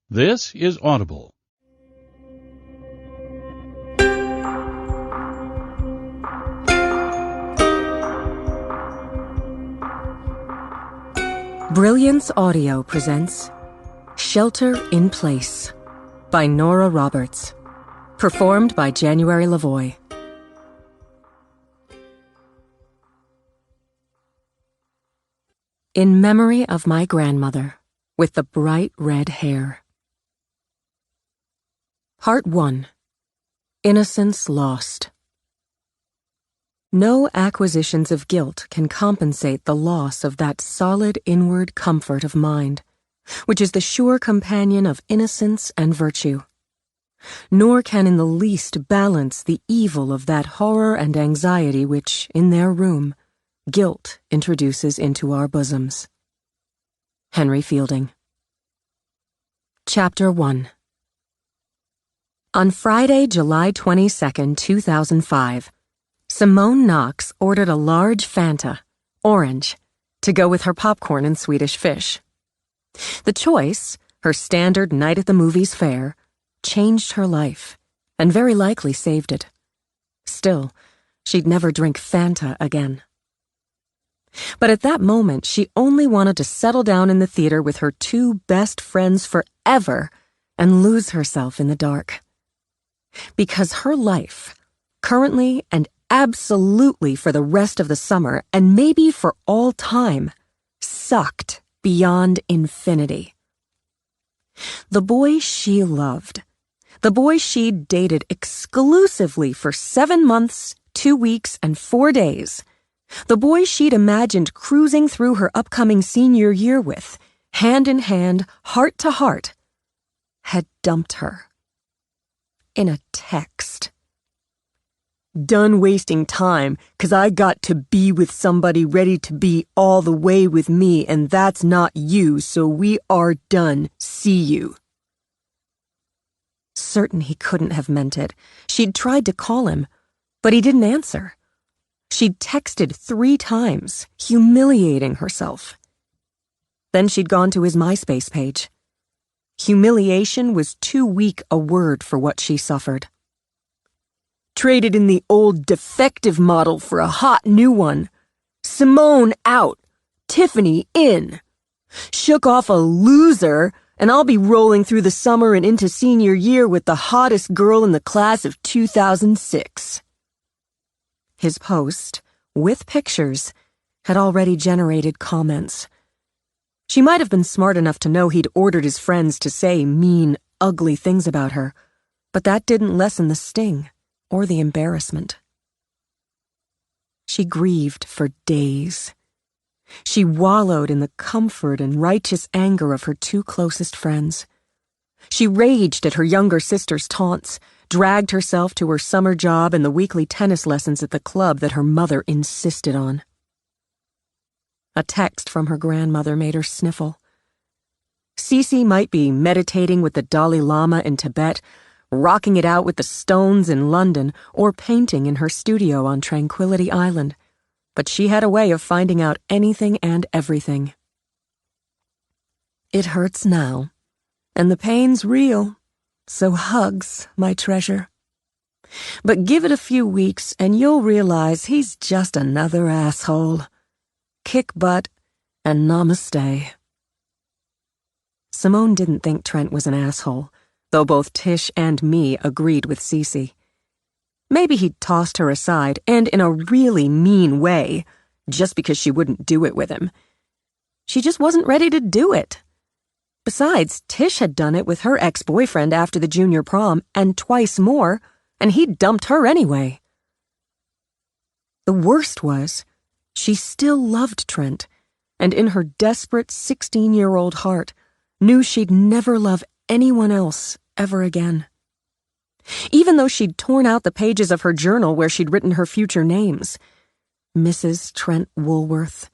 This is Audible. Brilliance Audio presents Shelter in Place by Nora Roberts. Performed by January Lavoie. In memory of my grandmother with the bright red hair. Part 1. Innocence Lost. No acquisitions of guilt can compensate the loss of that solid inward comfort of mind, which is the sure companion of innocence and virtue. Nor can in the least balance the evil of that horror and anxiety which, in their room, guilt introduces into our bosoms. Henry Fielding. Chapter 1. On Friday, July 22, 2005, Simone Knox ordered a large Fanta, orange, to go with her popcorn and Swedish fish. The choice, her standard night at the movies fare, changed her life, and very likely saved it. Still, she'd never drink Fanta again. But at that moment, she only wanted to settle down in the theater with her two best friends forever and lose herself in the dark. Because her life, currently and absolutely for the rest of the summer, and maybe for all time, sucked beyond infinity. The boy she loved, the boy she'd dated exclusively for 7 months, 2 weeks, and 4 days, the boy she'd imagined cruising through her upcoming senior year with, hand in hand, heart to heart, had dumped her. In a text. Done wasting time, 'cause I got to be with somebody ready to be all the way with me, and that's not you, so we are done. See you. Certain he couldn't have meant it. She'd tried to call him, but he didn't answer. She'd texted 3 times, humiliating herself. Then she'd gone to his MySpace page. Humiliation was too weak a word for what she suffered. Traded in the old defective model for a hot new one. Simone out. Tiffany in. Shook off a loser, and I'll be rolling through the summer and into senior year with the hottest girl in the class of 2006. His post, with pictures, had already generated comments. She might have been smart enough to know he'd ordered his friends to say mean, ugly things about her, but that didn't lessen the sting or the embarrassment. She grieved for days. She wallowed in the comfort and righteous anger of her 2 closest friends. She raged at her younger sister's taunts, dragged herself to her summer job and the weekly tennis lessons at the club that her mother insisted on. A text from her grandmother made her sniffle. Cece might be meditating with the Dalai Lama in Tibet, rocking it out with the Stones in London, or painting in her studio on Tranquility Island, but she had a way of finding out anything and everything. It hurts now, and the pain's real, so hugs, my treasure. But give it a few weeks and you'll realize he's just another asshole. Kick butt and namaste. Simone didn't think Trent was an asshole, though both Tish and me agreed with Cece. Maybe he'd tossed her aside, and in a really mean way, just because she wouldn't do it with him. She just wasn't ready to do it. Besides, Tish had done it with her ex-boyfriend after the junior prom, and twice more, and he'd dumped her anyway. The worst was, she still loved Trent, and in her desperate 16-year-old heart, knew she'd never love anyone else ever again. Even though she'd torn out the pages of her journal where she'd written her future names. Mrs. Trent Woolworth,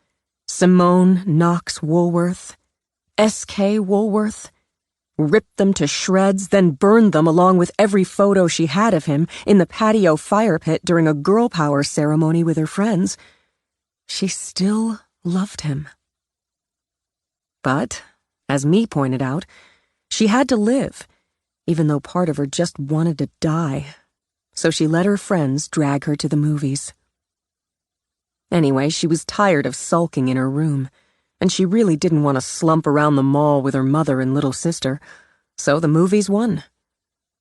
Simone Knox Woolworth, S.K. Woolworth, ripped them to shreds, then burned them along with every photo she had of him in the patio fire pit during a girl power ceremony with her friends. She still loved him. But, as me pointed out, She had to live, even though part of her just wanted to die. So she let her friends drag her to the movies. Anyway, she was tired of sulking in her room, and she really didn't want to slump around the mall with her mother and little sister, so the movies won.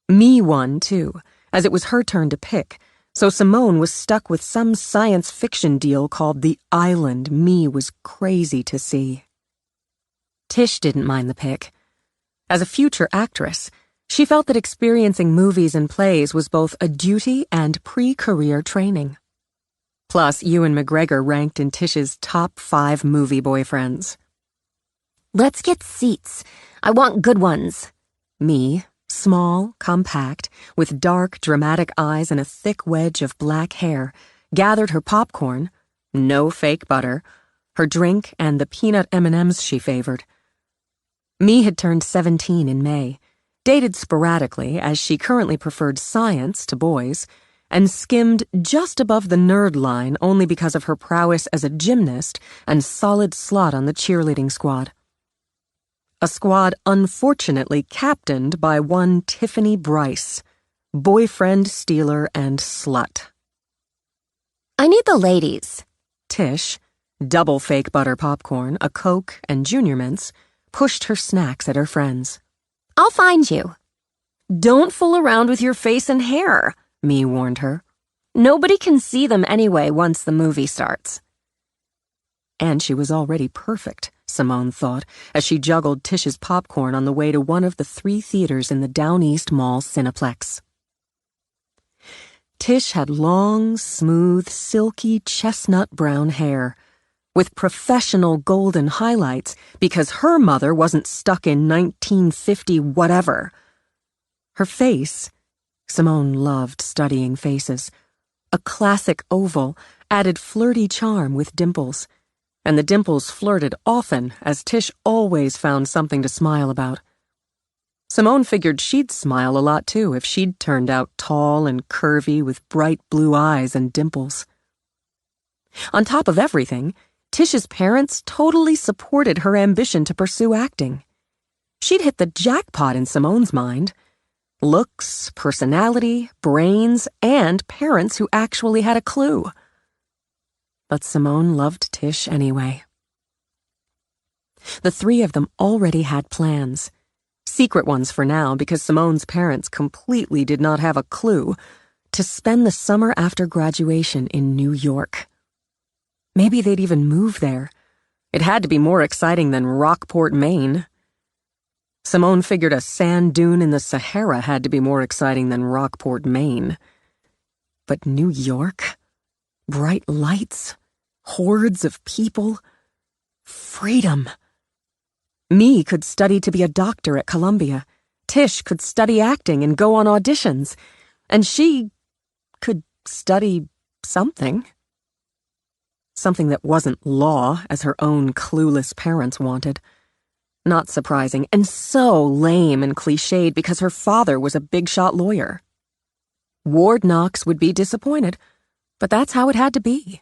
Me won, too, as it was her turn to pick, so Simone was stuck with some science fiction deal called The Island Me was crazy to see. Tish didn't mind the pick. As a future actress, she felt that experiencing movies and plays was both a duty and pre-career training. Plus, Ewan McGregor ranked in Tish's top 5 movie boyfriends. Let's get seats. I want good ones. Me, small, compact, with dark, dramatic eyes and a thick wedge of black hair, gathered her popcorn, no fake butter, her drink, and the peanut M&Ms she favored. Me had turned 17 in May, dated sporadically as she currently preferred science to boys, and skimmed just above the nerd line only because of her prowess as a gymnast and solid slot on the cheerleading squad. A squad unfortunately captained by one Tiffany Bryce, boyfriend stealer and slut. I need the ladies. Tish, double fake butter popcorn, a Coke, and Junior Mints, pushed her snacks at her friends. I'll find you. Don't fool around with your face and hair, Me warned her. Nobody can see them anyway once the movie starts. And she was already perfect, Simone thought, as she juggled Tish's popcorn on the way to one of the 3 theaters in the Down East Mall Cineplex. Tish had long, smooth, silky, chestnut brown hair, with professional golden highlights because her mother wasn't stuck in 1950 whatever. Her face, Simone loved studying faces, a classic oval, added flirty charm with dimples, and the dimples flirted often as Tish always found something to smile about. Simone figured she'd smile a lot too if she'd turned out tall and curvy with bright blue eyes and dimples. On top of everything, Tish's parents totally supported her ambition to pursue acting. She'd hit the jackpot in Simone's mind. Looks, personality, brains, and parents who actually had a clue. But Simone loved Tish anyway. The 3 of them already had plans. Secret ones for now because Simone's parents completely did not have a clue, to spend the summer after graduation in New York. Maybe they'd even move there. It had to be more exciting than Rockport, Maine. Simone figured a sand dune in the Sahara had to be more exciting than Rockport, Maine. But New York? Bright lights? Hordes of people? Freedom! Me could study to be a doctor at Columbia. Tish could study acting and go on auditions. And she could study something. Something that wasn't law, as her own clueless parents wanted. Not surprising, and so lame and cliched because her father was a big-shot lawyer. Ward Knox would be disappointed, but that's how it had to be.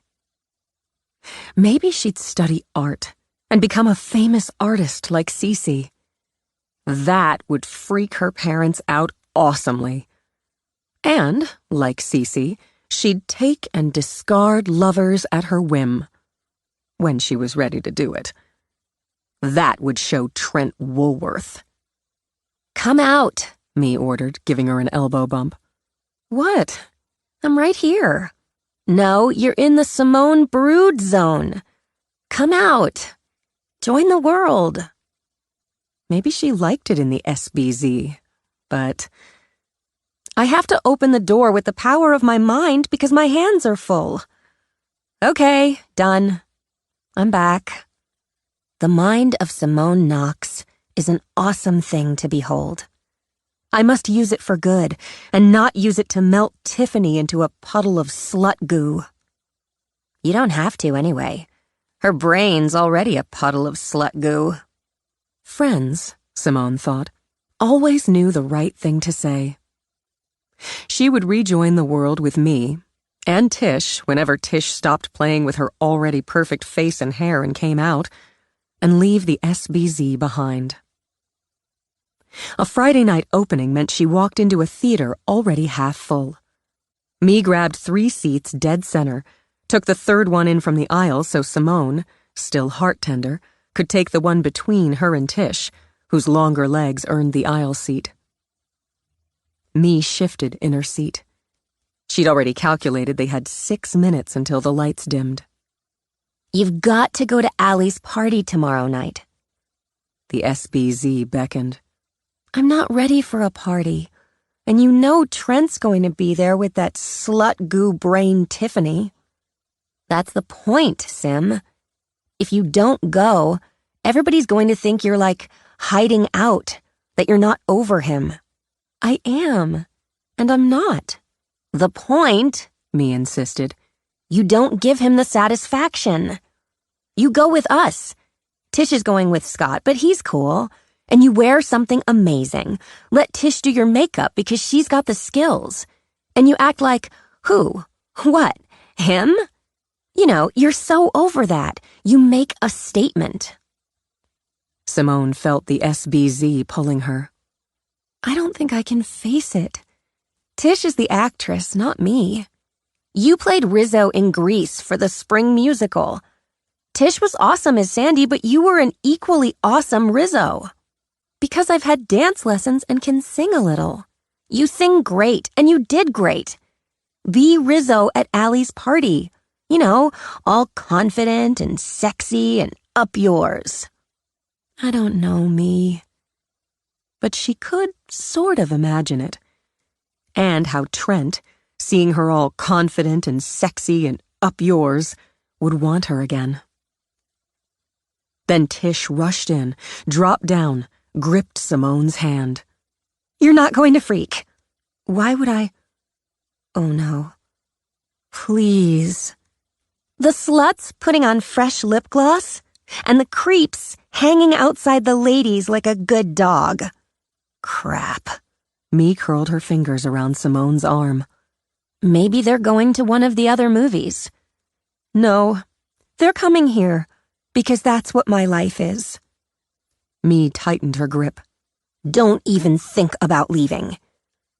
Maybe she'd study art and become a famous artist like Cece. That would freak her parents out awesomely. And, like Cece, she'd take and discard lovers at her whim, when she was ready to do it. That would show Trent Woolworth. Come out, Me ordered, giving her an elbow bump. What? I'm right here. No, you're in the Simone Brood zone. Come out. Join the world. Maybe she liked it in the SBZ, but I have to open the door with the power of my mind because my hands are full. Okay, done. I'm back. The mind of Simone Knox is an awesome thing to behold. I must use it for good, and not use it to melt Tiffany into a puddle of slut goo. You don't have to anyway. Her brain's already a puddle of slut goo. Friends, Simone thought, always knew the right thing to say. She would rejoin the world with me, and Tish whenever Tish stopped playing with her already perfect face and hair and came out, and leave the SBZ behind. A Friday night opening meant she walked into a theater already half full. Me grabbed 3 seats dead center, took the third one in from the aisle so Simone, still heart-tender, could take the one between her and Tish, whose longer legs earned the aisle seat. Me shifted in her seat. She'd already calculated they had 6 minutes until the lights dimmed. You've got to go to Allie's party tomorrow night. The SBZ beckoned. I'm not ready for a party. And you know Trent's going to be there with that slut-goo brain Tiffany. That's the point, Sim. If you don't go, everybody's going to think you're like hiding out, that you're not over him. I am, and I'm not. The point, me insisted, you don't give him the satisfaction. You go with us. Tish is going with Scott, but he's cool. And you wear something amazing. Let Tish do your makeup because she's got the skills. And you act like, who? What? Him? You know, you're so over that. You make a statement. Simone felt the SBZ pulling her. I don't think I can face it. Tish is the actress, not me. You played Rizzo in Grease for the spring musical. Tish was awesome as Sandy, but you were an equally awesome Rizzo. Because I've had dance lessons and can sing a little. You sing great, and you did great. Be Rizzo at Allie's party. You know, all confident and sexy and up yours. I don't know, me. But she could sort of imagine it. And how Trent, seeing her all confident and sexy and up yours, would want her again. Then Tish rushed in, dropped down, gripped Simone's hand. You're not going to freak. Why would I? Oh no. Please. The sluts putting on fresh lip gloss, and the creeps hanging outside the ladies like a good dog. Crap. Me curled her fingers around Simone's arm. Maybe they're going to one of the other movies. No, they're coming here, because that's what my life is. Me tightened her grip. Don't even think about leaving.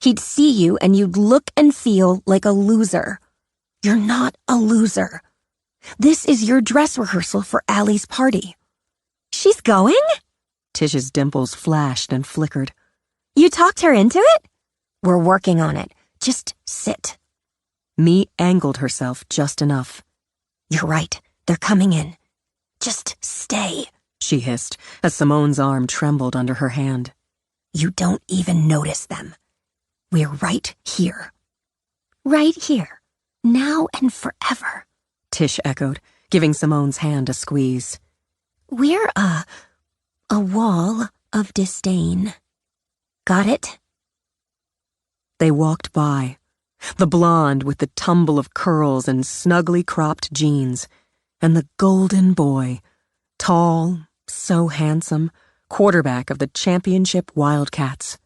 He'd see you and you'd look and feel like a loser. You're not a loser. This is your dress rehearsal for Allie's party. She's going? Tish's dimples flashed and flickered. You talked her into it? We're working on it. Just sit. Me angled herself just enough. You're right. They're coming in. Just stay, she hissed as Simone's arm trembled under her hand. You don't even notice them. We're right here. Right here. Now and forever, Tish echoed, giving Simone's hand a squeeze. We're a wall of disdain. Got it? They walked by, the blonde with the tumble of curls and snugly cropped jeans, and the golden boy, tall, so handsome, quarterback of the championship Wildcats.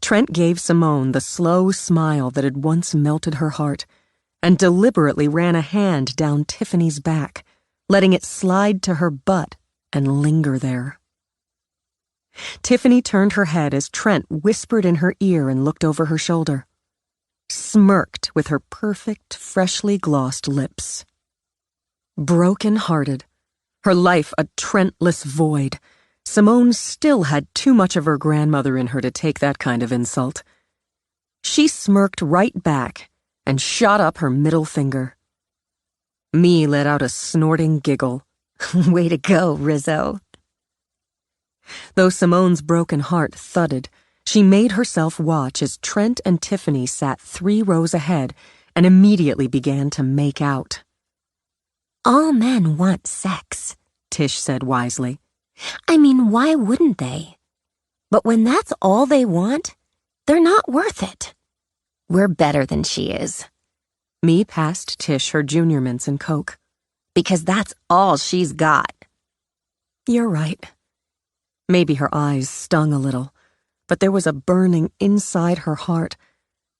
Trent gave Simone the slow smile that had once melted her heart and deliberately ran a hand down Tiffany's back, letting it slide to her butt and linger there. Tiffany turned her head as Trent whispered in her ear and looked over her shoulder, smirked with her perfect, freshly glossed lips. Broken-hearted, her life a Trentless void, Simone still had too much of her grandmother in her to take that kind of insult. She smirked right back and shot up her middle finger. Me let out a snorting giggle. Way to go, Rizzo. Though Simone's broken heart thudded, she made herself watch as Trent and Tiffany sat 3 rows ahead and immediately began to make out. All men want sex, Tish said wisely. I mean, why wouldn't they? But when that's all they want, they're not worth it. We're better than she is. Me passed Tish her Junior Mints and Coke. Because that's all she's got. You're right. Maybe her eyes stung a little, but there was a burning inside her heart,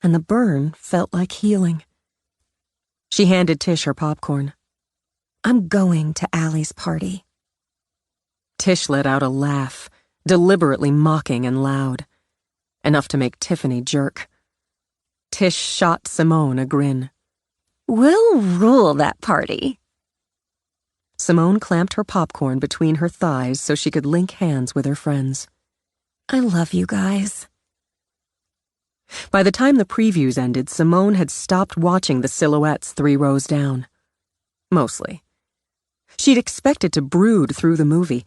and the burn felt like healing. She handed Tish her popcorn. I'm going to Allie's party. Tish let out a laugh, deliberately mocking and loud, enough to make Tiffany jerk. Tish shot Simone a grin. We'll rule that party. Simone clamped her popcorn between her thighs so she could link hands with her friends. I love you guys. By the time the previews ended, Simone had stopped watching the silhouettes 3 rows down. Mostly. She'd expected to brood through the movie,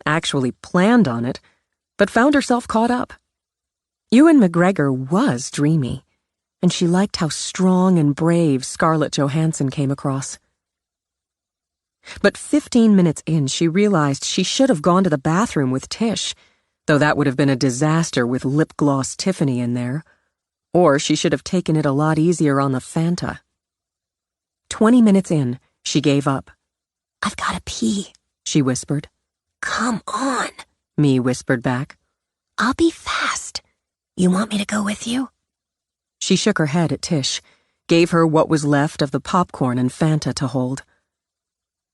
actually planned on it, but found herself caught up. Ewan McGregor was dreamy, and she liked how strong and brave Scarlett Johansson came across. But 15 minutes in, she realized she should have gone to the bathroom with Tish, though that would have been a disaster with lip gloss Tiffany in there. Or she should have taken it a lot easier on the Fanta. 20 minutes in, she gave up. I've gotta pee, she whispered. Come on, Me whispered back. I'll be fast. You want me to go with you? She shook her head at Tish, gave her what was left of the popcorn and Fanta to hold.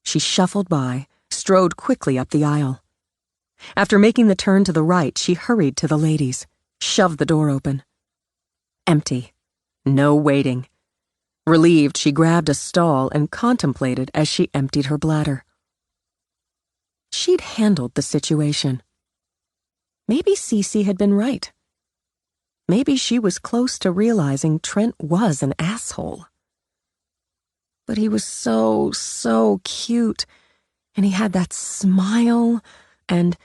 She shuffled by, strode quickly up the aisle. After making the turn to the right, she hurried to the ladies, shoved the door open. Empty. No waiting. Relieved, she grabbed a stall and contemplated as she emptied her bladder. She'd handled the situation. Maybe Cece had been right. Maybe she was close to realizing Trent was an asshole. But he was so cute, and he had that smile, and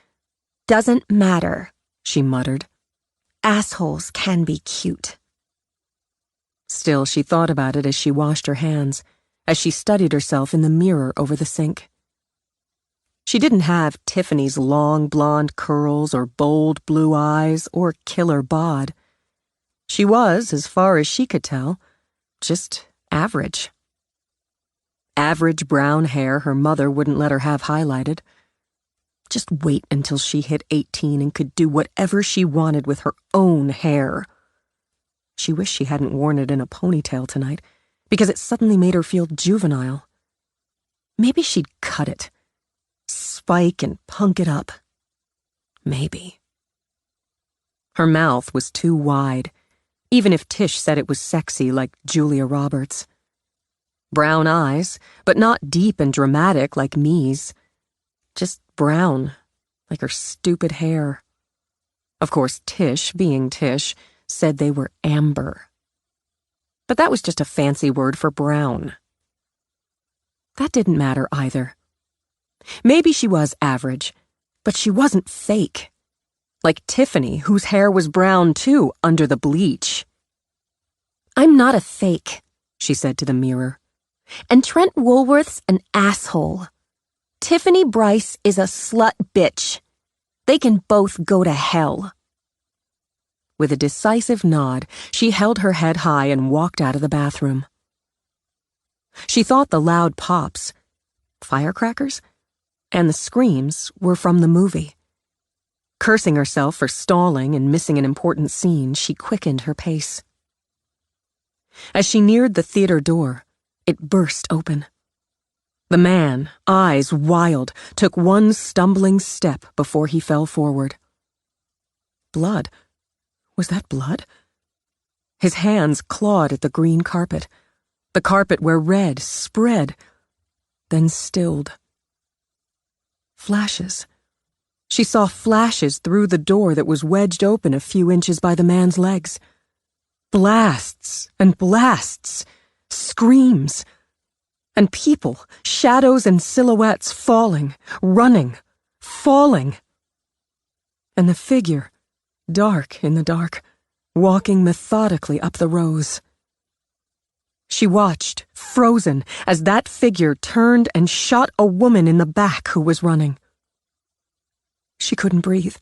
doesn't matter, she muttered. Assholes can be cute. Still, she thought about it as she washed her hands, as she studied herself in the mirror over the sink. She didn't have Tiffany's long blonde curls or bold blue eyes or killer bod. She was, as far as she could tell, just average. Average brown hair her mother wouldn't let her have highlighted. Just wait until she hit 18 and could do whatever she wanted with her own hair. She wished she hadn't worn it in a ponytail tonight, because it suddenly made her feel juvenile. Maybe she'd cut it, spike and punk it up. Maybe. Her mouth was too wide, even if Tish said it was sexy like Julia Roberts. Brown eyes, but not deep and dramatic like Me's. Just brown, like her stupid hair. Of course, Tish, being Tish, said they were amber. But that was just a fancy word for brown. That didn't matter either. Maybe she was average, but she wasn't fake. Like Tiffany, whose hair was brown too under the bleach. I'm not a fake, she said to the mirror. And Trent Woolworth's an asshole. Tiffany Bryce is a slut bitch. They can both go to hell. With a decisive nod, she held her head high and walked out of the bathroom. She thought the loud pops, firecrackers, and the screams were from the movie. Cursing herself for stalling and missing an important scene, she quickened her pace. As she neared the theater door, it burst open. The man, eyes wild, took one stumbling step before he fell forward. Blood. Was that blood? His hands clawed at the green carpet, the carpet where red spread, then stilled. Flashes. She saw flashes through the door that was wedged open a few inches by the man's legs. Blasts and blasts, screams, and people, shadows and silhouettes falling, running, falling. And the figure, dark in the dark, walking methodically up the rows. She watched, frozen, as that figure turned and shot a woman in the back who was running. She couldn't breathe.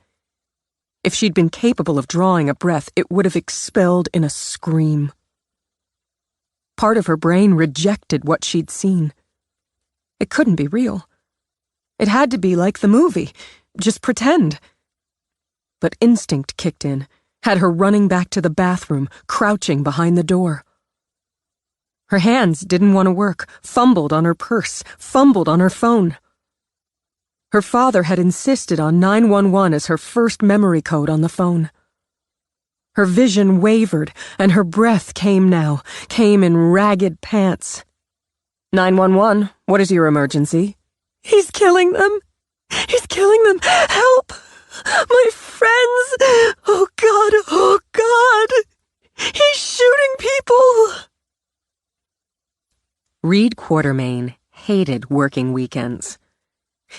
If she'd been capable of drawing a breath, it would have expelled in a scream. Part of her brain rejected what she'd seen. It couldn't be real. It had to be like the movie, just pretend. But instinct kicked in, had her running back to the bathroom, crouching behind the door. Her hands didn't want to work, fumbled on her purse, fumbled on her phone. Her father had insisted on 911 as her first memory code on the phone. Her vision wavered, and her breath came in ragged pants. 911, what is your emergency? He's killing them. He's killing them. Help! My friends! Oh, God! Oh, God! He's shooting people! Reed Quartermain hated working weekends.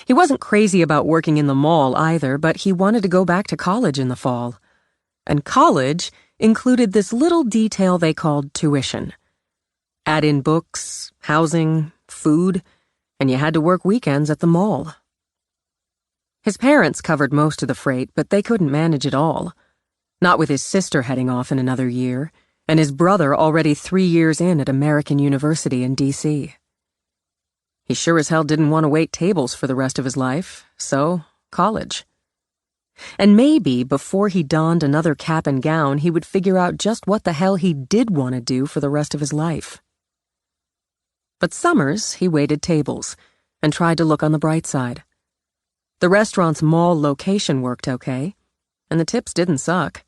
He wasn't crazy about working in the mall either, but he wanted to go back to college in the fall. And college included this little detail they called tuition. Add in books, housing, food, and you had to work weekends at the mall. His parents covered most of the freight, but they couldn't manage it all. Not with his sister heading off in another year, and his brother already 3 years in at American University in D.C. He sure as hell didn't want to wait tables for the rest of his life, so college. And maybe before he donned another cap and gown, he would figure out just what the hell he did want to do for the rest of his life. But summers, he waited tables and tried to look on the bright side. The restaurant's mall location worked okay, and the tips didn't suck.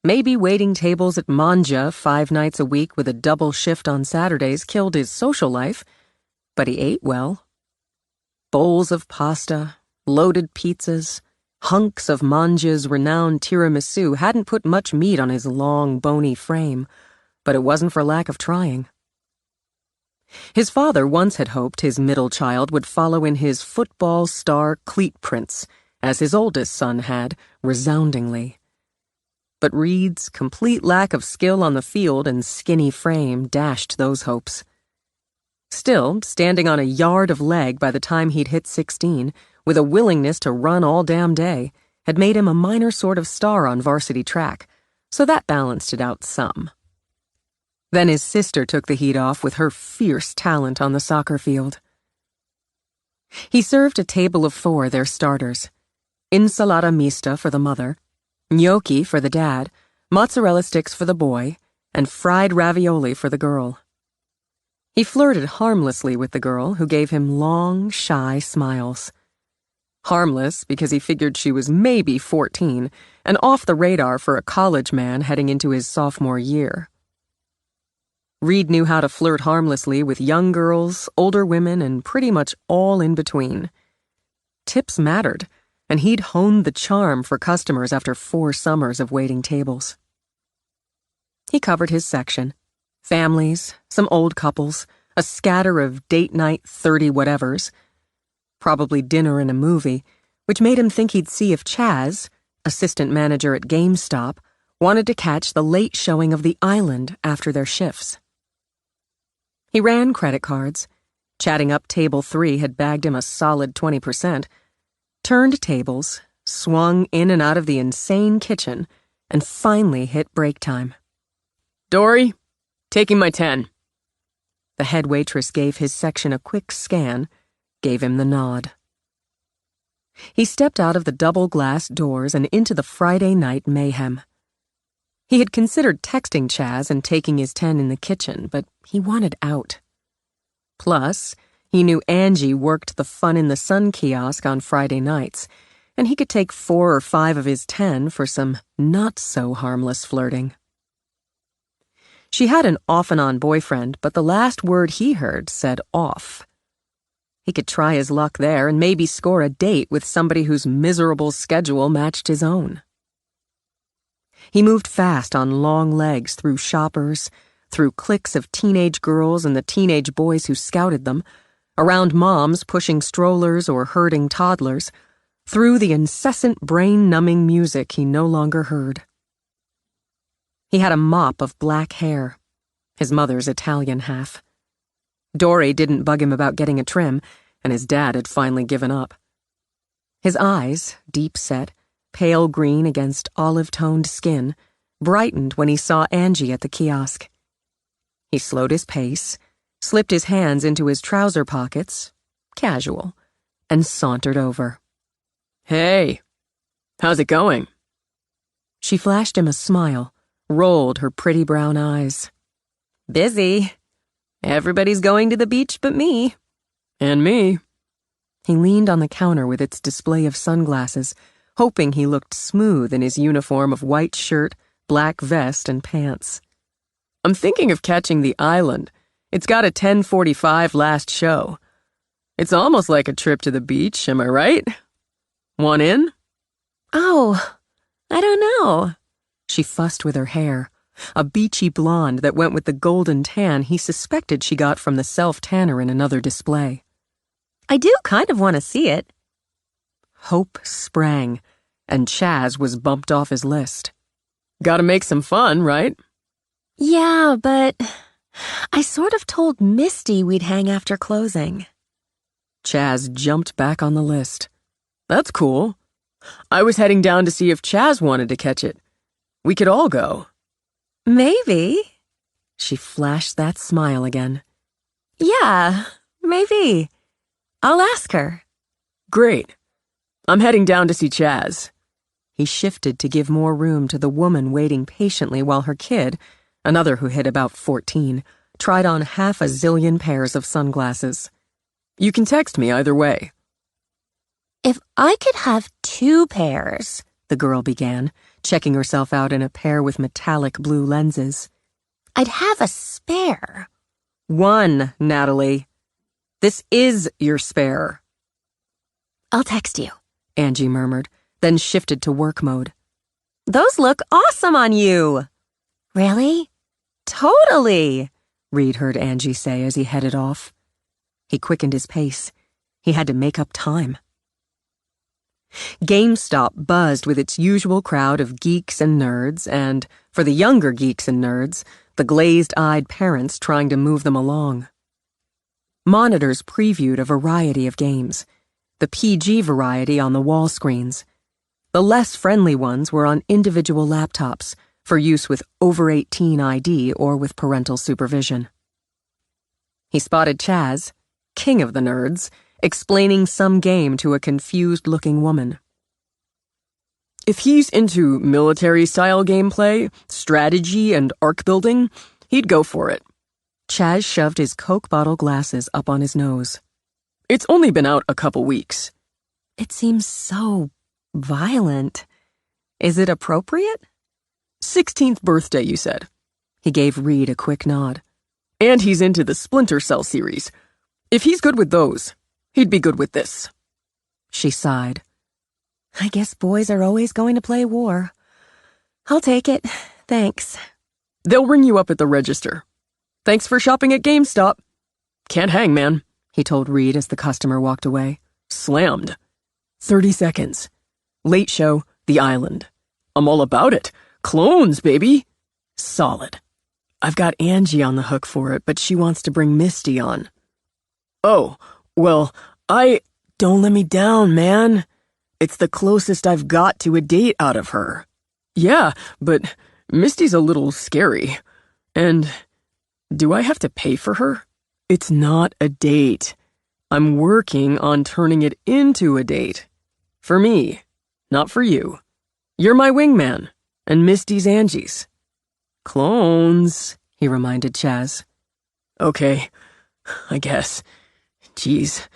Maybe waiting tables at Manja 5 nights a week with a double shift on Saturdays killed his social life, but he ate well. Bowls of pasta, loaded pizzas, hunks of Manja's renowned tiramisu hadn't put much meat on his long, bony frame, but it wasn't for lack of trying. His father once had hoped his middle child would follow in his football star cleat prints, as his oldest son had, resoundingly. But Reed's complete lack of skill on the field and skinny frame dashed those hopes. Still, standing on a yard of leg by the time he'd hit 16, with a willingness to run all damn day, had made him a minor sort of star on varsity track, so that balanced it out some. Then his sister took the heat off with her fierce talent on the soccer field. He served a table of 4 their starters: ensalada mista for the mother, gnocchi for the dad, mozzarella sticks for the boy, and fried ravioli for the girl. He flirted harmlessly with the girl, who gave him long, shy smiles. Harmless because he figured she was maybe 14 and off the radar for a college man heading into his sophomore year. Reed knew how to flirt harmlessly with young girls, older women, and pretty much all in between. Tips mattered, and he'd honed the charm for customers after 4 summers of waiting tables. He covered his section: families, some old couples, a scatter of date night 30-whatevers, probably dinner and a movie, which made him think he'd see if Chaz, assistant manager at GameStop, wanted to catch the late showing of The Island after their shifts. He ran credit cards. Chatting up table 3 had bagged him a solid 20%, turned tables, swung in and out of the insane kitchen, and finally hit break time. "Dory, taking my 10. The head waitress gave his section a quick scan, gave him the nod. He stepped out of the double-glass doors and into the Friday night mayhem. He had considered texting Chaz and taking his 10 in the kitchen, but he wanted out. Plus, he knew Angie worked the Fun in the Sun kiosk on Friday nights, and he could take 4 or 5 of his 10 for some not-so-harmless flirting. She had an off-and-on boyfriend, but the last word he heard said off. He could try his luck there and maybe score a date with somebody whose miserable schedule matched his own. He moved fast on long legs through shoppers, through cliques of teenage girls and the teenage boys who scouted them, around moms pushing strollers or herding toddlers, through the incessant brain-numbing music he no longer heard. He had a mop of black hair, his mother's Italian half. Dory didn't bug him about getting a trim, and his dad had finally given up. His eyes, deep-set, pale green against olive-toned skin, brightened when he saw Angie at the kiosk. He slowed his pace, slipped his hands into his trouser pockets, casual, and sauntered over. "Hey, how's it going?" She flashed him a smile, rolled her pretty brown eyes. "Busy. Everybody's going to the beach but me." "And me." He leaned on the counter with its display of sunglasses, hoping he looked smooth in his uniform of white shirt, black vest, and pants. I'm thinking of catching the Island. It's got a 10:45 last show. It's almost like a trip to the beach, am I right? Want in? Oh, I don't know. She fussed with her hair, a beachy blonde that went with the golden tan he suspected she got from the self-tanner in another display. I do kind of want to see it. Hope sprang, and Chaz was bumped off his list. Gotta make some fun, right? Yeah, but I sort of told Misty we'd hang after closing. Chaz jumped back on the list. That's cool. I was heading down to see if Chaz wanted to catch it. We could all go. Maybe. She flashed that smile again. Yeah, maybe. I'll ask her. Great. I'm heading down to see Chaz. He shifted to give more room to the woman waiting patiently while her kid, another who hit about 14, tried on half a zillion pairs of sunglasses. You can text me either way. If I could have 2 pairs, the girl began, checking herself out in a pair with metallic blue lenses. I'd have a spare. 1, Natalie. This is your spare. I'll text you, Angie murmured, then shifted to work mode. Those look awesome on you. Really? Totally, Reed heard Angie say as he headed off. He quickened his pace. He had to make up time. GameStop buzzed with its usual crowd of geeks and nerds and, for the younger geeks and nerds, the glazed-eyed parents trying to move them along. Monitors previewed a variety of games, the PG variety on the wall screens. The less friendly ones were on individual laptops for use with over 18 ID or with parental supervision. He spotted Chaz, king of the nerds, explaining some game to a confused-looking woman. If he's into military-style gameplay, strategy, and arc building, he'd go for it. Chaz shoved his Coke bottle glasses up on his nose. It's only been out a couple weeks. It seems so violent. Is it appropriate? 16th birthday, you said. He gave Reed a quick nod. And he's into the Splinter Cell series. If he's good with those, he'd be good with this. She sighed. I guess boys are always going to play war. I'll take it. Thanks. They'll ring you up at the register. Thanks for shopping at GameStop. Can't hang, man, he told Reed as the customer walked away. Slammed. 30 seconds. Late show, the Island. I'm all about it. Clones, baby. Solid. I've got Angie on the hook for it, but she wants to bring Misty on. Oh, well, Don't let me down, man. It's the closest I've got to a date out of her. Yeah, but Misty's a little scary. And do I have to pay for her? It's not a date. I'm working on turning it into a date. For me, not for you. You're my wingman, and Misty's Angie's. Clones, he reminded Chaz. Okay, I guess. Jeez,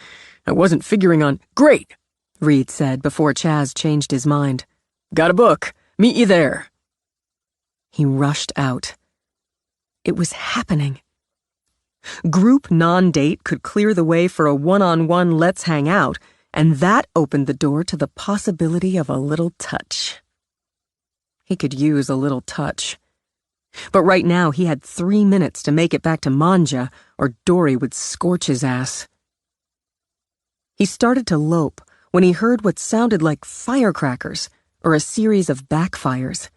I wasn't figuring on... Great, Reed said before Chaz changed his mind. Got a book. Meet you there. He rushed out. It was happening. Group non-date could clear the way for a one-on-one let's hang out, and that opened the door to the possibility of a little touch. He could use a little touch. But right now he had 3 minutes to make it back to Manja, or Dory would scorch his ass. He started to lope when he heard what sounded like firecrackers, or a series of backfires.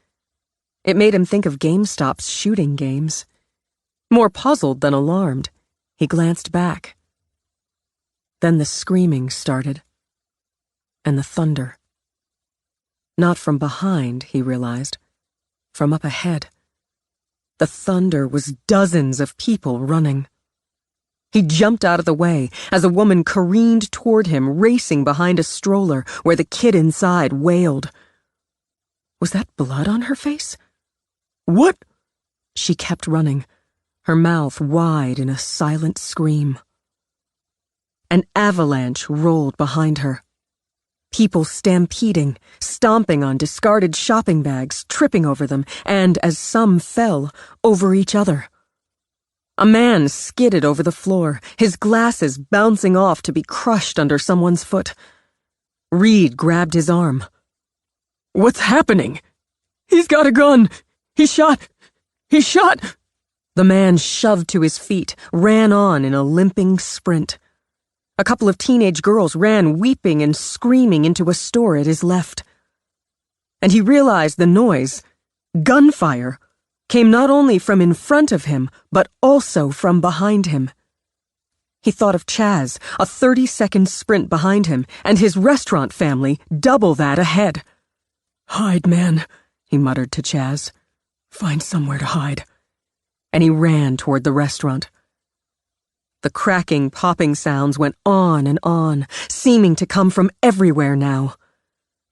It made him think of GameStop's shooting games. More puzzled than alarmed, he glanced back. Then the screaming started. And the thunder. Not from behind, he realized. From up ahead. The thunder was dozens of people running. He jumped out of the way as a woman careened toward him, racing behind a stroller where the kid inside wailed. Was that blood on her face? What? She kept running, her mouth wide in a silent scream. An avalanche rolled behind her. People stampeding, stomping on discarded shopping bags, tripping over them, and, as some fell, over each other. A man skidded over the floor, his glasses bouncing off to be crushed under someone's foot. Reed grabbed his arm. What's happening? He's got a gun! He shot! The man shoved to his feet, ran on in a limping sprint. A couple of teenage girls ran weeping and screaming into a store at his left. And he realized the noise, gunfire, came not only from in front of him, but also from behind him. He thought of Chaz, a 30-second sprint behind him, and his restaurant family, double that ahead. Hide, man, he muttered to Chaz. Find somewhere to hide. And he ran toward the restaurant. The cracking, popping sounds went on and on, seeming to come from everywhere now.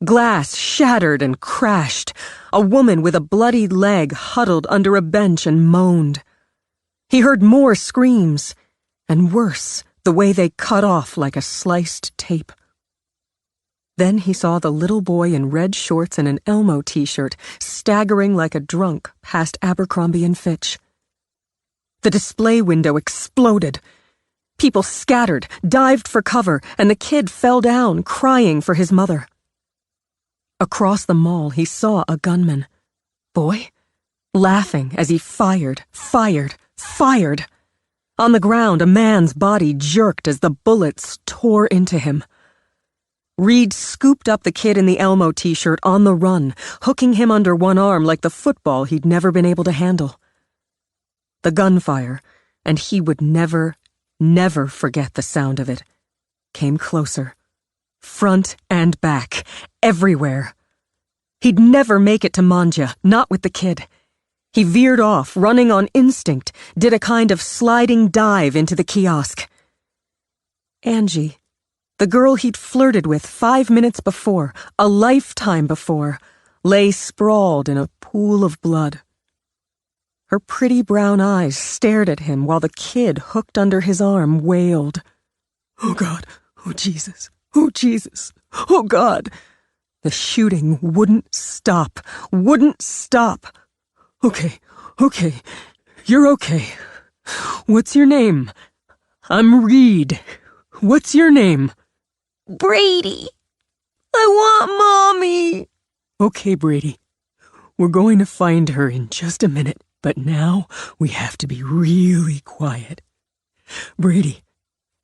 Glass shattered and crashed. A woman with a bloodied leg huddled under a bench and moaned. He heard more screams, and worse, the way they cut off like a sliced tape. Then he saw the little boy in red shorts and an Elmo t-shirt staggering like a drunk past Abercrombie & Fitch. The display window exploded. People scattered, dived for cover, and the kid fell down, crying for his mother. Across the mall, he saw a gunman. Boy? Laughing as he fired. On the ground, a man's body jerked as the bullets tore into him. Reed scooped up the kid in the Elmo t-shirt on the run, hooking him under one arm like the football he'd never been able to handle. The gunfire, and he would never forget the sound of it, came closer. Front and back, everywhere. He'd never make it to Manja, not with the kid. He veered off, running on instinct, did a kind of sliding dive into the kiosk. Angie, the girl he'd flirted with 5 minutes before, a lifetime before, lay sprawled in a pool of blood. Her pretty brown eyes stared at him while the kid hooked under his arm wailed. Oh God, oh Jesus, oh Jesus, oh God. The shooting wouldn't stop. Okay, you're okay. What's your name? I'm Reed. What's your name? Brady. I want Mommy. Okay, Brady. We're going to find her in just a minute, but now we have to be really quiet. Brady,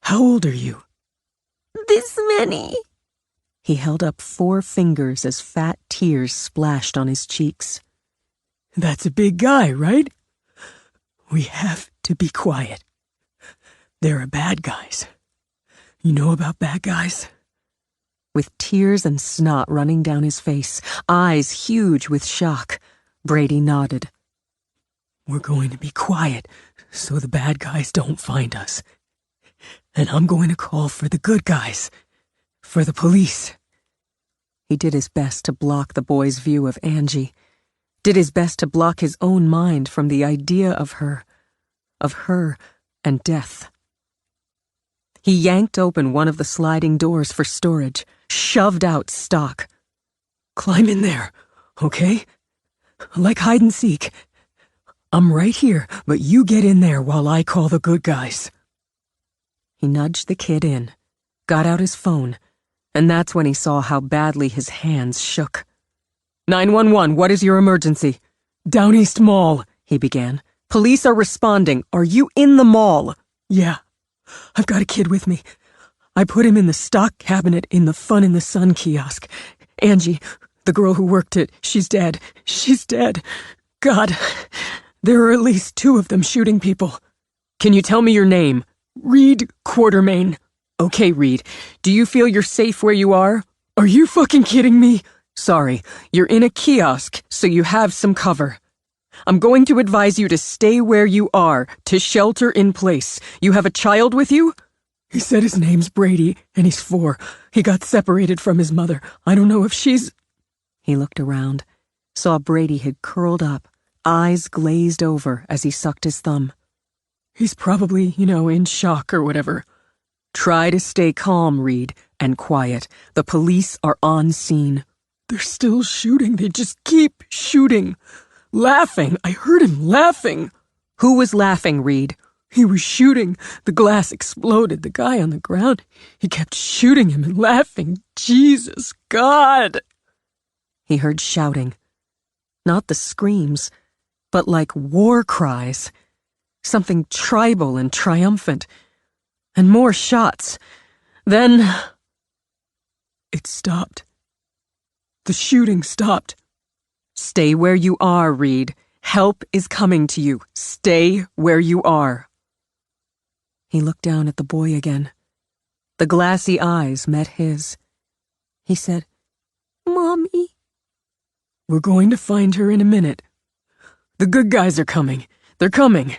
how old are you? This many. He held up 4 fingers as fat tears splashed on his cheeks. That's a big guy, right? We have to be quiet. There are bad guys. You know about bad guys? With tears and snot running down his face, eyes huge with shock, Brady nodded. We're going to be quiet so the bad guys don't find us. And I'm going to call for the good guys, for the police. He did his best to block the boy's view of Angie, did his best to block his own mind from the idea of her and death. He yanked open one of the sliding doors for storage, shoved out stock. Climb in there, okay? Like hide and seek. I'm right here, but you get in there while I call the good guys. He nudged the kid in, got out his phone, and that's when he saw how badly his hands shook. 911, what is your emergency? Down East Mall, he began. Police are responding. Are you in the mall? Yeah. I've got a kid with me. I put him in the stock cabinet in the Fun in the Sun kiosk. Angie, the girl who worked it, she's dead. She's dead. God, there are at least 2 of them shooting people. Can you tell me your name? Reed Quartermain. Okay, Reed. Do you feel you're safe where you are? Are you fucking kidding me? Sorry, you're in a kiosk, so you have some cover. I'm going to advise you to stay where you are, to shelter in place. You have a child with you? He said his name's Brady, and he's 4. He got separated from his mother. I don't know if she's... He looked around, saw Brady had curled up, eyes glazed over as he sucked his thumb. He's probably, in shock or whatever. Try to stay calm, Reed, and quiet. The police are on scene. They're still shooting. They just keep shooting. Laughing. I heard him laughing. Who was laughing, Reed? He was shooting. The glass exploded. The guy on the ground, he kept shooting him and laughing. Jesus, God! He heard shouting. Not the screams, but like war cries. Something tribal and triumphant. And more shots. Then... It stopped. The shooting stopped. Stay where you are, Reed. Help is coming to you. Stay where you are. He looked down at the boy again. The glassy eyes met his. He said, "Mommy." We're going to find her in a minute. The good guys are coming. They're coming.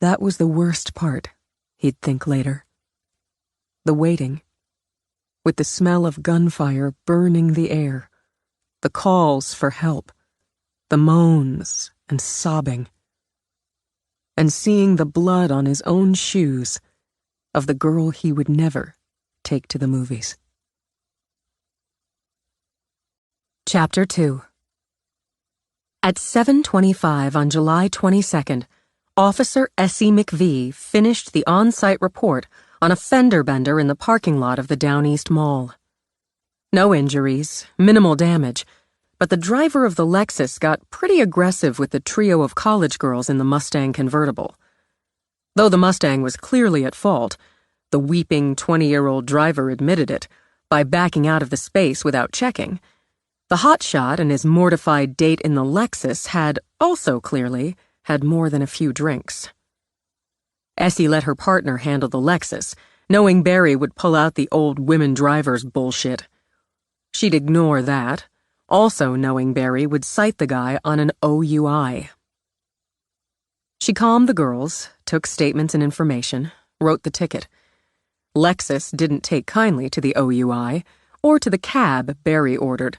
That was the worst part, he'd think later. The waiting, with the smell of gunfire burning the air, the calls for help, the moans and sobbing, and seeing the blood on his own shoes of the girl he would never take to the movies. Chapter 2. At 7:25 on July 22nd, Officer Essie McVie finished the on-site report on a fender bender in the parking lot of the Down East Mall. No injuries, minimal damage, but the driver of the Lexus got pretty aggressive with the trio of college girls in the Mustang convertible. Though the Mustang was clearly at fault, the weeping 20-year-old driver admitted it by backing out of the space without checking. The hotshot and his mortified date in the Lexus had also clearly had more than a few drinks. Essie let her partner handle the Lexus, knowing Barry would pull out the old women drivers bullshit. She'd ignore that, also knowing Barry would cite the guy on an OUI. She calmed the girls, took statements and information, wrote the ticket. Lexus didn't take kindly to the OUI or to the cab Barry ordered,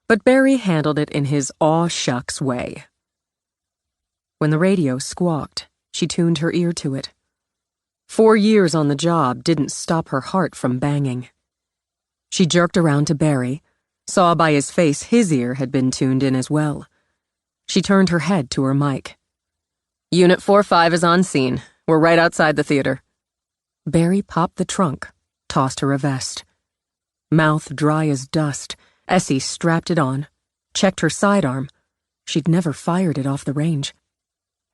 but Barry handled it in his aw-shucks way. When the radio squawked, she tuned her ear to it. 4 years on the job didn't stop her heart from banging. She jerked around to Barry, saw by his face his ear had been tuned in as well. She turned her head to her mic. "Unit 45 is on scene. We're right outside the theater." Barry popped the trunk, tossed her a vest. Mouth dry as dust, Essie strapped it on, checked her sidearm. She'd never fired it off the range.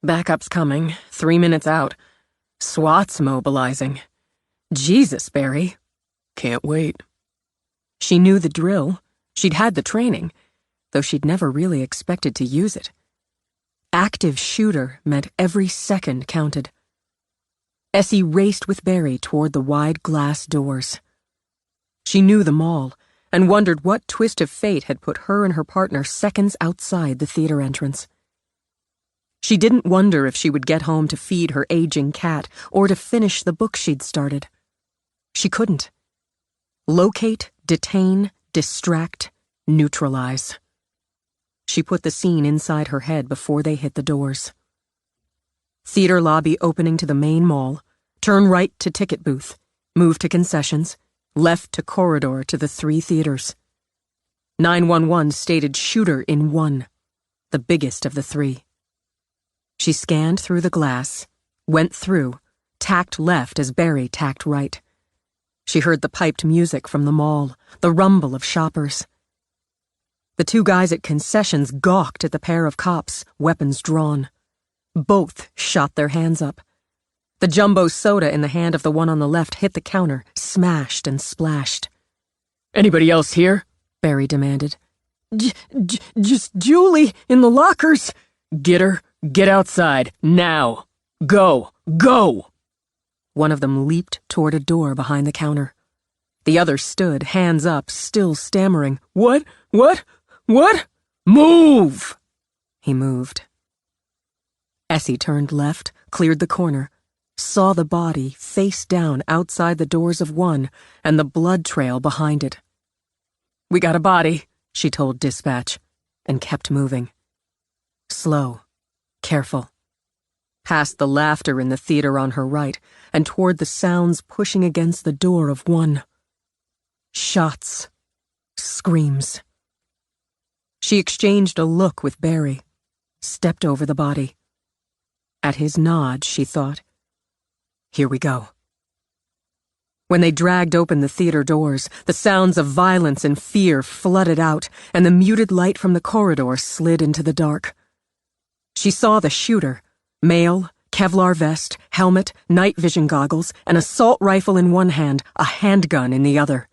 "Backup's coming, 3 minutes out. SWAT's mobilizing. Jesus, Barry." Can't wait. She knew the drill. She'd had the training, though she'd never really expected to use it. Active shooter meant every second counted. Essie raced with Barry toward the wide glass doors. She knew the mall and wondered what twist of fate had put her and her partner seconds outside the theater entrance. She didn't wonder if she would get home to feed her aging cat or to finish the book she'd started. She couldn't. Locate, detain, distract, neutralize. She put the scene inside her head before they hit the doors. Theater lobby opening to the main mall, turn right to ticket booth, move to concessions, left to corridor to the 3 theaters. 911 stated shooter in 1, the biggest of the 3. She scanned through the glass, went through, tacked left as Barry tacked right. She heard the piped music from the mall, the rumble of shoppers. The 2 guys at concessions gawked at the pair of cops, weapons drawn. Both shot their hands up. The jumbo soda in the hand of the one on the left hit the counter, smashed and splashed. Anybody else here? Barry demanded. Just Julie in the lockers. Get her. Get outside. Now. Go. Go. One of them leaped toward a door behind the counter. The other stood, hands up, still stammering. What? Move! He moved. Essie turned left, cleared the corner, saw the body face down outside the doors of one and the blood trail behind it. "We got a body," she told dispatch, and kept moving. Slow, careful. past the laughter in the theater on her right, and toward the sounds pushing against the door of one. Shots. Screams. She exchanged a look with Barry, stepped over the body. At his nod, she thought, "Here we go." When they dragged open the theater doors, the sounds of violence and fear flooded out, and the muted light from the corridor slid into the dark. She saw the shooter, male, Kevlar vest, helmet, night vision goggles, an assault rifle in one hand, a handgun in the other.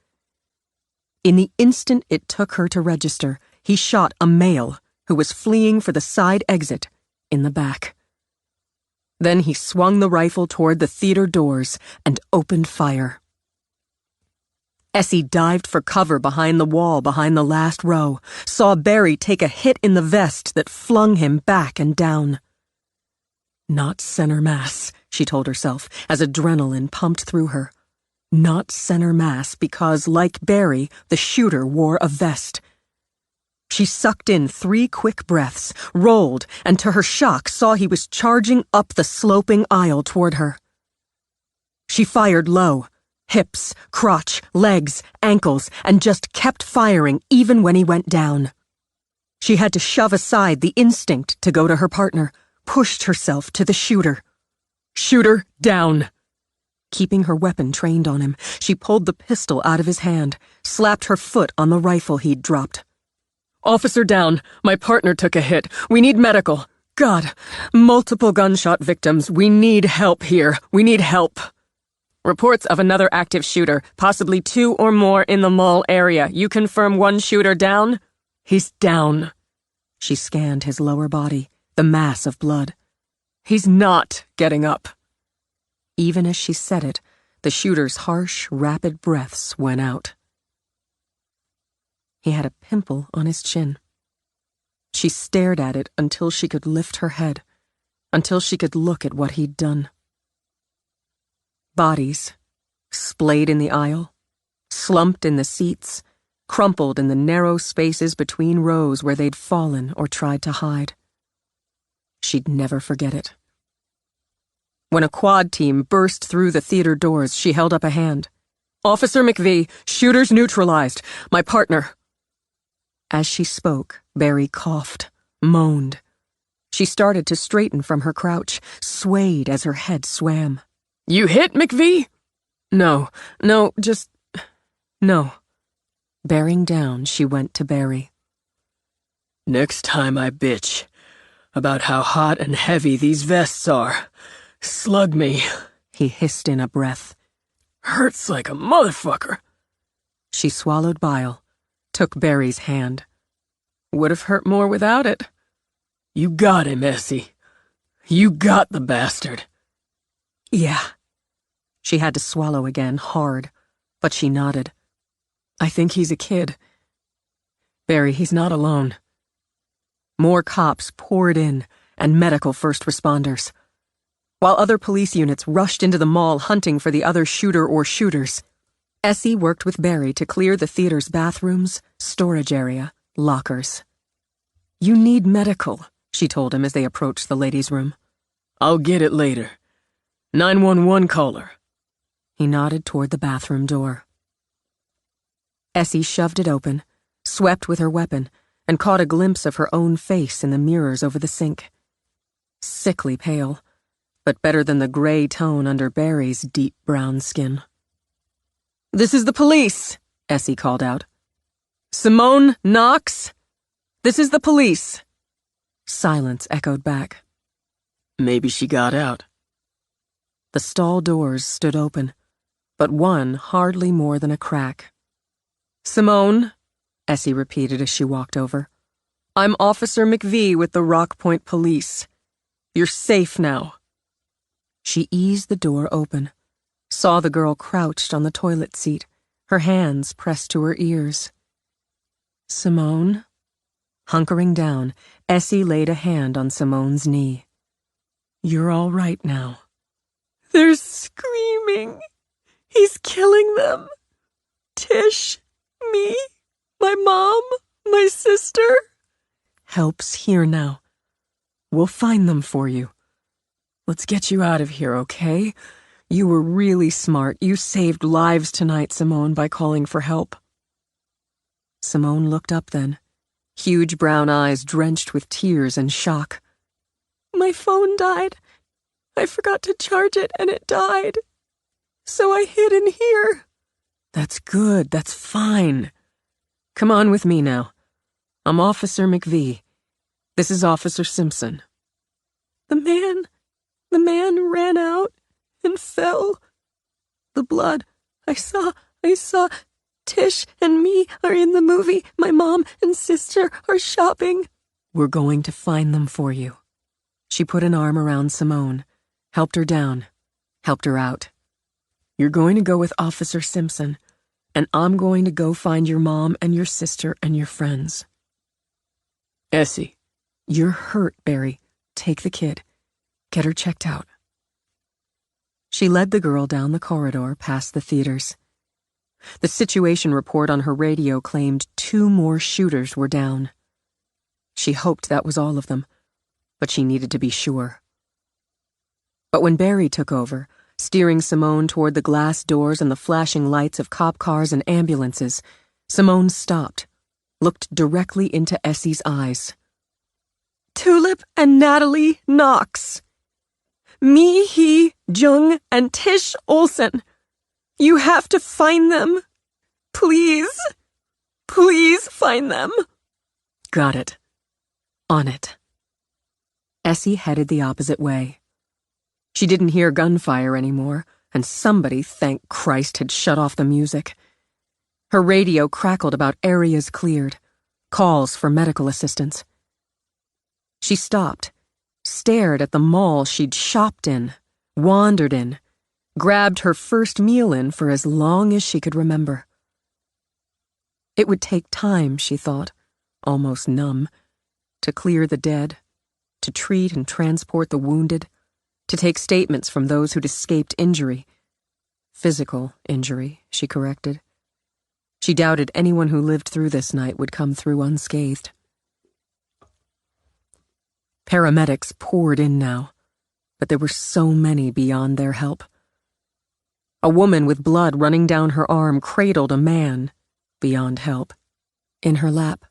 In the instant it took her to register, he shot a male who was fleeing for the side exit in the back. Then he swung the rifle toward the theater doors and opened fire. Essie dived for cover behind the wall behind the last row, saw Barry take a hit in the vest that flung him back and down. Not center mass, she told herself, as adrenaline pumped through her. Not center mass because, like Barry, the shooter wore a vest. She sucked in 3 quick breaths, rolled, and to her shock saw he was charging up the sloping aisle toward her. She fired low. Hips, crotch, legs, ankles, and just kept firing even when he went down. She had to shove aside the instinct to go to her partner, pushed herself to the shooter. Shooter down. Keeping her weapon trained on him, she pulled the pistol out of his hand, slapped her foot on the rifle he'd dropped. "Officer down. My partner took a hit. We need medical. God, multiple gunshot victims. We need help here. We need help." "Reports of another active shooter, possibly 2 or more in the mall area. You confirm one shooter down?" "He's down." She scanned his lower body, the mass of blood. "He's not getting up." Even as she said it, the shooter's harsh, rapid breaths went out. He had a pimple on his chin. She stared at it until she could lift her head, until she could look at what he'd done. Bodies, splayed in the aisle, slumped in the seats, crumpled in the narrow spaces between rows where they'd fallen or tried to hide. She'd never forget it. When a quad team burst through the theater doors, she held up a hand. "Officer McVee, shooter's neutralized. My partner." As she spoke, Barry coughed, moaned. She started to straighten from her crouch, swayed as her head swam. "You hit, McVee?" No, just... no." Bearing down, she went to Barry. "Next time I bitch about how hot and heavy these vests are, slug me," he hissed in a breath. "Hurts like a motherfucker." She swallowed bile, took Barry's hand. "Would have hurt more without it." "You got him, Essie. You got the bastard." "Yeah." She had to swallow again, hard, but she nodded. "I think he's a kid. Barry, he's not alone." More cops poured in, and medical first responders. While other police units rushed into the mall hunting for the other shooter or shooters, Essie worked with Barry to clear the theater's bathrooms, storage area, lockers. "You need medical," she told him as they approached the ladies' room. "I'll get it later. 911 caller." He nodded toward the bathroom door. Essie shoved it open, swept with her weapon, and caught a glimpse of her own face in the mirrors over the sink. Sickly pale, but better than the gray tone under Barry's deep brown skin. "This is the police," Essie called out. "Simone Knox? This is the police." Silence echoed back. "Maybe she got out." The stall doors stood open, but one hardly more than a crack. "Simone," Essie repeated as she walked over. "I'm Officer McVee with the Rock Point Police. You're safe now." She eased the door open, saw the girl crouched on the toilet seat, her hands pressed to her ears. "Simone?" Hunkering down, Essie laid a hand on Simone's knee. "You're all right now." "They're screaming. He's killing them. Tish, me, my mom, my sister." "Help's here now. We'll find them for you. Let's get you out of here, okay? You were really smart. You saved lives tonight, Simone, by calling for help. Simone looked up then, huge brown eyes drenched with tears and shock. My phone died. I forgot to charge it and it died. So I hid in here. That's good. That's fine. Come on with me now. I'm Officer McVee. This is Officer Simpson. The man ran out and fell. The blood. I saw. Tish and me are in the movie. My mom and sister are shopping. We're going to find them for you. She put an arm around Simone, helped her down, helped her out. You're going to go with Officer Simpson, and I'm going to go find your mom and your sister and your friends. Essie. You're hurt, Barry. Take the kid. Get her checked out. She led the girl down the corridor past the theaters. The situation report on her radio claimed 2 more shooters were down. She hoped that was all of them, but she needed to be sure. But when Barry took over, steering Simone toward the glass doors and the flashing lights of cop cars and ambulances, Simone stopped, looked directly into Essie's eyes. Tulip and Natalie Knox. Mi Hee Jung and Tish Olsen. You have to find them. Please. Please find them. Got it. On it. Essie headed the opposite way. She didn't hear gunfire anymore, and somebody, thank Christ, had shut off the music. Her radio crackled about areas cleared, calls for medical assistance. She stopped, stared at the mall she'd shopped in, wandered in, grabbed her first meal in for as long as she could remember. It would take time, she thought, almost numb, to clear the dead, to treat and transport the wounded, to take statements from those who'd escaped injury. Physical injury, she corrected. She doubted anyone who lived through this night would come through unscathed. Paramedics poured in now, but there were so many beyond their help. A woman with blood running down her arm cradled a man, beyond help, in her lap.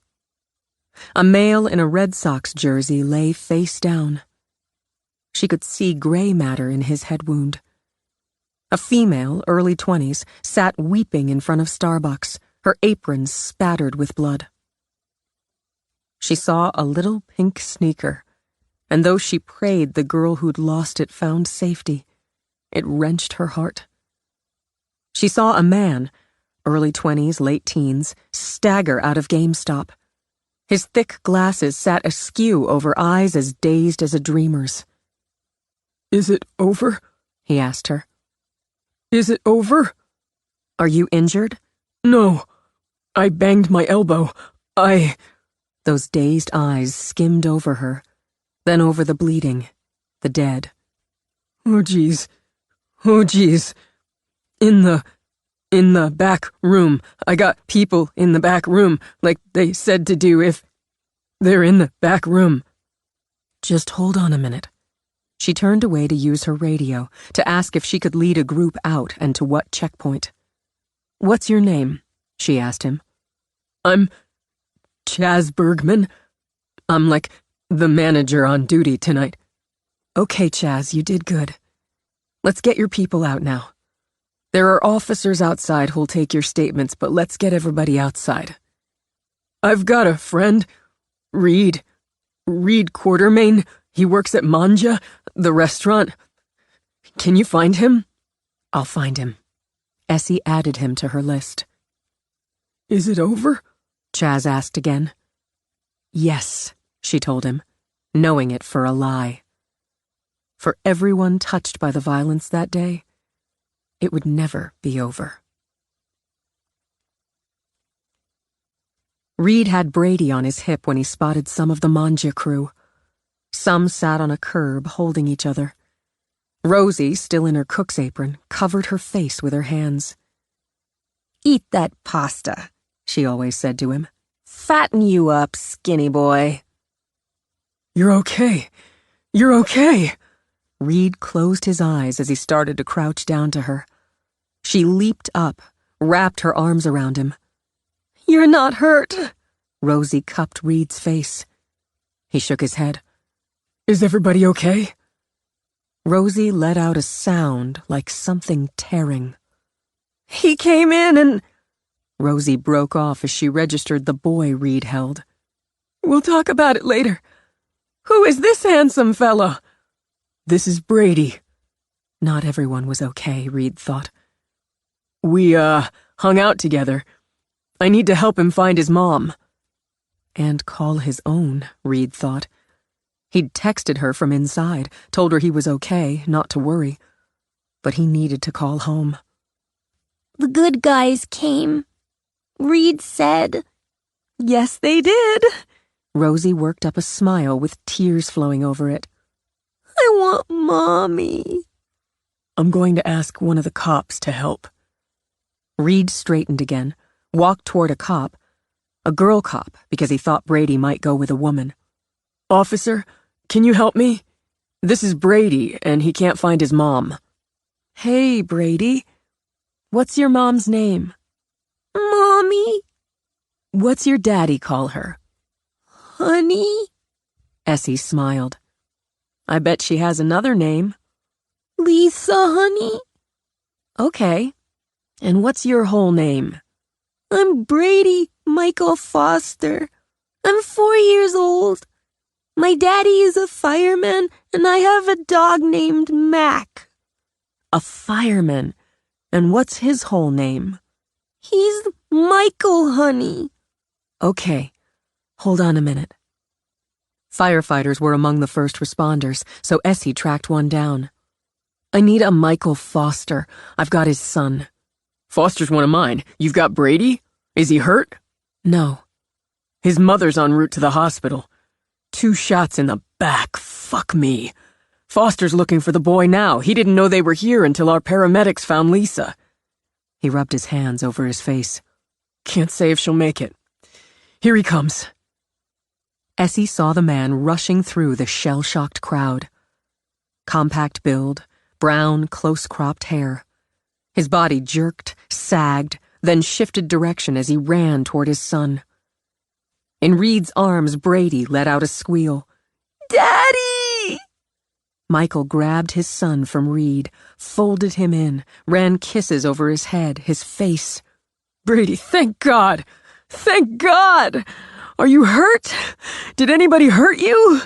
A male in a Red Sox jersey lay face down. She could see gray matter in his head wound. A female, early 20s, sat weeping in front of Starbucks, her apron spattered with blood. She saw a little pink sneaker, and though she prayed the girl who'd lost it found safety, it wrenched her heart. She saw a man, early 20s, late teens, stagger out of GameStop. His thick glasses sat askew over eyes as dazed as a dreamer's. Is it over? He asked her. Is it over? Are you injured? No. I banged my elbow. Those dazed eyes skimmed over her, then over the bleeding, the dead. Oh, geez. In the back room. I got people in the back room, like they said to do if they're in the back room. Just hold on a minute. She turned away to use her radio, to ask if she could lead a group out and to what checkpoint. What's your name? She asked him. I'm Chaz Bergman. I'm like the manager on duty tonight. Okay, Chaz, you did good. Let's get your people out now. There are officers outside who'll take your statements, but let's get everybody outside. I've got a friend, Reed Quartermain. He works at Manja, the restaurant. Can you find him? I'll find him. Essie added him to her list. Is it over? Chaz asked again. Yes, she told him, knowing it for a lie. For everyone touched by the violence that day, it would never be over. Reed had Brady on his hip when he spotted some of the Manja crew. Some sat on a curb holding each other. Rosie, still in her cook's apron, covered her face with her hands. Eat that pasta, she always said to him. Fatten you up, skinny boy. You're okay. Reed closed his eyes as he started to crouch down to her. She leaped up, wrapped her arms around him. "You're not hurt." Rosie cupped Reed's face. He shook his head. Is everybody okay? Rosie let out a sound like something tearing. "He came in and—" Rosie broke off as she registered the boy Reed held. We'll talk about it later. Who is this handsome fella? This is Brady. Not everyone was okay, Reed thought. We, hung out together. I need to help him find his mom. And call his own, Reed thought. He'd texted her from inside, told her he was okay, not to worry. But he needed to call home. "The good guys came," Reed said. "Yes, they did." Rosie worked up a smile with tears flowing over it. "I want Mommy." I'm going to ask one of the cops to help. Reed straightened again, walked toward a cop, a girl cop, because he thought Brady might go with a woman. Officer, can you help me? This is Brady, and he can't find his mom. Hey, Brady. What's your mom's name? Mommy. What's your daddy call her? Honey. Essie smiled. I bet she has another name. Lisa, honey. Okay. And what's your whole name? I'm Brady Michael Foster. I'm 4 years old. My daddy is a fireman, and I have a dog named Mac. A fireman? And what's his whole name? He's Michael, honey. Okay. Hold on a minute. Firefighters were among the first responders, so Essie tracked one down. I need a Michael Foster. I've got his son. Foster's one of mine. You've got Brady? Is he hurt? No. His mother's en route to the hospital. 2 shots in the back. Fuck me. Foster's looking for the boy now. He didn't know they were here until our paramedics found Lisa. He rubbed his hands over his face. Can't say if she'll make it. Here he comes. Essie saw the man rushing through the shell-shocked crowd. Compact build, brown, close-cropped hair. His body jerked, sagged, then shifted direction as he ran toward his son. In Reed's arms, Brady let out a squeal. Daddy! Michael grabbed his son from Reed, folded him in, ran kisses over his head, his face. Brady, thank God! Thank God! Are you hurt? Did anybody hurt you?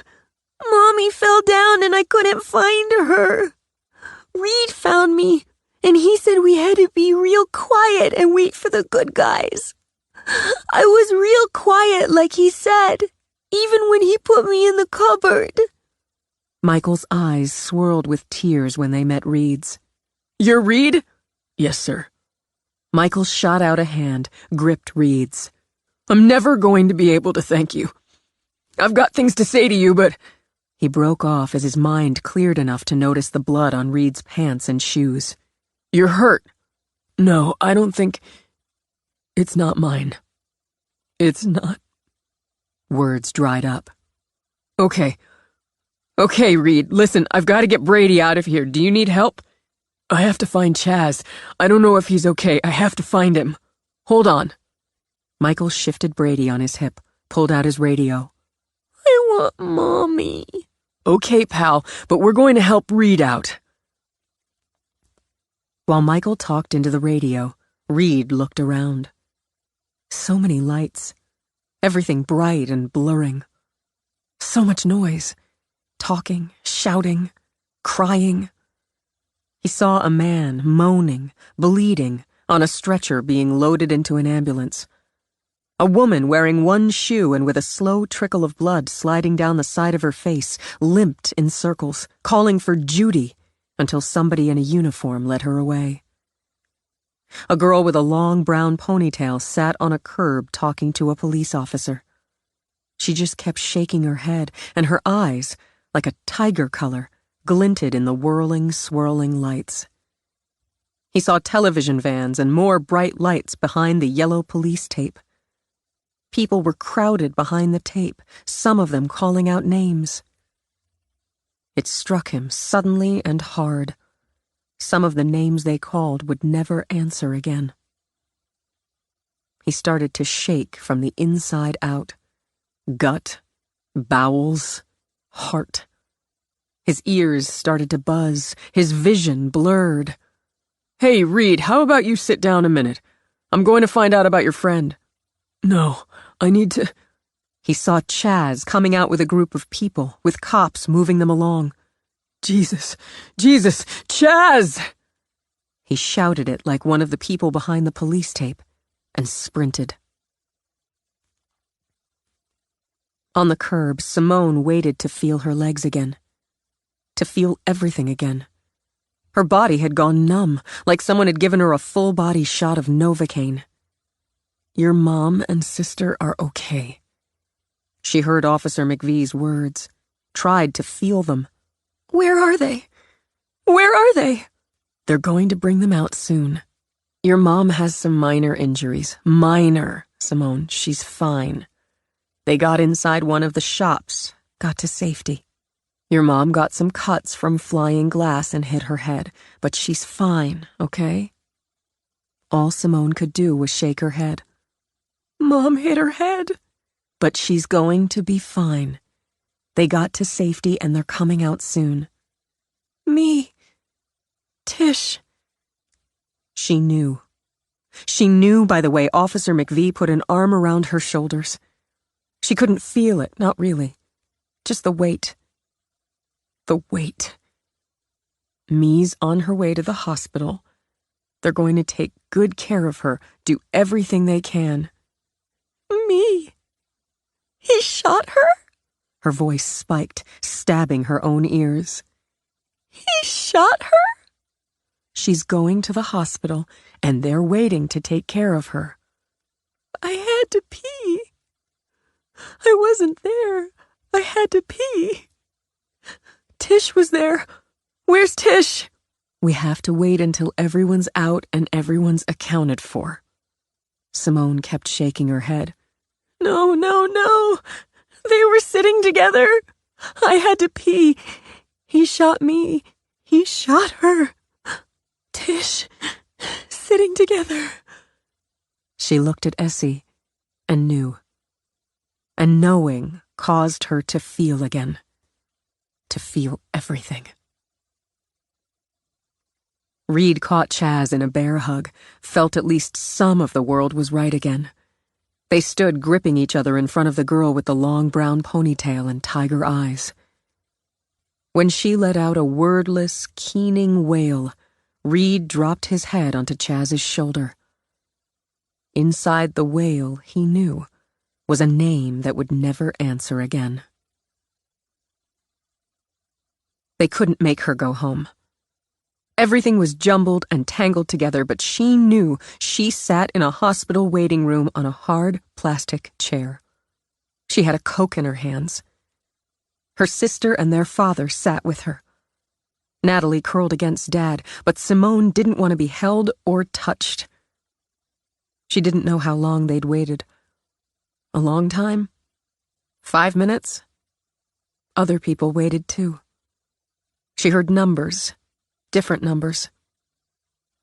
Mommy fell down and I couldn't find her. Reed found me, and he said we had to be real quiet and wait for the good guys. I was real quiet, like he said, even when he put me in the cupboard. Michael's eyes swirled with tears when they met Reed's. You're Reed? Yes, sir. Michael shot out a hand, gripped Reed's. I'm never going to be able to thank you. I've got things to say to you, but... He broke off as his mind cleared enough to notice the blood on Reed's pants and shoes. You're hurt. No, I don't think... It's not mine. It's not... Words dried up. Okay, Reed, listen, I've got to get Brady out of here. Do you need help? I have to find Chaz. I don't know if he's okay. I have to find him. Hold on. Michael shifted Brady on his hip, pulled out his radio. I want Mommy. Okay, pal, but we're going to help Reed out. While Michael talked into the radio, Reed looked around. So many lights. Everything bright and blurring. So much noise. Talking, shouting, crying. He saw a man moaning, bleeding, on a stretcher being loaded into an ambulance. A woman wearing one shoe and with a slow trickle of blood sliding down the side of her face limped in circles, calling for Judy, until somebody in a uniform led her away. A girl with a long brown ponytail sat on a curb talking to a police officer. She just kept shaking her head, and her eyes, like a tiger color, glinted in the whirling, swirling lights. He saw television vans and more bright lights behind the yellow police tape. People were crowded behind the tape, some of them calling out names. It struck him suddenly and hard. Some of the names they called would never answer again. He started to shake from the inside out. Gut, bowels, heart. His ears started to buzz, his vision blurred. Hey, Reed, how about you sit down a minute? I'm going to find out about your friend. No, I need to... He saw Chaz coming out with a group of people, with cops moving them along. Jesus, Chaz! He shouted it like one of the people behind the police tape, and sprinted. On the curb, Simone waited to feel her legs again. To feel everything again. Her body had gone numb, like someone had given her a full-body shot of Novocaine. Your mom and sister are okay. She heard Officer McVee's words, tried to feel them. Where are they? They're going to bring them out soon. Your mom has some minor injuries. Minor, Simone. She's fine. They got inside one of the shops, got to safety. Your mom got some cuts from flying glass and hit her head, but she's fine, okay? All Simone could do was shake her head. Mom hit her head. But she's going to be fine. They got to safety and they're coming out soon. Me. Tish. She knew. She knew by the way Officer McVee put an arm around her shoulders. She couldn't feel it, not really. Just the weight. The weight. Me's on her way to the hospital. They're going to take good care of her, do everything they can. Me. He shot her? Her voice spiked, stabbing her own ears. He shot her? She's going to the hospital, and they're waiting to take care of her. I had to pee. I wasn't there. I had to pee. Tish was there. Where's Tish? We have to wait until everyone's out and everyone's accounted for. Simone kept shaking her head. No. They were sitting together. I had to pee. He shot me. He shot her. Tish, sitting together. She looked at Essie and knew. And knowing caused her to feel again. To feel everything. Reed caught Chaz in a bear hug, felt at least some of the world was right again. They stood gripping each other in front of the girl with the long brown ponytail and tiger eyes. When she let out a wordless, keening wail, Reed dropped his head onto Chaz's shoulder. Inside the wail, he knew, was a name that would never answer again. They couldn't make her go home. Everything was jumbled and tangled together, but she knew she sat in a hospital waiting room on a hard plastic chair. She had a Coke in her hands. Her sister and their father sat with her. Natalie curled against Dad, but Simone didn't want to be held or touched. She didn't know how long they'd waited. A long time? 5 minutes? Other people waited too. She heard numbers. Different numbers.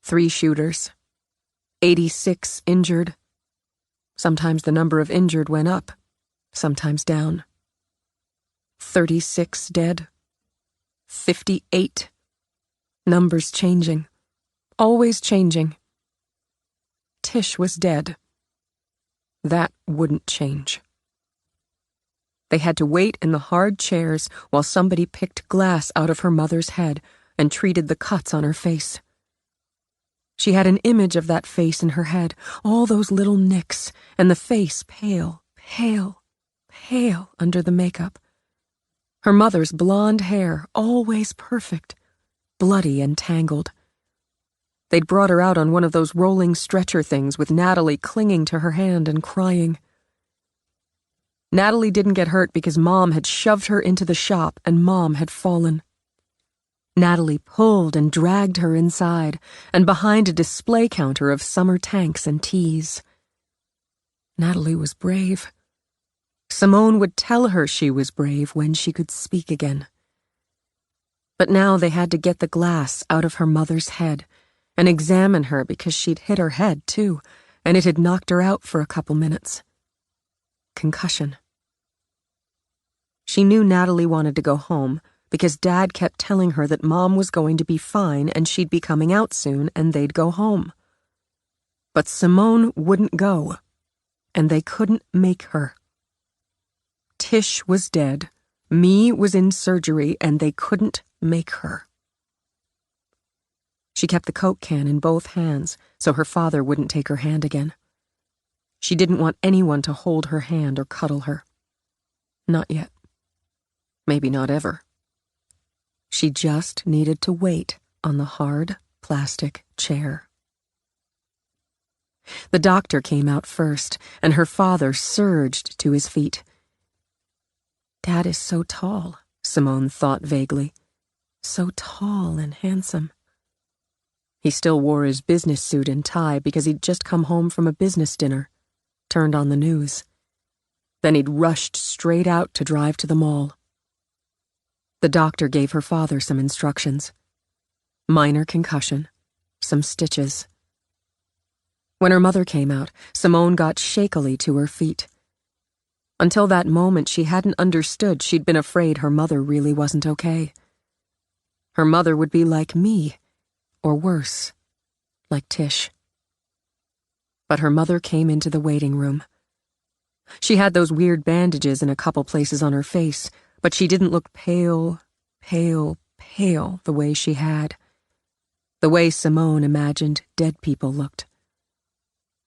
3 shooters. 86 injured. Sometimes the number of injured went up, sometimes down. 36 dead. 58. Numbers changing. Always changing. Tish was dead. That wouldn't change. They had to wait in the hard chairs while somebody picked glass out of her mother's head and treated the cuts on her face. She had an image of that face in her head, all those little nicks, and the face pale under the makeup. Her mother's blonde hair, always perfect, bloody and tangled. They'd brought her out on one of those rolling stretcher things with Natalie clinging to her hand and crying. Natalie didn't get hurt because Mom had shoved her into the shop and Mom had fallen. Natalie pulled and dragged her inside and behind a display counter of summer tanks and teas. Natalie was brave. Simone would tell her she was brave when she could speak again. But now they had to get the glass out of her mother's head and examine her because she'd hit her head, too, and it had knocked her out for a couple minutes. Concussion. She knew Natalie wanted to go home because Dad kept telling her that Mom was going to be fine and she'd be coming out soon and they'd go home. But Simone wouldn't go, and they couldn't make her. Tish was dead, Mee was in surgery, and they couldn't make her. She kept the Coke can in both hands so her father wouldn't take her hand again. She didn't want anyone to hold her hand or cuddle her. Not yet. Maybe not ever. She just needed to wait on the hard plastic chair. The doctor came out first, and her father surged to his feet. Dad is so tall, Simone thought vaguely. So tall and handsome. He still wore his business suit and tie because he'd just come home from a business dinner, turned on the news. Then he'd rushed straight out to drive to the mall. The doctor gave her father some instructions. Minor concussion, some stitches. When her mother came out, Simone got shakily to her feet. Until that moment, she hadn't understood she'd been afraid her mother really wasn't okay. Her mother would be like me, or worse, like Tish. But her mother came into the waiting room. She had those weird bandages in a couple places on her face, but she didn't look pale the way she had. The way Simone imagined dead people looked.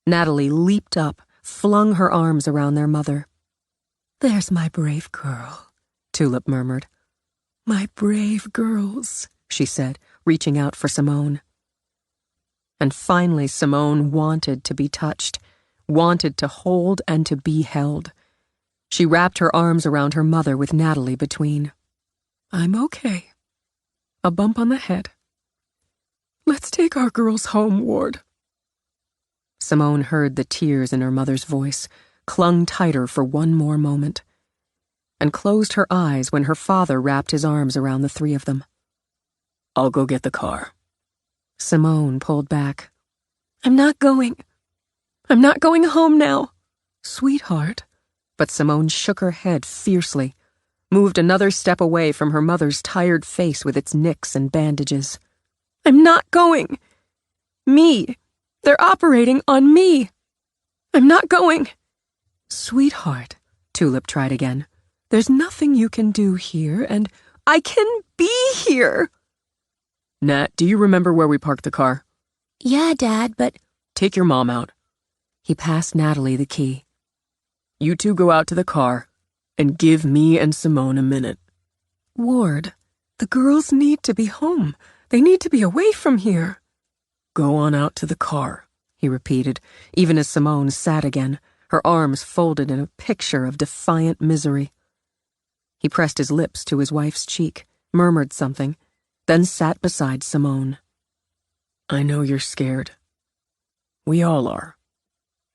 Natalie leaped up, flung her arms around their mother. "There's my brave girl," Tulip murmured. "My brave girls," she said, reaching out for Simone. And finally Simone wanted to be touched, wanted to hold and to be held. She wrapped her arms around her mother with Natalie between. "I'm okay. A bump on the head. Let's take our girls home, Ward." Simone heard the tears in her mother's voice, clung tighter for one more moment, and closed her eyes when her father wrapped his arms around the three of them. "I'll go get the car." Simone pulled back. I'm not going home now." "Sweetheart." But Simone shook her head fiercely, moved another step away from her mother's tired face with its nicks and bandages. "I'm not going. Me. They're operating on me. I'm not going." "Sweetheart," Tulip tried again. "There's nothing you can do here, and I can be here." "Nat, do you remember where we parked the car?" "Yeah, Dad, but—" "Take your mom out." He passed Natalie the key. "You two go out to the car and give me and Simone a minute." "Ward, the girls need to be home. They need to be away from here." "Go on out to the car," he repeated, even as Simone sat again, her arms folded in a picture of defiant misery. He pressed his lips to his wife's cheek, murmured something, then sat beside Simone. "I know you're scared. We all are."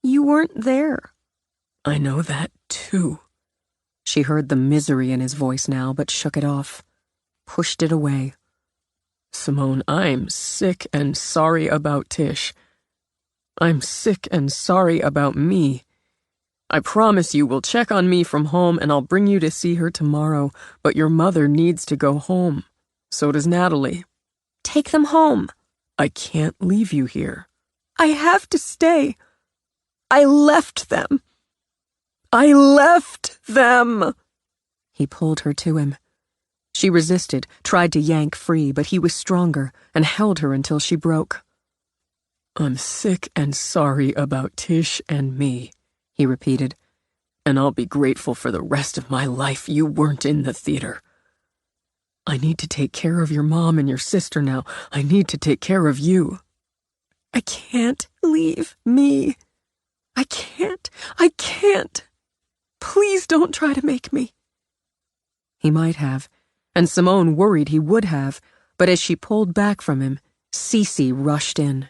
"You weren't there." "I know that, too." She heard the misery in his voice now, but shook it off, pushed it away. "Simone, I'm sick and sorry about Tish. I'm sick and sorry about me. I promise you we'll check on me from home and I'll bring you to see her tomorrow, but your mother needs to go home. So does Natalie." "Take them home." "I can't leave you here." "I have to stay. I left them. He pulled her to him. She resisted, tried to yank free, but he was stronger and held her until she broke. "I'm sick and sorry about Tish and me," he repeated, "and I'll be grateful for the rest of my life you weren't in the theater. I need to take care of your mom and your sister now. I need to take care of you." "I can't leave me. I can't. Please don't try to make me." He might have, and Simone worried he would have, but as she pulled back from him, Cece rushed in.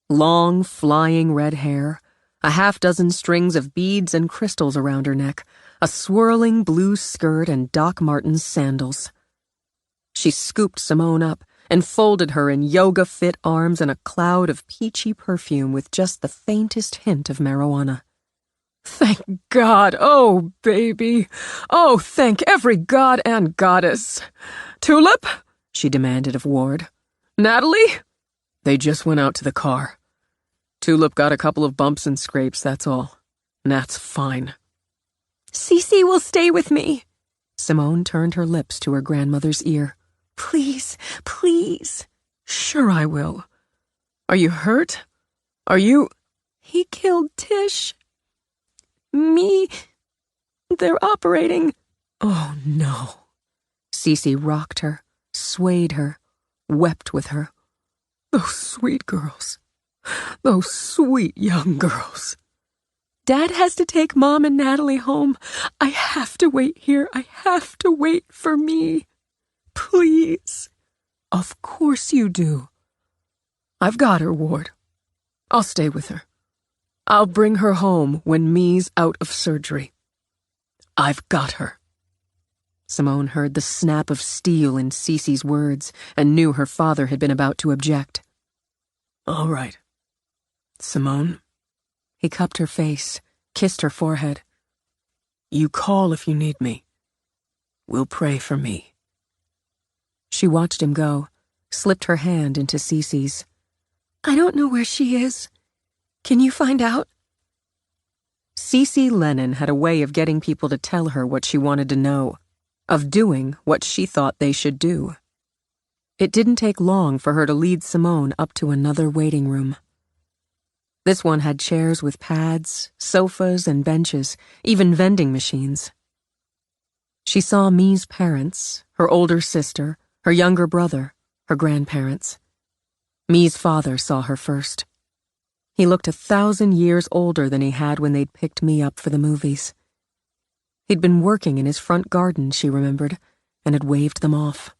Long, flying red hair, a half-dozen strings of beads and crystals around her neck, a swirling blue skirt and Doc Martens sandals. She scooped Simone up and folded her in yoga-fit arms in a cloud of peachy perfume with just the faintest hint of marijuana. Thank God, oh, baby. Oh, thank every god and goddess. Tulip? She demanded of Ward. Natalie? They just went out to the car. Tulip got a couple of bumps and scrapes, that's all. Nat's fine. Cece will stay with me. Simone turned her lips to her grandmother's ear. Please, please. Sure I will. Are you hurt? Are you... He killed Tish. Me. They're operating. Oh, no. Cece rocked her, swayed her, wept with her. Those sweet girls. Those sweet young girls. Dad has to take Mom and Natalie home. I have to wait here. I have to wait for me. Please. Of course you do. I've got her, Ward. I'll stay with her. I'll bring her home when Me's out of surgery. I've got her. Simone heard the snap of steel in Cece's words and knew her father had been about to object. All right. Simone. He cupped her face, kissed her forehead. You call if you need me. We'll pray for me. She watched him go, slipped her hand into Cece's. I don't know where she is. Can you find out? Cece Lennon had a way of getting people to tell her what she wanted to know, of doing what she thought they should do. It didn't take long for her to lead Simone up to another waiting room. This one had chairs with pads, sofas and benches, even vending machines. She saw Me's parents, her older sister, her younger brother, her grandparents. Me's father saw her first. He looked 1,000 years older than he had when they'd picked Me up for the movies. He'd been working in his front garden, she remembered, and had waved them off.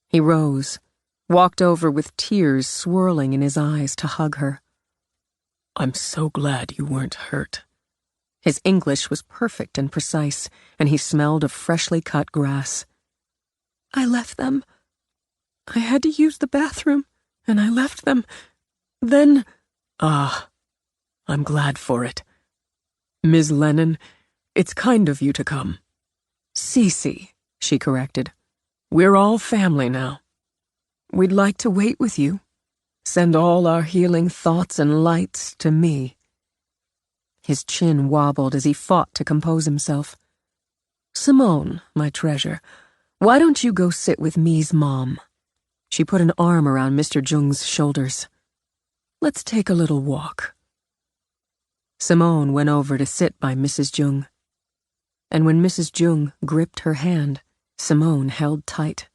He rose, walked over with tears swirling in his eyes to hug her. I'm so glad you weren't hurt. His English was perfect and precise, and he smelled of freshly cut grass. I left them. I had to use the bathroom, and I left them. Then... I'm glad for it. Ms. Lennon, it's kind of you to come. Cece, she corrected. We're all family now. We'd like to wait with you. Send all our healing thoughts and lights to Me. His chin wobbled as he fought to compose himself. Simone, my treasure, why don't you go sit with Me's mom? She put an arm around Mr. Jung's shoulders. Let's take a little walk. Simone went over to sit by Mrs. Jung. And when Mrs. Jung gripped her hand, Simone held tight.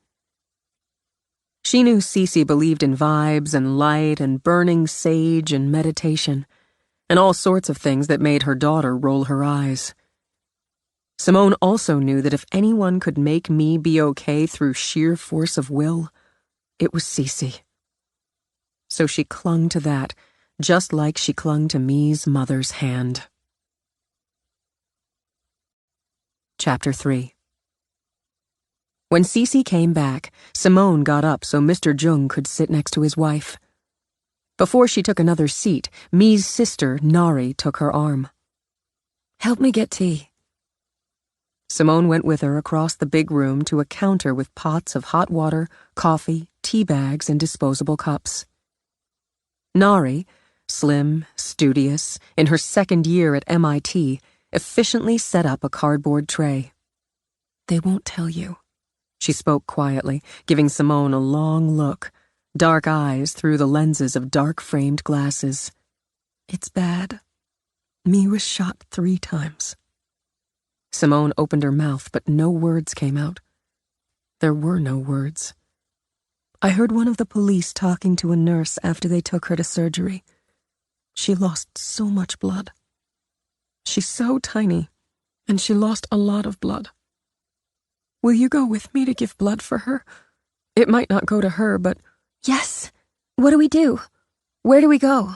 She knew Cece believed in vibes and light and burning sage and meditation, and all sorts of things that made her daughter roll her eyes. Simone also knew that if anyone could make Me be okay through sheer force of will, it was Cece. So she clung to that, just like she clung to Me's mother's hand. Chapter 3. When Cece came back, Simone got up so Mr. Jung could sit next to his wife. Before she took another seat, Me's sister, Nari, took her arm. Help me get tea. Simone went with her across the big room to a counter with pots of hot water, coffee, tea bags, and disposable cups. Nari, slim, studious, in her second year at MIT, efficiently set up a cardboard tray. They won't tell you. She spoke quietly, giving Simone a long look, dark eyes through the lenses of dark-framed glasses. It's bad. Me was shot 3 times. Simone opened her mouth, but no words came out. There were no words. I heard one of the police talking to a nurse after they took her to surgery. She lost so much blood. She's so tiny, and she lost a lot of blood. Will you go with me to give blood for her? It might not go to her, but... Yes. What do we do? Where do we go?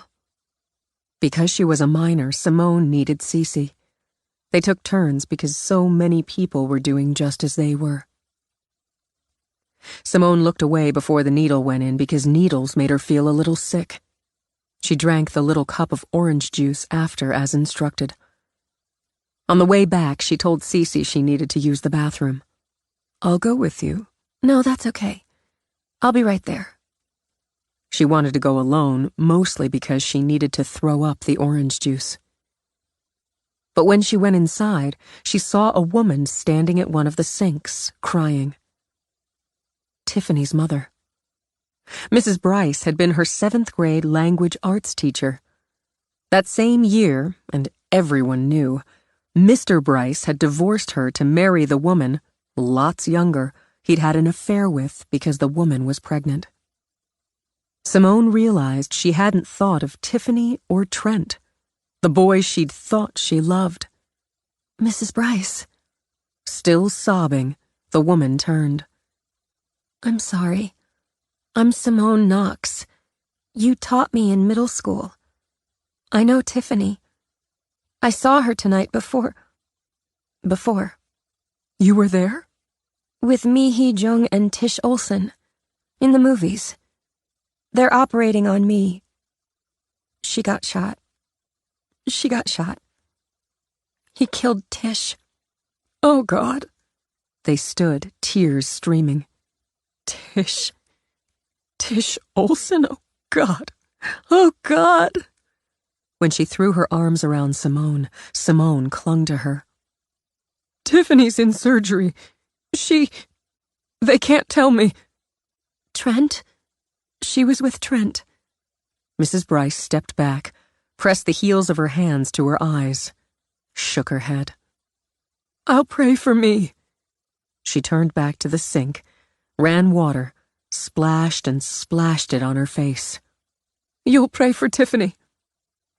Because she was a minor, Simone needed Cece. They took turns because so many people were doing just as they were. Simone looked away before the needle went in because needles made her feel a little sick. She drank the little cup of orange juice after, as instructed. On the way back, she told Cece she needed to use the bathroom. I'll go with you. No, that's okay. I'll be right there. She wanted to go alone, mostly because she needed to throw up the orange juice. But when she went inside, she saw a woman standing at one of the sinks, crying. Tiffany's mother. Mrs. Bryce had been her 7th grade language arts teacher. That same year, and everyone knew, Mr. Bryce had divorced her to marry the woman, lots younger, he'd had an affair with because the woman was pregnant. Simone realized she hadn't thought of Tiffany or Trent, the boy she'd thought she loved. Mrs. Bryce. Still sobbing, the woman turned. I'm sorry. I'm Simone Knox. You taught me in middle school. I know Tiffany. I saw her tonight before. You were there? With Mi Hee-jung and Tish Olsen. In the movies. They're operating on me. She got shot. He killed Tish. Oh, God. They stood, tears streaming. Tish Olsen? Oh, God. Oh, God. When she threw her arms around Simone, Simone clung to her. Tiffany's in surgery. They can't tell me. Trent? She was with Trent. Mrs. Bryce stepped back, pressed the heels of her hands to her eyes, shook her head. I'll pray for me. She turned back to the sink, ran water, splashed and splashed it on her face. You'll pray for Tiffany.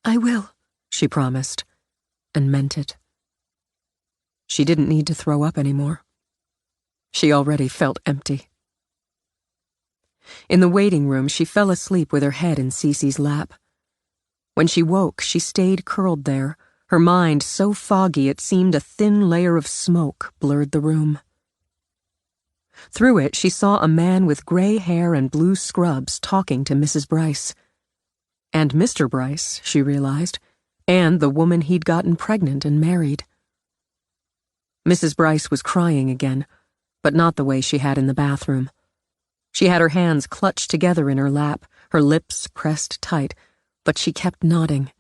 I will, she promised, and meant it. She didn't need to throw up anymore. She already felt empty. In the waiting room, she fell asleep with her head in Cece's lap. When she woke, she stayed curled there, her mind so foggy it seemed a thin layer of smoke blurred the room. Through it, she saw a man with gray hair and blue scrubs talking to Mrs. Bryce. And Mr. Bryce, she realized, and the woman he'd gotten pregnant and married. Mrs. Bryce was crying again, but not the way she had in the bathroom. She had her hands clutched together in her lap, her lips pressed tight, but she kept nodding.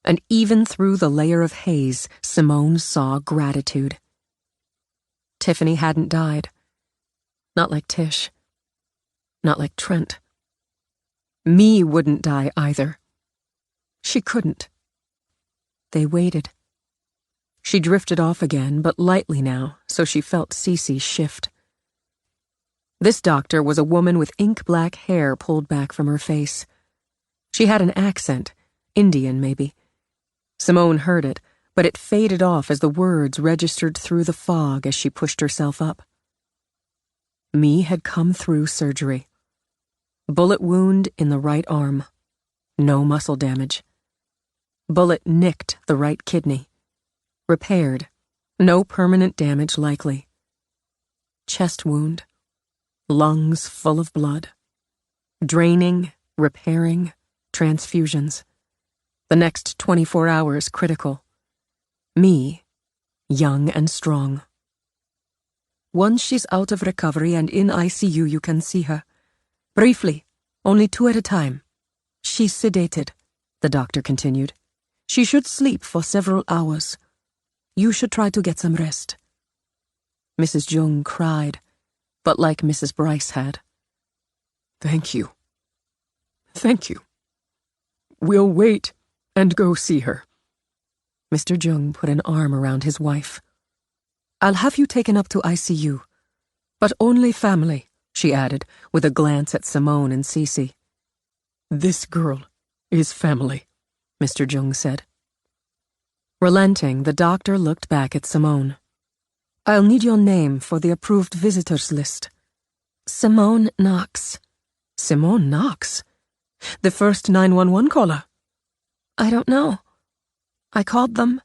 And even through the layer of haze, Simone saw gratitude. Tiffany hadn't died. Not like Tish. Not like Trent. Me wouldn't die either. She couldn't. They waited. She drifted off again, but lightly now, so she felt Cece shift. This doctor was a woman with ink-black hair pulled back from her face. She had an accent, Indian maybe. Simone heard it, but it faded off as the words registered through the fog as she pushed herself up. Me had come through surgery. Bullet wound in the right arm. No muscle damage. Bullet nicked the right kidney. Repaired. No permanent damage likely. Chest wound. Lungs full of blood. Draining, repairing, transfusions. The next 24 hours critical. Me, young and strong. Once she's out of recovery and in ICU, you can see her. Briefly, only 2 at a time. She's sedated, the doctor continued. She should sleep for several hours. You should try to get some rest. Mrs. Jung cried, but like Mrs. Bryce had. Thank you. Thank you. We'll wait and go see her. Mr. Jung put an arm around his wife. I'll have you taken up to ICU. But only family, she added, with a glance at Simone and Cece. This girl is family, Mr. Jung said. Relenting, the doctor looked back at Simone. I'll need your name for the approved visitors list. Simone Knox. Simone Knox? The first 911 caller? I don't know. I called them.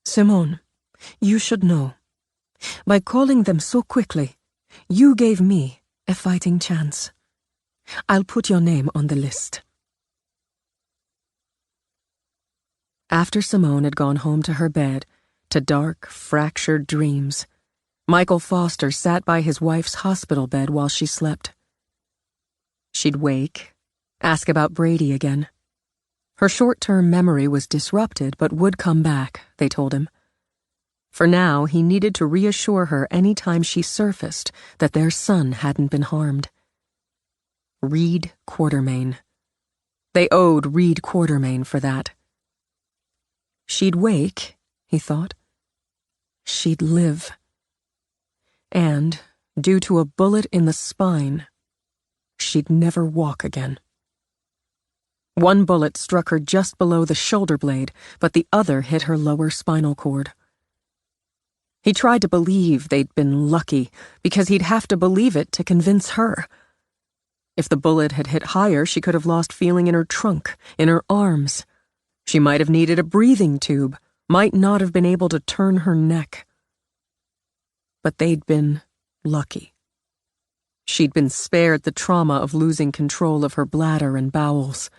Simone, you should know. By calling them so quickly, You gave me a fighting chance. I'll put your name on the list. After Simone had gone home to her bed, to dark, fractured dreams, Michael Foster sat by his wife's hospital bed while she slept. She'd wake, ask about Brady again. Her short-term memory was disrupted but would come back, they told him. For now, he needed to reassure her any time she surfaced that their son hadn't been harmed. Reed Quartermain. They owed Reed Quartermain for that. She'd wake, he thought. She'd live. And, due to a bullet in the spine, she'd never walk again. One bullet struck her just below the shoulder blade, but the other hit her lower spinal cord. He tried to believe they'd been lucky, because he'd have to believe it to convince her. If the bullet had hit higher, she could have lost feeling in her trunk, in her arms. She might have needed a breathing tube, might not have been able to turn her neck. But they'd been lucky. She'd been spared the trauma of losing control of her bladder and bowels.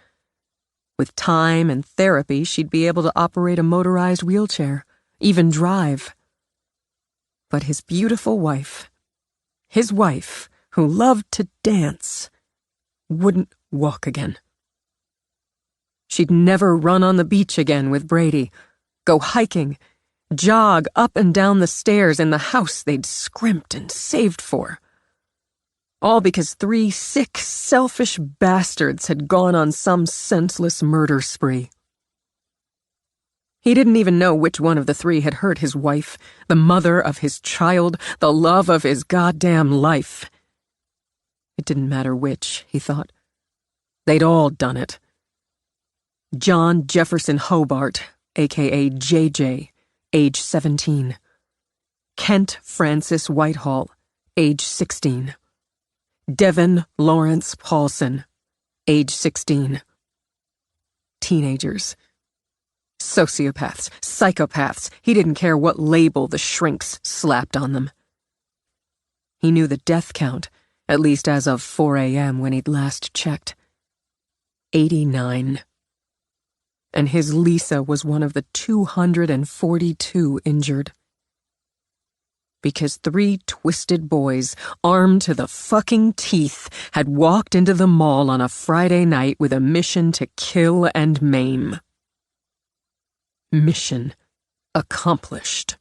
With time and therapy, she'd be able to operate a motorized wheelchair, even drive. But his beautiful wife, his wife, who loved to dance, wouldn't walk again. She'd never run on the beach again with Brady, go hiking, jog up and down the stairs in the house they'd scrimped and saved for. All because 3 sick, selfish bastards had gone on some senseless murder spree. He didn't even know which one of the 3 had hurt his wife, the mother of his child, the love of his goddamn life. It didn't matter which, he thought. They'd all done it. John Jefferson Hobart, a.k.a. JJ, age 17. Kent Francis Whitehall, age 16. Devin Lawrence Paulson, age 16. Teenagers. Sociopaths, psychopaths, he didn't care what label the shrinks slapped on them. He knew the death count, at least as of 4 a.m. when he'd last checked. 89. And his Lisa was one of the 242 injured. Because 3 twisted boys, armed to the fucking teeth, had walked into the mall on a Friday night with a mission to kill and maim. Mission accomplished.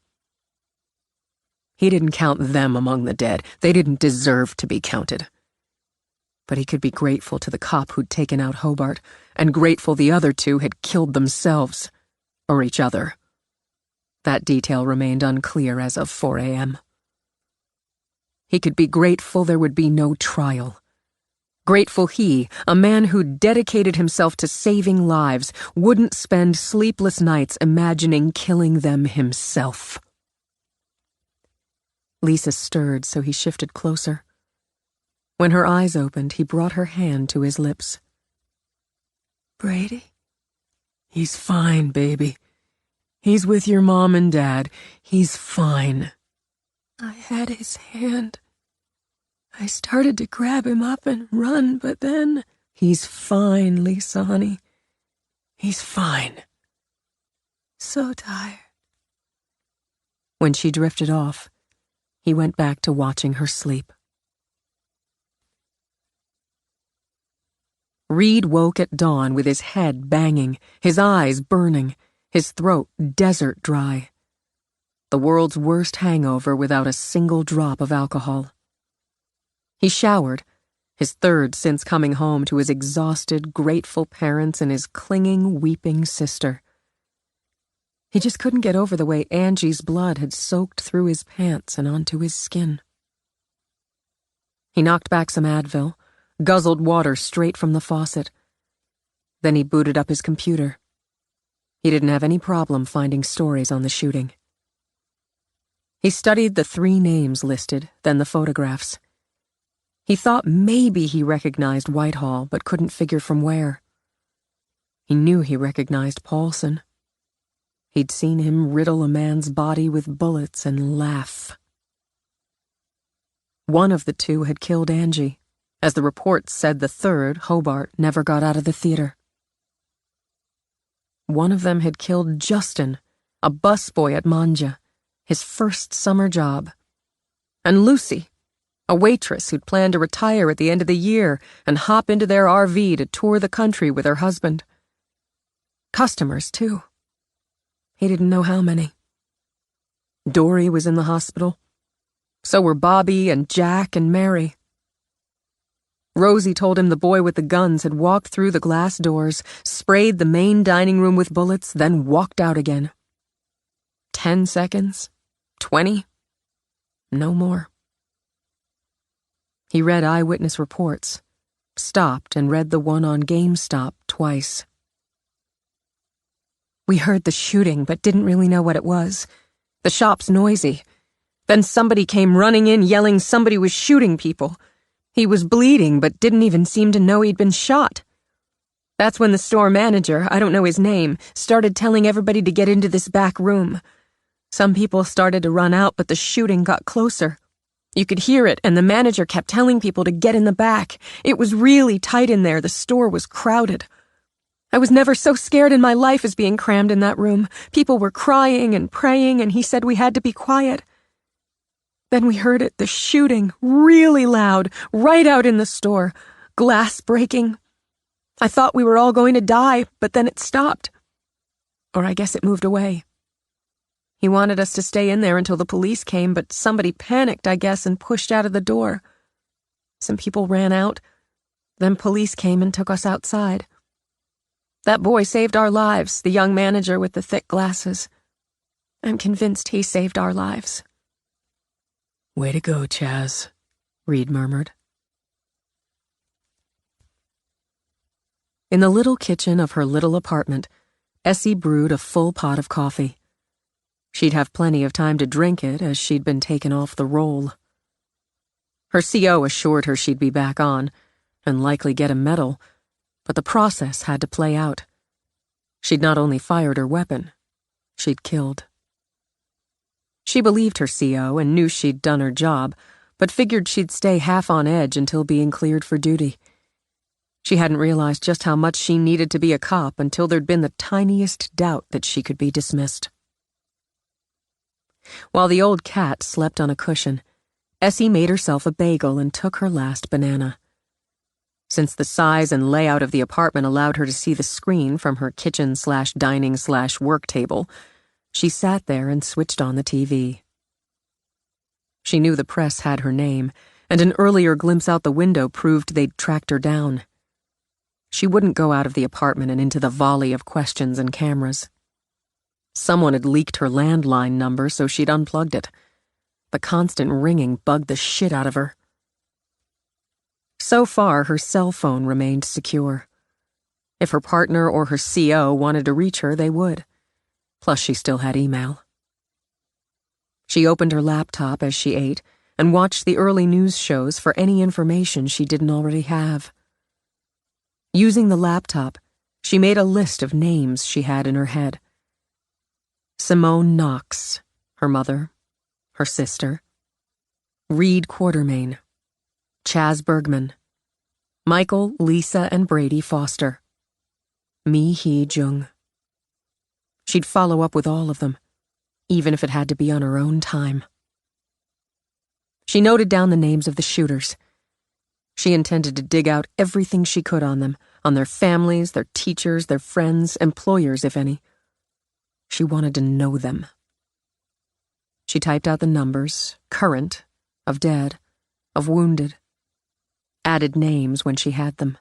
He didn't count them among the dead. They didn't deserve to be counted. But he could be grateful to the cop who'd taken out Hobart, and grateful the other 2 had killed themselves, or each other. That detail remained unclear as of 4 a.m. He could be grateful there would be no trial. Grateful he, a man who'd dedicated himself to saving lives, wouldn't spend sleepless nights imagining killing them himself. Lisa stirred, so he shifted closer. When her eyes opened, he brought her hand to his lips. Brady? He's fine, baby. He's with your mom and dad. He's fine. I had his hand. I started to grab him up and run, but then... He's fine, Lisa, honey. He's fine. So tired. When she drifted off, he went back to watching her sleep. Reed woke at dawn with his head banging, his eyes burning, his throat desert dry. The world's worst hangover without a single drop of alcohol. He showered, his third since coming home to his exhausted, grateful parents and his clinging, weeping sister. He just couldn't get over the way Angie's blood had soaked through his pants and onto his skin. He knocked back some Advil, guzzled water straight from the faucet. Then he booted up his computer. He didn't have any problem finding stories on the shooting. He studied the 3 names listed, then the photographs. He thought maybe he recognized Whitehall, but couldn't figure from where. He knew he recognized Paulson. He'd seen him riddle a man's body with bullets and laugh. One of the two had killed Angie, as the reports said the third, Hobart, never got out of the theater. One of them had killed Justin, a busboy at Manja, his first summer job. And Lucy, a waitress who'd planned to retire at the end of the year and hop into their RV to tour the country with her husband. Customers, too. He didn't know how many. Dory was in the hospital. So were Bobby and Jack and Mary. Rosie told him the boy with the guns had walked through the glass doors, sprayed the main dining room with bullets, then walked out again. 10 seconds? 20? No more. He read eyewitness reports, stopped and read the one on GameStop twice. We heard the shooting, but didn't really know what it was. The shop's noisy. Then somebody came running in yelling somebody was shooting people. He was bleeding, but didn't even seem to know he'd been shot. That's when the store manager, I don't know his name, started telling everybody to get into this back room. Some people started to run out, but the shooting got closer. You could hear it, and the manager kept telling people to get in the back. It was really tight in there. The store was crowded. I was never so scared in my life as being crammed in that room. People were crying and praying, and he said we had to be quiet. Then we heard it, the shooting, really loud, right out in the store. Glass breaking. I thought we were all going to die, but then it stopped. Or I guess it moved away. He wanted us to stay in there until the police came, but somebody panicked, I guess, and pushed out of the door. Some people ran out. Then police came and took us outside. That boy saved our lives, the young manager with the thick glasses. I'm convinced he saved our lives. Way to go, Chaz, Reed murmured. In the little kitchen of her little apartment, Essie brewed a full pot of coffee. She'd have plenty of time to drink it as she'd been taken off the roll. Her CO assured her she'd be back on, and likely get a medal, but the process had to play out. She'd not only fired her weapon, she'd killed. She believed her CO and knew she'd done her job, but figured she'd stay half on edge until being cleared for duty. She hadn't realized just how much she needed to be a cop until there'd been the tiniest doubt that she could be dismissed. While the old cat slept on a cushion, Essie made herself a bagel and took her last banana. Since the size and layout of the apartment allowed her to see the screen from her kitchen/dining/work table, she sat there and switched on the TV. She knew the press had her name, and an earlier glimpse out the window proved they'd tracked her down. She wouldn't go out of the apartment and into the volley of questions and cameras. Someone had leaked her landline number, so she'd unplugged it. The constant ringing bugged the shit out of her. So far, her cell phone remained secure. If her partner or her CO wanted to reach her, they would. Plus, she still had email. She opened her laptop as she ate and watched the early news shows for any information she didn't already have. Using the laptop, she made a list of names she had in her head. Simone Knox, her mother, her sister. Reed Quartermain. Chaz Bergman. Michael, Lisa, and Brady Foster. Mi Hee Jung. She'd follow up with all of them, even if it had to be on her own time. She noted down the names of the shooters. She intended to dig out everything she could on them, on their families, their teachers, their friends, employers, if any. She wanted to know them. She typed out the numbers, current, of dead, of wounded. Added names when she had them.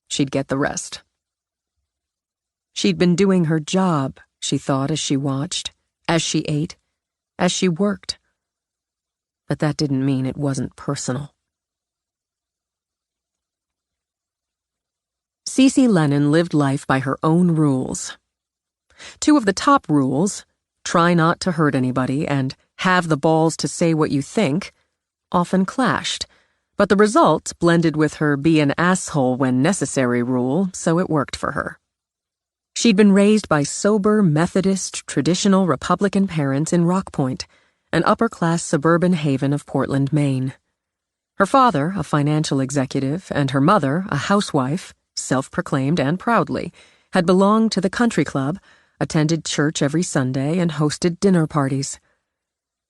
She'd get the rest. She'd been doing her job, she thought as she watched, as she ate, as she worked. But that didn't mean it wasn't personal. Cece Lennon lived life by her own rules. Two of the top rules, try not to hurt anybody and have the balls to say what you think, often clashed, but the result blended with her be an asshole when necessary rule, so it worked for her. She'd been raised by sober, Methodist, traditional Republican parents in Rock Point, an upper-class suburban haven of Portland, Maine. Her father, a financial executive, and her mother, a housewife, self-proclaimed and proudly, had belonged to the country club, attended church every Sunday, and hosted dinner parties.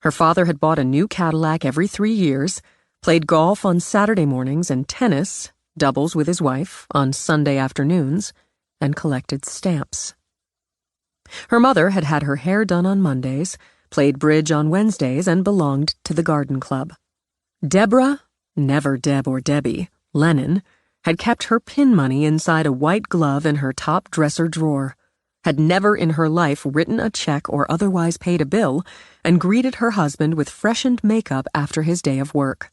Her father had bought a new Cadillac every 3 years, played golf on Saturday mornings and tennis, doubles with his wife, on Sunday afternoons, and collected stamps. Her mother had had her hair done on Mondays, played bridge on Wednesdays, and belonged to the garden club. Deborah, never Deb or Debbie, Lennon, had kept her pin money inside a white glove in her top dresser drawer, had never in her life written a check or otherwise paid a bill, and greeted her husband with freshened makeup after his day of work.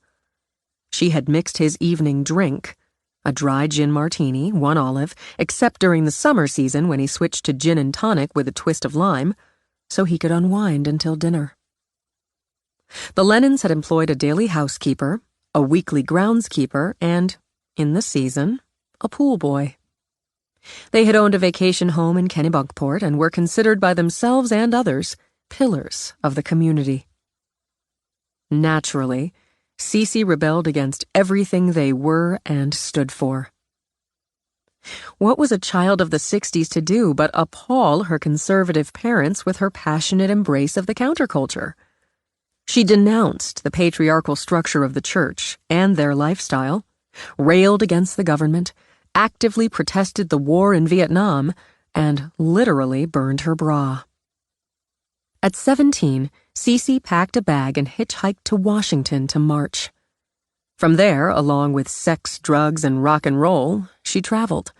She had mixed his evening drink, a dry gin martini, 1 olive, except during the summer season when he switched to gin and tonic with a twist of lime, so he could unwind until dinner. The Lennons had employed a daily housekeeper, a weekly groundskeeper, and, in the season, a pool boy. They had owned a vacation home in Kennebunkport and were considered by themselves and others pillars of the community. Naturally, Cece rebelled against everything they were and stood for. What was a child of the 60s to do but appall her conservative parents with her passionate embrace of the counterculture? She denounced the patriarchal structure of the church and their lifestyle, railed against the government, actively protested the war in Vietnam, and literally burned her bra. At 17, Cece packed a bag and hitchhiked to Washington to march. From there, along with sex, drugs, and rock and roll, she traveled.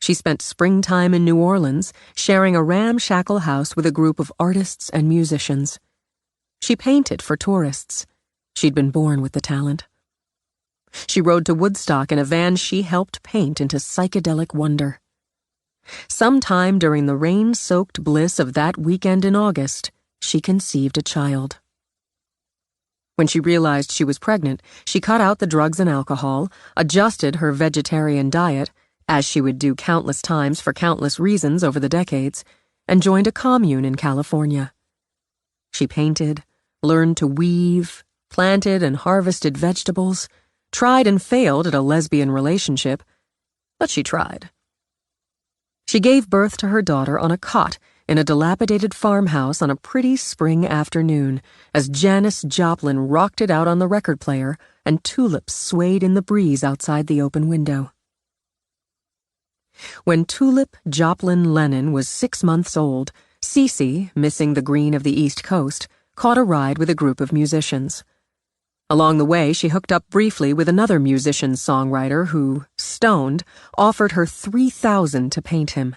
She spent springtime in New Orleans, sharing a ramshackle house with a group of artists and musicians. She painted for tourists. She'd been born with the talent. She rode to Woodstock in a van she helped paint into psychedelic wonder. Sometime during the rain-soaked bliss of that weekend in August, she conceived a child. When she realized she was pregnant, she cut out the drugs and alcohol, adjusted her vegetarian diet, as she would do countless times for countless reasons over the decades, and joined a commune in California. She painted, learned to weave, planted and harvested vegetables, tried and failed at a lesbian relationship, but she tried. She gave birth to her daughter on a cot in a dilapidated farmhouse on a pretty spring afternoon as Janis Joplin rocked it out on the record player and tulips swayed in the breeze outside the open window. When Tulip Joplin Lennon was 6 months old, Cece, missing the green of the East Coast, caught a ride with a group of musicians. Along the way, she hooked up briefly with another musician-songwriter who, stoned, offered her $3,000 to paint him.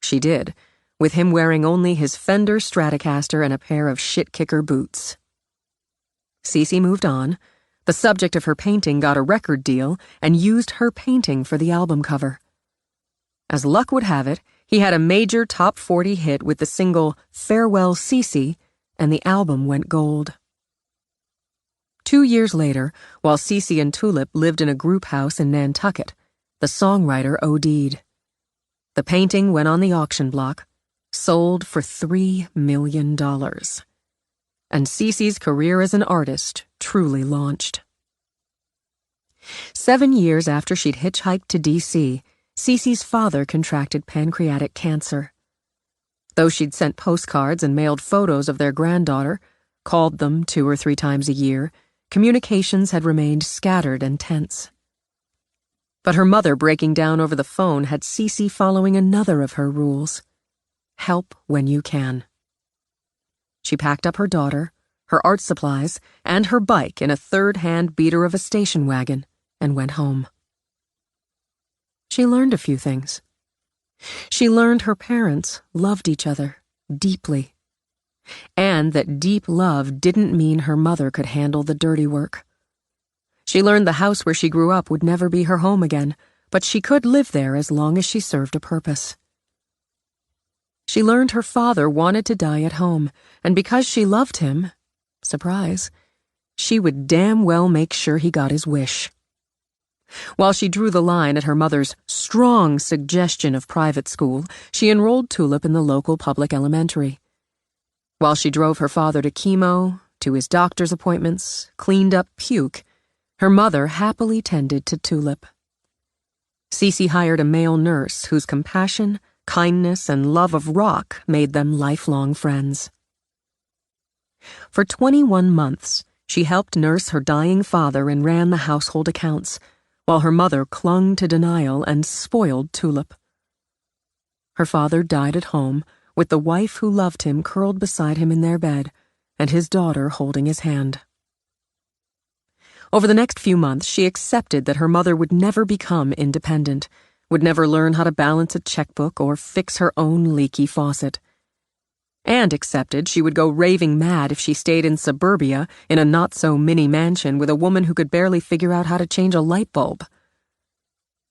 She did, with him wearing only his Fender Stratocaster and a pair of shit-kicker boots. Cece moved on. The subject of her painting got a record deal and used her painting for the album cover. As luck would have it, he had a major top 40 hit with the single Farewell Cece, and the album went gold. 2 years later, while Cece and Tulip lived in a group house in Nantucket, the songwriter OD'd. The painting went on the auction block, sold for $3 million. And Cece's career as an artist truly launched. 7 years after she'd hitchhiked to D.C., Cece's father contracted pancreatic cancer. Though she'd sent postcards and mailed photos of their granddaughter, called them 2 or 3 times a year, communications had remained scattered and tense. But her mother breaking down over the phone had Cece following another of her rules: help when you can. She packed up her daughter, her art supplies, and her bike in a third-hand beater of a station wagon and went home. She learned a few things. She learned her parents loved each other deeply, and that deep love didn't mean her mother could handle the dirty work. She learned the house where she grew up would never be her home again, but she could live there as long as she served a purpose. She learned her father wanted to die at home, and because she loved him, surprise, she would damn well make sure he got his wish. While she drew the line at her mother's strong suggestion of private school, she enrolled Tulip in the local public elementary. While she drove her father to chemo, to his doctor's appointments, cleaned up puke, her mother happily tended to Tulip. Cece hired a male nurse whose compassion, kindness, and love of rock made them lifelong friends. For 21 months, she helped nurse her dying father and ran the household accounts, while her mother clung to denial and spoiled Tulip. Her father died at home, with the wife who loved him curled beside him in their bed, and his daughter holding his hand. Over the next few months, she accepted that her mother would never become independent, would never learn how to balance a checkbook or fix her own leaky faucet. And accepted she would go raving mad if she stayed in suburbia in a not-so-mini mansion with a woman who could barely figure out how to change a light bulb.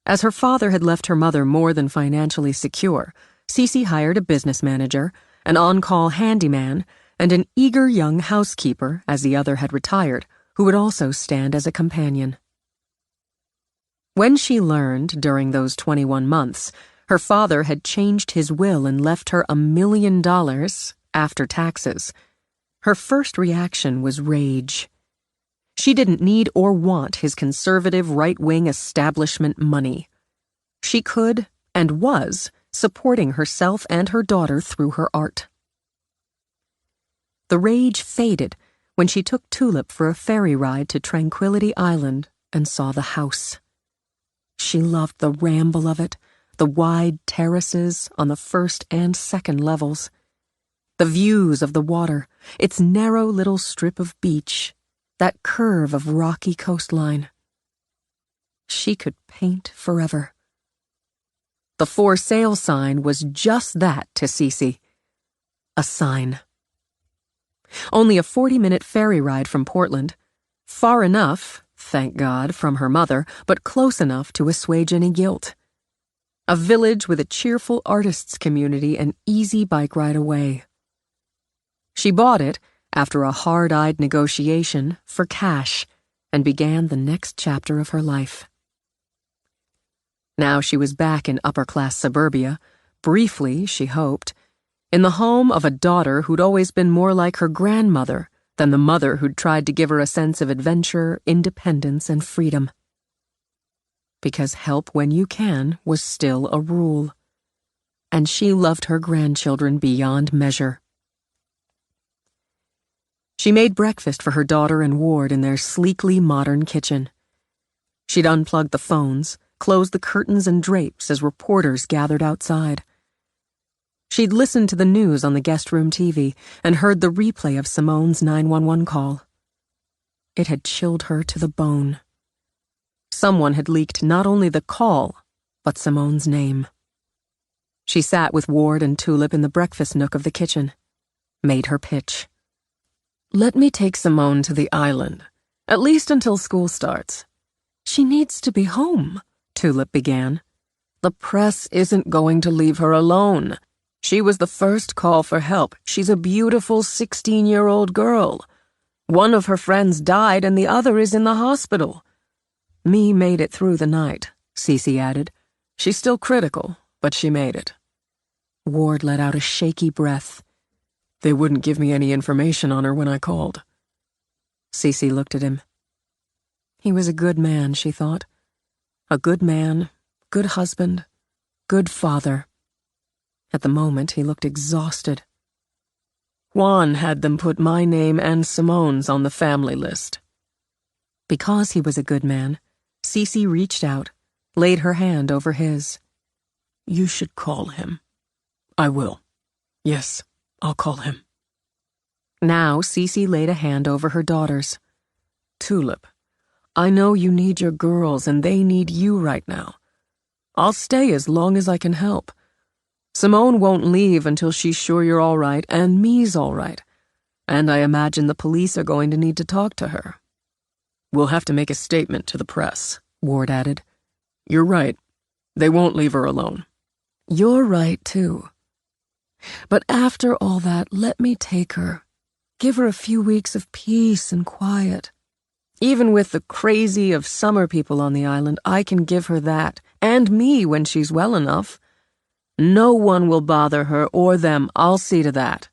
As her father had left her mother more than financially secure, Cece hired a business manager, an on-call handyman, and an eager young housekeeper, as the other had retired, who would also stand as a companion. When she learned, during those 21 months, her father had changed his will and left her $1 million after taxes, her first reaction was rage. She didn't need or want his conservative right-wing establishment money. She could, and was, supporting herself and her daughter through her art. The rage faded when she took Tulip for a ferry ride to Tranquility Island and saw the house. She loved the ramble of it, the wide terraces on the first and second levels, the views of the water, its narrow little strip of beach, that curve of rocky coastline. She could paint forever. The for sale sign was just that to Cece, a sign. Only a 40-minute ferry ride from Portland, far enough, thank God, from her mother, but close enough to assuage any guilt. A village with a cheerful artists' community and easy bike ride away. She bought it, after a hard-eyed negotiation, for cash, and began the next chapter of her life. Now she was back in upper-class suburbia, briefly, she hoped, in the home of a daughter who'd always been more like her grandmother than the mother who'd tried to give her a sense of adventure, independence, and freedom. Because help when you can was still a rule. And she loved her grandchildren beyond measure. She made breakfast for her daughter and Ward in their sleekly modern kitchen. She'd unplugged the phones, closed the curtains and drapes as reporters gathered outside. She'd listened to the news on the guest room TV and heard the replay of Simone's 911 call. It had chilled her to the bone. Someone had leaked not only the call, but Simone's name. She sat with Ward and Tulip in the breakfast nook of the kitchen, made her pitch. "Let me take Simone to the island, at least until school starts." "She needs to be home," Tulip began. "The press isn't going to leave her alone. She was the first call for help. She's a beautiful 16-year-old girl. One of her friends died and the other is in the hospital." "Me made it through the night," Cece added. "She's still critical, but she made it." Ward let out a shaky breath. "They wouldn't give me any information on her when I called." Cece looked at him. He was a good man, she thought. A good man, good husband, good father. At the moment, he looked exhausted. "Juan had them put my name and Simone's on the family list." Because he was a good man, Cece reached out, laid her hand over his. "You should call him." "I will. Yes, I'll call him." Now Cece laid a hand over her daughter's. "Tulip, I know you need your girls and they need you right now. I'll stay as long as I can help. Simone won't leave until she's sure you're all right and me's all right. And I imagine the police are going to need to talk to her." "We'll have to make a statement to the press," Ward added. "You're right. They won't leave her alone." "You're right, too. But after all that, let me take her. Give her a few weeks of peace and quiet. Even with the crazy of summer people on the island, I can give her that, and me when she's well enough. No one will bother her or them, I'll see to that.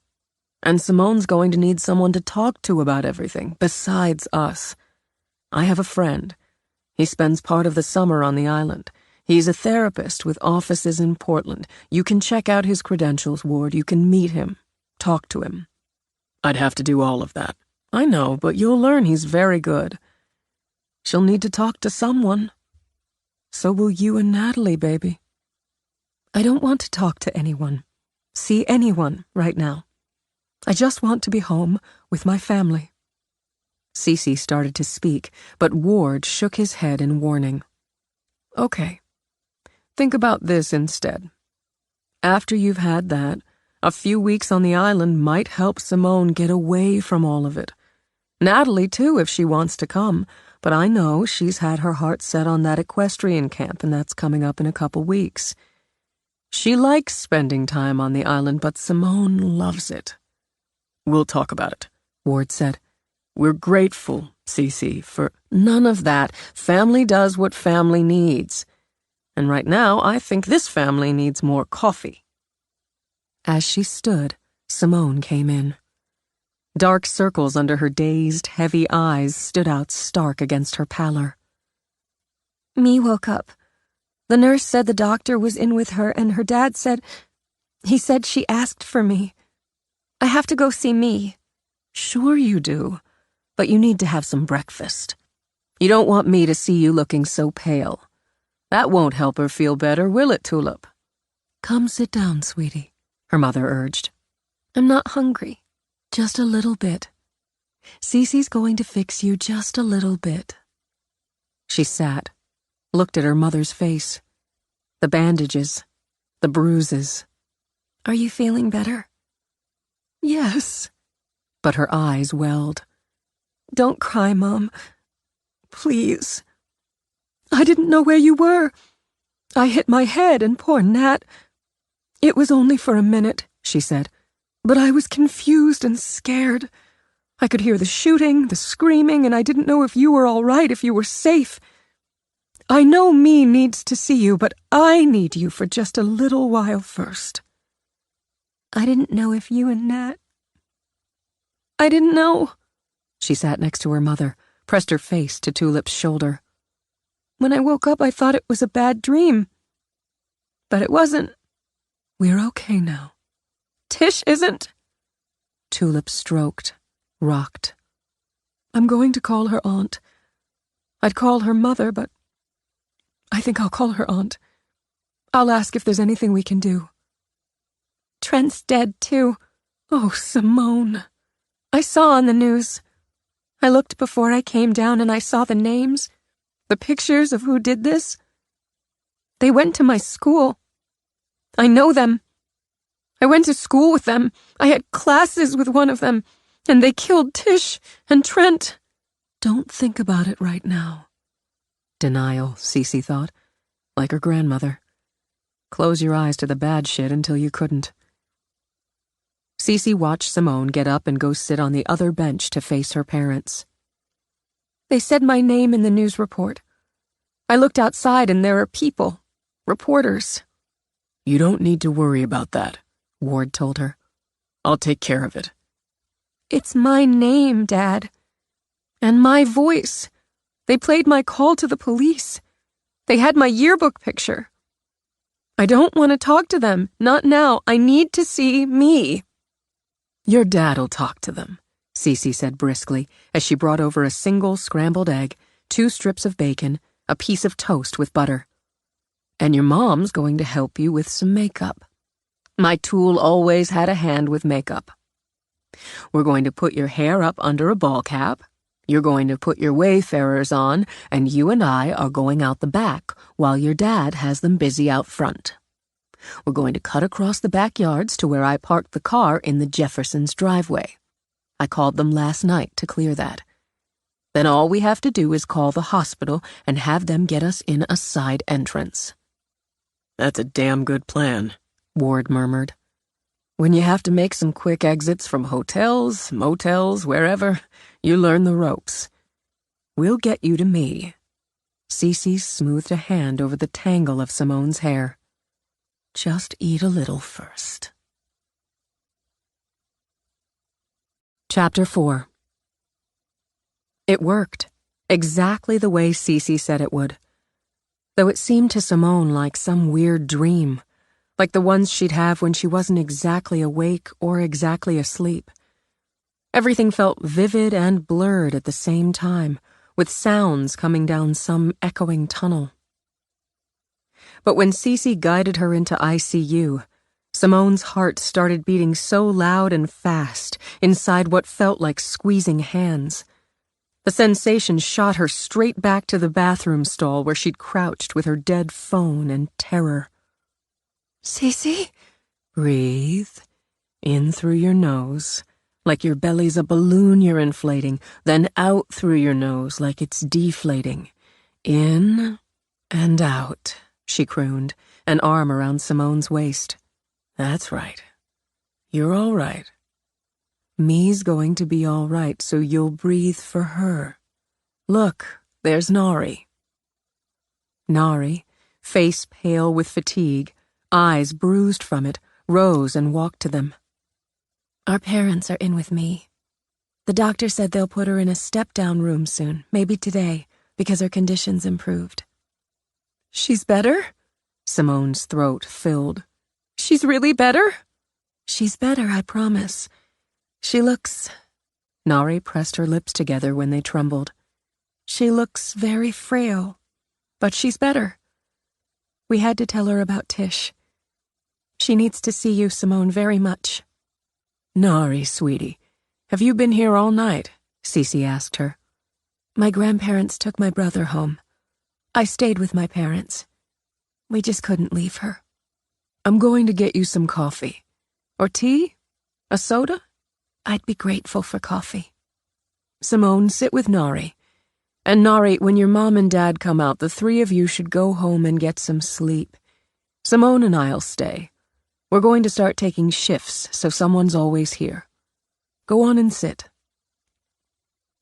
And Simone's going to need someone to talk to about everything, besides us. I have a friend. He spends part of the summer on the island. He's a therapist with offices in Portland. You can check out his credentials, Ward. You can meet him. Talk to him. I'd have to do all of that. I know, but you'll learn he's very good. She'll need to talk to someone. So will you and Natalie, baby. I don't want to talk to anyone, see anyone right now. I just want to be home with my family. Cece started to speak, but Ward shook his head in warning. Okay. Think about this instead. After you've had that, a few weeks on the island might help Simone get away from all of it. Natalie, too, if she wants to come, but I know she's had her heart set on that equestrian camp, and that's coming up in a couple weeks. She likes spending time on the island, but Simone loves it. We'll talk about it, Ward said. We're grateful, Cece, for none of that. Family does what family needs. And right now, I think this family needs more coffee. As she stood, Simone came in. Dark circles under her dazed, heavy eyes stood out stark against her pallor. Me woke up. The nurse said the doctor was in with her, and her dad said... He said she asked for me. I have to go see me. Sure you do, but you need to have some breakfast. You don't want me to see you looking so pale. That won't help her feel better, will it, Tulip? Come sit down, sweetie, her mother urged. I'm not hungry. Just a little bit. Cece's going to fix you just a little bit. She sat, looked at her mother's face. The bandages, the bruises. Are you feeling better? Yes. But her eyes welled. Don't cry, Mom. Please. I didn't know where you were. I hit my head, and poor Nat. It was only for a minute, she said, but I was confused and scared. I could hear the shooting, the screaming, and I didn't know if you were all right, if you were safe. I know me needs to see you, but I need you for just a little while first. I didn't know if you and Nat... I didn't know. She sat next to her mother, pressed her face to Tulip's shoulder. When I woke up, I thought it was a bad dream. But it wasn't. We're okay now. Tish isn't. Tulip stroked, rocked. I'm going to call her aunt. I'd call her mother, but I think I'll call her aunt. I'll ask if there's anything we can do. Trent's dead, too. Oh, Simone. I saw on the news. I looked before I came down and I saw the names, the pictures of who did this. They went to my school. I know them. I went to school with them. I had classes with one of them, and they killed Tish and Trent. Don't think about it right now. Denial, Cece thought, like her grandmother. Close your eyes to the bad shit until you couldn't. Cece watched Simone get up and go sit on the other bench to face her parents. They said my name in the news report. I looked outside and there are people, reporters. You don't need to worry about that, Ward told her. I'll take care of it. It's my name, Dad. And my voice. They played my call to the police. They had my yearbook picture. I don't want to talk to them. Not now. I need to see me. Your dad'll talk to them, Cece said briskly as she brought over a single scrambled egg, 2 strips of bacon, a piece of toast with butter. And your mom's going to help you with some makeup. My tool always had a hand with makeup. We're going to put your hair up under a ball cap. You're going to put your Wayfarers on, and you and I are going out the back while your dad has them busy out front. We're going to cut across the backyards to where I parked the car in the Jeffersons' driveway. I called them last night to clear that. Then all we have to do is call the hospital and have them get us in a side entrance. That's a damn good plan, Ward murmured. When you have to make some quick exits from hotels, motels, wherever, you learn the ropes. We'll get you to me. Cece smoothed a hand over the tangle of Simone's hair. Just eat a little first. Chapter 4. It worked, exactly the way Cece said it would. Though it seemed to Simone like some weird dream, like the ones she'd have when she wasn't exactly awake or exactly asleep. Everything felt vivid and blurred at the same time, with sounds coming down some echoing tunnel. But when Cece guided her into ICU, Simone's heart started beating so loud and fast inside what felt like squeezing hands. The sensation shot her straight back to the bathroom stall where she'd crouched with her dead phone and terror. Cece? Breathe. In through your nose, like your belly's a balloon you're inflating, then out through your nose like it's deflating. In and out, she crooned, an arm around Simone's waist. That's right. You're all right. Me's going to be all right, so you'll breathe for her. Look, there's Nari. Nari, face pale with fatigue, eyes bruised from it, rose and walked to them. Our parents are in with me. The doctor said they'll put her in a step-down room soon, maybe today, because her condition's improved. She's better? Simone's throat filled. She's really better? She's better, I promise. She looks... Nari pressed her lips together when they trembled. She looks very frail, but she's better. We had to tell her about Tish. She needs to see you, Simone, very much. Nari, sweetie, have you been here all night? Cece asked her. My grandparents took my brother home. I stayed with my parents. We just couldn't leave her. I'm going to get you some coffee. Or tea? A soda? I'd be grateful for coffee. Simone, sit with Nari. And Nari, when your mom and dad come out, the three of you should go home and get some sleep. Simone and I'll stay. We're going to start taking shifts, so someone's always here. Go on and sit.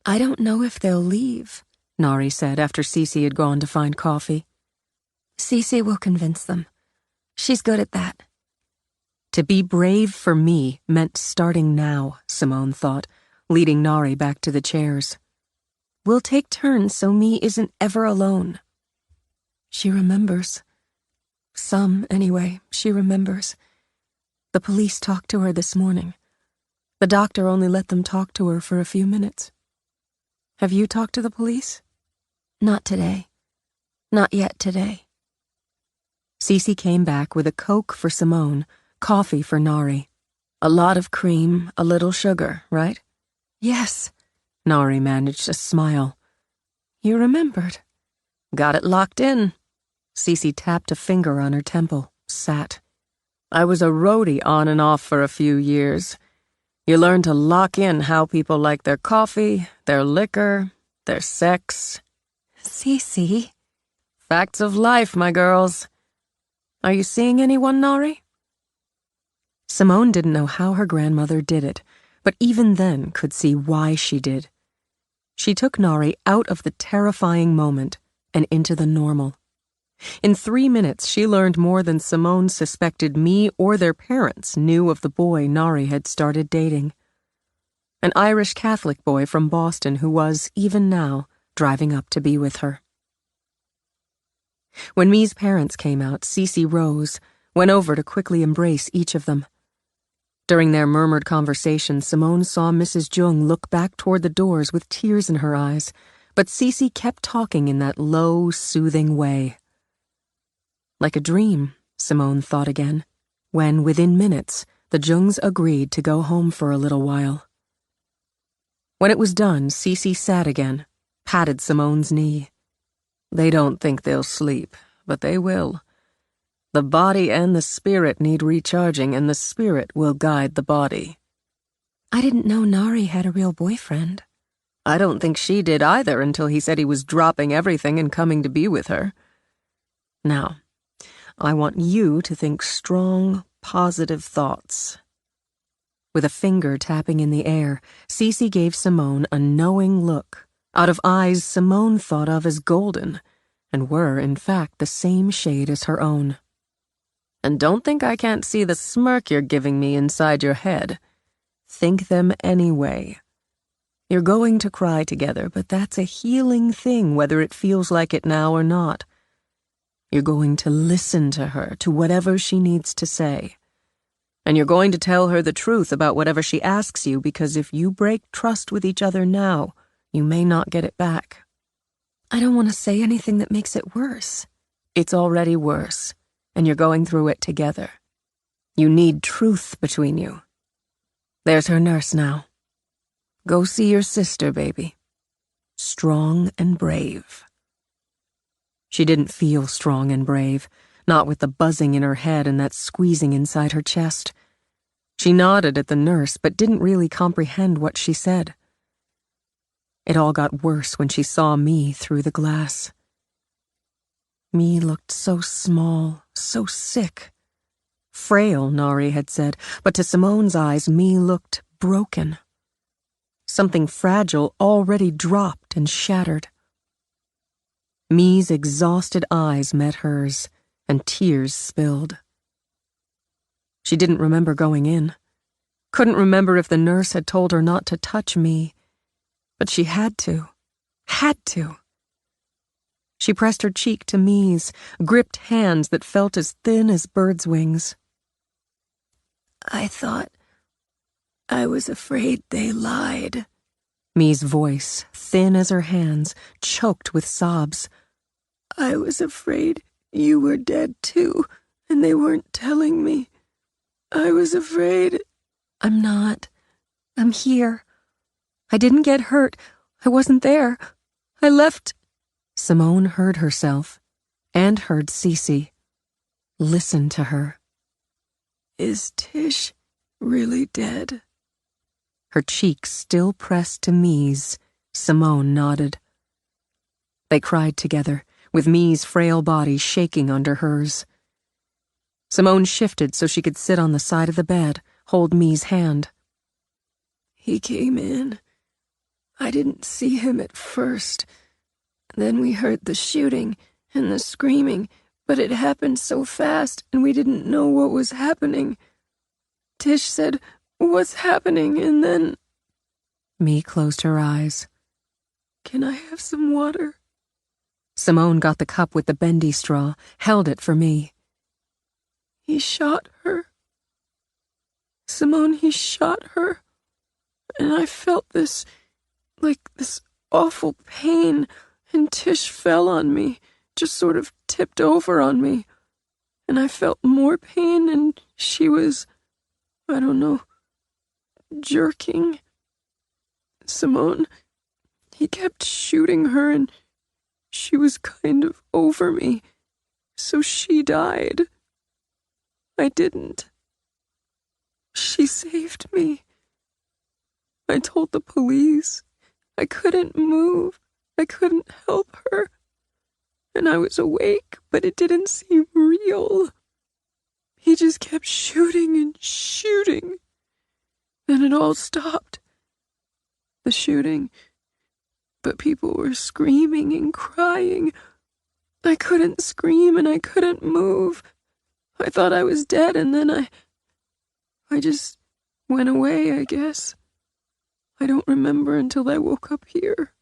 I don't know if they'll leave, Nari said after Cece had gone to find coffee. Cece will convince them. She's good at that. To be brave for me meant starting now, Simone thought, leading Nari back to the chairs. We'll take turns so Me isn't ever alone. She remembers. Some, anyway, she remembers. The police talked to her this morning. The doctor only let them talk to her for a few minutes. Have you talked to the police? Not today. Not yet today. Cece came back with a Coke for Simone, coffee for Nari. A lot of cream, a little sugar, right? Yes. Nari managed a smile. You remembered. Got it locked in. Cece tapped a finger on her temple, sat. I was a roadie on and off for a few years. You learn to lock in how people like their coffee, their liquor, their sex. Cece. Facts of life, my girls. Are you seeing anyone, Nari? Simone didn't know how her grandmother did it, but even then could see why she did. She took Nari out of the terrifying moment and into the normal. In 3 minutes, she learned more than Simone suspected Me or their parents knew of the boy Nari had started dating. An Irish Catholic boy from Boston who was, even now, driving up to be with her. When Me's parents came out, Cece rose, went over to quickly embrace each of them. During their murmured conversation, Simone saw Mrs. Jung look back toward the doors with tears in her eyes, but Cece kept talking in that low, soothing way. Like a dream, Simone thought again, when, within minutes, the Jungs agreed to go home for a little while. When it was done, Cece sat again, patted Simone's knee. They don't think they'll sleep, but they will. The body and the spirit need recharging, and the spirit will guide the body. I didn't know Nari had a real boyfriend. I don't think she did either until he said he was dropping everything and coming to be with her. Now, I want you to think strong, positive thoughts. With a finger tapping in the air, Cece gave Simone a knowing look, out of eyes Simone thought of as golden, and were, in fact, the same shade as her own. And don't think I can't see the smirk you're giving me inside your head. Think them anyway. You're going to cry together, but that's a healing thing, whether it feels like it now or not. You're going to listen to her, to whatever she needs to say. And you're going to tell her the truth about whatever she asks you, because if you break trust with each other now, you may not get it back. I don't want to say anything that makes it worse. It's already worse, and you're going through it together. You need truth between you. There's her nurse now. Go see your sister, baby. Strong and brave. She didn't feel strong and brave, not with the buzzing in her head and that squeezing inside her chest. She nodded at the nurse, but didn't really comprehend what she said. It all got worse when she saw me through the glass. Me looked so small, so sick. Frail, Nari had said, but to Simone's eyes, me looked broken. Something fragile already dropped and shattered. Me's exhausted eyes met hers, and tears spilled. She didn't remember going in. Couldn't remember if the nurse had told her not to touch me, but she had to. Had to. She pressed her cheek to Me's, gripped hands that felt as thin as birds' wings. I was afraid they lied. Me's voice, thin as her hands, choked with sobs. I was afraid you were dead too, and they weren't telling me. I was afraid. I'm not. I'm here. I didn't get hurt. I wasn't there. I left. Simone heard herself, and heard Cece. Listen to her. Is Tish really dead? Her cheeks still pressed to Me's, Simone nodded. They cried together, with Me's frail body shaking under hers. Simone shifted so she could sit on the side of the bed, hold Me's hand. He came in. I didn't see him at first. Then we heard the shooting and the screaming, but it happened so fast and we didn't know what was happening. Tish said, "What's happening?" and then... Me closed her eyes. Can I have some water? Simone got the cup with the bendy straw, held it for me. He shot her. Simone, he shot her. And I felt this awful pain, and Tish fell on me, just sort of tipped over on me. And I felt more pain, and she was, I don't know, jerking. Simone, he kept shooting her, and she was kind of over me, so she died. I didn't. She saved me. I told the police. I couldn't move. I couldn't help her. And I was awake, but it didn't seem real. He just kept shooting and shooting. Then it all stopped. The shooting. But people were screaming and crying. I couldn't scream and I couldn't move. I thought I was dead, and then I just went away, I guess. I don't remember until I woke up here.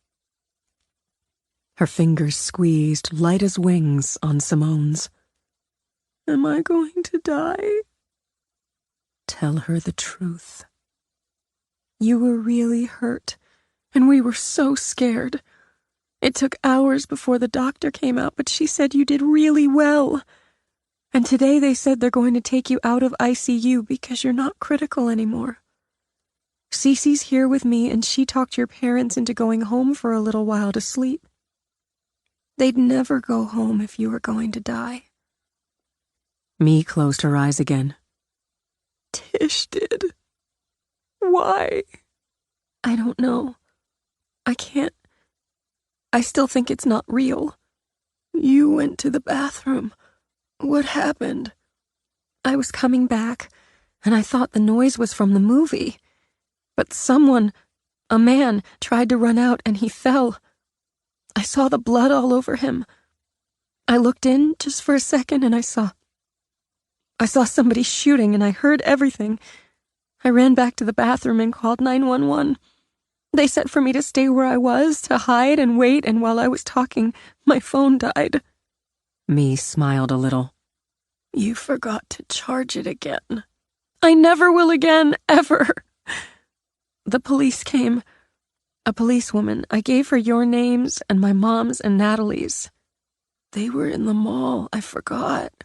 Her fingers squeezed, light as wings, on Simone's. Am I going to die? Tell her the truth. You were really hurt, and we were so scared. It took hours before the doctor came out, but she said you did really well. And today they said they're going to take you out of ICU because you're not critical anymore. Cece's here with me, and she talked your parents into going home for a little while to sleep. They'd never go home if you were going to die. Me closed her eyes again. Tish did. Why? I don't know. I can't. I still think it's not real. You went to the bathroom. What happened? I was coming back, and I thought the noise was from the movie. But someone, a man, tried to run out and he fell. I saw the blood all over him. I looked in just for a second and I saw somebody shooting and I heard everything. I ran back to the bathroom and called 911. They said for me to stay where I was, to hide and wait, and while I was talking, my phone died. Me smiled a little. You forgot to charge it again. I never will again, ever. The police came. A policewoman. I gave her your names and my mom's and Natalie's. They were in the mall. I forgot.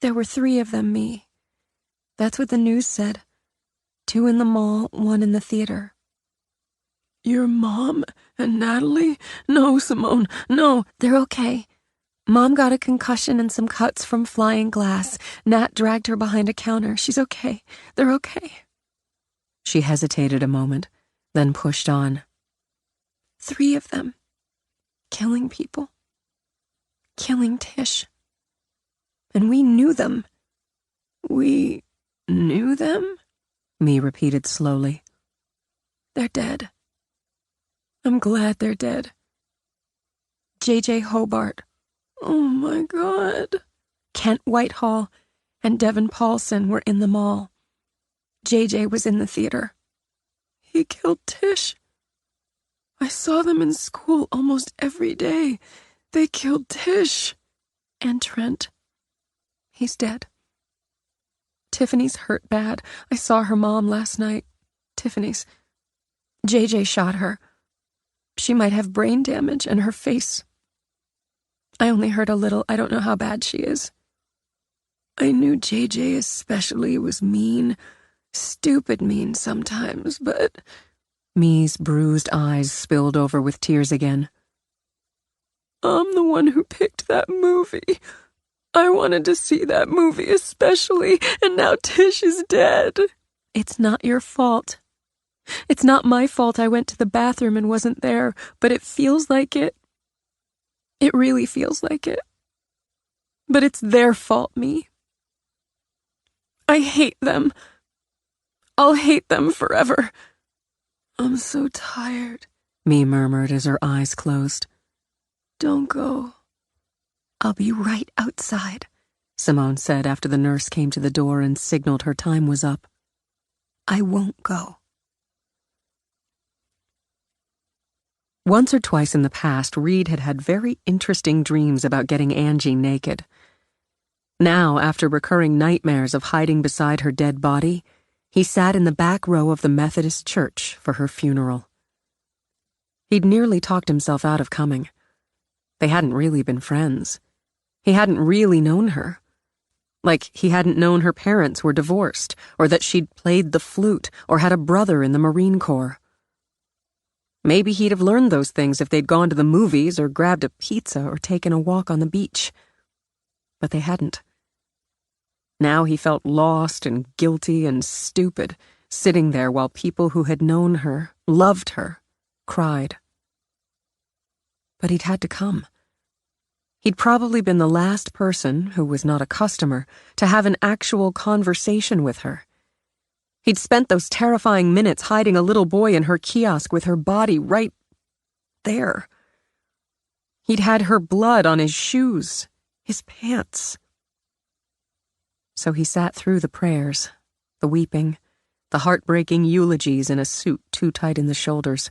There were 3 of them, Me. That's what the news said. 2 in the mall, 1 in the theater. Your mom and Natalie? No, Simone, no. They're okay. Mom got a concussion and some cuts from flying glass. Nat dragged her behind a counter. She's okay. They're okay. She hesitated a moment, then pushed on. 3 of them. Killing people. Killing Tish. And we knew them. We knew them? Me repeated slowly. They're dead. I'm glad they're dead. J.J. Hobart. Oh my God. Kent Whitehall and Devin Paulson were in the mall. J.J. was in the theater. He killed Tish. I saw them in school almost every day. They killed Tish. And Trent. He's dead. Tiffany's hurt bad. I saw her mom last night. Tiffany's. JJ shot her. She might have brain damage and her face. I only heard a little. I don't know how bad she is. I knew JJ especially was mean. Stupid mean sometimes, but... Me's bruised eyes spilled over with tears again. I'm the one who picked that movie. I wanted to see that movie especially, and now Tish is dead. It's not your fault. It's not my fault I went to the bathroom and wasn't there, but it feels like it. It really feels like it. But it's their fault, Me. I hate them. I'll hate them forever. I'm so tired, Me murmured as her eyes closed. Don't go. I'll be right outside, Simone said after the nurse came to the door and signaled her time was up. I won't go. Once or twice in the past, Reed had had very interesting dreams about getting Angie naked. Now, after recurring nightmares of hiding beside her dead body, he sat in the back row of the Methodist church for her funeral. He'd nearly talked himself out of coming. They hadn't really been friends. He hadn't really known her. Like he hadn't known her parents were divorced, or that she'd played the flute, or had a brother in the Marine Corps. Maybe he'd have learned those things if they'd gone to the movies or grabbed a pizza or taken a walk on the beach. But they hadn't. Now he felt lost and guilty and stupid, sitting there while people who had known her, loved her, cried. But he'd had to come. He'd probably been the last person, who was not a customer, to have an actual conversation with her. He'd spent those terrifying minutes hiding a little boy in her kiosk with her body right there. He'd had her blood on his shoes, his pants. So he sat through the prayers, the weeping, the heartbreaking eulogies in a suit too tight in the shoulders.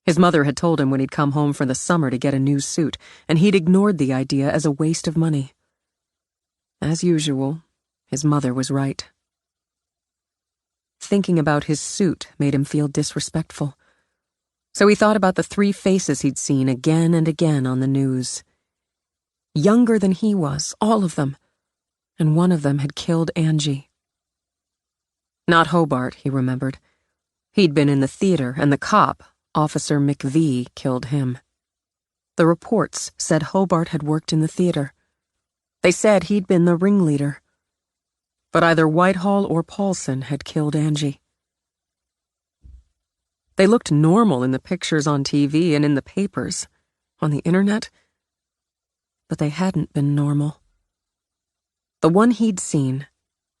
His mother had told him when he'd come home for the summer to get a new suit, and he'd ignored the idea as a waste of money. As usual, his mother was right. Thinking about his suit made him feel disrespectful. So he thought about the 3 faces he'd seen again and again on the news. Younger than he was, all of them, and one of them had killed Angie. Not Hobart, he remembered. He'd been in the theater, and the cop, Officer McVee, killed him. The reports said Hobart had worked in the theater. They said he'd been the ringleader. But either Whitehall or Paulson had killed Angie. They looked normal in the pictures on TV and in the papers, on the internet, but they hadn't been normal. The one he'd seen,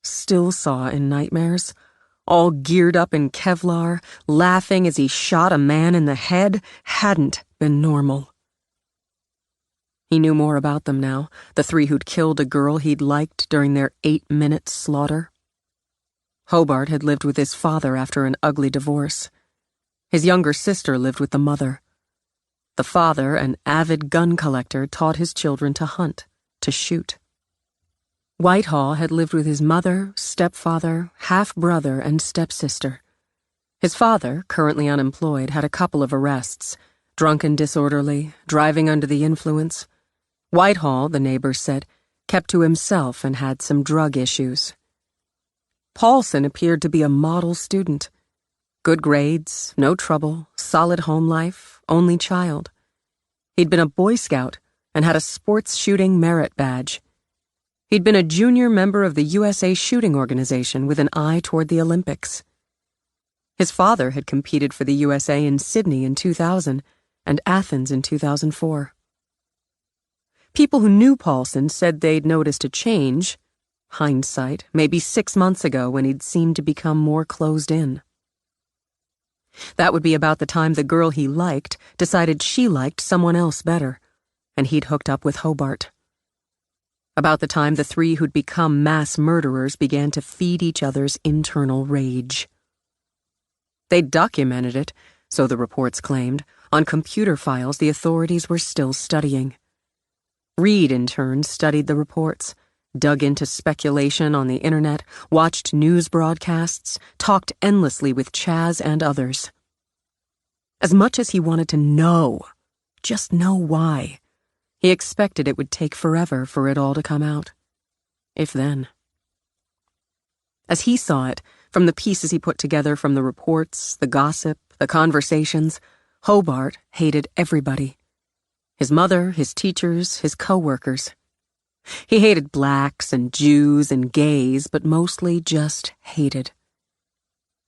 still saw in nightmares, all geared up in Kevlar, laughing as he shot a man in the head, hadn't been normal. He knew more about them now, the 3 who'd killed a girl he'd liked during their 8-minute slaughter. Hobart had lived with his father after an ugly divorce. His younger sister lived with the mother. The father, an avid gun collector, taught his children to hunt, to shoot. Whitehall had lived with his mother, stepfather, half-brother, and stepsister. His father, currently unemployed, had a couple of arrests, drunk and disorderly, driving under the influence. Whitehall, the neighbors said, kept to himself and had some drug issues. Paulson appeared to be a model student. Good grades, no trouble, solid home life, only child. He'd been a Boy Scout and had a sports shooting merit badge. He'd been a junior member of the USA Shooting Organization with an eye toward the Olympics. His father had competed for the USA in Sydney in 2000 and Athens in 2004. People who knew Paulson said they'd noticed a change, hindsight, maybe 6 months ago when he'd seemed to become more closed in. That would be about the time the girl he liked decided she liked someone else better, and he'd hooked up with Hobart. About the time the three who'd become mass murderers began to feed each other's internal rage. They'd documented it, so the reports claimed, on computer files the authorities were still studying. Reed, in turn, studied the reports, dug into speculation on the internet, watched news broadcasts, talked endlessly with Chaz and others. As much as he wanted to know, just know why, he expected it would take forever for it all to come out. If then. As he saw it, from the pieces he put together from the reports, the gossip, the conversations, Hobart hated everybody. His mother, his teachers, his co-workers. He hated blacks and Jews and gays, but mostly just hated.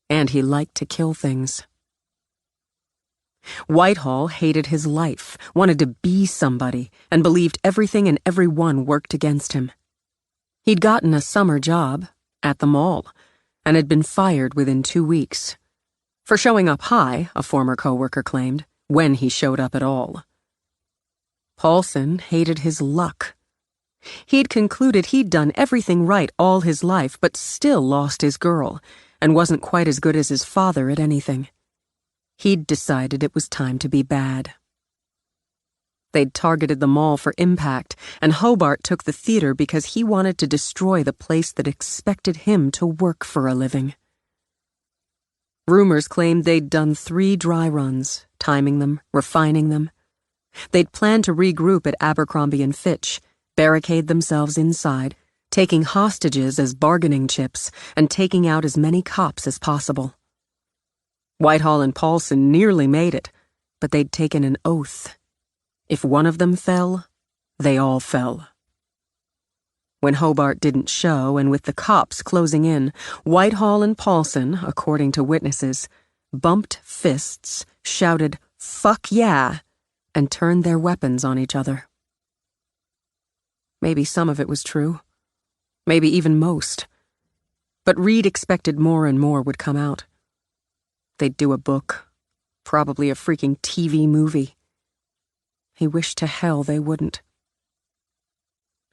And he liked to kill things. Whitehall hated his life, wanted to be somebody, and believed everything and everyone worked against him. He'd gotten a summer job, at the mall, and had been fired within 2 weeks. For showing up high, a former co-worker claimed, when he showed up at all. Paulson hated his luck. He'd concluded he'd done everything right all his life, but still lost his girl, and wasn't quite as good as his father at anything. He'd decided it was time to be bad. They'd targeted the mall for impact, and Hobart took the theater because he wanted to destroy the place that expected him to work for a living. Rumors claimed they'd done 3 dry runs, timing them, refining them. They'd planned to regroup at Abercrombie & Fitch, barricade themselves inside, taking hostages as bargaining chips, and taking out as many cops as possible. Whitehall and Paulson nearly made it, but they'd taken an oath. If one of them fell, they all fell. When Hobart didn't show, and with the cops closing in, Whitehall and Paulson, according to witnesses, bumped fists, shouted, "Fuck yeah!" and turned their weapons on each other. Maybe some of it was true. Maybe even most. But Reed expected more and more would come out. They'd do a book, probably a freaking TV movie. He wished to hell they wouldn't.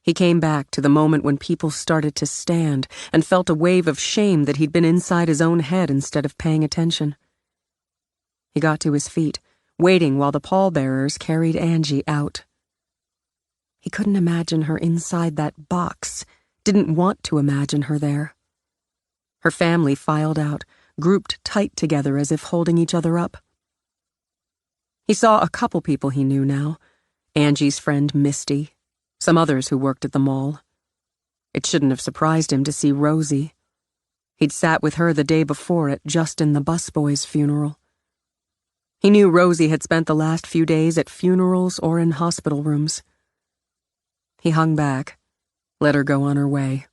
He came back to the moment when people started to stand and felt a wave of shame that he'd been inside his own head instead of paying attention. He got to his feet, waiting while the pallbearers carried Angie out. He couldn't imagine her inside that box, didn't want to imagine her there. Her family filed out, grouped tight together as if holding each other up. He saw a couple people he knew now, Angie's friend Misty, some others who worked at the mall. It shouldn't have surprised him to see Rosie. He'd sat with her the day before at Justin the busboy's funeral. He knew Rosie had spent the last few days at funerals or in hospital rooms. He hung back, let her go on her way.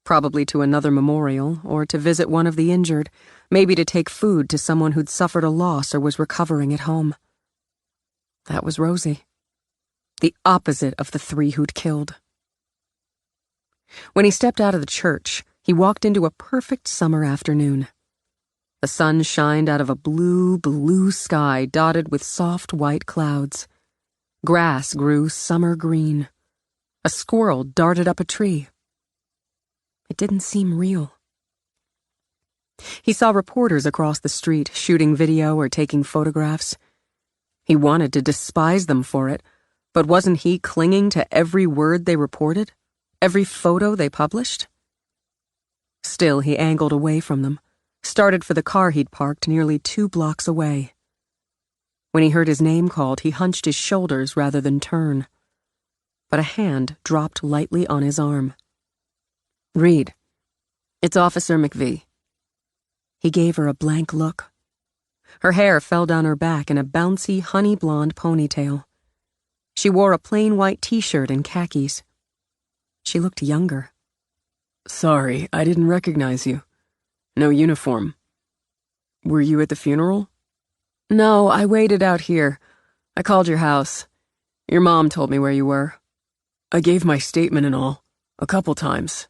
Probably to another memorial, or to visit one of the injured, maybe to take food to someone who'd suffered a loss or was recovering at home. That was Rosie. The opposite of the 3 who'd killed. When he stepped out of the church, he walked into a perfect summer afternoon. The sun shined out of a blue, blue sky dotted with soft white clouds. Grass grew summer green. A squirrel darted up a tree. It didn't seem real. He saw reporters across the street shooting video or taking photographs. He wanted to despise them for it, but wasn't he clinging to every word they reported? Every photo they published? Still, he angled away from them, started for the car he'd parked nearly 2 blocks away. When he heard his name called, he hunched his shoulders rather than turn. But a hand dropped lightly on his arm. "Reed, it's Officer McVee." He gave her a blank look. Her hair fell down her back in a bouncy, honey-blonde ponytail. She wore a plain white t-shirt and khakis. She looked younger. Sorry, I didn't recognize you. No uniform. Were you at the funeral? No, I waited out here. I called your house. Your mom told me where you were. I gave my statement and all, a couple times.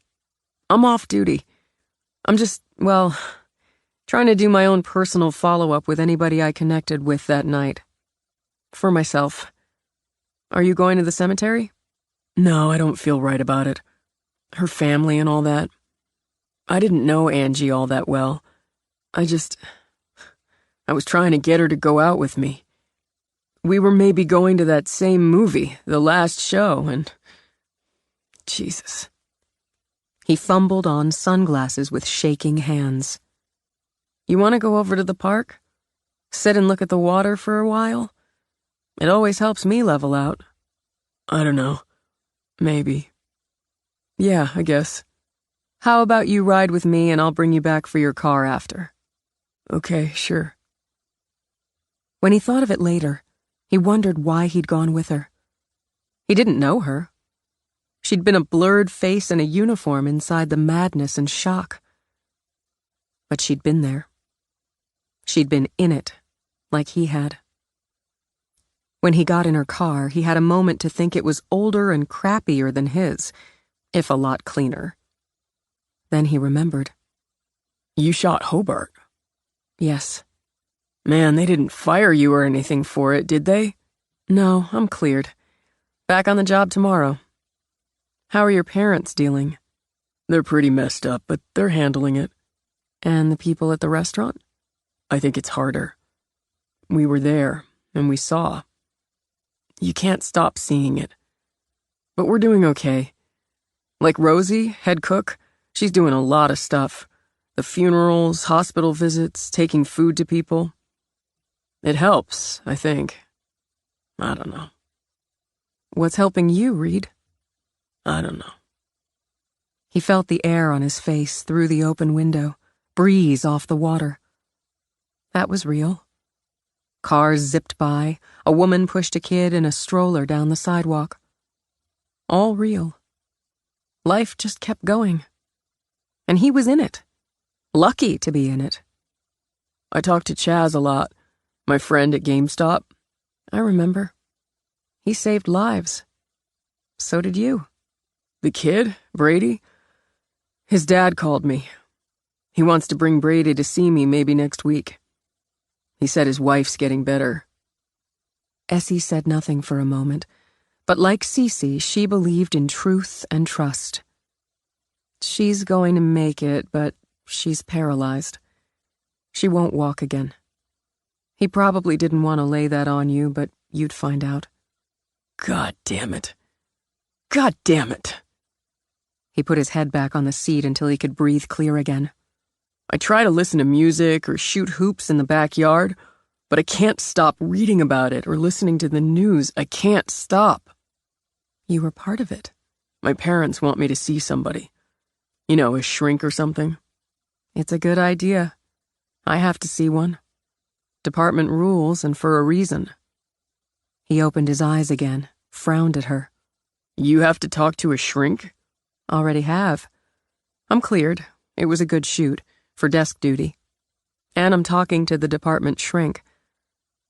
I'm off duty. I'm just, trying to do my own personal follow-up with anybody I connected with that night. For myself. Are you going to the cemetery? No, I don't feel right about it. Her family and all that. I didn't know Angie all that well. I was trying to get her to go out with me. We were maybe going to that same movie, the last show, and... Jesus. He fumbled on sunglasses with shaking hands. You want to go over to the park? Sit and look at the water for a while? It always helps me level out. I don't know. Maybe. Yeah, I guess. How about you ride with me and I'll bring you back for your car after? Okay, sure. When he thought of it later, he wondered why he'd gone with her. He didn't know her. She'd been a blurred face in a uniform inside the madness and shock. But she'd been there. She'd been in it, like he had. When he got in her car, he had a moment to think it was older and crappier than his, if a lot cleaner. Then he remembered. You shot Hobart? Yes. Man, they didn't fire you or anything for it, did they? No, I'm cleared. Back on the job tomorrow. How are your parents dealing? They're pretty messed up, but they're handling it. And the people at the restaurant? I think it's harder. We were there, and we saw. You can't stop seeing it. But we're doing okay. Like Rosie, head cook, she's doing a lot of stuff. The funerals, hospital visits, taking food to people. It helps, I think. I don't know. What's helping you, Reed? I don't know. He felt the air on his face through the open window, breeze off the water. That was real. Cars zipped by, a woman pushed a kid in a stroller down the sidewalk. All real. Life just kept going. And he was in it. Lucky to be in it. I talked to Chaz a lot, my friend at GameStop. I remember. He saved lives. So did you. The kid, Brady? His dad called me. He wants to bring Brady to see me maybe next week. He said his wife's getting better. Essie said nothing for a moment, but like Cece, she believed in truth and trust. She's going to make it, but she's paralyzed. She won't walk again. He probably didn't want to lay that on you, but you'd find out. God damn it. God damn it. He put his head back on the seat until he could breathe clear again. I try to listen to music or shoot hoops in the backyard, but I can't stop reading about it or listening to the news. I can't stop. You were part of it. My parents want me to see somebody. You know, a shrink or something. It's a good idea. I have to see one. Department rules, and for a reason. He opened his eyes again, frowned at her. You have to talk to a shrink? Already have. I'm cleared. It was a good shoot, for desk duty. And I'm talking to the department shrink.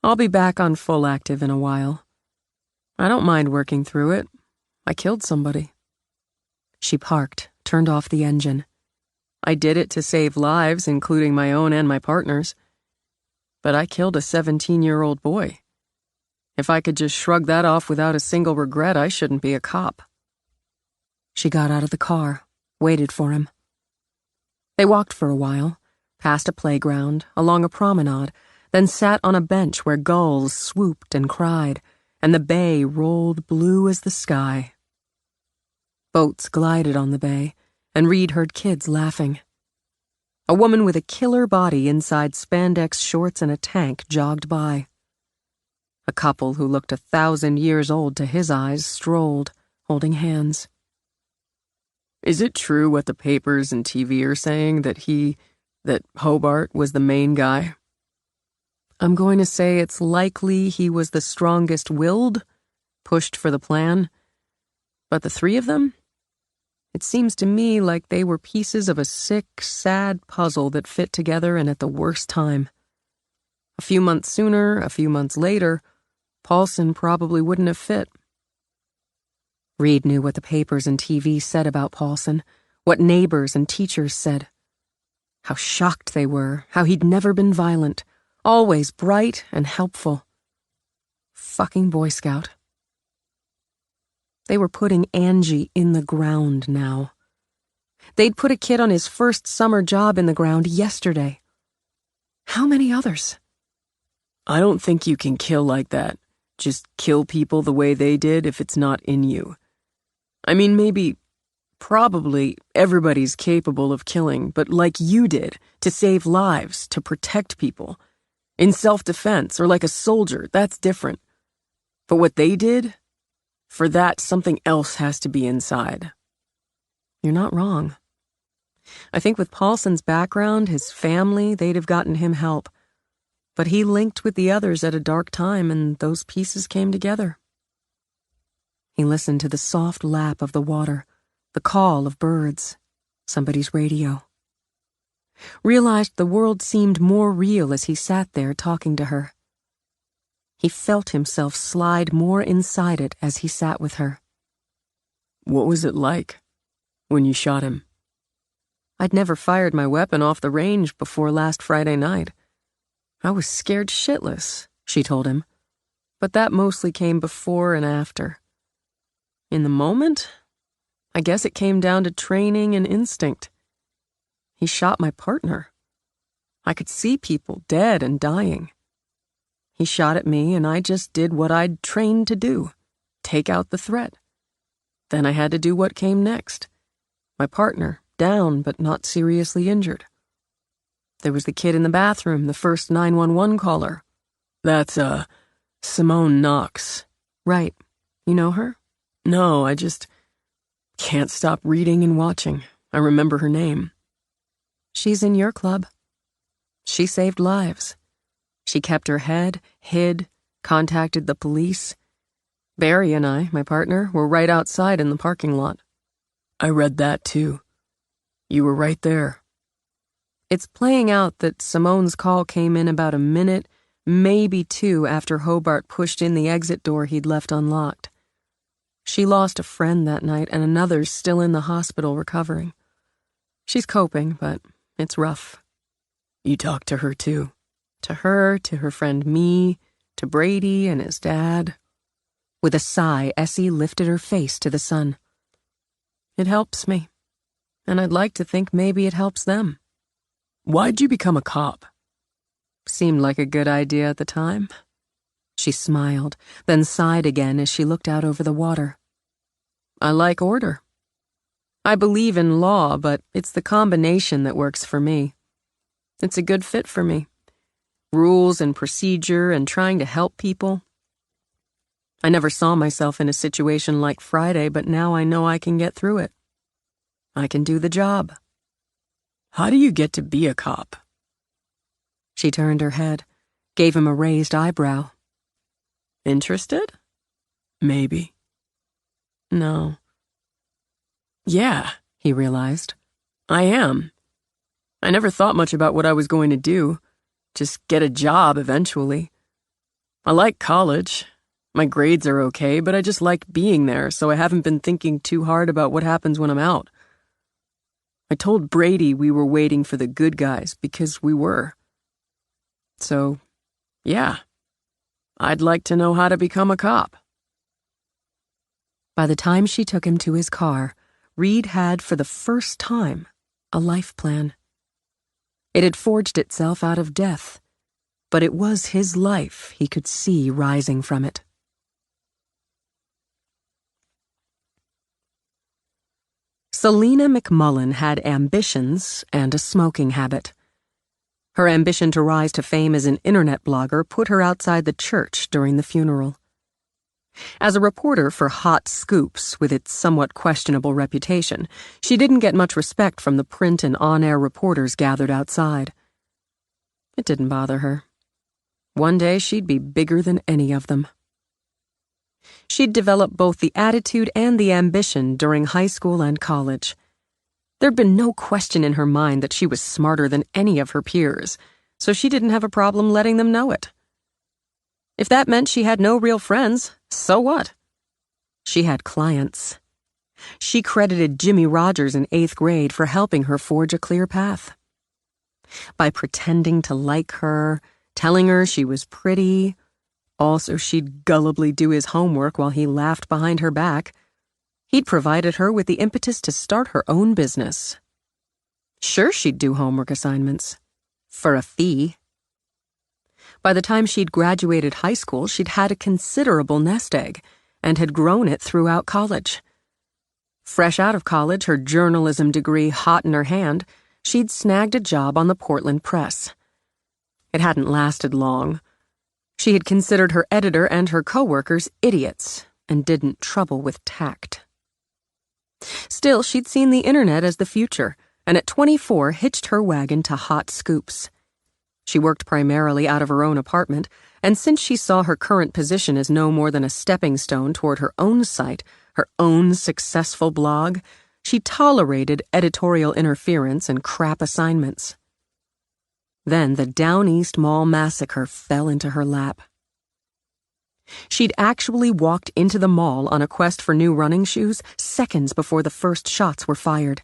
I'll be back on full active in a while. I don't mind working through it. I killed somebody. She parked, turned off the engine. I did it to save lives, including my own and my partner's. But I killed a 17-year-old boy. If I could just shrug that off without a single regret, I shouldn't be a cop. She got out of the car, waited for him. They walked for a while, past a playground, along a promenade, then sat on a bench where gulls swooped and cried, and the bay rolled blue as the sky. Boats glided on the bay, and Reed heard kids laughing. A woman with a killer body inside spandex shorts and a tank jogged by. A couple who looked 1,000 years old to his eyes strolled, holding hands. Is it true what the papers and TV are saying, that Hobart was the main guy? I'm going to say it's likely he was the strongest-willed, pushed for the plan. But the three of them? It seems to me like they were pieces of a sick, sad puzzle that fit together and at the worst time. A few months sooner, a few months later, Paulson probably wouldn't have fit. Reed knew what the papers and TV said about Paulson, what neighbors and teachers said. How shocked they were, how he'd never been violent, always bright and helpful. Fucking Boy Scout. They were putting Angie in the ground now. They'd put a kid on his first summer job in the ground yesterday. How many others? I don't think you can kill like that. Just kill people the way they did if it's not in you. I mean, probably everybody's capable of killing, but like you did, to save lives, to protect people. In self-defense, or like a soldier, that's different. But what they did, for that, something else has to be inside. You're not wrong. I think with Paulson's background, his family, they'd have gotten him help. But he linked with the others at a dark time, and those pieces came together. He listened to the soft lap of the water, the call of birds, somebody's radio. Realized the world seemed more real as he sat there talking to her. He felt himself slide more inside it as he sat with her. What was it like when you shot him? I'd never fired my weapon off the range before last Friday night. I was scared shitless, she told him, but that mostly came before and after. In the moment, I guess it came down to training and instinct. He shot my partner. I could see people dead and dying. He shot at me, and I just did what I'd trained to do, take out the threat. Then I had to do what came next. My partner, down but not seriously injured. There was the kid in the bathroom, the first 911 caller. That's, Simone Knox. Right. You know her? No, I just can't stop reading and watching. I remember her name. She's in your club. She saved lives. She kept her head, hid, contacted the police. Barry and I, my partner, were right outside in the parking lot. I read that too. You were right there. It's playing out that Simone's call came in about a minute, maybe two, after Hobart pushed in the exit door he'd left unlocked. She lost a friend that night, and another's still in the hospital recovering. She's coping, but it's rough. You talked to her too? To her, to her friend me, to Brady and his dad. With a sigh, Essie lifted her face to the sun. It helps me, and I'd like to think maybe it helps them. Why'd you become a cop? Seemed like a good idea at the time. She smiled, then sighed again as she looked out over the water. I like order. I believe in law, but it's the combination that works for me. It's a good fit for me. Rules and procedure and trying to help people. I never saw myself in a situation like Friday, but now I know I can get through it. I can do the job. How do you get to be a cop? She turned her head, gave him a raised eyebrow. Interested? Maybe. No. Yeah, he realized. I am. I never thought much about what I was going to do. Just get a job eventually. I like college. My grades are okay, but I just like being there, so I haven't been thinking too hard about what happens when I'm out. I told Brady we were waiting for the good guys because we were. So, yeah, I'd like to know how to become a cop. By the time she took him to his car, Reed had, for the first time, a life plan. It had forged itself out of death, but it was his life he could see rising from it. Selena McMullen had ambitions and a smoking habit. Her ambition to rise to fame as an internet blogger put her outside the church during the funeral. As a reporter for Hot Scoops, with its somewhat questionable reputation, she didn't get much respect from the print and on-air reporters gathered outside. It didn't bother her. One day she'd be bigger than any of them. She'd developed both the attitude and the ambition during high school and college. There'd been no question in her mind that she was smarter than any of her peers, so she didn't have a problem letting them know it. If that meant she had no real friends, so what? She had clients. She credited Jimmy Rogers in 8th grade for helping her forge a clear path. By pretending to like her, telling her she was pretty, also she'd gullibly do his homework while he laughed behind her back, he'd provided her with the impetus to start her own business. Sure, she'd do homework assignments. For a fee. By the time she'd graduated high school, she'd had a considerable nest egg and had grown it throughout college. Fresh out of college, her journalism degree hot in her hand, she'd snagged a job on the Portland Press. It hadn't lasted long. She had considered her editor and her coworkers idiots and didn't trouble with tact. Still, she'd seen the internet as the future, and at 24 hitched her wagon to Hot Scoops. She worked primarily out of her own apartment, and since she saw her current position as no more than a stepping stone toward her own site, her own successful blog, she tolerated editorial interference and crap assignments. Then the Down East Mall massacre fell into her lap. She'd actually walked into the mall on a quest for new running shoes seconds before the first shots were fired.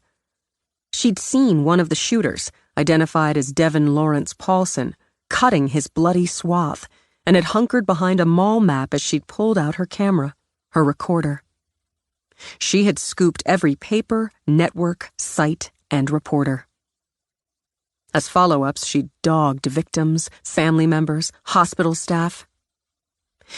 She'd seen one of the shooters, identified as Devin Lawrence Paulson, cutting his bloody swath, and had hunkered behind a mall map as she'd pulled out her camera, her recorder. She had scooped every paper, network, site, and reporter. As follow-ups, she'd dogged victims, family members, hospital staff.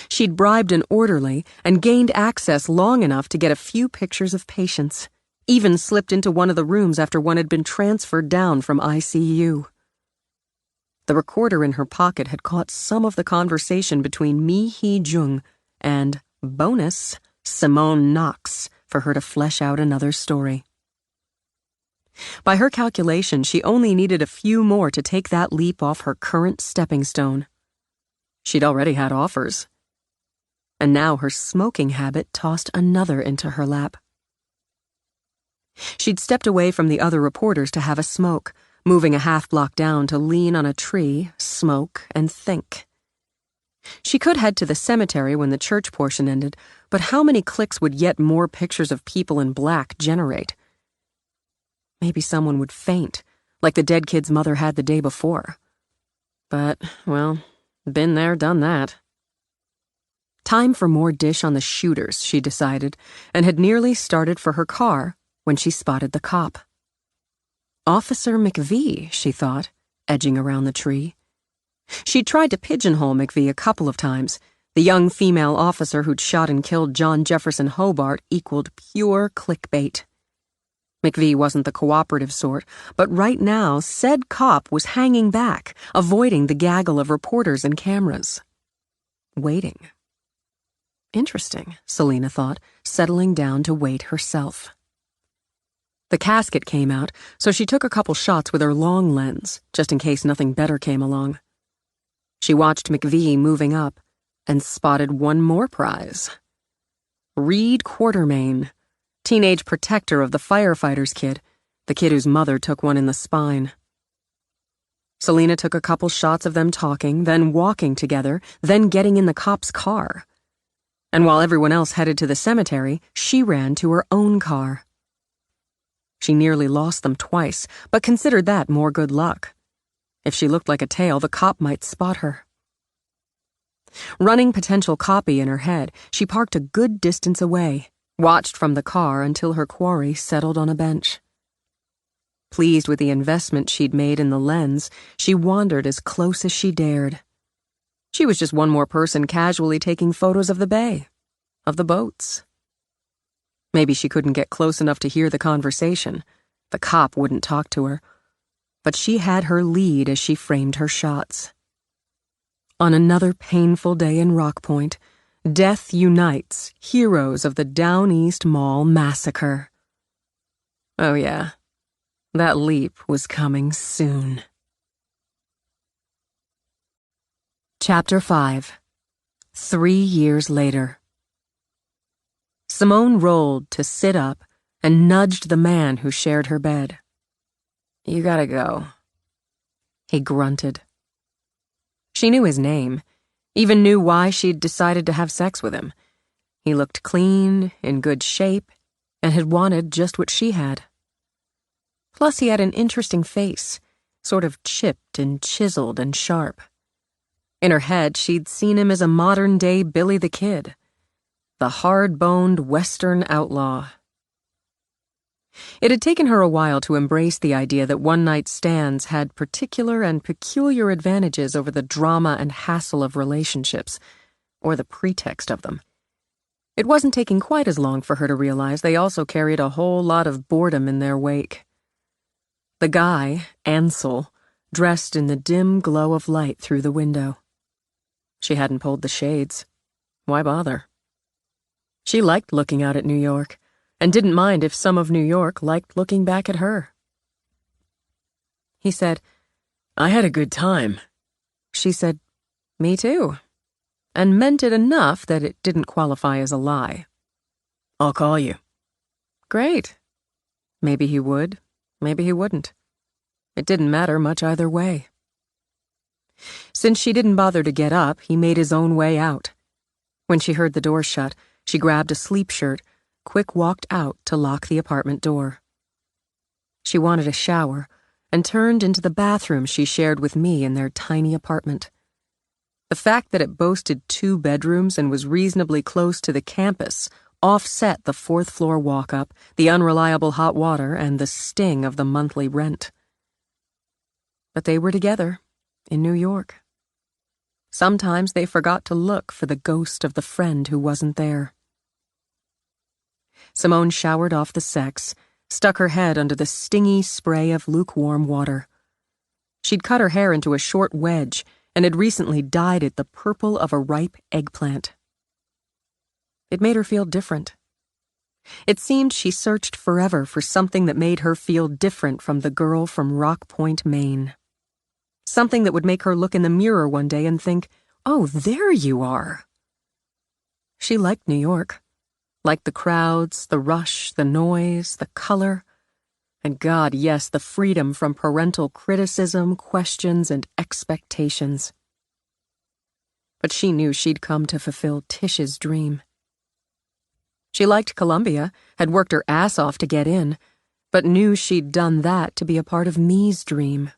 She'd bribed an orderly and gained access long enough to get a few pictures of patients, even slipped into one of the rooms after one had been transferred down from ICU. The recorder in her pocket had caught some of the conversation between Mi Hee Jung and, bonus, Simone Knox for her to flesh out another story. By her calculation, she only needed a few more to take that leap off her current stepping stone. She'd already had offers. And now her smoking habit tossed another into her lap. She'd stepped away from the other reporters to have a smoke, moving a half block down to lean on a tree, smoke, and think. She could head to the cemetery when the church portion ended, but how many clicks would yet more pictures of people in black generate? Maybe someone would faint, like the dead kid's mother had the day before. But, well, been there, done that. Time for more dish on the shooters, she decided, and had nearly started for her car when she spotted the cop. Officer McVee, she thought, edging around the tree. She'd tried to pigeonhole McVee a couple of times. The young female officer who'd shot and killed John Jefferson Hobart equaled pure clickbait. McVee wasn't the cooperative sort, but right now, said cop was hanging back, avoiding the gaggle of reporters and cameras. Waiting. Interesting, Selena thought, settling down to wait herself. The casket came out, so she took a couple shots with her long lens, just in case nothing better came along. She watched McVee moving up and spotted one more prize. Reed Quartermain, teenage protector of the firefighter's kid, the kid whose mother took one in the spine. Selena took a couple shots of them talking, then walking together, then getting in the cop's car. And while everyone else headed to the cemetery, she ran to her own car. She nearly lost them twice, but considered that more good luck. If she looked like a tail, the cop might spot her. Running potential copy in her head, she parked a good distance away, watched from the car until her quarry settled on a bench. Pleased with the investment she'd made in the lens, she wandered as close as she dared. She was just one more person casually taking photos of the bay, of the boats. Maybe she couldn't get close enough to hear the conversation. The cop wouldn't talk to her. But she had her lead as she framed her shots. On another painful day in Rock Point, death unites heroes of the Down East Mall massacre. Oh yeah, that leap was coming soon. Chapter 5. 3 years later. Simone rolled to sit up and nudged the man who shared her bed. "You gotta go," he grunted. She knew his name, even knew why she'd decided to have sex with him. He looked clean, in good shape, and had wanted just what she had. Plus, he had an interesting face, sort of chipped and chiseled and sharp. In her head, she'd seen him as a modern-day Billy the Kid, the hard-boned Western outlaw. It had taken her a while to embrace the idea that one-night stands had particular and peculiar advantages over the drama and hassle of relationships, or the pretext of them. It wasn't taking quite as long for her to realize they also carried a whole lot of boredom in their wake. The guy, Ansel, dressed in the dim glow of light through the window. She hadn't pulled the shades. Why bother? She liked looking out at New York, and didn't mind if some of New York liked looking back at her. He said, "I had a good time." She said, "Me too," and meant it enough that it didn't qualify as a lie. "I'll call you." Great. Maybe he would, maybe he wouldn't. It didn't matter much either way. Since she didn't bother to get up, he made his own way out. When she heard the door shut, she grabbed a sleep shirt, quick walked out to lock the apartment door. She wanted a shower, and turned into the bathroom she shared with me in their tiny apartment. The fact that it boasted 2 bedrooms and was reasonably close to the campus offset the 4th-floor walk-up, the unreliable hot water, and the sting of the monthly rent. But they were together, in New York. Sometimes they forgot to look for the ghost of the friend who wasn't there. Simone showered off the sex, stuck her head under the stingy spray of lukewarm water. She'd cut her hair into a short wedge and had recently dyed it the purple of a ripe eggplant. It made her feel different. It seemed she searched forever for something that made her feel different from the girl from Rock Point, Maine. Something that would make her look in the mirror one day and think, "Oh, there you are." She liked New York. Liked the crowds, the rush, the noise, the color, and God, yes, the freedom from parental criticism, questions, and expectations. But she knew she'd come to fulfill Tish's dream. She liked Columbia, had worked her ass off to get in, but knew she'd done that to be a part of me's dream.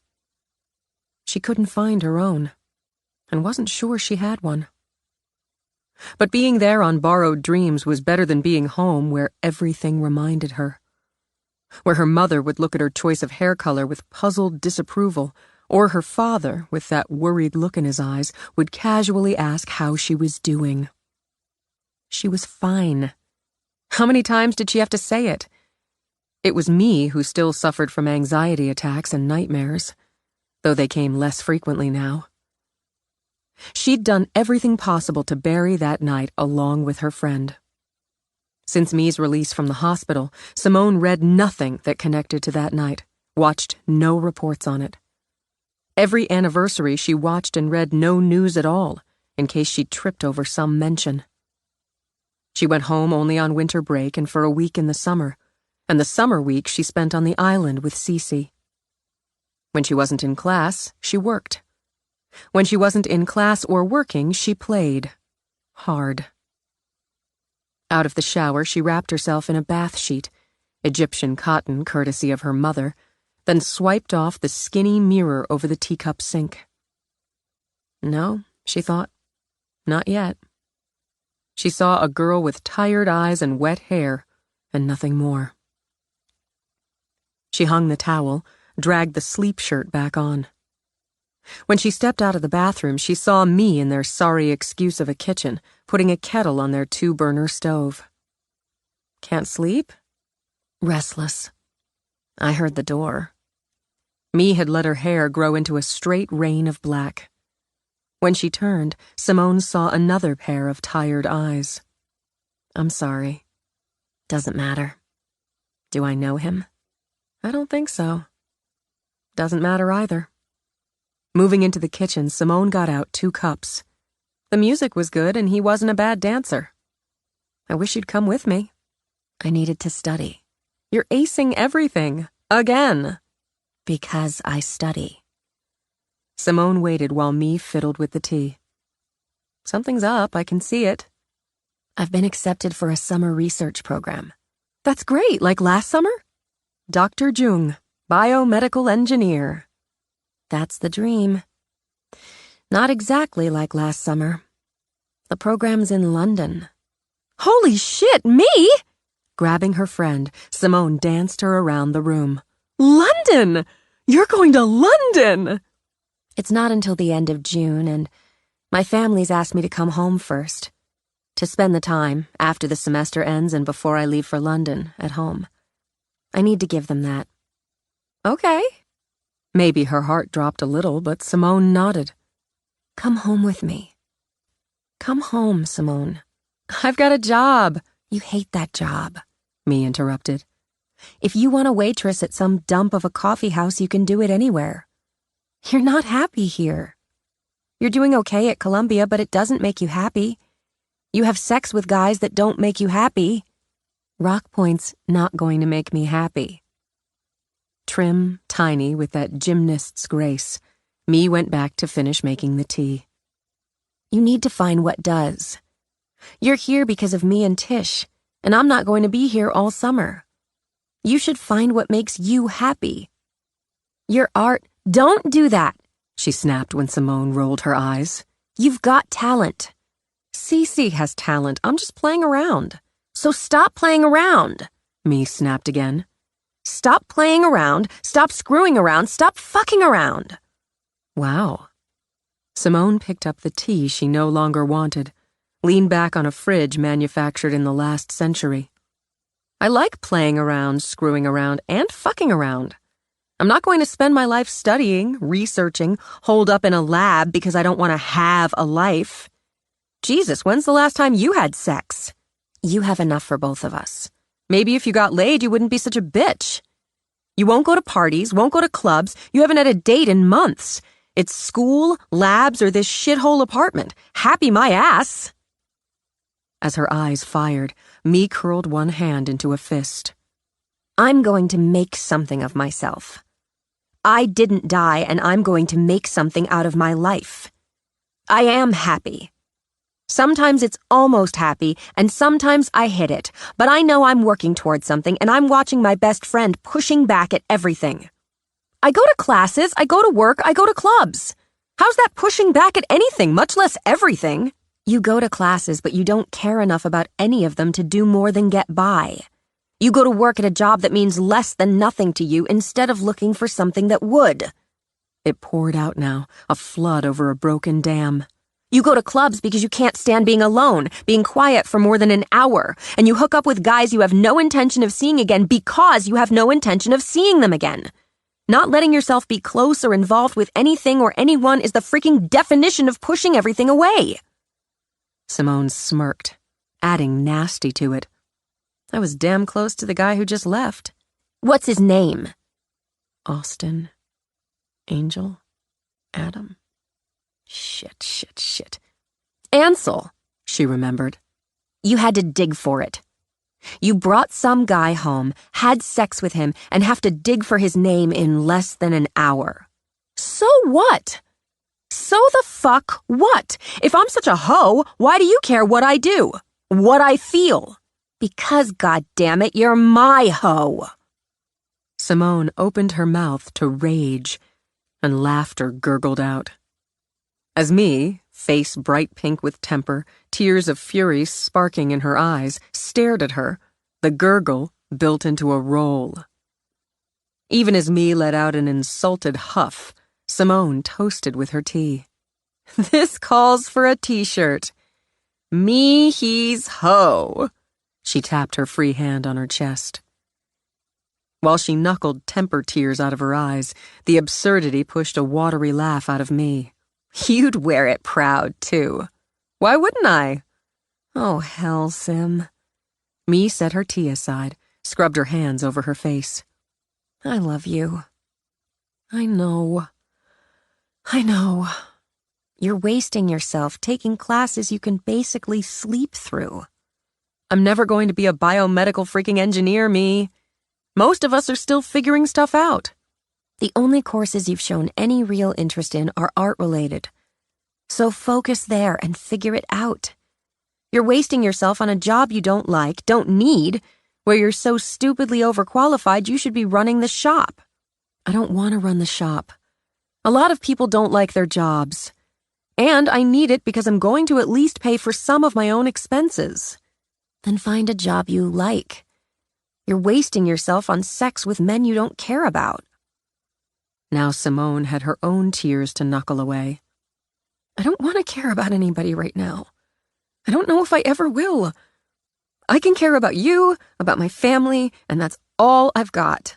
She couldn't find her own, and wasn't sure she had one. But being there on borrowed dreams was better than being home where everything reminded her. Where her mother would look at her choice of hair color with puzzled disapproval, or her father, with that worried look in his eyes, would casually ask how she was doing. She was fine. How many times did she have to say it? It was me who still suffered from anxiety attacks and nightmares, though they came less frequently now. She'd done everything possible to bury that night along with her friend. Since Me's release from the hospital, Simone read nothing that connected to that night, watched no reports on it. Every anniversary she watched and read no news at all, in case she tripped over some mention. She went home only on winter break and for a week in the summer, and the summer week she spent on the island with Cece. When she wasn't in class, she worked. When she wasn't in class or working, she played. Hard. Out of the shower, she wrapped herself in a bath sheet, Egyptian cotton courtesy of her mother, then swiped off the skinny mirror over the teacup sink. No, she thought, not yet. She saw a girl with tired eyes and wet hair, and nothing more. She hung the towel, dragged the sleep shirt back on. When she stepped out of the bathroom, she saw me in their sorry excuse of a kitchen, putting a kettle on their 2-burner stove. Can't sleep? Restless. I heard the door. Me had let her hair grow into a straight rain of black. When she turned, Simone saw another pair of tired eyes. I'm sorry. Doesn't matter. Do I know him? I don't think so. Doesn't matter either. Moving into the kitchen, Simone got out 2 cups. The music was good and he wasn't a bad dancer. I wish you'd come with me. I needed to study. You're acing everything. Again. Because I study. Simone waited while me fiddled with the tea. Something's up, I can see it. I've been accepted for a summer research program. That's great, like last summer? Dr. Jung, biomedical engineer. That's the dream. Not exactly like last summer. The program's in London. Holy shit, me? Grabbing her friend, Simone danced her around the room. London! You're going to London! It's not until the end of June, and my family's asked me to come home first. To spend the time, after the semester ends and before I leave for London, at home. I need to give them that. Okay. Maybe her heart dropped a little, but Simone nodded. Come home with me. Come home, Simone. I've got a job. You hate that job, me interrupted. If you want a waitress at some dump of a coffee house, you can do it anywhere. You're not happy here. You're doing okay at Columbia, but it doesn't make you happy. You have sex with guys that don't make you happy. Rock Point's not going to make me happy. Trim, tiny, with that gymnast's grace, me went back to finish making the tea. You need to find what does. You're here because of me and Tish, and I'm not going to be here all summer. You should find what makes you happy. Your art— Don't do that, she snapped when Simone rolled her eyes. You've got talent. Cece has talent. I'm just playing around. So stop playing around, me snapped again. Stop playing around, stop screwing around, stop fucking around. Wow. Simone picked up the tea she no longer wanted, leaned back on a fridge manufactured in the last century. I like playing around, screwing around, and fucking around. I'm not going to spend my life studying, researching, holed up in a lab because I don't want to have a life. Jesus, when's the last time you had sex? You have enough for both of us. Maybe if you got laid, you wouldn't be such a bitch. You won't go to parties, won't go to clubs, you haven't had a date in months. It's school, labs, or this shithole apartment. Happy my ass. As her eyes fired, me curled one hand into a fist. I'm going to make something of myself. I didn't die, and I'm going to make something out of my life. I am happy. Sometimes it's almost happy, and sometimes I hit it, but I know I'm working towards something, and I'm watching my best friend pushing back at everything. I go to classes, I go to work, I go to clubs. How's that pushing back at anything, much less everything? You go to classes, but you don't care enough about any of them to do more than get by. You go to work at a job that means less than nothing to you instead of looking for something that would. It poured out now, a flood over a broken dam. You go to clubs because you can't stand being alone, being quiet for more than an hour, and you hook up with guys you have no intention of seeing again because you have no intention of seeing them again. Not letting yourself be close or involved with anything or anyone is the freaking definition of pushing everything away. Simone smirked, adding nasty to it. I was damn close to the guy who just left. What's his name? Austin. Angel. Adam. Shit. Ansel, she remembered. You had to dig for it. You brought some guy home, had sex with him, and have to dig for his name in less than an hour. So what? So the fuck what? If I'm such a hoe, why do you care what I do? What I feel? Because, goddammit, you're my hoe. Simone opened her mouth to rage, and laughter gurgled out. As me, face bright pink with temper, tears of fury sparking in her eyes, stared at her, the gurgle built into a roll. Even as me let out an insulted huff, Simone toasted with her tea. This calls for a t-shirt. Me he's ho. She tapped her free hand on her chest. While she knuckled temper tears out of her eyes, the absurdity pushed a watery laugh out of me. You'd wear it proud, too. Why wouldn't I? Oh, hell, Sim. Me set her tea aside, scrubbed her hands over her face. I love you. I know. You're wasting yourself taking classes you can basically sleep through. I'm never going to be a biomedical freaking engineer, me. Most of us are still figuring stuff out. The only courses you've shown any real interest in are art-related. So focus there and figure it out. You're wasting yourself on a job you don't like, don't need, where you're so stupidly overqualified you should be running the shop. I don't want to run the shop. A lot of people don't like their jobs. And I need it because I'm going to at least pay for some of my own expenses. Then find a job you like. You're wasting yourself on sex with men you don't care about. Now Simone had her own tears to knuckle away. I don't want to care about anybody right now. I don't know if I ever will. I can care about you, about my family, and that's all I've got.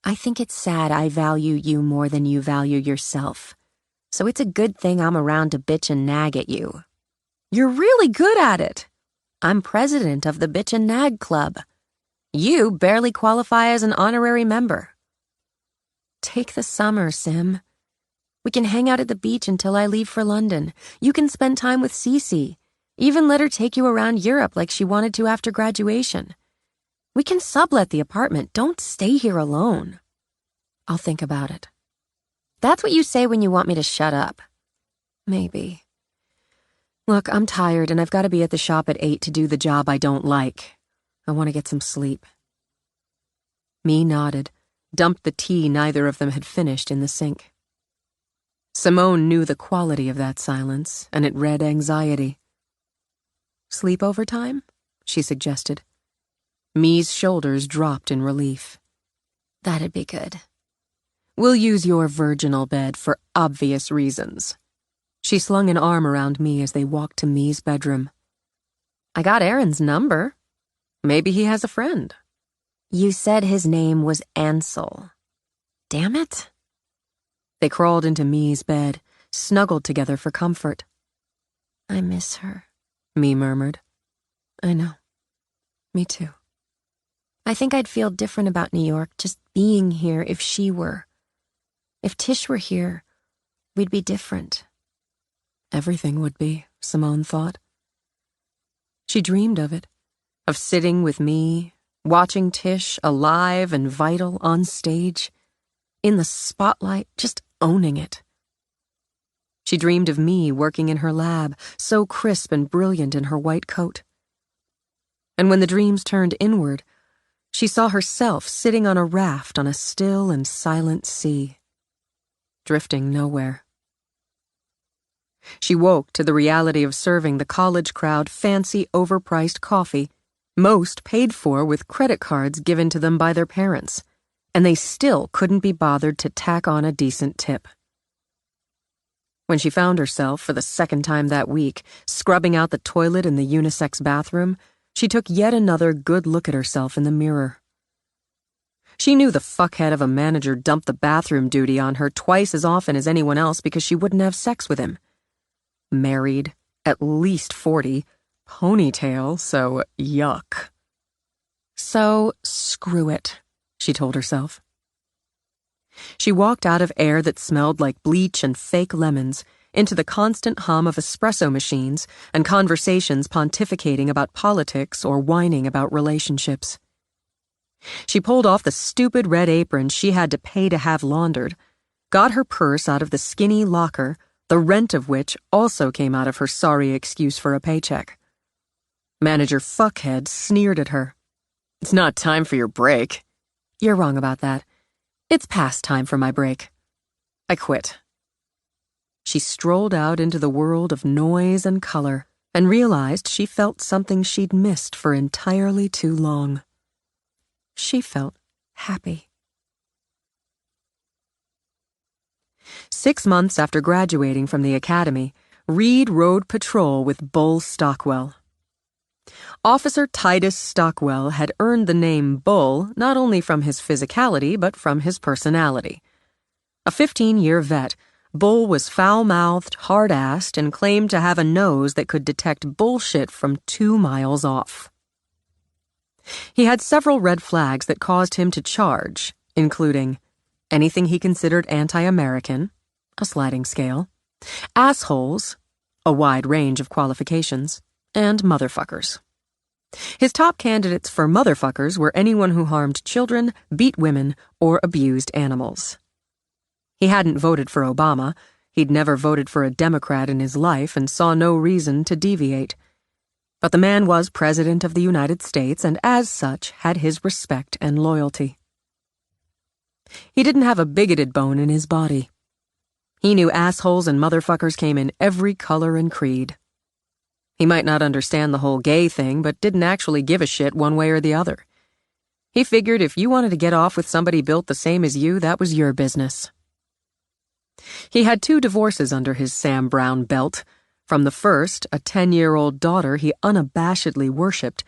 I think it's sad I value you more than you value yourself. So it's a good thing I'm around to bitch and nag at you. You're really good at it. I'm president of the Bitch and Nag Club. You barely qualify as an honorary member. Take the summer, Sim. We can hang out at the beach until I leave for London. You can spend time with Cece. Even let her take you around Europe like she wanted to after graduation. We can sublet the apartment. Don't stay here alone. I'll think about it. That's what you say when you want me to shut up. Maybe. Look, I'm tired and I've got to be at the shop at 8 to do the job I don't like. I want to get some sleep. Me nodded, dumped the tea neither of them had finished in the sink. Simone knew the quality of that silence, and it read anxiety. Sleepover time? She suggested. Me's shoulders dropped in relief. That'd be good. We'll use your virginal bed for obvious reasons. She slung an arm around me as they walked to Me's bedroom. I got Aaron's number. Maybe he has a friend. You said his name was Ansel. Damn it. They crawled into Me's bed, snuggled together for comfort. I miss her, Me murmured. I know. Me too. I think I'd feel different about New York just being here if she were. If Tish were here, we'd be different. Everything would be, Simone thought. She dreamed of it, of sitting with me, watching Tish alive and vital on stage, in the spotlight, just owning it. She dreamed of me working in her lab, so crisp and brilliant in her white coat. And when the dreams turned inward, she saw herself sitting on a raft on a still and silent sea, drifting nowhere. She woke to the reality of serving the college crowd fancy, overpriced coffee, most paid for with credit cards given to them by their parents, and they still couldn't be bothered to tack on a decent tip. When she found herself, for the second time that week, scrubbing out the toilet in the unisex bathroom, she took yet another good look at herself in the mirror. She knew the fuckhead of a manager dumped the bathroom duty on her twice as often as anyone else because she wouldn't have sex with him. Married, at least 40, ponytail, so yuck. So screw it, she told herself. She walked out of air that smelled like bleach and fake lemons into the constant hum of espresso machines and conversations pontificating about politics or whining about relationships. She pulled off the stupid red apron she had to pay to have laundered, got her purse out of the skinny locker, the rent of which also came out of her sorry excuse for a paycheck. Manager Fuckhead sneered at her. It's not time for your break. You're wrong about that. It's past time for my break. I quit. She strolled out into the world of noise and color and realized she felt something she'd missed for entirely too long. She felt happy. 6 months after graduating from the academy, Reed rode patrol with Bull Stockwell. Officer Titus Stockwell had earned the name Bull not only from his physicality but from his personality. A 15-year vet, Bull was foul-mouthed, hard-assed, and claimed to have a nose that could detect bullshit from 2 miles off. He had several red flags that caused him to charge, including anything he considered anti-American, a sliding scale, assholes, a wide range of qualifications, and motherfuckers. His top candidates for motherfuckers were anyone who harmed children, beat women, or abused animals. He hadn't voted for Obama, he'd never voted for a Democrat in his life and saw no reason to deviate. But the man was President of the United States and as such had his respect and loyalty. He didn't have a bigoted bone in his body. He knew assholes and motherfuckers came in every color and creed. He might not understand the whole gay thing, but didn't actually give a shit one way or the other. He figured if you wanted to get off with somebody built the same as you, that was your business. He had 2 divorces under his Sam Brown belt. From the first, a 10-year-old daughter he unabashedly worshipped,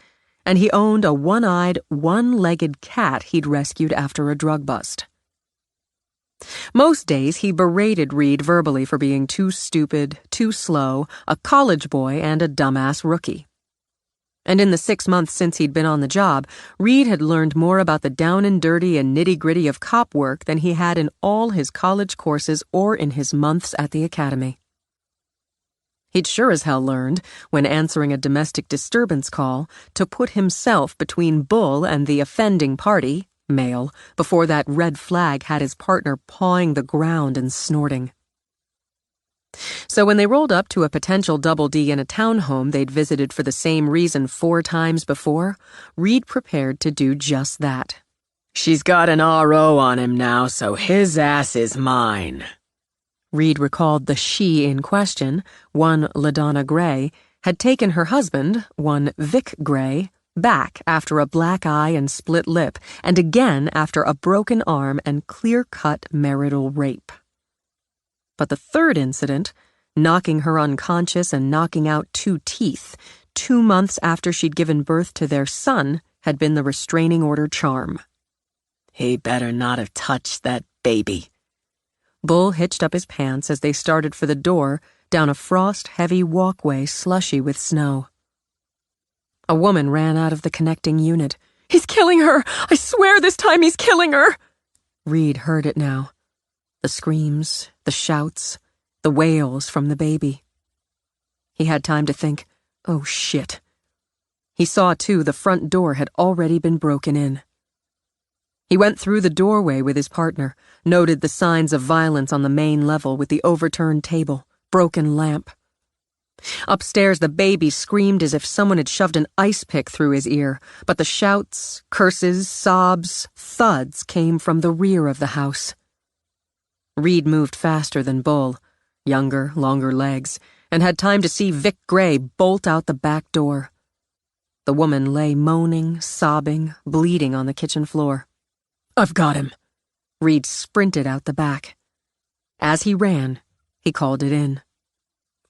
and he owned a one-eyed, one-legged cat he'd rescued after a drug bust. Most days he berated Reed verbally for being too stupid, too slow, a college boy, and a dumbass rookie. And in the 6 months since he'd been on the job, Reed had learned more about the down-and-dirty and nitty-gritty of cop work than he had in all his college courses or in his months at the academy. He'd sure as hell learned, when answering a domestic disturbance call, to put himself between Bull and the offending party, male, before that red flag had his partner pawing the ground and snorting. So when they rolled up to a potential double D in a townhome they'd visited for the same reason 4 times before, Reed prepared to do just that. She's got an RO on him now, so his ass is mine. Reed recalled the she in question, one LaDonna Gray, had taken her husband, one Vic Gray, back after a black eye and split lip, and again after a broken arm and clear-cut marital rape. But the third incident, knocking her unconscious and knocking out 2 teeth, 2 months after she'd given birth to their son, had been the restraining order charm. He better not have touched that baby. Bull hitched up his pants as they started for the door down a frost-heavy walkway slushy with snow. A woman ran out of the connecting unit. "He's killing her! I swear this time he's killing her!" Reed heard it now. The screams, the shouts, the wails from the baby. He had time to think, oh shit. He saw, too, the front door had already been broken in. He went through the doorway with his partner, noted the signs of violence on the main level with the overturned table, broken lamp. Upstairs, the baby screamed as if someone had shoved an ice pick through his ear, but the shouts, curses, sobs, thuds came from the rear of the house. Reed moved faster than Bull, younger, longer legs, and had time to see Vic Gray bolt out the back door. The woman lay moaning, sobbing, bleeding on the kitchen floor. I've got him. Reed sprinted out the back. As he ran, he called it in.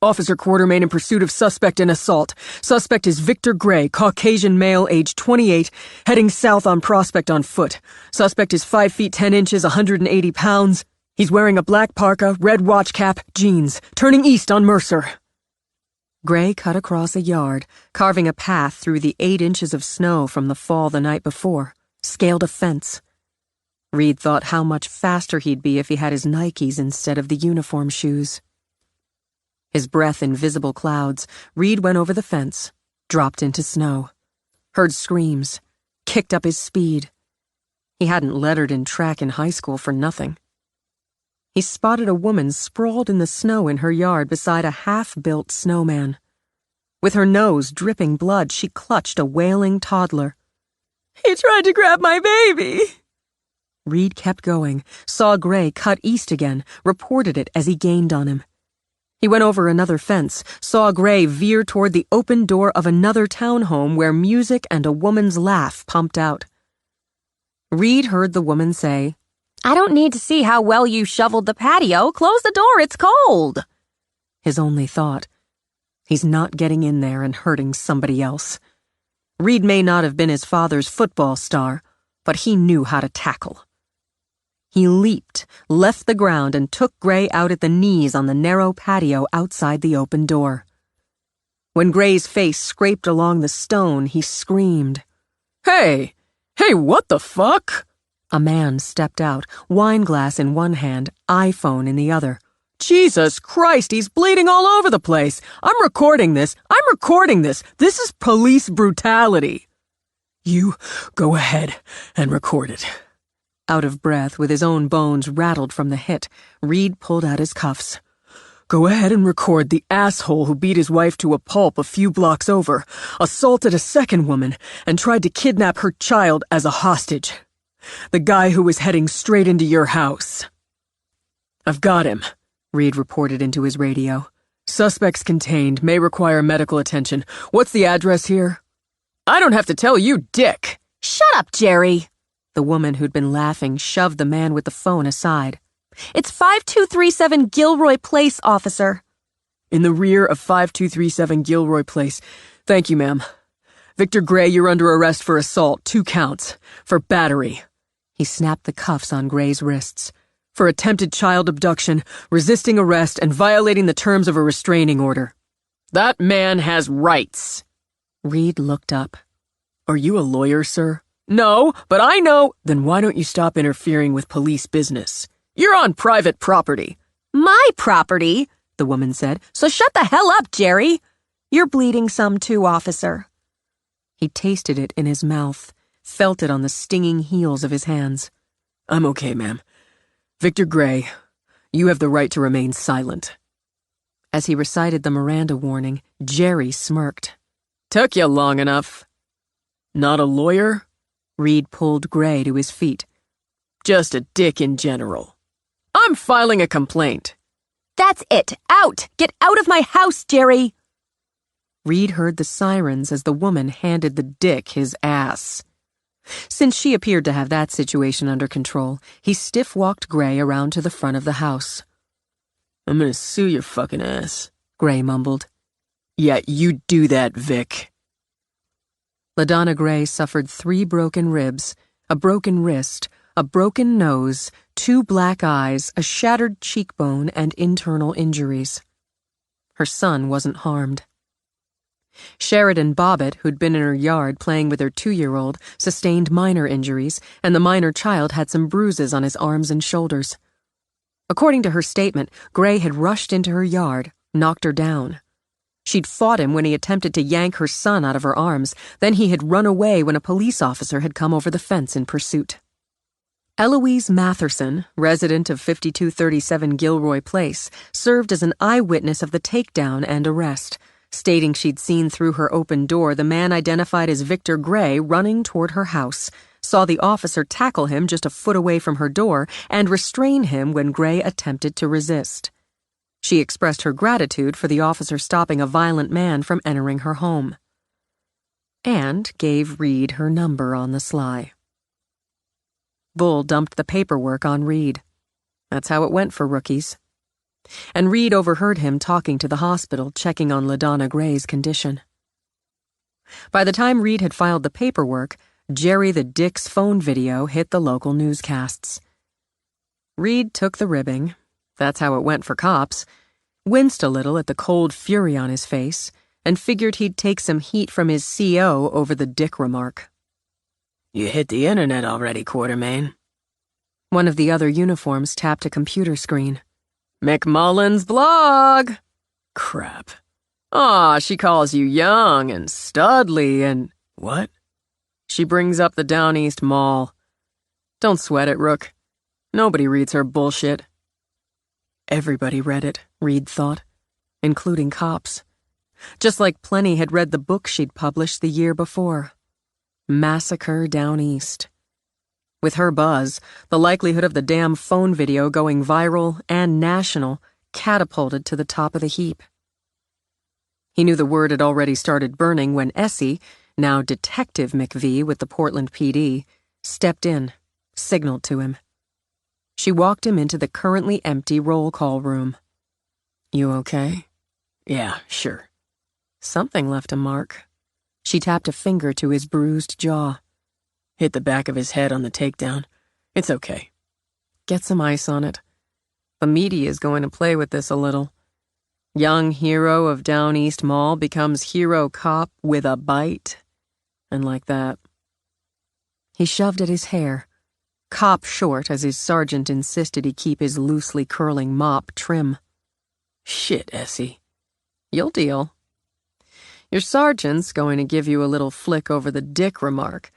Officer Quartermain in pursuit of suspect in assault. Suspect is Victor Gray, Caucasian male, age 28, heading south on Prospect on foot. Suspect is 5 feet 10 inches, 180 pounds. He's wearing a black parka, red watch cap, jeans, turning east on Mercer. Gray cut across a yard, carving a path through the 8 inches of snow from the fall the night before, scaled a fence. Reed thought how much faster he'd be if he had his Nikes instead of the uniform shoes. His breath in visible clouds, Reed went over the fence, dropped into snow, heard screams, kicked up his speed. He hadn't lettered in track in high school for nothing. He spotted a woman sprawled in the snow in her yard beside a half-built snowman. With her nose dripping blood, she clutched a wailing toddler. "He tried to grab my baby!" Reed kept going, saw Gray cut east again, reported it as he gained on him. He went over another fence, saw Gray veer toward the open door of another townhome where music and a woman's laugh pumped out. Reed heard the woman say, I don't need to see how well you shoveled the patio. Close the door, it's cold. His only thought. He's not getting in there and hurting somebody else. Reed may not have been his father's football star, but he knew how to tackle. He leaped, left the ground, and took Gray out at the knees on the narrow patio outside the open door. When Gray's face scraped along the stone, he screamed. Hey, what the fuck? A man stepped out, wineglass in one hand, iPhone in the other. Jesus Christ, he's bleeding all over the place. I'm recording this. This is police brutality. You go ahead and record it. Out of breath, with his own bones rattled from the hit, Reed pulled out his cuffs. Go ahead and record the asshole who beat his wife to a pulp a few blocks over, assaulted a second woman, and tried to kidnap her child as a hostage. The guy who was heading straight into your house. I've got him, Reed reported into his radio. Suspects contained, may require medical attention. What's the address here? I don't have to tell you, dick. Shut up, Jerry. The woman who'd been laughing shoved the man with the phone aside. It's 5237 Gilroy Place, officer. In the rear of 5237 Gilroy Place. Thank you, ma'am. Victor Gray, you're under arrest for assault, 2 counts. For battery. He snapped the cuffs on Gray's wrists. For attempted child abduction, resisting arrest, and violating the terms of a restraining order. That man has rights. Reed looked up. Are you a lawyer, sir? No, but I know. Then why don't you stop interfering with police business? You're on private property. My property, the woman said. So shut the hell up, Jerry. You're bleeding some too, officer. He tasted it in his mouth, felt it on the stinging heels of his hands. I'm okay, ma'am. Victor Gray, you have the right to remain silent. As he recited the Miranda warning, Jerry smirked. Took you long enough. Not a lawyer? Reed pulled Gray to his feet. Just a dick in general. I'm filing a complaint. That's it. Out! Get out of my house, Jerry! Reed heard the sirens as the woman handed the dick his ass. Since she appeared to have that situation under control, he stiff-walked Gray around to the front of the house. I'm gonna sue your fucking ass, Gray mumbled. Yeah, you do that, Vic. LaDonna Gray suffered 3 broken ribs, a broken wrist, a broken nose, 2 black eyes, a shattered cheekbone, and internal injuries. Her son wasn't harmed. Sheridan Bobbitt, who'd been in her yard playing with her 2-year-old, sustained minor injuries, and the minor child had some bruises on his arms and shoulders. According to her statement, Gray had rushed into her yard, knocked her down. She'd fought him when he attempted to yank her son out of her arms, then he had run away when a police officer had come over the fence in pursuit. Eloise Matherson, resident of 5237 Gilroy Place, served as an eyewitness of the takedown and arrest, stating she'd seen through her open door the man identified as Victor Gray running toward her house, saw the officer tackle him just a foot away from her door, and restrain him when Gray attempted to resist. She expressed her gratitude for the officer stopping a violent man from entering her home. And gave Reed her number on the sly. Bull dumped the paperwork on Reed. That's how it went for rookies. And Reed overheard him talking to the hospital, checking on LaDonna Gray's condition. By the time Reed had filed the paperwork, Jerry the Dick's phone video hit the local newscasts. Reed took the ribbing. That's how it went for cops, winced a little at the cold fury on his face, and figured he'd take some heat from his CO over the Dick remark. You hit the internet already, Quartermain. One of the other uniforms tapped a computer screen. McMullen's blog! Crap. Aw, she calls you young and studly and... What? She brings up the Down East Mall. Don't sweat it, Rook. Nobody reads her bullshit. Everybody read it, Reed thought, including cops. Just like plenty had read the book she'd published the year before. Massacre Down East. With her buzz, the likelihood of the damn phone video going viral and national catapulted to the top of the heap. He knew the word had already started burning when Essie, now Detective McVee with the Portland PD, stepped in, signaled to him. She walked him into the currently empty roll call room. You okay? Yeah, sure. Something left a mark. She tapped a finger to his bruised jaw. Hit the back of his head on the takedown. It's okay. Get some ice on it. The media is going to play with this a little. Young hero of Down East Mall becomes hero cop with a bite. And like that. He shoved at his hair. Cop short as his sergeant insisted he keep his loosely curling mop trim. Shit, Essie. You'll deal. Your sergeant's going to give you a little flick over the dick remark,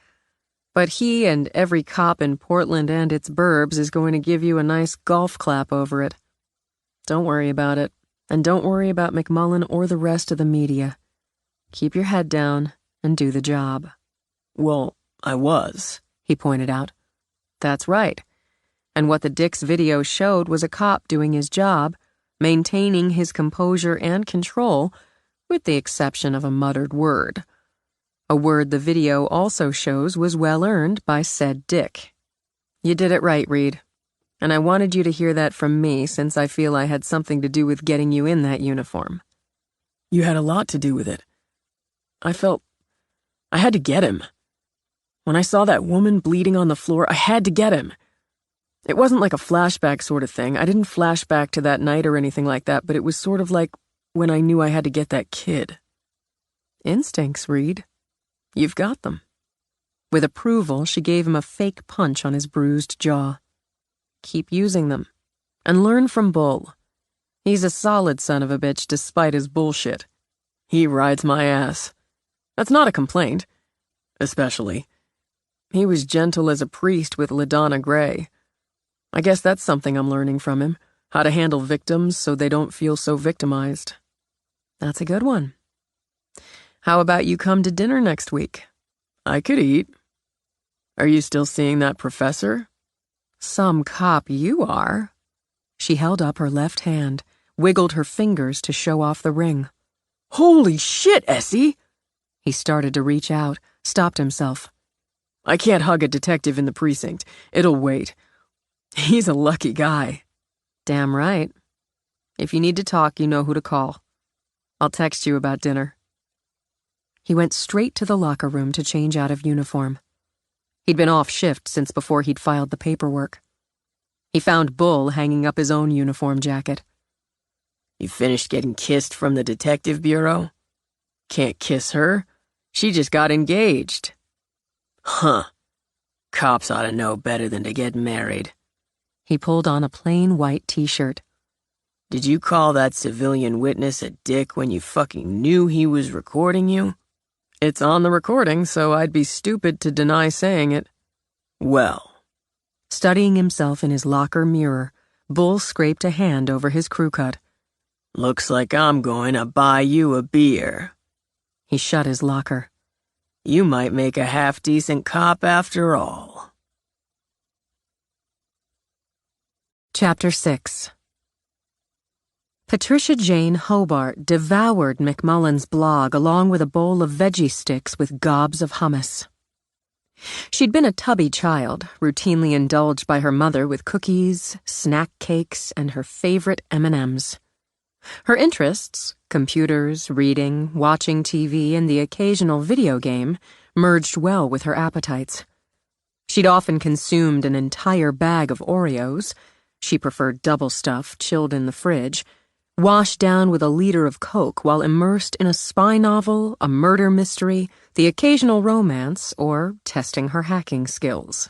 but he and every cop in Portland and its burbs is going to give you a nice golf clap over it. Don't worry about it, and don't worry about McMullen or the rest of the media. Keep your head down and do the job. Well, I was, he pointed out. That's right. And what the Dick's video showed was a cop doing his job, maintaining his composure and control, with the exception of a muttered word. A word the video also shows was well earned by said Dick. You did it right, Reed. And I wanted you to hear that from me since I feel I had something to do with getting you in that uniform. You had a lot to do with it. I felt I had to get him. When I saw that woman bleeding on the floor, I had to get him. It wasn't like a flashback sort of thing. I didn't flash back to that night or anything like that, but it was sort of like when I knew I had to get that kid. Instincts, Reed. You've got them. With approval, she gave him a fake punch on his bruised jaw. Keep using them. And learn from Bull. He's a solid son of a bitch despite his bullshit. He rides my ass. That's not a complaint. Especially. He was gentle as a priest with LaDonna Gray. I guess that's something I'm learning from him. How to handle victims so they don't feel so victimized. That's a good one. How about you come to dinner next week? I could eat. Are you still seeing that professor? Some cop you are. She held up her left hand, wiggled her fingers to show off the ring. Holy shit, Essie! He started to reach out, stopped himself. I can't hug a detective in the precinct. It'll wait. He's a lucky guy. Damn right. If you need to talk, you know who to call. I'll text you about dinner. He went straight to the locker room to change out of uniform. He'd been off shift since before he'd filed the paperwork. He found Bull hanging up his own uniform jacket. You finished getting kissed from the detective bureau? Can't kiss her. She just got engaged. Huh. Cops ought to know better than to get married. He pulled on a plain white t-shirt. Did you call that civilian witness a dick when you fucking knew he was recording you? It's on the recording, so I'd be stupid to deny saying it. Well. Studying himself in his locker mirror, Bull scraped a hand over his crew cut. Looks like I'm going to buy you a beer. He shut his locker. You might make a half-decent cop after all. Chapter 6. Patricia Jane Hobart devoured McMullen's blog along with a bowl of veggie sticks with gobs of hummus. She'd been a tubby child, routinely indulged by her mother with cookies, snack cakes, and her favorite M&Ms. Her interests, computers, reading, watching TV, and the occasional video game, merged well with her appetites. She'd often consumed an entire bag of Oreos. She preferred double stuff, chilled in the fridge, washed down with a liter of Coke while immersed in a spy novel, a murder mystery, the occasional romance, or testing her hacking skills.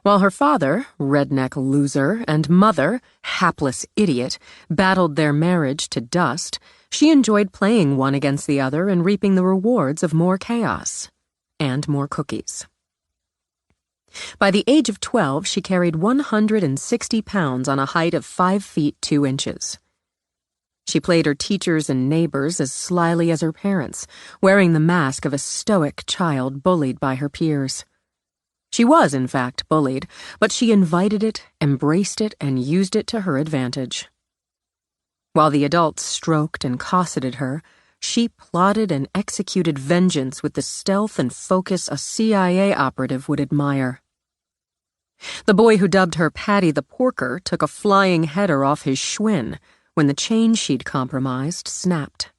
While her father, redneck loser, and mother, hapless idiot, battled their marriage to dust, she enjoyed playing one against the other and reaping the rewards of more chaos. And more cookies. By the age of 12, she carried 160 pounds on a height of 5 feet 2 inches. She played her teachers and neighbors as slyly as her parents, wearing the mask of a stoic child bullied by her peers. She was, in fact, bullied, but she invited it, embraced it, and used it to her advantage. While the adults stroked and cosseted her, she plotted and executed vengeance with the stealth and focus a CIA operative would admire. The boy who dubbed her Patty the Porker took a flying header off his Schwinn when the chain she'd compromised snapped.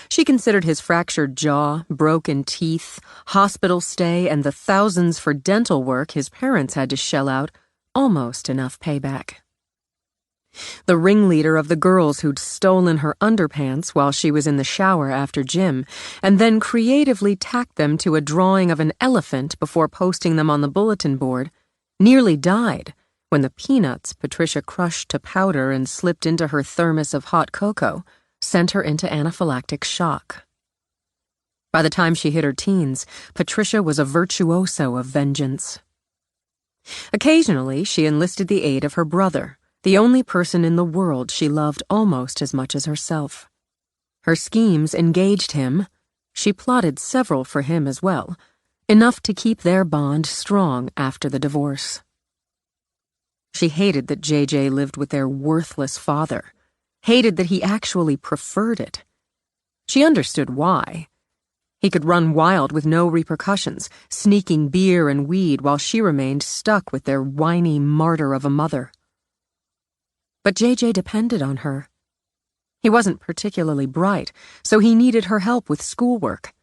She considered his fractured jaw, broken teeth, hospital stay, and the thousands for dental work his parents had to shell out almost enough payback. The ringleader of the girls who'd stolen her underpants while she was in the shower after gym, and then creatively tacked them to a drawing of an elephant before posting them on the bulletin board, nearly died when the peanuts Patricia crushed to powder and slipped into her thermos of hot cocoa sent her into anaphylactic shock. By the time she hit her teens, Patricia was a virtuoso of vengeance. Occasionally, she enlisted the aid of her brother, the only person in the world she loved almost as much as herself. Her schemes engaged him. She plotted several for him as well, enough to keep their bond strong after the divorce. She hated that JJ lived with their worthless father, hated that he actually preferred it. She understood why. He could run wild with no repercussions, sneaking beer and weed while she remained stuck with their whiny martyr of a mother. But JJ depended on her. He wasn't particularly bright, so he needed her help with schoolwork.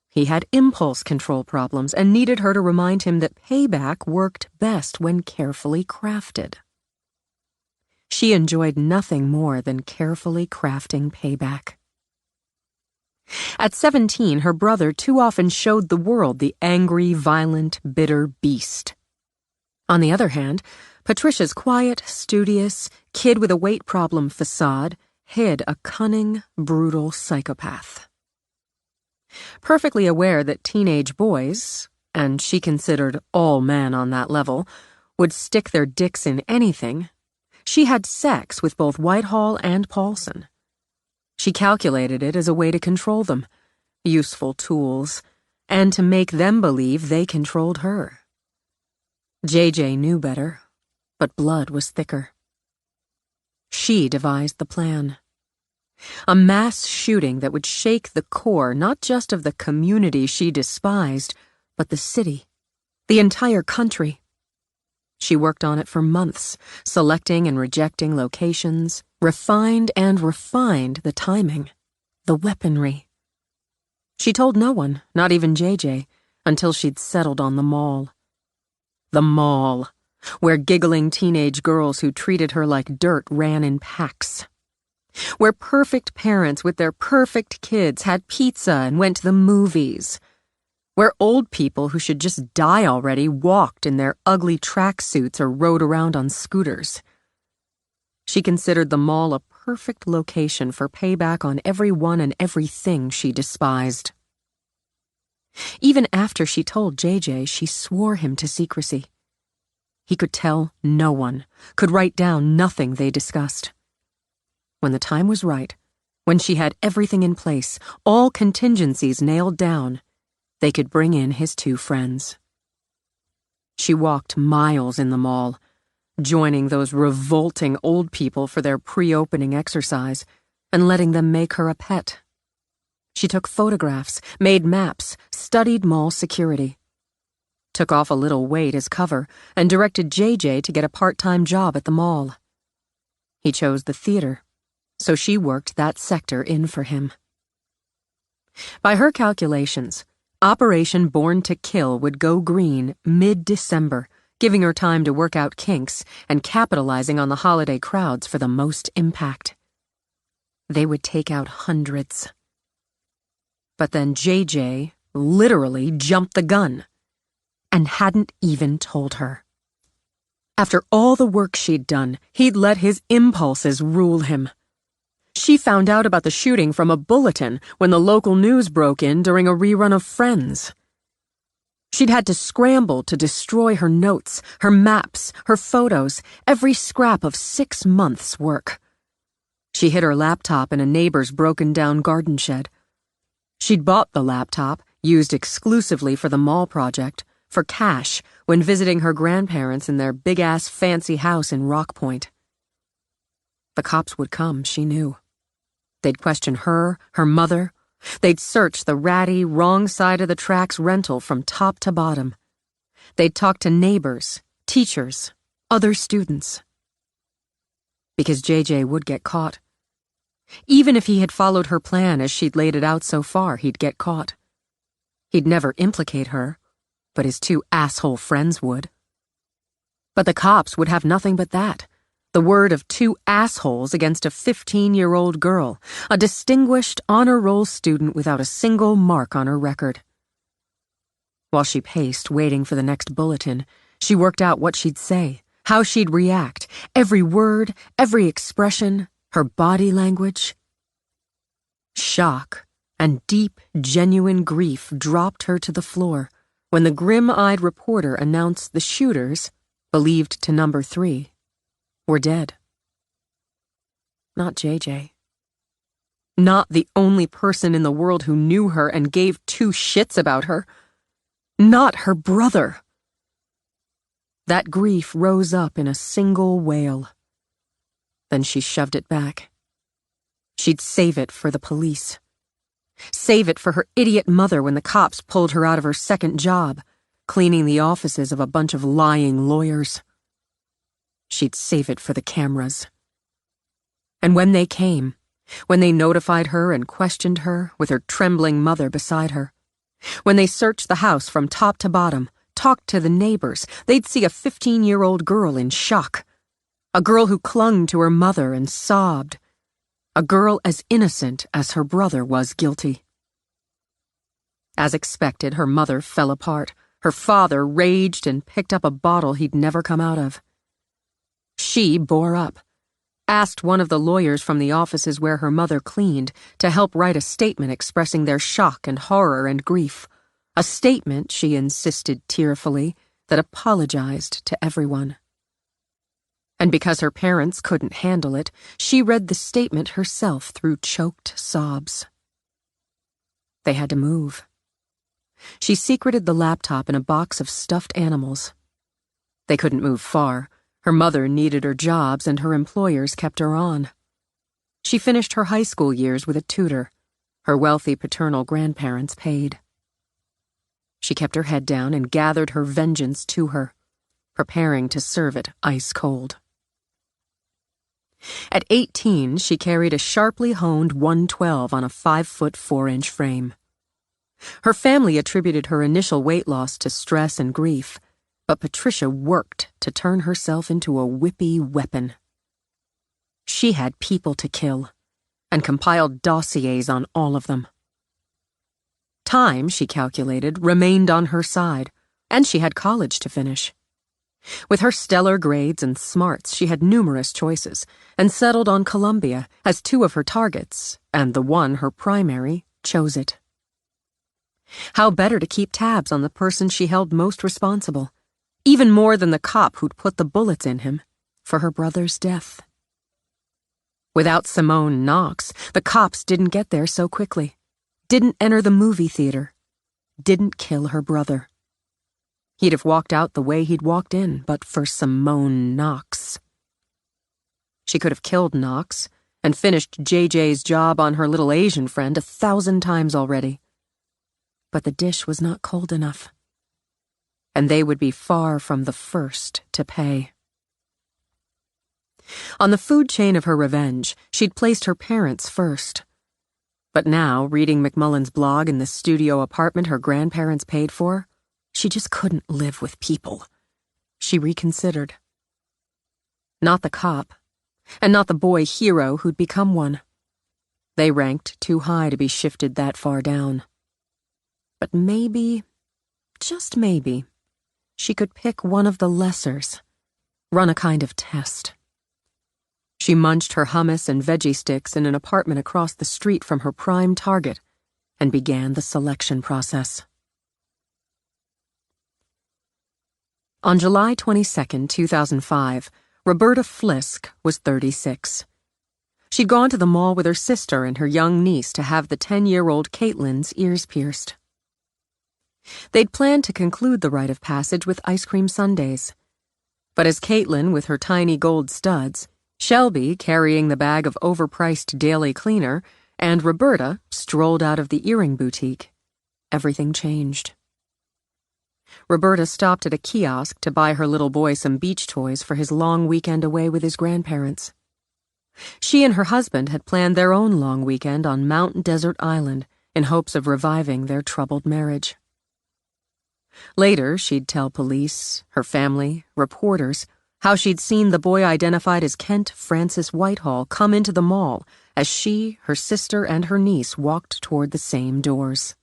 He had impulse control problems and needed her to remind him that payback worked best when carefully crafted. She enjoyed nothing more than carefully crafting payback. At 17, her brother too often showed the world the angry, violent, bitter beast. On the other hand, Patricia's quiet, studious, kid with a weight problem facade hid a cunning, brutal psychopath. Perfectly aware that teenage boys, and she considered all men on that level, would stick their dicks in anything, she had sex with both Whitehall and Paulson. She calculated it as a way to control them, useful tools, and to make them believe they controlled her. JJ knew better, but blood was thicker. She devised the plan. A mass shooting that would shake the core not just of the community she despised, but the city, the entire country. She worked on it for months, selecting and rejecting locations, refined the timing, the weaponry. She told no one, not even JJ, until she'd settled on the mall. The mall, where giggling teenage girls who treated her like dirt ran in packs. Where perfect parents with their perfect kids had pizza and went to the movies. Where old people who should just die already walked in their ugly tracksuits or rode around on scooters. She considered the mall a perfect location for payback on everyone and everything she despised. Even after she told JJ, she swore him to secrecy. He could tell no one, could write down nothing they discussed. When the time was right, when she had everything in place, all contingencies nailed down, they could bring in his two friends. She walked miles in the mall, joining those revolting old people for their pre-opening exercise, and letting them make her a pet. She took photographs, made maps, studied mall security. Took off a little weight as cover, and directed JJ to get a part-time job at the mall. He chose the theater, so she worked that sector in for him. By her calculations, Operation Born to Kill would go green mid-December, giving her time to work out kinks and capitalizing on the holiday crowds for the most impact. They would take out hundreds. But then JJ literally jumped the gun and hadn't even told her. After all the work she'd done, he'd let his impulses rule him. She found out about the shooting from a bulletin when the local news broke in during a rerun of Friends. She'd had to scramble to destroy her notes, her maps, her photos, every scrap of 6 months' work. She hid her laptop in a neighbor's broken-down garden shed. She'd bought the laptop, used exclusively for the mall project, for cash when visiting her grandparents in their big-ass fancy house in Rock Point. The cops would come, she knew. They'd question her, her mother. They'd search the ratty, wrong side of the tracks rental from top to bottom. They'd talk to neighbors, teachers, other students. Because JJ would get caught. Even if he had followed her plan as she'd laid it out so far, he'd get caught. He'd never implicate her, but his two asshole friends would. But the cops would have nothing but that. The word of two assholes against a 15-year-old girl, a distinguished honor roll student without a single mark on her record. While she paced, waiting for the next bulletin, she worked out what she'd say, how she'd react, every word, every expression, her body language. Shock and deep, genuine grief dropped her to the floor when the grim-eyed reporter announced the shooters, believed to number 3, were dead. Not JJ. Not the only person in the world who knew her and gave two shits about her. Not her brother. That grief rose up in a single wail. Then she shoved it back. She'd save it for the police. Save it for her idiot mother when the cops pulled her out of her second job, cleaning the offices of a bunch of lying lawyers. She'd save it for the cameras. And when they came, when they notified her and questioned her with her trembling mother beside her, when they searched the house from top to bottom, talked to the neighbors, they'd see a 15-year-old girl in shock. A girl who clung to her mother and sobbed. A girl as innocent as her brother was guilty. As expected, her mother fell apart. Her father raged and picked up a bottle he'd never come out of. She bore up, asked one of the lawyers from the offices where her mother cleaned to help write a statement expressing their shock and horror and grief. A statement, she insisted tearfully, that apologized to everyone. And because her parents couldn't handle it, she read the statement herself through choked sobs. They had to move. She secreted the laptop in a box of stuffed animals. They couldn't move far. Her mother needed her jobs and her employers kept her on. She finished her high school years with a tutor. Her wealthy paternal grandparents paid. She kept her head down and gathered her vengeance to her, preparing to serve it ice cold. At 18, she carried a sharply honed 112 on a 5-foot 4-inch frame. Her family attributed her initial weight loss to stress and grief, but Patricia worked to turn herself into a whippy weapon. She had people to kill, and compiled dossiers on all of them. Time, she calculated, remained on her side, and she had college to finish. With her stellar grades and smarts, she had numerous choices, and settled on Columbia as two of her targets, and the one, her primary, chose it. How better to keep tabs on the person she held most responsible, even more than the cop who'd put the bullets in him, for her brother's death. Without Simone Knox, the cops didn't get there so quickly, didn't enter the movie theater, didn't kill her brother. He'd have walked out the way he'd walked in, but for Simone Knox. She could have killed Knox and finished JJ's job on her little Asian friend 1,000 times already. But the dish was not cold enough. And they would be far from the first to pay. On the food chain of her revenge, she'd placed her parents first. But now, reading McMullen's blog in the studio apartment her grandparents paid for, she just couldn't live with people. She reconsidered. Not the cop, and not the boy hero who'd become one. They ranked too high to be shifted that far down. But maybe, just maybe, she could pick one of the lessers, run a kind of test. She munched her hummus and veggie sticks in an apartment across the street from her prime target and began the selection process. On July 22, 2005, Roberta Flisk was 36. She'd gone to the mall with her sister and her young niece to have the 10-year-old Caitlin's ears pierced. They'd planned to conclude the rite of passage with ice cream sundaes. But as Caitlin, with her tiny gold studs, Shelby, carrying the bag of overpriced daily cleaner, and Roberta strolled out of the earring boutique, everything changed. Roberta stopped at a kiosk to buy her little boy some beach toys for his long weekend away with his grandparents. She and her husband had planned their own long weekend on Mount Desert Island in hopes of reviving their troubled marriage. Later, she'd tell police, her family, reporters, how she'd seen the boy identified as Kent Francis Whitehall come into the mall as she, her sister, and her niece walked toward the same doors.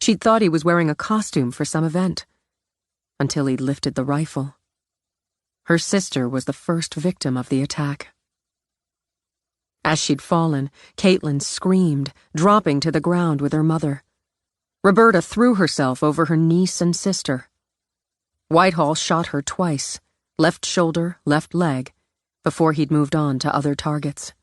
She'd thought he was wearing a costume for some event, until he'd lifted the rifle. Her sister was the first victim of the attack. As she'd fallen, Caitlin screamed, dropping to the ground with her mother. Roberta threw herself over her niece and sister. Whitehall shot her twice, left shoulder, left leg, before he'd moved on to other targets.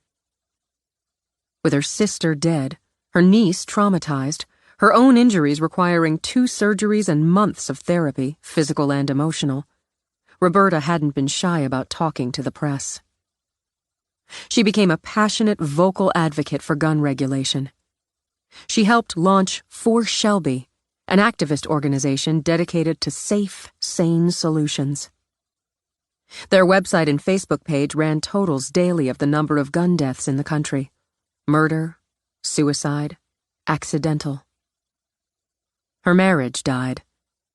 With her sister dead, her niece traumatized, her own injuries requiring 2 surgeries and months of therapy, physical and emotional, Roberta hadn't been shy about talking to the press. She became a passionate, vocal advocate for gun regulation. She helped launch For Shelby, an activist organization dedicated to safe, sane solutions. Their website and Facebook page ran totals daily of the number of gun deaths in the country: murder, suicide, accidental. Her marriage died,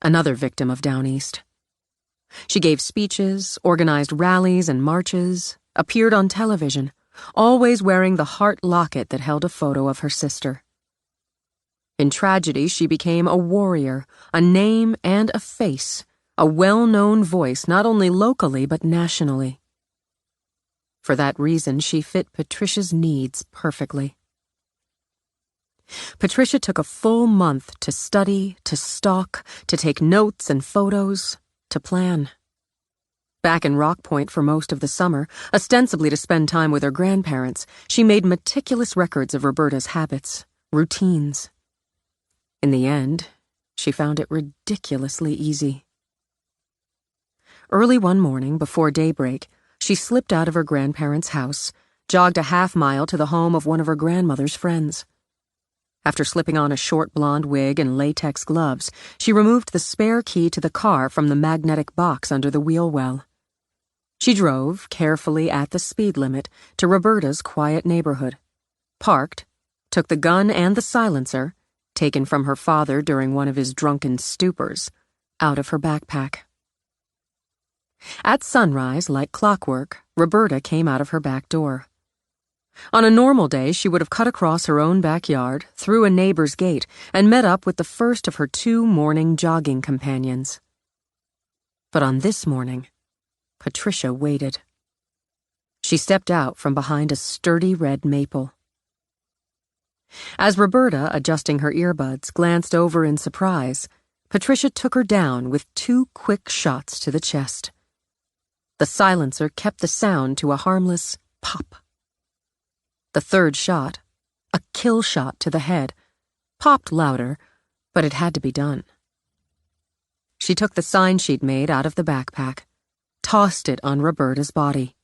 another victim of Down East. She gave speeches, organized rallies and marches, appeared on television, always wearing the heart locket that held a photo of her sister. In tragedy, she became a warrior, a name and a face, a well-known voice not only locally but nationally. For that reason, she fit Patricia's needs perfectly. Patricia took a full month to study, to stalk, to take notes and photos, to plan. Back in Rock Point for most of the summer, ostensibly to spend time with her grandparents, she made meticulous records of Roberta's habits, routines. In the end, she found it ridiculously easy. Early one morning, before daybreak, she slipped out of her grandparents' house, jogged a half-mile to the home of one of her grandmother's friends. After slipping on a short blonde wig and latex gloves, she removed the spare key to the car from the magnetic box under the wheel well. She drove, carefully at the speed limit, to Roberta's quiet neighborhood, parked, took the gun and the silencer, taken from her father during one of his drunken stupors, out of her backpack. At sunrise, like clockwork, Roberta came out of her back door. On a normal day, she would have cut across her own backyard, through a neighbor's gate, and met up with the first of her 2 morning jogging companions. But on this morning, Patricia waited. She stepped out from behind a sturdy red maple. As Roberta, adjusting her earbuds, glanced over in surprise, Patricia took her down with 2 quick shots to the chest. The silencer kept the sound to a harmless pop. The third shot, a kill shot to the head, popped louder, but it had to be done. She took the sign she'd made out of the backpack, tossed it on Roberta's body.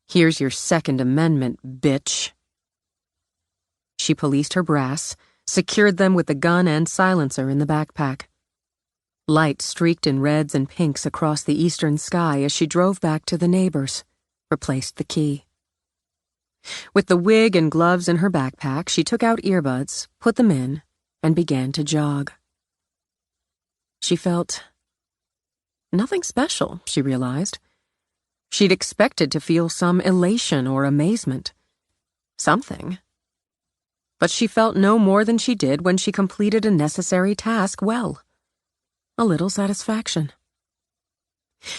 "Here's your Second Amendment, bitch." She policed her brass, secured them with the gun and silencer in the backpack. Light streaked in reds and pinks across the eastern sky as she drove back to the neighbors, replaced the key. With the wig and gloves in her backpack, she took out earbuds, put them in, and began to jog. She felt nothing special, she realized. She'd expected to feel some elation or amazement. Something. But she felt no more than she did when she completed a necessary task well. A little satisfaction.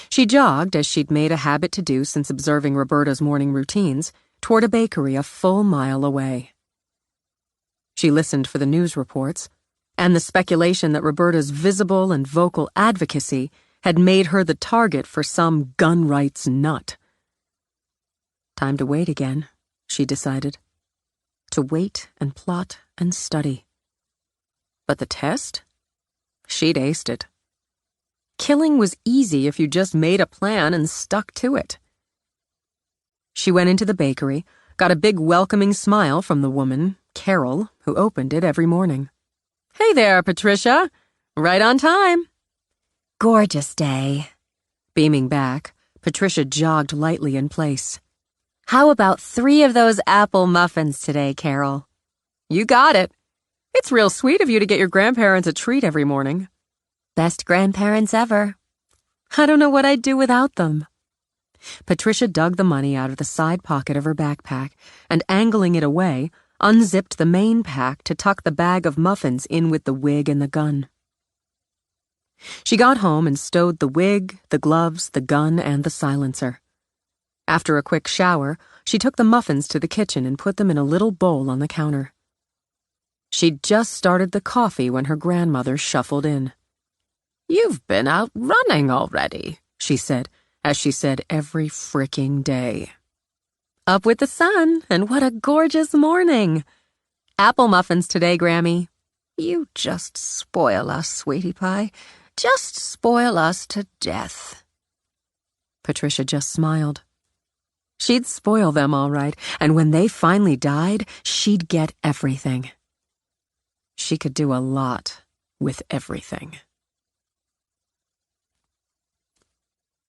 She jogged, as she'd made a habit to do since observing Roberta's morning routines, toward a bakery a full mile away. She listened for the news reports, and the speculation that Roberta's visible and vocal advocacy had made her the target for some gun rights nut. Time to wait again, she decided. To wait and plot and study. But the test? She'd aced it. Killing was easy if you just made a plan and stuck to it. She went into the bakery, got a big welcoming smile from the woman, Carol, who opened it every morning. "Hey there, Patricia," Right on time. Gorgeous day. Beaming back, Patricia jogged lightly in place. How about 3 of those apple muffins today, Carol? You got it. It's real sweet of you to get your grandparents a treat every morning. Best grandparents ever. I don't know what I'd do without them. Patricia dug the money out of the side pocket of her backpack and, angling it away, unzipped the main pack to tuck the bag of muffins in with the wig and the gun. She got home and stowed the wig, the gloves, the gun, and the silencer. After a quick shower, she took the muffins to the kitchen and put them in a little bowl on the counter. She'd just started the coffee when her grandmother shuffled in. You've been out running already, she said, as she said every fricking day. Up with the sun, and what a gorgeous morning. Apple muffins today, Grammy. You just spoil us, sweetie pie. Just spoil us to death. Patricia just smiled. She'd spoil them all right, and when they finally died, she'd get everything. She could do a lot with everything.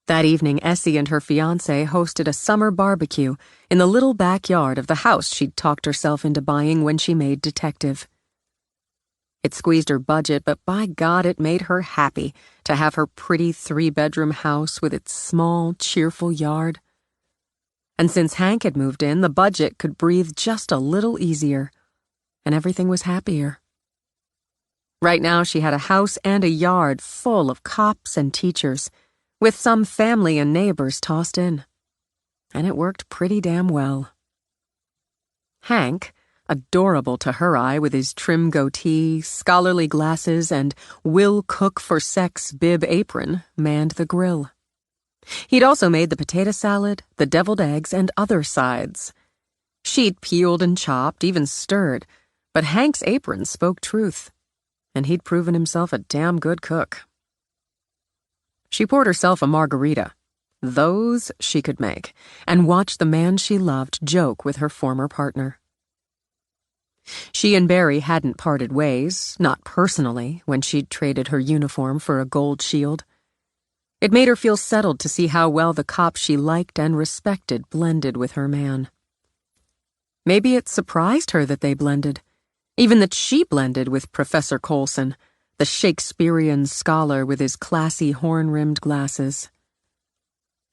That evening, Essie and her fiancé hosted a summer barbecue in the little backyard of the house she'd talked herself into buying when she made Detective. It squeezed her budget, but by God, it made her happy to have her pretty 3-bedroom house with its small, cheerful yard. And since Hank had moved in, the budget could breathe just a little easier, and everything was happier. Right now, she had a house and a yard full of cops and teachers, with some family and neighbors tossed in. And it worked pretty damn well. Hank, adorable to her eye with his trim goatee, scholarly glasses, and will cook for sex bib apron, manned the grill. He'd also made the potato salad, the deviled eggs, and other sides. She'd peeled and chopped, even stirred, but Hank's apron spoke truth, and he'd proven himself a damn good cook. She poured herself a margarita. Those she could make, and watched the man she loved joke with her former partner. She and Barry hadn't parted ways, not personally, when she'd traded her uniform for a gold shield. It made her feel settled to see how well the cop she liked and respected blended with her man. Maybe it surprised her that they blended, even that she blended with Professor Coulson, the Shakespearean scholar with his classy horn-rimmed glasses.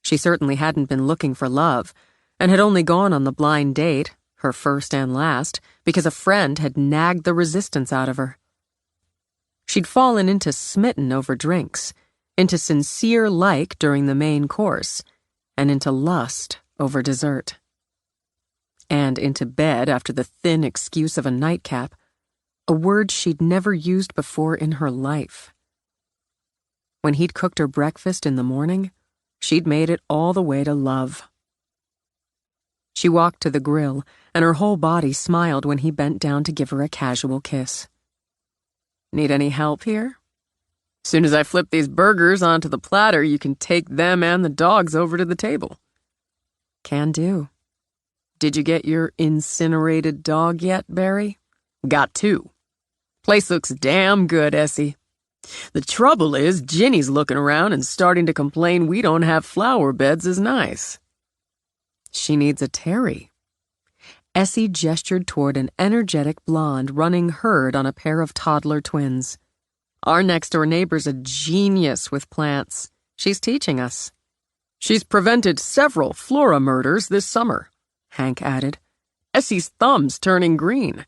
She certainly hadn't been looking for love, and had only gone on the blind date, her first and last, because a friend had nagged the resistance out of her. She'd fallen into smitten over drinks, into sincere like during the main course, and into lust over dessert. And into bed after the thin excuse of a nightcap, a word she'd never used before in her life. When he'd cooked her breakfast in the morning, she'd made it all the way to love. She walked to the grill, and her whole body smiled when he bent down to give her a casual kiss. Need any help here? Soon as I flip these burgers onto the platter, you can take them and the dogs over to the table. Can do. Did you get your incinerated dog yet, Barry? Got 2. Place looks damn good, Essie. The trouble is, Ginny's looking around and starting to complain we don't have flower beds as nice. She needs a Terry. Essie gestured toward an energetic blonde running herd on a pair of toddler twins. Our next-door neighbor's a genius with plants. She's teaching us. She's prevented several flora murders this summer, Hank added. Essie's thumb's turning green.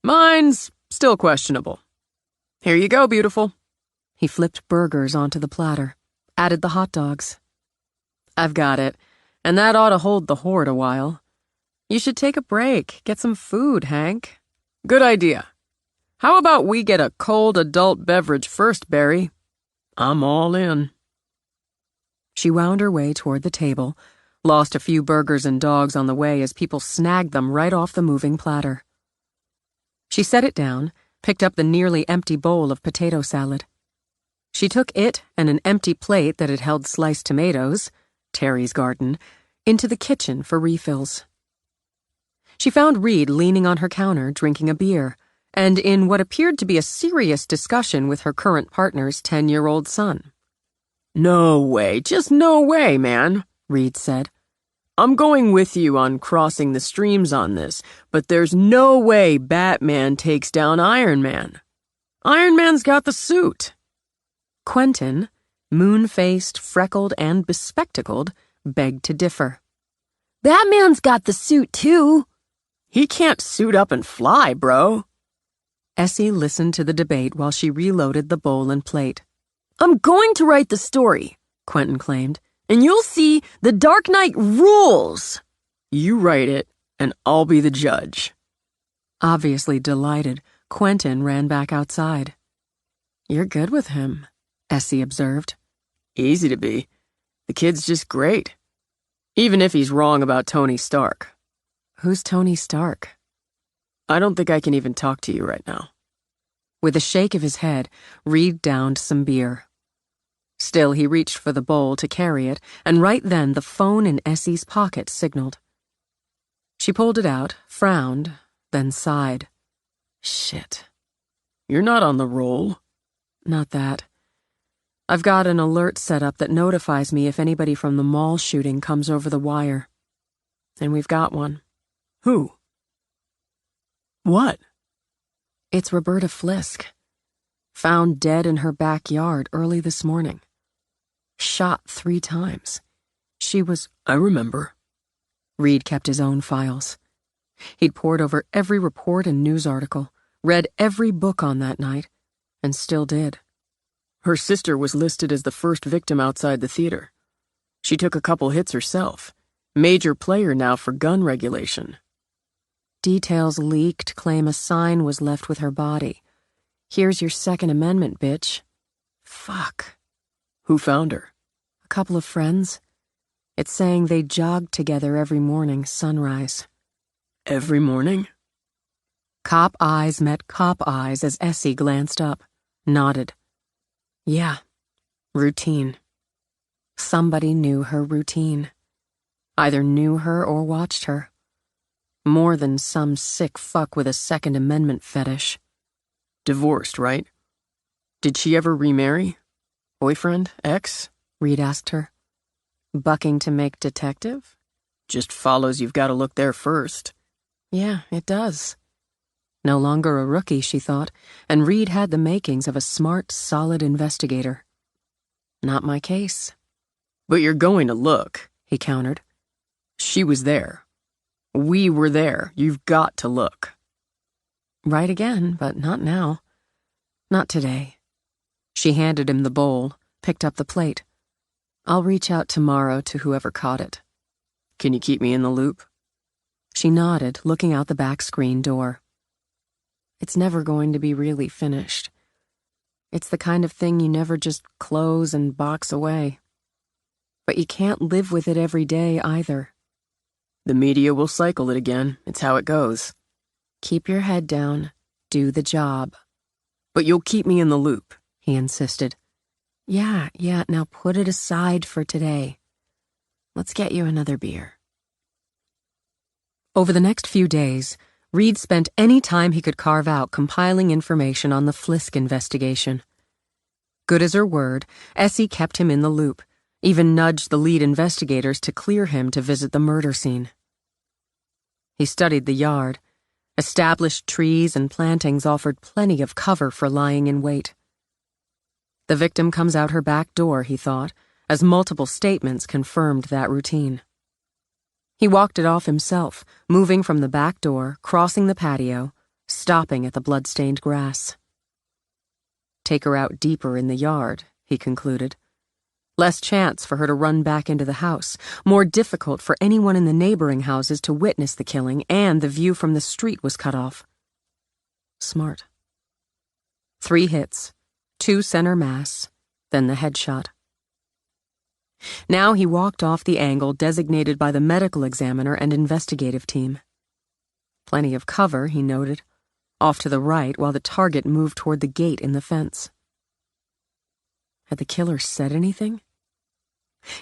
Mine's still questionable. Here you go, beautiful. He flipped burgers onto the platter, added the hot dogs. I've got it, and that ought to hold the horde a while. You should take a break, get some food, Hank. Good idea. How about we get a cold adult beverage first, Barry? I'm all in. She wound her way toward the table, lost a few burgers and dogs on the way as people snagged them right off the moving platter. She set it down, picked up the nearly empty bowl of potato salad. She took it and an empty plate that had held sliced tomatoes, Terry's garden, into the kitchen for refills. She found Reed leaning on her counter, drinking a beer, and in what appeared to be a serious discussion with her current partner's 10-year-old son. No way, just no way, man, Reed said. I'm going with you on crossing the streams on this, but there's no way Batman takes down Iron Man. Iron Man's got the suit. Quentin, moon-faced, freckled, and bespectacled, begged to differ. Batman's got the suit, too. He can't suit up and fly, bro. Essie listened to the debate while she reloaded the bowl and plate. I'm going to write the story, Quentin claimed, and you'll see the Dark Knight rules. You write it, and I'll be the judge. Obviously delighted, Quentin ran back outside. You're good with him, Essie observed. Easy to be. The kid's just great. Even if he's wrong about Tony Stark. Who's Tony Stark? I don't think I can even talk to you right now. With a shake of his head, Reed downed some beer. Still, he reached for the bowl to carry it, and right then the phone in Essie's pocket signaled. She pulled it out, frowned, then sighed. Shit. You're not on the roll. Not that. I've got an alert set up that notifies me if anybody from the mall shooting comes over the wire. And we've got one. Who? What? It's Roberta Flisk. Found dead in her backyard early this morning. Shot 3 times. She was... I remember. Reed kept his own files. He'd pored over every report and news article, read every book on that night, and still did. Her sister was listed as the first victim outside the theater. She took a couple hits herself. Major player now for gun regulation. Details leaked claim a sign was left with her body. Here's your Second Amendment, bitch. Fuck. Who found her? A couple of friends. It's saying they jogged together every morning, sunrise. Every morning? Cop eyes met cop eyes as Essie glanced up, nodded. Yeah, routine. Somebody knew her routine. Either knew her or watched her. More than some sick fuck with a Second Amendment fetish. Divorced, right? Did she ever remarry? Boyfriend? Ex? Reed asked her. Bucking to make detective? Just follows you've got to look there first. Yeah, it does. No longer a rookie, she thought, and Reed had the makings of a smart, solid investigator. Not my case. But you're going to look, he countered. She was there. We were there. You've got to look. Right again, but not now. Not today. She handed him the bowl, picked up the plate. I'll reach out tomorrow to whoever caught it. Can you keep me in the loop? She nodded, looking out the back screen door. It's never going to be really finished. It's the kind of thing you never just close and box away. But you can't live with it every day either. The media will cycle it again. It's how it goes. Keep your head down. Do the job. But you'll keep me in the loop, he insisted. Yeah, now put it aside for today. Let's get you another beer. Over the next few days, Reed spent any time he could carve out compiling information on the Flisk investigation. Good as her word, Essie kept him in the loop, even nudged the lead investigators to clear him to visit the murder scene. He studied the yard. Established trees and plantings offered plenty of cover for lying in wait. The victim comes out her back door, he thought, as multiple statements confirmed that routine. He walked it off himself, moving from the back door, crossing the patio, stopping at the blood-stained grass. Take her out deeper in the yard, he concluded. Less chance for her to run back into the house, more difficult for anyone in the neighboring houses to witness the killing, and the view from the street was cut off. Smart. 3 hits, 2 center mass, then the headshot. Now he walked off the angle designated by the medical examiner and investigative team. Plenty of cover, he noted, off to the right while the target moved toward the gate in the fence. Had the killer said anything?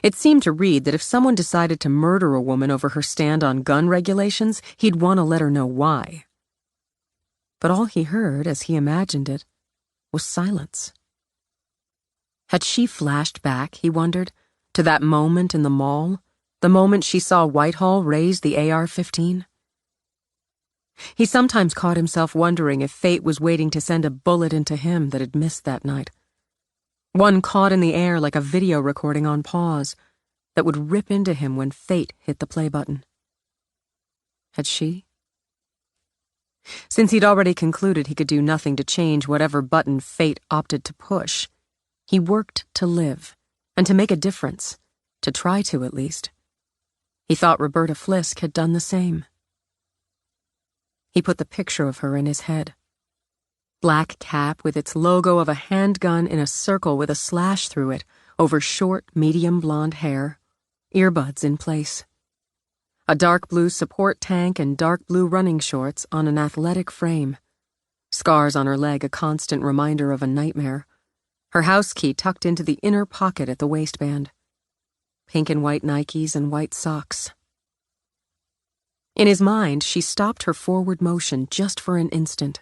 It seemed to Reed that if someone decided to murder a woman over her stand on gun regulations, he'd want to let her know why. But all he heard, as he imagined it, was silence. Had she flashed back, he wondered, to that moment in the mall, the moment she saw Whitehall raise the AR-15? He sometimes caught himself wondering if fate was waiting to send a bullet into him that had missed that night. One caught in the air like a video recording on pause that would rip into him when fate hit the play button. Had she? Since he'd already concluded he could do nothing to change whatever button fate opted to push, he worked to live and to make a difference, to try to at least. He thought Roberta Flisk had done the same. He put the picture of her in his head. Black cap with its logo of a handgun in a circle with a slash through it over short, medium blonde hair, earbuds in place. A dark blue support tank and dark blue running shorts on an athletic frame. Scars on her leg a constant reminder of a nightmare. Her house key tucked into the inner pocket at the waistband. Pink and white Nikes and white socks. In his mind, she stopped her forward motion just for an instant.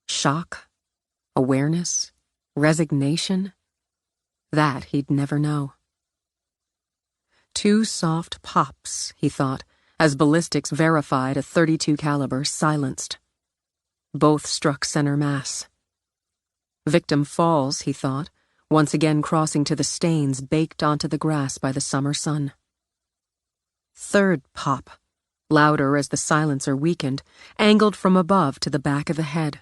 Shock, awareness, resignation. That he'd never know. 2 soft pops, he thought, as ballistics verified a .32 caliber silenced. Both struck center mass. Victim falls, he thought, once again crossing to the stains baked onto the grass by the summer sun. 3rd pop, louder as the silencer weakened, angled from above to the back of the head.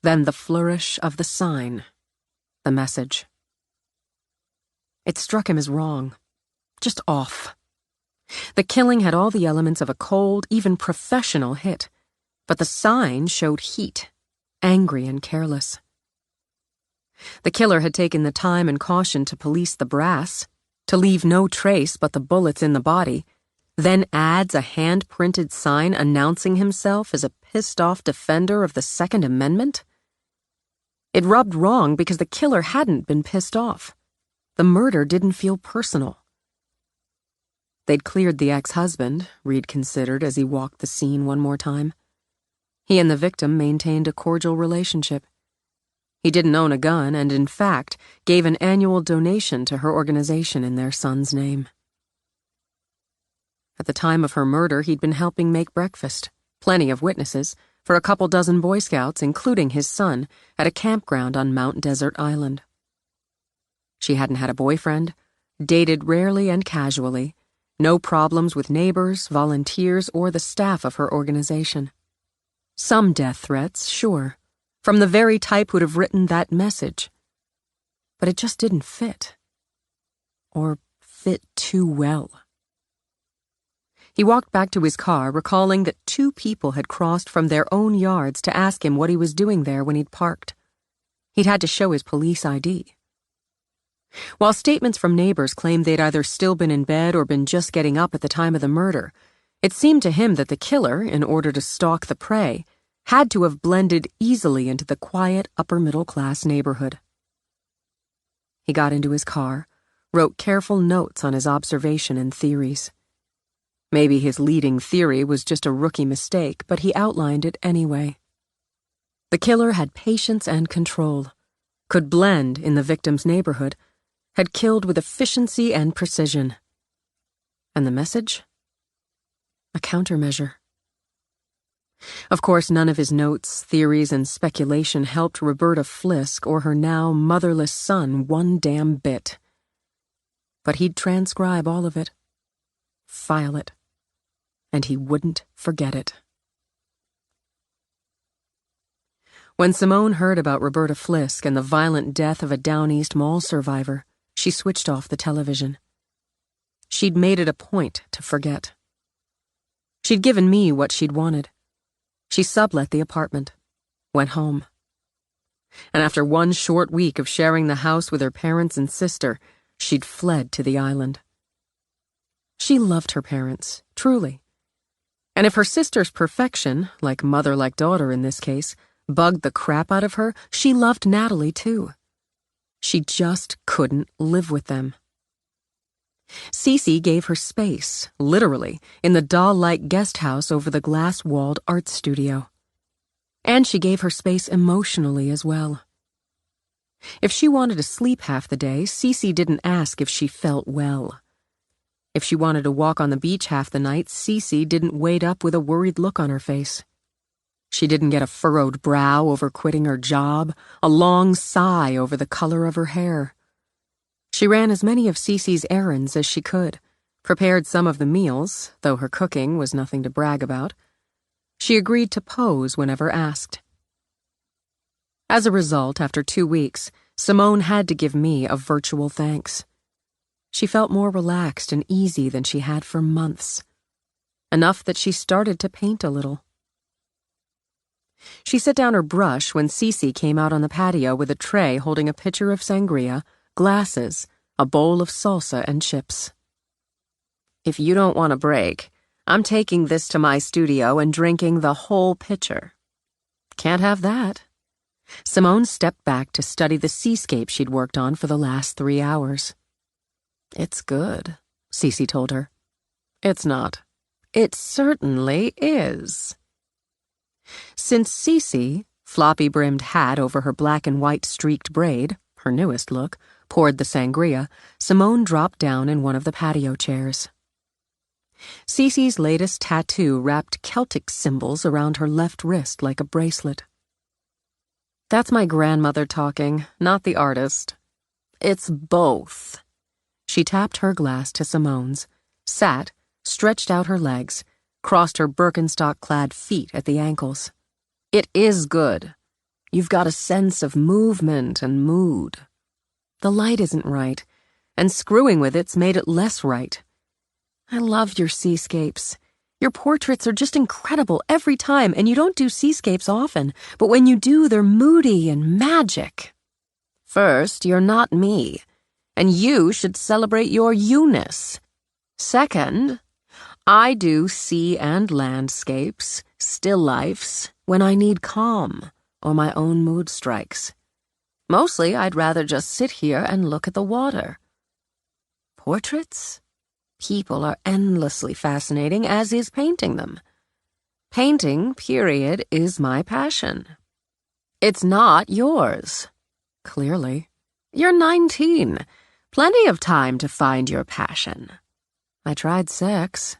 Then the flourish of the sign, the message. It struck him as wrong, just off. The killing had all the elements of a cold, even professional hit, but the sign showed heat, angry and careless. The killer had taken the time and caution to police the brass, to leave no trace but the bullets in the body, then adds a hand-printed sign announcing himself as a pissed-off defender of the Second Amendment? It rubbed wrong because the killer hadn't been pissed off. The murder didn't feel personal. They'd cleared the ex-husband, Reed considered as he walked the scene one more time. He and the victim maintained a cordial relationship. He didn't own a gun and, in fact, gave an annual donation to her organization in their son's name. At the time of her murder, he'd been helping make breakfast, plenty of witnesses, for a couple dozen Boy Scouts, including his son, at a campground on Mount Desert Island. She hadn't had a boyfriend, dated rarely and casually, no problems with neighbors, volunteers, or the staff of her organization. Some death threats, sure, from the very type who'd have written that message. But it just didn't fit. Or fit too well. He walked back to his car, recalling that 2 people had crossed from their own yards to ask him what he was doing there when he'd parked. He'd had to show his police ID. While statements from neighbors claimed they'd either still been in bed or been just getting up at the time of the murder, it seemed to him that the killer, in order to stalk the prey, had to have blended easily into the quiet upper-middle-class neighborhood. He got into his car, wrote careful notes on his observation and theories. Maybe his leading theory was just a rookie mistake, but he outlined it anyway. The killer had patience and control, could blend in the victim's neighborhood, had killed with efficiency and precision. And the message? A countermeasure. Of course, none of his notes, theories, and speculation helped Roberta Flisk or her now motherless son one damn bit. But he'd transcribe all of it, file it, and he wouldn't forget it. When Simone heard about Roberta Flisk and the violent death of a Down East Mall survivor, she switched off the television. She'd made it a point to forget. She'd given me what she'd wanted. She sublet the apartment, went home. And after one short week of sharing the house with her parents and sister, she'd fled to the island. She loved her parents, truly. And if her sister's perfection, like mother like daughter in this case, bugged the crap out of her, she loved Natalie too. She just couldn't live with them. Cece gave her space, literally, in the doll-like guest house over the glass-walled art studio. And she gave her space emotionally as well. If she wanted to sleep half the day, Cece didn't ask if she felt well. If she wanted to walk on the beach half the night, Cece didn't wait up with a worried look on her face. She didn't get a furrowed brow over quitting her job, a long sigh over the color of her hair. She ran as many of Cece's errands as she could, prepared some of the meals, though her cooking was nothing to brag about. She agreed to pose whenever asked. As a result, after 2 weeks, Simone had to give me a virtual thanks. She felt more relaxed and easy than she had for months. Enough that she started to paint a little. She set down her brush when Cece came out on the patio with a tray holding a pitcher of sangria, glasses, a bowl of salsa, and chips. "If you don't want a break, I'm taking this to my studio and drinking the whole pitcher." "Can't have that." Simone stepped back to study the seascape she'd worked on for the last 3 hours. "It's good," Cece told her. "It's not." "It certainly is." Since Cece, floppy-brimmed hat over her black and white streaked braid, her newest look, poured the sangria, Simone dropped down in one of the patio chairs. Cece's latest tattoo wrapped Celtic symbols around her left wrist like a bracelet. "That's my grandmother talking, not the artist." "It's both." She tapped her glass to Simone's, sat, stretched out her legs, crossed her Birkenstock-clad feet at the ankles. "It is good. You've got a sense of movement and mood. The light isn't right, and screwing with it's made it less right. I love your seascapes. Your portraits are just incredible every time, and you don't do seascapes often, but when you do, they're moody and magic. First, you're not me, and you should celebrate your you-ness. Second, I do sea and landscapes, still lifes, when I need calm or my own mood strikes. Mostly, I'd rather just sit here and look at the water. Portraits? People are endlessly fascinating, as is painting them. Painting, period, is my passion. It's not yours. Clearly. You're 19. Plenty of time to find your passion. I tried sex."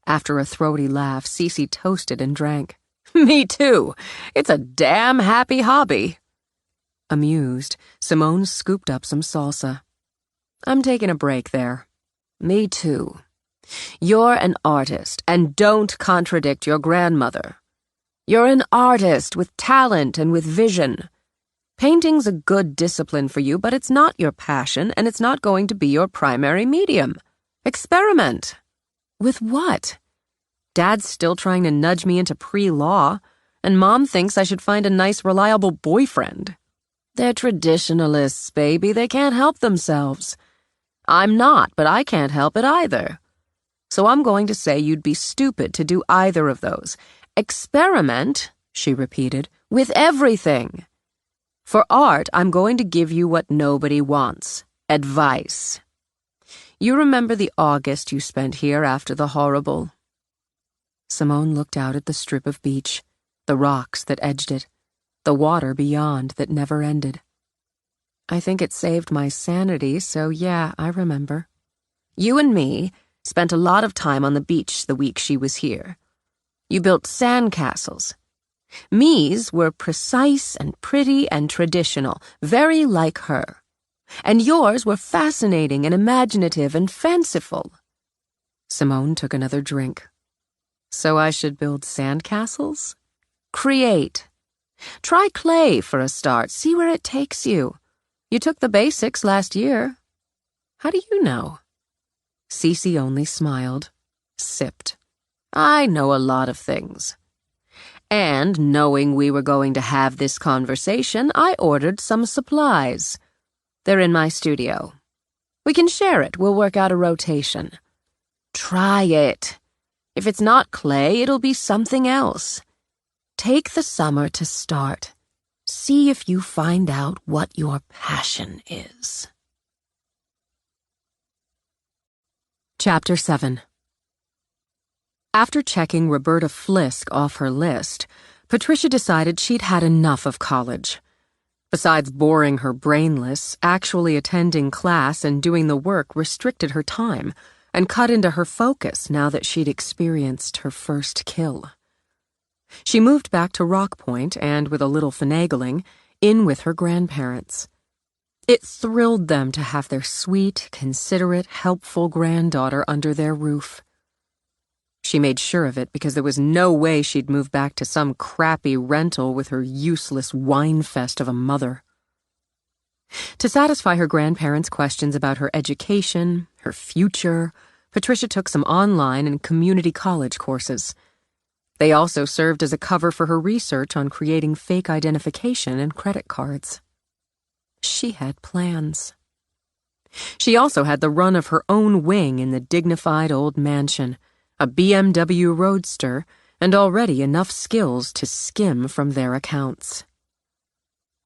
After a throaty laugh, Cece toasted and drank. "Me too. It's a damn happy hobby." Amused, Simone scooped up some salsa. "I'm taking a break there." "Me too. You're an artist, and don't contradict your grandmother. You're an artist with talent and with vision. Painting's a good discipline for you, but it's not your passion, and it's not going to be your primary medium. Experiment." "With what?" "Dad's still trying to nudge me into pre-law, and Mom thinks I should find a nice, reliable boyfriend." "They're traditionalists, baby. They can't help themselves. I'm not, but I can't help it either. So I'm going to say you'd be stupid to do either of those. Experiment," she repeated, "with everything. For art, I'm going to give you what nobody wants. Advice. You remember the August you spent here after the horrible?" Simone looked out at the strip of beach, the rocks that edged it, the water beyond that never ended. "I think it saved my sanity, so yeah, I remember. You and me spent a lot of time on the beach the week she was here. You built sandcastles. Me's were precise and pretty and traditional, very like her. And yours were fascinating and imaginative and fanciful." Simone took another drink. "So I should build sandcastles? Create. Try clay for a start. See where it takes you. You took the basics last year." "How do you know?" Cece only smiled, sipped. "I know a lot of things. And knowing we were going to have this conversation, I ordered some supplies. They're in my studio. We can share it. We'll work out a rotation. Try it. If it's not clay, it'll be something else. Take the summer to start. See if you find out what your passion is." Chapter 7. After checking Roberta Flisk off her list, Patricia decided she'd had enough of college. Besides boring her brainless, actually attending class and doing the work restricted her time and cut into her focus now that she'd experienced her first kill. She moved back to Rock Point and, with a little finagling, in with her grandparents. It thrilled them to have their sweet, considerate, helpful granddaughter under their roof. She made sure of it because there was no way she'd move back to some crappy rental with her useless wine fest of a mother. To satisfy her grandparents' questions about her education, her future, Patricia took some online and community college courses. They also served as a cover for her research on creating fake identification and credit cards. She had plans. She also had the run of her own wing in the dignified old mansion, a BMW Roadster, and already enough skills to skim from their accounts.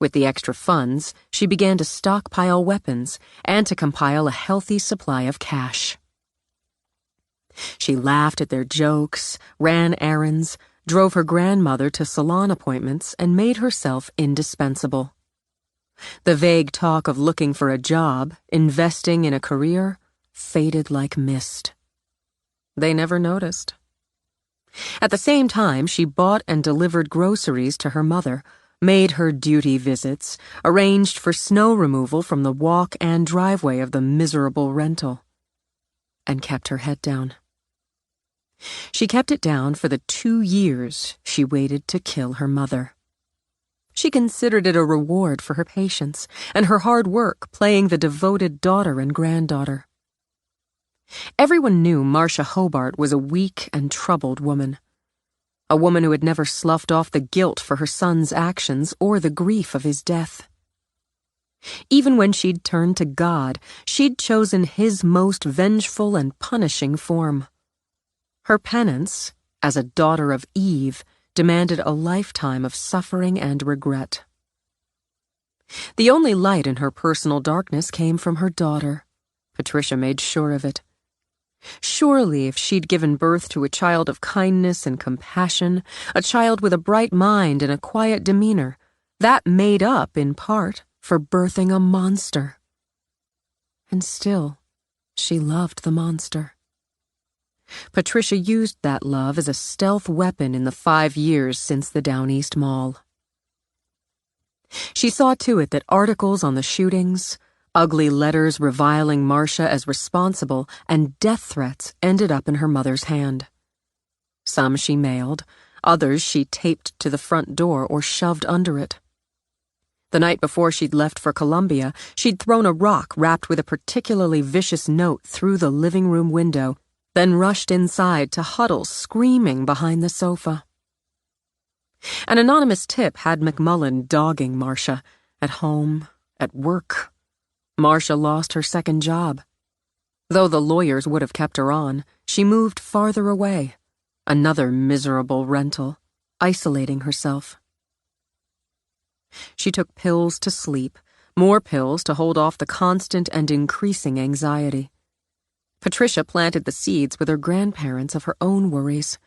With the extra funds, she began to stockpile weapons and to compile a healthy supply of cash. She laughed at their jokes, ran errands, drove her grandmother to salon appointments, and made herself indispensable. The vague talk of looking for a job, investing in a career, faded like mist. They never noticed. At the same time, she bought and delivered groceries to her mother, made her duty visits, arranged for snow removal from the walk and driveway of the miserable rental, and kept her head down. She kept it down for the 2 years she waited to kill her mother. She considered it a reward for her patience and her hard work playing the devoted daughter and granddaughter. Everyone knew Marcia Hobart was a weak and troubled woman. A woman who had never sloughed off the guilt for her son's actions or the grief of his death. Even when she'd turned to God, she'd chosen his most vengeful and punishing form. Her penance, as a daughter of Eve, demanded a lifetime of suffering and regret. The only light in her personal darkness came from her daughter. Patricia made sure of it. Surely, if she'd given birth to a child of kindness and compassion, a child with a bright mind and a quiet demeanor, that made up, in part, for birthing a monster. And still, she loved the monster. Patricia used that love as a stealth weapon in the 5 years since the Down East Mall. She saw to it that articles on the shootings, ugly letters reviling Marcia as responsible, and death threats ended up in her mother's hand. Some she mailed, others she taped to the front door or shoved under it. The night before she'd left for Columbia, she'd thrown a rock wrapped with a particularly vicious note through the living room window, then rushed inside to huddle screaming behind the sofa. An anonymous tip had McMullen dogging Marcia, at home, at work. Marcia lost her second job. Though the lawyers would have kept her on, she moved farther away, another miserable rental, isolating herself. She took pills to sleep, more pills to hold off the constant and increasing anxiety. Patricia planted the seeds with her grandparents of her own worries.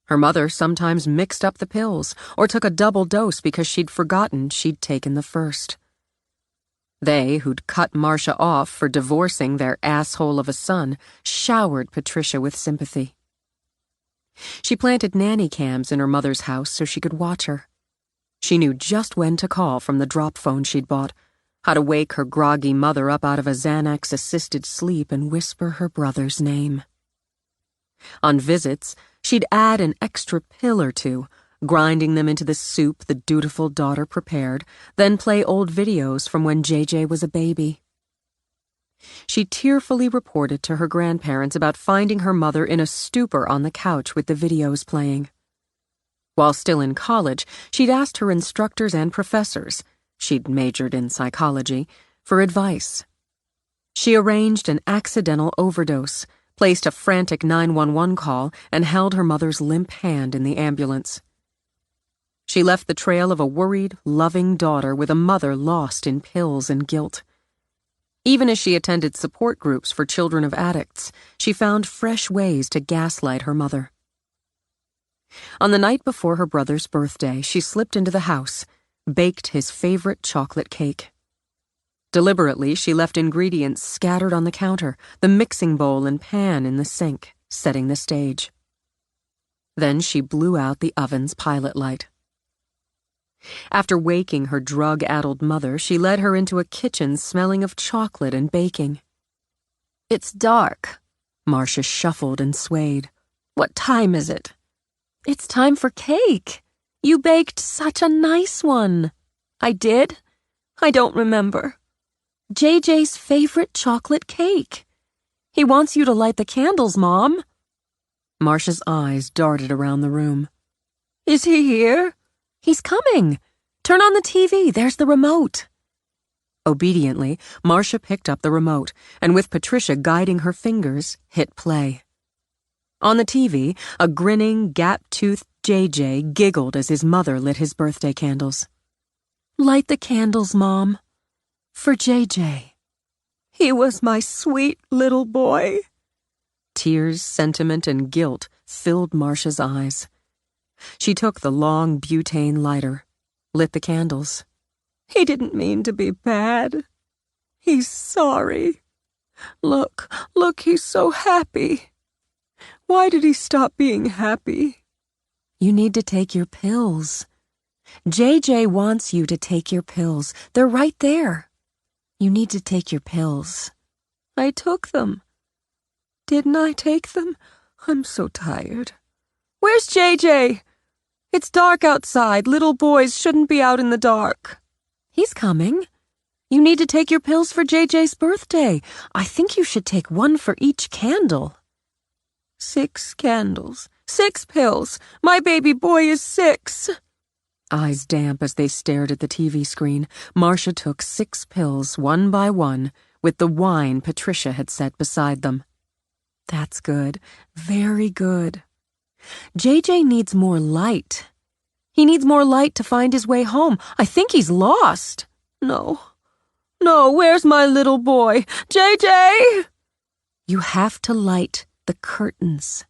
Her mother sometimes mixed up the pills or took a double dose because she'd forgotten she'd taken the first. They, who'd cut Marcia off for divorcing their asshole of a son, showered Patricia with sympathy. She planted nanny cams in her mother's house so she could watch her. She knew just when to call from the drop phone she'd bought, how to wake her groggy mother up out of a Xanax-assisted sleep and whisper her brother's name. On visits, she'd add an extra pill or two, grinding them into the soup the dutiful daughter prepared, then play old videos from when JJ was a baby. She tearfully reported to her grandparents about finding her mother in a stupor on the couch with the videos playing. While still in college, she'd asked her instructors and professors, she'd majored in psychology, for advice. She arranged an accidental overdose, placed a frantic 911 call, and held her mother's limp hand in the ambulance. She left the trail of a worried, loving daughter with a mother lost in pills and guilt. Even as she attended support groups for children of addicts, she found fresh ways to gaslight her mother. On the night before her brother's birthday, she slipped into the house, baked his favorite chocolate cake. Deliberately, she left ingredients scattered on the counter, the mixing bowl and pan in the sink, setting the stage. Then she blew out the oven's pilot light. After waking her drug-addled mother, she led her into a kitchen smelling of chocolate and baking. It's dark. Marcia shuffled and swayed. What time is it? It's time for cake. You baked such a nice one. I did? I don't remember. JJ's favorite chocolate cake. He wants you to light the candles, Mom. Marcia's eyes darted around the room. Is he here? He's coming. Turn on the TV. There's the remote. Obediently, Marcia picked up the remote and, with Patricia guiding her fingers, hit play. On the TV, a grinning, gap-toothed JJ giggled as his mother lit his birthday candles. Light the candles, Mom. For JJ. He was my sweet little boy. Tears, sentiment, and guilt filled Marcia's eyes. She took the long butane lighter, lit the candles. He didn't mean to be bad. He's sorry. Look, he's so happy. Why did he stop being happy? You need to take your pills. JJ wants you to take your pills. They're right there. You need to take your pills. I took them. Didn't I take them? I'm so tired. Where's JJ? It's dark outside. Little boys shouldn't be out in the dark. He's coming. You need to take your pills for JJ's birthday. I think you should take one for each candle. 6 candles. 6 pills. My baby boy is 6. Eyes damp as they stared at the TV screen, Marcia took 6 pills one by one with the wine Patricia had set beside them. That's good. Very good. JJ needs more light. He needs more light to find his way home. I think he's lost. No, where's my little boy? JJ! You have to light the curtains.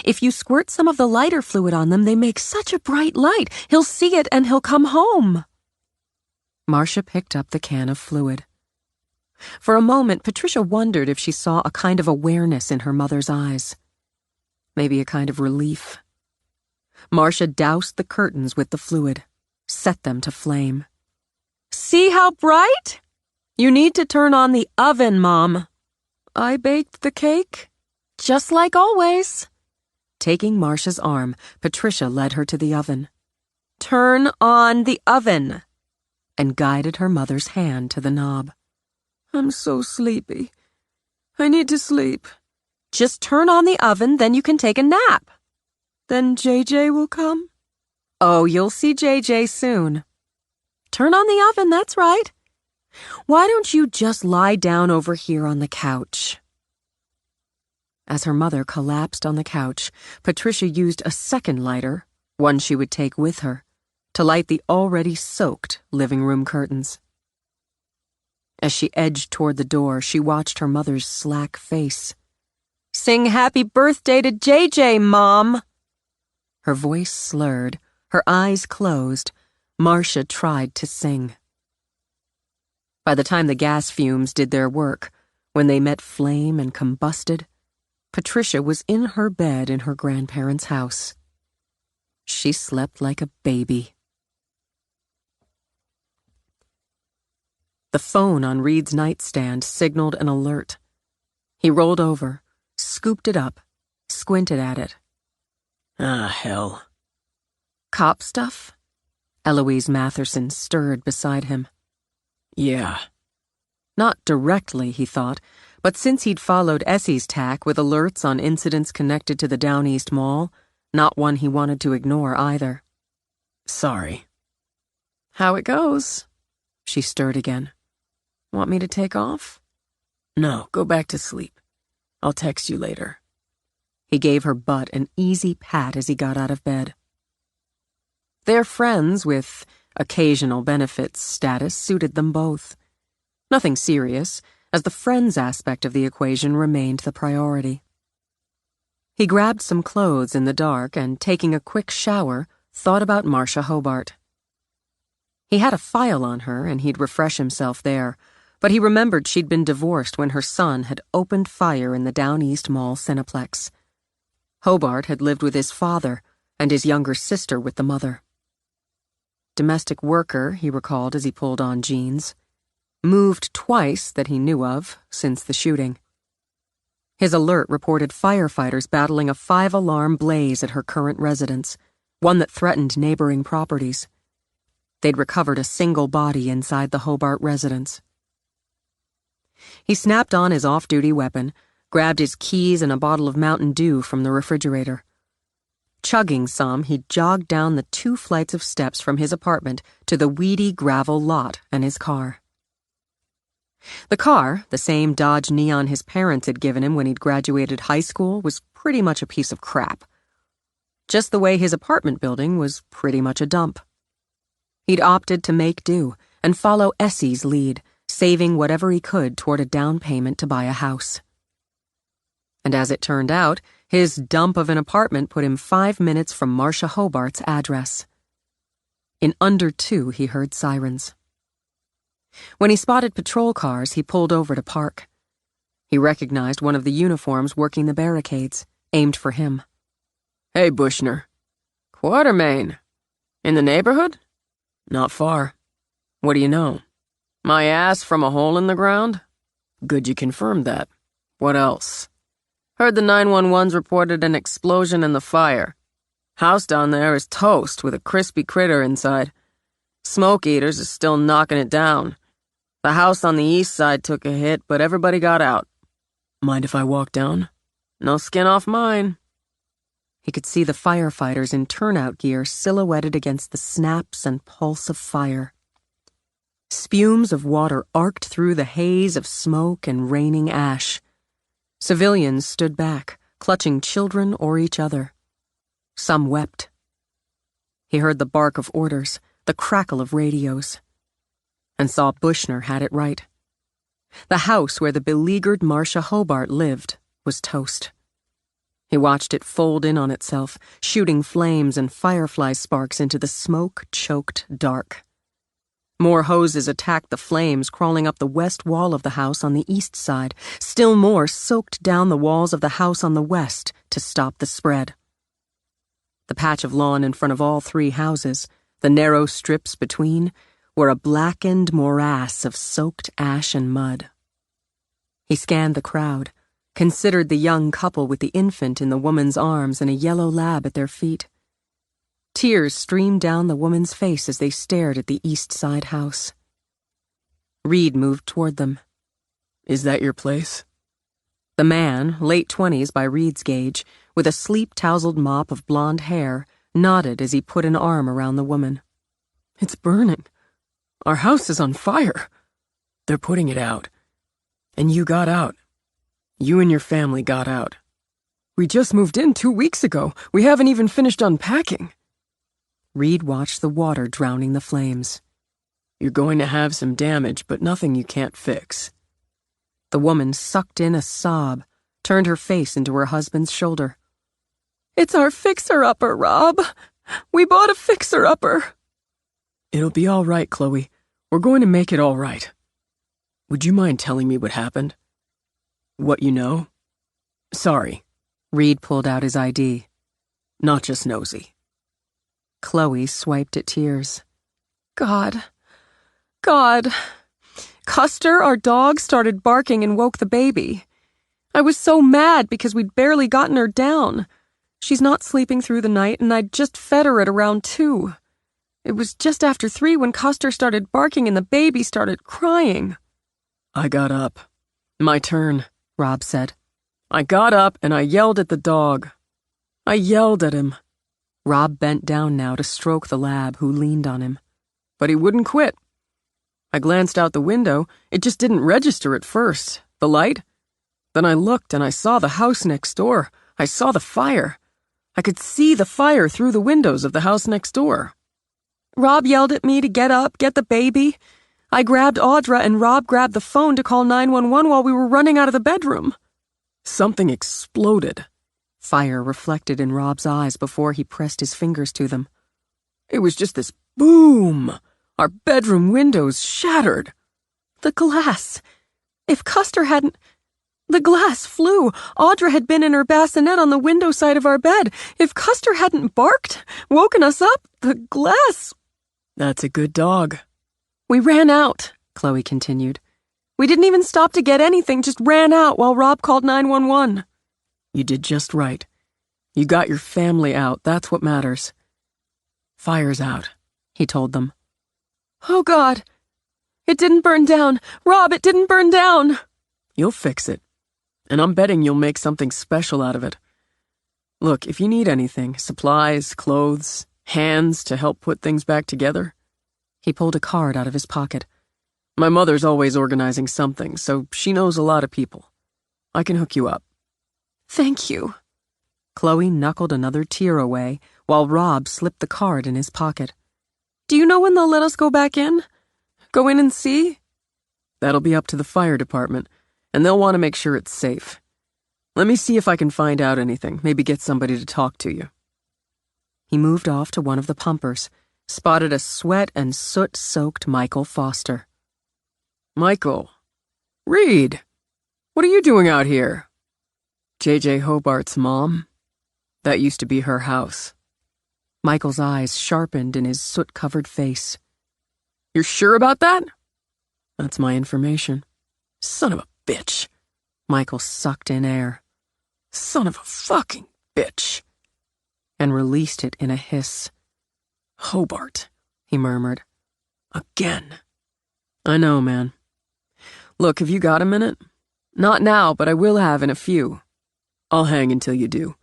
If you squirt some of the lighter fluid on them, they make such a bright light. He'll see it and he'll come home. Marcia picked up the can of fluid. For a moment, Patricia wondered if she saw a kind of awareness in her mother's eyes. Maybe a kind of relief. Marcia doused the curtains with the fluid, set them to flame. See how bright? You need to turn on the oven, Mom. I baked the cake? Just like always. Taking Marcia's arm, Patricia led her to the oven. Turn on the oven, and guided her mother's hand to the knob. I'm so sleepy. I need to sleep. Just turn on the oven, then you can take a nap. Then JJ will come? Oh, you'll see JJ soon. Turn on the oven, that's right. Why don't you just lie down over here on the couch? As her mother collapsed on the couch, Patricia used a second lighter, one she would take with her, to light the already soaked living room curtains. As she edged toward the door, she watched her mother's slack face. Sing happy birthday to JJ, Mom. Her voice slurred, her eyes closed. Marcia tried to sing. By the time the gas fumes did their work, when they met flame and combusted, Patricia was in her bed in her grandparents' house. She slept like a baby. The phone on Reed's nightstand signaled an alert. He rolled over, scooped it up, squinted at it. Ah, hell. Cop stuff? Eloise Matherson stirred beside him. Yeah. Not directly, he thought, but since he'd followed Essie's tack with alerts on incidents connected to the Down East Mall, not one he wanted to ignore either. Sorry. How it goes? She stirred again. Want me to take off? No, go back to sleep. I'll text you later. He gave her butt an easy pat as he got out of bed. Their friends with occasional benefits status suited them both. Nothing serious, as the friends aspect of the equation remained the priority. He grabbed some clothes in the dark and, taking a quick shower, thought about Marcia Hobart. He had a file on her and he'd refresh himself there, but he remembered she'd been divorced when her son had opened fire in the Down East Mall Cineplex. Hobart had lived with his father and his younger sister with the mother. Domestic worker, he recalled as he pulled on jeans. Moved twice that he knew of since the shooting. His alert reported firefighters battling a 5-alarm blaze at her current residence, one that threatened neighboring properties. They'd recovered a single body inside the Hobart residence. He snapped on his off-duty weapon, grabbed his keys and a bottle of Mountain Dew from the refrigerator. Chugging some, he jogged down the 2 flights of steps from his apartment to the weedy gravel lot and his car. The car, the same Dodge Neon his parents had given him when he'd graduated high school, was pretty much a piece of crap. Just the way his apartment building was pretty much a dump. He'd opted to make do and follow Essie's lead, saving whatever he could toward a down payment to buy a house. And as it turned out, his dump of an apartment put him 5 minutes from Marcia Hobart's address. In under 2, he heard sirens. When he spotted patrol cars, he pulled over to park. He recognized one of the uniforms working the barricades, aimed for him. Hey, Bushner. Quartermain. In the neighborhood? Not far. What do you know? My ass from a hole in the ground? Good you confirmed that. What else? Heard the 911s reported an explosion in the fire. House down there is toast with a crispy critter inside. Smoke Eaters is still knocking it down. The house on the east side took a hit, but everybody got out. Mind if I walk down? No skin off mine. He could see the firefighters in turnout gear silhouetted against the snaps and pulse of fire. Spumes of water arced through the haze of smoke and raining ash. Civilians stood back, clutching children or each other. Some wept. He heard the bark of orders, the crackle of radios, and saw Bushner had it right. The house where the beleaguered Marcia Hobart lived was toast. He watched it fold in on itself, shooting flames and firefly sparks into the smoke-choked dark. More hoses attacked the flames, crawling up the west wall of the house on the east side. Still more soaked down the walls of the house on the west to stop the spread. The patch of lawn in front of all 3 houses, the narrow strips between, were a blackened morass of soaked ash and mud. He scanned the crowd, considered the young couple with the infant in the woman's arms and a yellow lab at their feet. Tears streamed down the woman's face as they stared at the east side house. Reed moved toward them. Is that your place? The man, late 20s by Reed's gauge, with a sleep-tousled mop of blonde hair, nodded as he put an arm around the woman. It's burning. Our house is on fire. They're putting it out. And you got out. You and your family got out. We just moved in 2 weeks ago. We haven't even finished unpacking. Reed watched the water drowning the flames. You're going to have some damage, but nothing you can't fix. The woman sucked in a sob, turned her face into her husband's shoulder. It's our fixer-upper, Rob. We bought a fixer-upper. It'll be all right, Chloe. We're going to make it all right. Would you mind telling me what happened? What you know? Sorry. Reed pulled out his ID. Not just nosy. Chloe swiped at tears. God. Custer, our dog, started barking and woke the baby. I was so mad because we'd barely gotten her down. She's not sleeping through the night, and I'd just fed her at around 2. It was just after 3 when Custer started barking and the baby started crying. I got up. My turn, Rob said. I got up and I yelled at the dog. I yelled at him. Rob bent down now to stroke the lab who leaned on him. But he wouldn't quit. I glanced out the window. It just didn't register at first. The light. Then I looked and I saw the house next door. I saw the fire. I could see the fire through the windows of the house next door. Rob yelled at me to get up, get the baby. I grabbed Audra and Rob grabbed the phone to call 911 while we were running out of the bedroom. Something exploded. Fire reflected in Rob's eyes before he pressed his fingers to them. It was just this boom. Our bedroom windows shattered. The glass. If Custer hadn't... The glass flew. Audra had been in her bassinet on the window side of our bed. If Custer hadn't barked, woken us up, the glass... That's a good dog. We ran out, Chloe continued. We didn't even stop to get anything, just ran out while Rob called 911. You did just right. You got your family out, that's what matters. Fire's out, he told them. Oh, God. It didn't burn down. Rob, it didn't burn down. You'll fix it. And I'm betting you'll make something special out of it. Look, if you need anything, supplies, clothes, hands to help put things back together. He pulled a card out of his pocket. My mother's always organizing something, so she knows a lot of people. I can hook you up. Thank you. Chloe knuckled another tear away while Rob slipped the card in his pocket. Do you know when they'll let us go back in? Go in and see? That'll be up to the fire department, and they'll want to make sure it's safe. Let me see if I can find out anything, maybe get somebody to talk to you. He moved off to one of the pumpers, spotted a sweat and soot-soaked Michael Foster. Michael. Reed. What are you doing out here? J.J. Hobart's mom. That used to be her house. Michael's eyes sharpened in his soot-covered face. You're sure about that? That's my information. Son of a bitch. Michael sucked in air. Son of a fucking bitch. And released it in a hiss. Hobart, he murmured. Again. I know, man. Look, have you got a minute? Not now, but I will have in a few. I'll hang until you do.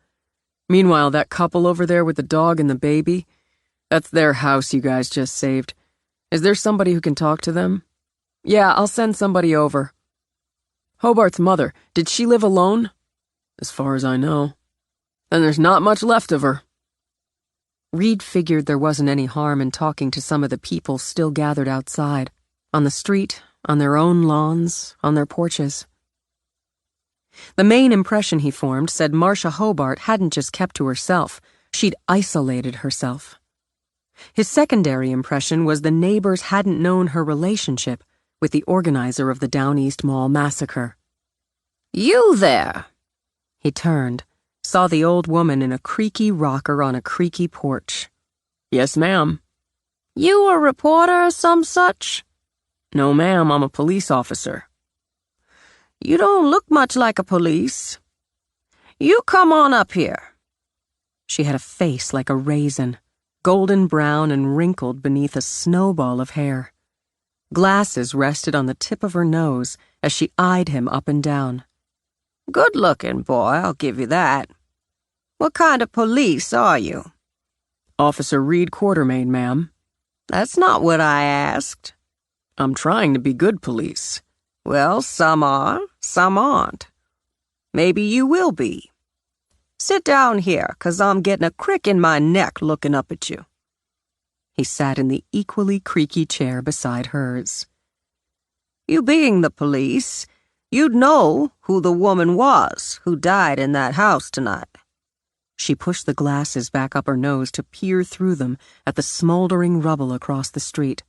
Meanwhile, that couple over there with the dog and the baby, that's their house you guys just saved. Is there somebody who can talk to them? Yeah, I'll send somebody over. Hobart's mother, did she live alone? As far as I know. Then there's not much left of her. Reed figured there wasn't any harm in talking to some of the people still gathered outside, on the street, on their own lawns, on their porches. The main impression he formed said Marcia Hobart hadn't just kept to herself, she'd isolated herself. His secondary impression was the neighbors hadn't known her relationship with the organizer of the Down East Mall massacre. You there? He turned, saw the old woman in a creaky rocker on a creaky porch. Yes, ma'am. You a reporter or some such? No, ma'am, I'm a police officer. You don't look much like a police. You come on up here. She had a face like a raisin, golden brown and wrinkled beneath a snowball of hair. Glasses rested on the tip of her nose as she eyed him up and down. Good-looking boy, I'll give you that. What kind of police are you? Officer Reed Quartermain, ma'am. That's not what I asked. I'm trying to be good police. Well, some are, some aren't. Maybe you will be. Sit down here, 'cause I'm getting a crick in my neck looking up at you. He sat in the equally creaky chair beside hers. You being the police, you'd know who the woman was who died in that house tonight. She pushed the glasses back up her nose to peer through them at the smoldering rubble across the street.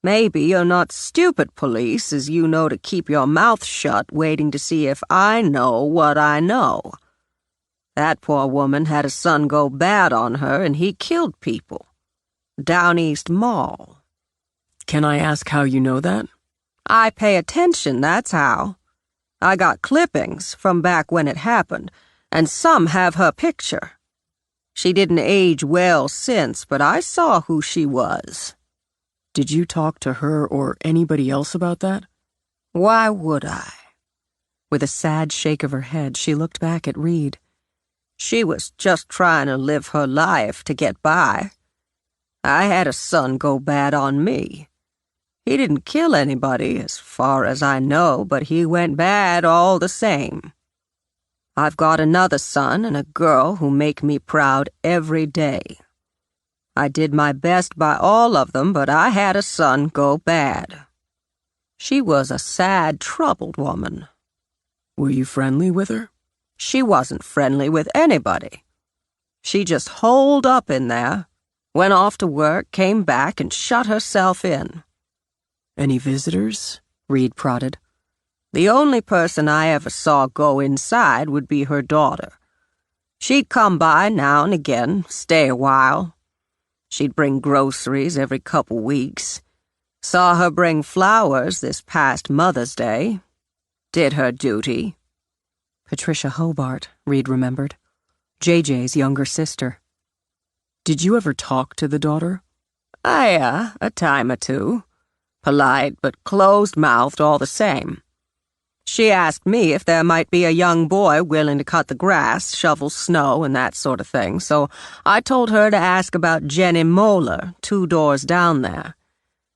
Maybe you're not stupid police, as you know to keep your mouth shut waiting to see if I know what I know. That poor woman had a son go bad on her and he killed people. Down East Mall. Can I ask how you know that? I pay attention, that's how. I got clippings from back when it happened, and some have her picture. She didn't age well since, but I saw who she was. Did you talk to her or anybody else about that? Why would I? With a sad shake of her head, she looked back at Reed. She was just trying to live her life to get by. I had a son go bad on me. He didn't kill anybody, as far as I know, but he went bad all the same. I've got another son and a girl who make me proud every day. I did my best by all of them, but I had a son go bad. She was a sad, troubled woman. Were you friendly with her? She wasn't friendly with anybody. She just holed up in there, went off to work, came back, and shut herself in. Any visitors? Reed prodded. The only person I ever saw go inside would be her daughter. She'd come by now and again, stay a while. She'd bring groceries every couple weeks. Saw her bring flowers this past Mother's Day. Did her duty. Patricia Hobart, Reed remembered. JJ's younger sister. Did you ever talk to the daughter? A time or two. Polite, but closed-mouthed all the same. She asked me if there might be a young boy willing to cut the grass, shovel snow, and that sort of thing, so I told her to ask about Jenny Moeller, 2 doors down there.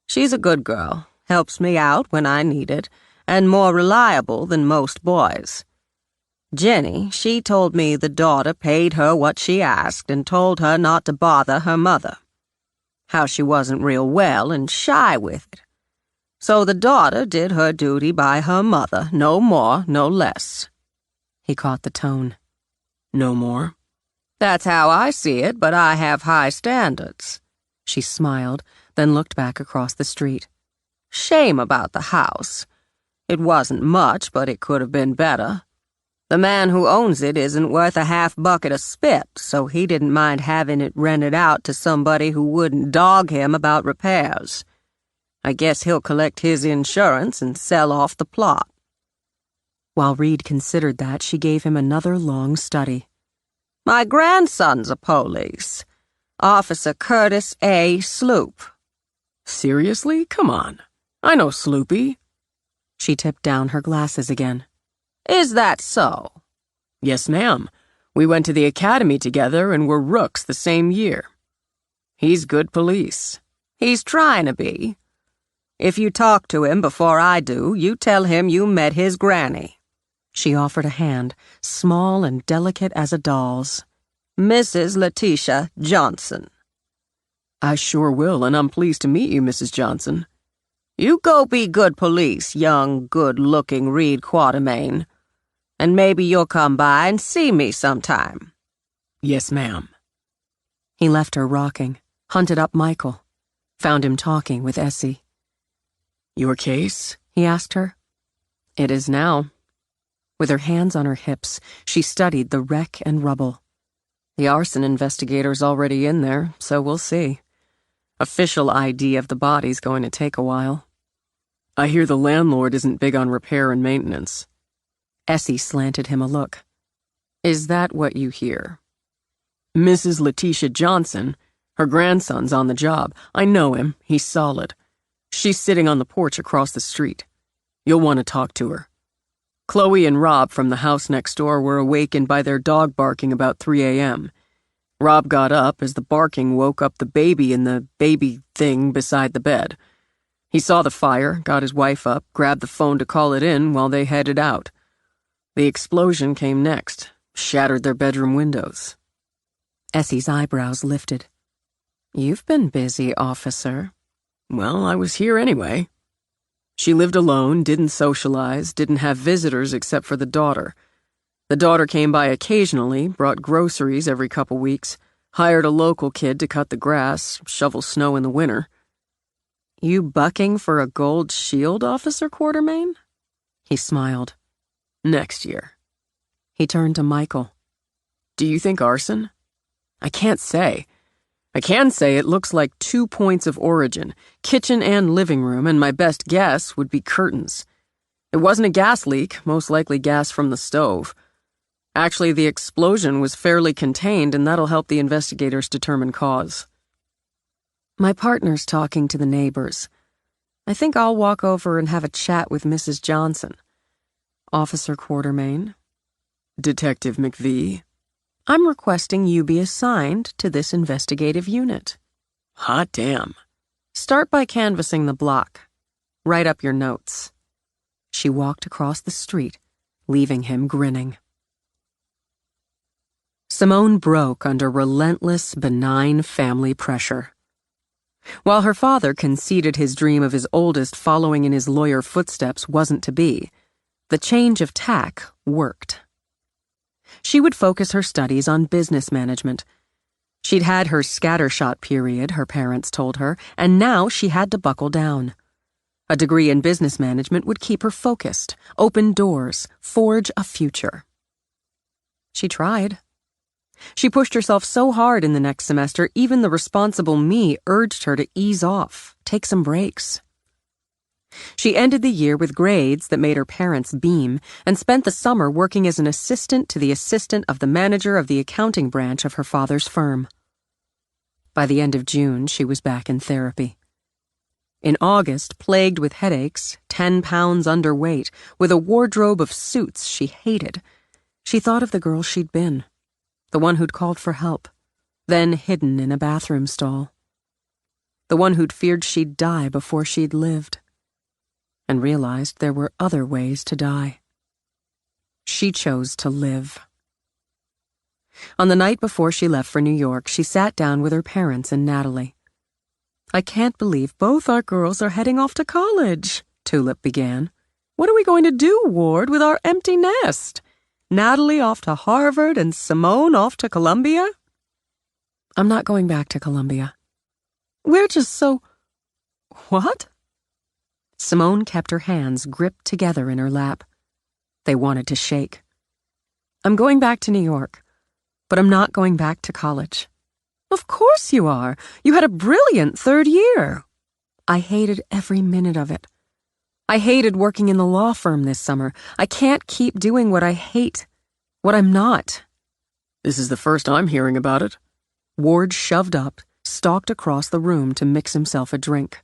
She's a good girl, helps me out when I need it, and more reliable than most boys. Jenny, she told me the daughter paid her what she asked and told her not to bother her mother. How she wasn't real well and shy with it. So the daughter did her duty by her mother, no more, no less. He caught the tone. No more? That's how I see it, but I have high standards. She smiled, then looked back across the street. Shame about the house. It wasn't much, but it could have been better. The man who owns it isn't worth a half bucket of spit, so he didn't mind having it rented out to somebody who wouldn't dog him about repairs. I guess he'll collect his insurance and sell off the plot. While Reed considered that, she gave him another long study. My grandson's a police. Officer Curtis A. Sloop. Seriously? Come on. I know Sloopy. She tipped down her glasses again. Is that so? Yes, ma'am. We went to the academy together and were rooks the same year. He's good police. He's trying to be. If you talk to him before I do, you tell him you met his granny. She offered a hand, small and delicate as a doll's. Mrs. Letitia Johnson. I sure will, and I'm pleased to meet you, Mrs. Johnson. You go be good police, young, good-looking Reed Quatermain. And maybe you'll come by and see me sometime. Yes, ma'am. He left her rocking, hunted up Michael, found him talking with Essie. Your case? He asked her. It is now. With her hands on her hips, she studied the wreck and rubble. The arson investigator's already in there, so we'll see. Official ID of the body's going to take a while. I hear the landlord isn't big on repair and maintenance. Essie slanted him a look. Is that what you hear? Mrs. Letitia Johnson, her grandson's on the job. I know him. He's solid. She's sitting on the porch across the street. You'll want to talk to her. Chloe and Rob from the house next door were awakened by their dog barking about 3 a.m. Rob got up as the barking woke up the baby in the baby thing beside the bed. He saw the fire, got his wife up, grabbed the phone to call it in while they headed out. The explosion came next, shattered their bedroom windows. Essie's eyebrows lifted. You've been busy, officer. Well, I was here anyway. She lived alone, didn't socialize, didn't have visitors except for the daughter. The daughter came by occasionally, brought groceries every couple weeks, hired a local kid to cut the grass, shovel snow in the winter. You bucking for a gold shield, Officer Quatermain? He smiled. Next year. He turned to Michael. Do you think arson? I can't say. I can say it looks like 2 points of origin, kitchen and living room, and my best guess would be curtains. It wasn't a gas leak, most likely gas from the stove. Actually, the explosion was fairly contained, and that'll help the investigators determine cause. My partner's talking to the neighbors. I think I'll walk over and have a chat with Mrs. Johnson. Officer Quatermain. Detective McVee. I'm requesting you be assigned to this investigative unit. Hot damn. Start by canvassing the block. Write up your notes. She walked across the street, leaving him grinning. Simone broke under relentless, benign family pressure. While her father conceded his dream of his oldest following in his lawyer footsteps wasn't to be, the change of tack worked. She would focus her studies on business management. She'd had her scattershot period, her parents told her, and now she had to buckle down. A degree in business management would keep her focused, open doors, forge a future. She tried. She pushed herself so hard in the next semester, even the responsible me urged her to ease off, take some breaks. She ended the year with grades that made her parents beam and spent the summer working as an assistant to the assistant of the manager of the accounting branch of her father's firm. By the end of June, she was back in therapy. In August, plagued with headaches, 10 pounds underweight, with a wardrobe of suits she hated, she thought of the girl she'd been, the one who'd called for help, then hidden in a bathroom stall, the one who'd feared she'd die before she'd lived, and realized there were other ways to die. She chose to live. On the night before she left for New York, she sat down with her parents and Natalie. "I can't believe both our girls are heading off to college," Tulip began. "What are we going to do, Ward, with our empty nest? Natalie off to Harvard and Simone off to Columbia?" "I'm not going back to Columbia." "We're just so—" "What?" Simone kept her hands gripped together in her lap. They wanted to shake. "I'm going back to New York, but I'm not going back to college." "Of course you are. You had a brilliant third year." "I hated every minute of it. I hated working in the law firm this summer. I can't keep doing what I hate, what I'm not." This is the first I'm hearing about it. Ward shoved up, stalked across the room to mix himself a drink.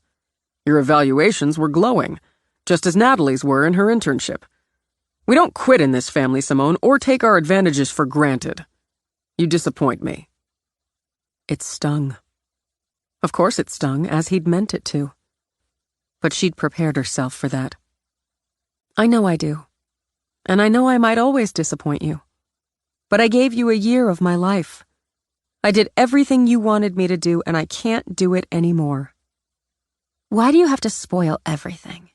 Your evaluations were glowing, just as Natalie's were in her internship. We don't quit in this family, Simone, or take our advantages for granted. You disappoint me. It stung. Of course it stung, as he'd meant it to. But she'd prepared herself for that. "I know I do. And I know I might always disappoint you. But I gave you a year of my life. I did everything you wanted me to do, and I can't do it anymore." "Why do you have to spoil everything?"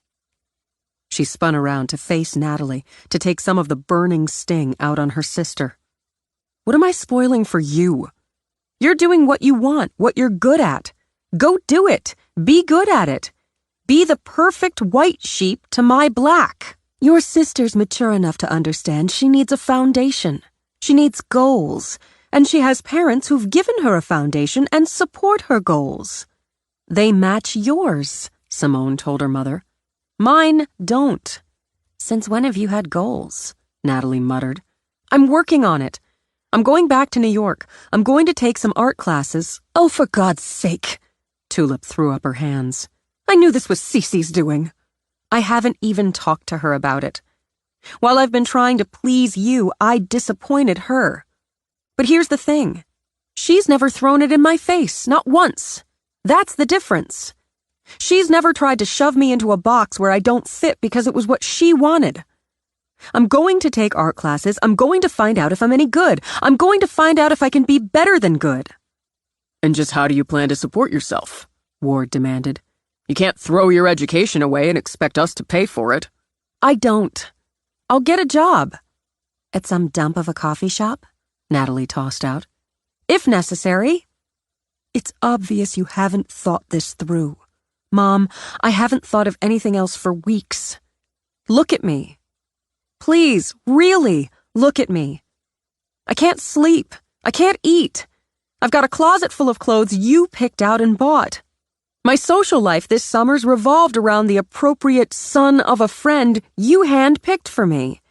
She spun around to face Natalie, to take some of the burning sting out on her sister. "What am I spoiling for you? You're doing what you want, what you're good at. Go do it. Be good at it. Be the perfect white sheep to my black." "Your sister's mature enough to understand she needs a foundation. She needs goals, and she has parents who've given her a foundation and support her goals." "They match yours," Simone told her mother. "Mine don't." "Since when have you had goals?" Natalie muttered. "I'm working on it. I'm going back to New York. I'm going to take some art classes." "Oh, for God's sake!" Tulip threw up her hands. "I knew this was Cece's doing." "I haven't even talked to her about it. While I've been trying to please you, I disappointed her. But here's the thing. She's never thrown it in my face, not once. That's the difference. She's never tried to shove me into a box where I don't fit because it was what she wanted. I'm going to take art classes. I'm going to find out if I'm any good. I'm going to find out if I can be better than good." "And just how do you plan to support yourself?" Ward demanded. "You can't throw your education away and expect us to pay for it." "I don't. I'll get a job." "At some dump of a coffee shop?" Natalie tossed out. "If necessary." "It's obvious you haven't thought this through. Mom, I haven't thought of anything else for weeks. Look at me. Please, really, look at me. I can't sleep. I can't eat. I've got a closet full of clothes you picked out and bought. My social life this summer's revolved around the appropriate son of a friend you hand-picked for me.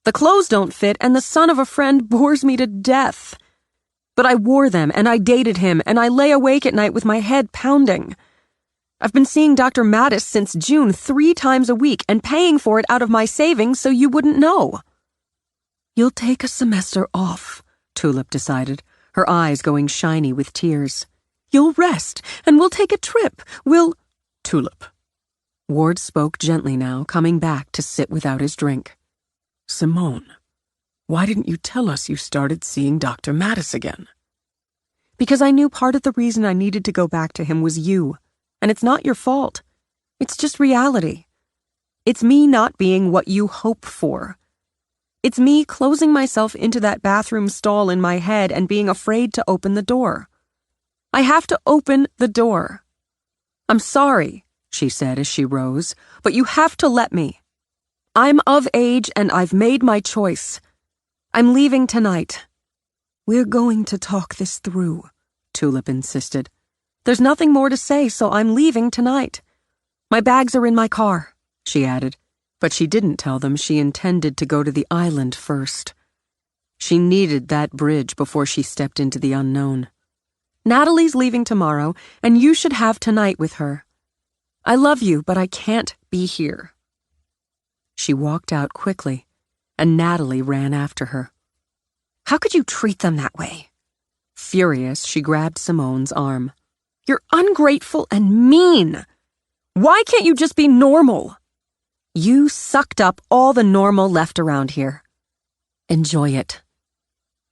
The clothes don't fit, and the son of a friend bores me to death. But I wore them, and I dated him, and I lay awake at night with my head pounding. I've been seeing Dr. Mattis since June 3 times a week and paying for it out of my savings so you wouldn't know." "You'll take a semester off," Tulip decided, her eyes going shiny with tears. "You'll rest, and we'll take a trip. We'll—" "Tulip." Ward spoke gently now, coming back to sit without his drink. "Simone, why didn't you tell us you started seeing Dr. Mattis again?" "Because I knew part of the reason I needed to go back to him was you. And it's not your fault. It's just reality. It's me not being what you hope for. It's me closing myself into that bathroom stall in my head and being afraid to open the door. I have to open the door. I'm sorry, she said as she rose, but you have to let me. I'm of age and I've made my choice. I'm leaving tonight. We're going to talk this through, Tulip insisted. There's nothing more to say, so I'm leaving tonight. My bags are in my car, she added, but she didn't tell them she intended to go to the island first. She needed that bridge before she stepped into the unknown. Natalie's leaving tomorrow, and you should have tonight with her. I love you, but I can't be here. She walked out quickly, and Natalie ran after her. How could you treat them that way? Furious, she grabbed Simone's arm. You're ungrateful and mean. Why can't you just be normal? You sucked up all the normal left around here. Enjoy it.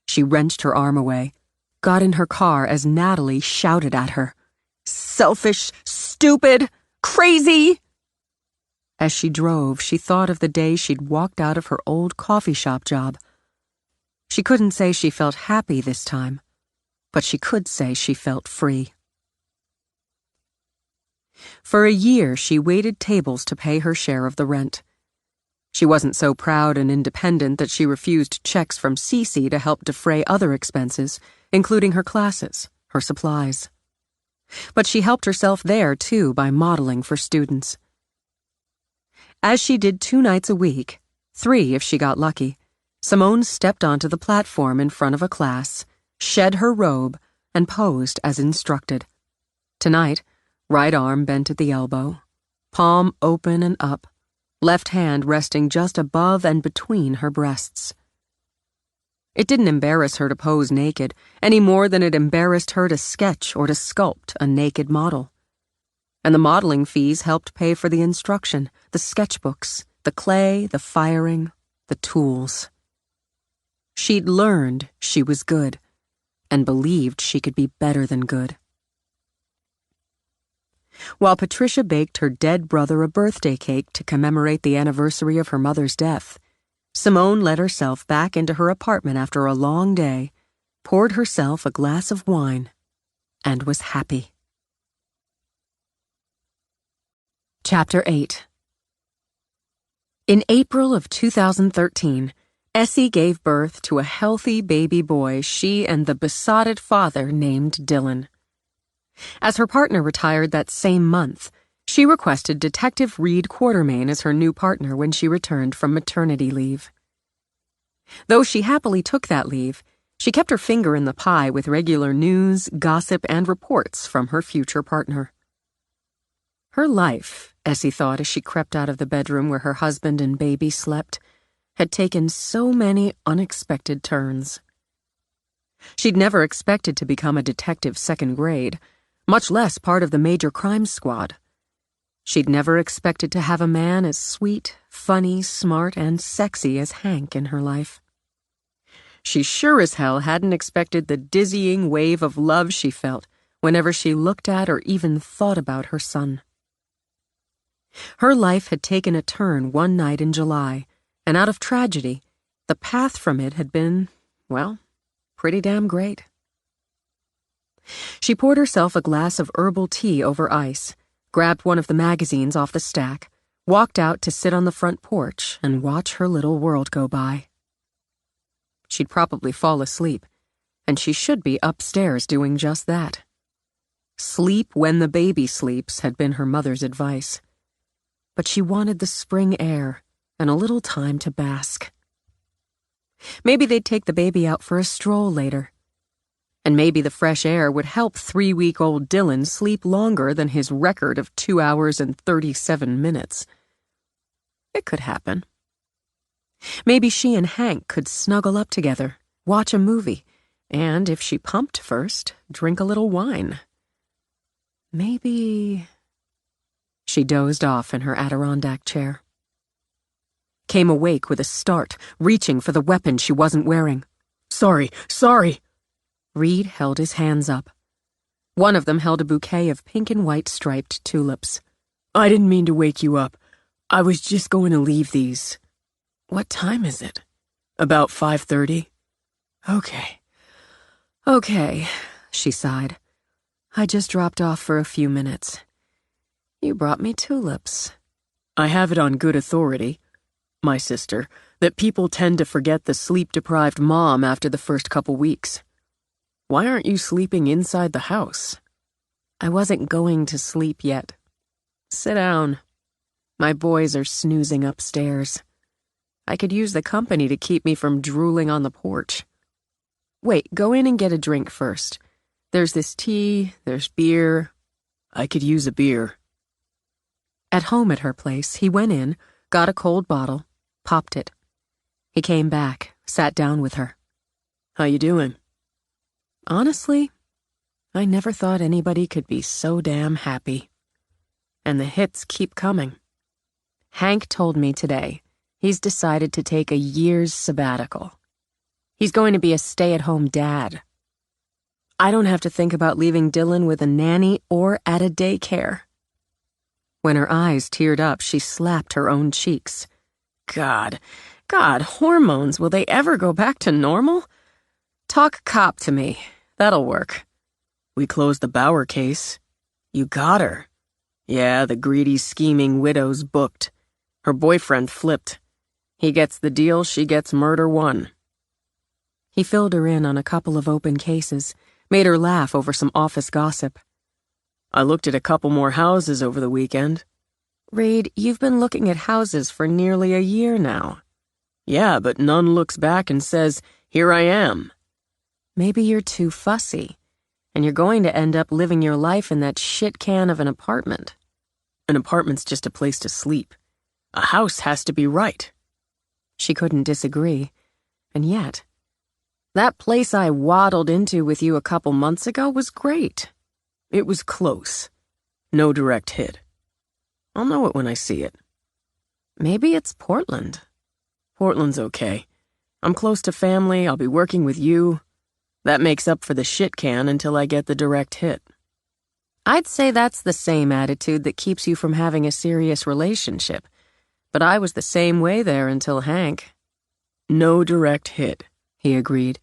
She wrenched her arm away, got in her car as Natalie shouted at her. Selfish, stupid, crazy. As she drove, she thought of the day she'd walked out of her old coffee shop job. She couldn't say she felt happy this time, but she could say she felt free. For a year, she waited tables to pay her share of the rent. She wasn't so proud and independent that she refused checks from Cece to help defray other expenses, including her classes, her supplies. But she helped herself there, too, by modeling for students. As she did 2 nights a week, 3 if she got lucky, Simone stepped onto the platform in front of a class, shed her robe, and posed as instructed. Tonight, right arm bent at the elbow, palm open and up, left hand resting just above and between her breasts. It didn't embarrass her to pose naked, any more than it embarrassed her to sketch or to sculpt a naked model. And the modeling fees helped pay for the instruction, the sketchbooks, the clay, the firing, the tools. She'd learned she was good, and believed she could be better than good. While Patricia baked her dead brother a birthday cake to commemorate the anniversary of her mother's death, Simone let herself back into her apartment after a long day, poured herself a glass of wine, and was happy. Chapter 8. In April of 2013, Essie gave birth to a healthy baby boy she and the besotted father named Dylan. As her partner retired that same month, she requested Detective Reed Quartermain as her new partner when she returned from maternity leave. Though she happily took that leave, she kept her finger in the pie with regular news, gossip, and reports from her future partner. Her life, Essie thought as she crept out of the bedroom where her husband and baby slept, had taken so many unexpected turns. She'd never expected to become a detective second grade, much less part of the major crime squad. She'd never expected to have a man as sweet, funny, smart, and sexy as Hank in her life. She sure as hell hadn't expected the dizzying wave of love she felt whenever she looked at or even thought about her son. Her life had taken a turn one night in July, and out of tragedy, the path from it had been, well, pretty damn great. She poured herself a glass of herbal tea over ice, grabbed one of the magazines off the stack, walked out to sit on the front porch and watch her little world go by. She'd probably fall asleep, and she should be upstairs doing just that. Sleep when the baby sleeps had been her mother's advice. But she wanted the spring air and a little time to bask. Maybe they'd take the baby out for a stroll later. And maybe the fresh air would help 3-week-old Dylan sleep longer than his record of 2 hours and 37 minutes. It could happen. Maybe she and Hank could snuggle up together, watch a movie, and if she pumped first, drink a little wine. Maybe... She dozed off in her Adirondack chair. Came awake with a start, reaching for the weapon she wasn't wearing. Sorry. Reed held his hands up. One of them held a bouquet of pink and white striped tulips. I didn't mean to wake you up. I was just going to leave these. What time is it? About 5:30? Okay, she sighed. I just dropped off for a few minutes. You brought me tulips. I have it on good authority, my sister, that people tend to forget the sleep-deprived mom after the first couple weeks. Why aren't you sleeping inside the house? I wasn't going to sleep yet. Sit down. My boys are snoozing upstairs. I could use the company to keep me from drooling on the porch. Wait, go in and get a drink first. There's this tea, there's beer. I could use a beer. At home at her place, he went in, got a cold bottle, popped it. He came back, sat down with her. How you doing? Honestly, I never thought anybody could be so damn happy. And the hits keep coming. Hank told me today he's decided to take a year's sabbatical. He's going to be a stay-at-home dad. I don't have to think about leaving Dylan with a nanny or at a daycare. When her eyes teared up, she slapped her own cheeks. God, hormones, will they ever go back to normal? Talk cop to me. That'll work. We closed the Bauer case. You got her. Yeah, the greedy, scheming widow's booked. Her boyfriend flipped. He gets the deal, she gets murder one. He filled her in on a couple of open cases, made her laugh over some office gossip. I looked at a couple more houses over the weekend. Reed, you've been looking at houses for nearly a year now. Yeah, but none looks back and says, here I am. Maybe you're too fussy, and you're going to end up living your life in that shit can of an apartment. An apartment's just a place to sleep. A house has to be right. She couldn't disagree, and yet, that place I waddled into with you a couple months ago was great. It was close. No direct hit. I'll know it when I see it. Maybe it's Portland. Portland's okay. I'm close to family, I'll be working with you. That makes up for the shit can until I get the direct hit. I'd say that's the same attitude that keeps you from having a serious relationship. But I was the same way there until Hank. No direct hit, he agreed.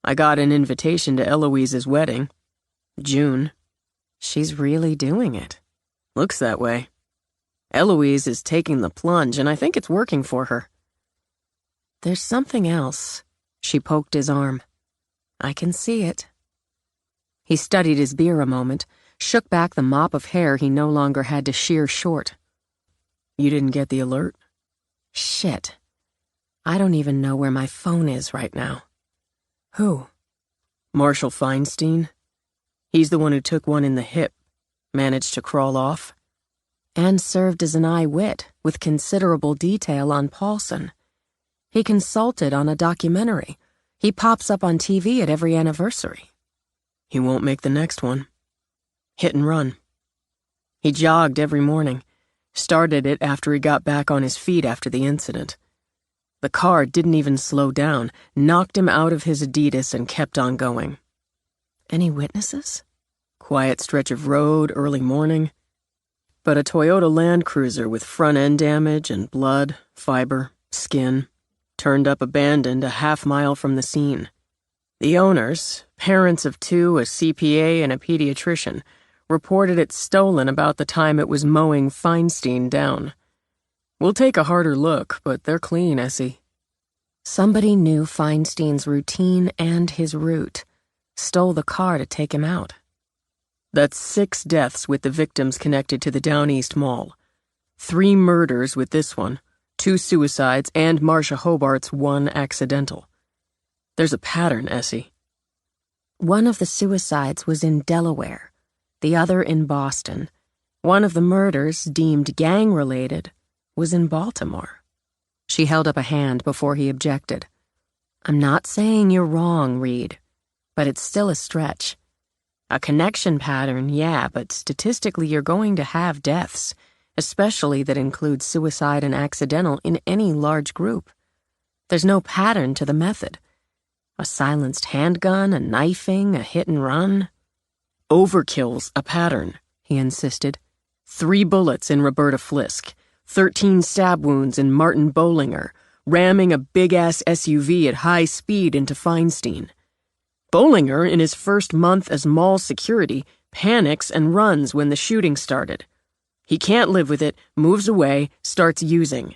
I got an invitation to Eloise's wedding. June. She's really doing it. Looks that way. Eloise is taking the plunge, and I think it's working for her. There's something else. She poked his arm. I can see it. He studied his beer a moment, shook back the mop of hair he no longer had to shear short. You didn't get the alert? Shit. I don't even know where my phone is right now. Who? Marshall Feinstein. He's the one who took one in the hip, managed to crawl off. And served as an eye-wit with considerable detail on Paulson. He consulted on a documentary. He pops up on TV at every anniversary. He won't make the next one. Hit and run. He jogged every morning. Started it after he got back on his feet after the incident. The car didn't even slow down, knocked him out of his Adidas and kept on going. Any witnesses? Quiet stretch of road, early morning. But a Toyota Land Cruiser with front-end damage and blood, fiber, skin, turned up abandoned a half-mile from the scene. The owners, parents of two, a CPA and a pediatrician, reported it stolen about the time it was mowing Feinstein down. We'll take a harder look, but they're clean, Essie. Somebody knew Feinstein's routine and his route. Stole the car to take him out. That's 6 deaths with the victims connected to the Down East Mall. 3 murders with this one, 2 suicides, and Marcia Hobart's 1 accidental. There's a pattern, Essie. One of the suicides was in Delaware, the other in Boston. One of the murders, deemed gang-related, was in Baltimore. She held up a hand before he objected. I'm not saying you're wrong, Reed, but it's still a stretch. A connection pattern, yeah, but statistically you're going to have deaths, especially that include suicide and accidental in any large group. There's no pattern to the method. A silenced handgun, a knifing, a hit and run. Overkill's a pattern, he insisted. 3 bullets in Roberta Flisk, 13 stab wounds in Martin Bollinger, ramming a big-ass SUV at high speed into Feinstein. Bollinger, in his first month as mall security, panics and runs when the shooting started. He can't live with it, moves away, starts using.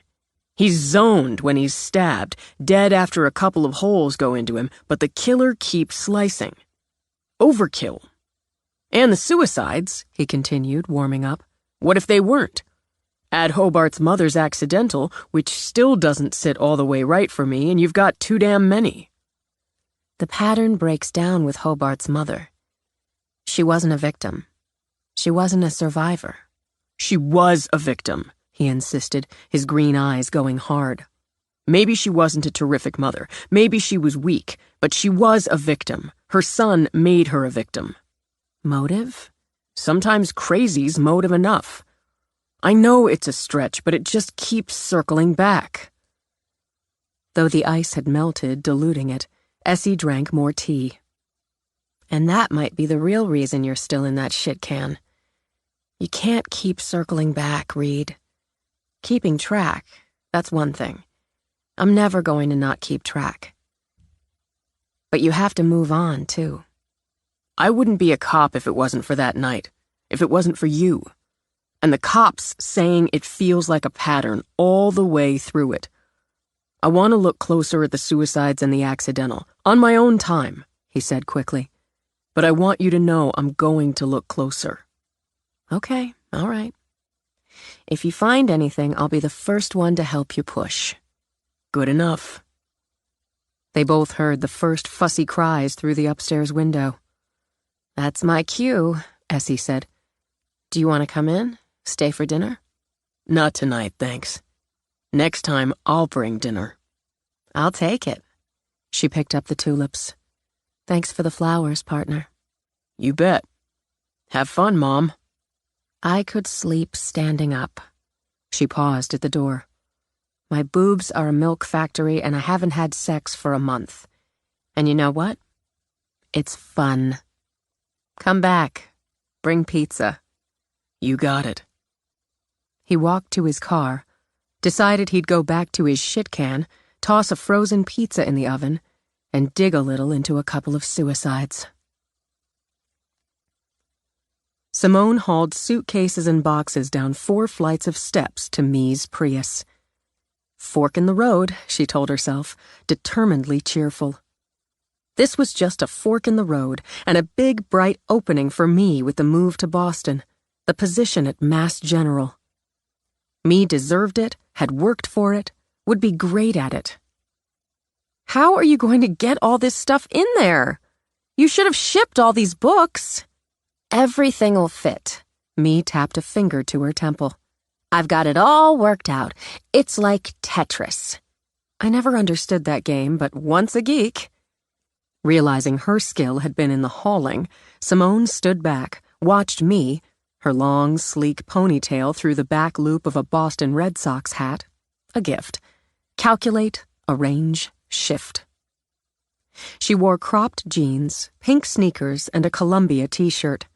He's zoned when he's stabbed, dead after a couple of holes go into him, but the killer keeps slicing. Overkill. And the suicides, he continued, warming up. What if they weren't? Add Hobart's mother's accidental, which still doesn't sit all the way right for me, and you've got too damn many. The pattern breaks down with Hobart's mother. She wasn't a victim. She wasn't a survivor. She was a victim, he insisted, his green eyes going hard. Maybe she wasn't a terrific mother. Maybe she was weak, but she was a victim. Her son made her a victim. Motive? Sometimes crazy's motive enough. I know it's a stretch, but it just keeps circling back. Though the ice had melted, diluting it, Essie drank more tea. And that might be the real reason you're still in that shit can. You can't keep circling back, Reed. Keeping track, that's one thing. I'm never going to not keep track. But you have to move on, too. I wouldn't be a cop if it wasn't for that night, if it wasn't for you. And the cops saying it feels like a pattern all the way through it. I want to look closer at the suicides and the accidental, on my own time, he said quickly. But I want you to know I'm going to look closer. Okay, all right. If you find anything, I'll be the first one to help you push. Good enough. They both heard the first fussy cries through the upstairs window. That's my cue, Essie said. Do you want to come in? Stay for dinner? Not tonight, thanks. Next time, I'll bring dinner. I'll take it. She picked up the tulips. Thanks for the flowers, partner. You bet. Have fun, Mom. I could sleep standing up. She paused at the door. My boobs are a milk factory and I haven't had sex for a month. And you know what? It's fun. Come back. Bring pizza. You got it. He walked to his car, decided he'd go back to his shit can, toss a frozen pizza in the oven, and dig a little into a couple of suicides. Simone hauled suitcases and boxes down 4 flights of steps to Mee's Prius. Fork in the road, she told herself, determinedly cheerful. This was just a fork in the road and a big, bright opening for me with the move to Boston, the position at Mass General. Me deserved it, had worked for it, would be great at it. How are you going to get all this stuff in there? You should have shipped all these books. Everything'll fit. Me tapped a finger to her temple. I've got it all worked out. It's like Tetris. I never understood that game, but once a geek. Realizing her skill had been in the hauling, Simone stood back, watched me, her long, sleek ponytail through the back loop of a Boston Red Sox hat, a gift, calculate, arrange, shift. She wore cropped jeans, pink sneakers, and a Columbia t-shirt.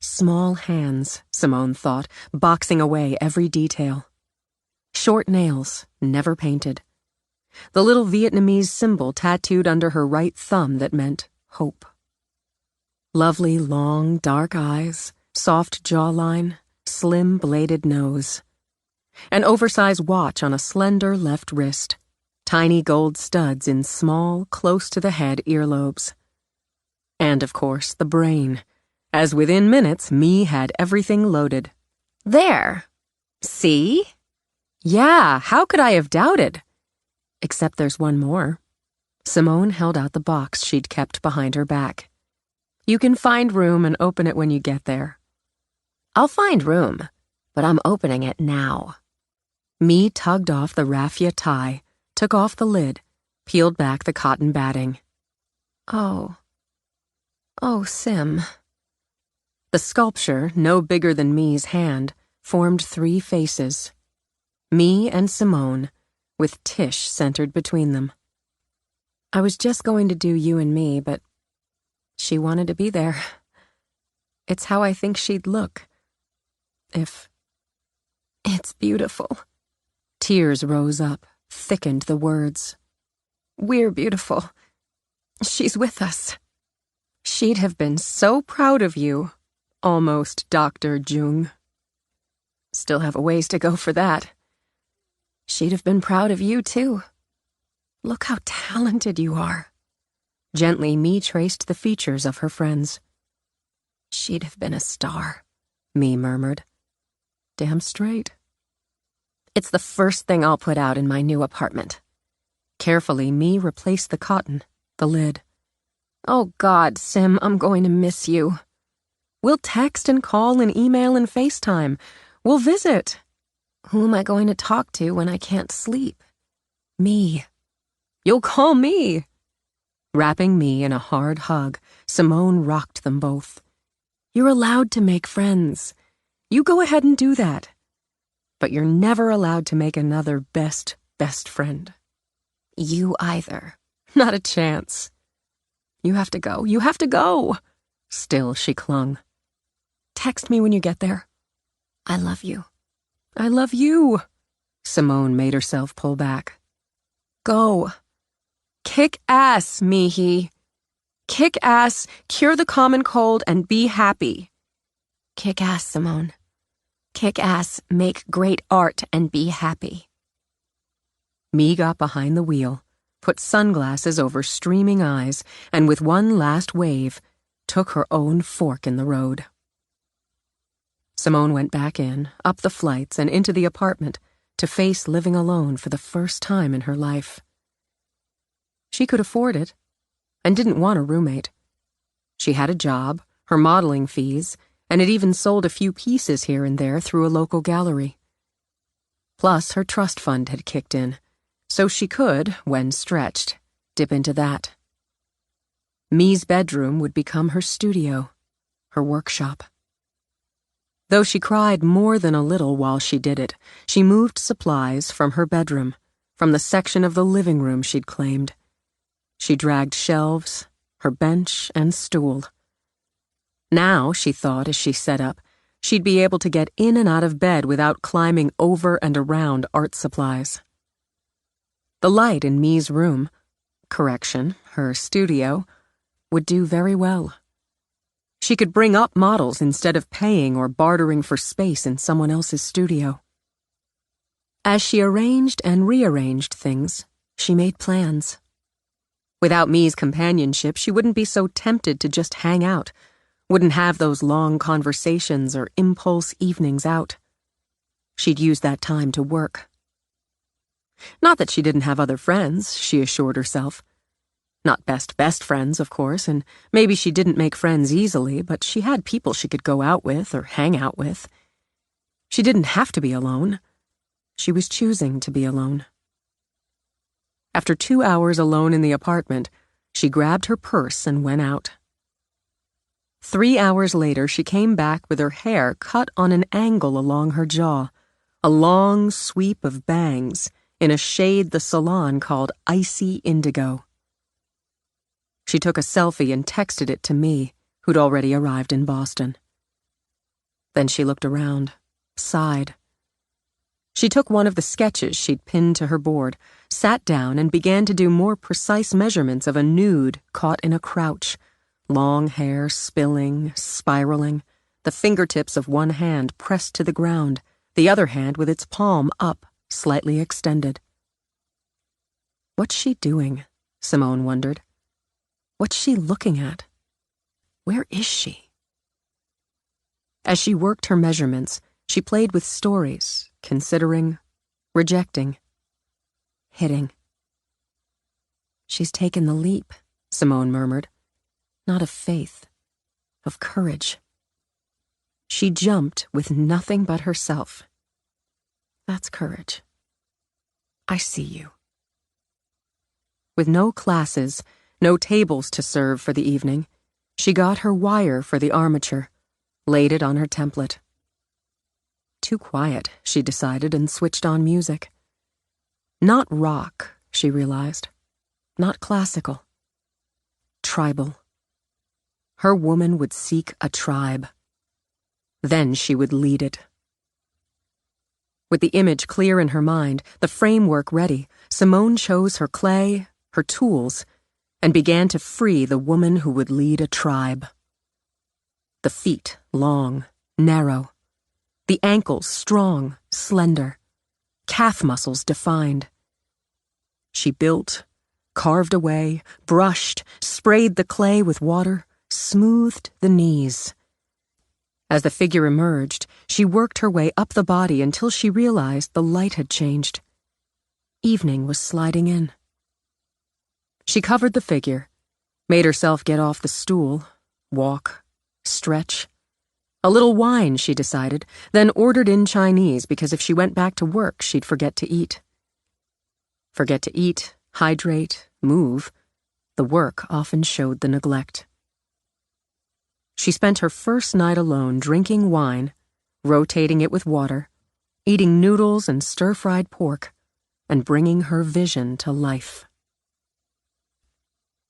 Small hands, Simone thought, boxing away every detail. Short nails, never painted. The little Vietnamese symbol tattooed under her right thumb that meant hope. Lovely, long, dark eyes, soft jawline, slim, bladed nose. An oversized watch on a slender left wrist. Tiny gold studs in small, close-to-the-head earlobes. And, of course, the brain, as within minutes Me had everything loaded. There. See? Yeah, how could I have doubted? Except there's one more. Simone held out the box she'd kept behind her back. You can find room and open it when you get there. I'll find room, but I'm opening it now. Me tugged off the raffia tie, took off the lid, peeled back the cotton batting. Oh, Sim. The sculpture, no bigger than Me's hand, formed 3 faces. Me and Simone, with Tish centered between them. I was just going to do you and me, but she wanted to be there. It's how I think she'd look. It's beautiful. Tears rose up, thickened the words. "We're beautiful. She's with us. She'd have been so proud of you, almost Dr. Jung. Still have a ways to go for that. She'd have been proud of you, too. Look how talented you are." Gently, Me traced the features of her friends. "She'd have been a star," Me murmured. "Damn straight." "It's the first thing I'll put out in my new apartment." Carefully, Me replaced the cotton, the lid. "Oh God, Sim, I'm going to miss you. We'll text and call and email and FaceTime. We'll visit. Who am I going to talk to when I can't sleep? Me. You'll call me." Wrapping Me in a hard hug, Simone rocked them both. "You're allowed to make friends. You go ahead and do that. But you're never allowed to make another best friend. You either. Not a chance. You have to go. You have to go." Still she clung. "Text me when you get there." "I love you." "I love you." Simone made herself pull back. "Go. Kick ass, Mihi. Kick ass, cure the common cold, and be happy." "Kick ass, Simone. Kick ass, make great art, and be happy." Me got behind the wheel, put sunglasses over streaming eyes, and with one last wave, took her own fork in the road. Simone went back in, up the flights, and into the apartment to face living alone for the first time in her life. She could afford it, and didn't want a roommate. She had a job, her modeling fees, and had even sold a few pieces here and there through a local gallery. Plus, her trust fund had kicked in, so she could, when stretched, dip into that. Me's bedroom would become her studio, her workshop. Though she cried more than a little while she did it, she moved supplies from her bedroom, from the section of the living room she'd claimed. She dragged shelves, her bench, and stool. Now, she thought as she set up, she'd be able to get in and out of bed without climbing over and around art supplies. The light in Me's room, her studio, would do very well. She could bring up models instead of paying or bartering for space in someone else's studio. As she arranged and rearranged things, she made plans. Without Me's companionship, she wouldn't be so tempted to just hang out, wouldn't have those long conversations or impulse evenings out. She'd use that time to work. Not that she didn't have other friends, she assured herself. Not best friends, of course, and maybe she didn't make friends easily, but she had people she could go out with or hang out with. She didn't have to be alone. She was choosing to be alone. After 2 hours alone in the apartment, she grabbed her purse and went out. 3 hours later, she came back with her hair cut on an angle along her jaw, a long sweep of bangs in a shade the salon called icy indigo. She took a selfie and texted it to me, who'd already arrived in Boston. Then she looked around, sighed. She took one of the sketches she'd pinned to her board, sat down and began to do more precise measurements of a nude caught in a crouch, long hair spilling, spiraling, the fingertips of one hand pressed to the ground, the other hand with its palm up, slightly extended. What's she doing? Simone wondered. What's she looking at? Where is she? As she worked her measurements, she played with stories, considering, rejecting, hitting. She's taken the leap, Simone murmured. Not of faith, of courage. She jumped with nothing but herself. That's courage. I see you. With no classes, no tables to serve for the evening, she got her wire for the armature, laid it on her template. Too quiet, she decided, and switched on music. Not rock, she realized. Not classical. Tribal. Her woman would seek a tribe. Then she would lead it. With the image clear in her mind, the framework ready, Simone chose her clay, her tools, and began to free the woman who would lead a tribe. The feet long, narrow. The ankles strong, slender. Calf muscles defined. She built, carved away, brushed, sprayed the clay with water, smoothed the knees. As the figure emerged, she worked her way up the body until she realized the light had changed. Evening was sliding in. She covered the figure, made herself get off the stool, walk, stretch. A little wine, she decided, then ordered in Chinese because if she went back to work, she'd forget to eat. Forget to eat, hydrate, move. The work often showed the neglect. She spent her first night alone drinking wine, rotating it with water, eating noodles and stir-fried pork, and bringing her vision to life.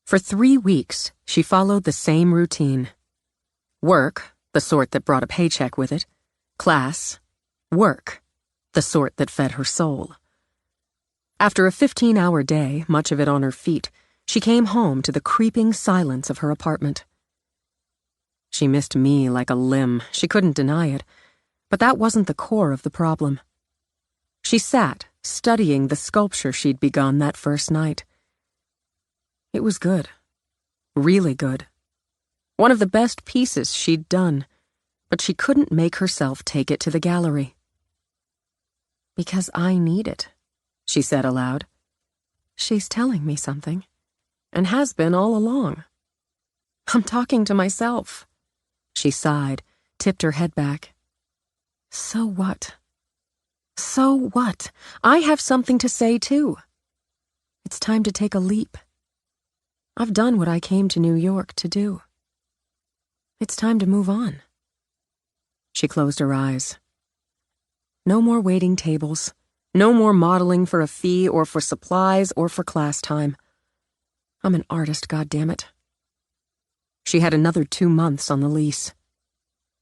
For 3 weeks, she followed the same routine. Work, the sort that brought a paycheck with it. Class. Work, the sort that fed her soul. After a 15-hour day, much of it on her feet, she came home to the creeping silence of her apartment. She missed me like a limb. She couldn't deny it. But that wasn't the core of the problem. She sat, studying the sculpture she'd begun that first night. It was good. Really good. One of the best pieces she'd done, but she couldn't make herself take it to the gallery. "Because I need it," she said aloud. "She's telling me something, and has been all along. I'm talking to myself." She sighed, tipped her head back. "So what? So what? I have something to say, too. It's time to take a leap. I've done what I came to New York to do. It's time to move on." She closed her eyes. No more waiting tables. No more modeling for a fee or for supplies or for class time. I'm an artist, goddammit. She had another 2 months on the lease.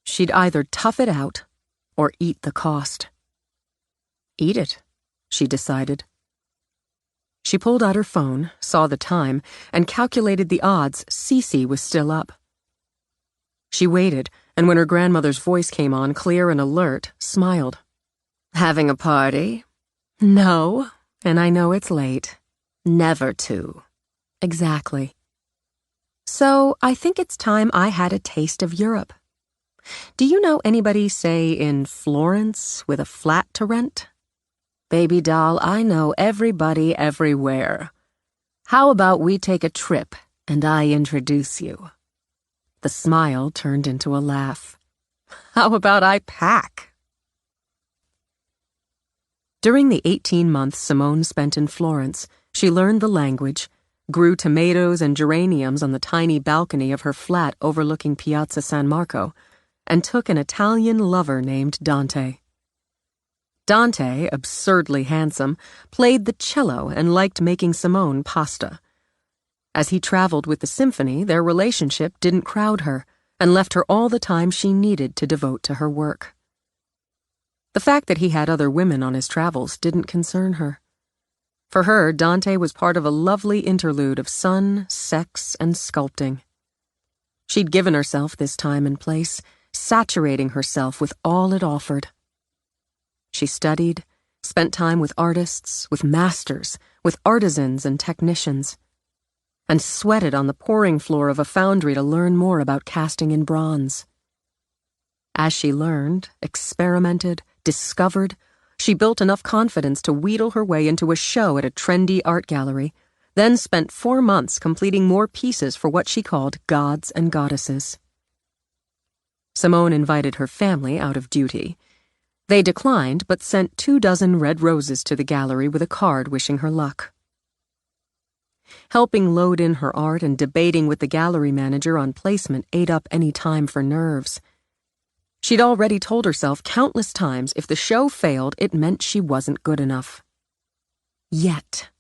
She'd either tough it out or eat the cost. Eat it, she decided. She pulled out her phone, saw the time, and calculated the odds Cece was still up. She waited, and when her grandmother's voice came on, clear and alert, smiled. "Having a party?" "No, and I know it's late." "Never to." "Exactly. So I think it's time I had a taste of Europe. Do you know anybody, say, in Florence with a flat to rent?" "Baby doll, I know everybody everywhere. How about we take a trip and I introduce you?" The smile turned into a laugh. "How about I pack?" During the 18 months Simone spent in Florence, she learned the language, grew tomatoes and geraniums on the tiny balcony of her flat overlooking Piazza San Marco, and took an Italian lover named Dante. Dante, absurdly handsome, played the cello and liked making Simone pasta. As he traveled with the symphony, their relationship didn't crowd her and left her all the time she needed to devote to her work. The fact that he had other women on his travels didn't concern her. For her, Dante was part of a lovely interlude of sun, sex, and sculpting. She'd given herself this time and place, saturating herself with all it offered. She studied, spent time with artists, with masters, with artisans and technicians, and sweated on the pouring floor of a foundry to learn more about casting in bronze. As she learned, experimented, discovered, she built enough confidence to wheedle her way into a show at a trendy art gallery, then spent 4 months completing more pieces for what she called gods and goddesses. Simone invited her family out of duty. They declined, but sent 24 red roses to the gallery with a card wishing her luck. Helping load in her art and debating with the gallery manager on placement ate up any time for nerves. She'd already told herself countless times if the show failed, it meant she wasn't good enough. Yet.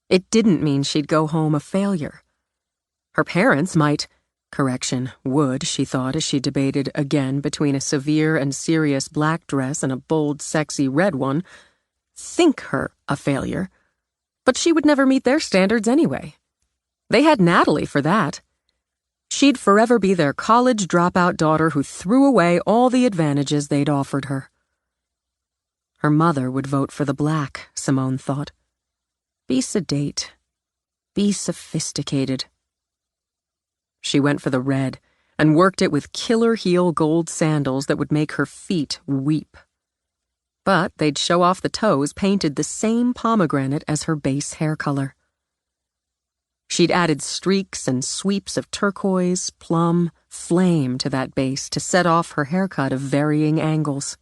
It didn't mean she'd go home a failure. Her parents might, would, she thought as she debated again between a severe and serious black dress and a bold, sexy red one, think her a failure, But she would never meet their standards anyway. They had Natalie for that. She'd forever be their college dropout daughter who threw away all the advantages they'd offered her. Her mother would vote for the black, Simone thought. Be sedate. Be sophisticated. She went for the red and worked it with killer heel gold sandals that would make her feet weep. But they'd show off the toes painted the same pomegranate as her base hair color. She'd added streaks and sweeps of turquoise, plum, flame to that base to set off her haircut of varying angles.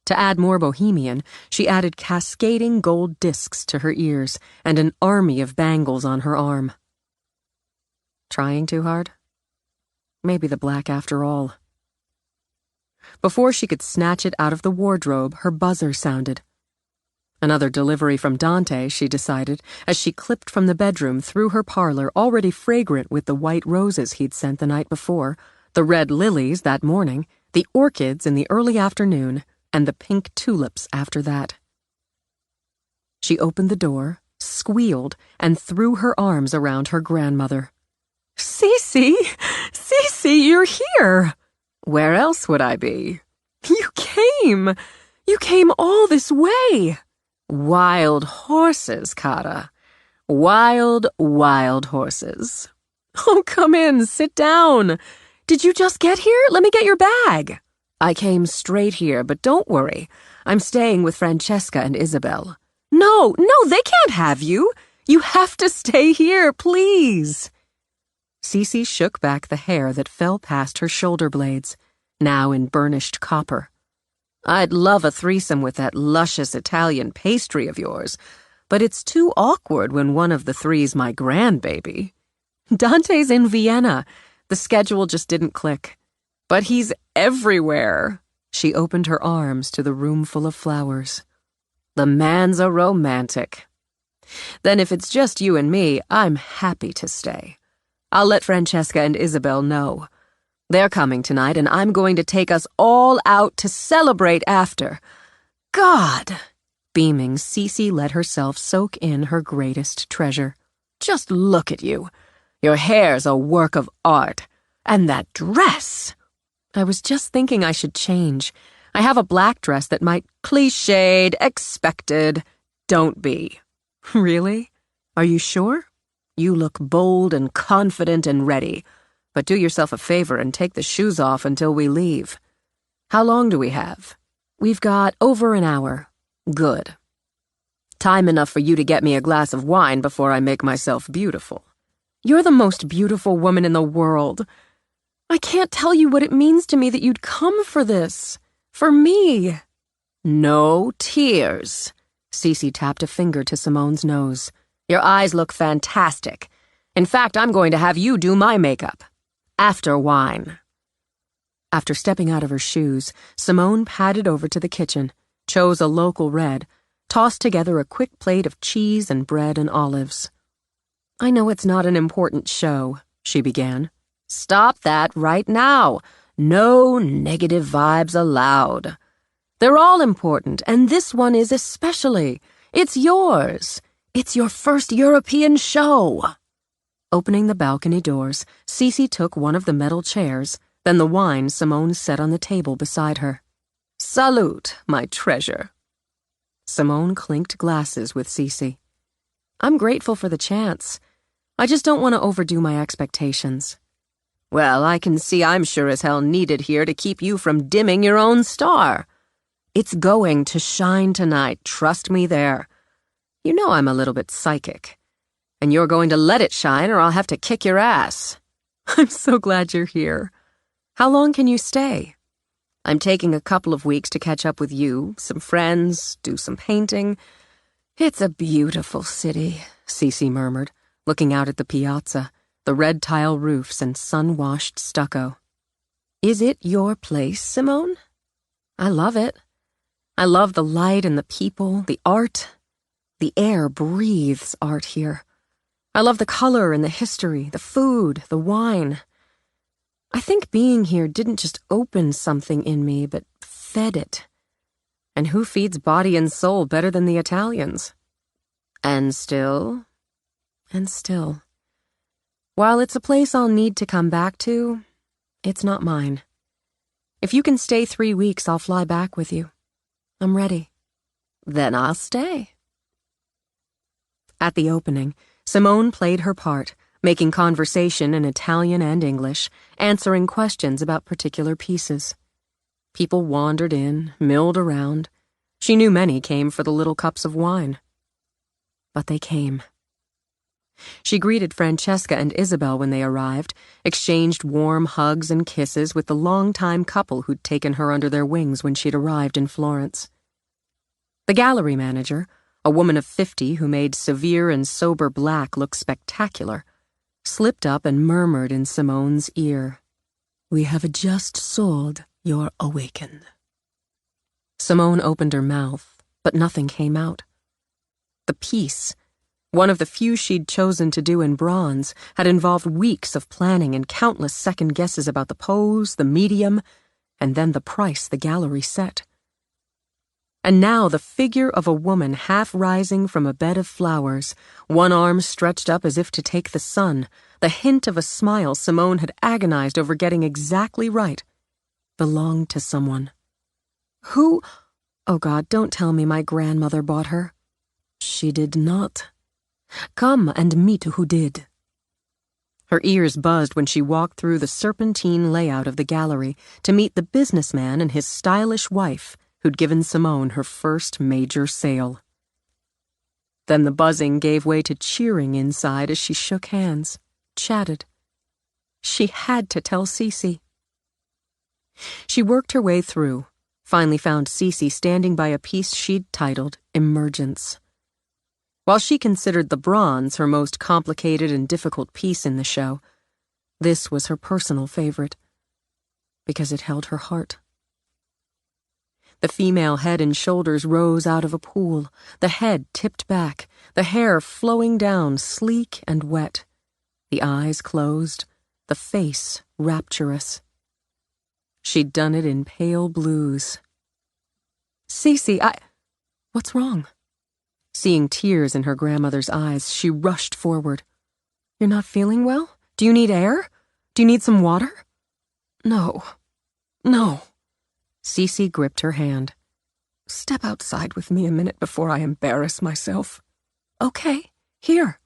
To add more bohemian, she added cascading gold discs to her ears and an army of bangles on her arm. Trying too hard? Maybe the black after all. Before she could snatch it out of the wardrobe, her buzzer sounded. Another delivery from Dante, she decided, as she clipped from the bedroom through her parlor already fragrant with the white roses he'd sent the night before, the red lilies that morning, the orchids in the early afternoon, and the pink tulips after that. She opened the door, squealed, and threw her arms around her grandmother. Cece! Cece, you're here! Where else would I be? You came! You came all this way! Wild horses, Kata. Wild, wild horses. Oh, come in, sit down. Did you just get here? Let me get your bag. I came straight here, but don't worry. I'm staying with Francesca and Isabel. No, they can't have you. You have to stay here, please. Cece shook back the hair that fell past her shoulder blades, now in burnished copper. I'd love a threesome with that luscious Italian pastry of yours, but it's too awkward when one of the three's my grandbaby. Dante's in Vienna. The schedule just didn't click. But he's everywhere. She opened her arms to the room full of flowers. The man's a romantic. Then if it's just you and me, I'm happy to stay. I'll let Francesca and Isabel know. They're coming tonight, and I'm going to take us all out to celebrate after. God! Beaming, Cece let herself soak in her greatest treasure. Just look at you. Your hair's a work of art. And that dress! I was just thinking I should change. I have a black dress that might cliched, expected. Don't be. Really? Are you sure? You look bold and confident and ready. But do yourself a favor and take the shoes off until we leave. How long do we have? We've got over an hour. Good. Time enough for you to get me a glass of wine before I make myself beautiful. You're the most beautiful woman in the world. I can't tell you what it means to me that you'd come for this. For me. No tears. Cece tapped a finger to Simone's nose. Your eyes look fantastic. In fact, I'm going to have you do my makeup. After wine. After stepping out of her shoes, Simone padded over to the kitchen, chose a local red, tossed together a quick plate of cheese and bread and olives. I know it's not an important show, she began. Stop that right now. No negative vibes allowed. They're all important, and this one is especially. It's yours. It's your first European show. Opening the balcony doors, Cece took one of the metal chairs, then the wine Simone set on the table beside her. Salute, my treasure. Simone clinked glasses with Cece. I'm grateful for the chance. I just don't want to overdo my expectations. Well, I can see I'm sure as hell needed here to keep you from dimming your own star. It's going to shine tonight, trust me there. You know I'm a little bit psychic. And you're going to let it shine or I'll have to kick your ass. I'm so glad you're here. How long can you stay? I'm taking a couple of weeks to catch up with you, some friends, do some painting. It's a beautiful city, Cece murmured, looking out at the piazza, the red tile roofs and sun-washed stucco. Is it your place, Simone? I love it. I love the light and the people, the art. The air breathes art here. I love the color and the history, the food, the wine. I think being here didn't just open something in me, but fed it. And who feeds body and soul better than the Italians? And still, and still. While it's a place I'll need to come back to, it's not mine. If you can stay 3 weeks, I'll fly back with you. I'm ready. Then I'll stay. At the opening, Simone played her part, making conversation in Italian and English, answering questions about particular pieces. People wandered in, milled around. She knew many came for the little cups of wine. But they came. She greeted Francesca and Isabel when they arrived, exchanged warm hugs and kisses with the longtime couple who'd taken her under their wings when she'd arrived in Florence. The gallery manager, a woman of 50 who made severe and sober black look spectacular, slipped up and murmured in Simone's ear, "We have just sold your Awakened." Simone opened her mouth, but nothing came out. The piece, one of the few she'd chosen to do in bronze, had involved weeks of planning and countless second guesses about the pose, the medium, and then the price the gallery set. And now the figure of a woman half rising from a bed of flowers, one arm stretched up as if to take the sun, the hint of a smile Simone had agonized over getting exactly right, belonged to someone. Who? Oh God, don't tell me my grandmother bought her. She did not. Come and meet who did. Her ears buzzed when she walked through the serpentine layout of the gallery to meet the businessman and his stylish wife who'd given Simone her first major sale. Then the buzzing gave way to cheering inside as she shook hands, chatted. She had to tell Cece. She worked her way through, finally found Cece standing by a piece she'd titled Emergence. While she considered the bronze her most complicated and difficult piece in the show, this was her personal favorite, because it held her heart. The female head and shoulders rose out of a pool, the head tipped back, the hair flowing down sleek and wet, the eyes closed, the face rapturous. She'd done it in pale blues. Cece, What's wrong? Seeing tears in her grandmother's eyes, she rushed forward. You're not feeling well? Do you need air? Do you need some water? No. Cece gripped her hand. Step outside with me a minute before I embarrass myself. Okay, here.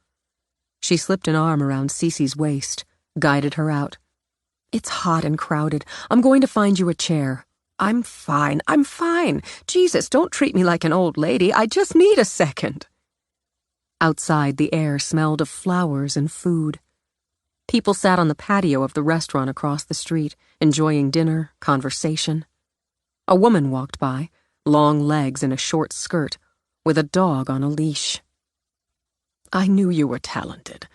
She slipped an arm around Cece's waist, guided her out. It's hot and crowded. I'm going to find you a chair. I'm fine. Jesus, don't treat me like an old lady. I just need a second. Outside, the air smelled of flowers and food. People sat on the patio of the restaurant across the street, enjoying dinner, conversation. A woman walked by, long legs in a short skirt, with a dog on a leash. I knew you were talented.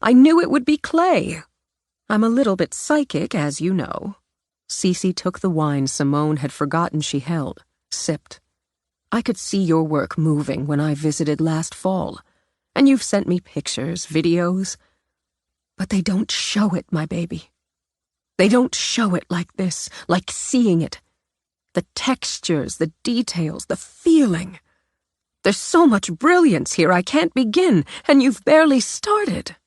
I knew it would be clay. I'm a little bit psychic, as you know. Cece took the wine Simone had forgotten she held, sipped. I could see your work moving when I visited last fall, and you've sent me pictures, videos. But they don't show it, my baby. They don't show it like this, like seeing it. The textures, the details, the feeling. There's so much brilliance here I can't begin, and you've barely started.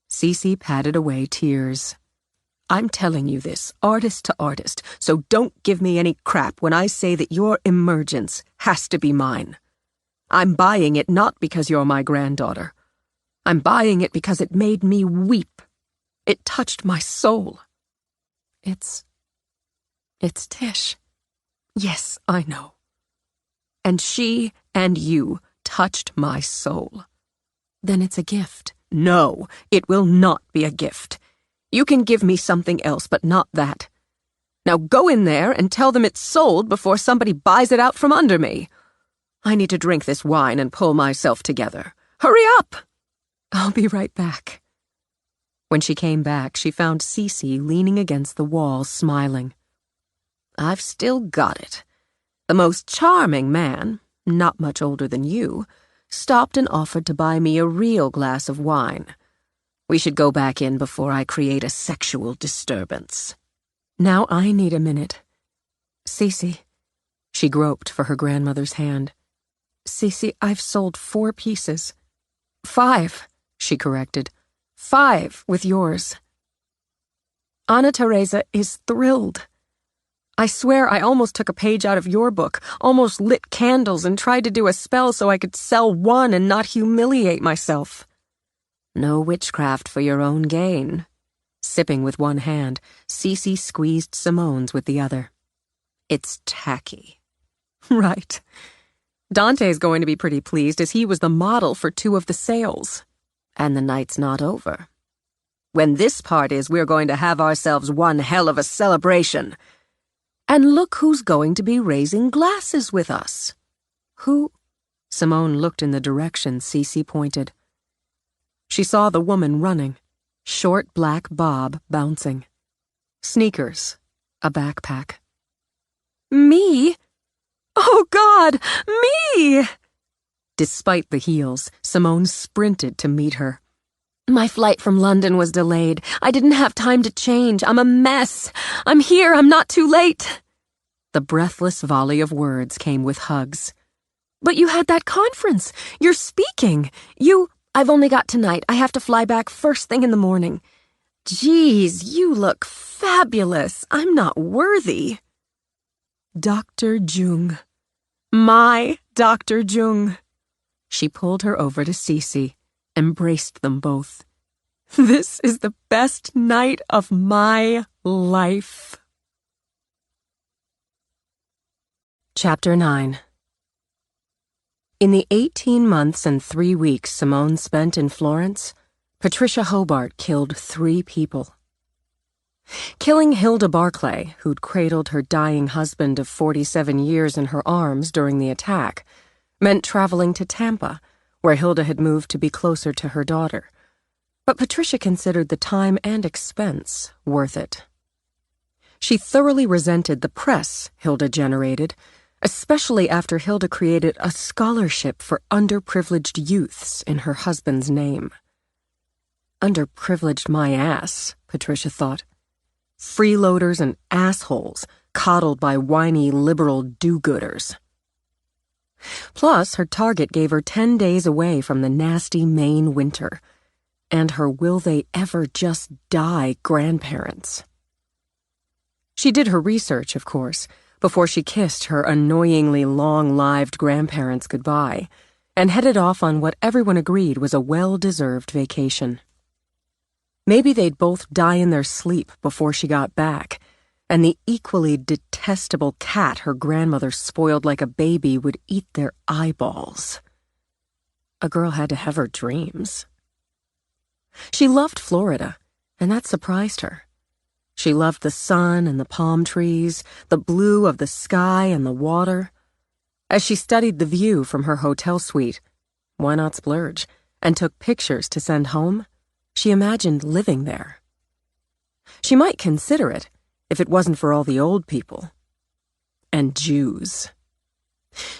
Cece patted away tears. I'm telling you this, artist to artist, so don't give me any crap when I say that your emergence has to be mine. I'm buying it not because you're my granddaughter. I'm buying it because it made me weep. It touched my soul. It's Tish. Yes, I know. And she and you touched my soul. Then it's a gift. No, it will not be a gift. You can give me something else, but not that. Now go in there and tell them it's sold before somebody buys it out from under me. I need to drink this wine and pull myself together. Hurry up! I'll be right back. When she came back, she found Cece leaning against the wall, smiling. I've still got it. The most charming man, not much older than you, stopped and offered to buy me a real glass of wine. We should go back in before I create a sexual disturbance. Now I need a minute. Cece. She groped for her grandmother's hand. Cece, I've sold 4 pieces. 5, she corrected. 5 with yours. Anna Teresa is thrilled. I swear I almost took a page out of your book, almost lit candles and tried to do a spell so I could sell 1 and not humiliate myself. No witchcraft for your own gain. Sipping with one hand, Cece squeezed Simone's with the other. It's tacky. Right. Dante's going to be pretty pleased as he was the model for 2 of the sales. And the night's not over. When this part is, we're going to have ourselves one hell of a celebration. And look who's going to be raising glasses with us. Who? Simone looked in the direction Cece pointed. She saw the woman running. Short black bob bouncing. Sneakers. A backpack. Me? Oh, God! Me! Despite the heels, Simone sprinted to meet her. My flight from London was delayed. I didn't have time to change. I'm a mess. I'm here. I'm not too late. The breathless volley of words came with hugs. But you had that conference. You're speaking. I've only got tonight. I have to fly back first thing in the morning. Geez, you look fabulous. I'm not worthy. Dr. Jung. My Dr. Jung. She pulled her over to Cece, embraced them both. This is the best night of my life. Chapter 9. In the 18 months and 3 weeks Simone spent in Florence, Patricia Hobart killed 3 people. Killing Hilda Barclay, who'd cradled her dying husband of 47 years in her arms during the attack, meant traveling to Tampa, where Hilda had moved to be closer to her daughter. But Patricia considered the time and expense worth it. She thoroughly resented the press Hilda generated, especially after Hilda created a scholarship for underprivileged youths in her husband's name. Underprivileged my ass, Patricia thought. Freeloaders and assholes coddled by whiny liberal do-gooders. Plus, her target gave her 10 days away from the nasty Maine winter, and her will-they-ever-just-die grandparents. She did her research, of course, before she kissed her annoyingly long-lived grandparents goodbye, and headed off on what everyone agreed was a well-deserved vacation. Maybe they'd both die in their sleep before she got back, and the equally detestable cat her grandmother spoiled like a baby would eat their eyeballs. A girl had to have her dreams. She loved Florida, and that surprised her. She loved the sun and the palm trees, the blue of the sky and the water. As she studied the view from her hotel suite, why not splurge, and took pictures to send home, she imagined living there. She might consider it if it wasn't for all the old people. And Jews.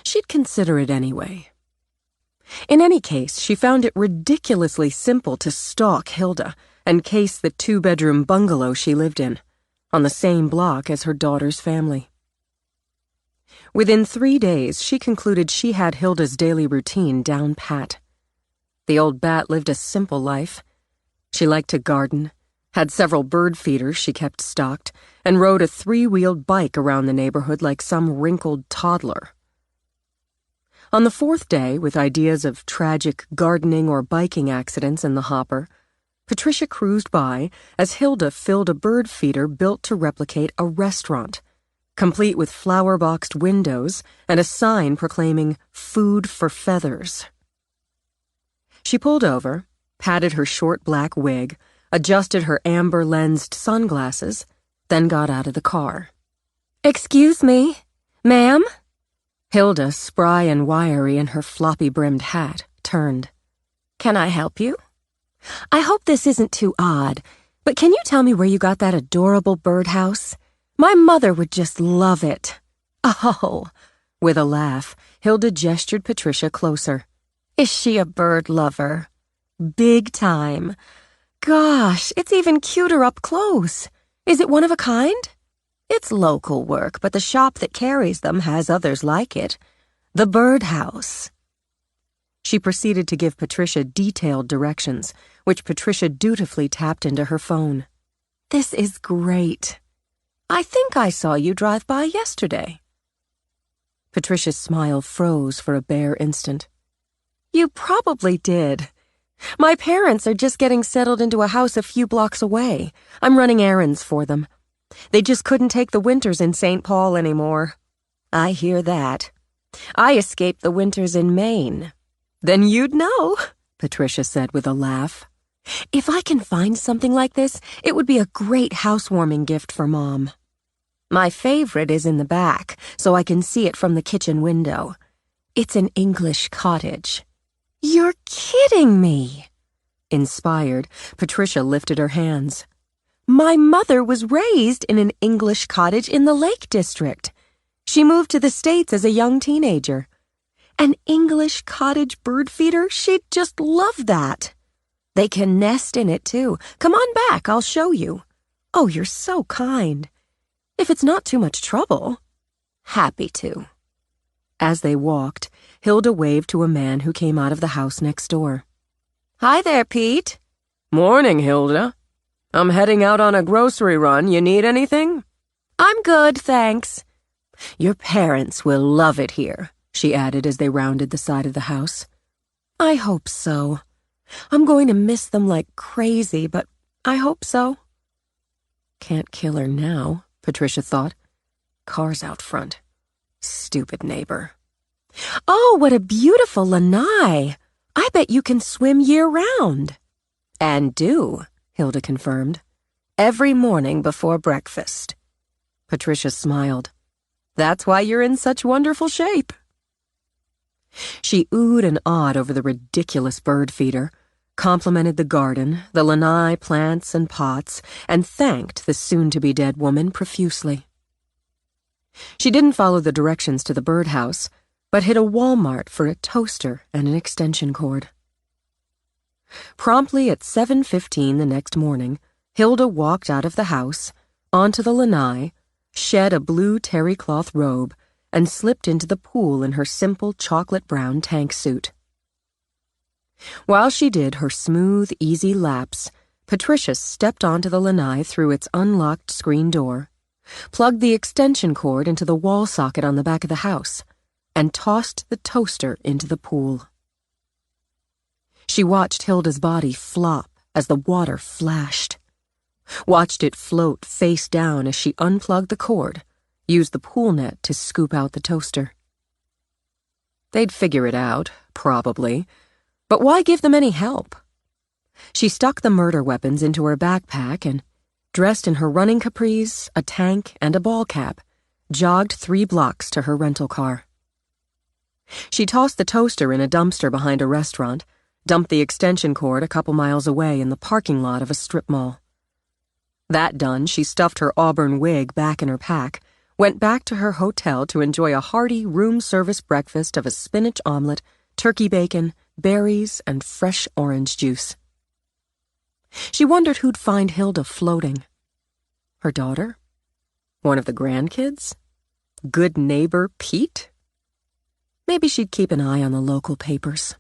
She'd consider it anyway. In any case, she found it ridiculously simple to stalk Hilda and case the 2-bedroom bungalow she lived in, on the same block as her daughter's family. Within 3 days, she concluded she had Hilda's daily routine down pat. The old bat lived a simple life. She liked to garden, had several bird feeders she kept stocked, and rode a 3-wheeled bike around the neighborhood like some wrinkled toddler. On the 4th day, with ideas of tragic gardening or biking accidents in the hopper, Patricia cruised by as Hilda filled a bird feeder built to replicate a restaurant, complete with flower-boxed windows and a sign proclaiming "Food for Feathers." She pulled over, patted her short black wig, adjusted her amber-lensed sunglasses, then got out of the car. Excuse me, ma'am? Hilda, spry and wiry in her floppy-brimmed hat, turned. Can I help you? I hope this isn't too odd, but can you tell me where you got that adorable birdhouse? My mother would just love it. Oh, with a laugh, Hilda gestured Patricia closer. Is she a bird lover? Big time. Gosh, it's even cuter up close. Is it one of a kind? It's local work, but the shop that carries them has others like it. The Birdhouse. She proceeded to give Patricia detailed directions, which Patricia dutifully tapped into her phone. "This is great. I think I saw you drive by yesterday." Patricia's smile froze for a bare instant. "You probably did. My parents are just getting settled into a house a few blocks away. I'm running errands for them. They just couldn't take the winters in St. Paul anymore." "I hear that. I escaped the winters in Maine." "Then you'd know," Patricia said with a laugh. "If I can find something like this, it would be a great housewarming gift for Mom. My favorite is in the back, so I can see it from the kitchen window. It's an English cottage." "You're kidding me!" Inspired, Patricia lifted her hands. "My mother was raised in an English cottage in the Lake District. She moved to the States as a young teenager. An English cottage bird feeder? She'd just love that. They can nest in it, too. Come on back, I'll show you." "Oh, you're so kind. If it's not too much trouble." "Happy to." As they walked, Hilda waved to a man who came out of the house next door. "Hi there, Pete." Morning, Hilda. I'm heading out on a grocery run. You need anything? "I'm good, thanks." "Your parents will love it here," she added as they rounded the side of the house. "I hope so. I'm going to miss them like crazy, but I hope so." Can't kill her now, Patricia thought. Cars out front. Stupid neighbor. "Oh, what a beautiful lanai. I bet you can swim year-round." "And do," Hilda confirmed. "Every morning before breakfast." Patricia smiled. "That's why you're in such wonderful shape." She oohed and awed over the ridiculous bird feeder, complimented the garden, the lanai plants and pots, and thanked the soon-to-be-dead woman profusely. She didn't follow the directions to the birdhouse, but hit a Walmart for a toaster and an extension cord. Promptly at 7:15 the next morning, Hilda walked out of the house, onto the lanai, shed a blue terry cloth robe, and slipped into the pool in her simple chocolate-brown tank suit. While she did her smooth, easy laps, Patricia stepped onto the lanai through its unlocked screen door, plugged the extension cord into the wall socket on the back of the house, and tossed the toaster into the pool. She watched Hilda's body flop as the water flashed, watched it float face down as she unplugged the cord, used the pool net to scoop out the toaster. They'd figure it out, probably, but why give them any help? She stuck the murder weapons into her backpack and, dressed in her running capris, a tank, and a ball cap, jogged 3 blocks to her rental car. She tossed the toaster in a dumpster behind a restaurant, dumped the extension cord a couple miles away in the parking lot of a strip mall. That done, she stuffed her auburn wig back in her pack, went back to her hotel to enjoy a hearty room-service breakfast of a spinach omelet, turkey bacon, berries, and fresh orange juice. She wondered who'd find Hilda floating. Her daughter? One of the grandkids? Good neighbor Pete? Maybe she'd keep an eye on the local papers.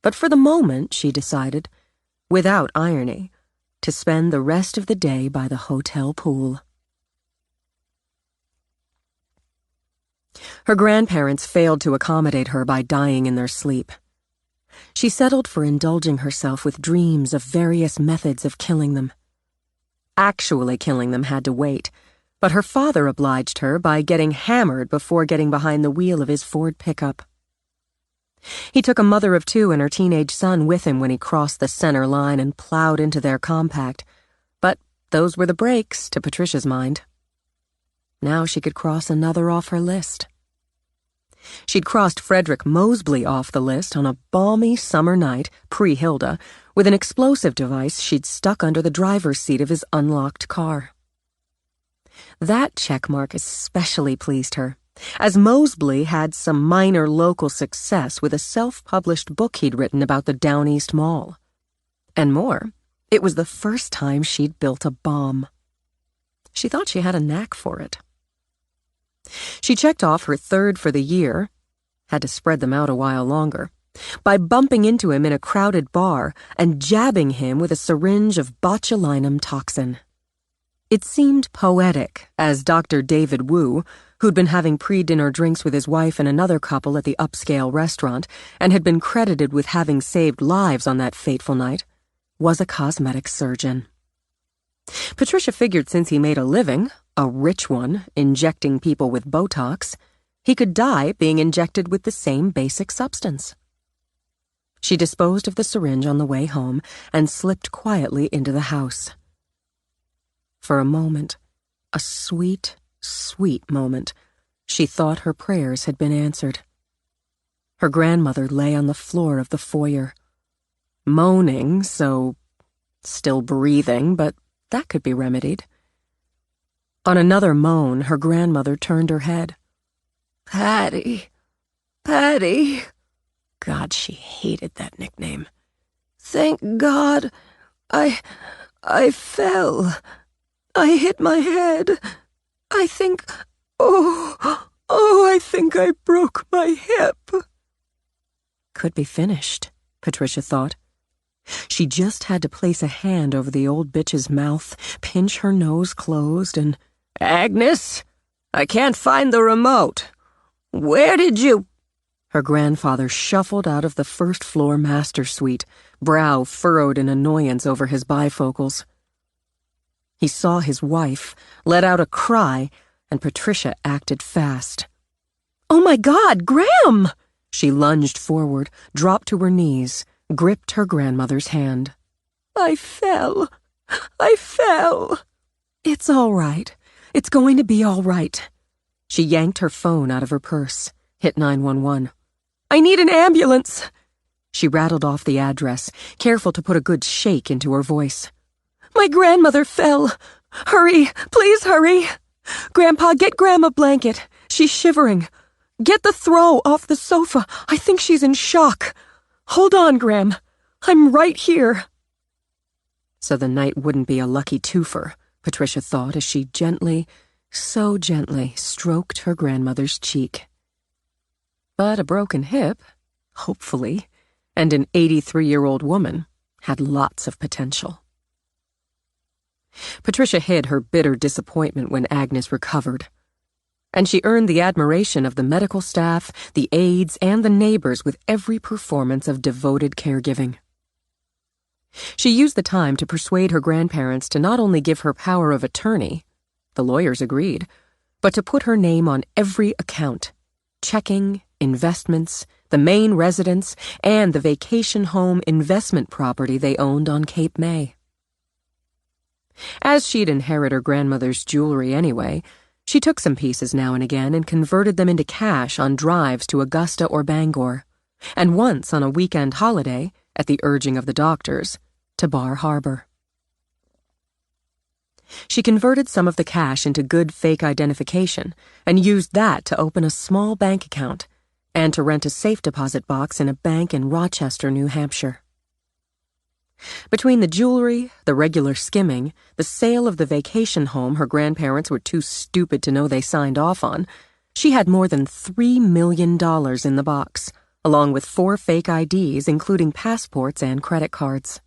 But for the moment, she decided, without irony, to spend the rest of the day by the hotel pool. Her grandparents failed to accommodate her by dying in their sleep. She settled for indulging herself with dreams of various methods of killing them. Actually killing them had to wait, but her father obliged her by getting hammered before getting behind the wheel of his Ford pickup. He took a mother of 2 and her teenage son with him when he crossed the center line and plowed into their compact, but those were the breaks, to Patricia's mind. Now she could cross another off her list. She'd crossed Frederick Moseley off the list on a balmy summer night, pre-Hilda, with an explosive device she'd stuck under the driver's seat of his unlocked car. That checkmark especially pleased her, as Moseley had some minor local success with a self-published book he'd written about the Down East Mall. And more, it was the first time she'd built a bomb. She thought she had a knack for it. She checked off her 3rd for the year, had to spread them out a while longer, by bumping into him in a crowded bar and jabbing him with a syringe of botulinum toxin. It seemed poetic as Dr. David Wu, who'd been having pre-dinner drinks with his wife and another couple at the upscale restaurant and had been credited with having saved lives on that fateful night, was a cosmetic surgeon. Patricia figured since he made a living, a rich one, injecting people with Botox, he could die being injected with the same basic substance. She disposed of the syringe on the way home and slipped quietly into the house. For a moment, a sweet, sweet moment, she thought her prayers had been answered. Her grandmother lay on the floor of the foyer, moaning, still breathing, but that could be remedied. On another moan, her grandmother turned her head. "Patty, Patty." God, she hated that nickname. "Thank God, I fell. I hit my head. I think I broke my hip." Could be finished, Patricia thought. She just had to place a hand over the old bitch's mouth, pinch her nose closed, and, "Agnes, I can't find the remote. Where did you—" Her grandfather shuffled out of the first-floor master suite, brow furrowed in annoyance over his bifocals. He saw his wife, let out a cry, and Patricia acted fast. "Oh my God, Graham!" She lunged forward, dropped to her knees, gripped her grandmother's hand. I fell. "It's all right. It's going to be all right." She yanked her phone out of her purse, hit 911. "I need an ambulance." She rattled off the address, careful to put a good shake into her voice. "My grandmother fell. Hurry, please hurry. Grandpa, get Grandma a blanket. She's shivering. Get the throw off the sofa. I think she's in shock. Hold on, Gram. I'm right here." So the night wouldn't be a lucky twofer, Patricia thought as she gently, so gently, stroked her grandmother's cheek. But a broken hip, hopefully, and an 83-year-old woman had lots of potential. Patricia hid her bitter disappointment when Agnes recovered, and she earned the admiration of the medical staff, the aides, and the neighbors with every performance of devoted caregiving. She used the time to persuade her grandparents to not only give her power of attorney, the lawyers agreed, but to put her name on every account, checking, investments, the main residence, and the vacation home investment property they owned on Cape May. As she'd inherited her grandmother's jewelry anyway, she took some pieces now and again and converted them into cash on drives to Augusta or Bangor, and once on a weekend holiday, at the urging of the doctors, to Bar Harbor. She converted some of the cash into good fake identification and used that to open a small bank account and to rent a safe deposit box in a bank in Rochester, New Hampshire. Between the jewelry, the regular skimming, the sale of the vacation home her grandparents were too stupid to know they signed off on, she had more than $3 million in the box, along with 4 fake IDs, including passports and credit cards.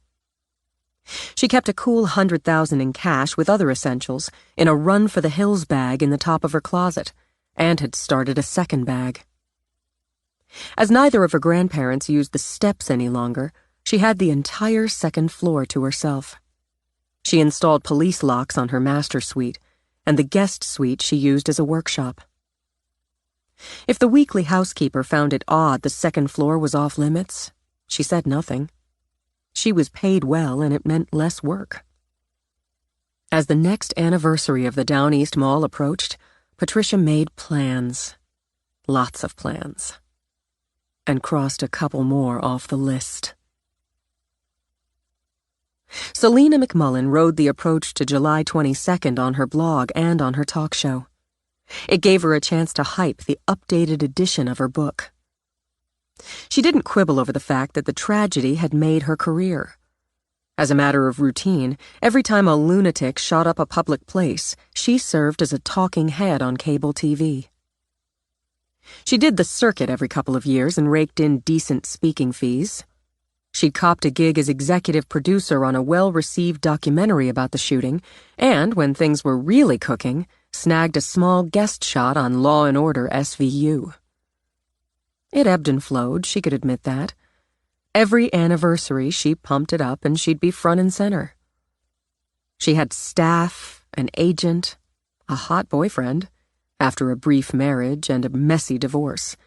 She kept a cool $100,000 in cash with other essentials in a run-for-the-hills bag in the top of her closet, and had started a second bag. As neither of her grandparents used the steps any longer, she had the entire second floor to herself. She installed police locks on her master suite, and the guest suite she used as a workshop. If the weekly housekeeper found it odd the second floor was off limits, she said nothing. She was paid well, and it meant less work. As the next anniversary of the Down East Mall approached, Patricia made plans. Lots of plans. And crossed a couple more off the list. Selena McMullen rode the approach to July 22nd on her blog and on her talk show. It gave her a chance to hype the updated edition of her book. She didn't quibble over the fact that the tragedy had made her career. As a matter of routine, every time a lunatic shot up a public place, she served as a talking head on cable TV. She did the circuit every couple of years and raked in decent speaking fees. She'd copped a gig as executive producer on a well-received documentary about the shooting, and, when things were really cooking, snagged a small guest shot on Law & Order SVU. It ebbed and flowed, she could admit that. Every anniversary, she pumped it up and she'd be front and center. She had staff, an agent, a hot boyfriend, after a brief marriage and a messy divorce.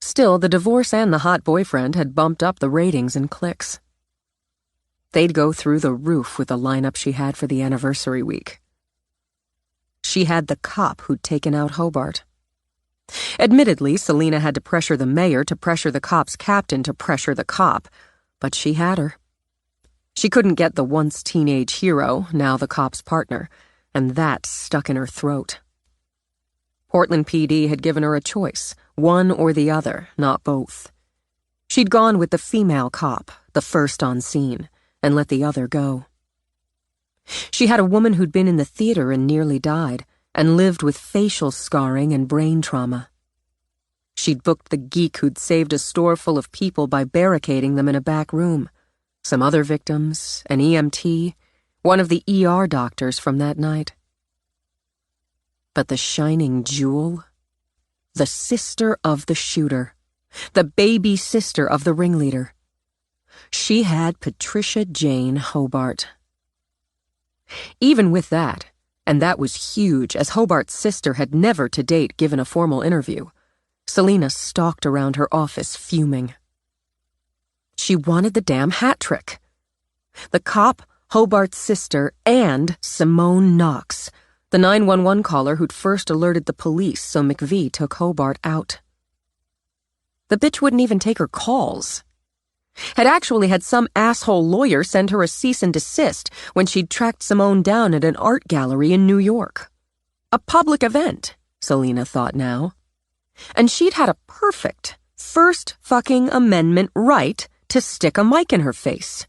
Still, the divorce and the hot boyfriend had bumped up the ratings and clicks. They'd go through the roof with the lineup she had for the anniversary week. She had the cop who'd taken out Hobart. Admittedly, Selina had to pressure the mayor to pressure the cop's captain to pressure the cop, but she had her. She couldn't get the once teenage hero, now the cop's partner, and that stuck in her throat. Portland PD had given her a choice, one or the other, not both. She'd gone with the female cop, the first on scene, and let the other go. She had a woman who'd been in the theater and nearly died, and lived with facial scarring and brain trauma. She'd booked the geek who'd saved a store full of people by barricading them in a back room, some other victims, an EMT, one of the ER doctors from that night. But the shining jewel? The sister of the shooter. The baby sister of the ringleader. She had Patricia Jane Hobart. Even with that, and that was huge, as Hobart's sister had never to date given a formal interview, Selina stalked around her office fuming. She wanted the damn hat trick. The cop, Hobart's sister, and Simone Knox, the 911 caller who'd first alerted the police so McVie took Hobart out. The bitch wouldn't even take her calls. Had actually had some asshole lawyer send her a cease and desist when she'd tracked Simone down at an art gallery in New York. A public event, Selina thought now. And she'd had a perfect First fucking Amendment right to stick a mic in her face.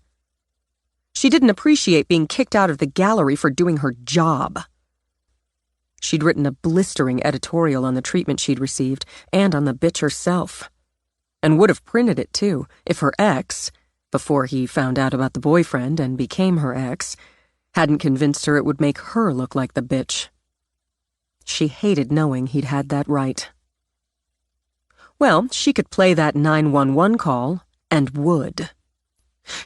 She didn't appreciate being kicked out of the gallery for doing her job. She'd written a blistering editorial on the treatment she'd received and on the bitch herself. And would have printed it, too, if her ex, before he found out about the boyfriend and became her ex, hadn't convinced her it would make her look like the bitch. She hated knowing he'd had that right. Well, she could play that 911 call, and would.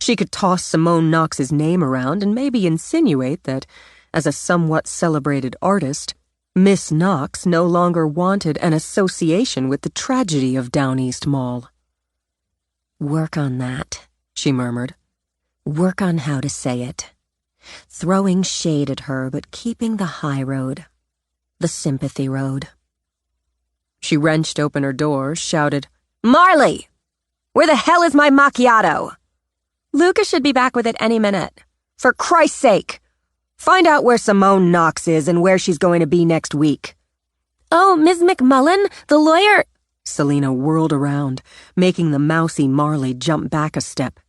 She could toss Simone Knox's name around and maybe insinuate that, as a somewhat celebrated artist, Miss Knox no longer wanted an association with the tragedy of Down East Mall. "Work on that," she murmured. "Work on how to say it. Throwing shade at her, but keeping the high road. The sympathy road." She wrenched open her door, shouted, "Marley! Where the hell is my macchiato? Lucas should be back with it any minute. For Christ's sake! Find out where Simone Knox is and where she's going to be next week." "Oh, Ms. McMullen, the lawyer—" Selina whirled around, making the mousy Marley jump back a step.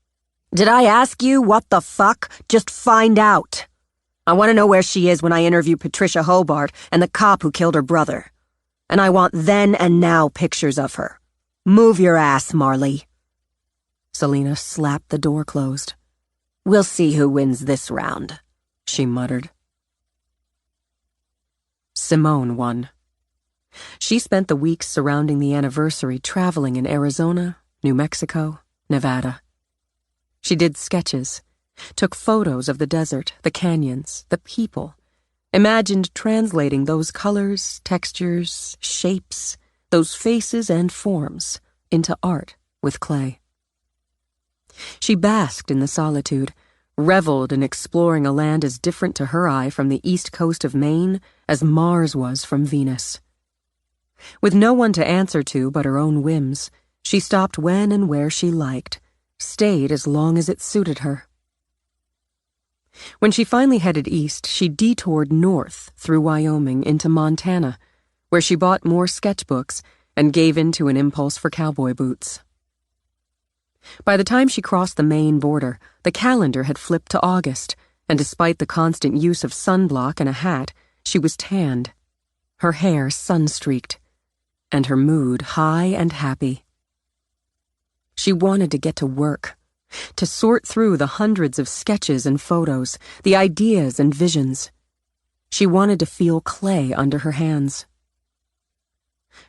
"Did I ask you what the fuck? Just find out. I want to know where she is when I interview Patricia Hobart and the cop who killed her brother. And I want then and now pictures of her. Move your ass, Marley." Selina slapped the door closed. "We'll see who wins this round," she muttered. Simone won. She spent the weeks surrounding the anniversary traveling in Arizona, New Mexico, Nevada. She did sketches, took photos of the desert, the canyons, the people, imagined translating those colors, textures, shapes, those faces and forms into art with clay. She basked in the solitude, reveled in exploring a land as different to her eye from the east coast of Maine as Mars was from Venus. With no one to answer to but her own whims, she stopped when and where she liked, stayed as long as it suited her. When she finally headed east, she detoured north through Wyoming into Montana, where she bought more sketchbooks and gave in to an impulse for cowboy boots. By the time she crossed the Maine border, the calendar had flipped to August, and despite the constant use of sunblock and a hat, she was tanned, her hair sun-streaked. and her mood high and happy. She wanted to get to work, to sort through the hundreds of sketches and photos, the ideas and visions. She wanted to feel clay under her hands.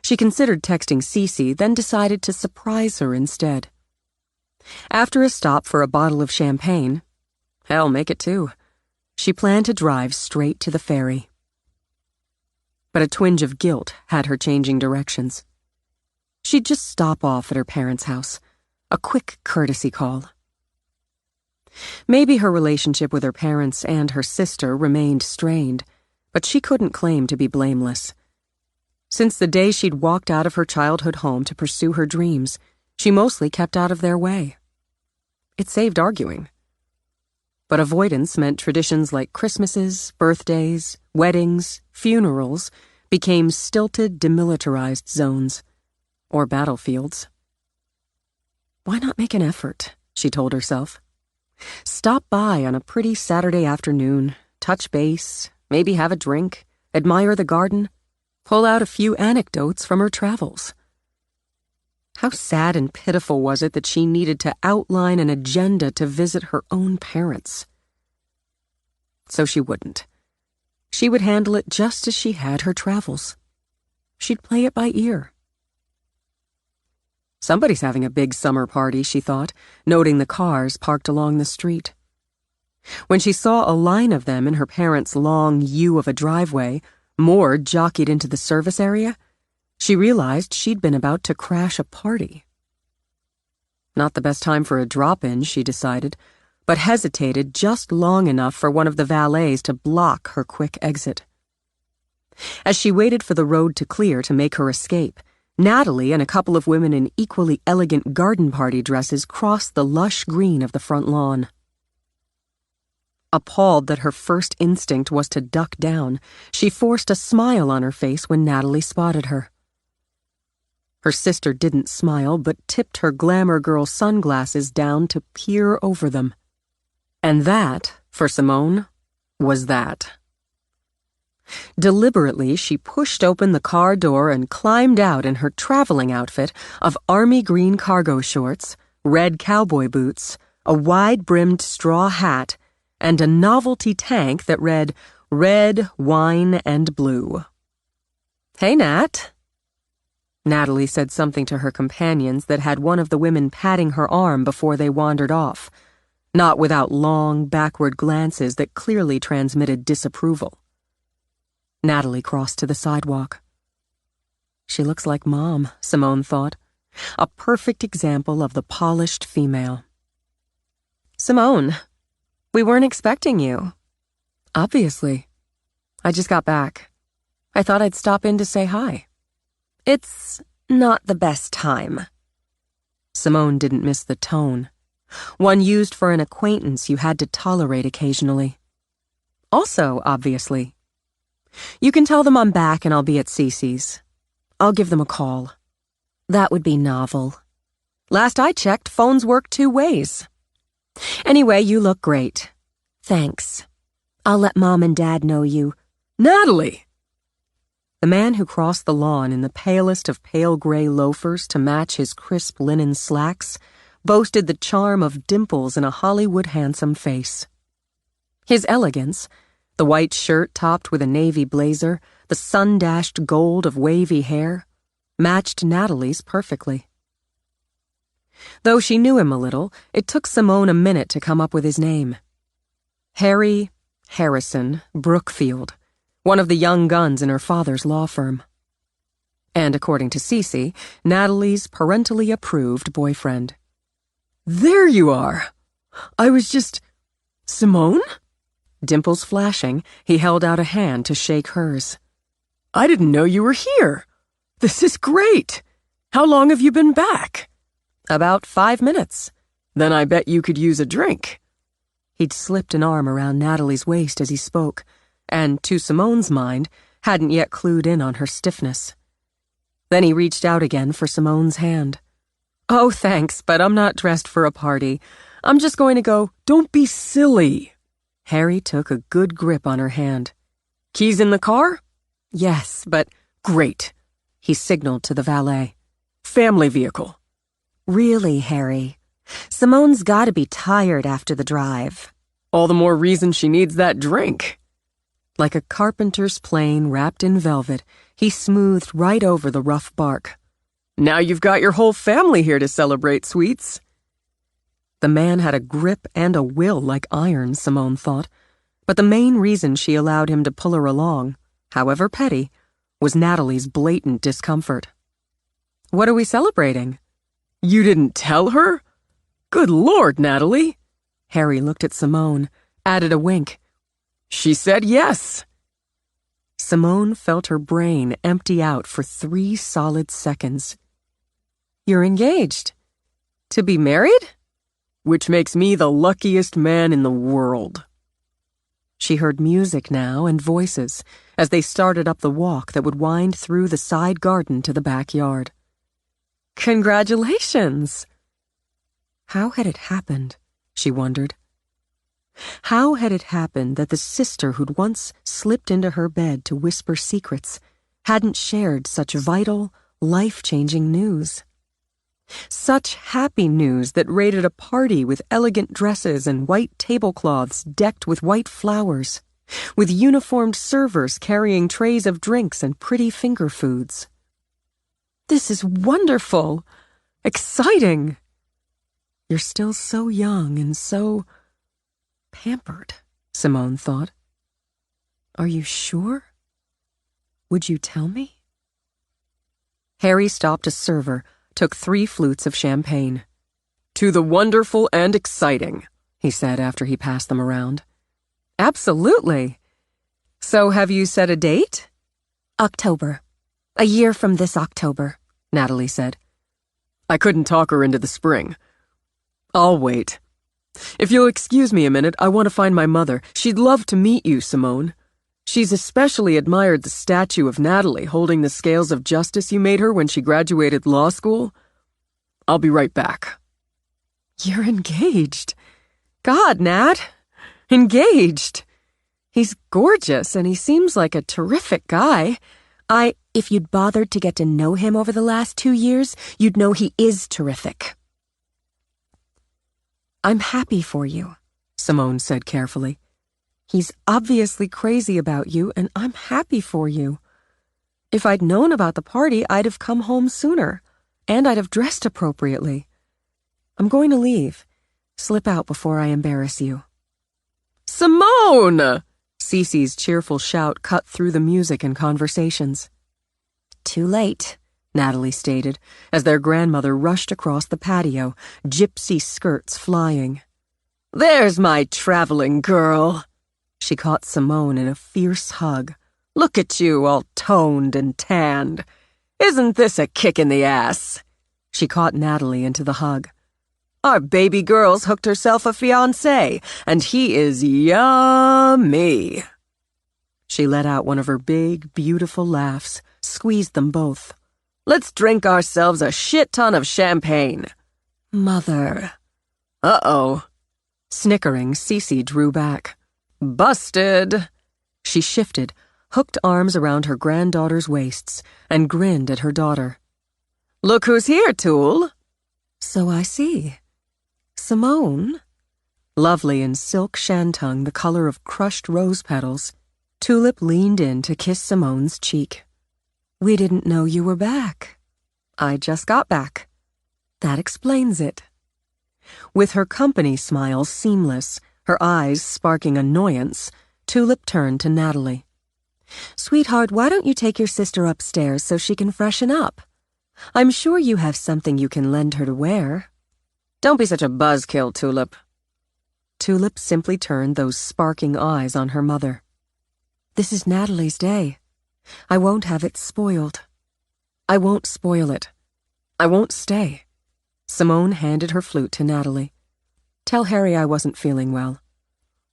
She considered texting Cece, then decided to surprise her instead. After a stop for a bottle of champagne, hell, make it two, she planned to drive straight to the ferry. But a twinge of guilt had her changing directions. She'd just stop off at her parents' house, a quick courtesy call. Maybe her relationship with her parents and her sister remained strained, but she couldn't claim to be blameless. Since the day she'd walked out of her childhood home to pursue her dreams, she mostly kept out of their way. It saved arguing. But avoidance meant traditions like Christmases, birthdays, weddings, funerals became stilted, demilitarized zones, or battlefields. Why not make an effort, she told herself. Stop by on a pretty Saturday afternoon, touch base, maybe have a drink, admire the garden, pull out a few anecdotes from her travels. How sad and pitiful was it that she needed to outline an agenda to visit her own parents? So she wouldn't. She would handle it just as she had her travels. She'd play it by ear. Somebody's having a big summer party, she thought, noting the cars parked along the street. When she saw a line of them in her parents' long U of a driveway, moored jockeyed into the service area, she realized she'd been about to crash a party. Not the best time for a drop-in, she decided, but hesitated just long enough for one of the valets to block her quick exit. As she waited for the road to clear to make her escape, Natalie and a couple of women in equally elegant garden party dresses crossed the lush green of the front lawn. Appalled that her first instinct was to duck down, she forced a smile on her face when Natalie spotted her. Her sister didn't smile, but tipped her glamour girl sunglasses down to peer over them. And that, for Simone, was that. Deliberately, she pushed open the car door and climbed out in her traveling outfit of army green cargo shorts, red cowboy boots, a wide-brimmed straw hat, and a novelty tank that read Red, Wine, and Blue. "Hey, Nat." Natalie said something to her companions that had one of the women patting her arm before they wandered off, not without long, backward glances that clearly transmitted disapproval. Natalie crossed to the sidewalk. She looks like Mom, Simone thought, a perfect example of the polished female. "Simone, we weren't expecting you." "Obviously. I just got back. I thought I'd stop in to say hi." "It's not the best time." Simone didn't miss the tone, one used for an acquaintance you had to tolerate occasionally. "Also, obviously. You can tell them I'm back and I'll be at Cece's. I'll give them a call." "That would be novel. Last I checked, phones work 2 ways. Anyway, you look great." "Thanks. I'll let Mom and Dad know you." Natalie! The man who crossed the lawn in the palest of pale gray loafers to match his crisp linen slacks boasted the charm of dimples in a Hollywood handsome face. His elegance, the white shirt topped with a navy blazer, the sun-dashed gold of wavy hair, matched Natalie's perfectly. Though she knew him a little, it took Simone a minute to come up with his name. Harry Harrison Brookfield, one of the young guns in her father's law firm. And according to Cece, Natalie's parentally approved boyfriend. There you are. I was just... Simone? Dimples flashing, he held out a hand to shake hers. I didn't know you were here. This is great. How long have you been back? About 5 minutes. Then I bet you could use a drink. He'd slipped an arm around Natalie's waist as he spoke, and, to Simone's mind, hadn't yet clued in on her stiffness. Then he reached out again for Simone's hand. "Oh, thanks, but I'm not dressed for a party. I'm just going to go." "Don't be silly." Harry took a good grip on her hand. "Keys in the car?" "Yes, but..." "Great. He signaled to the valet. Family vehicle. Really, Harry? Simone's gotta be tired after the drive. All the more reason she needs that drink. Like a carpenter's plane wrapped in velvet, he smoothed right over the rough bark. Now you've got your whole family here to celebrate, sweets. The man had a grip and a will like iron, Simone thought, but the main reason she allowed him to pull her along, however petty, was Natalie's blatant discomfort. What are we celebrating? You didn't tell her? Good Lord, Natalie. Harry looked at Simone, added a wink. She said yes. Simone felt her brain empty out for 3 solid seconds. You're engaged? To be married? Which makes me the luckiest man in the world. She heard music now and voices as they started up the walk that would wind through the side garden to the backyard. Congratulations! How had it happened, she wondered. How had it happened that the sister who'd once slipped into her bed to whisper secrets hadn't shared such vital, life-changing news? Such happy news that raided a party with elegant dresses and white tablecloths decked with white flowers, with uniformed servers carrying trays of drinks and pretty finger foods. This is wonderful! Exciting! You're still so young and so pampered, Simone thought. Are you sure? Would you tell me? Harry stopped a server, took 3 flutes of champagne. To the wonderful and exciting, he said after he passed them around. Absolutely. So have you set a date? October. A year from this October, Natalie said. I couldn't talk her into the spring. I'll wait. If you'll excuse me a minute, I want to find my mother. She'd love to meet you, Simone. She's especially admired the statue of Natalie holding the scales of justice you made her when she graduated law school. I'll be right back. You're engaged. God, Nat. Engaged. He's gorgeous and he seems like a terrific guy. If you'd bothered to get to know him over the last 2 years, you'd know he is terrific. I'm happy for you, Simone said carefully. He's obviously crazy about you, and I'm happy for you. If I'd known about the party, I'd have come home sooner, and I'd have dressed appropriately. I'm going to leave. Slip out before I embarrass you. Simone! Cece's cheerful shout cut through the music and conversations. Too late, Natalie stated, as their grandmother rushed across the patio, gypsy skirts flying. There's my traveling girl. She caught Simone in a fierce hug. Look at you, all toned and tanned. Isn't this a kick in the ass? She caught Natalie into the hug. Our baby girl's hooked herself a fiancé, and he is yummy. She let out one of her big, beautiful laughs, squeezed them both. Let's drink ourselves a shit ton of champagne. Mother. Uh-oh. Snickering, Cece drew back. Busted. She shifted, hooked arms around her granddaughter's waists, and grinned at her daughter. Look who's here, Tool. So I see. Simone? Lovely in silk shantung the color of crushed rose petals, Tulip leaned in to kiss Simone's cheek. We didn't know you were back. I just got back. That explains it. With her company smile seamless, her eyes sparking annoyance, Tulip turned to Natalie. Sweetheart, why don't you take your sister upstairs so she can freshen up? I'm sure you have something you can lend her to wear. Don't be such a buzzkill, Tulip. Tulip simply turned those sparking eyes on her mother. This is Natalie's day. I won't have it spoiled. I won't spoil it. I won't stay. Simone handed her flute to Natalie. Tell Harry I wasn't feeling well.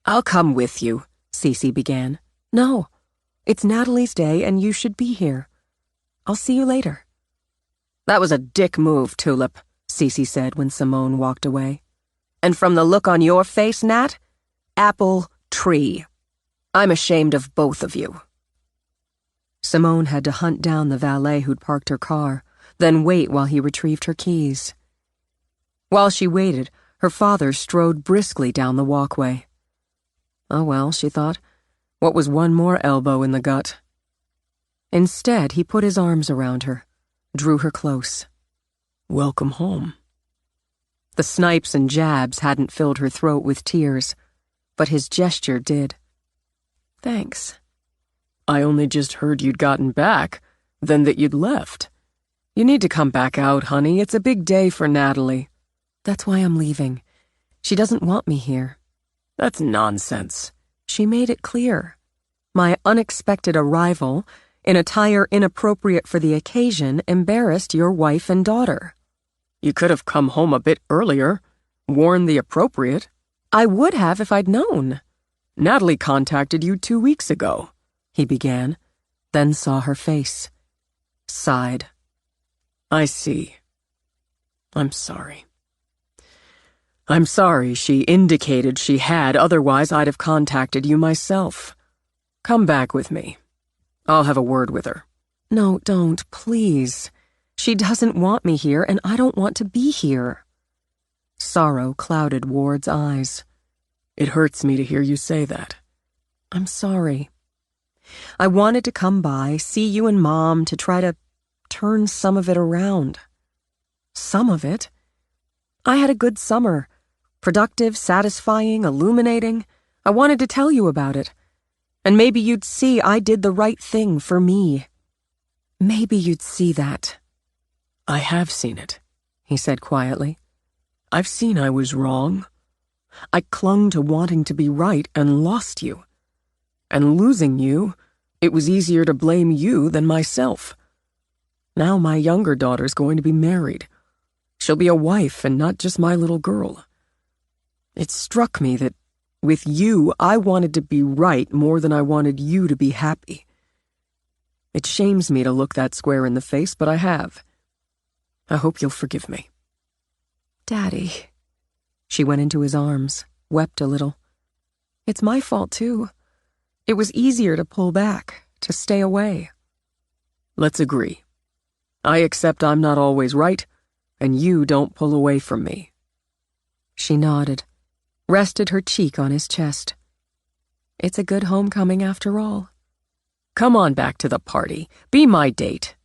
I'll come with you, Cece began. No, it's Natalie's day and you should be here. I'll see you later. That was a dick move, Tulip, Cece said when Simone walked away. And from the look on your face, Nat, apple tree. I'm ashamed of both of you. Simone had to hunt down the valet who'd parked her car, then wait while he retrieved her keys. While she waited, her father strode briskly down the walkway. Oh well, she thought, what was one more elbow in the gut? Instead, he put his arms around her, drew her close. Welcome home. The snipes and jabs hadn't filled her throat with tears, but his gesture did. Thanks. I only just heard you'd gotten back, then that you'd left. You need to come back out, honey. It's a big day for Natalie. That's why I'm leaving. She doesn't want me here. That's nonsense. She made it clear. My unexpected arrival, in attire inappropriate for the occasion, embarrassed your wife and daughter. You could have come home a bit earlier, worn the appropriate. I would have if I'd known. Natalie contacted you 2 weeks ago, he began, then saw her face. Sighed. I see. I'm sorry. I'm sorry she indicated she had, otherwise I'd have contacted you myself. Come back with me. I'll have a word with her. No, don't, please. She doesn't want me here, and I don't want to be here. Sorrow clouded Ward's eyes. It hurts me to hear you say that. I'm sorry. I wanted to come by, see you and Mom, to try to turn some of it around. Some of it? I had a good summer. Productive, satisfying, illuminating. I wanted to tell you about it. And maybe you'd see I did the right thing for me. Maybe you'd see that. I have seen it, he said quietly. I've seen I was wrong. I clung to wanting to be right and lost you. And losing you, it was easier to blame you than myself. Now my younger daughter's going to be married. She'll be a wife and not just my little girl. It struck me that with you, I wanted to be right more than I wanted you to be happy. It shames me to look that square in the face, but I have. I hope you'll forgive me. Daddy. She went into his arms, wept a little. It's my fault, too. It was easier to pull back, to stay away. Let's agree. I accept I'm not always right, and you don't pull away from me. She nodded, rested her cheek on his chest. It's a good homecoming after all. Come on back to the party. Be my date.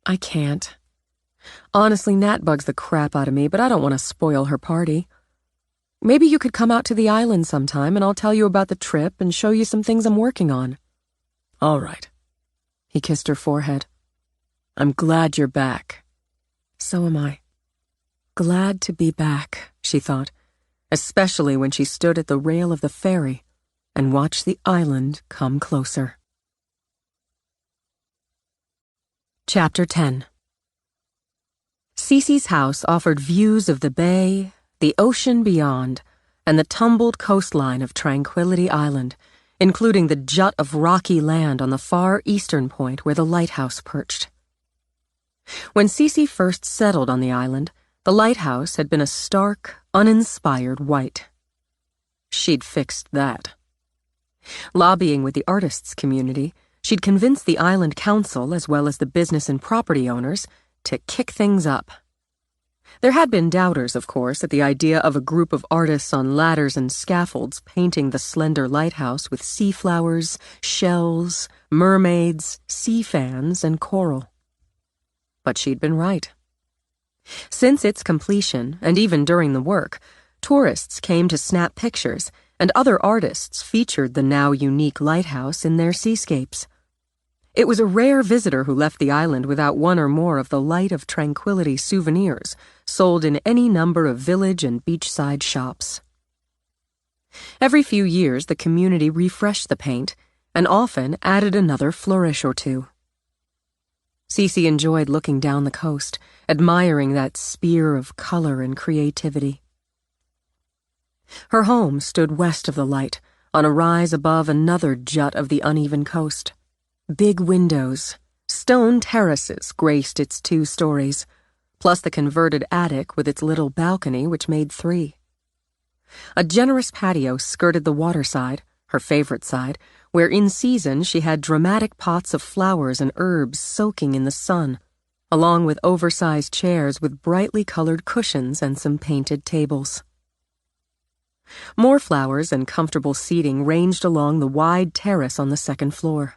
I can't. Honestly, Nat bugs the crap out of me, but I don't want to spoil her party. Maybe you could come out to the island sometime and I'll tell you about the trip and show you some things I'm working on. All right. He kissed her forehead. I'm glad you're back. So am I. Glad to be back, she thought, especially when she stood at the rail of the ferry and watched the island come closer. Chapter 10. Cece's house offered views of the bay, the ocean beyond, and the tumbled coastline of Tranquility Island, including the jut of rocky land on the far eastern point where the lighthouse perched. When Cece first settled on the island, the lighthouse had been a stark, uninspired white. She'd fixed that. Lobbying with the artists' community, she'd convinced the island council, as well as the business and property owners, to kick things up. There had been doubters, of course, at the idea of a group of artists on ladders and scaffolds painting the slender lighthouse with sea flowers, shells, mermaids, sea fans, and coral. But she'd been right. Since its completion, and even during the work, tourists came to snap pictures, and other artists featured the now unique lighthouse in their seascapes. It was a rare visitor who left the island without one or more of the Light of Tranquility souvenirs sold in any number of village and beachside shops. Every few years, the community refreshed the paint and often added another flourish or two. Cece enjoyed looking down the coast, admiring that spear of color and creativity. Her home stood west of the light, on a rise above another jut of the uneven coast. Big windows, stone terraces graced its 2 stories, plus the converted attic with its little balcony which made 3. A generous patio skirted the waterside, her favorite side, where in season she had dramatic pots of flowers and herbs soaking in the sun, along with oversized chairs with brightly colored cushions and some painted tables. More flowers and comfortable seating ranged along the wide terrace on the second floor.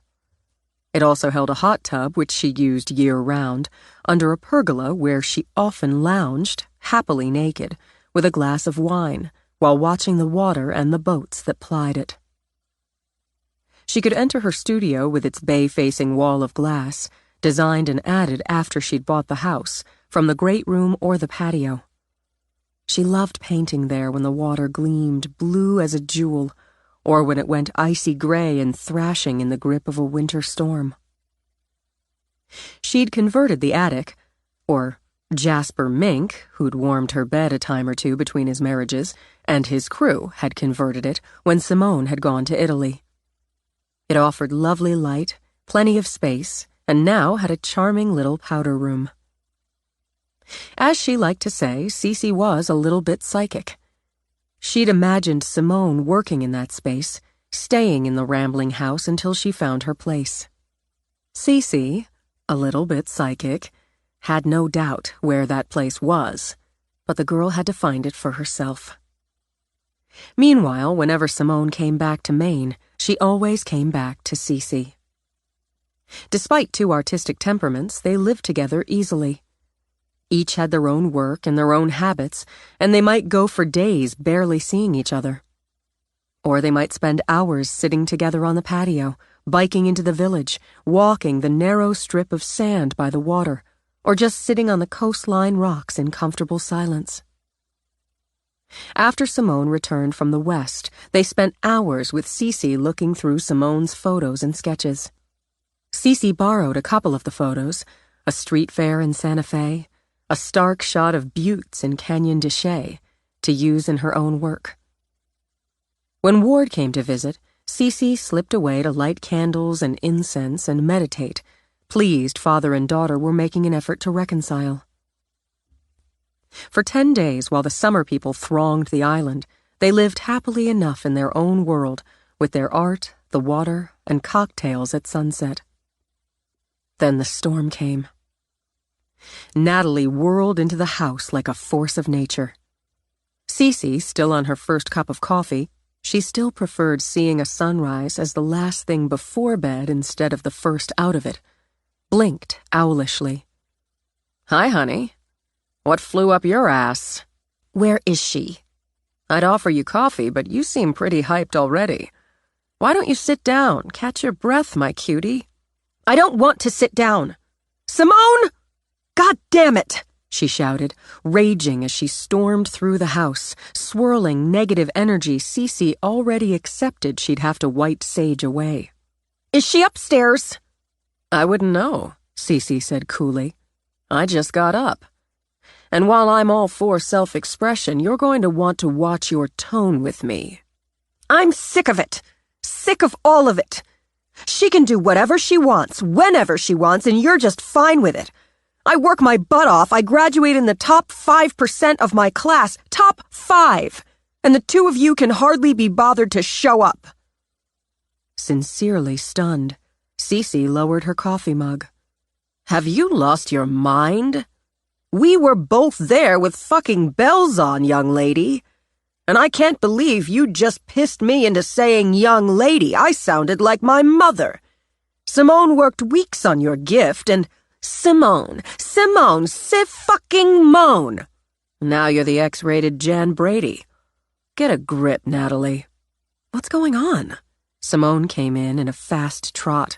It also held a hot tub, which she used year-round, under a pergola where she often lounged, happily naked, with a glass of wine, while watching the water and the boats that plied it. She could enter her studio with its bay-facing wall of glass, designed and added after she'd bought the house, from the great room or the patio. She loved painting there when the water gleamed blue as a jewel, or when it went icy gray and thrashing in the grip of a winter storm. She'd converted the attic, or Jasper Mink, who'd warmed her bed a time or two between his marriages, and his crew had converted it when Simone had gone to Italy. It offered lovely light, plenty of space, and now had a charming little powder room. As she liked to say, Cece was a little bit psychic. She'd imagined Simone working in that space, staying in the rambling house until she found her place. Cece, a little bit psychic, had no doubt where that place was, but the girl had to find it for herself. Meanwhile, whenever Simone came back to Maine, she always came back to Cece. Despite two artistic temperaments, they lived together easily. Each had their own work and their own habits, and they might go for days barely seeing each other. Or they might spend hours sitting together on the patio, biking into the village, walking the narrow strip of sand by the water, or just sitting on the coastline rocks in comfortable silence. After Simone returned from the West, they spent hours with Cece looking through Simone's photos and sketches. Cece borrowed a couple of the photos, a street fair in Santa Fe, a stark shot of buttes in Canyon de Chelly, to use in her own work. When Ward came to visit, Cece slipped away to light candles and incense and meditate, pleased father and daughter were making an effort to reconcile. For 10 days, while the summer people thronged the island, they lived happily enough in their own world, with their art, the water, and cocktails at sunset. Then the storm came. Natalie whirled into the house like a force of nature. Cece, still on her first cup of coffee, she still preferred seeing a sunrise as the last thing before bed instead of the first out of it, blinked owlishly. "Hi, honey. What flew up your ass?" Where is she? "I'd offer you coffee, but you seem pretty hyped already. Why don't you sit down? Catch your breath, my cutie." I don't want to sit down. Simone! God damn it! She shouted, raging as she stormed through the house, swirling negative energy Cece already accepted she'd have to white sage away. Is she upstairs? "I wouldn't know," Cece said coolly. "I just got up. And while I'm all for self-expression, you're going to want to watch your tone with me." I'm sick of it. Sick of all of it. She can do whatever she wants, whenever she wants, and you're just fine with it. I work my butt off. I graduate in the top 5% of my class. Top 5. And the two of you can hardly be bothered to show up. Sincerely stunned, Cece lowered her coffee mug. "Have you lost your mind?" We were both there with fucking bells on, young lady. And I can't believe you just pissed me into saying young lady. I sounded like my mother. Simone worked weeks on your gift and... Simone, fucking moan. Now you're the X-rated Jan Brady. Get a grip, Natalie. What's going on? Simone came in a fast trot.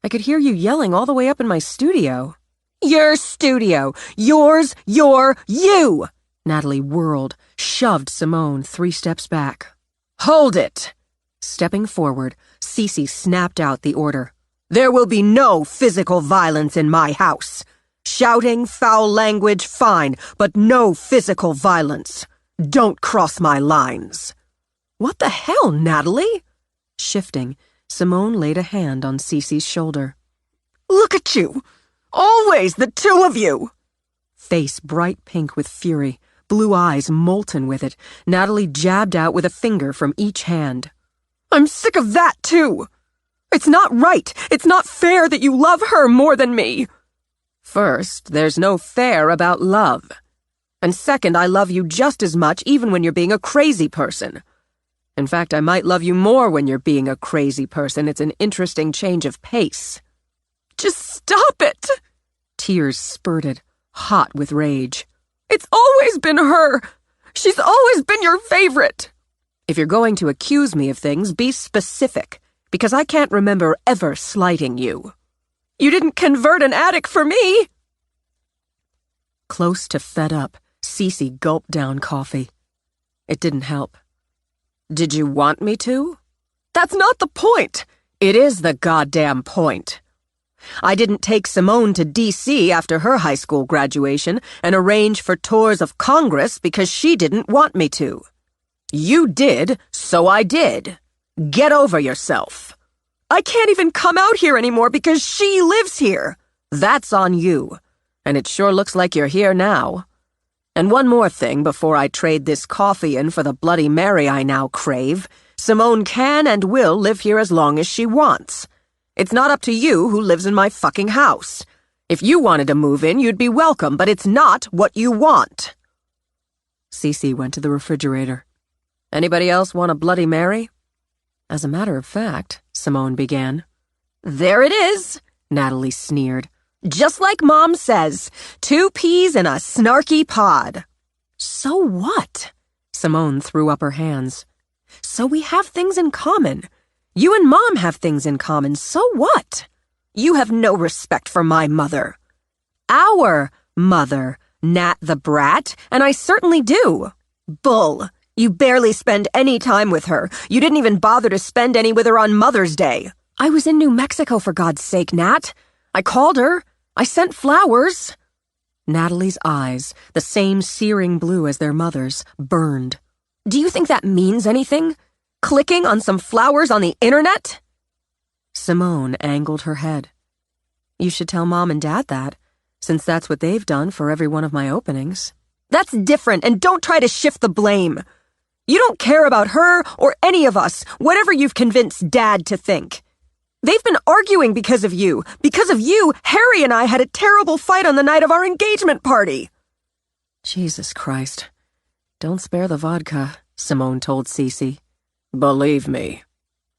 I could hear you yelling all the way up in my studio. Your studio. Yours, you! Natalie whirled, shoved Simone 3 steps back. Hold it! Stepping forward, Cece snapped out the order. There will be no physical violence in my house. Shouting, foul language, fine, but no physical violence. Don't cross my lines. What the hell, Natalie? Shifting, Simone laid a hand on Cece's shoulder. Look at you! Always the two of you! Face bright pink with fury, blue eyes molten with it, Natalie jabbed out with a finger from each hand. I'm sick of that, too. It's not right. It's not fair that you love her more than me. First, there's no fair about love. And second, I love you just as much even when you're being a crazy person. In fact, I might love you more when you're being a crazy person. It's an interesting change of pace. Just stop it! Tears spurted, hot with rage. It's always been her. She's always been your favorite. If you're going to accuse me of things, be specific, because I can't remember ever slighting you. You didn't convert an attic for me! Close to fed up, Cece gulped down coffee. It didn't help. Did you want me to? That's not the point. It is the goddamn point. I didn't take Simone to D.C. after her high school graduation and arrange for tours of Congress because she didn't want me to. You did, so I did. Get over yourself. I can't even come out here anymore because she lives here. That's on you. And it sure looks like you're here now. And one more thing before I trade this coffee in for the Bloody Mary I now crave. Simone can and will live here as long as she wants. It's not up to you who lives in my fucking house. If you wanted to move in, you'd be welcome, but it's not what you want. Cece went to the refrigerator. Anybody else want a Bloody Mary? As a matter of fact, Simone began. There it is, Natalie sneered. Just like Mom says, 2 peas in a snarky pod. So what? Simone threw up her hands. So we have things in common. You and Mom have things in common, so what? You have no respect for my mother. Our mother, Nat the brat, and I certainly do. Bull. You barely spend any time with her. You didn't even bother to spend any with her on Mother's Day. I was in New Mexico, for God's sake, Nat. I called her. I sent flowers. Natalie's eyes, the same searing blue as their mother's, burned. Do you think that means anything? Clicking on some flowers on the internet? Simone angled her head. You should tell Mom and Dad that, since that's what they've done for every one of my openings. That's different, and don't try to shift the blame. You don't care about her or any of us, whatever you've convinced Dad to think. They've been arguing because of you. Because of you, Harry and I had a terrible fight on the night of our engagement party. Jesus Christ. Don't spare the vodka, Simone told Cece. Believe me.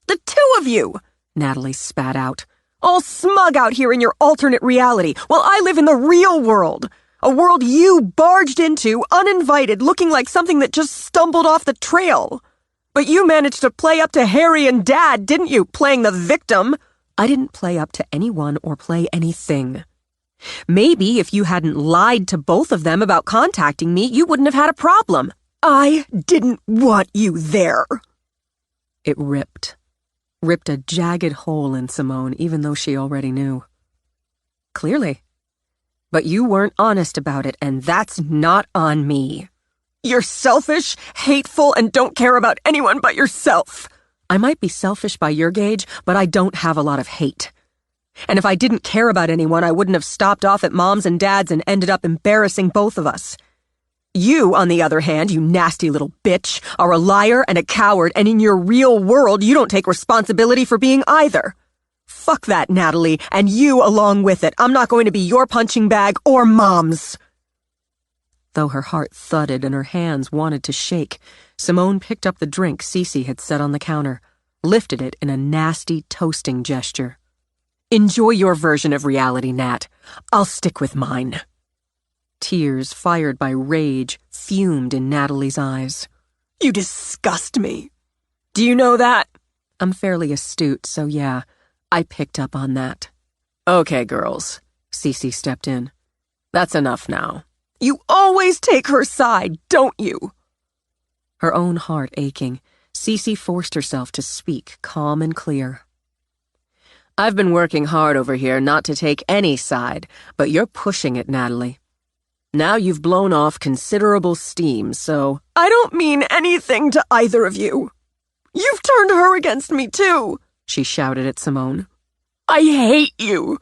The 2 of you, Natalie spat out. All smug out here in your alternate reality, while I live in the real world. A world you barged into, uninvited, looking like something that just stumbled off the trail. But you managed to play up to Harry and Dad, didn't you, playing the victim? I didn't play up to anyone or play anything. Maybe if you hadn't lied to both of them about contacting me, you wouldn't have had a problem. I didn't want you there. It ripped a jagged hole in Simone, even though she already knew. Clearly. But you weren't honest about it, and that's not on me. You're selfish, hateful, and don't care about anyone but yourself. I might be selfish by your gauge, but I don't have a lot of hate. And if I didn't care about anyone, I wouldn't have stopped off at Mom's and Dad's and ended up embarrassing both of us. You, on the other hand, you nasty little bitch, are a liar and a coward, and in your real world, you don't take responsibility for being either. Fuck that, Natalie, and you along with it. I'm not going to be your punching bag or Mom's. Though her heart thudded and her hands wanted to shake, Simone picked up the drink Cece had set on the counter, lifted it in a nasty toasting gesture. Enjoy your version of reality, Nat. I'll stick with mine. Tears, fired by rage, fumed in Natalie's eyes. You disgust me. Do you know that? I'm fairly astute, so yeah, I picked up on that. Okay, girls, Cece stepped in. That's enough now. You always take her side, don't you? Her own heart aching, Cece forced herself to speak calm and clear. I've been working hard over here not to take any side, but you're pushing it, Natalie. Now you've blown off considerable steam, so... I don't mean anything to either of you. You've turned her against me, too, she shouted at Simone. I hate you.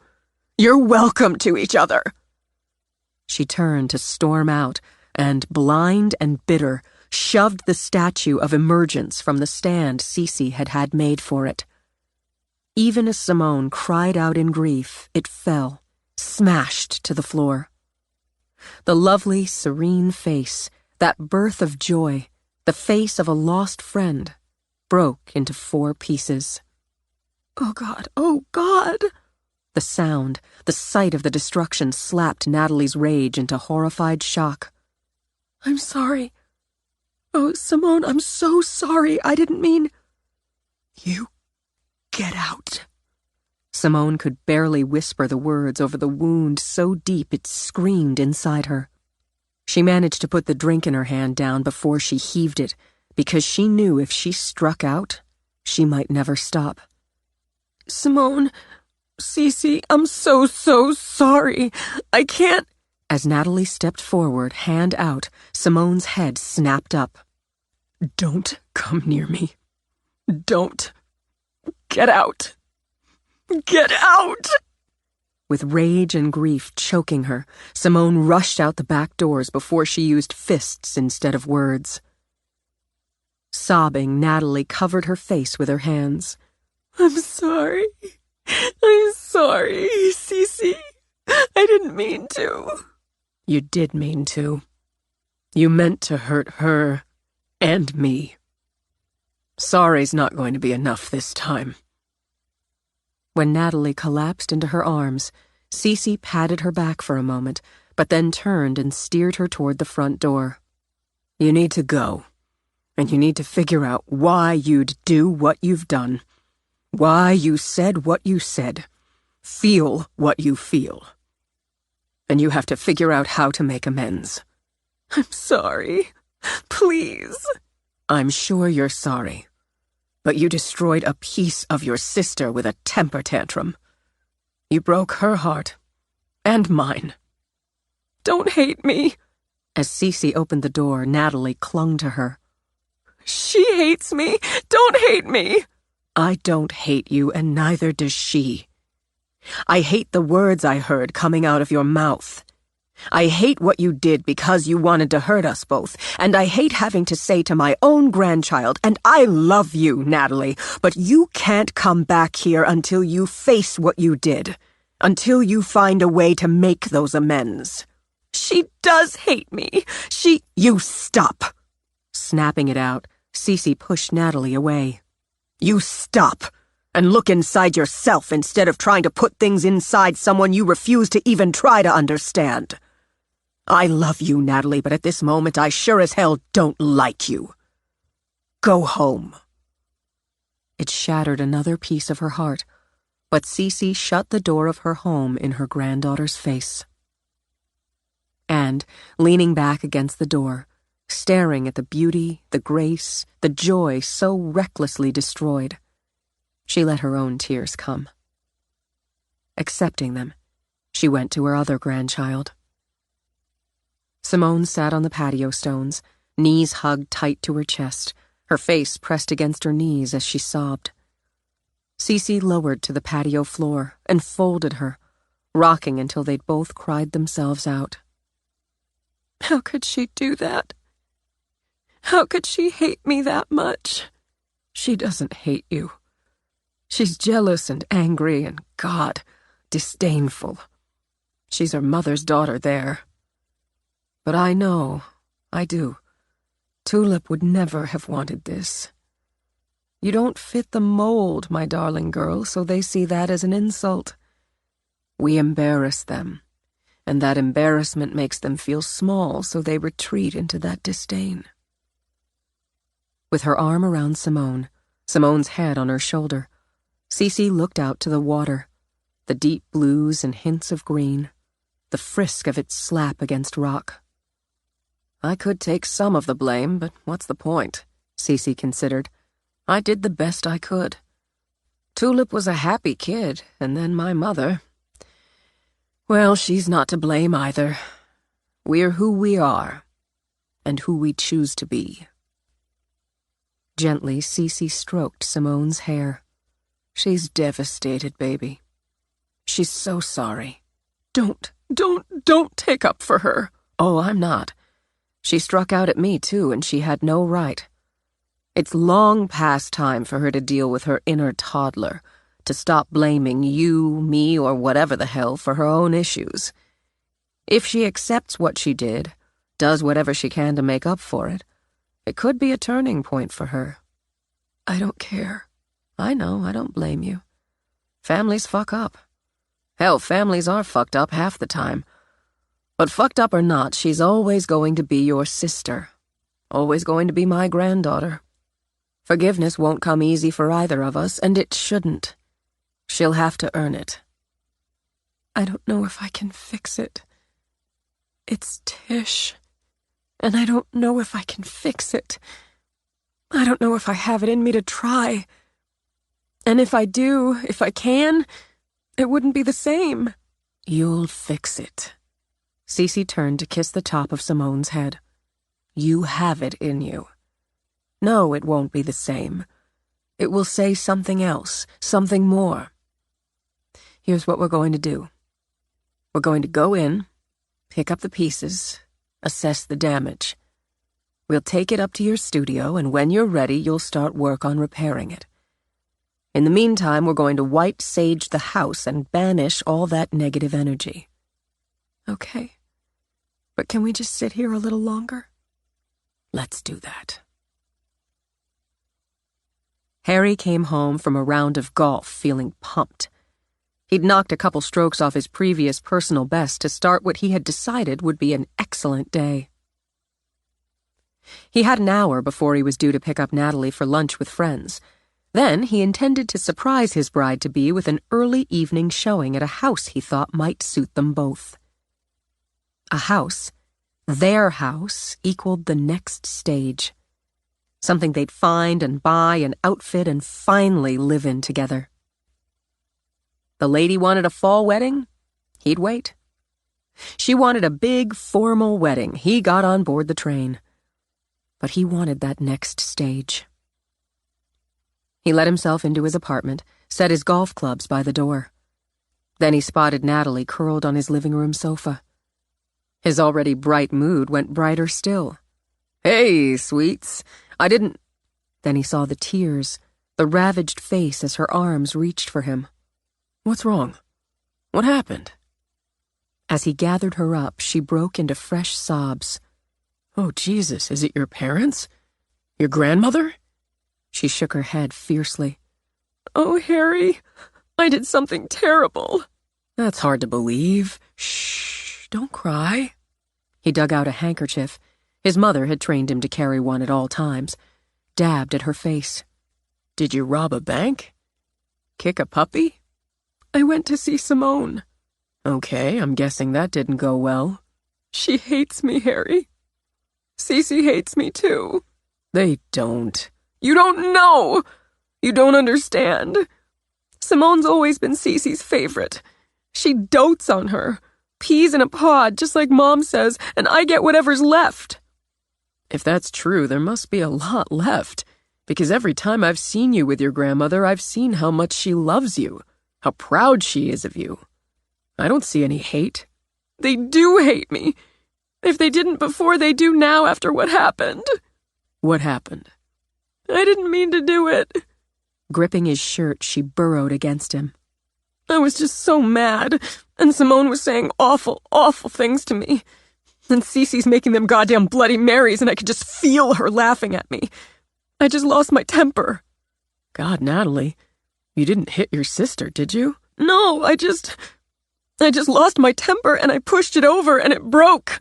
You're welcome to each other. She turned to storm out, and, blind and bitter, shoved the statue of emergence from the stand Cece had had made for it. Even as Simone cried out in grief, it fell, smashed to the floor. The lovely, serene face, that birth of joy, the face of a lost friend, broke into 4 pieces. Oh, God! Oh, God! The sound, the sight of the destruction slapped Natalie's rage into horrified shock. I'm sorry. Oh, Simone, I'm so sorry. I didn't mean... You get out. Simone could barely whisper the words over the wound so deep it screamed inside her. She managed to put the drink in her hand down before she heaved it, because she knew if she struck out, she might never stop. Simone, Cece, I'm so sorry. I can't... As Natalie stepped forward, hand out, Simone's head snapped up. Don't come near me. Don't. Get out. Get out! With rage and grief choking her, Simone rushed out the back doors before she used fists instead of words. Sobbing, Natalie covered her face with her hands. I'm sorry. I'm sorry, Cece. I didn't mean to. You did mean to. You meant to hurt her and me. Sorry's not going to be enough this time. When Natalie collapsed into her arms, Cece patted her back for a moment, but then turned and steered her toward the front door. You need to go, and you need to figure out why you'd do what you've done, why you said what you said, feel what you feel. And you have to figure out how to make amends. I'm sorry. Please. I'm sure you're sorry. But you destroyed a piece of your sister with a temper tantrum. You broke her heart. And mine. Don't hate me. As Cece opened the door, Natalie clung to her. She hates me. Don't hate me. I don't hate you, and neither does she. I hate the words I heard coming out of your mouth. I hate what you did because you wanted to hurt us both, and I hate having to say to my own grandchild, and I love you, Natalie, but you can't come back here until you face what you did, until you find a way to make those amends. She does hate me. You stop. Snapping it out, Cece pushed Natalie away. You stop, and look inside yourself instead of trying to put things inside someone you refuse to even try to understand. I love you, Natalie, but at this moment I sure as hell don't like you. Go home. It shattered another piece of her heart, but Cece shut the door of her home in her granddaughter's face. And, leaning back against the door, staring at the beauty, the grace, the joy so recklessly destroyed, she let her own tears come. Accepting them, she went to her other grandchild. Simone sat on the patio stones, knees hugged tight to her chest, her face pressed against her knees as she sobbed. Cece lowered to the patio floor and folded her, rocking until they'd both cried themselves out. How could she do that? How could she hate me that much? She doesn't hate you. She's jealous and angry and, God, disdainful. She's her mother's daughter there. But I know, I do. Tulip would never have wanted this. You don't fit the mold, my darling girl, so they see that as an insult. We embarrass them, and that embarrassment makes them feel small, so they retreat into that disdain. With her arm around Simone's head on her shoulder, Cece looked out to the water, the deep blues and hints of green, the frisk of its slap against rock. I could take some of the blame, but what's the point? Cece considered. I did the best I could. Tulip was a happy kid, and then my mother. Well, she's not to blame either. We're who we are, and who we choose to be. Gently, Cece stroked Simone's hair. She's devastated, baby. She's so sorry. Don't take up for her. Oh, I'm not. She struck out at me, too, and she had no right. It's long past time for her to deal with her inner toddler, to stop blaming you, me, or whatever the hell for her own issues. If she accepts what she did, does whatever she can to make up for it, it could be a turning point for her. I don't care. I know, I don't blame you. Families fuck up. Hell, families are fucked up half the time. But fucked up or not, she's always going to be your sister. Always going to be my granddaughter. Forgiveness won't come easy for either of us, and it shouldn't. She'll have to earn it. I don't know if I can fix it. It's Tish, and I don't know if I can fix it. I don't know if I have it in me to try. And if I do, if I can, it wouldn't be the same. You'll fix it. Cece turned to kiss the top of Simone's head. You have it in you. No, it won't be the same. It will say something else, something more. Here's what we're going to do. We're going to go in, pick up the pieces, assess the damage. We'll take it up to your studio, and when you're ready, you'll start work on repairing it. In the meantime, we're going to white sage the house and banish all that negative energy. Okay. But can we just sit here a little longer? Let's do that. Harry came home from a round of golf feeling pumped. He'd knocked a couple strokes off his previous personal best to start what he had decided would be an excellent day. He had an hour before he was due to pick up Natalie for lunch with friends. Then he intended to surprise his bride-to-be with an early evening showing at a house he thought might suit them both. A house, their house, equaled the next stage. Something they'd find and buy and outfit and finally live in together. The lady wanted a fall wedding? He'd wait. She wanted a big, formal wedding. He got on board the train. But he wanted that next stage. He let himself into his apartment, set his golf clubs by the door. Then he spotted Natalie curled on his living room sofa. His already bright mood went brighter still. Hey, sweets, I didn't... Then he saw the tears, the ravaged face as her arms reached for him. What's wrong? What happened? As he gathered her up, she broke into fresh sobs. Oh, Jesus, is it your parents? Your grandmother? She shook her head fiercely. Oh, Harry, I did something terrible. That's hard to believe. Shh, don't cry. He dug out a handkerchief. His mother had trained him to carry one at all times. Dabbed at her face. Did you rob a bank? Kick a puppy? I went to see Simone. Okay, I'm guessing that didn't go well. She hates me, Harry. Cece hates me, too. They don't. You don't know! You don't understand. Simone's always been Cece's favorite. She dotes on her. Peas in a pod, just like Mom says, and I get whatever's left. If that's true, there must be a lot left, because every time I've seen you with your grandmother, I've seen how much she loves you, how proud she is of you. I don't see any hate. They do hate me. If they didn't before, they do now after what happened. What happened? I didn't mean to do it. Gripping his shirt, she burrowed against him. I was just so mad, and Simone was saying awful, awful things to me. And Cece's making them goddamn Bloody Marys, and I could just feel her laughing at me. I just lost my temper. God, Natalie, you didn't hit your sister, did you? No, I just lost my temper, and I pushed it over, and it broke.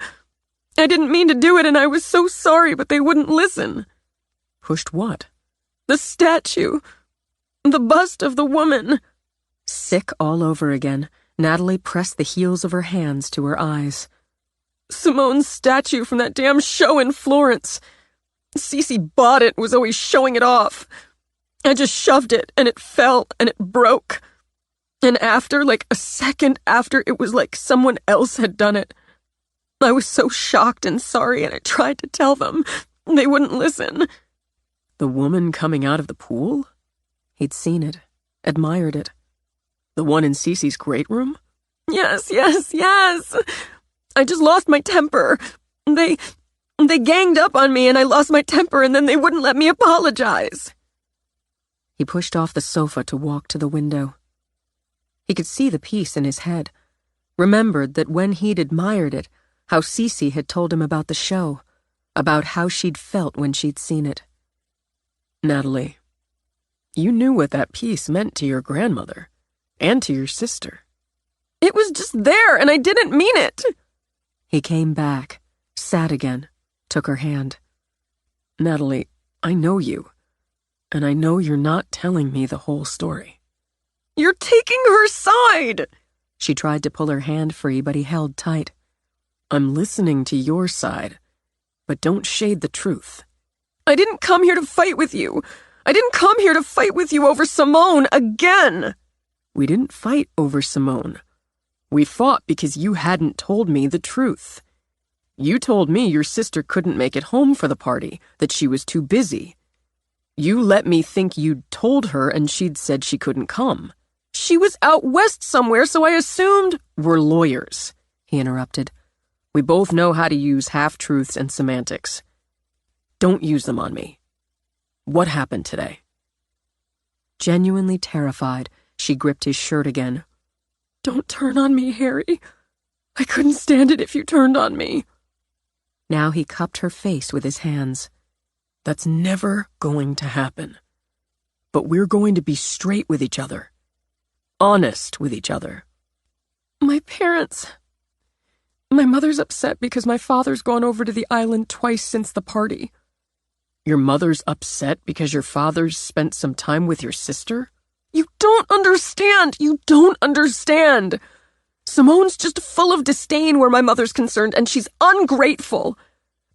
I didn't mean to do it, and I was so sorry, but they wouldn't listen. Pushed what? The statue. The bust of the woman. Sick all over again, Natalie pressed the heels of her hands to her eyes. Simone's statue from that damn show in Florence. Cece bought it, was always showing it off. I just shoved it, and it fell, and it broke. And after, like a second after, it was like someone else had done it. I was so shocked and sorry, and I tried to tell them. They wouldn't listen. The woman coming out of the pool? He'd seen it, admired it. The one in Cece's great room? Yes. I just lost my temper. They They ganged up on me and I lost my temper and then they wouldn't let me apologize. He pushed off the sofa to walk to the window. He could see the piece in his head, remembered that when he'd admired it, how Cece had told him about the show, about how she'd felt when she'd seen it. Natalie, you knew what that piece meant to your grandmother and to your sister. It was just there and I didn't mean it. He came back, sat again, took her hand. Natalie, I know you, and I know you're not telling me the whole story. You're taking her side! She tried to pull her hand free, but he held tight. I'm listening to your side, but don't shade the truth. I didn't come here to fight with you. I didn't come here to fight with you over Simone again. We didn't fight over Simone. We fought because you hadn't told me the truth. You told me your sister couldn't make it home for the party, that she was too busy. You let me think you'd told her and she'd said she couldn't come. She was out west somewhere, so I assumed— We're lawyers, he interrupted. We both know how to use half-truths and semantics. Don't use them on me. What happened today? Genuinely terrified, she gripped his shirt again. Don't turn on me, Harry. I couldn't stand it if you turned on me. Now he cupped her face with his hands. That's never going to happen. But we're going to be straight with each other. Honest with each other. My parents... My mother's upset because my father's gone over to the island twice since the party. Your mother's upset because your father's spent some time with your sister? You don't understand! You don't understand! Simone's just full of disdain where my mother's concerned, and she's ungrateful.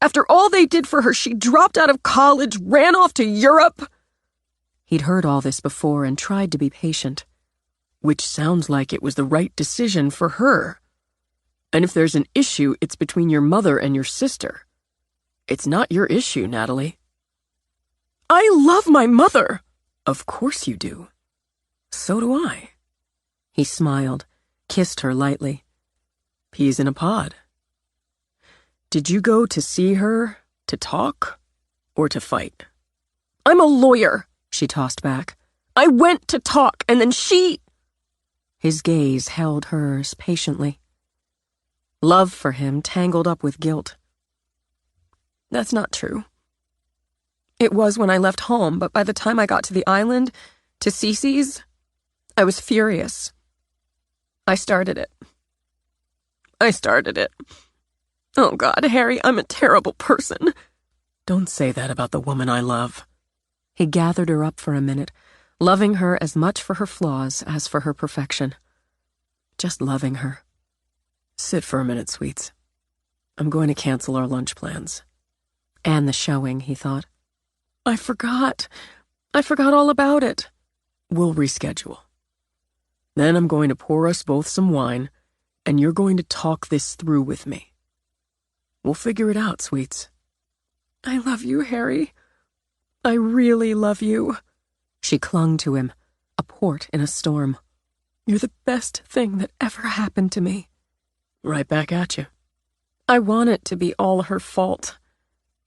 After all they did for her, she dropped out of college, ran off to Europe. He'd heard all this before and tried to be patient. Which sounds like it was the right decision for her. And if there's an issue, it's between your mother and your sister. It's not your issue, Natalie. I love my mother. Of course you do. So do I. He smiled, kissed her lightly. Peas in a pod. Did you go to see her, to talk, or to fight? I'm a lawyer, she tossed back. I went to talk, and then she... His gaze held hers patiently. Love for him tangled up with guilt. That's not true. It was when I left home, but by the time I got to the island, to Cece's, I was furious. I started it. Oh God, Harry, I'm a terrible person. Don't say that about the woman I love. He gathered her up for a minute, loving her as much for her flaws as for her perfection. Just loving her. Sit for a minute, sweets. I'm going to cancel our lunch plans. And the showing, he thought. I forgot all about it. We'll reschedule. Then I'm going to pour us both some wine, and you're going to talk this through with me. We'll figure it out, sweets. I love you, Harry. I really love you. She clung to him, a port in a storm. You're the best thing that ever happened to me. Right back at you. I want it to be all her fault.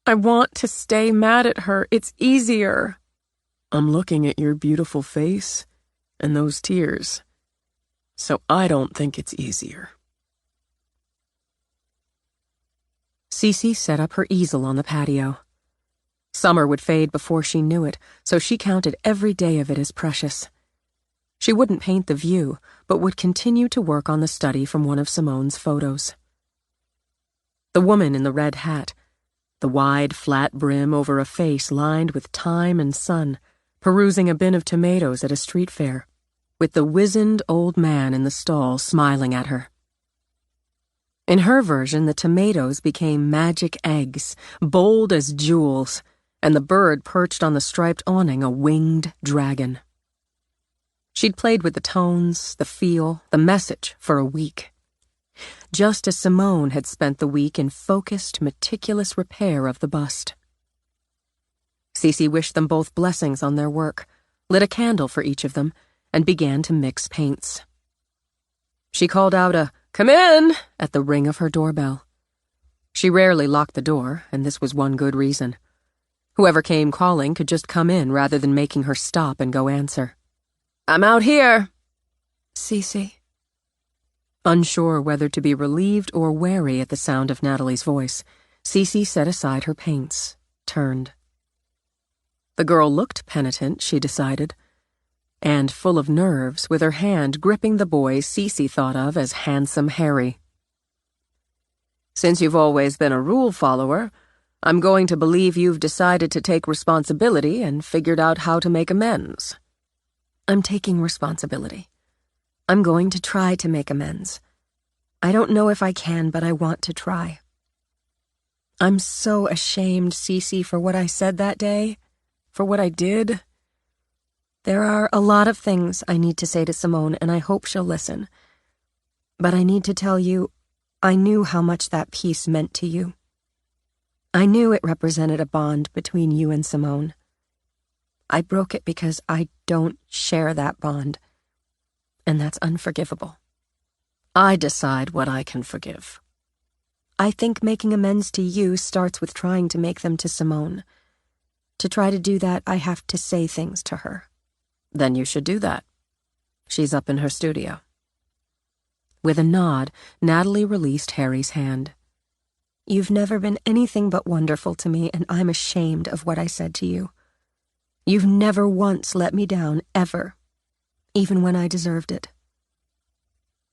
I want to stay mad at her. It's easier. I'm looking at your beautiful face and those tears, so I don't think it's easier. Cece set up her easel on the patio. Summer would fade before she knew it, so she counted every day of it as precious. She wouldn't paint the view, but would continue to work on the study from one of Simone's photos. The woman in the red hat, the wide, flat brim over a face lined with time and sun, perusing a bin of tomatoes at a street fair, with the wizened old man in the stall smiling at her. In her version, the tomatoes became magic eggs, bold as jewels, and the bird perched on the striped awning a winged dragon. She'd played with the tones, the feel, the message for a week. Just as Simone had spent the week in focused, meticulous repair of the bust. Cece wished them both blessings on their work, lit a candle for each of them, and began to mix paints. She called out a "Come in!" at the ring of her doorbell. She rarely locked the door, and this was one good reason. Whoever came calling could just come in rather than making her stop and go answer. "I'm out here." Cece. Unsure whether to be relieved or wary at the sound of Natalie's voice, Cece set aside her paints, turned. The girl looked penitent, she decided, and full of nerves, with her hand gripping the boy Cece thought of as Handsome Harry. "Since you've always been a rule follower, I'm going to believe you've decided to take responsibility and figured out how to make amends." I'm taking responsibility. I'm going to try to make amends. I don't know if I can, but I want to try. I'm so ashamed, Cece, for what I said that day, for what I did. There are a lot of things I need to say to Simone, and I hope she'll listen. But I need to tell you, I knew how much that piece meant to you. I knew it represented a bond between you and Simone. I broke it because I don't share that bond, and that's unforgivable. I decide what I can forgive. I think making amends to you starts with trying to make them to Simone. To try to do that, I have to say things to her. Then you should do that. She's up in her studio. With a nod, Natalie released Harry's hand. You've never been anything but wonderful to me, and I'm ashamed of what I said to you. You've never once let me down, ever, even when I deserved it.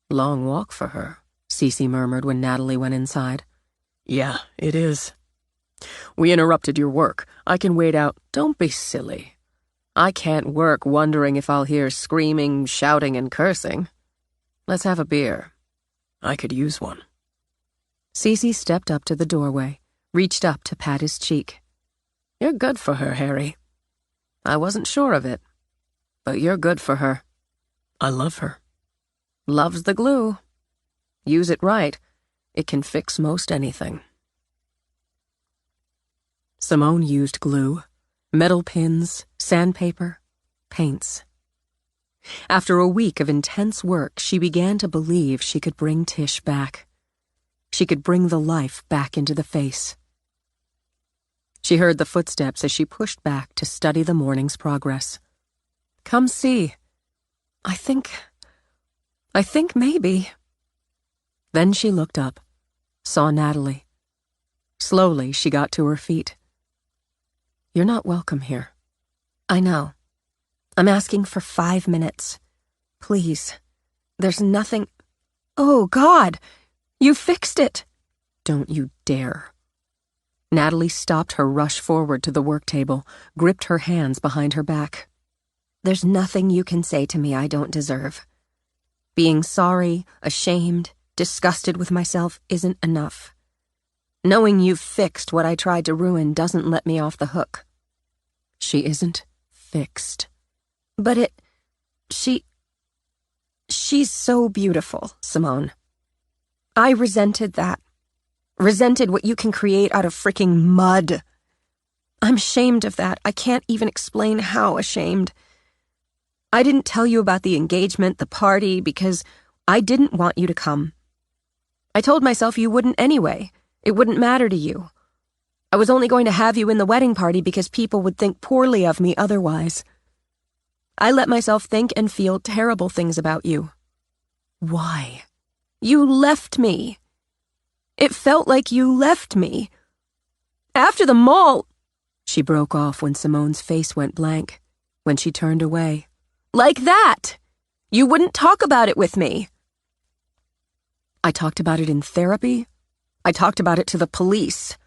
Long walk for her, Cece murmured when Natalie went inside. Yeah, it is. We interrupted your work. I can wait out. Don't be silly. I can't work wondering if I'll hear screaming, shouting, and cursing. Let's have a beer. I could use one. Cece stepped up to the doorway, reached up to pat his cheek. You're good for her, Harry. I wasn't sure of it, but you're good for her. I love her. Love's the glue. Use it right. It can fix most anything. Simone used glue, metal pins, sandpaper, paints. After a week of intense work, she began to believe she could bring Tish back. She could bring the life back into the face. She heard the footsteps as she pushed back to study the morning's progress. Come see. I think maybe. Then she looked up, saw Natalie. Slowly, she got to her feet. You're not welcome here. I know. I'm asking for 5 minutes. Please. There's nothing... Oh, God! You fixed it! Don't you dare. Natalie stopped her rush forward to the work table, gripped her hands behind her back. There's nothing you can say to me I don't deserve. Being sorry, ashamed, disgusted with myself isn't enough. Knowing you've fixed what I tried to ruin doesn't let me off the hook. She isn't fixed. But she's so beautiful, Simone. I resented that. Resented what you can create out of freaking mud. I'm ashamed of that. I can't even explain how ashamed. I didn't tell you about the engagement, the party, because I didn't want you to come. I told myself you wouldn't anyway. It wouldn't matter to you. I was only going to have you in the wedding party because people would think poorly of me otherwise. I let myself think and feel terrible things about you. Why? You left me. It felt like you left me. After the mall... She broke off when Simone's face went blank, when she turned away. Like that! You wouldn't talk about it with me. I talked about it in therapy. I talked about it to the police.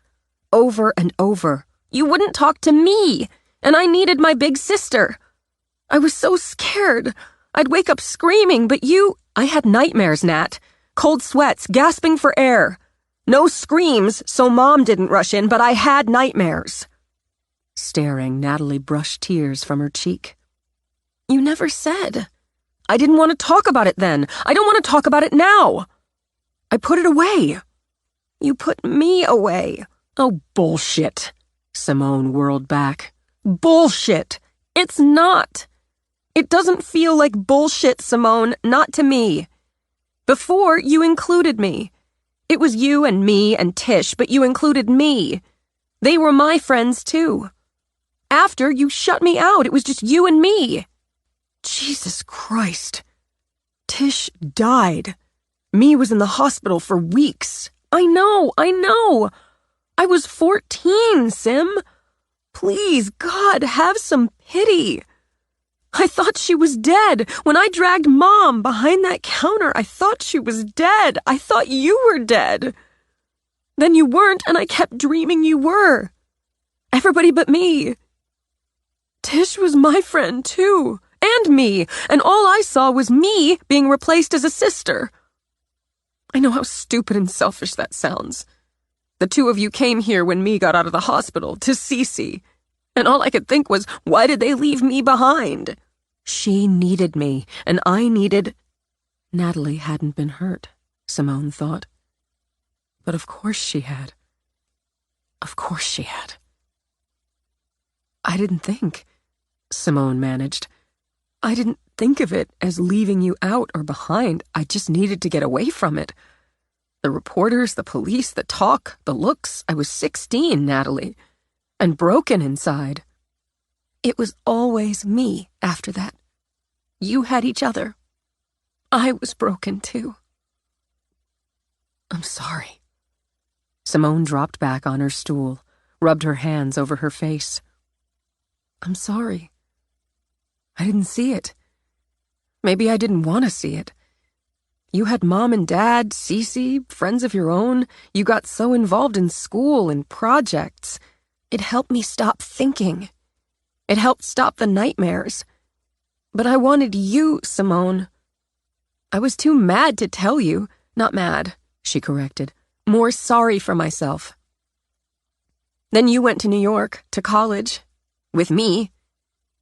Over and over. You wouldn't talk to me, and I needed my big sister. I was so scared. I'd wake up screaming, but you... I had nightmares, Nat. Cold sweats, gasping for air. No screams, so Mom didn't rush in, but I had nightmares. Staring, Natalie brushed tears from her cheek. You never said. I didn't want to talk about it then. I don't want to talk about it now. I put it away. You put me away. Oh, bullshit. Simone whirled back. Bullshit. It's not. It doesn't feel like bullshit, Simone, not to me. Before, you included me. It was you and me and Tish, but you included me. They were my friends, too. After, you shut me out. It was just you and me. Jesus Christ. Tish died. Me was in the hospital for weeks. I know. I was 14, Sim. Please, God, have some pity. I thought she was dead. When I dragged Mom behind that counter, I thought she was dead. I thought you were dead. Then you weren't, and I kept dreaming you were. Everybody but me. Tish was my friend, too, and me, and all I saw was me being replaced as a sister. I know how stupid and selfish that sounds. The two of you came here when me got out of the hospital, to Cece, and all I could think was, why did they leave me behind? She needed me, and I needed... Natalie hadn't been hurt, Simone thought. But of course she had. Of course she had. I didn't think, Simone managed. I didn't think of it as leaving you out or behind. I just needed to get away from it. The reporters, the police, the talk, the looks. I was 16, Natalie, and broken inside. It was always me after that. You had each other. I was broken, too. I'm sorry. Simone dropped back on her stool, rubbed her hands over her face. I'm sorry. I didn't see it. Maybe I didn't want to see it. You had Mom and Dad, Cece, friends of your own. You got so involved in school and projects. It helped me stop thinking. It helped stop the nightmares. But I wanted you, Simone. I was too mad to tell you. Not mad, she corrected. More sorry for myself. Then you went to New York, to college. With me.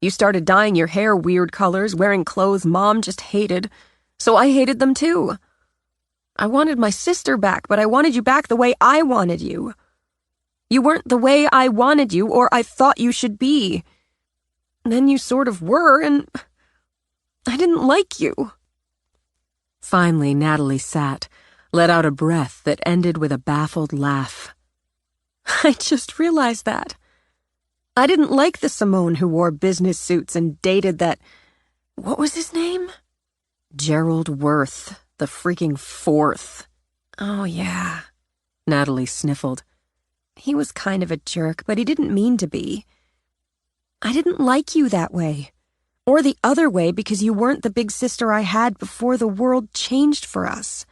You started dyeing your hair weird colors, wearing clothes Mom just hated. So I hated them too. I wanted my sister back, but I wanted you back the way I wanted you. You weren't the way I wanted you or I thought you should be. Then you sort of were, and I didn't like you. Finally, Natalie sat, let out a breath that ended with a baffled laugh. I just realized that. I didn't like the Simone who wore business suits and dated that... What was his name? Gerald Worth, the freaking fourth. Oh, yeah. Natalie sniffled. He was kind of a jerk, but he didn't mean to be. I didn't like you that way. Or the other way because you weren't the big sister I had before the world changed for us.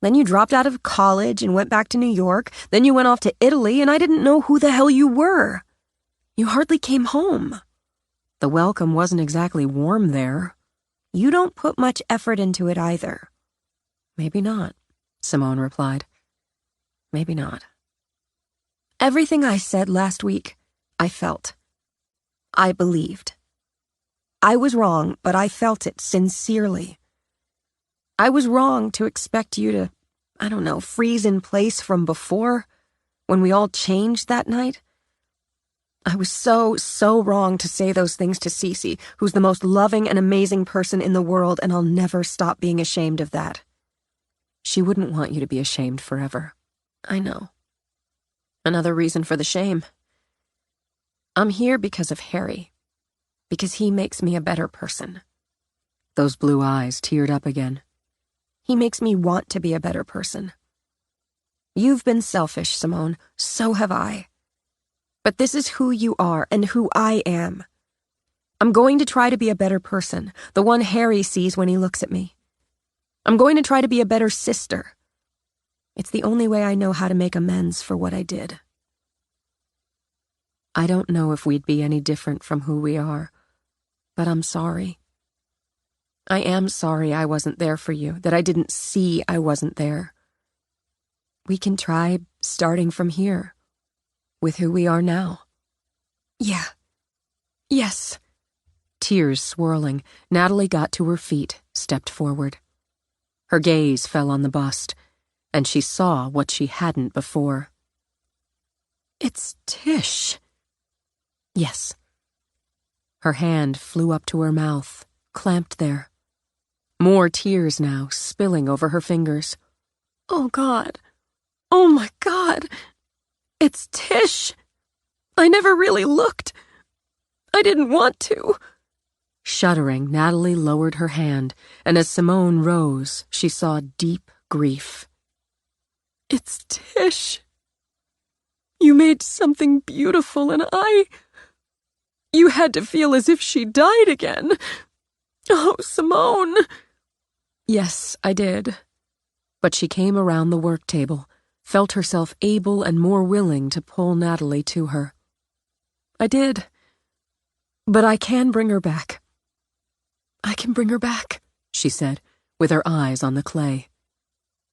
Then you dropped out of college and went back to New York. Then you went off to Italy, and I didn't know who the hell you were. You hardly came home. The welcome wasn't exactly warm there. You don't put much effort into it either. Maybe not, Simone replied. Maybe not. Everything I said last week, I felt. I believed. I was wrong, but I felt it sincerely. I was wrong to expect you to, freeze in place from before, when we all changed that night. I was so wrong to say those things to Cece, who's the most loving and amazing person in the world, and I'll never stop being ashamed of that. She wouldn't want you to be ashamed forever. I know. Another reason for the shame. I'm here because of Harry. Because he makes me a better person. Those blue eyes teared up again. He makes me want to be a better person. You've been selfish, Simone. So have I. But this is who you are and who I am. I'm going to try to be a better person, the one Harry sees when he looks at me. I'm going to try to be a better sister. It's the only way I know how to make amends for what I did. I don't know if we'd be any different from who we are, but I'm sorry. I am sorry I wasn't there for you, that I didn't see I wasn't there. We can try starting from here, with who we are now. Yeah. Yes. Tears swirling, Natalie got to her feet, stepped forward. Her gaze fell on the bust, and she saw what she hadn't before. It's Tish. Yes. Her hand flew up to her mouth, clamped there. More tears now, spilling over her fingers. Oh, God, Oh my God. It's Tish. I never really looked. I didn't want to. Shuddering, Natalie lowered her hand, and as Simone rose, she saw deep grief. It's Tish. You made something beautiful, and You had to feel as if she died again. Oh, Simone. Yes, I did. But she came around the work table, felt herself able and more willing to pull Natalie to her. I did. But I can bring her back. I can bring her back, she said, with her eyes on the clay.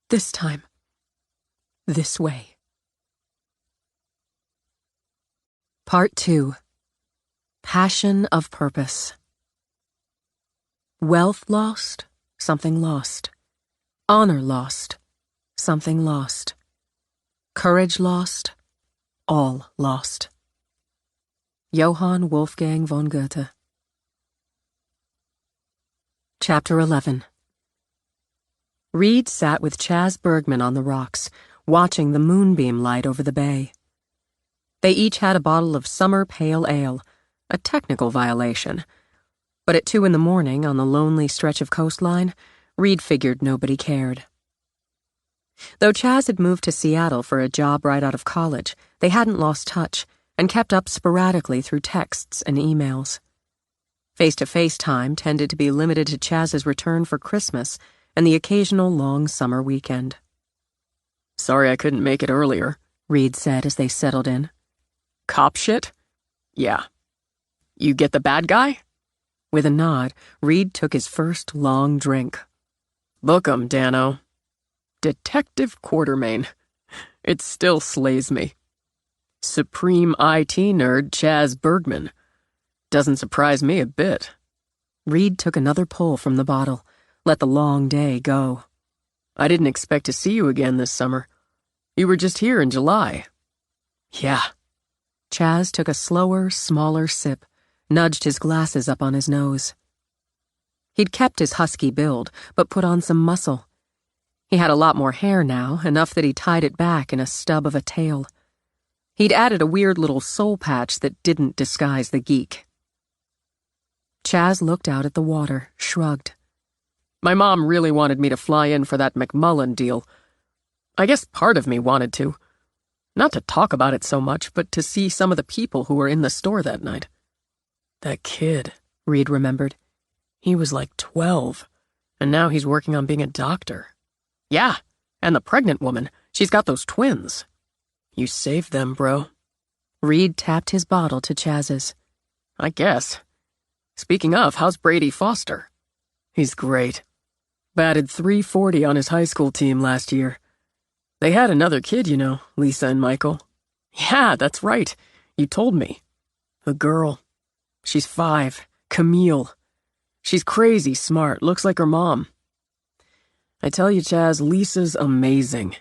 This time. This way. Part 2. Passion of Purpose. Wealth lost, something lost. Honor lost, something lost. Courage lost, all lost. Johann Wolfgang von Goethe. Chapter 11. Reed sat with Chaz Bergman on the rocks, watching the moonbeam light over the bay. They each had a bottle of summer pale ale, a technical violation. But at 2 a.m, on the lonely stretch of coastline, Reed figured nobody cared. Though Chaz had moved to Seattle for a job right out of college, they hadn't lost touch and kept up sporadically through texts and emails. Face-to-face time tended to be limited to Chaz's return for Christmas and the occasional long summer weekend. Sorry I couldn't make it earlier, Reed said as they settled in. Cop shit? Yeah. You get the bad guy? With a nod, Reed took his first long drink. Book 'em, Dano. Detective Quartermain. It still slays me. Supreme IT nerd Chaz Bergman. Doesn't surprise me a bit. Reed took another pull from the bottle, let the long day go. I didn't expect to see you again this summer. You were just here in July. Yeah. Chaz took a slower, smaller sip, nudged his glasses up on his nose. He'd kept his husky build, but put on some muscle. He had a lot more hair now, enough that he tied it back in a stub of a tail. He'd added a weird little soul patch that didn't disguise the geek. Chaz looked out at the water, shrugged. My mom really wanted me to fly in for that McMullen deal. I guess part of me wanted to. Not to talk about it so much, but to see some of the people who were in the store that night. That kid, Reed remembered. He was like 12, and now he's working on being a doctor. Yeah, and the pregnant woman. She's got those twins. You saved them, bro. Reed tapped his bottle to Chaz's. I guess. Speaking of, how's Brady Foster? He's great. Batted .340 on his high school team last year. They had another kid, you know, Lisa and Michael. Yeah, that's right. You told me. A girl. She's 5. Camille. She's crazy smart, looks like her mom. I tell you, Chaz, Lisa's amazing.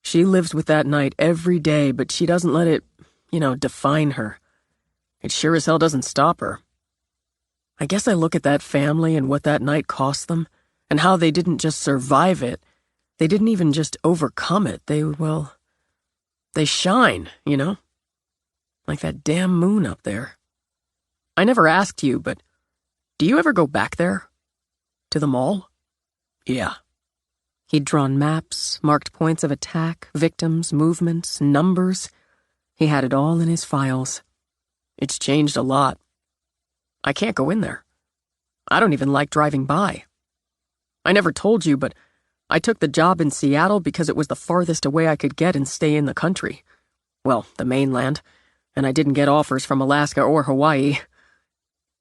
She lives with that night every day, but she doesn't let it, define her. It sure as hell doesn't stop her. I guess I look at that family and what that night cost them, and how they didn't just survive it. They didn't even just overcome it. They shine, Like that damn moon up there. I never asked you, but do you ever go back there? To the mall? Yeah. He'd drawn maps, marked points of attack, victims, movements, numbers. He had it all in his files. It's changed a lot. I can't go in there. I don't even like driving by. I never told you, but I took the job in Seattle because it was the farthest away I could get and stay in the country. Well, the mainland, and I didn't get offers from Alaska or Hawaii.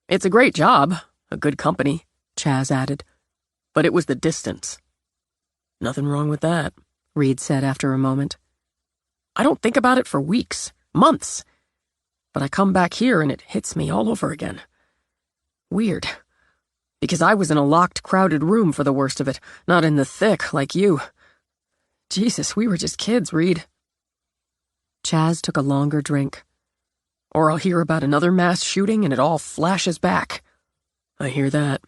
It's a great job, a good company, Chaz added, but it was the distance. Nothing wrong with that, Reed said after a moment. I don't think about it for weeks, months, but I come back here and it hits me all over again. Weird. Because I was in a locked, crowded room for the worst of it, not in the thick like you. Jesus, we were just kids, Reed. Chaz took a longer drink. Or I'll hear about another mass shooting and it all flashes back. I hear that.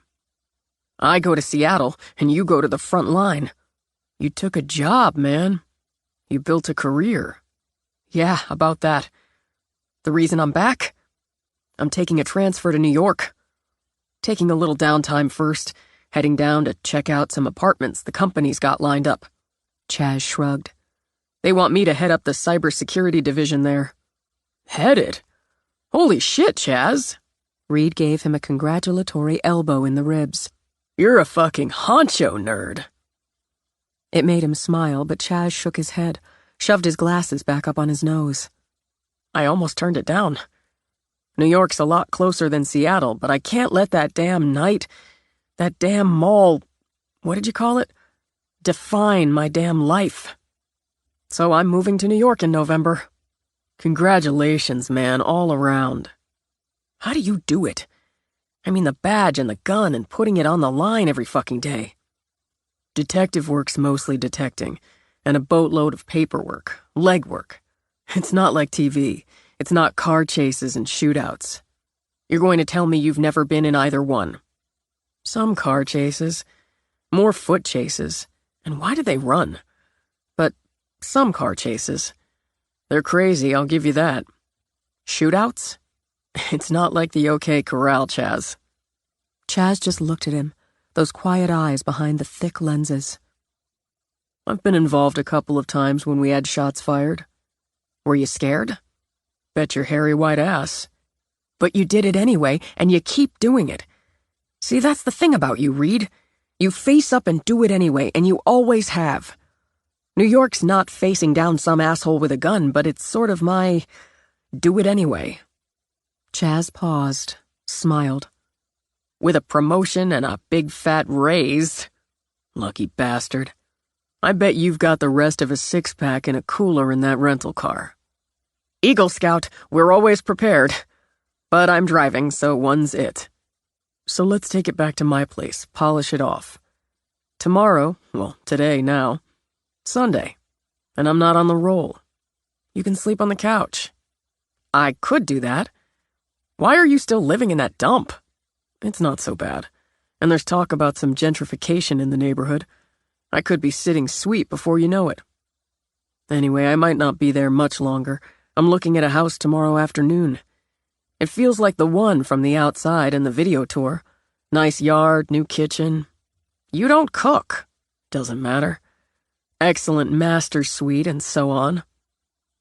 I go to Seattle and you go to the front line. You took a job, man. You built a career. Yeah, about that. The reason I'm back? I'm taking a transfer to New York. Taking a little downtime first, heading down to check out some apartments the company's got lined up. Chaz shrugged. They want me to head up the cybersecurity division there. Head it? Holy shit, Chaz. Reed gave him a congratulatory elbow in the ribs. You're a fucking honcho nerd. It made him smile, but Chaz shook his head, shoved his glasses back up on his nose. I almost turned it down. New York's a lot closer than Seattle, but I can't let that damn night, that damn mall, what did you call it? Define my damn life. So I'm moving to New York in November. Congratulations, man, all around. How do you do it? I mean, the badge and the gun and putting it on the line every fucking day. Detective work's mostly detecting, and a boatload of paperwork, legwork. It's not like TV. It's not car chases and shootouts. You're going to tell me you've never been in either one. Some car chases, more foot chases, and why do they run? But some car chases. They're crazy, I'll give you that. Shootouts? It's not like the OK Corral, Chaz. Chaz just looked at him, those quiet eyes behind the thick lenses. I've been involved a couple of times when we had shots fired. Were you scared? Bet your hairy white ass. But you did it anyway, and you keep doing it. See, that's the thing about you, Reed. You face up and do it anyway, and you always have. New York's not facing down some asshole with a gun, but it's sort of my do it anyway. Chaz paused, smiled. With a promotion and a big fat raise. Lucky bastard. I bet you've got the rest of a six-pack in a cooler in that rental car. Eagle Scout, we're always prepared. But I'm driving, so one's it. So let's take it back to my place, polish it off. Tomorrow, well, today now, Sunday, and I'm not on the roll. You can sleep on the couch. I could do that. Why are you still living in that dump? It's not so bad, and there's talk about some gentrification in the neighborhood. I could be sitting sweet before you know it. Anyway, I might not be there much longer. I'm looking at a house tomorrow afternoon. It feels like the one from the outside in the video tour. Nice yard, new kitchen. You don't cook. Doesn't matter. Excellent master suite and so on.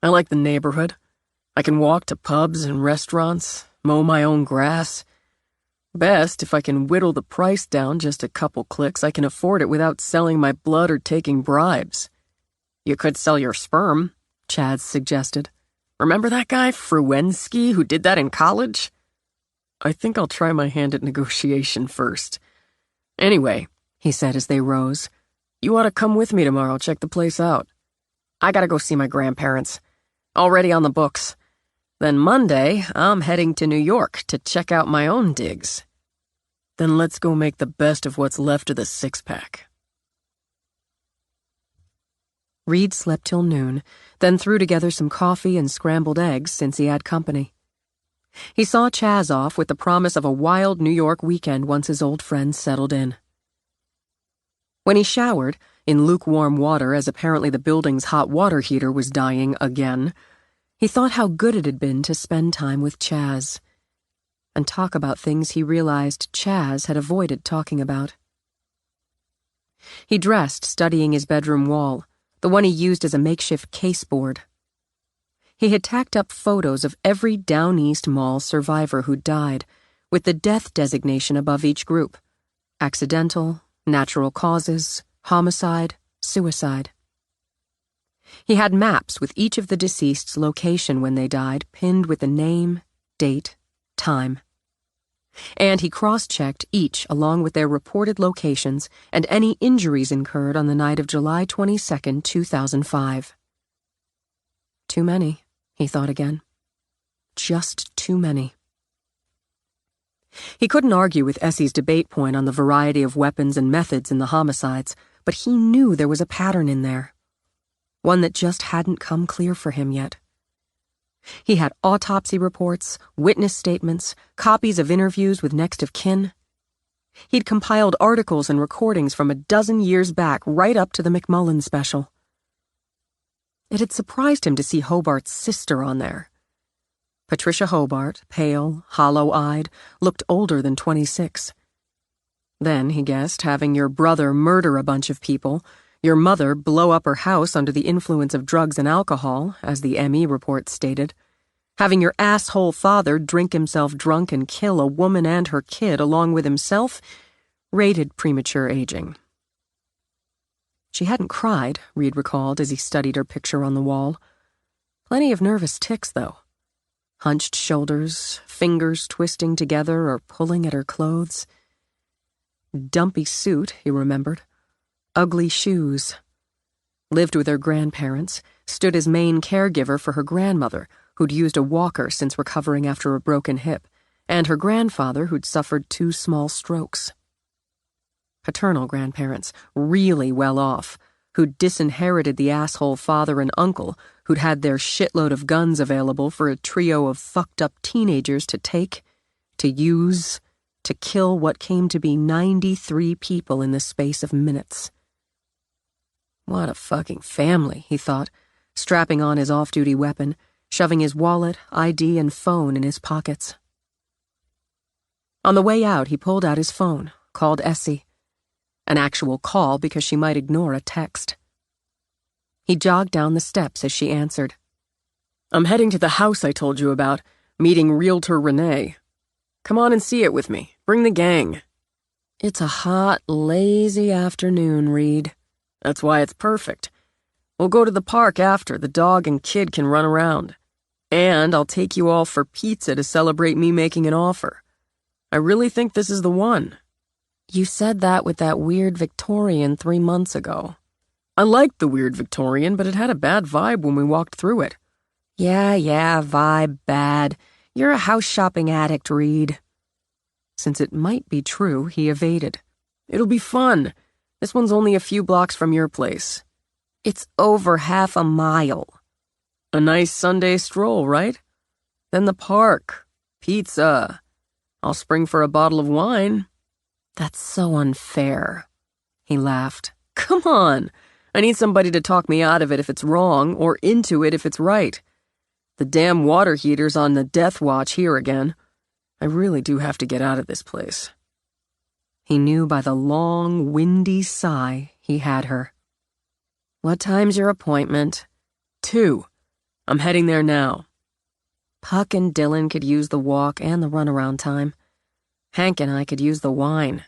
I like the neighborhood. I can walk to pubs and restaurants, mow my own grass. Best, if I can whittle the price down just a couple clicks, I can afford it without selling my blood or taking bribes. You could sell your sperm, Chaz suggested. Remember that guy, Fruensky, who did that in college? I think I'll try my hand at negotiation first. Anyway, he said as they rose, you ought to come with me tomorrow, check the place out. I gotta go see my grandparents. Already on the books. Then Monday, I'm heading to New York to check out my own digs. Then let's go make the best of what's left of the six-pack. Reed slept till noon, then threw together some coffee and scrambled eggs since he had company. He saw Chaz off with the promise of a wild New York weekend once his old friends settled in. When he showered, in lukewarm water as apparently the building's hot water heater was dying again, he thought how good it had been to spend time with Chaz, and talk about things he realized Chaz had avoided talking about. He dressed, studying his bedroom wall, the one he used as a makeshift caseboard. He had tacked up photos of every Down East Mall survivor who'd died, with the death designation above each group: accidental, natural causes, homicide, suicide. He had maps with each of the deceased's location when they died, pinned with the name, date, time. And he cross-checked each along with their reported locations and any injuries incurred on the night of July 22, 2005. Too many, he thought again. Just too many. He couldn't argue with Essie's debate point on the variety of weapons and methods in the homicides, but he knew there was a pattern in there. One that just hadn't come clear for him yet. He had autopsy reports, witness statements, copies of interviews with next of kin. He'd compiled articles and recordings from a dozen years back right up to the McMullen special. It had surprised him to see Hobart's sister on there. Patricia Hobart, pale, hollow-eyed, looked older than 26. Then, he guessed, having your brother murder a bunch of people, your mother blow up her house under the influence of drugs and alcohol, as the ME report stated, having your asshole father drink himself drunk and kill a woman and her kid along with himself, rated premature aging. She hadn't cried, Reed recalled as he studied her picture on the wall. Plenty of nervous tics, though. Hunched shoulders, fingers twisting together or pulling at her clothes. Dumpy suit, he remembered. Ugly shoes. Lived with her grandparents, stood as main caregiver for her grandmother, who'd used a walker since recovering after a broken hip, and her grandfather who'd suffered 2 small strokes. Paternal grandparents, really well off, who'd disinherited the asshole father and uncle who'd had their shitload of guns available for a trio of fucked-up teenagers to take, to use, to kill what came to be 93 people in the space of minutes. What a fucking family, he thought, strapping on his off-duty weapon, shoving his wallet, ID, and phone in his pockets. On the way out, he pulled out his phone, called Essie. An actual call because she might ignore a text. He jogged down the steps as she answered. I'm heading to the house I told you about, meeting Realtor Renee. Come on and see it with me. Bring the gang. It's a hot, lazy afternoon, Reed. That's why it's perfect. We'll go to the park after. The dog and kid can run around. And I'll take you all for pizza to celebrate me making an offer. I really think this is the one. You said that with that weird Victorian 3 months ago. I liked the weird Victorian, but it had a bad vibe when we walked through it. Yeah, vibe bad. You're a house-shopping addict, Reed. Since it might be true, he evaded. It'll be fun. This one's only a few blocks from your place. It's over half a mile. A nice Sunday stroll, right? Then the park. Pizza. I'll spring for a bottle of wine. That's so unfair. He laughed. Come on. I need somebody to talk me out of it if it's wrong, or into it if it's right. The damn water heater's on the death watch here again. I really do have to get out of this place. He knew by the long, windy sigh he had her. What time's your appointment? 2. I'm heading there now. Puck and Dylan could use the walk and the runaround time. Hank and I could use the wine.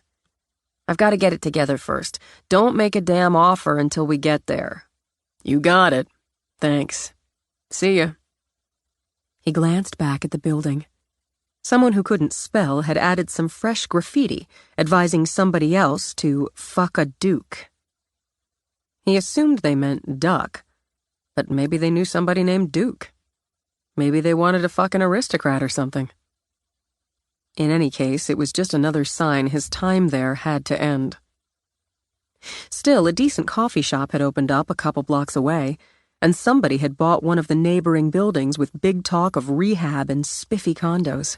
I've got to get it together first. Don't make a damn offer until we get there. You got it. Thanks. See ya. He glanced back at the building. Someone who couldn't spell had added some fresh graffiti advising somebody else to fuck a duke. He assumed they meant duck, but maybe they knew somebody named Duke. Maybe they wanted to fuck an aristocrat or something. In any case, it was just another sign his time there had to end. Still, a decent coffee shop had opened up a couple blocks away, and somebody had bought one of the neighboring buildings with big talk of rehab and spiffy condos.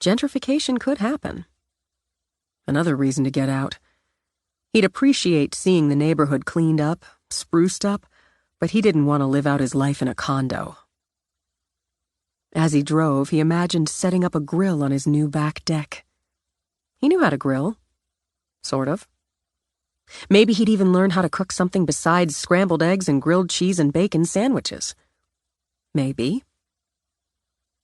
Gentrification could happen. Another reason to get out. He'd appreciate seeing the neighborhood cleaned up, spruced up, but he didn't want to live out his life in a condo. As he drove, he imagined setting up a grill on his new back deck. He knew how to grill. Sort of. Maybe he'd even learn how to cook something besides scrambled eggs and grilled cheese and bacon sandwiches. Maybe.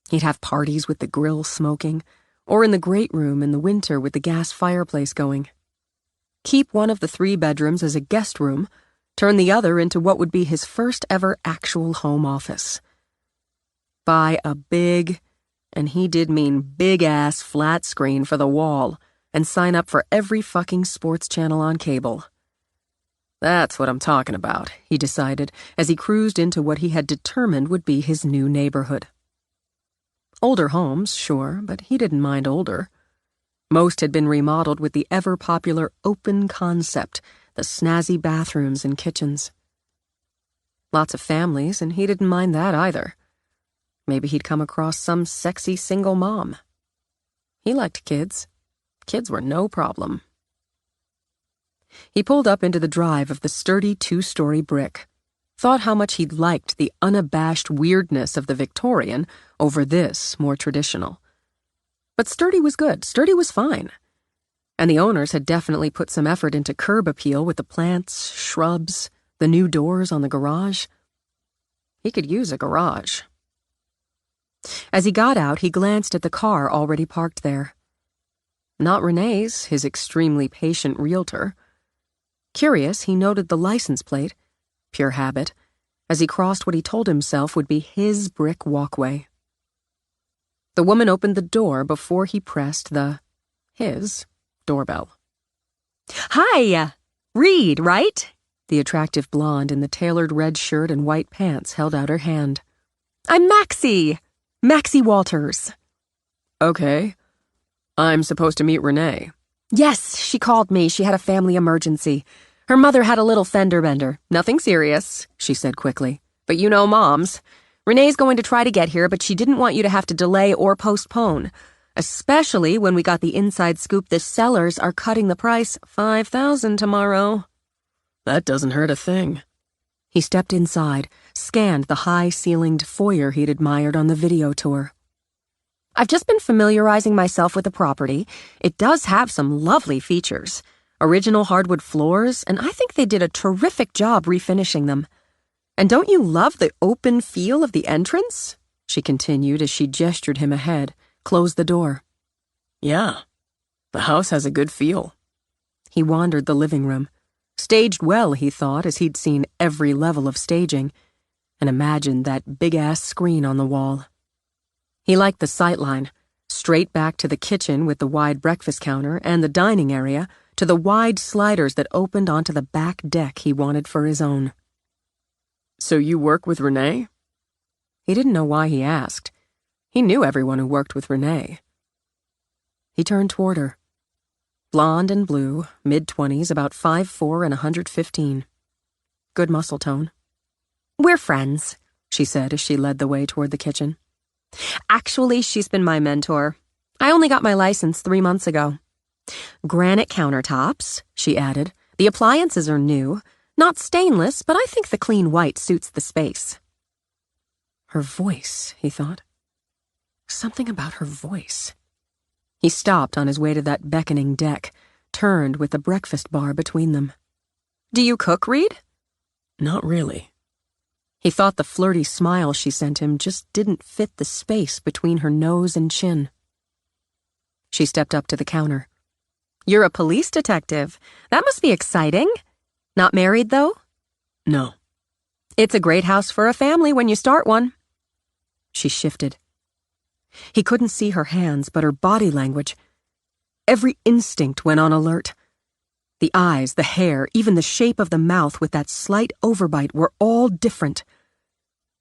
He'd have parties with the grill smoking, or in the great room in the winter with the gas fireplace going. Keep one of the 3 bedrooms as a guest room, turn the other into what would be his first ever actual home office. Buy a big, and he did mean big-ass flat screen for the wall, and sign up for every fucking sports channel on cable. That's what I'm talking about, he decided, as he cruised into what he had determined would be his new neighborhood. Older homes, sure, but he didn't mind older. Most had been remodeled with the ever-popular open concept, the snazzy bathrooms and kitchens. Lots of families, and he didn't mind that either. Maybe he'd come across some sexy single mom. He liked kids. Kids were no problem. He pulled up into the drive of the sturdy 2-story brick. thought how much he'd liked the unabashed weirdness of the Victorian over this, more traditional. But Sturdy was good. Sturdy was fine. And the owners had definitely put some effort into curb appeal with the plants, shrubs, the new doors on the garage. He could use a garage. As he got out, he glanced at the car already parked there. Not Renee's, his extremely patient realtor. Curious, he noted the license plate, pure habit, as he crossed what he told himself would be his brick walkway. The woman opened the door before he pressed his doorbell. Hi, Reed, right? The attractive blonde in the tailored red shirt and white pants held out her hand. I'm Maxie Walters. Okay. I'm supposed to meet Renee. Yes, she called me. She had a family emergency. Her mother had a little fender bender. Nothing serious, she said quickly. But you know moms. Renee's going to try to get here, but she didn't want you to have to delay or postpone. Especially when we got the inside scoop the sellers are cutting the price $5,000 tomorrow. That doesn't hurt a thing. He stepped inside, scanned the high-ceilinged foyer he'd admired on the video tour. I've just been familiarizing myself with the property. It does have some lovely features. Original hardwood floors, and I think they did a terrific job refinishing them. And don't you love the open feel of the entrance? She continued as she gestured him ahead, closed the door. Yeah, the house has a good feel. He wandered the living room. Staged well, he thought, as he'd seen every level of staging, and imagined that big-ass screen on the wall. He liked the sightline, straight back to the kitchen with the wide breakfast counter and the dining area, to the wide sliders that opened onto the back deck he wanted for his own. So you work with Renee? He didn't know why he asked. He knew everyone who worked with Renee. He turned toward her. Blonde and blue, mid-20s, about 5'4" and 115. Good muscle tone. We're friends, she said as she led the way toward the kitchen. Actually, she's been my mentor. I only got my license 3 months ago. Granite countertops, she added. The appliances are new. Not stainless, but I think the clean white suits the space. Her voice, he thought. Something about her voice. He stopped on his way to that beckoning deck, turned with the breakfast bar between them. Do you cook, Reed? Not really. He thought the flirty smile she sent him just didn't fit the space between her nose and chin. She stepped up to the counter. You're a police detective. That must be exciting. Not married, though? No. It's a great house for a family when you start one. She shifted. He couldn't see her hands, but her body language. Every instinct went on alert. The eyes, the hair, even the shape of the mouth with that slight overbite were all different.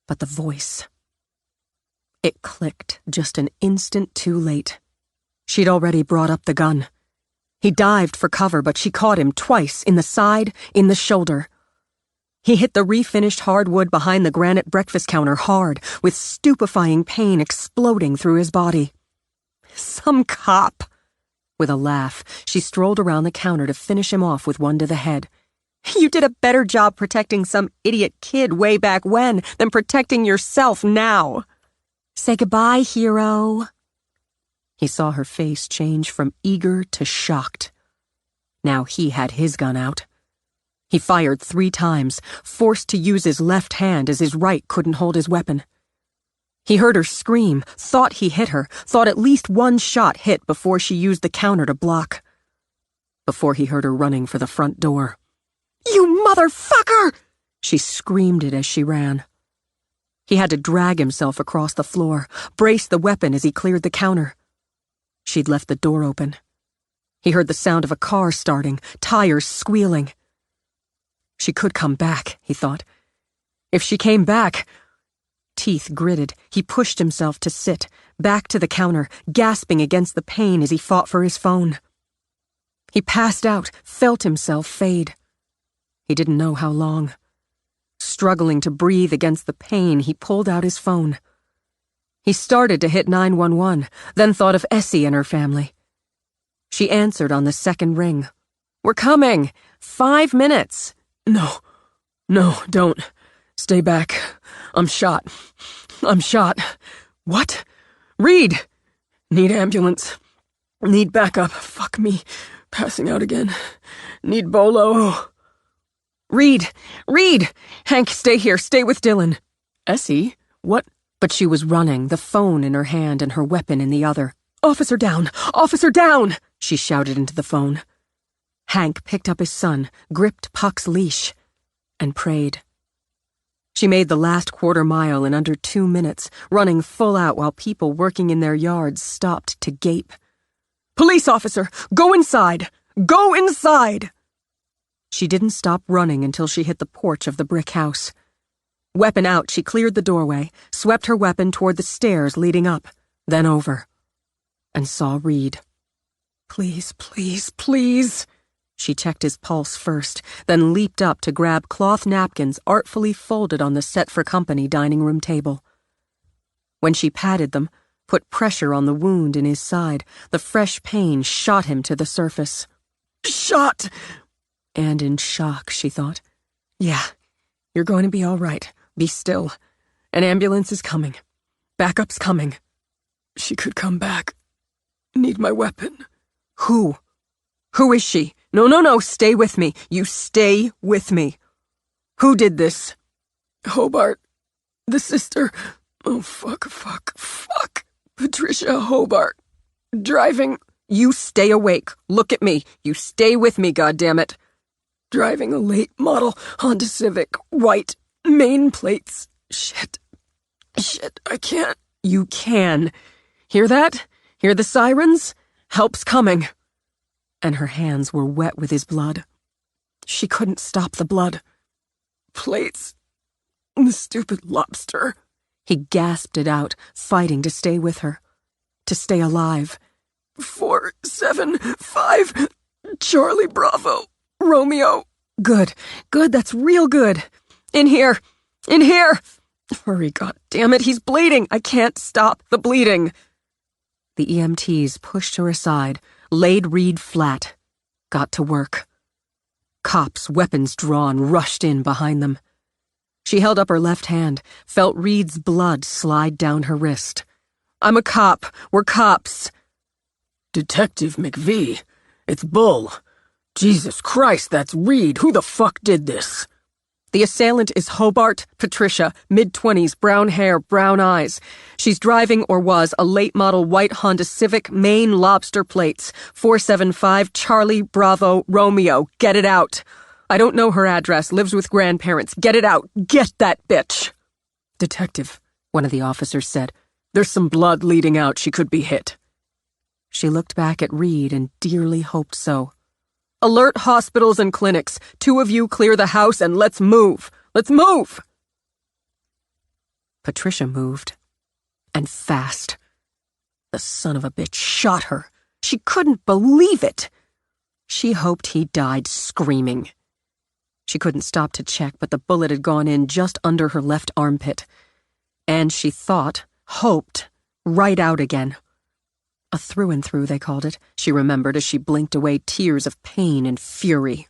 But the voice. It clicked just an instant too late. She'd already brought up the gun. He dived for cover, but she caught him twice, in the side, in the shoulder. He hit the refinished hardwood behind the granite breakfast counter hard, with stupefying pain exploding through his body. Some cop. With a laugh, she strolled around the counter to finish him off with one to the head. You did a better job protecting some idiot kid way back when than protecting yourself now. Say goodbye, hero. He saw her face change from eager to shocked. Now he had his gun out. He fired 3 times, forced to use his left hand as his right couldn't hold his weapon. He heard her scream, thought he hit her, thought at least one shot hit before she used the counter to block. Before he heard her running for the front door. You motherfucker! She screamed it as she ran. He had to drag himself across the floor, brace the weapon as he cleared the counter. She'd left the door open. He heard the sound of a car starting, tires squealing. She could come back, he thought. If she came back... Teeth gritted, he pushed himself to sit, back to the counter, gasping against the pain as he fought for his phone. He passed out, felt himself fade. He didn't know how long. Struggling to breathe against the pain, he pulled out his phone. He started to hit 911, then thought of Essie and her family. She answered on the second ring. We're coming. 5 minutes. No, don't. Stay back. I'm shot. I'm shot. What? Reed! Need ambulance. Need backup. Fuck me. Passing out again. Need bolo. Reed! Reed! Hank, stay here. Stay with Dylan. Essie? What? But she was running, the phone in her hand and her weapon in the other. Officer down! Officer down! She shouted into the phone. Hank picked up his son, gripped Puck's leash, and prayed. She made the last quarter mile in under 2 minutes, running full out while people working in their yards stopped to gape. Police officer! Go inside! Go inside! She didn't stop running until she hit the porch of the brick house. Weapon out, she cleared the doorway, swept her weapon toward the stairs leading up, then over, and saw Reed. Please, please, please. She checked his pulse first, then leaped up to grab cloth napkins artfully folded on the set-for-company dining room table. When she patted them, put pressure on the wound in his side, the fresh pain shot him to the surface. Shot! And in shock, she thought. Yeah, you're going to be all right. Be still. An ambulance is coming. Backup's coming. She could come back. Need my weapon. Who? Who is she? No, stay with me. You stay with me. Who did this? Hobart. The sister. Oh, fuck. Patricia Hobart. Driving. You stay awake. Look at me. You stay with me, goddammit. Driving a late model Honda Civic. White. Main plates. Shit, I can't. You can. Hear that? Hear the sirens? Help's coming. And her hands were wet with his blood. She couldn't stop the blood. Plates. The stupid lobster. He gasped it out, fighting to stay with her. To stay alive. 4, 7, 5. Charlie Bravo. Romeo. Good, that's real good. In here. Hurry, goddammit, he's bleeding. I can't stop the bleeding. The EMTs pushed her aside, laid Reed flat, got to work. Cops, weapons drawn, rushed in behind them. She held up her left hand, felt Reed's blood slide down her wrist. I'm a cop. We're cops. Detective McVee. It's Bull. Jesus Christ, that's Reed. Who the fuck did this? The assailant is Hobart Patricia, mid-20s, brown hair, brown eyes. She's driving, or was, a late-model white Honda Civic, Maine lobster plates, 475 Charlie Bravo Romeo. Get it out. I don't know her address, lives with grandparents. Get it out. Get that bitch. Detective, one of the officers said. There's some blood leading out. She could be hit. She looked back at Reed and dearly hoped so. Alert hospitals and clinics. 2 of you clear the house and let's move. Let's move! Patricia moved. And fast. The son of a bitch shot her. She couldn't believe it. She hoped he died screaming. She couldn't stop to check, but the bullet had gone in just under her left armpit. And she thought, hoped, right out again. A through and through, they called it, she remembered as she blinked away tears of pain and fury.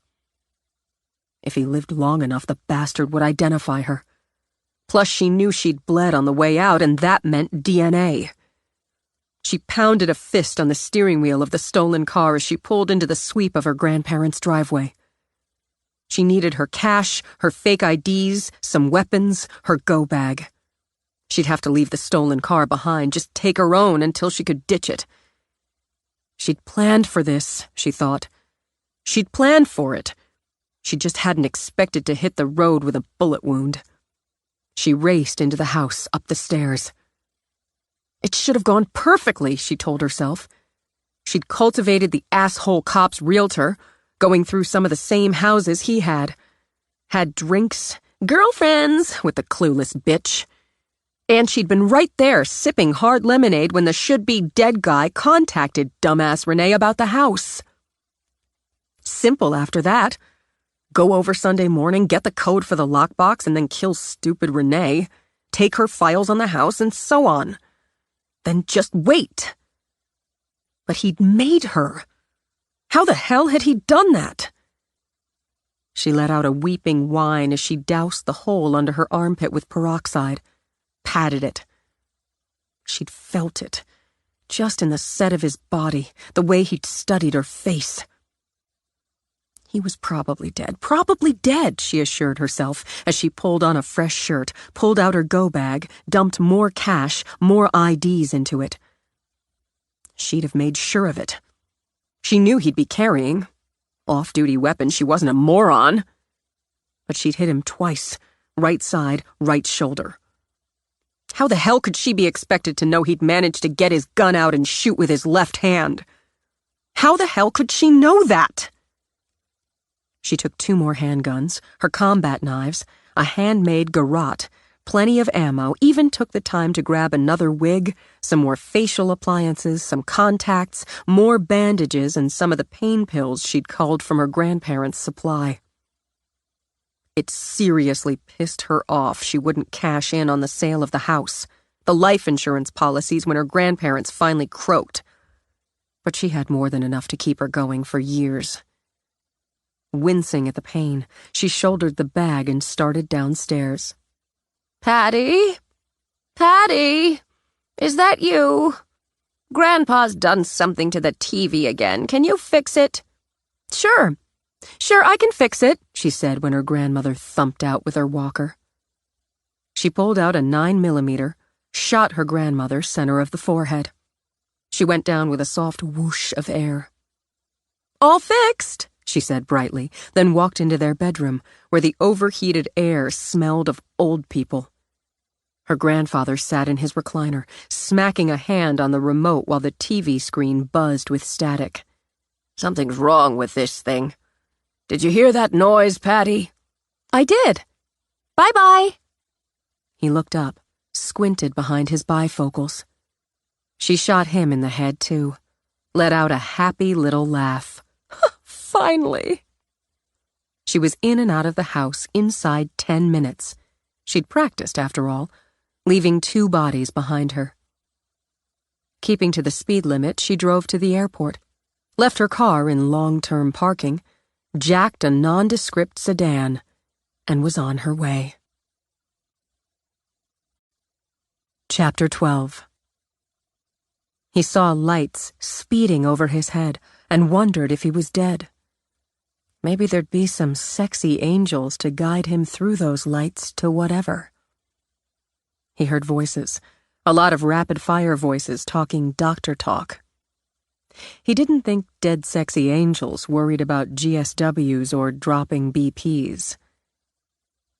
If he lived long enough, the bastard would identify her. Plus, she knew she'd bled on the way out, and that meant DNA. She pounded a fist on the steering wheel of the stolen car as she pulled into the sweep of her grandparents' driveway. She needed her cash, her fake IDs, some weapons, her go bag. She'd have to leave the stolen car behind, just take her own until she could ditch it. She'd planned for this, she thought. She'd planned for it. She just hadn't expected to hit the road with a bullet wound. She raced into the house, up the stairs. It should have gone perfectly, she told herself. She'd cultivated the asshole cop's realtor, going through some of the same houses he had. Had drinks, girlfriends with the clueless bitch. And she'd been right there sipping hard lemonade when the should-be dead guy contacted dumbass Renee about the house. Simple after that. Go over Sunday morning, get the code for the lockbox, and then kill stupid Renee, take her files on the house, and so on. Then just wait. But he'd made her. How the hell had he done that? She let out a weeping whine as she doused the hole under her armpit with peroxide, patted it. She'd felt it, just in the set of his body, the way he'd studied her face. He was probably dead, she assured herself as she pulled on a fresh shirt, pulled out her go bag, dumped more cash, more IDs into it. She'd have made sure of it. She knew he'd be carrying. Off-duty weapon, she wasn't a moron. But she'd hit him twice, right side, right shoulder. How the hell could she be expected to know he'd managed to get his gun out and shoot with his left hand? How the hell could she know that? She took 2 more handguns, her combat knives, a handmade garrote, plenty of ammo, even took the time to grab another wig, some more facial appliances, some contacts, more bandages, and some of the pain pills she'd culled from her grandparents' supply. It seriously pissed her off she wouldn't cash in on the sale of the house, the life insurance policies when her grandparents finally croaked. But she had more than enough to keep her going for years. Wincing at the pain, she shouldered the bag and started downstairs. Patty? Patty? Is that you? Grandpa's done something to the TV again. Can you fix it? Sure, I can fix it, she said when her grandmother thumped out with her walker. She pulled out a 9mm, shot her grandmother center of the forehead. She went down with a soft whoosh of air. All fixed, she said brightly, then walked into their bedroom, where the overheated air smelled of old people. Her grandfather sat in his recliner, smacking a hand on the remote while the TV screen buzzed with static. Something's wrong with this thing. Did you hear that noise, Patty? I did. Bye-bye. He looked up, squinted behind his bifocals. She shot him in the head, too, let out a happy little laugh. Finally. She was in and out of the house inside 10 minutes. She'd practiced, after all, leaving 2 bodies behind her. Keeping to the speed limit, she drove to the airport, left her car in long-term parking, jacked a nondescript sedan, and was on her way. Chapter 12. He saw lights speeding over his head and wondered if he was dead. Maybe there'd be some sexy angels to guide him through those lights to whatever. He heard voices, a lot of rapid-fire voices talking doctor talk. He didn't think dead sexy angels worried about GSWs or dropping BPs.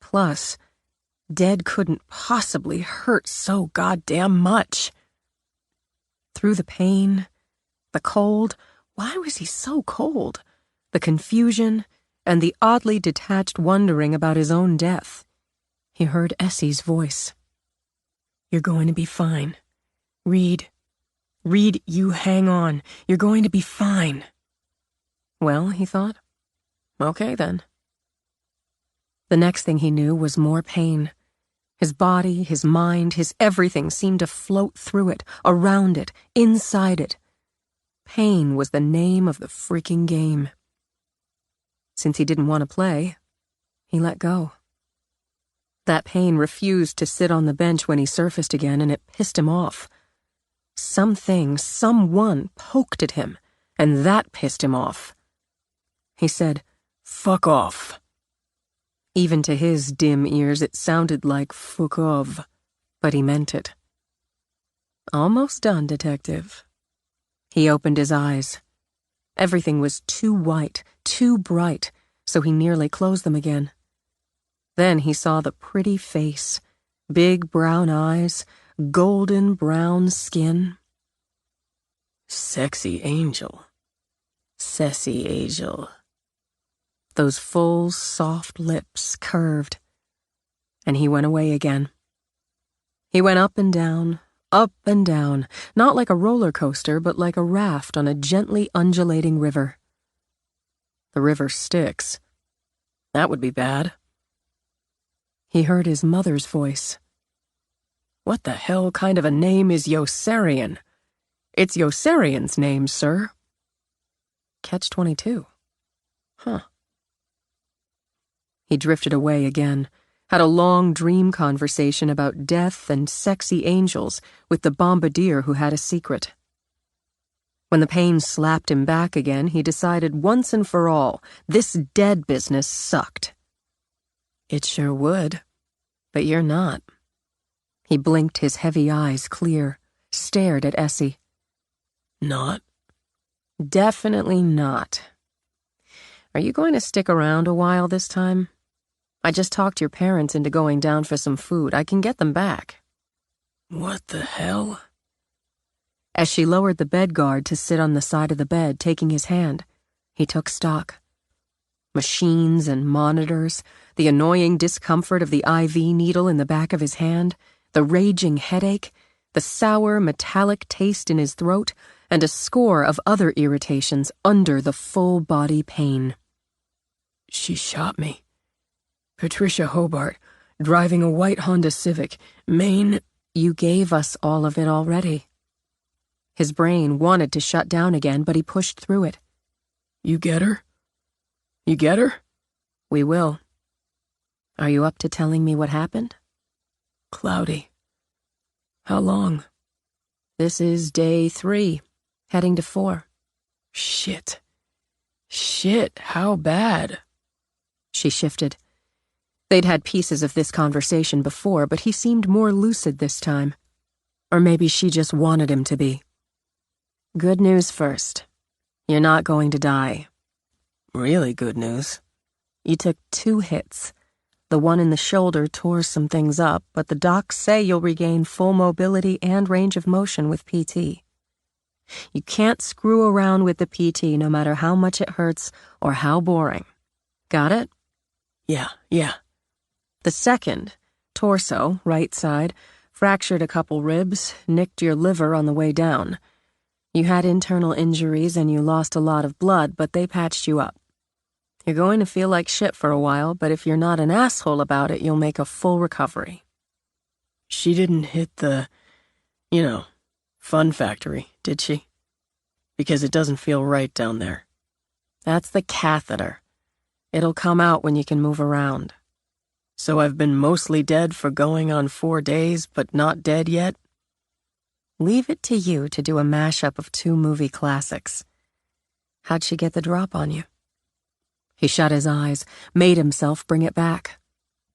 Plus, dead couldn't possibly hurt so goddamn much. Through the pain, the cold, why was he so cold? The confusion, and the oddly detached wondering about his own death, he heard Essie's voice. You're going to be fine. Reed, you hang on. You're going to be fine. Well, he thought, okay then. The next thing he knew was more pain. His body, his mind, his everything seemed to float through it, around it, inside it. Pain was the name of the freaking game. Since he didn't want to play, he let go. That pain refused to sit on the bench when he surfaced again, and it pissed him off. Someone poked at him, and that pissed him off. He said, "Fuck off." Even to his dim ears, it sounded like "fuck off," but he meant it. Almost done, Detective. He opened his eyes. Everything was too white, too bright, so he nearly closed them again. Then he saw the pretty face, big brown eyes, golden brown skin. Sexy angel. Sassy angel. Those full, soft lips curved. And he went away again. He went up and down, not like a roller coaster, but like a raft on a gently undulating river. The river Styx. That would be bad. He heard his mother's voice. What the hell kind of a name is Yossarian? It's Yossarian's name, sir. Catch-22. Huh. He drifted away again, had a long dream conversation about death and sexy angels with the bombardier who had a secret. When the pain slapped him back again, he decided once and for all, this dead business sucked. It sure would, but you're not. He blinked his heavy eyes clear, stared at Essie. Not? Definitely not. Are you going to stick around a while this time? I just talked your parents into going down for some food. I can get them back. What the hell? As she lowered the bed guard to sit on the side of the bed, taking his hand, he took stock. Machines and monitors, the annoying discomfort of the IV needle in the back of his hand, the raging headache, the sour, metallic taste in his throat, and a score of other irritations under the full-body pain. She shot me. Patricia Hobart, driving a white Honda Civic, Maine. You gave us all of it already. His brain wanted to shut down again, but he pushed through it. You get her? You get her? We will. Are you up to telling me what happened? Cloudy. How long? This is day 3, heading to 4. Shit. Shit, how bad? She shifted. They'd had pieces of this conversation before, but he seemed more lucid this time. Or maybe she just wanted him to be. Good news first. You're not going to die. Really good news. You took 2 hits. The one in the shoulder tore some things up, but the docs say you'll regain full mobility and range of motion with PT. You can't screw around with the PT no matter how much it hurts or how boring. Got it? Yeah. The second, torso, right side, fractured a couple ribs, nicked your liver on the way down. You had internal injuries and you lost a lot of blood, but they patched you up. You're going to feel like shit for a while, but if you're not an asshole about it, you'll make a full recovery. She didn't hit the, fun factory, did she? Because it doesn't feel right down there. That's the catheter. It'll come out when you can move around. So I've been mostly dead for going on 4 days, but not dead yet? Leave it to you to do a mashup of 2 movie classics. How'd she get the drop on you? He shut his eyes, made himself bring it back.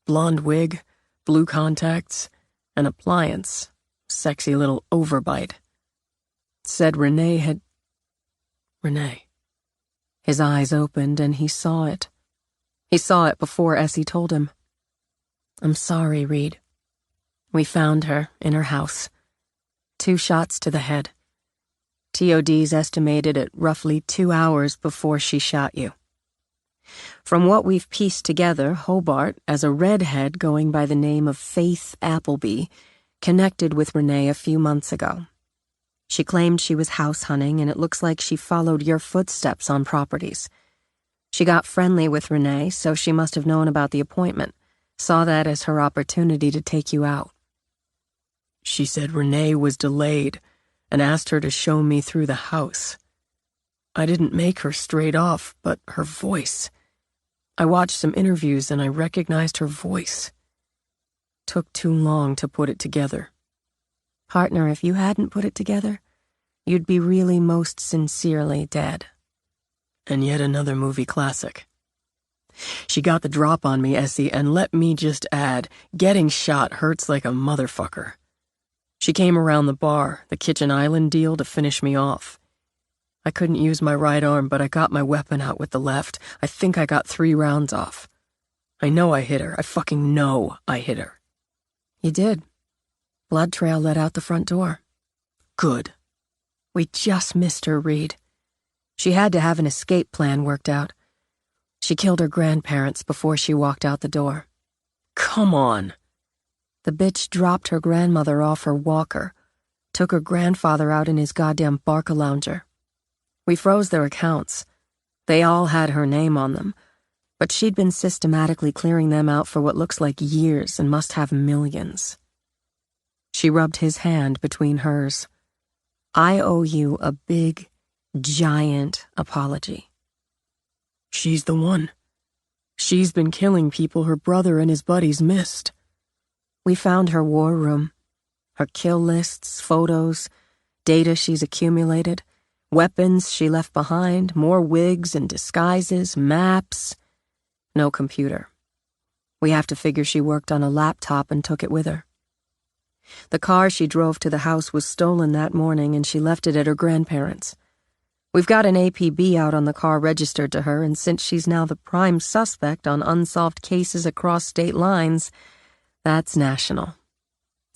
Blonde wig, blue contacts, an appliance, sexy little overbite. Said Renee had... Renee. His eyes opened and he saw it. He saw it before Essie told him. I'm sorry, Reed. We found her in her house. 2 shots to the head. TOD's estimated at roughly 2 hours before she shot you. From what we've pieced together, Hobart, as a redhead going by the name of Faith Appleby, connected with Renee a few months ago. She claimed she was house hunting, and it looks like she followed your footsteps on properties. She got friendly with Renee, so she must have known about the appointment, saw that as her opportunity to take you out. She said Renee was delayed and asked her to show me through the house. I didn't make her straight off, but her voice. I watched some interviews and I recognized her voice. Took too long to put it together. Partner, if you hadn't put it together, you'd be really most sincerely dead. And yet another movie classic. She got the drop on me, Essie, and let me just add, getting shot hurts like a motherfucker. She came around the bar, the kitchen island deal, to finish me off. I couldn't use my right arm, but I got my weapon out with the left. I think I got 3 rounds off. I know I hit her. I fucking know I hit her. You did. Blood trail led out the front door. Good. We just missed her, Reed. She had to have an escape plan worked out. She killed her grandparents before she walked out the door. Come on. The bitch dropped her grandmother off her walker, took her grandfather out in his goddamn Barca-lounger. We froze their accounts. They all had her name on them, but she'd been systematically clearing them out for what looks like years and must have millions. She rubbed his hand between hers. I owe you a big, giant apology. She's the one. She's been killing people her brother and his buddies missed. We found her war room. Her kill lists, photos, data she's accumulated, weapons she left behind, more wigs and disguises, maps. No computer. We have to figure she worked on a laptop and took it with her. The car she drove to the house was stolen that morning and she left it at her grandparents'. We've got an APB out on the car registered to her, and since she's now the prime suspect on unsolved cases across state lines, that's national.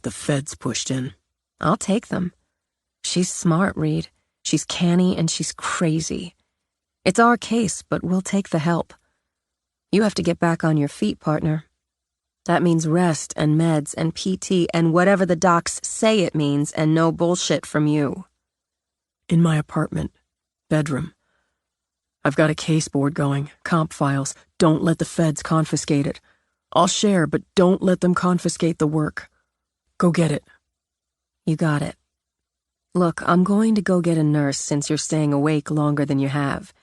The feds pushed in. I'll take them. She's smart, Reed. She's canny and she's crazy. It's our case, but we'll take the help. You have to get back on your feet, partner. That means rest and meds and PT and whatever the docs say it means, and no bullshit from you. In my apartment. Bedroom. I've got a case board going, comp files. Don't let the feds confiscate it. I'll share, but don't let them confiscate the work. Go get it. You got it. Look, I'm going to go get a nurse since you're staying awake longer than you have.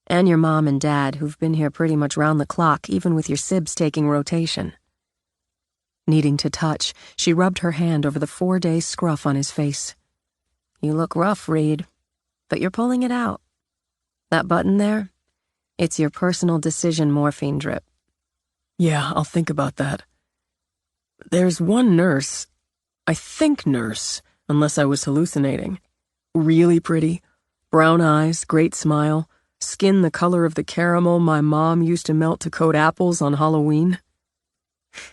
And your mom and dad, who've been here pretty much round the clock, even with your sibs taking rotation. Needing to touch, she rubbed her hand over the 4-day scruff on his face. You look rough, Reed. But you're pulling it out. That button there? It's your personal decision morphine drip. Yeah, I'll think about that. There's one nurse, I think nurse, unless I was hallucinating. Really pretty, brown eyes, great smile, skin the color of the caramel my mom used to melt to coat apples on Halloween.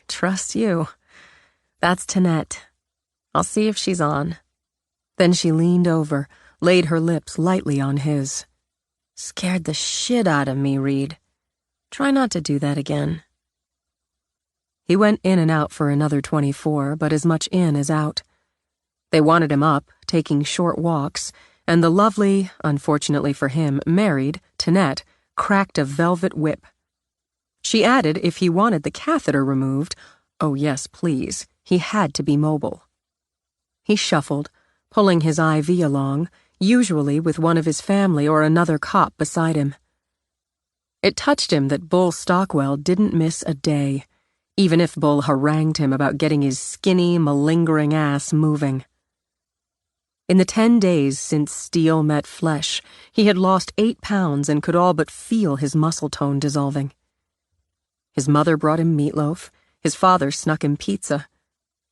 Trust you. That's Tanette. I'll see if she's on. Then she leaned over, laid her lips lightly on his. Scared the shit out of me, Reed. Try not to do that again. He went in and out for another 24, but as much in as out. They wanted him up, taking short walks, and the lovely, unfortunately for him, married, Tanette, cracked a velvet whip. She added if he wanted the catheter removed, oh yes, please, he had to be mobile. He shuffled, pulling his IV along, usually with one of his family or another cop beside him. It touched him that Bull Stockwell didn't miss a day, even if Bull harangued him about getting his skinny, malingering ass moving. In the 10 days since steel met flesh, he had lost 8 pounds and could all but feel his muscle tone dissolving. His mother brought him meatloaf, his father snuck him pizza,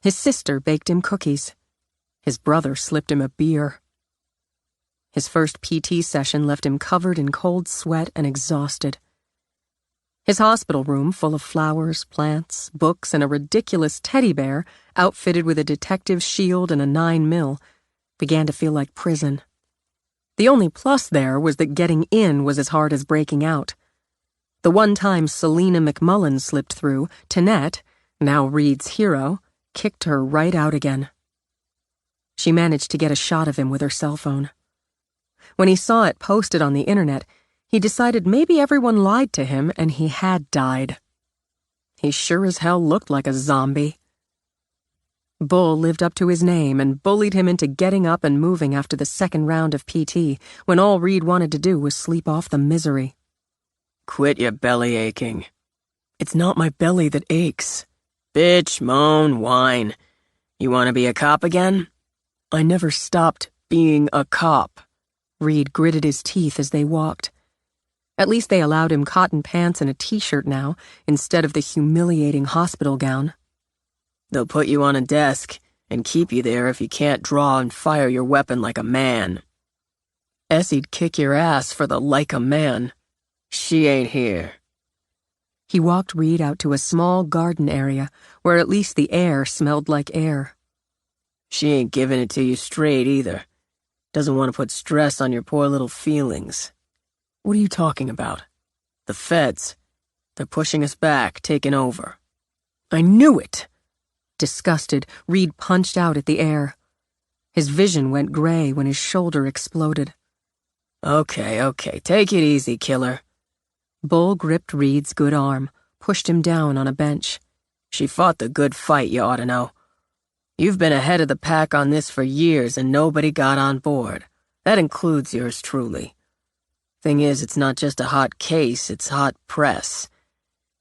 his sister baked him cookies, his brother slipped him a beer. His first PT session left him covered in cold sweat and exhausted. His hospital room, full of flowers, plants, books, and a ridiculous teddy bear outfitted with a detective's shield and a 9mm, began to feel like prison. The only plus there was that getting in was as hard as breaking out. The one time Selena McMullen slipped through, Tanette, now Reed's hero, kicked her right out again. She managed to get a shot of him with her cell phone. When he saw it posted on the internet, he decided maybe everyone lied to him and he had died. He sure as hell looked like a zombie. Bull lived up to his name and bullied him into getting up and moving after the second round of PT, when all Reed wanted to do was sleep off the misery. Quit your belly aching. It's not my belly that aches. Bitch, moan, whine. You want to be a cop again? I never stopped being a cop. Reed gritted his teeth as they walked. At least they allowed him cotton pants and a t-shirt now, instead of the humiliating hospital gown. They'll put you on a desk and keep you there if you can't draw and fire your weapon like a man. Essie'd kick your ass for the like a man. She ain't here. He walked Reed out to a small garden area where at least the air smelled like air. She ain't giving it to you straight either. Doesn't want to put stress on your poor little feelings. What are you talking about? The feds. They're pushing us back, taking over. I knew it! Disgusted, Reed punched out at the air. His vision went gray when his shoulder exploded. Okay, take it easy, killer. Bull gripped Reed's good arm, pushed him down on a bench. She fought the good fight, you ought to know. You've been ahead of the pack on this for years and nobody got on board. That includes yours truly. Thing is, it's not just a hot case, it's hot press.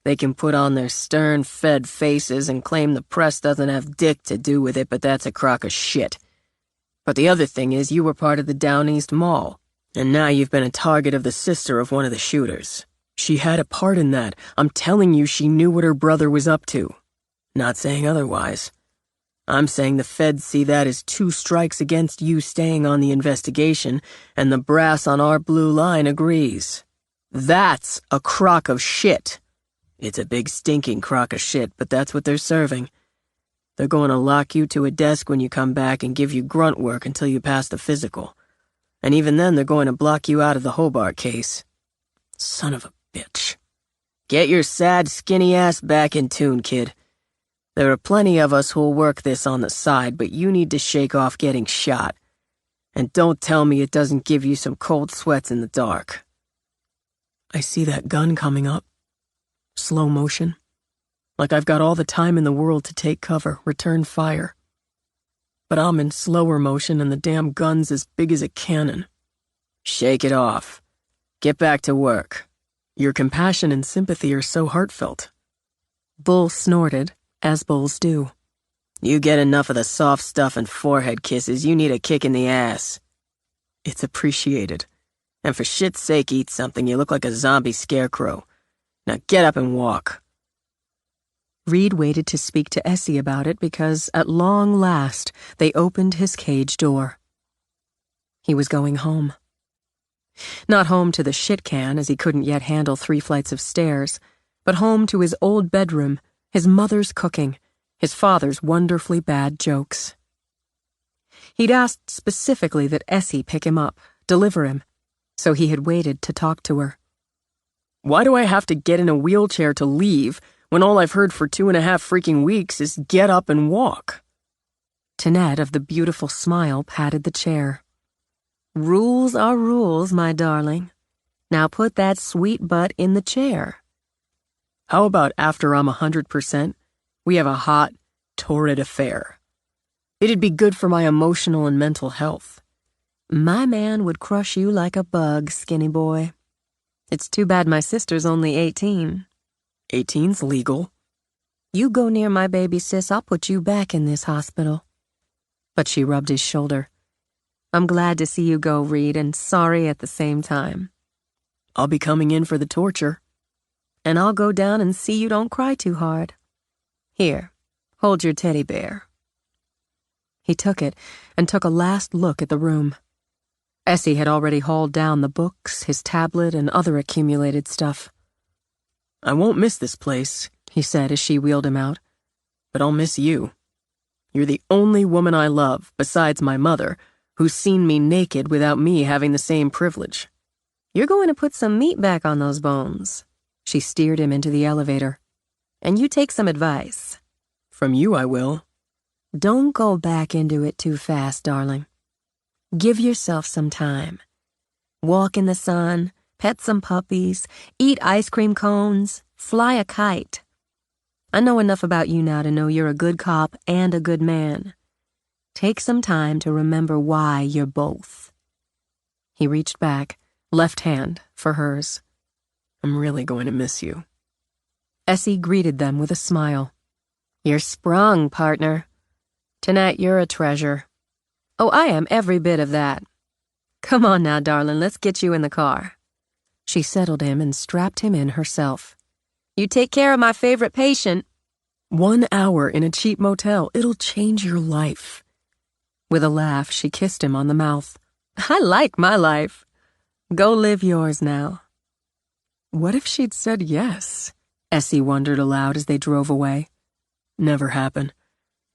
They can put on their stern, fed faces and claim the press doesn't have dick to do with it, but that's a crock of shit. But the other thing is you were part of the Down East Mall, and now you've been a target of the sister of one of the shooters. She had a part in that. I'm telling you, she knew what her brother was up to. Not saying otherwise. I'm saying the feds see that as 2 strikes against you staying on the investigation, and the brass on our blue line agrees. That's a crock of shit. It's a big stinking crock of shit, but that's what they're serving. They're going to lock you to a desk when you come back and give you grunt work until you pass the physical. And even then they're going to block you out of the Hobart case. Son of a bitch. Get your sad, skinny ass back in tune, kid. There are plenty of us who'll work this on the side, but you need to shake off getting shot. And don't tell me it doesn't give you some cold sweats in the dark. I see that gun coming up. Slow motion. Like I've got all the time in the world to take cover, return fire. But I'm in slower motion and the damn gun's as big as a cannon. Shake it off. Get back to work. Your compassion and sympathy are so heartfelt. Bull snorted, as bulls do. You get enough of the soft stuff and forehead kisses, you need a kick in the ass. It's appreciated. And for shit's sake, eat something. You look like a zombie scarecrow. Now get up and walk. Reed waited to speak to Essie about it because, at long last, they opened his cage door. He was going home. Not home to the shit can, as he couldn't yet handle 3 flights of stairs, but home to his old bedroom, his mother's cooking, his father's wonderfully bad jokes. He'd asked specifically that Essie pick him up, deliver him, so he had waited to talk to her. Why do I have to get in a wheelchair to leave when all I've heard for 2.5 freaking weeks is get up and walk? Tinette of the beautiful smile patted the chair. Rules are rules, my darling. Now put that sweet butt in the chair. How about after I'm 100%, we have a hot, torrid affair? It'd be good for my emotional and mental health. My man would crush you like a bug, skinny boy. It's too bad my sister's only 18. 18's legal. You go near my baby, sis, I'll put you back in this hospital. But she rubbed his shoulder. I'm glad to see you go, Reed, and sorry at the same time. I'll be coming in for the torture. And I'll go down and see you don't cry too hard. Here, hold your teddy bear. He took it and took a last look at the room. Essie had already hauled down the books, his tablet, and other accumulated stuff. I won't miss this place, he said as she wheeled him out. But I'll miss you. You're the only woman I love, besides my mother, who's seen me naked without me having the same privilege. You're going to put some meat back on those bones. She steered him into the elevator. And you take some advice. From you I will. Don't go back into it too fast, darling. Give yourself some time. Walk in the sun, pet some puppies, eat ice cream cones, fly a kite. I know enough about you now to know you're a good cop and a good man. Take some time to remember why you're both. He reached back, left hand for hers. I'm really going to miss you. Essie greeted them with a smile. You're sprung, partner. Tonight you're a treasure. Oh, I am every bit of that. Come on now, darling, let's get you in the car. She settled him and strapped him in herself. You take care of my favorite patient. 1 hour in a cheap motel, it'll change your life. With a laugh, she kissed him on the mouth. I like my life. Go live yours now. What if she'd said yes? Essie wondered aloud as they drove away. Never happen.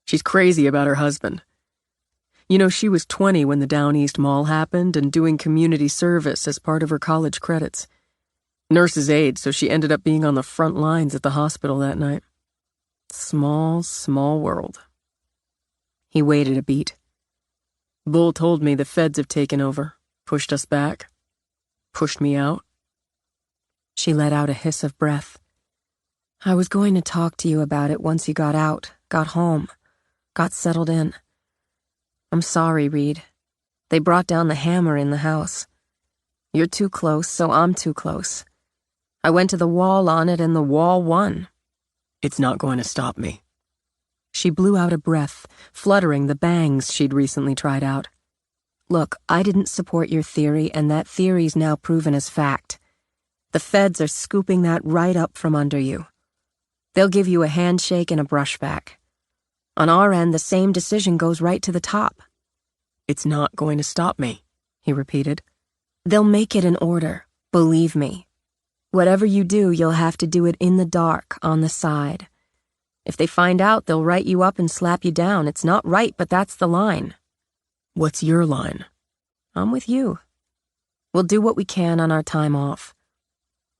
She's crazy about her husband. You know, she was 20 when the Down East Mall happened and doing community service as part of her college credits. Nurse's aide, so she ended up being on the front lines at the hospital that night. Small, small world. He waited a beat. Bull told me the feds have taken over, pushed us back, pushed me out. She let out a hiss of breath. I was going to talk to you about it once you got out, got home, got settled in. I'm sorry, Reed. They brought down the hammer in the house. You're too close, so I'm too close. I went to the wall on it and the wall won. It's not going to stop me. She blew out a breath, fluttering the bangs she'd recently tried out. Look, I didn't support your theory, and that theory's now proven as fact. The feds are scooping that right up from under you. They'll give you a handshake and a brushback. On our end, the same decision goes right to the top. It's not going to stop me, he repeated. They'll make it in order, believe me. Whatever you do, you'll have to do it in the dark, on the side. If they find out, they'll write you up and slap you down. It's not right, but that's the line. What's your line? I'm with you. We'll do what we can on our time off.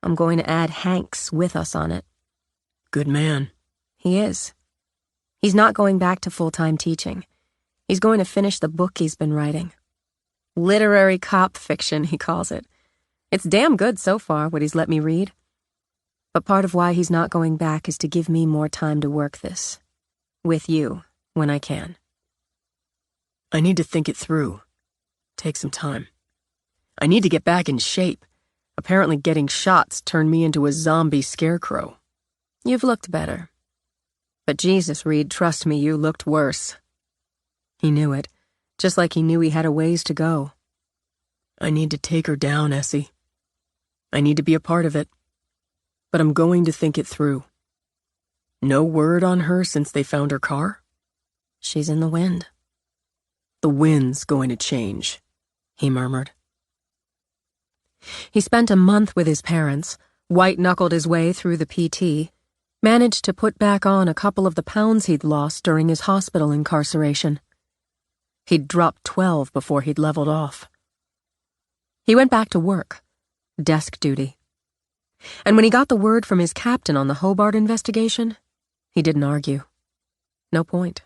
I'm going to add Hanks with us on it. Good man. He is. He's not going back to full-time teaching. He's going to finish the book he's been writing. Literary cop fiction, he calls it. It's damn good so far, what he's let me read. But part of why he's not going back is to give me more time to work this. With you, when I can. I need to think it through. Take some time. I need to get back in shape. Apparently getting shots turned me into a zombie scarecrow. You've looked better. But Jesus, Reed, trust me, you looked worse. He knew it, just like he knew he had a ways to go. I need to take her down, Essie. I need to be a part of it. But I'm going to think it through. No word on her since they found her car? She's in the wind. The wind's going to change, he murmured. He spent a month with his parents, white-knuckled his way through the PT, managed to put back on a couple of the pounds he'd lost during his hospital incarceration. He'd dropped 12 before he'd leveled off. He went back to work, desk duty. And when he got the word from his captain on the Hobart investigation, he didn't argue. No point.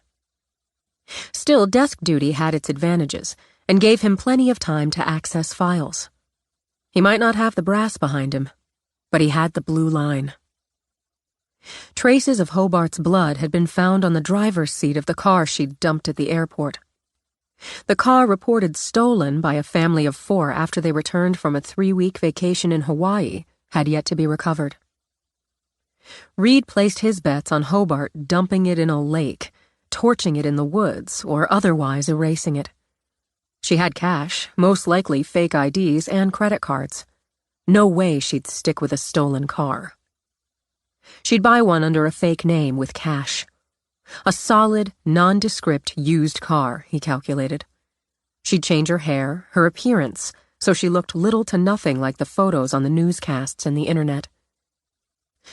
Still, desk duty had its advantages and gave him plenty of time to access files. He might not have the brass behind him, but he had the blue line. Traces of Hobart's blood had been found on the driver's seat of the car she'd dumped at the airport. The car reported stolen by a family of 4 after they returned from a 3-week vacation in Hawaii had yet to be recovered. Reed placed his bets on Hobart dumping it in a lake, torching it in the woods, or otherwise erasing it. She had cash, most likely fake IDs and credit cards. No way she'd stick with a stolen car. She'd buy one under a fake name with cash. A solid, nondescript used car, he calculated. She'd change her hair, her appearance, so she looked little to nothing like the photos on the newscasts and the internet.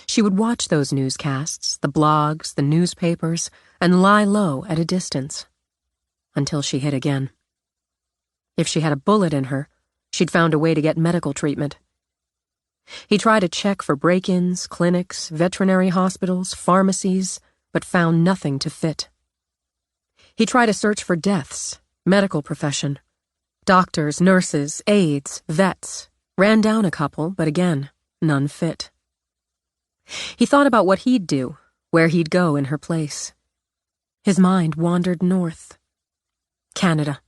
She would watch those newscasts, the blogs, the newspapers, and lie low at a distance. Until she hit again. If she had a bullet in her, she'd found a way to get medical treatment. He tried to check for break-ins, clinics, veterinary hospitals, pharmacies, but found nothing to fit. He tried to search for deaths, medical profession. Doctors, nurses, aides, vets. Ran down a couple, but again, none fit. He thought about what he'd do, where he'd go in her place. His mind wandered north. Canada.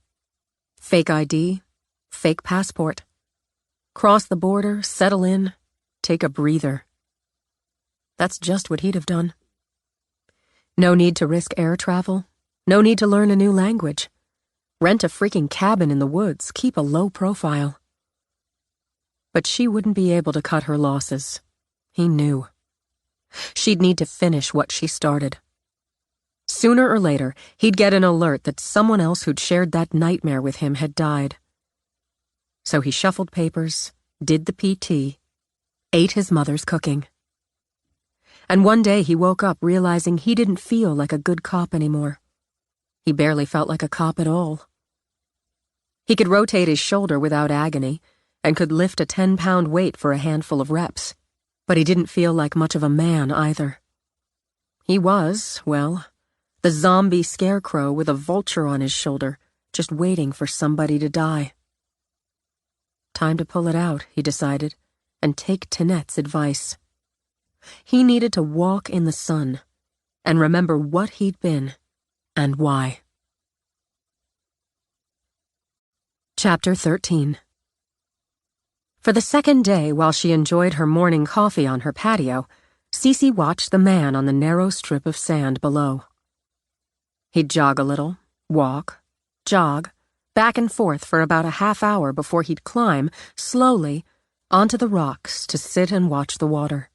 Fake ID, fake passport. Cross the border, settle in, take a breather. That's just what he'd have done. No need to risk air travel. No need to learn a new language. Rent a freaking cabin in the woods, keep a low profile. But she wouldn't be able to cut her losses. He knew. She'd need to finish what she started. Sooner or later, he'd get an alert that someone else who'd shared that nightmare with him had died. So he shuffled papers, did the PT, ate his mother's cooking. And one day he woke up realizing he didn't feel like a good cop anymore. He barely felt like a cop at all. He could rotate his shoulder without agony and could lift a 10-pound weight for a handful of reps, but he didn't feel like much of a man either. He was, well, the zombie scarecrow with a vulture on his shoulder, just waiting for somebody to die. Time to pull it out, he decided, and take Tinette's advice. He needed to walk in the sun and remember what he'd been and why. Chapter 13. For the second day, while she enjoyed her morning coffee on her patio, Cece watched the man on the narrow strip of sand below. He'd jog a little, walk, jog, back and forth for about a half hour before he'd climb, slowly, onto the rocks to sit and watch the water.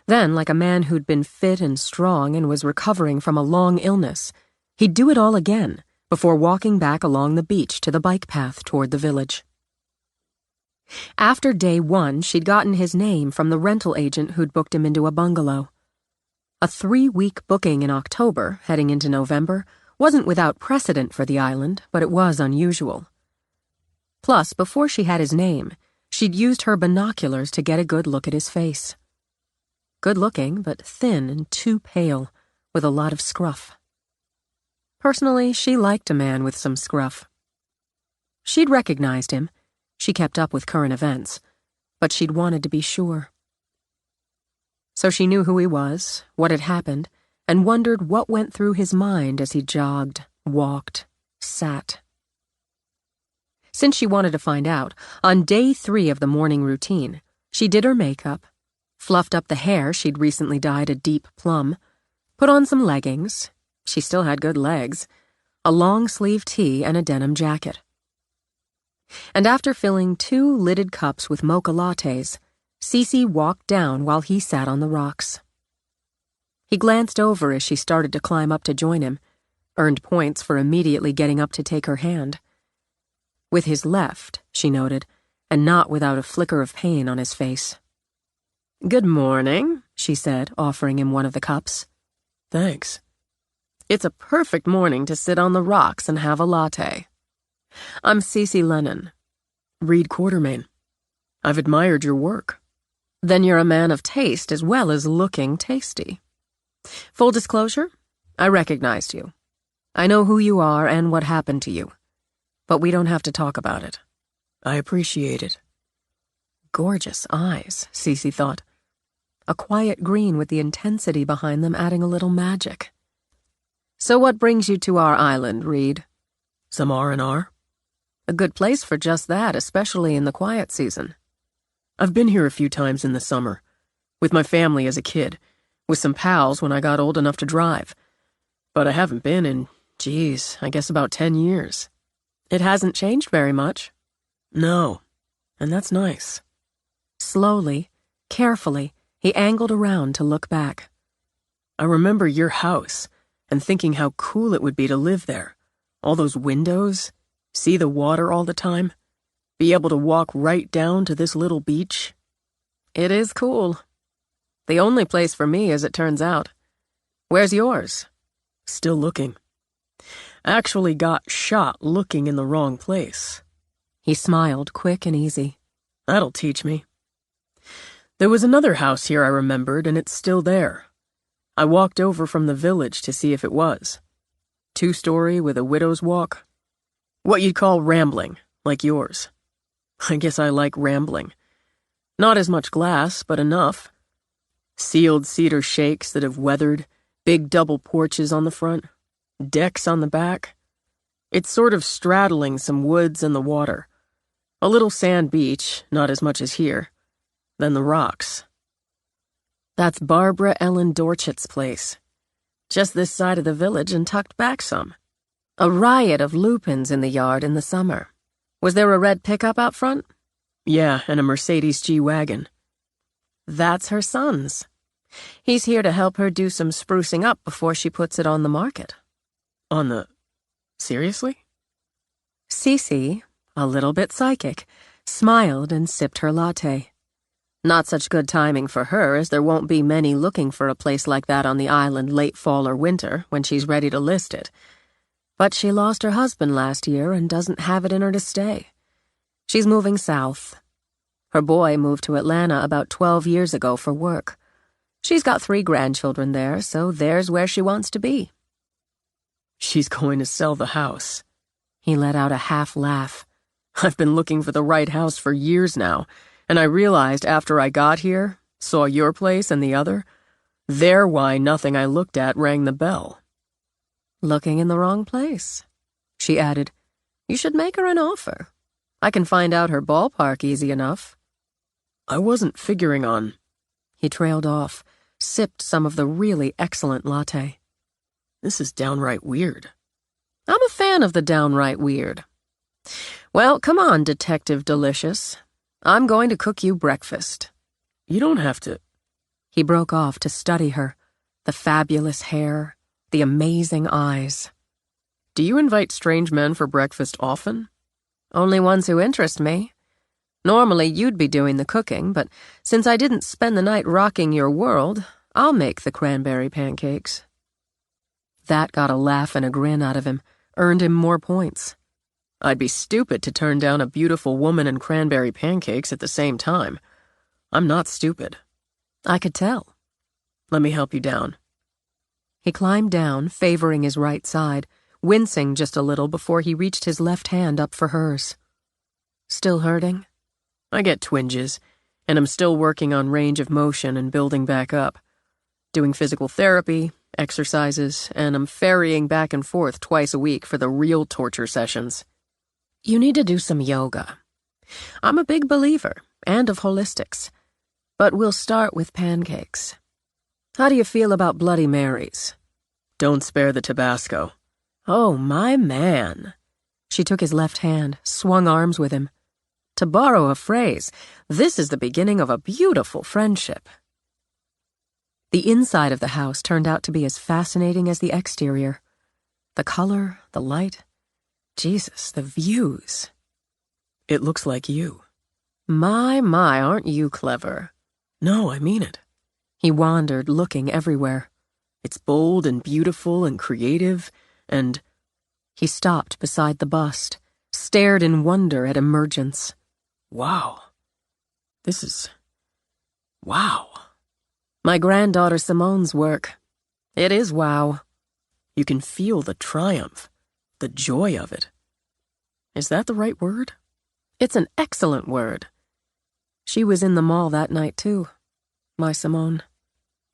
Then, like a man who'd been fit and strong and was recovering from a long illness, he'd do it all again before walking back along the beach to the bike path toward the village. After day 1, she'd gotten his name from the rental agent who'd booked him into a bungalow. A 3-week booking in October, heading into November, wasn't without precedent for the island, but it was unusual. Plus, before she had his name, she'd used her binoculars to get a good look at his face. Good-looking, but thin and too pale, with a lot of scruff. Personally, she liked a man with some scruff. She'd recognized him. She kept up with current events, but she'd wanted to be sure. So she knew who he was, what had happened, and wondered what went through his mind as he jogged, walked, sat. Since she wanted to find out, on day 3 of the morning routine, she did her makeup, fluffed up the hair she'd recently dyed a deep plum, put on some leggings, she still had good legs, a long-sleeve tee and a denim jacket. And after filling 2 lidded cups with mocha lattes, Cece walked down while he sat on the rocks. He glanced over as she started to climb up to join him, earned points for immediately getting up to take her hand. With his left, she noted, and not without a flicker of pain on his face. "Good morning," she said, offering him one of the cups. Thanks. "It's a perfect morning to sit on the rocks and have a latte. I'm Cece Lennon." Reed Quartermain. I've admired your work. "Then you're a man of taste as well as looking tasty. Full disclosure, I recognized you. I know who you are and what happened to you. But we don't have to talk about it." I appreciate it. Gorgeous eyes, Cece thought. A quiet green with the intensity behind them adding a little magic. "So what brings you to our island, Reed?" Some R&R? A good place for just that, especially in the quiet season. I've been here a few times in the summer, with my family as a kid, with some pals when I got old enough to drive. But I haven't been in, I guess about 10 years. It hasn't changed very much. No, and that's nice. Slowly, carefully, he angled around to look back. I remember your house, and thinking how cool it would be to live there. All those windows, see the water all the time, be able to walk right down to this little beach. It is cool. The only place for me, as it turns out. Where's yours? Still looking. Actually got shot looking in the wrong place. He smiled, quick and easy. That'll teach me. There was another house here I remembered, and it's still there. I walked over from the village to see if it was. 2-story with a widow's walk. What you'd call rambling, like yours. I guess I like rambling. Not as much glass, but enough. Sealed cedar shakes that have weathered, big double porches on the front, decks on the back. It's sort of straddling some woods and the water. A little sand beach, not as much as here. Then the rocks. That's Barbara Ellen Dorchett's place. Just this side of the village and tucked back some. A riot of lupins in the yard in the summer. Was there a red pickup out front? Yeah, and a Mercedes G-Wagon. That's her son's. He's here to help her do some sprucing up before she puts it on the market. Seriously? Cece, a little bit psychic, smiled and sipped her latte. Not such good timing for her, as there won't be many looking for a place like that on the island late fall or winter when she's ready to list it. But she lost her husband last year and doesn't have it in her to stay. She's moving south. Her boy moved to Atlanta about 12 years ago for work. She's got 3 grandchildren there, so there's where she wants to be. She's going to sell the house. He let out a half laugh. I've been looking for the right house for years now, and I realized after I got here, saw your place and the other, they're why nothing I looked at rang the bell. Looking in the wrong place, she added. You should make her an offer. I can find out her ballpark easy enough. I wasn't figuring on... He trailed off, sipped some of the really excellent latte. This is downright weird. I'm a fan of the downright weird. Well, come on, Detective Delicious. I'm going to cook you breakfast. You don't have to... He broke off to study her, the fabulous hair, the amazing eyes. Do you invite strange men for breakfast often? Only ones who interest me. Normally you'd be doing the cooking, but since I didn't spend the night rocking your world, I'll make the cranberry pancakes. That got a laugh and a grin out of him, earned him more points. I'd be stupid to turn down a beautiful woman and cranberry pancakes at the same time. I'm not stupid. I could tell. Let me help you down. He climbed down, favoring his right side, wincing just a little before he reached his left hand up for hers. Still hurting? I get twinges, and I'm still working on range of motion and building back up. Doing physical therapy, exercises, and I'm ferrying back and forth twice a week for the real torture sessions. You need to do some yoga. I'm a big believer, and of holistics. But we'll start with pancakes. How do you feel about Bloody Marys? Don't spare the Tabasco. Oh, my man. She took his left hand, swung arms with him. To borrow a phrase, this is the beginning of a beautiful friendship. The inside of the house turned out to be as fascinating as the exterior. The color, the light, Jesus, the views. It looks like you. My, aren't you clever? No, I mean it. He wandered, looking everywhere. It's bold and beautiful and creative, and... He stopped beside the bust, stared in wonder at Emergence. Wow. This is... wow. My granddaughter Simone's work. It is wow. You can feel the triumph, the joy of it. Is that the right word? It's an excellent word. She was in the mall that night, too. My Simone.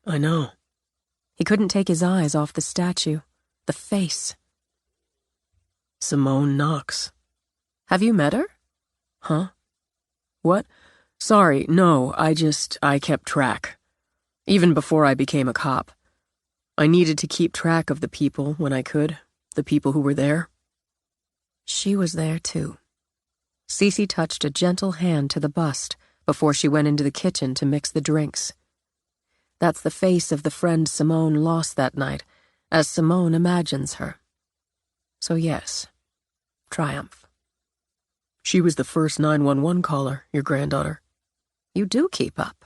I know. He couldn't take his eyes off the statue, the face. Simone Knox. Have you met her? Huh? What? Sorry, no, I kept track. Even before I became a cop. I needed to keep track of the people when I could, the people who were there. She was there, too. Cece touched a gentle hand to the bust before she went into the kitchen to mix the drinks. That's the face of the friend Simone lost that night, as Simone imagines her. So yes, triumph. She was the first 911 caller, your granddaughter. You do keep up.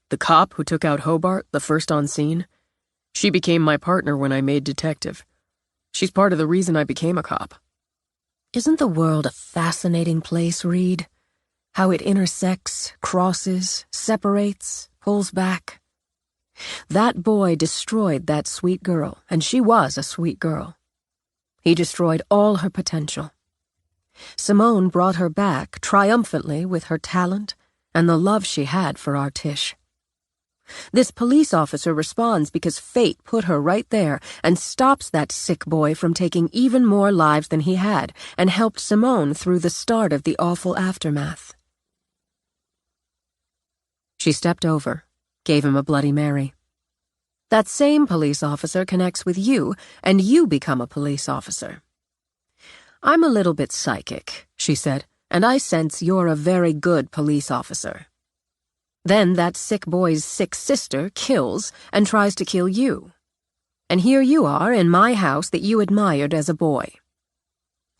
The cop who took out Hobart, the first on scene, she became my partner when I made detective. She's part of the reason I became a cop. Isn't the world a fascinating place, Reed? How it intersects, crosses, separates, pulls back. That boy destroyed that sweet girl, and she was a sweet girl. He destroyed all her potential. Simone brought her back triumphantly with her talent and the love she had for our Tish. This police officer responds because fate put her right there and stops that sick boy from taking even more lives than he had and helped Simone through the start of the awful aftermath. She stepped over, gave him a Bloody Mary. That same police officer connects with you, and you become a police officer. I'm a little bit psychic, she said, and I sense you're a very good police officer. Then that sick boy's sick sister kills and tries to kill you. And here you are in my house that you admired as a boy.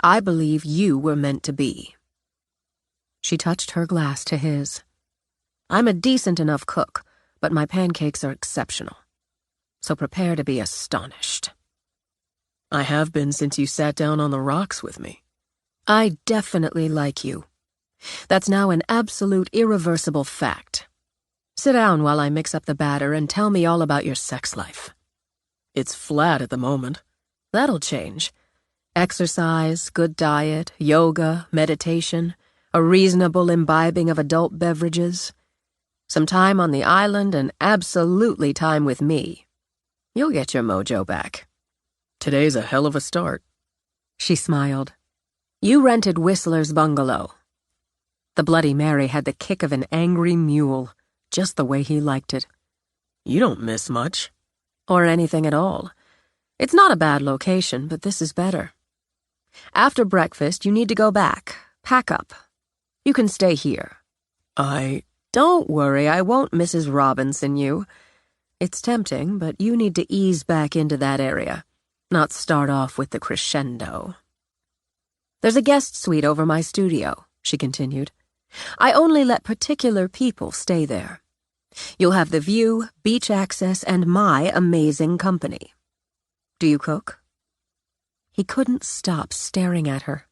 I believe you were meant to be. She touched her glass to his. I'm a decent enough cook, but my pancakes are exceptional. So prepare to be astonished. I have been since you sat down on the rocks with me. I definitely like you. That's now an absolute irreversible fact. Sit down while I mix up the batter and tell me all about your sex life. It's flat at the moment. That'll change. Exercise, good diet, yoga, meditation, a reasonable imbibing of adult beverages, some time on the island, and absolutely time with me. You'll get your mojo back. Today's a hell of a start. She smiled. You rented Whistler's bungalow. The Bloody Mary had the kick of an angry mule, just the way he liked it. You don't miss much. Or anything at all. It's not a bad location, but this is better. After breakfast, you need to go back. Pack up. You can stay here. Don't worry, I won't Mrs. Robinson you. It's tempting, but you need to ease back into that area, not start off with the crescendo. There's a guest suite over my studio, she continued. I only let particular people stay there. You'll have the view, beach access, and my amazing company. Do you cook? He couldn't stop staring at her.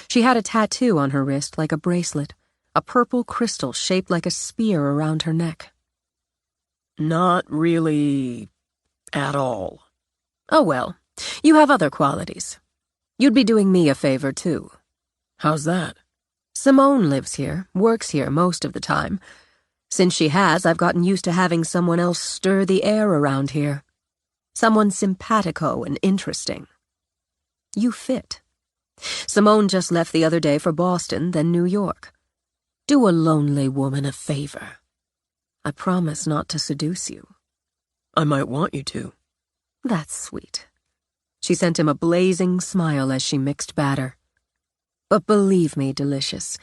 She had a tattoo on her wrist like a bracelet, a purple crystal shaped like a spear around her neck. Not really at all. Oh well, you have other qualities. You'd be doing me a favor, too. How's that? Simone lives here, works here most of the time. Since she has, I've gotten used to having someone else stir the air around here. Someone simpatico and interesting. You fit. Simone just left the other day for Boston, then New York. Do a lonely woman a favor. I promise not to seduce you. I might want you to. That's sweet. She sent him a blazing smile as she mixed batter. But believe me, Delicious,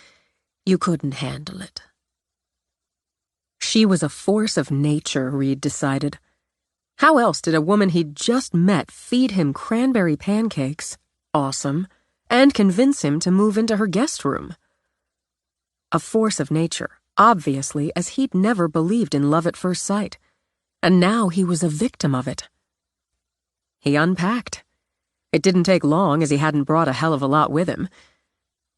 you couldn't handle it. She was a force of nature, Reed decided. How else did a woman he'd just met feed him cranberry pancakes, awesome, and convince him to move into her guest room? A force of nature, obviously, as he'd never believed in love at first sight, and now he was a victim of it. He unpacked. It didn't take long, as he hadn't brought a hell of a lot with him.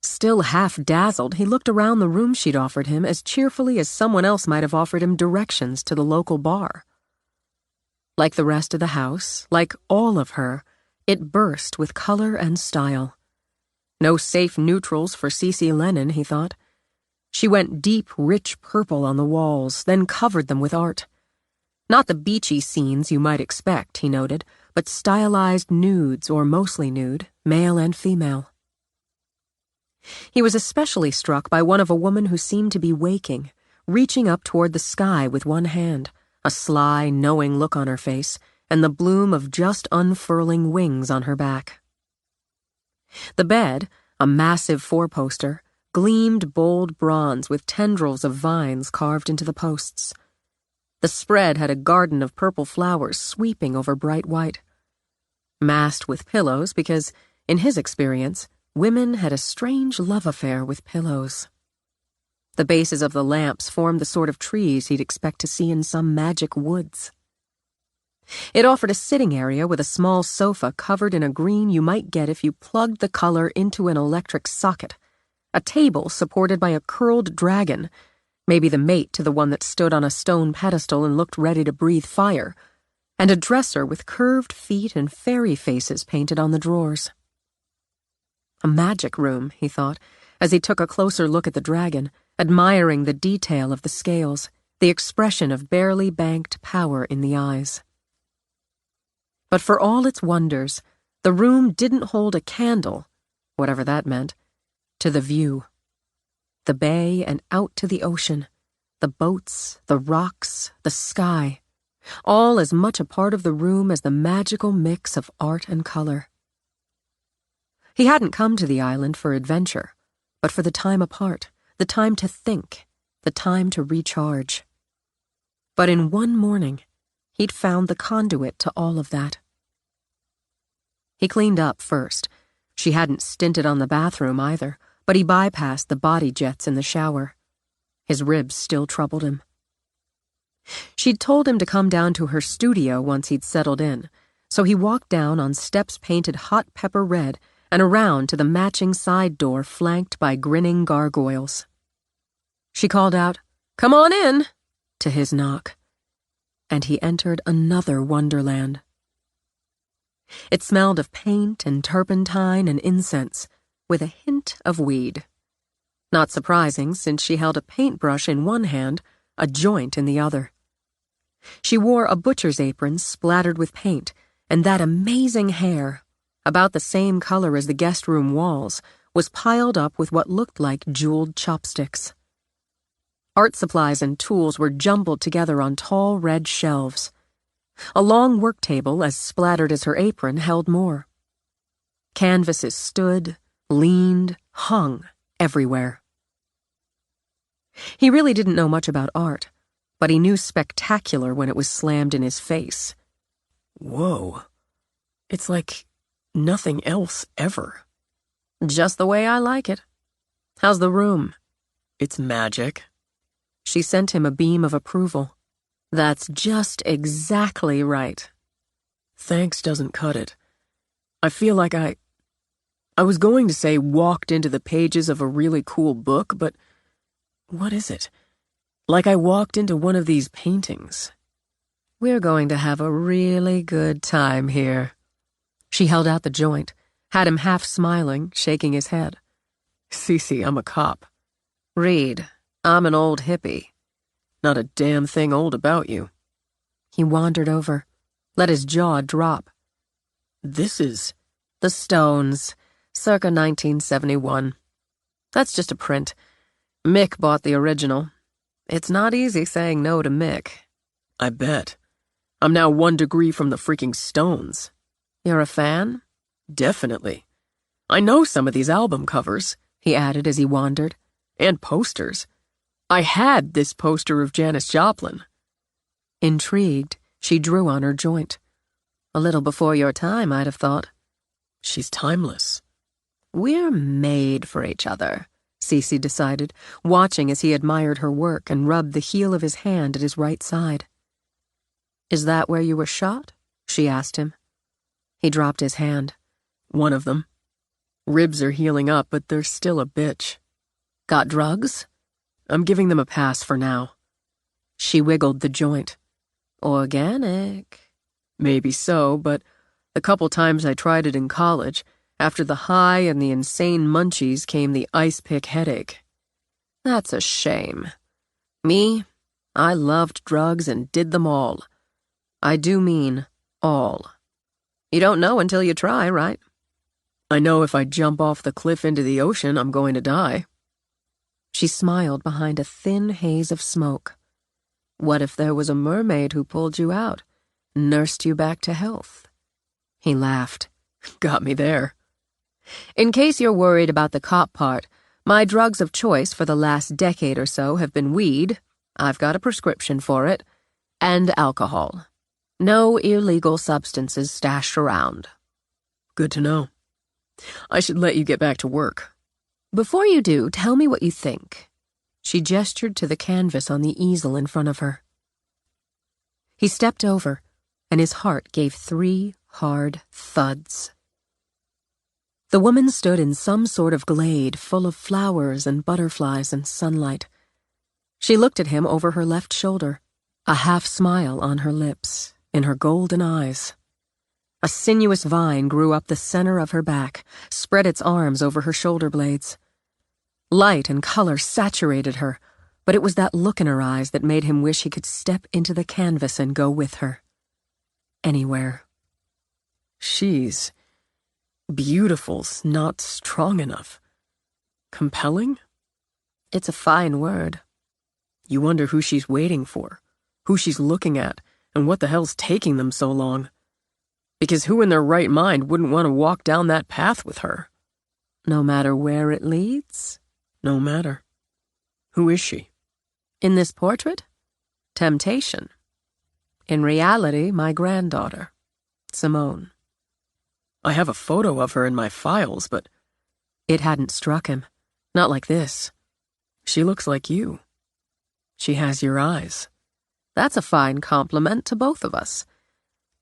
Still half-dazzled, he looked around the room she'd offered him as cheerfully as someone else might have offered him directions to the local bar. Like the rest of the house, like all of her, it burst with color and style. No safe neutrals for Cece Lennon, he thought. She went deep, rich purple on the walls, then covered them with art. Not the beachy scenes you might expect, he noted, but stylized nudes, or mostly nude, male and female. He was especially struck by one of a woman who seemed to be waking, reaching up toward the sky with one hand, a sly, knowing look on her face, and the bloom of just unfurling wings on her back. The bed, a massive four-poster, gleamed bold bronze with tendrils of vines carved into the posts. The spread had a garden of purple flowers sweeping over bright white. Masked with pillows because, in his experience, women had a strange love affair with pillows. The bases of the lamps formed the sort of trees he'd expect to see in some magic woods. It offered a sitting area with a small sofa covered in a green you might get if you plugged the color into an electric socket, a table supported by a curled dragon, maybe the mate to the one that stood on a stone pedestal and looked ready to breathe fire, and a dresser with curved feet and fairy faces painted on the drawers. A magic room, he thought, as he took a closer look at the dragon, admiring the detail of the scales, the expression of barely banked power in the eyes. But for all its wonders, the room didn't hold a candle, whatever that meant, to the view. The bay and out to the ocean, the boats, the rocks, the sky, all as much a part of the room as the magical mix of art and color. He hadn't come to the island for adventure, but for the time apart, the time to think, the time to recharge. But in one morning, he'd found the conduit to all of that. He cleaned up first. She hadn't stinted on the bathroom either, but he bypassed the body jets in the shower. His ribs still troubled him. She'd told him to come down to her studio once he'd settled in, so he walked down on steps painted hot pepper red and around to the matching side door flanked by grinning gargoyles. She called out, "Come on in," to his knock, and he entered another wonderland. It smelled of paint and turpentine and incense, with a hint of weed. Not surprising, since she held a paintbrush in one hand, a joint in the other. She wore a butcher's apron splattered with paint, and that amazing hair, about the same color as the guest room walls, was piled up with what looked like jeweled chopsticks. Art supplies and tools were jumbled together on tall red shelves. A long work table, as splattered as her apron, held more. Canvases stood, leaned, hung everywhere. He really didn't know much about art, but he knew spectacular when it was slammed in his face. Whoa. It's like nothing else ever. Just the way I like it. How's the room? It's magic. She sent him a beam of approval. That's just exactly right. Thanks doesn't cut it. I feel like I was going to say walked into the pages of a really cool book, but what is it? Like I walked into one of these paintings. We're going to have a really good time here. She held out the joint, had him half smiling, shaking his head. Cece, I'm a cop. Reed, I'm an old hippie. Not a damn thing old about you. He wandered over, let his jaw drop. This is... The Stones, circa 1971. That's just a print. Mick bought the original. It's not easy saying no to Mick. I bet. I'm now 1 degree from the freaking Stones. You're a fan? Definitely. I know some of these album covers, he added as he wandered. And posters. I had this poster of Janis Joplin. Intrigued, she drew on her joint. A little before your time, I'd have thought. She's timeless. We're made for each other, Cece decided, watching as he admired her work and rubbed the heel of his hand at his right side. Is that where you were shot? She asked him. He dropped his hand. One of them. Ribs are healing up, but they're still a bitch. Got drugs? I'm giving them a pass for now. She wiggled the joint. Organic. Maybe so, but the couple times I tried it in college, after the high and the insane munchies came the ice pick headache. That's a shame. Me, I loved drugs and did them all. I do mean all. You don't know until you try, right? I know if I jump off the cliff into the ocean, I'm going to die. She smiled behind a thin haze of smoke. What if there was a mermaid who pulled you out, nursed you back to health? He laughed. Got me there. In case you're worried about the cop part, my drugs of choice for the last decade or so have been weed, I've got a prescription for it, and alcohol. No illegal substances stashed around. Good to know. I should let you get back to work. Before you do, tell me what you think. She gestured to the canvas on the easel in front of her. He stepped over, and his heart gave 3 hard thuds. The woman stood in some sort of glade full of flowers and butterflies and sunlight. She looked at him over her left shoulder, a half smile on her lips, in her golden eyes. A sinuous vine grew up the center of her back, spread its arms over her shoulder blades. Light and color saturated her, but it was that look in her eyes that made him wish he could step into the canvas and go with her. Anywhere. She's beautiful's not strong enough. Compelling? It's a fine word. You wonder who she's waiting for, who she's looking at, and what the hell's taking them so long. Because who in their right mind wouldn't want to walk down that path with her? No matter where it leads? No matter. Who is she? In this portrait? Temptation. In reality, my granddaughter, Simone. I have a photo of her in my files, but... It hadn't struck him. Not like this. She looks like you. She has your eyes. That's a fine compliment to both of us.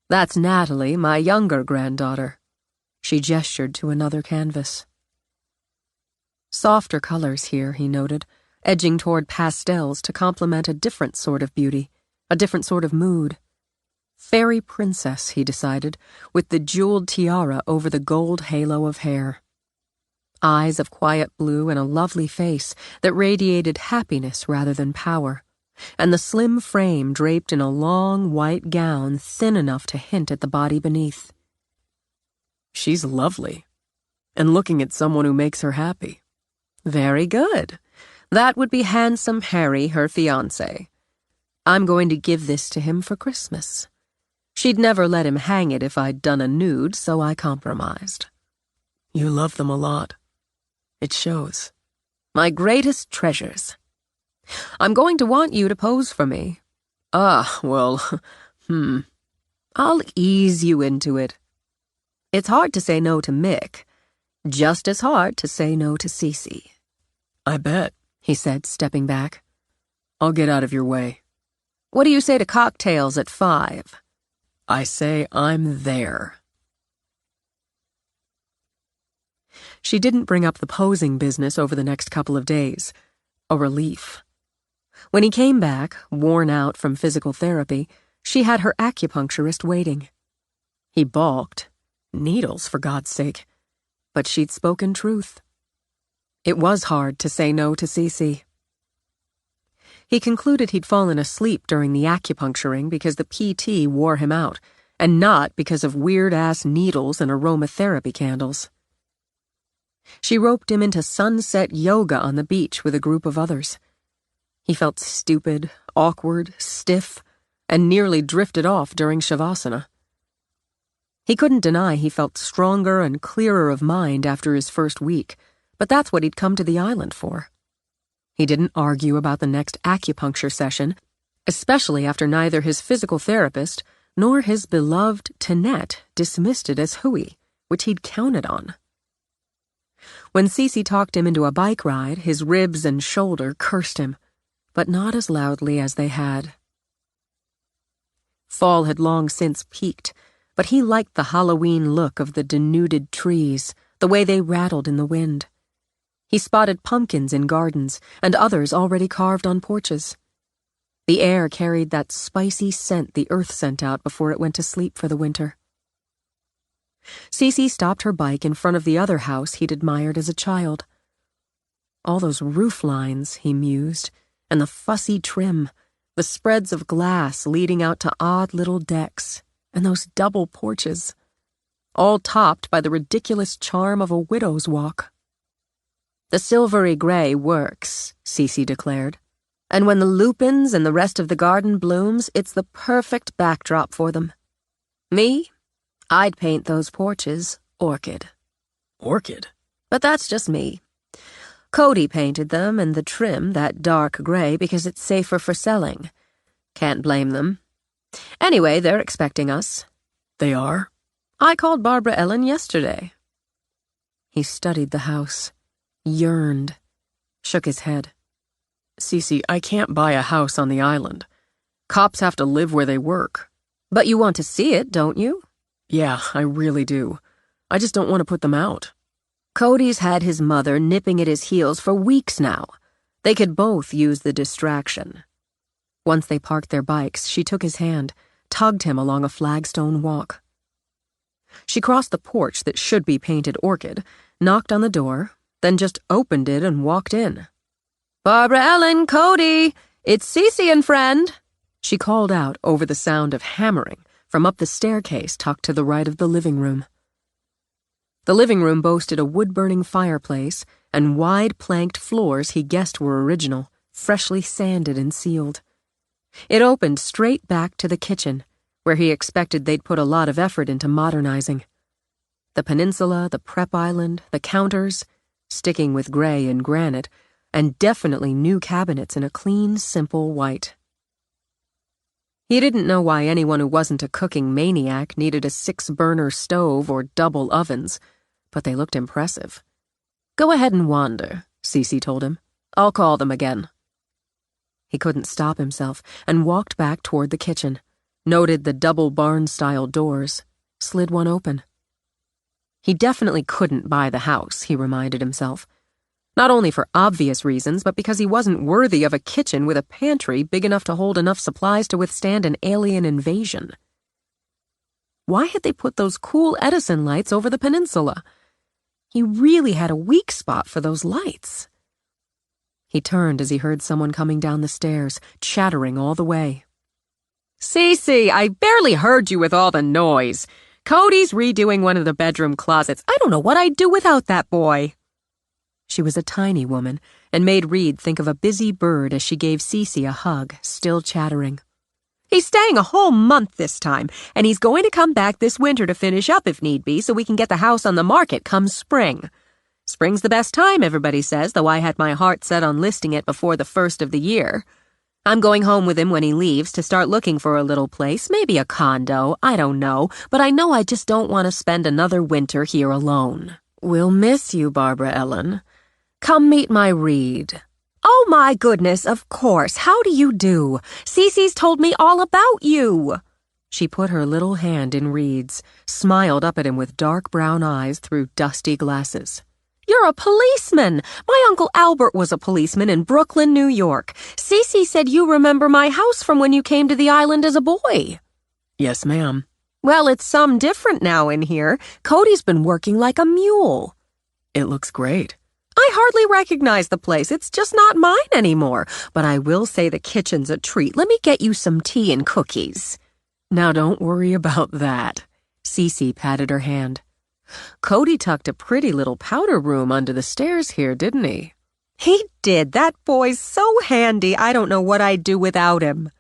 That's Natalie, my younger granddaughter. She gestured to another canvas. Softer colors here, he noted, edging toward pastels to complement a different sort of beauty, a different sort of mood. Fairy princess, he decided, with the jeweled tiara over the gold halo of hair. Eyes of quiet blue and a lovely face that radiated happiness rather than power, and the slim frame draped in a long white gown thin enough to hint at the body beneath. She's lovely. and looking at someone who makes her happy. Very good. That would be Handsome Harry, her fiancé. I'm going to give this to him for Christmas. She'd never let him hang it if I'd done a nude, so I compromised. You love them a lot. It shows. My greatest treasures. I'm going to want you to pose for me. Well, I'll ease you into it. It's hard to say no to Mick. Just as hard to say no to Cece. I bet, he said, stepping back. I'll get out of your way. What do you say to cocktails at 5? I say I'm there. She didn't bring up the posing business over the next couple of days. A relief. When he came back, worn out from physical therapy, she had her acupuncturist waiting. He balked. Needles, for God's sake. But she'd spoken truth. It was hard to say no to Cece. He concluded he'd fallen asleep during the acupuncturing because the PT wore him out, and not because of weird-ass needles and aromatherapy candles. She roped him into sunset yoga on the beach with a group of others. He felt stupid, awkward, stiff, and nearly drifted off during Shavasana. He couldn't deny he felt stronger and clearer of mind after his first week, but that's what he'd come to the island for. He didn't argue about the next acupuncture session, especially after neither his physical therapist nor his beloved Tinette dismissed it as hooey, which he'd counted on. When Cece talked him into a bike ride, his ribs and shoulder cursed him, but not as loudly as they had. Fall had long since peaked, but he liked the Halloween look of the denuded trees, the way they rattled in the wind. He spotted pumpkins in gardens, and others already carved on porches. The air carried that spicy scent the earth sent out before it went to sleep for the winter. Cece stopped her bike in front of the other house he'd admired as a child. All those roof lines, he mused, and the fussy trim, the spreads of glass leading out to odd little decks, and those double porches, all topped by the ridiculous charm of a widow's walk. The silvery gray works, Cece declared, and when the lupins and the rest of the garden blooms, it's the perfect backdrop for them. Me? I'd paint those porches orchid. Orchid? But that's just me. Cody painted them and the trim that dark gray because it's safer for selling. Can't blame them. Anyway, they're expecting us. They are? I called Barbara Ellen yesterday. He studied the house, yearned, shook his head. Cece, I can't buy a house on the island. Cops have to live where they work. But you want to see it, don't you? Yeah, I really do. I just don't want to put them out. Cody's had his mother nipping at his heels for weeks now. They could both use the distraction. Once they parked their bikes, she took his hand, tugged him along a flagstone walk. She crossed the porch that should be painted orchid, knocked on the door, then just opened it and walked in. "Barbara Ellen, Cody, it's Cece and friend," she called out over the sound of hammering from up the staircase tucked to the right of the living room. The living room boasted a wood-burning fireplace and wide-planked floors he guessed were original, freshly sanded and sealed. It opened straight back to the kitchen, where he expected they'd put a lot of effort into modernizing. The peninsula, the prep island, the counters, sticking with gray and granite, and definitely new cabinets in a clean, simple white. He didn't know why anyone who wasn't a cooking maniac needed a 6-burner stove or double ovens, but they looked impressive. "Go ahead and wander," Cece told him. "I'll call them again." He couldn't stop himself and walked back toward the kitchen, noted the double barn-style doors, slid one open. He definitely couldn't buy the house, he reminded himself. Not only for obvious reasons, but because he wasn't worthy of a kitchen with a pantry big enough to hold enough supplies to withstand an alien invasion. Why had they put those cool Edison lights over the peninsula? He really had a weak spot for those lights. He turned as he heard someone coming down the stairs, chattering all the way. "Cece, I barely heard you with all the noise. Cody's redoing one of the bedroom closets. I don't know what I'd do without that boy. She was a tiny woman and made Reed think of a busy bird as she gave Cece a hug, still chattering. He's staying a whole month this time, and he's going to come back this winter to finish up if need be so we can get the house on the market come spring. Spring's the best time, everybody says, though I had my heart set on listing it before the first of the year. I'm going home with him when he leaves to start looking for a little place, maybe a condo, I don't know, but I know I just don't want to spend another winter here alone. We'll miss you, Barbara Ellen. Come meet my Reed. Oh my goodness, of course. How do you do? Cece's told me all about you. She put her little hand in Reed's, smiled up at him with dark brown eyes through dusty glasses. You're a policeman. My Uncle Albert was a policeman in Brooklyn, New York. Cece said you remember my house from when you came to the island as a boy. Yes, ma'am. Well, it's some different now in here. Cody's been working like a mule. It looks great. I hardly recognize the place. It's just not mine anymore. But I will say the kitchen's a treat. Let me get you some tea and cookies. Now don't worry about that. Cece patted her hand. Cody tucked a pretty little powder room under the stairs here, didn't he? He did. That boy's so handy. I don't know what I'd do without him.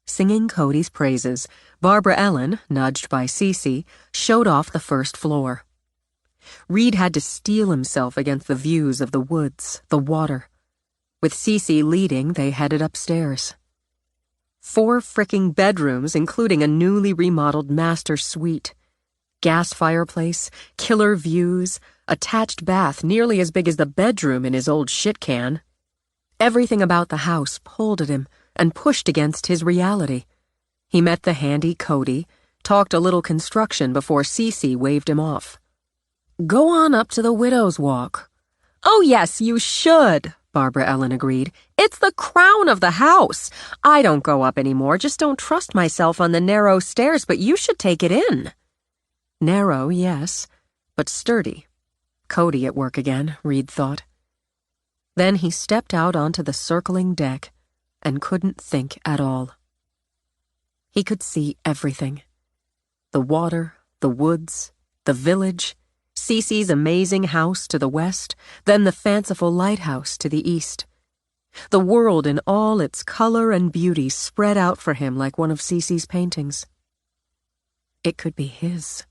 Singing Cody's praises, Barbara Ellen, nudged by Cece, showed off the first floor. Reed had to steel himself against the views of the woods, the water. With Cece leading, they headed upstairs. 4 fricking bedrooms, including a newly remodeled master suite. Gas fireplace, killer views, attached bath nearly as big as the bedroom in his old shit can. Everything about the house pulled at him and pushed against his reality. He met the handy Cody, talked a little construction before Cece waved him off. Go on up to the Widow's Walk. Oh, yes, you should, Barbara Ellen agreed. It's the crown of the house. I don't go up anymore, just don't trust myself on the narrow stairs, but you should take it in. Narrow, yes, but sturdy. Cody at work again, Reed thought. Then he stepped out onto the circling deck and couldn't think at all. He could see everything. The water, the woods, the village, Cece's amazing house to the west, then the fanciful lighthouse to the east. The world in all its color and beauty spread out for him like one of Cece's paintings. It could be his.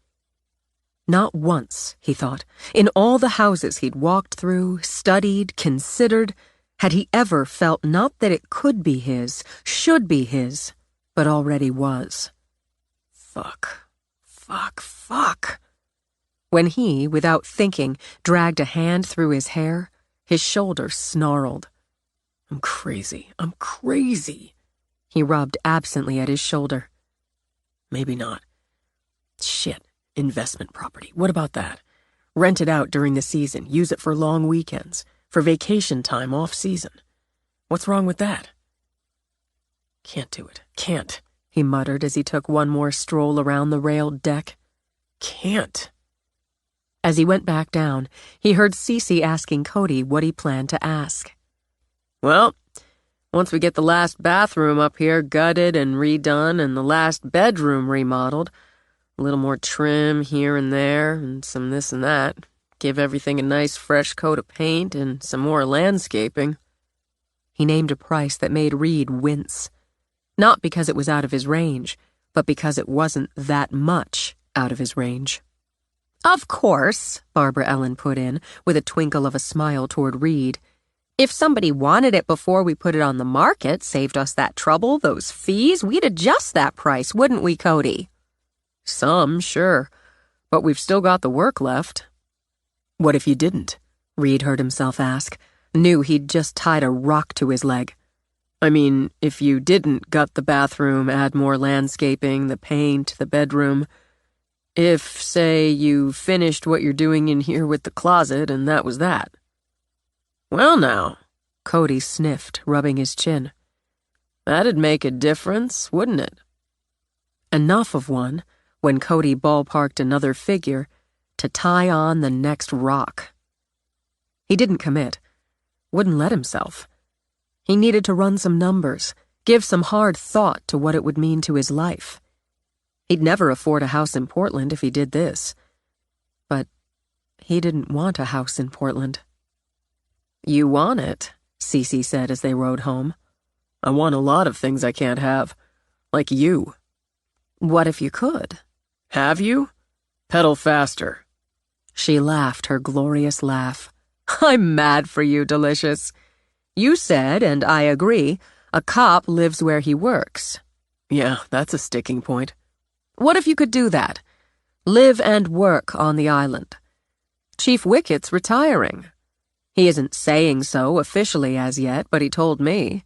Not once, he thought, in all the houses he'd walked through, studied, considered, had he ever felt not that it could be his, should be his, but already was. Fuck. When he, without thinking, dragged a hand through his hair, his shoulder snarled. I'm crazy. He rubbed absently at his shoulder. Maybe not. Shit. Investment property. What about that? Rent it out during the season. Use it for long weekends. For vacation time off season. What's wrong with that? Can't do it. Can't, he muttered as he took one more stroll around the railed deck. Can't. As he went back down, he heard Cece asking Cody what he planned to ask. Well, once we get the last bathroom up here gutted and redone and the last bedroom remodeled, a little more trim here and there, and some this and that. Give everything a nice fresh coat of paint and some more landscaping. He named a price that made Reed wince. Not because it was out of his range, but because it wasn't that much out of his range. Of course, Barbara Ellen put in, with a twinkle of a smile toward Reed. If somebody wanted it before we put it on the market, saved us that trouble, those fees, we'd adjust that price, wouldn't we, Cody? Some, sure, but we've still got the work left. What if you didn't? Reed heard himself ask, knew he'd just tied a rock to his leg. I mean, if you didn't gut the bathroom, add more landscaping, the paint, the bedroom. If, say, you finished what you're doing in here with the closet and that was that. Well now, Cody sniffed, rubbing his chin. That'd make a difference, wouldn't it? Enough of one, when Cody ballparked another figure, to tie on the next rock. He didn't commit, wouldn't let himself. He needed to run some numbers, give some hard thought to what it would mean to his life. He'd never afford a house in Portland if he did this. But he didn't want a house in Portland. "You want it," Cece said as they rode home. I want a lot of things I can't have. Like you. What if you could? Have you? Pedal faster. She laughed her glorious laugh. "I'm mad for you, Delicious. You said, and I agree, a cop lives where he works." Yeah, that's a sticking point. What if you could do that? Live and work on the island. Chief Wickett's retiring. He isn't saying so officially as yet, but he told me.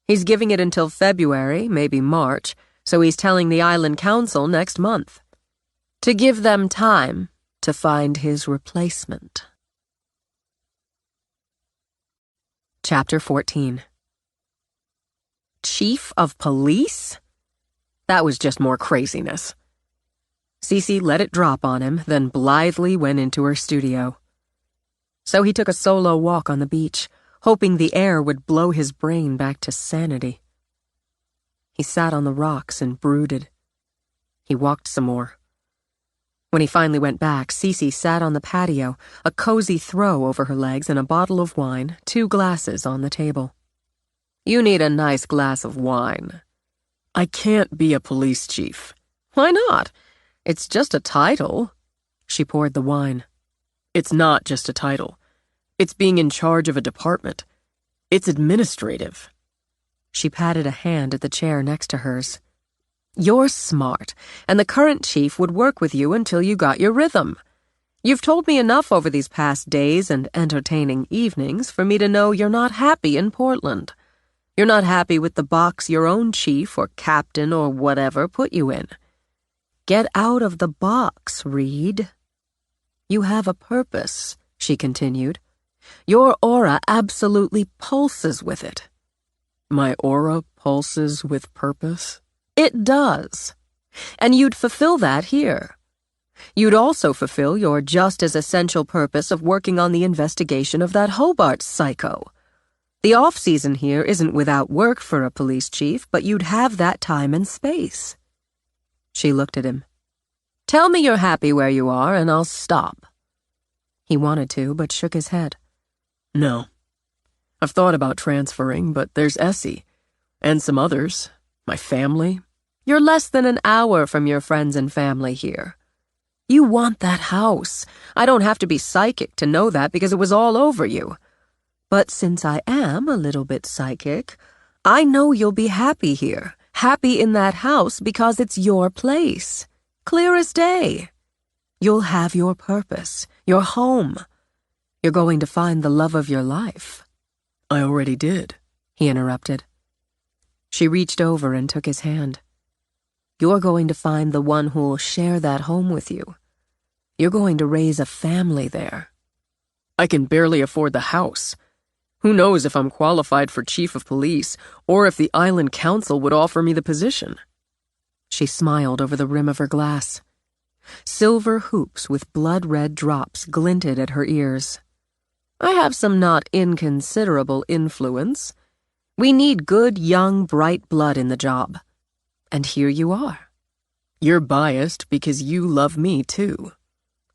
He's giving it until February, maybe March, so he's telling the Island Council next month. To give them time to find his replacement. Chapter 14. Chief of Police? That was just more craziness. Cece let it drop on him, then blithely went into her studio. So he took a solo walk on the beach, hoping the air would blow his brain back to sanity. He sat on the rocks and brooded. He walked some more. When he finally went back, Cece sat on the patio, a cozy throw over her legs and a bottle of wine, 2 glasses on the table. "You need a nice glass of wine." I can't be a police chief. "Why not? It's just a title." She poured the wine. It's not just a title. It's being in charge of a department. It's administrative. She patted a hand at the chair next to hers. "You're smart, and the current chief would work with you until you got your rhythm. You've told me enough over these past days and entertaining evenings for me to know you're not happy in Portland. You're not happy with the box your own chief or captain or whatever put you in. Get out of the box, Reed. You have a purpose," she continued. "Your aura absolutely pulses with it." My aura pulses with purpose? It does. And you'd fulfill that here. You'd also fulfill your just as essential purpose of working on the investigation of that Hobart psycho. The off-season here isn't without work for a police chief, but you'd have that time and space. She looked at him. "Tell me you're happy where you are, and I'll stop." He wanted to, but shook his head. No. I've thought about transferring, but there's Essie. And some others. My family. You're less than an hour from your friends and family here. You want that house. I don't have to be psychic to know that because it was all over you. But since I am a little bit psychic, I know you'll be happy here, happy in that house because it's your place. Clear as day. You'll have your purpose, your home. You're going to find the love of your life. I already did, he interrupted. She reached over and took his hand. You're going to find the one who'll share that home with you. You're going to raise a family there. I can barely afford the house. Who knows if I'm qualified for chief of police, or if the Island Council would offer me the position. She smiled over the rim of her glass. Silver hoops with blood-red drops glinted at her ears. I have some not inconsiderable influence. We need good, young, bright blood in the job. And here you are. You're biased because you love me, too.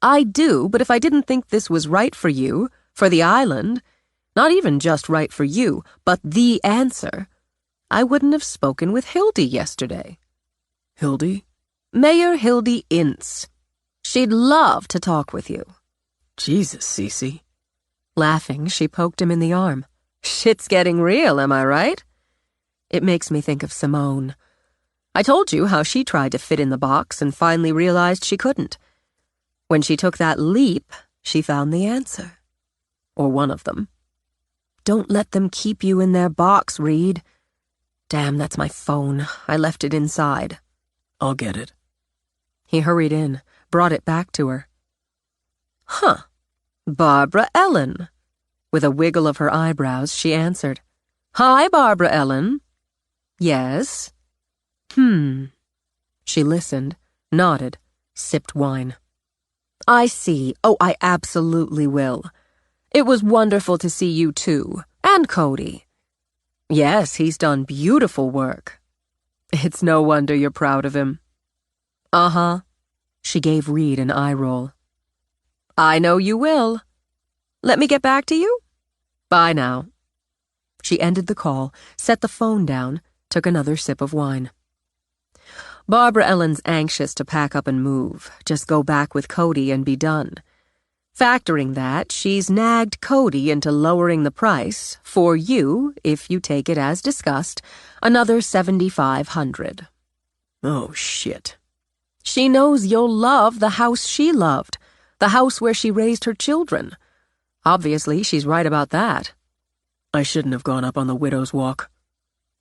I do, but if I didn't think this was right for you, for the island, not even just right for you, but the answer, I wouldn't have spoken with Hildy yesterday. Hildy? Mayor Hildy Ince. She'd love to talk with you. Jesus, Cece. Laughing, she poked him in the arm. Shit's getting real, am I right? It makes me think of Simone. I told you how she tried to fit in the box and finally realized she couldn't. When she took that leap, she found the answer. Or one of them. Don't let them keep you in their box, Reed. Damn, that's my phone. I left it inside. I'll get it. He hurried in, brought it back to her. Huh. Barbara Ellen. With a wiggle of her eyebrows, she answered. Hi, Barbara Ellen. Yes. She listened, nodded, sipped wine. I see. Oh, I absolutely will. It was wonderful to see you too, and Cody. Yes, he's done beautiful work. It's no wonder you're proud of him. Uh-huh. She gave Reed an eye roll. I know you will. Let me get back to you? Bye now. She ended the call, set the phone down, took another sip of wine. Barbara Ellen's anxious to pack up and move, just go back with Cody and be done. Factoring that, she's nagged Cody into lowering the price for you, if you take it as discussed, another $7,500. Oh, shit. She knows you'll love the house she loved, the house where she raised her children. Obviously, she's right about that. I shouldn't have gone up on the widow's walk.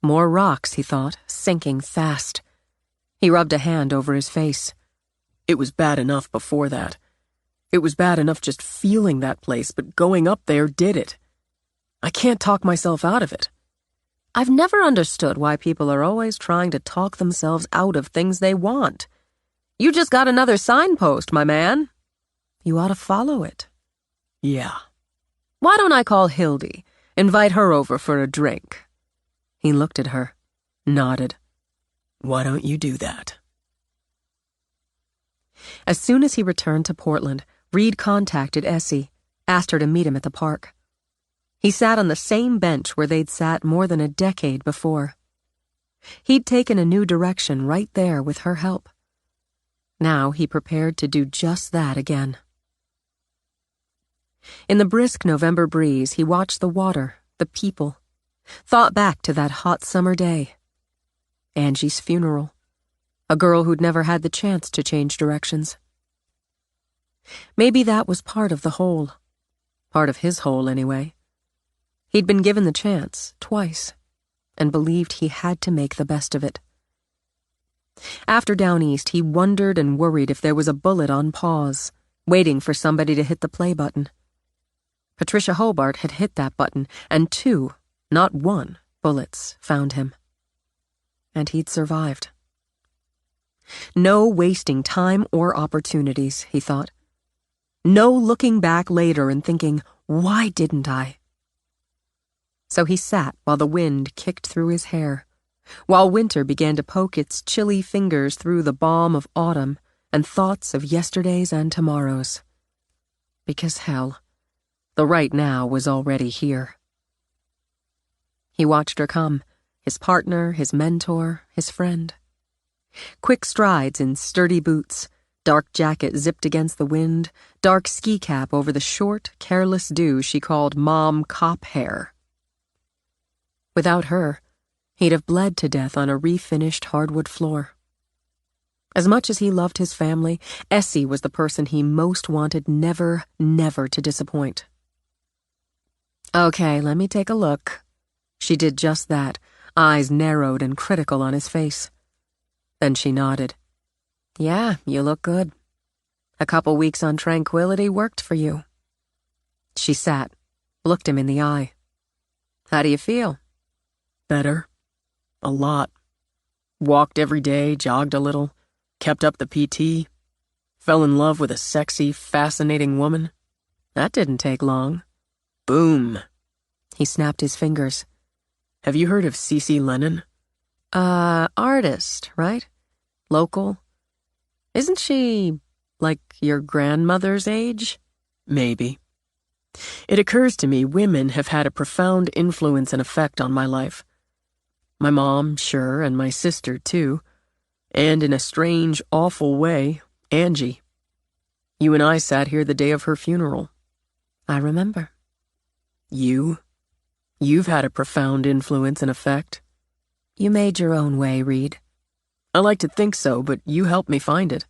More rocks, he thought, sinking fast. He rubbed a hand over his face. It was bad enough before that. It was bad enough just feeling that place, but going up there did it. I can't talk myself out of it. I've never understood why people are always trying to talk themselves out of things they want. You just got another signpost, my man. You ought to follow it. Yeah. Why don't I call Hildy, invite her over for a drink? He looked at her, nodded. Why don't you do that? As soon as he returned to Portland, Reed contacted Essie, asked her to meet him at the park. He sat on the same bench where they'd sat more than a decade before. He'd taken a new direction right there with her help. Now he prepared to do just that again. In the brisk November breeze, he watched the water, the people, thought back to that hot summer day. Angie's funeral. A girl who'd never had the chance to change directions. Maybe that was part of the whole. Part of his whole, anyway. He'd been given the chance, twice, and believed he had to make the best of it. After Down East, he wondered and worried if there was a bullet on pause, waiting for somebody to hit the play button. Patricia Hobart had hit that button, and 2, not 1, bullets found him. And he'd survived. No wasting time or opportunities, he thought. No looking back later and thinking, why didn't I? So he sat while the wind kicked through his hair, while winter began to poke its chilly fingers through the balm of autumn and thoughts of yesterdays and tomorrows. Because hell, the right now was already here. He watched her come, his partner, his mentor, his friend. Quick strides in sturdy boots, dark jacket zipped against the wind, dark ski cap over the short, careless do she called mom cop hair. Without her, he'd have bled to death on a refinished hardwood floor. As much as he loved his family, Essie was the person he most wanted never, never to disappoint. Okay, let me take a look. She did just that, eyes narrowed and critical on his face. Then she nodded. Yeah, you look good. A couple weeks on tranquility worked for you. She sat, looked him in the eye. How do you feel? Better. A lot. Walked every day, jogged a little, kept up the PT, fell in love with a sexy, fascinating woman. That didn't take long. Boom. He snapped his fingers. Have you heard of C.C. Lennon? Artist, right? Local. Isn't she, like, your grandmother's age? Maybe. It occurs to me women have had a profound influence and effect on my life. My mom, sure, and my sister, too. And in a strange, awful way, Angie. You and I sat here the day of her funeral. I remember. You've had a profound influence and effect. You made your own way, Reed. I like to think so, but you helped me find it.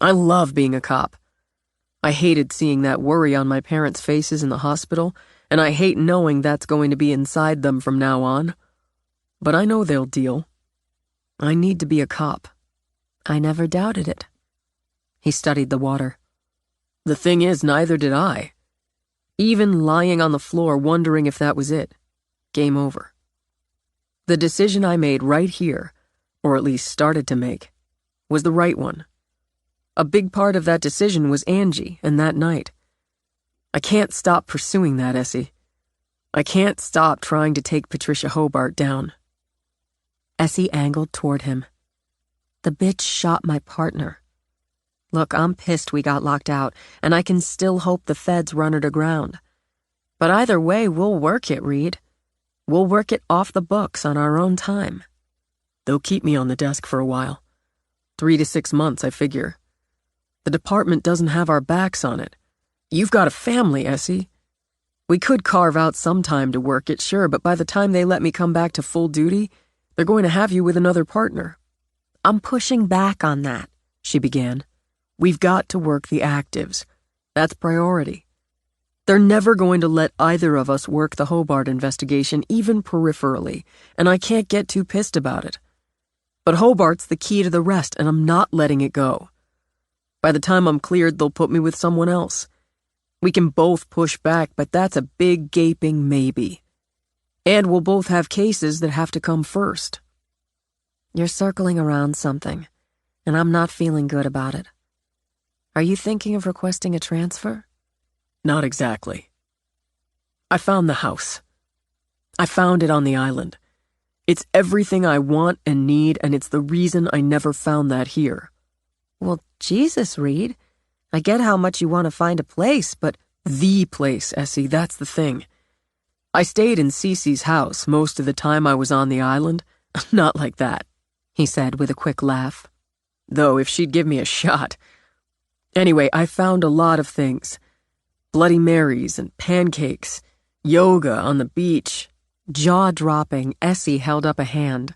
I love being a cop. I hated seeing that worry on my parents' faces in the hospital, and I hate knowing that's going to be inside them from now on. But I know they'll deal. I need to be a cop. I never doubted it. He studied the water. The thing is, neither did I. Even lying on the floor wondering if that was it. Game over. The decision I made right here, or at least started to make, was the right one. A big part of that decision was Angie and that night. I can't stop pursuing that, Essie. I can't stop trying to take Patricia Hobart down. Essie angled toward him. The bitch shot my partner. Look, I'm pissed we got locked out, and I can still hope the feds run it aground. But either way, we'll work it, Reed. We'll work it off the books on our own time. They'll keep me on the desk for a while. 3 to 6 months, I figure. The department doesn't have our backs on it. You've got a family, Essie. We could carve out some time to work it, sure, but by the time they let me come back to full duty, they're going to have you with another partner. I'm pushing back on that, she began. We've got to work the actives. That's priority. They're never going to let either of us work the Hobart investigation, even peripherally, and I can't get too pissed about it. But Hobart's the key to the rest, and I'm not letting it go. By the time I'm cleared, they'll put me with someone else. We can both push back, but that's a big gaping maybe. And we'll both have cases that have to come first. You're circling around something, and I'm not feeling good about it. Are you thinking of requesting a transfer? Not exactly. I found the house. I found it on the island. It's everything I want and need, and it's the reason I never found that here. Well, Jesus, Reed. I get how much you want to find a place, but... The place, Essie, that's the thing. I stayed in Cece's house most of the time I was on the island. Not like that, he said with a quick laugh. Though if she'd give me a shot. Anyway, I found a lot of things. Bloody Marys and pancakes, yoga on the beach. Jaw-dropping, Essie held up a hand.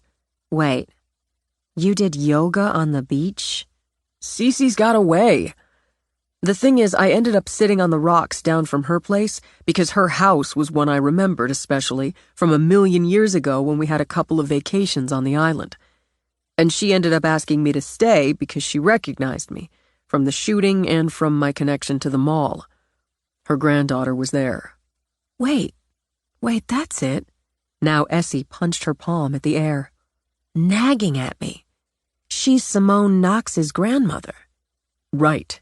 Wait, you did yoga on the beach? Cece's got away. The thing is, I ended up sitting on the rocks down from her place because her house was one I remembered especially from 1,000,000 years ago when we had a couple of vacations on the island. And she ended up asking me to stay because she recognized me, from the shooting and from my connection to the mall. Her granddaughter was there. Wait, that's it. Now Essie punched her palm at the air. Nagging at me. She's Simone Knox's grandmother. Right.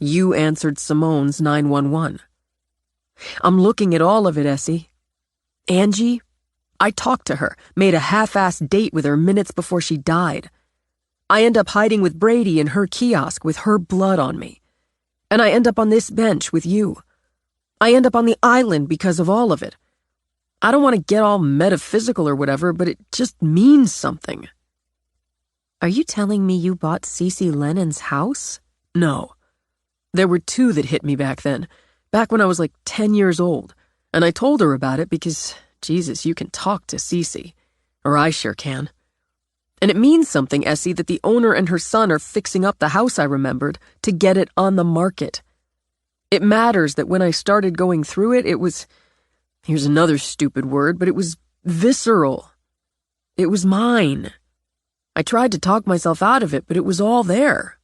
You answered Simone's 911. I'm looking at all of it, Essie. Angie, I talked to her, made a half-assed date with her minutes before she died. I end up hiding with Brady in her kiosk with her blood on me. And I end up on this bench with you. I end up on the island because of all of it. I don't want to get all metaphysical or whatever, but it just means something. Are you telling me you bought Cece Lennon's house? No. There were 2 that hit me back then, back when I was like 10 years old, and I told her about it because, Jesus, you can talk to Cece. Or I sure can. And it means something, Essie, that the owner and her son are fixing up the house I remembered to get it on the market. It matters that when I started going through it, it was, here's another stupid word, but it was visceral. It was mine. I tried to talk myself out of it, but it was all there.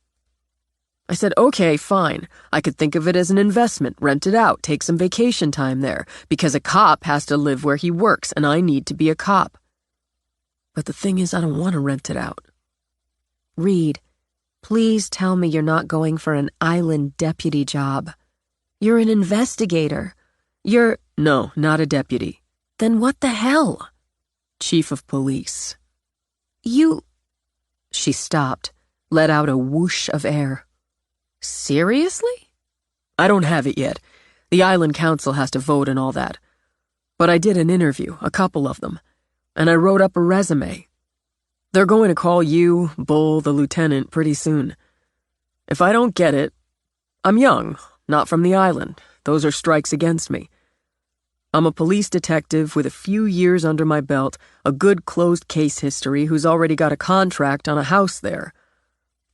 I said, okay, fine. I could think of it as an investment, rent it out, take some vacation time there, because a cop has to live where he works, and I need to be a cop. But the thing is, I don't want to rent it out. Reed, please tell me you're not going for an island deputy job. You're an investigator. No, not a deputy. Then what the hell? Chief of police. She stopped, let out a whoosh of air. Seriously? I don't have it yet. The Island Council has to vote and all that. But I did an interview, a couple of them, and I wrote up a resume. They're going to call you, Bull, the lieutenant, pretty soon. If I don't get it, I'm young, not from the island. Those are strikes against me. I'm a police detective with a few years under my belt, a good closed case history who's already got a contract on a house there.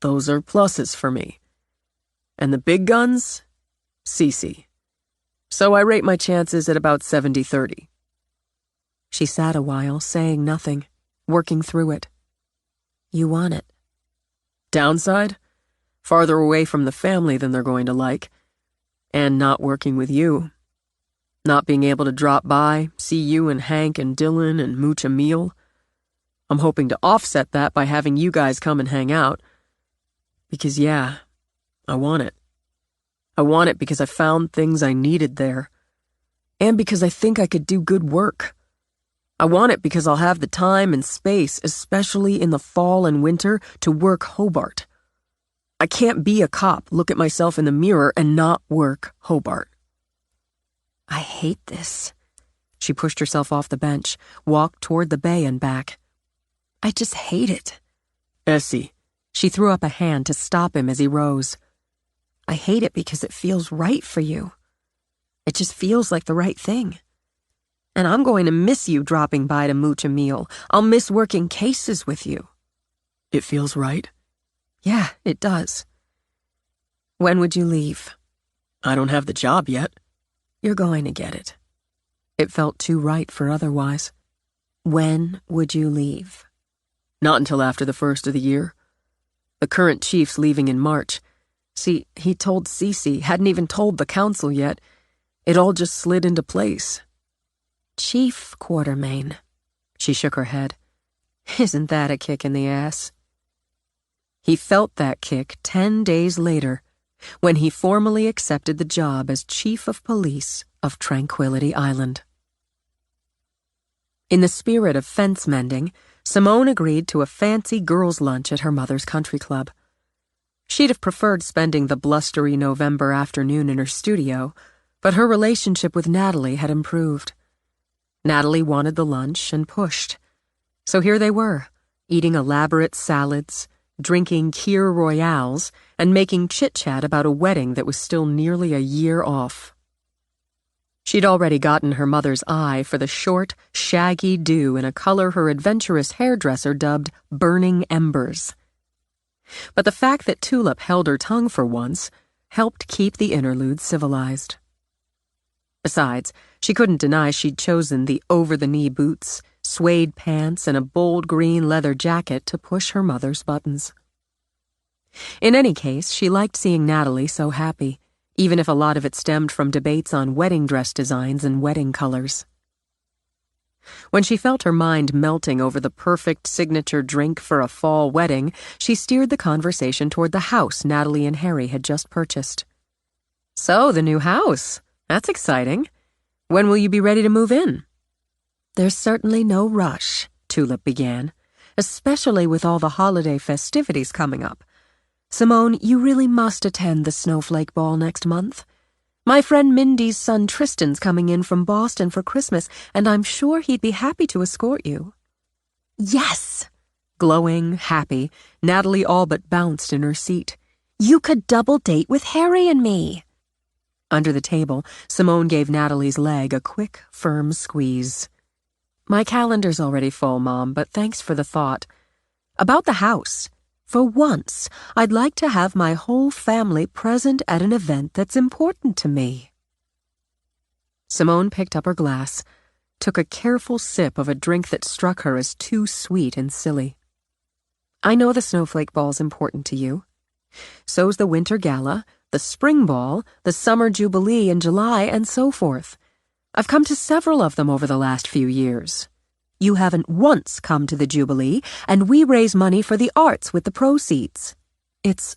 Those are pluses for me. And the big guns? Cece. So I rate my chances at about 70-30. She sat a while, saying nothing, working through it. You want it. Downside? Farther away from the family than they're going to like. And not working with you. Not being able to drop by, see you and Hank and Dylan and mooch a meal. I'm hoping to offset that by having you guys come and hang out. Because yeah, I want it. I want it because I found things I needed there. And because I think I could do good work. I want it because I'll have the time and space, especially in the fall and winter, to work Hobart. I can't be a cop, look at myself in the mirror, and not work Hobart. I hate this. She pushed herself off the bench, walked toward the bay and back. I just hate it. Essie. She threw up a hand to stop him as he rose. I hate it because it feels right for you. It just feels like the right thing. And I'm going to miss you dropping by to mooch a meal. I'll miss working cases with you. It feels right? Yeah, it does. When would you leave? I don't have the job yet. You're going to get it. It felt too right for otherwise. When would you leave? Not until after the first of the year. The current chief's leaving in March. See, he told Cece, hadn't even told the council yet. It all just slid into place. Chief Quartermain. She shook her head. Isn't that a kick in the ass? He felt that kick 10 days later, when he formally accepted the job as Chief of Police of Tranquility Island. In the spirit of fence mending, Simone agreed to a fancy girls' lunch at her mother's country club. She'd have preferred spending the blustery November afternoon in her studio, but her relationship with Natalie had improved. Natalie wanted the lunch and pushed. So here they were, eating elaborate salads, drinking Kir Royales, and making chit-chat about a wedding that was still nearly a year off. She'd already gotten her mother's eye for the short, shaggy do in a color her adventurous hairdresser dubbed burning embers. But the fact that Tulip held her tongue for once helped keep the interlude civilized. Besides, she couldn't deny she'd chosen the over-the-knee boots, suede pants, and a bold green leather jacket to push her mother's buttons. In any case, she liked seeing Natalie so happy, even if a lot of it stemmed from debates on wedding dress designs and wedding colors. When she felt her mind melting over the perfect signature drink for a fall wedding, she steered the conversation toward the house Natalie and Harry had just purchased. So, the new house. That's exciting. When will you be ready to move in? There's certainly no rush, Tulip began, especially with all the holiday festivities coming up. Simone, you really must attend the Snowflake Ball next month. My friend Mindy's son Tristan's coming in from Boston for Christmas, and I'm sure he'd be happy to escort you. Yes! Glowing, happy, Natalie all but bounced in her seat. You could double date with Harry and me. Under the table, Simone gave Natalie's leg a quick, firm squeeze. My calendar's already full, Mom, but thanks for the thought. About the house. For once, I'd like to have my whole family present at an event that's important to me. Simone picked up her glass, took a careful sip of a drink that struck her as too sweet and silly. I know the Snowflake Ball's important to you. So's the Winter Gala, the Spring Ball, the Summer Jubilee in July, and so forth. I've come to several of them over the last few years. You haven't once come to the Jubilee, and we raise money for the arts with the proceeds. It's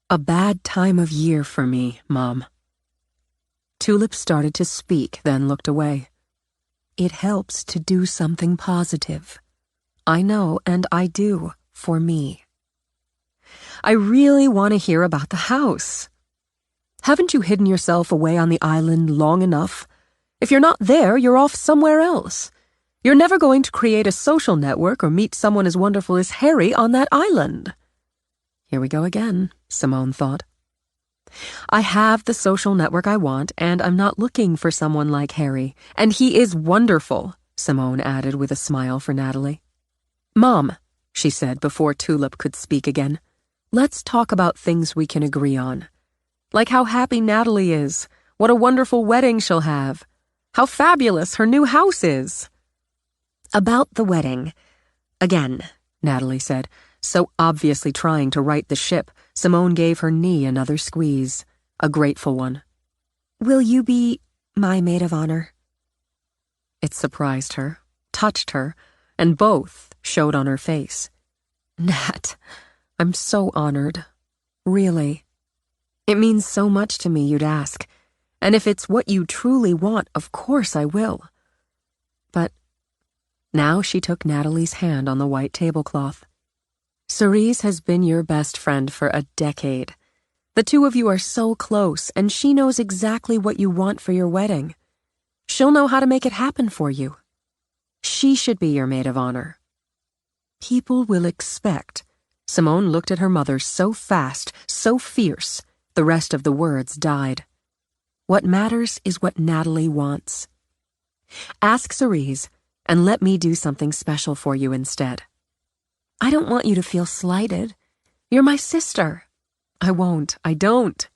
a bad time of year for me, Mom. Tulip started to speak, then looked away. It helps to do something positive. I know, and I do, for me. I really want to hear about the house. Haven't you hidden yourself away on the island long enough? If you're not there, you're off somewhere else. You're never going to create a social network or meet someone as wonderful as Harry on that island. Here we go again, Simone thought. I have the social network I want, and I'm not looking for someone like Harry. And he is wonderful, Simone added with a smile for Natalie. Mom, she said before Tulip could speak again, let's talk about things we can agree on. Like how happy Natalie is, what a wonderful wedding she'll have, how fabulous her new house is. About the wedding. Again, Natalie said, so obviously trying to right the ship, Simone gave her knee another squeeze, a grateful one. Will you be my maid of honor? It surprised her, touched her, and both showed on her face. Nat, I'm so honored. Really. It means so much to me you'd ask, and if it's what you truly want, of course I will. But Now she took Natalie's hand on the white tablecloth. Cerise has been your best friend for a decade. The two of you are so close, and she knows exactly what you want for your wedding. She'll know how to make it happen for you. She should be your maid of honor. People will expect. Simone looked at her mother so fast, so fierce, the rest of the words died. What matters is what Natalie wants. Ask Cerise, and let me do something special for you instead. I don't want you to feel slighted. You're my sister. I won't. I don't.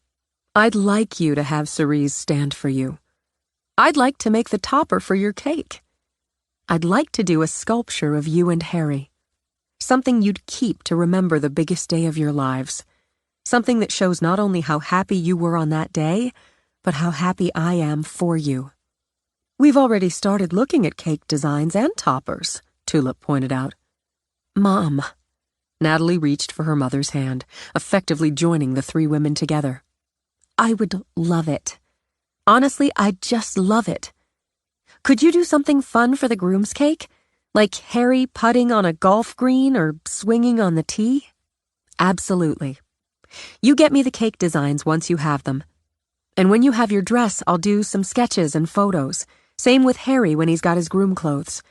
I'd like you to have Cerise stand for you. I'd like to make the topper for your cake. I'd like to do a sculpture of you and Harry. Something you'd keep to remember the biggest day of your lives. Something that shows not only how happy you were on that day, but how happy I am for you. We've already started looking at cake designs and toppers, Tulip pointed out. Mom. Natalie reached for her mother's hand, effectively joining the three women together. I would love it. Honestly, I'd just love it. Could you do something fun for the groom's cake? Like Harry putting on a golf green or swinging on the tee? Absolutely. You get me the cake designs once you have them. And when you have your dress, I'll do some sketches and photos. Same with Harry when he's got his groom clothes.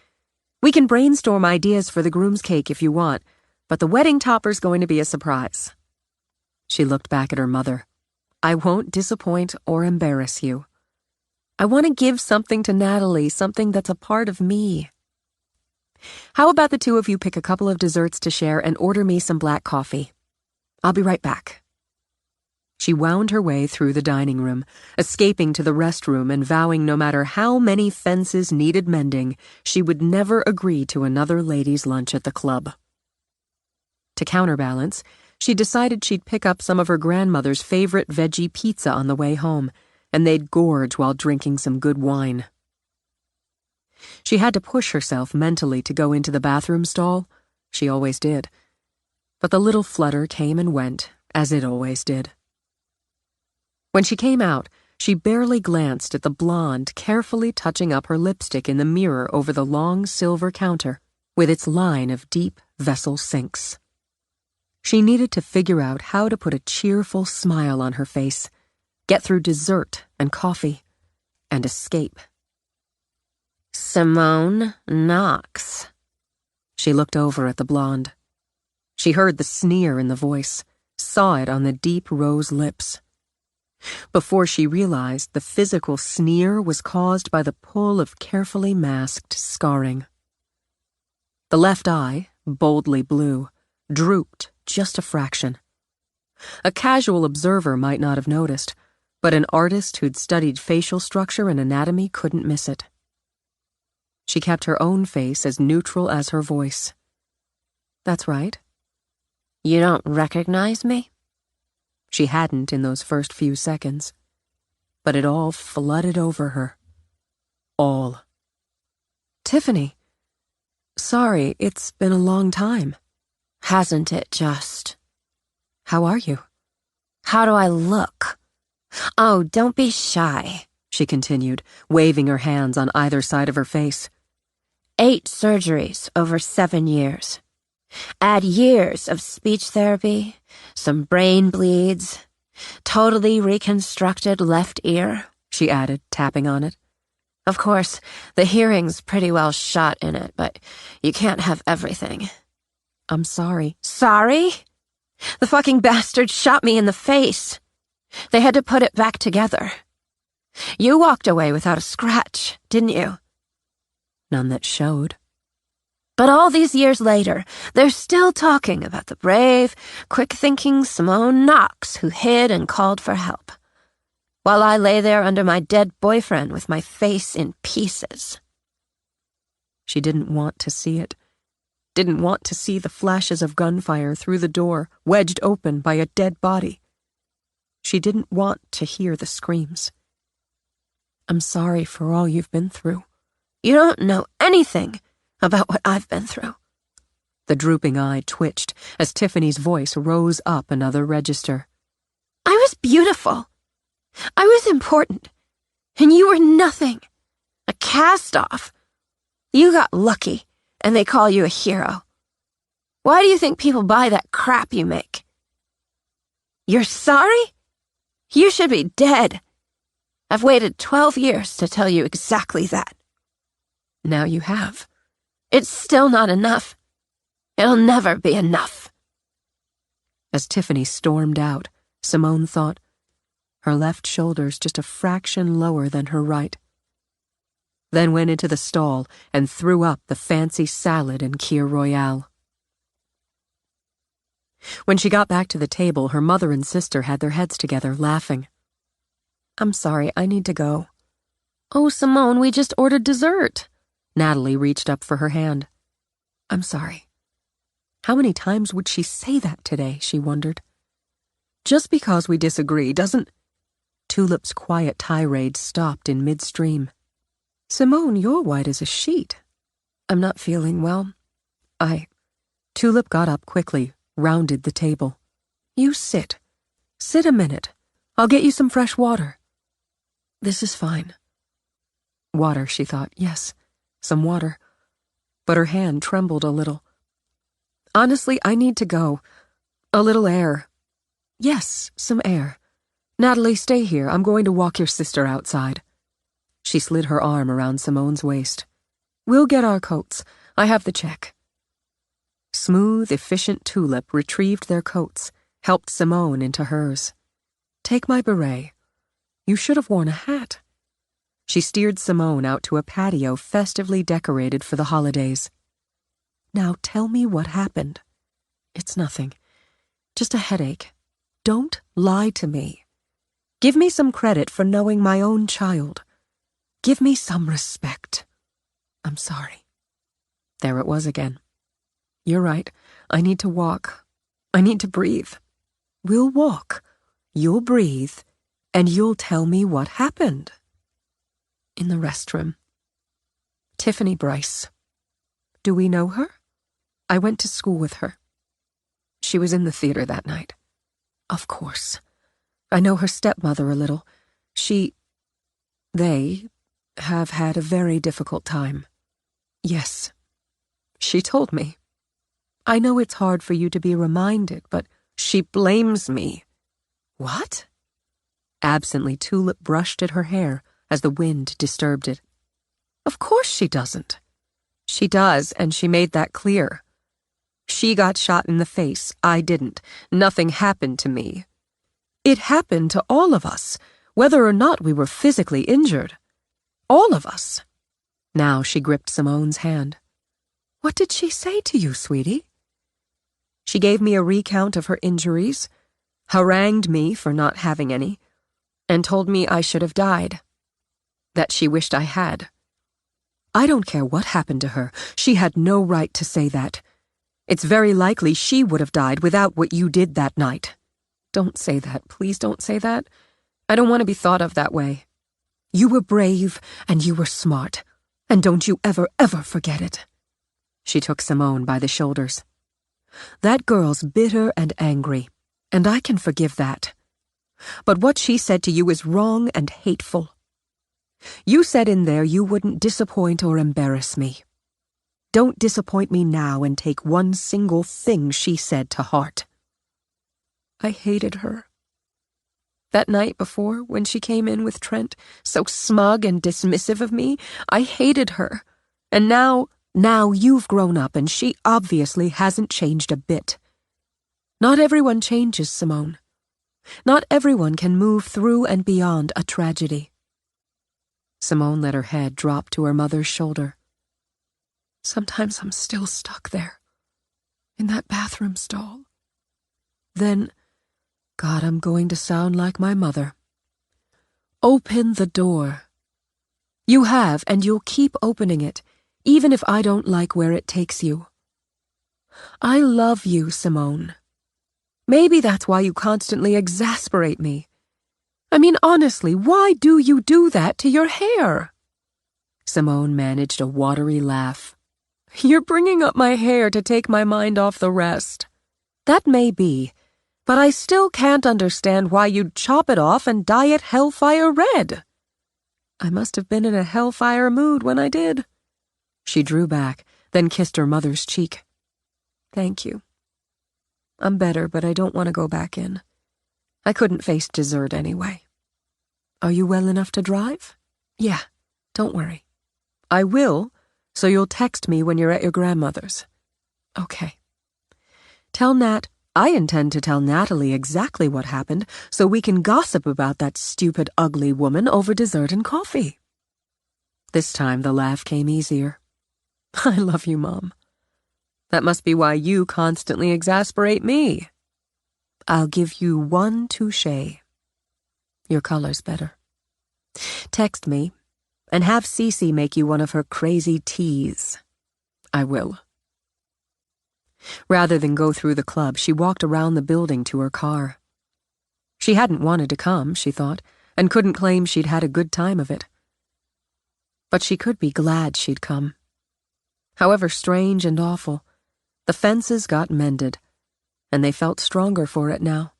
We can brainstorm ideas for the groom's cake if you want, but the wedding topper's going to be a surprise. She looked back at her mother. I won't disappoint or embarrass you. I want to give something to Natalie, something that's a part of me. How about the two of you pick a couple of desserts to share and order me some black coffee? I'll be right back. She wound her way through the dining room, escaping to the restroom and vowing no matter how many fences needed mending, she would never agree to another ladies' lunch at the club. To counterbalance, she decided she'd pick up some of her grandmother's favorite veggie pizza on the way home, and they'd gorge while drinking some good wine. She had to push herself mentally to go into the bathroom stall. She always did. But the little flutter came and went, as it always did. When she came out, she barely glanced at the blonde carefully touching up her lipstick in the mirror over the long silver counter with its line of deep vessel sinks. She needed to figure out how to put a cheerful smile on her face, get through dessert and coffee, and escape. Simone Knox. She looked over at the blonde. She heard the sneer in the voice, saw it on the deep rose lips. Before she realized, the physical sneer was caused by the pull of carefully masked scarring. The left eye, boldly blue, drooped just a fraction. A casual observer might not have noticed, but an artist who'd studied facial structure and anatomy couldn't miss it. She kept her own face as neutral as her voice. That's right. You don't recognize me? She hadn't in those first few seconds. But it all flooded over her. All. Tiffany. Sorry, it's been a long time. Hasn't it just? How are you? How do I look? Oh, don't be shy, she continued, waving her hands on either side of her face. 8 surgeries over 7 years. Add years of speech therapy, some brain bleeds, totally reconstructed left ear, she added, tapping on it. Of course, the hearing's pretty well shot in it, but you can't have everything. I'm sorry. Sorry? The fucking bastard shot me in the face. They had to put it back together. You walked away without a scratch, didn't you? None that showed. But all these years later, they're still talking about the brave, quick-thinking Simone Knox who hid and called for help, while I lay there under my dead boyfriend with my face in pieces. She didn't want to see it. Didn't want to see the flashes of gunfire through the door, wedged open by a dead body. She didn't want to hear the screams. I'm sorry for all you've been through. You don't know anything about what I've been through. The drooping eye twitched as Tiffany's voice rose up another register. I was beautiful. I was important. And you were nothing. A cast-off. You got lucky. and they call you a hero. Why do you think people buy that crap you make? You're sorry? You should be dead. I've waited 12 years to tell you exactly that. Now you have. It's still not enough. It'll never be enough. As Tiffany stormed out, Simone thought, her left shoulder's just a fraction lower than her right. Then went into the stall and threw up the fancy salad and Kir Royale. When she got back to the table, her mother and sister had their heads together, laughing. I'm sorry, I need to go. Oh, Simone, we just ordered dessert. Natalie reached up for her hand. I'm sorry. How many times would she say that today, she wondered. Just because we disagree doesn't... Tulip's quiet tirade stopped in midstream. Simone, you're white as a sheet. I'm not feeling well. Tulip got up quickly, rounded the table. You sit. Sit a minute. I'll get you some fresh water. This is fine. Water, she thought. Yes, some water. But her hand trembled a little. Honestly, I need to go. A little air. Yes, some air. Natalie, stay here. I'm going to walk your sister outside. She slid her arm around Simone's waist. We'll get our coats. I have the check. Smooth, efficient Tulip retrieved their coats, helped Simone into hers. Take my beret. You should have worn a hat. She steered Simone out to a patio festively decorated for the holidays. Now tell me what happened. It's nothing. Just a headache. Don't lie to me. Give me some credit for knowing my own child. Give me some respect. I'm sorry. There it was again. You're right. I need to walk. I need to breathe. We'll walk. You'll breathe. And you'll tell me what happened. In the restroom. Tiffany Bryce. Do we know her? I went to school with her. She was in the theater that night. Of course. I know her stepmother a little. They have had a very difficult time. Yes. She told me. I know it's hard for you to be reminded, but she blames me. What? Absently, Tulip brushed at her hair as the wind disturbed it. Of course she doesn't. She does, and she made that clear. She got shot in the face. I didn't. Nothing happened to me. It happened to all of us, whether or not we were physically injured. All of us. Now she gripped Simone's hand. What did she say to you, sweetie? She gave me a recount of her injuries, harangued me for not having any, and told me I should have died. That she wished I had. I don't care what happened to her. She had no right to say that. It's very likely she would have died without what you did that night. Don't say that. Please don't say that. I don't want to be thought of that way. You were brave and you were smart, and don't you ever, ever forget it. She took Simone by the shoulders. That girl's bitter and angry, and I can forgive that. But what she said to you is wrong and hateful. You said in there you wouldn't disappoint or embarrass me. Don't disappoint me now and take one single thing she said to heart. I hated her. That night before, when she came in with Trent, so smug and dismissive of me, I hated her. And now you've grown up and she obviously hasn't changed a bit. Not everyone changes, Simone. Not everyone can move through and beyond a tragedy. Simone let her head drop to her mother's shoulder. Sometimes I'm still stuck there, in that bathroom stall. Then, God, I'm going to sound like my mother. Open the door. You have, and you'll keep opening it, even if I don't like where it takes you. I love you, Simone. Maybe that's why you constantly exasperate me. I mean, honestly, why do you do that to your hair? Simone managed a watery laugh. You're bringing up my hair to take my mind off the rest. That may be, but I still can't understand why you'd chop it off and dye it hellfire red. I must have been in a hellfire mood when I did. She drew back, then kissed her mother's cheek. "Thank you. I'm better, but I don't want to go back in. I couldn't face dessert anyway." "Are you well enough to drive?" "Yeah, don't worry." "I will, so you'll text me when you're at your grandmother's." "Okay." I intend to tell Natalie exactly what happened so we can gossip about that stupid, ugly woman over dessert and coffee." This time the laugh came easier. "I love you, Mom. That must be why you constantly exasperate me." "I'll give you one touche. Your color's better. Text me, and have Cece make you one of her crazy teas." "I will." Rather than go through the club, she walked around the building to her car. She hadn't wanted to come, she thought, and couldn't claim she'd had a good time of it. But she could be glad she'd come. However strange and awful, the fences got mended, and they felt stronger for it now.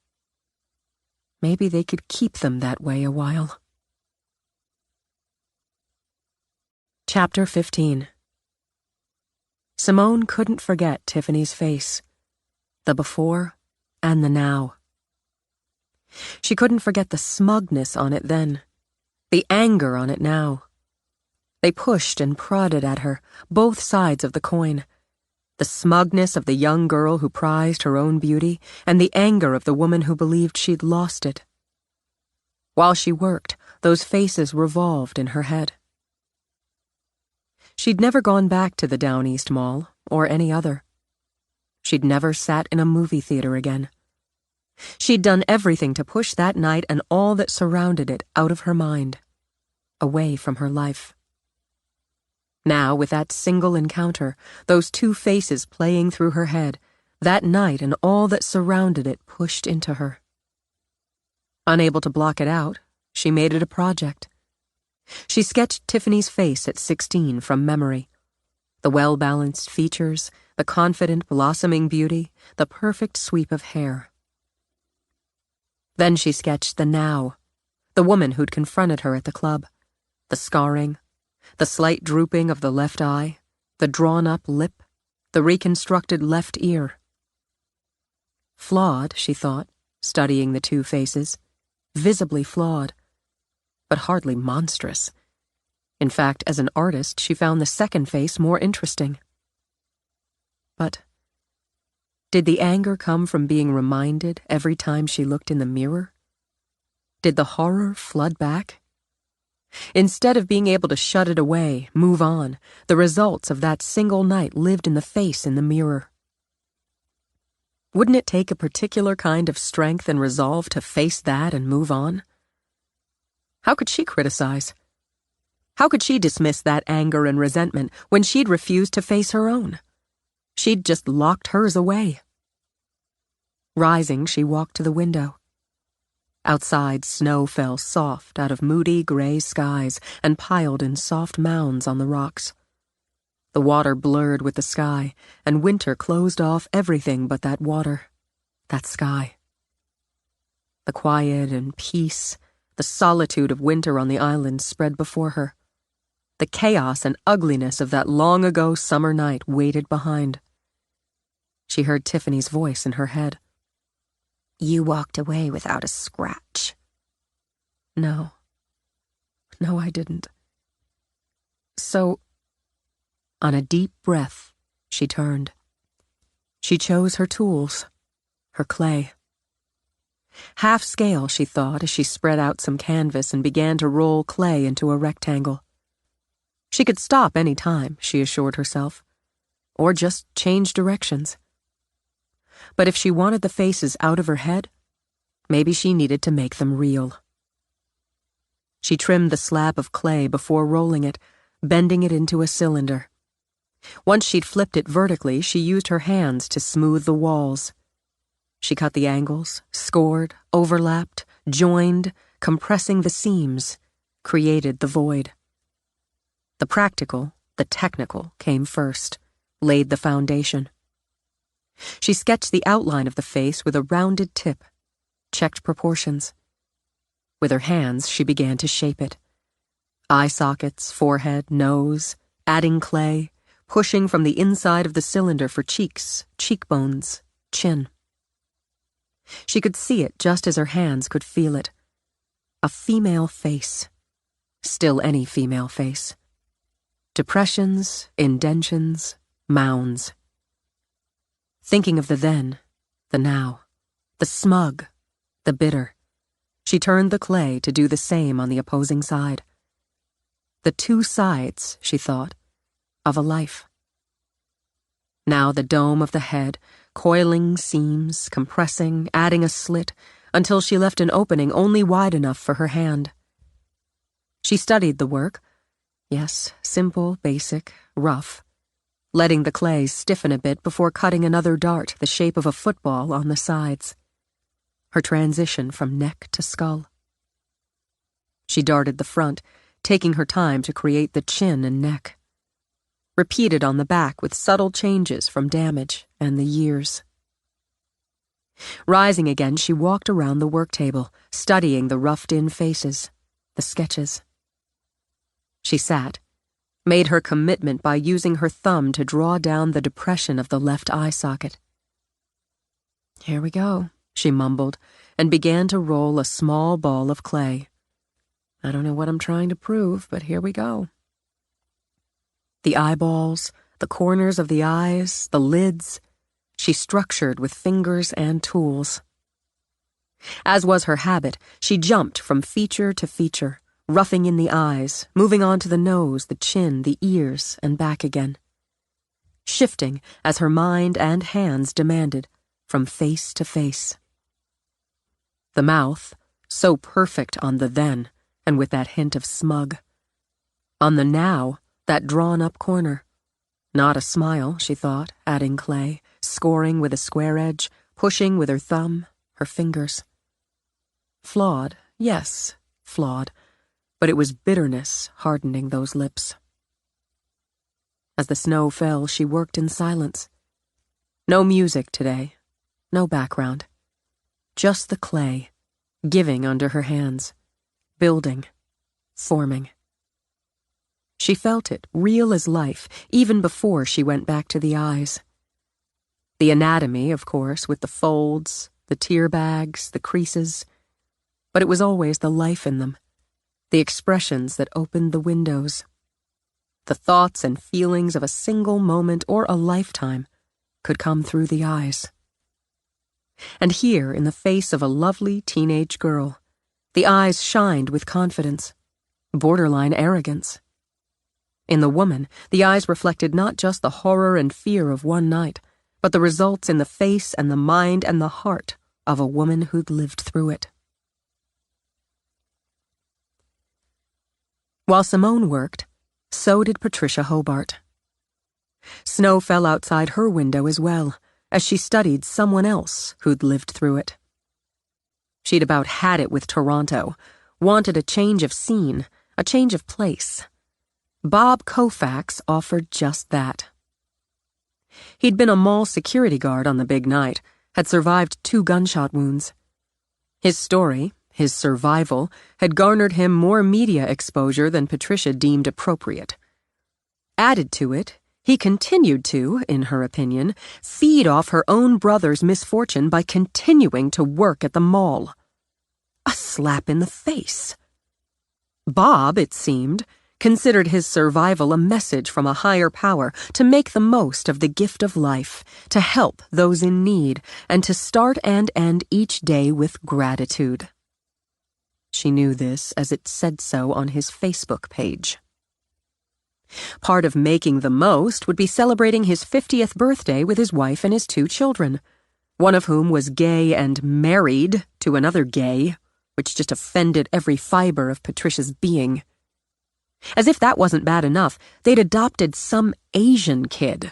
Maybe they could keep them that way a while. Chapter 15. Simone couldn't forget Tiffany's face, the before and the now. She couldn't forget the smugness on it then, the anger on it now. They pushed and prodded at her, both sides of the coin. The smugness of the young girl who prized her own beauty, and the anger of the woman who believed she'd lost it. While she worked, those faces revolved in her head. She'd never gone back to the Down East Mall, or any other. She'd never sat in a movie theater again. She'd done everything to push that night and all that surrounded it out of her mind, away from her life. Now, with that single encounter, those two faces playing through her head, that night and all that surrounded it pushed into her. Unable to block it out, she made it a project. She sketched Tiffany's face at 16 from memory. The well-balanced features, the confident blossoming beauty, the perfect sweep of hair. Then she sketched the now, the woman who'd confronted her at the club, the scarring, the slight drooping of the left eye, the drawn-up lip, the reconstructed left ear. Flawed, she thought, studying the two faces, visibly flawed, but hardly monstrous. In fact, as an artist, she found the second face more interesting. But did the anger come from being reminded every time she looked in the mirror? Did the horror flood back? Instead of being able to shut it away, move on, the results of that single night lived in the face in the mirror. Wouldn't it take a particular kind of strength and resolve to face that and move on? How could she criticize? How could she dismiss that anger and resentment when she'd refused to face her own? She'd just locked hers away. Rising, she walked to the window. Outside, snow fell soft out of moody gray skies and piled in soft mounds on the rocks. The water blurred with the sky, and winter closed off everything but that water, that sky. The quiet and peace, the solitude of winter on the island spread before her. The chaos and ugliness of that long-ago summer night waited behind. She heard Tiffany's voice in her head. "You walked away without a scratch." No, I didn't. So, on a deep breath, she turned. She chose her tools, her clay. Half scale, she thought, as she spread out some canvas and began to roll clay into a rectangle. She could stop any time, she assured herself, or just change directions. But if she wanted the faces out of her head, maybe she needed to make them real. She trimmed the slab of clay before rolling it, bending it into a cylinder. Once she'd flipped it vertically, she used her hands to smooth the walls. She cut the angles, scored, overlapped, joined, compressing the seams, created the void. The practical, the technical, came first, laid the foundation. She sketched the outline of the face with a rounded tip, checked proportions. With her hands, she began to shape it. Eye sockets, forehead, nose, adding clay, pushing from the inside of the cylinder for cheeks, cheekbones, chin. She could see it just as her hands could feel it. A female face. Still any female face. Depressions, indentions, mounds. Thinking of the then, the now, the smug, the bitter, she turned the clay to do the same on the opposing side. The two sides, she thought, of a life. Now the dome of the head, coiling seams, compressing, adding a slit, until she left an opening only wide enough for her hand. She studied the work. Yes, simple, basic, rough, letting the clay stiffen a bit before cutting another dart the shape of a football on the sides. Her transition from neck to skull. She darted the front, taking her time to create the chin and neck. Repeated on the back with subtle changes from damage and the years. Rising again, she walked around the work table, studying the roughed-in faces, the sketches. She sat, made her commitment by using her thumb to draw down the depression of the left eye socket. Here we go, she mumbled, and began to roll a small ball of clay. I don't know what I'm trying to prove, but here we go. The eyeballs, the corners of the eyes, the lids, she structured with fingers and tools. As was her habit, she jumped from feature to feature, roughing in the eyes, moving on to the nose, the chin, the ears, and back again. Shifting as her mind and hands demanded, from face to face. The mouth, so perfect on the then, and with that hint of smug. On the now, that drawn-up corner. Not a smile, she thought, adding clay, scoring with a square edge, pushing with her thumb, her fingers. Flawed, yes, flawed, but it was bitterness hardening those lips. As the snow fell, she worked in silence. No music today, no background. Just the clay, giving under her hands, building, forming. She felt it, real as life, even before she went back to the eyes. The anatomy, of course, with the folds, the tear bags, the creases, but it was always the life in them, the expressions that opened the windows. The thoughts and feelings of a single moment or a lifetime could come through the eyes. And here, in the face of a lovely teenage girl, the eyes shined with confidence, borderline arrogance. In the woman, the eyes reflected not just the horror and fear of one night, but the results in the face and the mind and the heart of a woman who'd lived through it. While Simone worked, so did Patricia Hobart. Snow fell outside her window as well, as she studied someone else who'd lived through it. She'd about had it with Toronto, wanted a change of scene, a change of place. Bob Koufax offered just that. He'd been a mall security guard on the big night, had survived 2 gunshot wounds. His story, his survival, had garnered him more media exposure than Patricia deemed appropriate. Added to it, he continued to, in her opinion, feed off her own brother's misfortune by continuing to work at the mall. A slap in the face. Bob, it seemed, considered his survival a message from a higher power to make the most of the gift of life, to help those in need, and to start and end each day with gratitude. She knew this as it said so on his Facebook page. Part of making the most would be celebrating his 50th birthday with his wife and his 2 children, one of whom was gay and married to another gay, which just offended every fiber of Patricia's being. As if that wasn't bad enough, they'd adopted some Asian kid.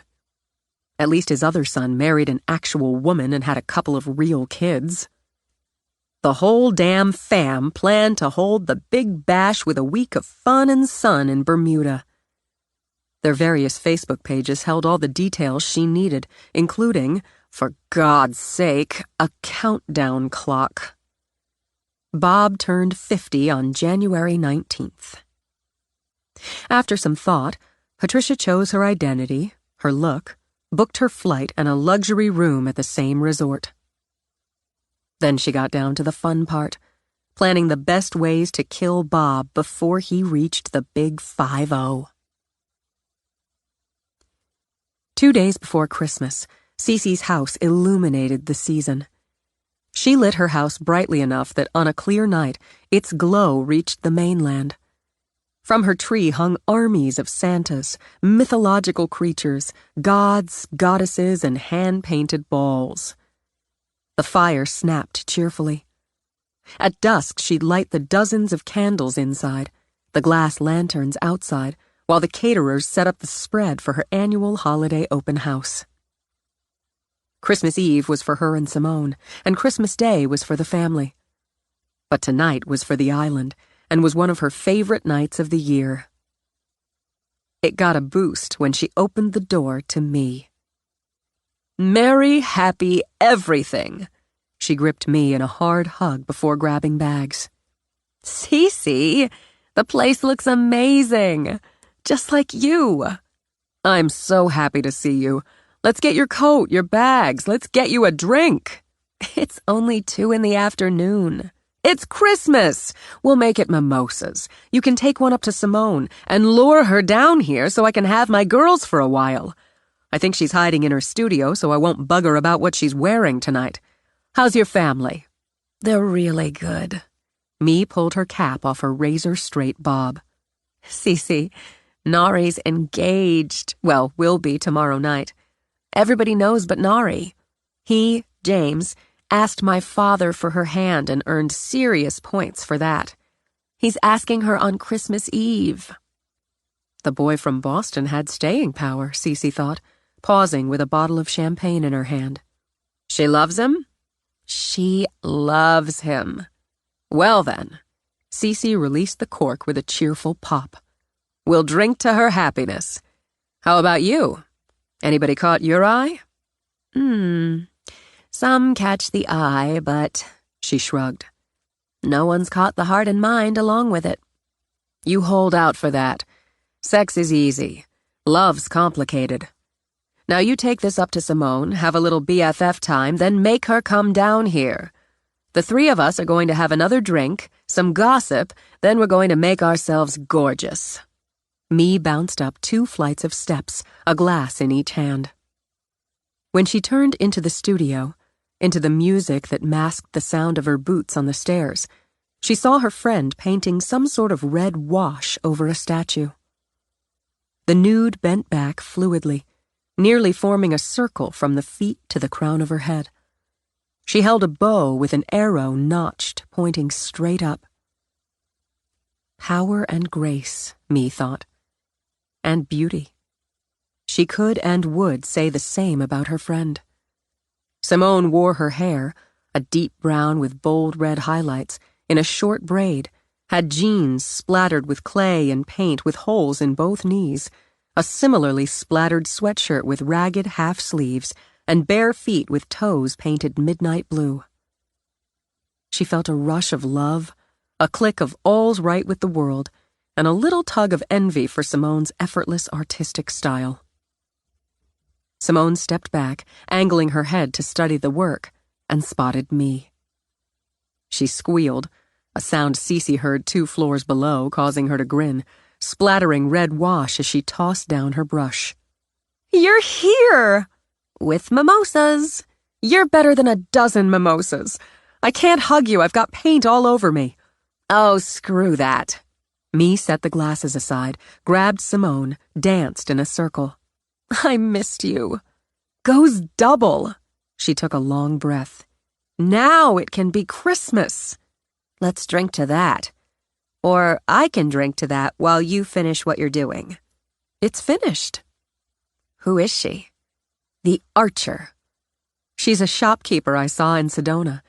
At least his other son married an actual woman and had a couple of real kids. The whole damn fam planned to hold the big bash with a week of fun and sun in Bermuda. Their various Facebook pages held all the details she needed, including, for God's sake, a countdown clock. Bob turned 50 on January 19th. After some thought, Patricia chose her identity, her look, booked her flight and a luxury room at the same resort. Then she got down to the fun part, planning the best ways to kill Bob before he reached the big 5-0. 2 days before Christmas, Cece's house illuminated the season. She lit her house brightly enough that on a clear night, its glow reached the mainland. From her tree hung armies of Santas, mythological creatures, gods, goddesses, and hand-painted balls. The fire snapped cheerfully. At dusk, she'd light the dozens of candles inside, the glass lanterns outside, while the caterers set up the spread for her annual holiday open house. Christmas Eve was for her and Simone, and Christmas Day was for the family. But tonight was for the island, and was one of her favorite nights of the year. It got a boost when she opened the door to me. Merry, happy everything! She gripped me in a hard hug before grabbing bags. Cece, the place looks amazing! Just like you! I'm so happy to see you. Let's get your coat, your bags, let's get you a drink. It's only 2 PM. It's Christmas! We'll make it mimosas. You can take one up to Simone and lure her down here so I can have my girls for a while. I think she's hiding in her studio so I won't bug her about what she's wearing tonight. How's your family? They're really good. Me pulled her cap off her razor-straight bob. Cece, Nari's engaged. Well, will be tomorrow night. Everybody knows but Nari. He, James, asked my father for her hand and earned serious points for that. He's asking her on Christmas Eve. The boy from Boston had staying power, Cece thought, pausing with a bottle of champagne in her hand. She loves him? She loves him. Well then, Cece released the cork with a cheerful pop. We'll drink to her happiness. How about you? Anybody caught your eye? Some catch the eye, but, she shrugged. No one's caught the heart and mind along with it. You hold out for that. Sex is easy. Love's complicated. Now you take this up to Simone, have a little BFF time, then make her come down here. The 3 of us are going to have another drink, some gossip, then we're going to make ourselves gorgeous. Me bounced up 2 flights of steps, a glass in each hand. When she turned into the studio, into the music that masked the sound of her boots on the stairs, she saw her friend painting some sort of red wash over a statue. The nude bent back fluidly, nearly forming a circle from the feet to the crown of her head. She held a bow with an arrow notched, pointing straight up. Power and grace, me thought. And beauty. She could and would say the same about her friend. Simone wore her hair, a deep brown with bold red highlights, in a short braid, had jeans splattered with clay and paint with holes in both knees, a similarly splattered sweatshirt with ragged half sleeves, and bare feet with toes painted midnight blue. She felt a rush of love, a click of all's right with the world, and a little tug of envy for Simone's effortless artistic style. Simone stepped back, angling her head to study the work, and spotted me. She squealed, a sound Cece heard 2 floors below, causing her to grin, splattering red wash as she tossed down her brush. You're here! With mimosas. You're better than a dozen mimosas. I can't hug you, I've got paint all over me. Oh, screw that. Me set the glasses aside, grabbed Simone, danced in a circle. I missed you. Goes double. She took a long breath. Now it can be Christmas. Let's drink to that. Or I can drink to that while you finish what you're doing. It's finished. Who is she? The Archer. She's a shopkeeper I saw in Sedona.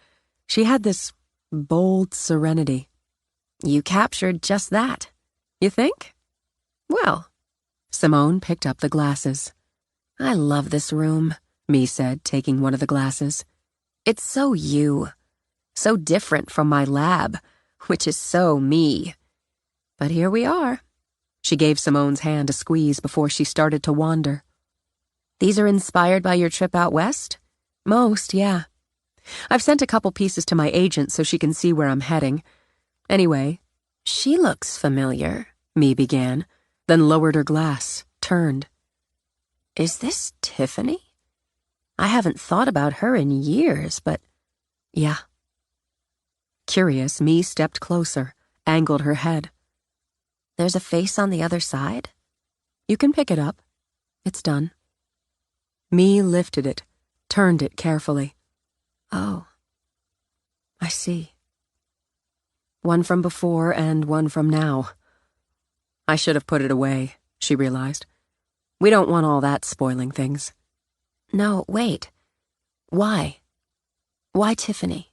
She had this bold serenity. You captured just that. You think? Well, Simone picked up the glasses. I love this room, Me said, taking one of the glasses. It's so you. So different from my lab, which is so me. But here we are. She gave Simone's hand a squeeze before she started to wander. These are inspired by your trip out west? Most, yeah. I've sent a couple pieces to my agent so she can see where I'm heading. Anyway, she looks familiar, Mee began, then lowered her glass, turned. Is this Tiffany? I haven't thought about her in years, but yeah. Curious, Mee stepped closer, angled her head. There's a face on the other side? You can pick it up. It's done. Mee lifted it, turned it carefully. Oh, I see. One from before and one from now. I should have put it away, she realized. We don't want all that spoiling things. No, wait. Why? Why Tiffany?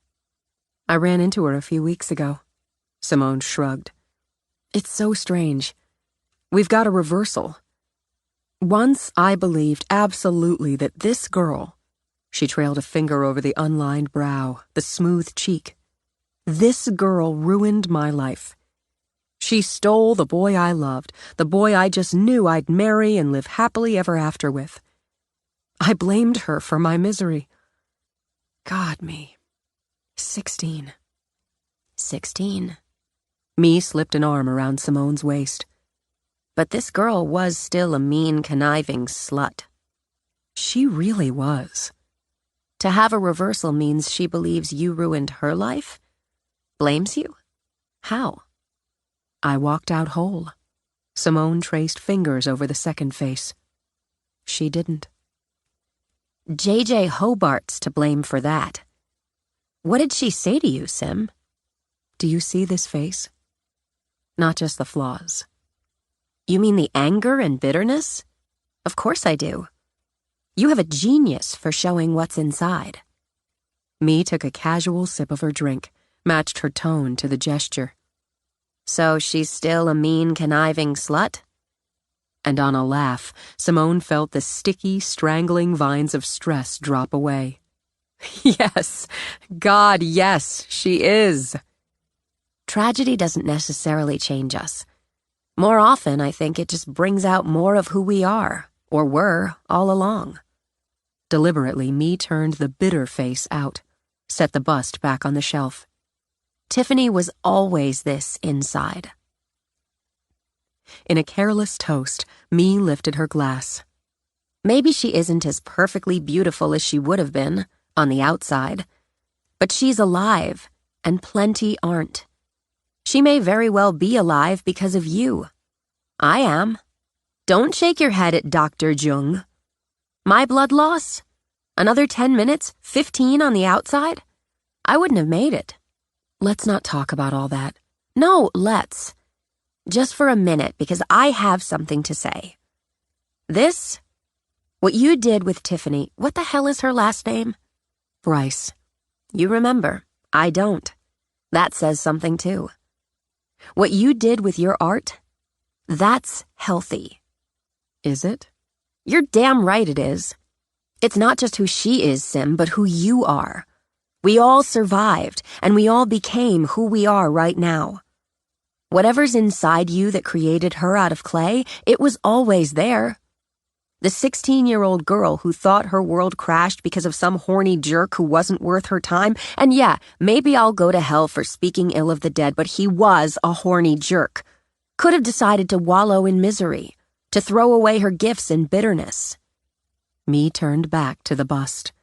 I ran into her a few weeks ago. Simone shrugged. It's so strange. We've got a reversal. Once I believed absolutely that this girl, she trailed a finger over the unlined brow, the smooth cheek. This girl ruined my life. She stole the boy I loved, the boy I just knew I'd marry and live happily ever after with. I blamed her for my misery. God, Mee. 16. 16. Mee slipped an arm around Simone's waist. But this girl was still a mean, conniving slut. She really was. To have a reversal means she believes you ruined her life? Blames you? How? I walked out whole. Simone traced fingers over the second face. She didn't. J.J. Hobart's to blame for that. What did she say to you, Sim? Do you see this face? Not just the flaws. You mean the anger and bitterness? Of course I do. You have a genius for showing what's inside. Mee took a casual sip of her drink, matched her tone to the gesture. So she's still a mean, conniving slut? And on a laugh, Simone felt the sticky, strangling vines of stress drop away. Yes, God, yes, she is. Tragedy doesn't necessarily change us. More often, I think it just brings out more of who we are, or were, all along. Deliberately, Mee turned the bitter face out, set the bust back on the shelf. Tiffany was always this inside. In a careless toast, Mee lifted her glass. Maybe she isn't as perfectly beautiful as she would have been, on the outside, but she's alive, and plenty aren't. She may very well be alive because of you. I am. Don't shake your head at Dr. Jung. My blood loss? Another 10 minutes, 15 on the outside? I wouldn't have made it. Let's not talk about all that. No, let's. Just for a minute, because I have something to say. What you did with Tiffany, what the hell is her last name? Bryce. You remember. I don't. That says something too. What you did with your art, that's healthy. Is it? You're damn right it is. It's not just who she is, Sim, but who you are. We all survived, and we all became who we are right now. Whatever's inside you that created her out of clay, it was always there. The 16-year-old girl who thought her world crashed because of some horny jerk who wasn't worth her time, and yeah, maybe I'll go to hell for speaking ill of the dead, but he was a horny jerk. Could have decided to wallow in misery, to throw away her gifts in bitterness. Mee turned back to the bust.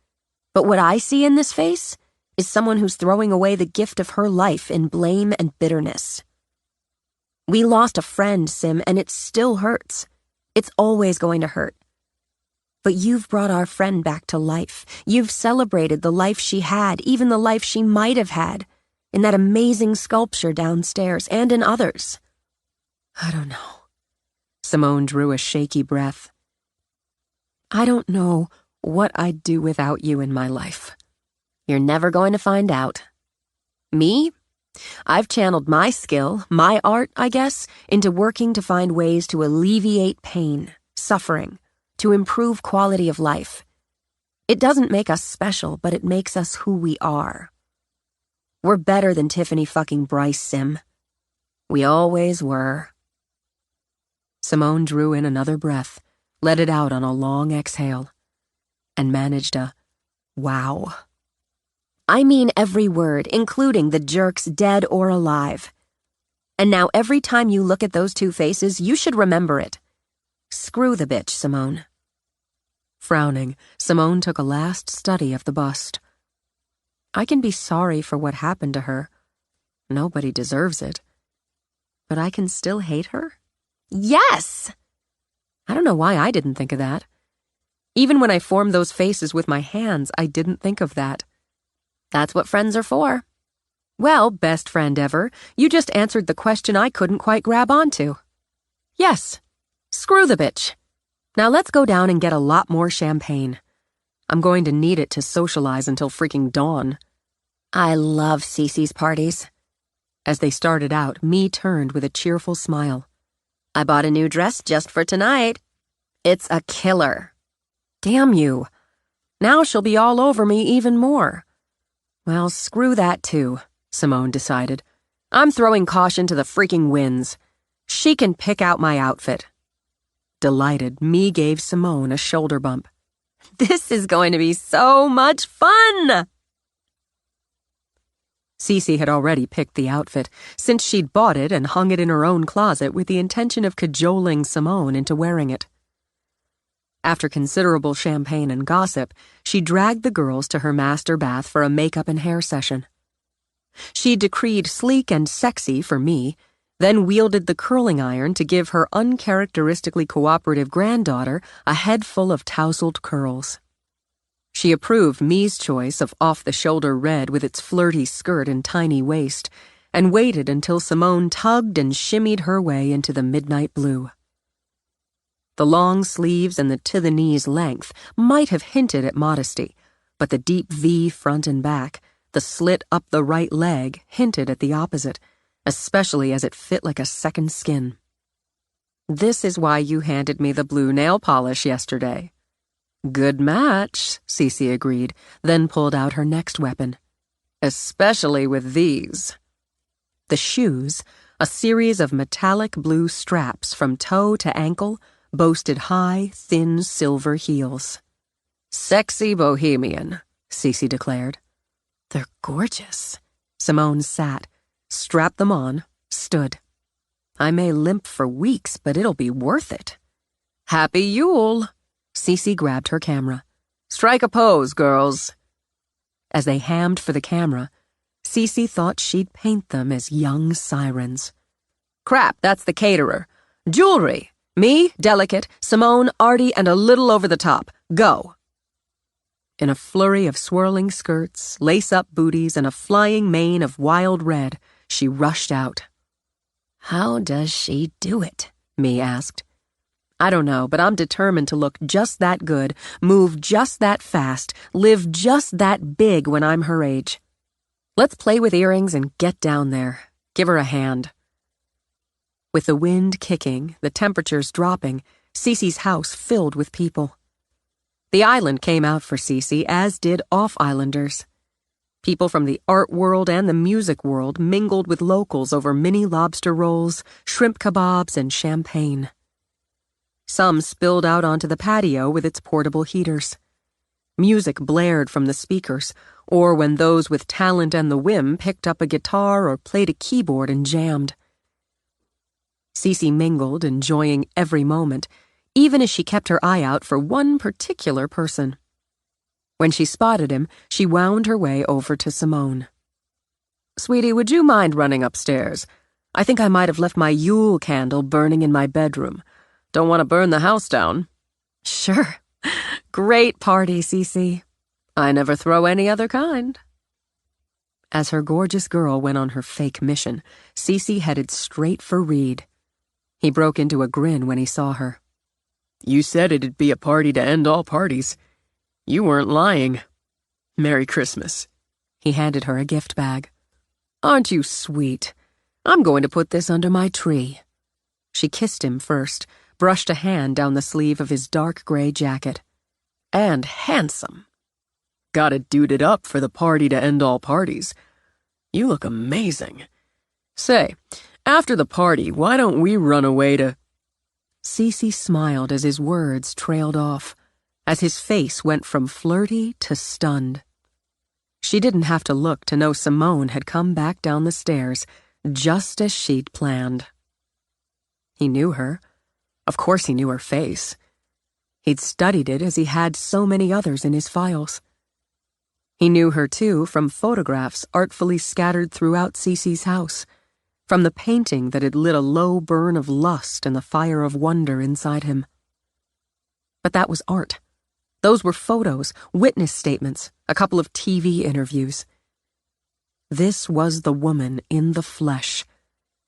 But what I see in this face is someone who's throwing away the gift of her life in blame and bitterness. We lost a friend, Sim, and it still hurts. It's always going to hurt. But you've brought our friend back to life. You've celebrated the life she had, even the life she might have had, in that amazing sculpture downstairs and in others. I don't know. Simone drew a shaky breath. I don't know what I'd do without you in my life. You're never going to find out. Me? I've channeled my skill, my art, I guess, into working to find ways to alleviate pain, suffering, to improve quality of life. It doesn't make us special, but it makes us who we are. We're better than Tiffany fucking Bryce, Sim. We always were. Simone drew in another breath, let it out on a long exhale, and managed a wow. I mean every word, including the jerks dead or alive. And now every time you look at those two faces, you should remember it. Screw the bitch, Simone. Frowning, Simone took a last study of the bust. I can be sorry for what happened to her. Nobody deserves it. But I can still hate her? Yes! I don't know why I didn't think of that. Even when I formed those faces with my hands, I didn't think of that. That's what friends are for. Well, best friend ever, you just answered the question I couldn't quite grab onto. Yes, screw the bitch. Now let's go down and get a lot more champagne. I'm going to need it to socialize until freaking dawn. I love Cece's parties. As they started out, Me turned with a cheerful smile. I bought a new dress just for tonight. It's a killer. Damn you. Now she'll be all over me even more. Well, screw that too, Simone decided. I'm throwing caution to the freaking winds. She can pick out my outfit. Delighted, Me gave Simone a shoulder bump. This is going to be so much fun! Cece had already picked the outfit, since she'd bought it and hung it in her own closet with the intention of cajoling Simone into wearing it. After considerable champagne and gossip, she dragged the girls to her master bath for a makeup and hair session. She decreed sleek and sexy for Me, then wielded the curling iron to give her uncharacteristically cooperative granddaughter a head full of tousled curls. She approved Me's choice of off-the-shoulder red with its flirty skirt and tiny waist, and waited until Simone tugged and shimmied her way into the midnight blue. The long sleeves and the to-the-knees length might have hinted at modesty, but the deep V front and back, the slit up the right leg, hinted at the opposite, especially as it fit like a second skin. This is why you handed me the blue nail polish yesterday. Good match, Cece agreed, then pulled out her next weapon. Especially with these. The shoes, a series of metallic blue straps from toe to ankle, boasted high, thin silver heels. Sexy bohemian, Cece declared. They're gorgeous. Simone sat, strapped them on, stood. I may limp for weeks, but it'll be worth it. Happy Yule! Cece grabbed her camera. Strike a pose, girls. As they hammed for the camera, Cece thought she'd paint them as young sirens. Crap, that's the caterer. Jewelry. Me, delicate, Simone, arty, and a little over the top. Go. In a flurry of swirling skirts, lace-up booties, and a flying mane of wild red, she rushed out. How does she do it? Me asked. I don't know, but I'm determined to look just that good, move just that fast, live just that big when I'm her age. Let's play with earrings and get down there. Give her a hand. With the wind kicking, the temperatures dropping, Cece's house filled with people. The island came out for Cece, as did off-islanders. People from the art world and the music world mingled with locals over mini lobster rolls, shrimp kebabs, and champagne. Some spilled out onto the patio with its portable heaters. Music blared from the speakers, or when those with talent and the whim picked up a guitar or played a keyboard and jammed. Cece mingled, enjoying every moment, even as she kept her eye out for one particular person. When she spotted him, she wound her way over to Simone. Sweetie, would you mind running upstairs? I think I might have left my Yule candle burning in my bedroom. Don't want to burn the house down. Sure. Great party, Cece. I never throw any other kind. As her gorgeous girl went on her fake mission, Cece headed straight for Reed. He broke into a grin when he saw her. You said it'd be a party to end all parties. You weren't lying. Merry Christmas. He handed her a gift bag. Aren't you sweet? I'm going to put this under my tree. She kissed him first, brushed a hand down the sleeve of his dark gray jacket. And handsome. Gotta dude it up for the party to end all parties. You look amazing. Say, after the party, why don't we run away to... Cece smiled as his words trailed off, as his face went from flirty to stunned. She didn't have to look to know Simone had come back down the stairs, just as she'd planned. He knew her. Of course he knew her face. He'd studied it as he had so many others in his files. He knew her, too, from photographs artfully scattered throughout Cece's house, from the painting that had lit a low burn of lust and the fire of wonder inside him. But that was art. Those were photos, witness statements, a couple of TV interviews. This was the woman in the flesh,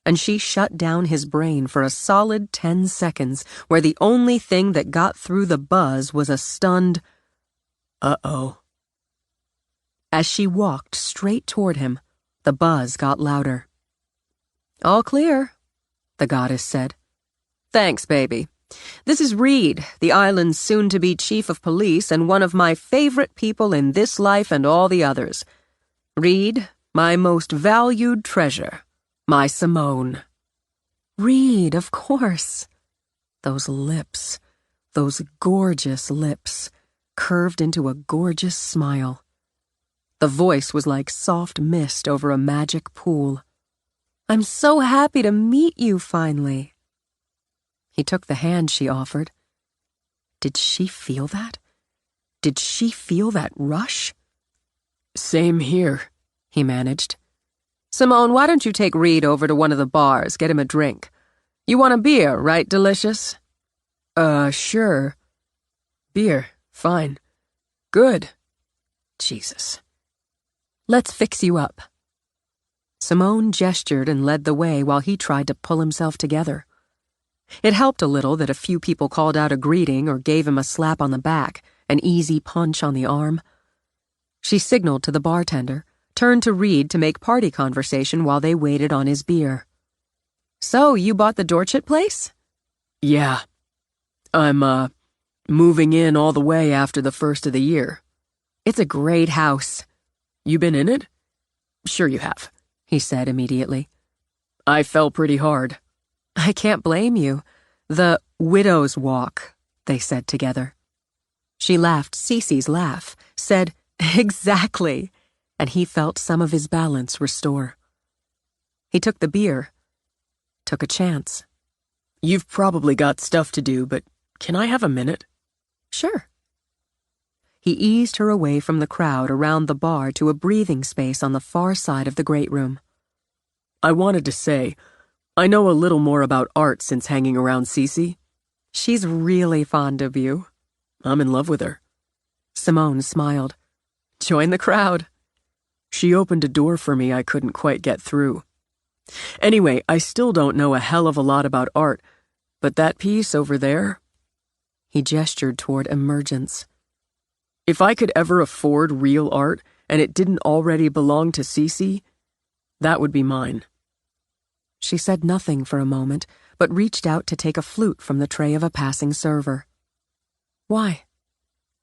and she shut down his brain for a solid 10 seconds, where the only thing that got through the buzz was a stunned, "Uh-oh." As she walked straight toward him, the buzz got louder. "All clear," the goddess said. "Thanks, baby. This is Reed, the island's soon-to-be chief of police and one of my favorite people in this life and all the others. Reed, my most valued treasure, my Simone." Reed, of course. Those lips, those gorgeous lips, curved into a gorgeous smile. The voice was like soft mist over a magic pool. "I'm so happy to meet you finally." He took the hand she offered. Did she feel that? Did she feel that rush? Same here, he managed. "Simone, why don't you take Reed over to one of the bars, get him a drink? You want a beer, right, Delicious?" Sure. Beer, fine. Good. Jesus. "Let's fix you up." Simone gestured and led the way while he tried to pull himself together. It helped a little that a few people called out a greeting or gave him a slap on the back, an easy punch on the arm. She signaled to the bartender, turned to Reed to make party conversation while they waited on his beer. "So, you bought the Dorchett place?" Yeah. I'm, moving in all the way after the first of the year. "It's a great house." You been in it?" "Sure you have," he said immediately. "I fell pretty hard." "I can't blame you. The widow's walk," they said together. She laughed Cece's laugh, said, "Exactly," and he felt some of his balance restore. He took the beer, took a chance. "You've probably got stuff to do, but can I have a minute?" "Sure." He eased her away from the crowd around the bar to a breathing space on the far side of the great room. "I wanted to say, I know a little more about art since hanging around Cece." "She's really fond of you." "I'm in love with her." Simone smiled. "Join the crowd." "She opened a door for me I couldn't quite get through. Anyway, I still don't know a hell of a lot about art, but that piece over there..." He gestured toward Emergence. "If I could ever afford real art and it didn't already belong to Cece, that would be mine." She said nothing for a moment, but reached out to take a flute from the tray of a passing server. "Why?"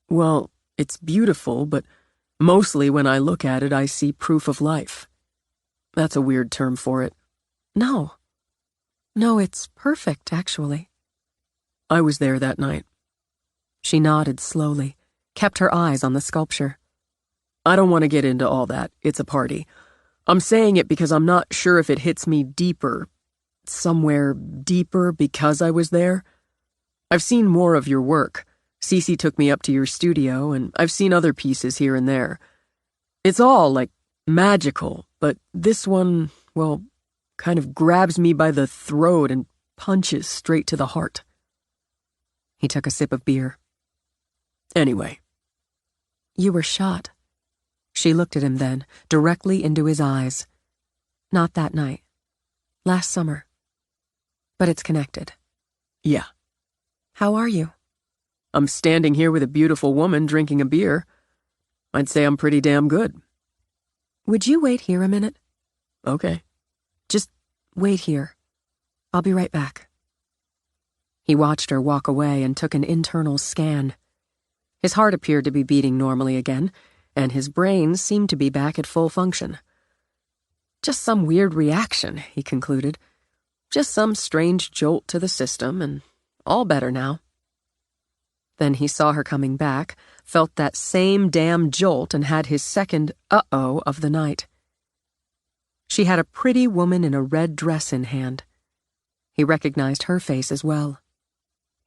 "Well, it's beautiful, but mostly when I look at it I see proof of life. That's a weird term for it." No. No, it's perfect, actually." I was there that night. She nodded slowly, kept her eyes on the sculpture. "I don't want to get into all that. It's a party. I'm saying it because I'm not sure if it hits me deeper, somewhere deeper because I was there. I've seen more of your work. Cece took me up to your studio, and I've seen other pieces here and there. It's all, like, magical, but this one, well, kind of grabs me by the throat and punches straight to the heart." He took a sip of beer. "Anyway." "You were shot." She looked at him then, directly into his eyes. "Not that night. Last summer. But it's connected." "Yeah." "How are you?" "I'm standing here with a beautiful woman drinking a beer. I'd say I'm pretty damn good." "Would you wait here a minute?" "Okay." "Just wait here. I'll be right back." He watched her walk away and took an internal scan. His heart appeared to be beating normally again, and his brain seemed to be back at full function. Just some weird reaction, he concluded. Just some strange jolt to the system, and All better now. Then he saw her coming back, felt that same damn jolt, and had his second uh-oh of the night. She had a pretty woman in a red dress in hand. He recognized her face as well.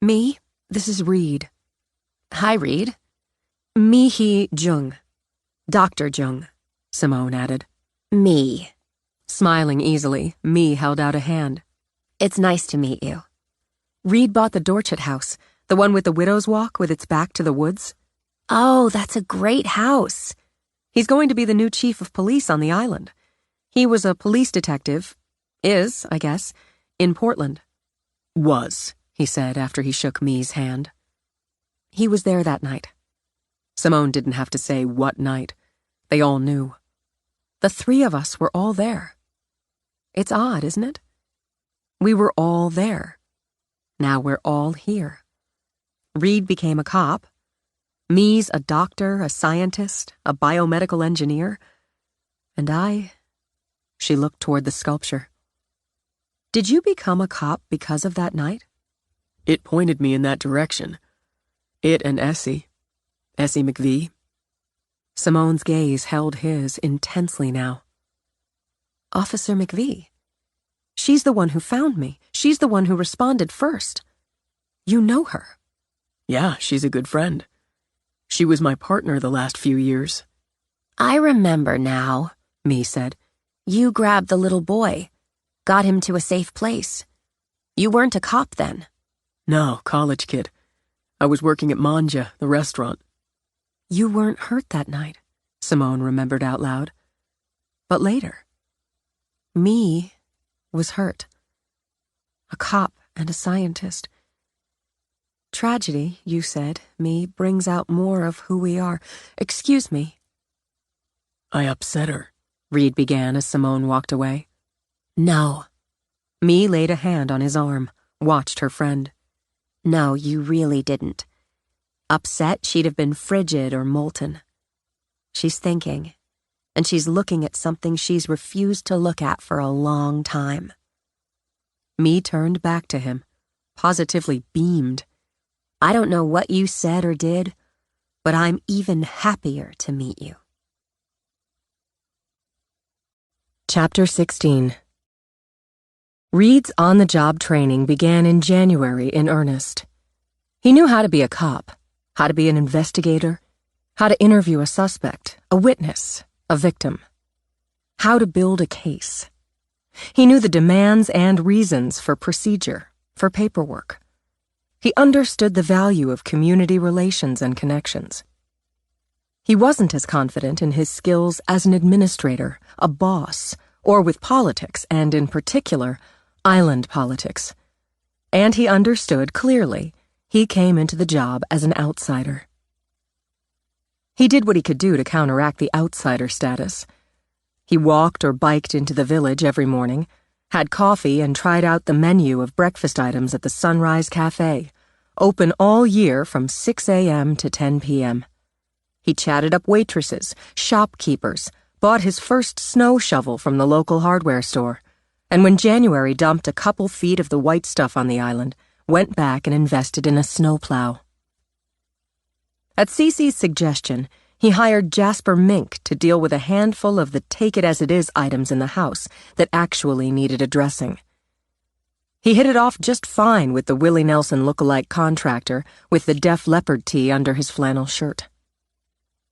"Me, this is Reed." "Hi, Reed." "Mi-hee Jung. Dr. Jung," Simone added. Me. Smiling easily, Mi held out a hand. It's nice to meet you. Reed bought the Dorchet house, the one with the widow's walk with its back to the woods. Oh, that's a great house. He's going to be the new chief of police on the island. He was a police detective, is, I guess, in Portland. Was, he said after he shook Mi's hand. He was there that night. Simone didn't have to say what night. They all knew. The three of us were all there. It's odd, isn't it? We were all there. Now we're all here. Reed became a cop. Mi's a doctor, a scientist, a biomedical engineer. And she looked toward the sculpture. Did you become a cop because of that night? It pointed me in that direction. It and Essie McVie. Simone's gaze held his intensely now. Officer McVie. She's the one who found me. She's the one who responded first. You know her. Yeah, she's a good friend. She was my partner the last few years. I remember now, Mi said. You grabbed the little boy, got him to a safe place. You weren't a cop then. No, college kid. I was working at Manja, the restaurant. You weren't hurt that night, Simone remembered out loud. But later, Mi was hurt. A cop and a scientist. Tragedy, you said, Mi, brings out more of who we are. Excuse me. I upset her, Reed began as Simone walked away. No. Mi laid a hand on his arm, watched her friend. No, you really didn't. Upset, she'd have been frigid or molten. She's thinking, and she's looking at something she's refused to look at for a long time. Mi turned back to him, positively beamed. I don't know what you said or did, but I'm even happier to meet you. Chapter 16. Reed's on-the-job training began in January in earnest. He knew how to be a cop, how to be an investigator, how to interview a suspect, a witness, a victim, how to build a case. He knew the demands and reasons for procedure, for paperwork. He understood the value of community relations and connections. He wasn't as confident in his skills as an administrator, a boss, or with politics, and in particular, island politics. And he understood clearly he came into the job as an outsider. He did what he could do to counteract the outsider status. He walked or biked into the village every morning, had coffee and tried out the menu of breakfast items at the Sunrise Cafe, open all year from 6 a.m. to 10 p.m. He chatted up waitresses, shopkeepers, bought his first snow shovel from the local hardware store, and when January dumped a couple feet of the white stuff on the island, went back and invested in a snowplow. At Cece's suggestion, he hired Jasper Mink to deal with a handful of the take-it-as-it-is items in the house that actually needed addressing. He hit it off just fine with the Willie Nelson look-alike contractor with the Def Leppard tee under his flannel shirt.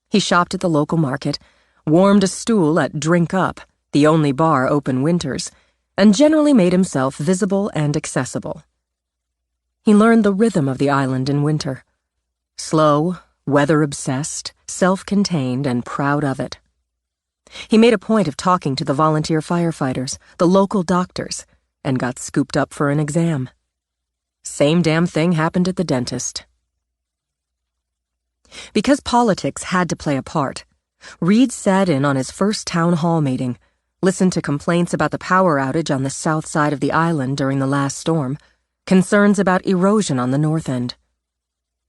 He shopped at the local market, warmed a stool at Drink Up, the only bar open winters, and generally made himself visible and accessible. He learned the rhythm of the island in winter. Slow, weather-obsessed, self-contained, and proud of it. He made a point of talking to the volunteer firefighters, the local doctors, and got scooped up for an exam. Same damn thing happened at the dentist. Because politics had to play a part, Reed sat in on his first town hall meeting, listened to complaints about the power outage on the south side of the island during the last storm, concerns about erosion on the north end.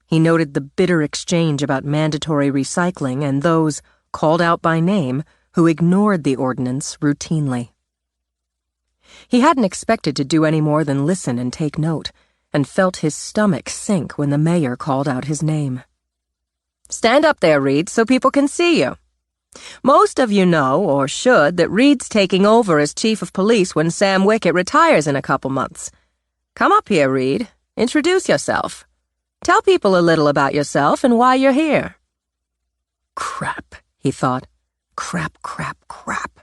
He noted the bitter exchange about mandatory recycling and those, called out by name, who ignored the ordinance routinely. He hadn't expected to do any more than listen and take note, and felt his stomach sink when the mayor called out his name. "Stand up there, Reed, so people can see you. Most of you know, or should, that Reed's taking over as chief of police when Sam Wickett retires in a couple months. Come up here, Reed. Introduce yourself. Tell people a little about yourself and why you're here." Crap, he thought. Crap, crap, crap.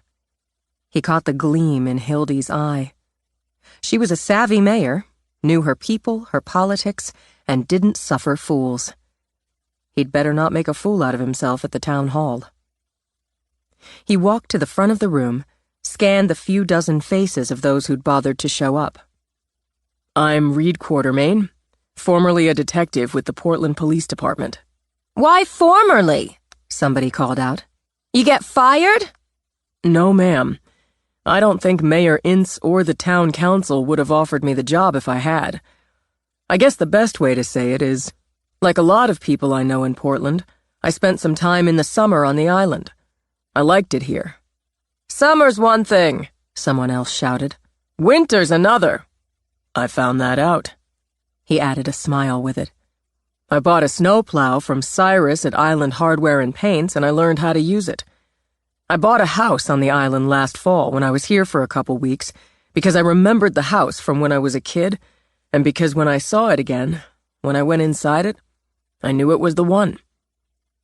He caught the gleam in Hildy's eye. She was a savvy mayor, knew her people, her politics, and didn't suffer fools. He'd better not make a fool out of himself at the town hall. He walked to the front of the room, scanned the few dozen faces of those who'd bothered to show up. "I'm Reed Quartermain, formerly a detective with the Portland Police Department." "Why formerly?" somebody called out. "You get fired?" "No, ma'am. I don't think Mayor Ince or the town council would have offered me the job if I had. I guess the best way to say it is, like a lot of people I know in Portland, I spent some time in the summer on the island. I liked it here." "Summer's one thing," someone else shouted. "Winter's another." "I found that out." He added a smile with it. "I bought a snowplow from Cyrus at Island Hardware and Paints, and I learned how to use it. I bought a house on the island last fall when I was here for a couple weeks because I remembered the house from when I was a kid, and because when I saw it again, when I went inside it, I knew it was the one.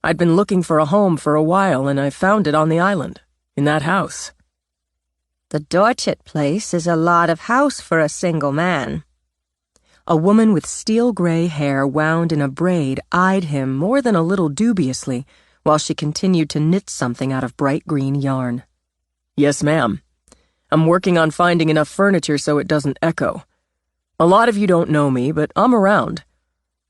I'd been looking for a home for a while, and I found it on the island, in that house." "The Dorchett place is a lot of house for a single man." A woman with steel-gray hair wound in a braid eyed him more than a little dubiously while she continued to knit something out of bright green yarn. "Yes, ma'am. I'm working on finding enough furniture so it doesn't echo. A lot of you don't know me, but I'm around.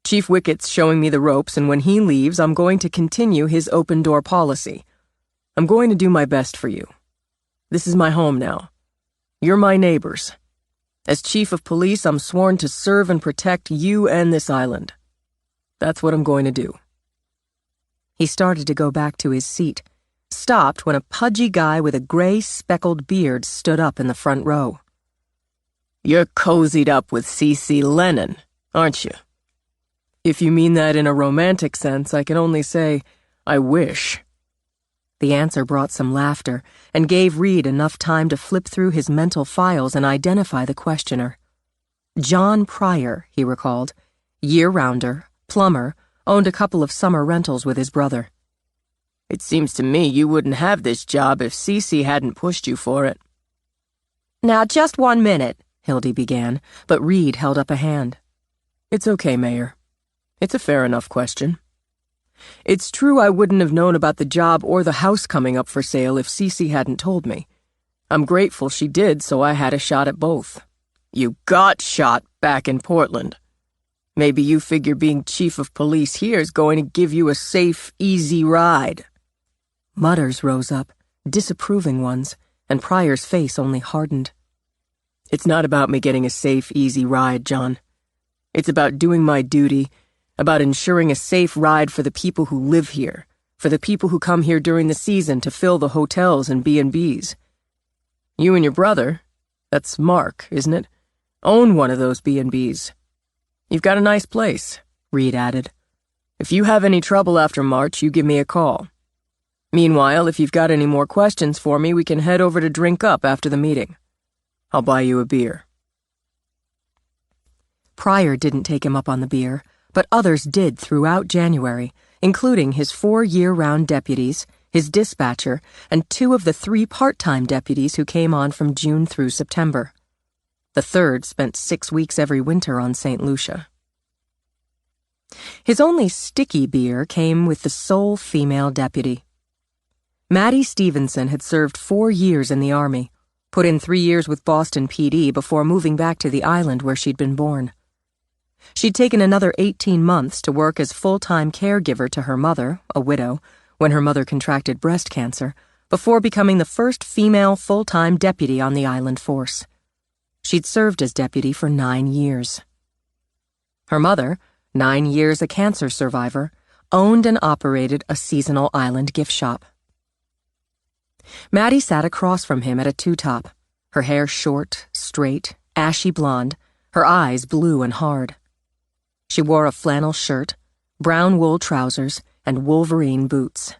Chief Wickett's showing me the ropes, and when he leaves, I'm going to continue his open-door policy. I'm going to do my best for you. This is my home now. You're my neighbors. As chief of police, I'm sworn to serve and protect you and this island. That's what I'm going to do." He started to go back to his seat, stopped when a pudgy guy with a gray speckled beard stood up in the front row. "You're cozied up with C.C. Lennon, aren't you?" "If you mean that in a romantic sense, I can only say, I wish." The answer brought some laughter and gave Reed enough time to flip through his mental files and identify the questioner. John Pryor, he recalled, year-rounder, plumber, owned a couple of summer rentals with his brother. "It seems to me you wouldn't have this job if Cece hadn't pushed you for it." "Now, just 1 minute," Hildy began, but Reed held up a hand. "It's okay, Mayor. It's a fair enough question. It's true I wouldn't have known about the job or the house coming up for sale if Cece hadn't told me. I'm grateful she did, so I had a shot at both." "You got shot back in Portland. Maybe you figure being chief of police here is going to give you a safe, easy ride." Mutters rose up, disapproving ones, and Pryor's face only hardened. "It's not about me getting a safe, easy ride, John. It's about doing my duty, about ensuring a safe ride for the people who live here, for the people who come here during the season to fill the hotels and B&Bs. You and your brother, that's Mark, isn't it, own one of those B&Bs. You've got a nice place," Reed added. "If you have any trouble after March, you give me a call. Meanwhile, if you've got any more questions for me, we can head over to drink up after the meeting. I'll buy you a beer." Pryor didn't take him up on the beer, but others did throughout January, including his 4 year-round deputies, his dispatcher, and 2 of the 3 part-time deputies who came on from June through September. The third spent 6 weeks every winter on St. Lucia. His only sticky beer came with the sole female deputy. Maddie Stevenson had served 4 years in the Army, put in 3 years with Boston PD before moving back to the island where she'd been born. She'd taken another 18 months to work as full-time caregiver to her mother, a widow, when her mother contracted breast cancer, before becoming the first female full-time deputy on the island force. She'd served as deputy for 9 years. Her mother, 9 years a cancer survivor, owned and operated a seasonal island gift shop. Maddie sat across from him at a two-top, her hair short, straight, ashy blonde, her eyes blue and hard. She wore a flannel shirt, brown wool trousers, and Wolverine boots.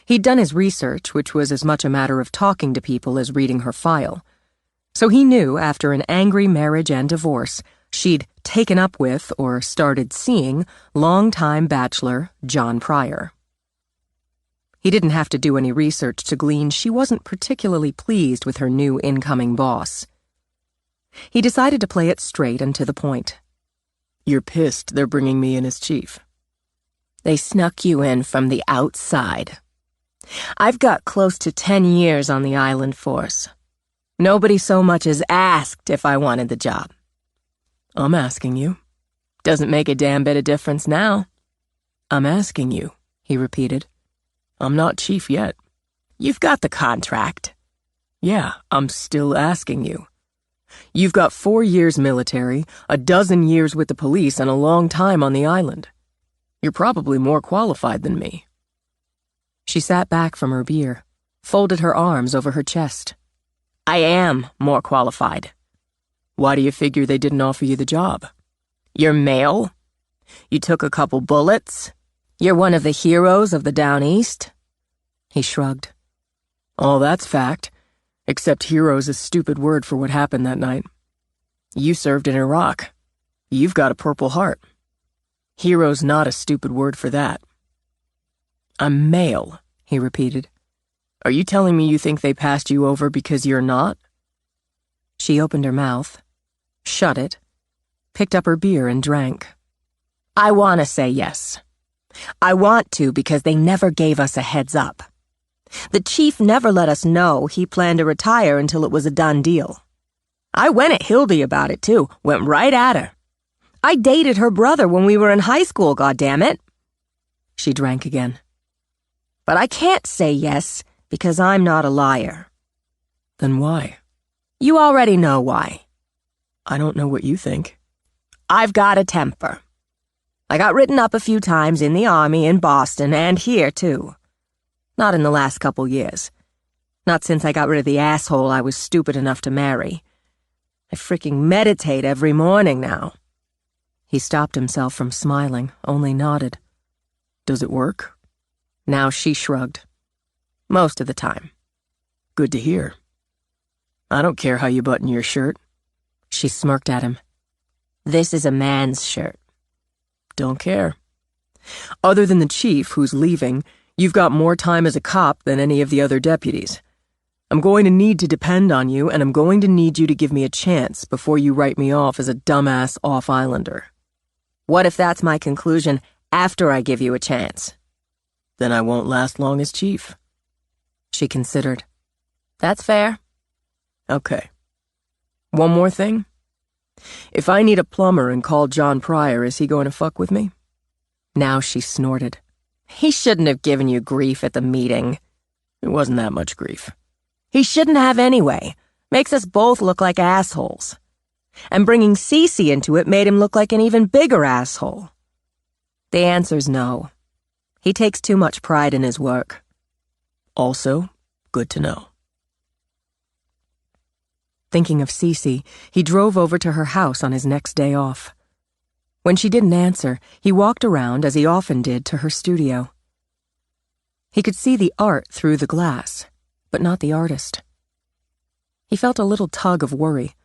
He'd done his research, which was as much a matter of talking to people as reading her file. So he knew after an angry marriage and divorce, she'd taken up with or started seeing longtime bachelor John Pryor. He didn't have to do any research to glean she wasn't particularly pleased with her new incoming boss. He decided to play it straight and to the point. You're pissed they're bringing me in as chief. They snuck you in from the outside. I've got close to 10 years on the island force. Nobody so much as asked if I wanted the job. I'm asking you. Doesn't make a damn bit of difference now. I'm asking you, he repeated. I'm not chief yet. You've got the contract. Yeah, I'm still asking you. You've got 4 years military, a dozen years with the police, and a long time on the island. You're probably more qualified than me. She sat back from her beer, folded her arms over her chest. I am more qualified. Why do you figure they didn't offer you the job? You're male. You took a couple bullets. You're one of the heroes of the Down East. He shrugged. All that's fact, except hero's a stupid word for what happened that night. You served in Iraq. You've got a Purple Heart. Hero's not a stupid word for that. I'm male, he repeated. Are you telling me you think they passed you over because you're not? She opened her mouth, shut it, picked up her beer and drank. I want to say yes. I want to because they never gave us a heads up. The chief never let us know he planned to retire until it was a done deal. I went at Hildy about it too, went right at her. I dated her brother when we were in high school, goddammit. She drank again. But I can't say yes because I'm not a liar. Then why? You already know why. I don't know what you think. I've got a temper. I got written up a few times in the army, in Boston, and here, too. Not in the last couple years. Not since I got rid of the asshole I was stupid enough to marry. I freaking meditate every morning now. He stopped himself from smiling, only nodded. Does it work? Now she shrugged. Most of the time. Good to hear. I don't care how you button your shirt. She smirked at him. This is a man's shirt. Don't care. Other than the chief, who's leaving, you've got more time as a cop than any of the other deputies. I'm going to need to depend on you, and I'm going to need you to give me a chance before you write me off as a dumbass off-islander. What if that's my conclusion after I give you a chance? Then I won't last long as chief. She considered. That's fair. Okay. One more thing. If I need a plumber and call John Pryor, is he going to fuck with me? Now she snorted. He shouldn't have given you grief at the meeting. It wasn't that much grief. He shouldn't have anyway. Makes us both look like assholes. And bringing Cece into it made him look like an even bigger asshole. The answer's no. He takes too much pride in his work. Also, good to know. Thinking of Cece, he drove over to her house on his next day off. When she didn't answer, he walked around, as he often did, to her studio. He could see the art through the glass, but not the artist. He felt a little tug of worry,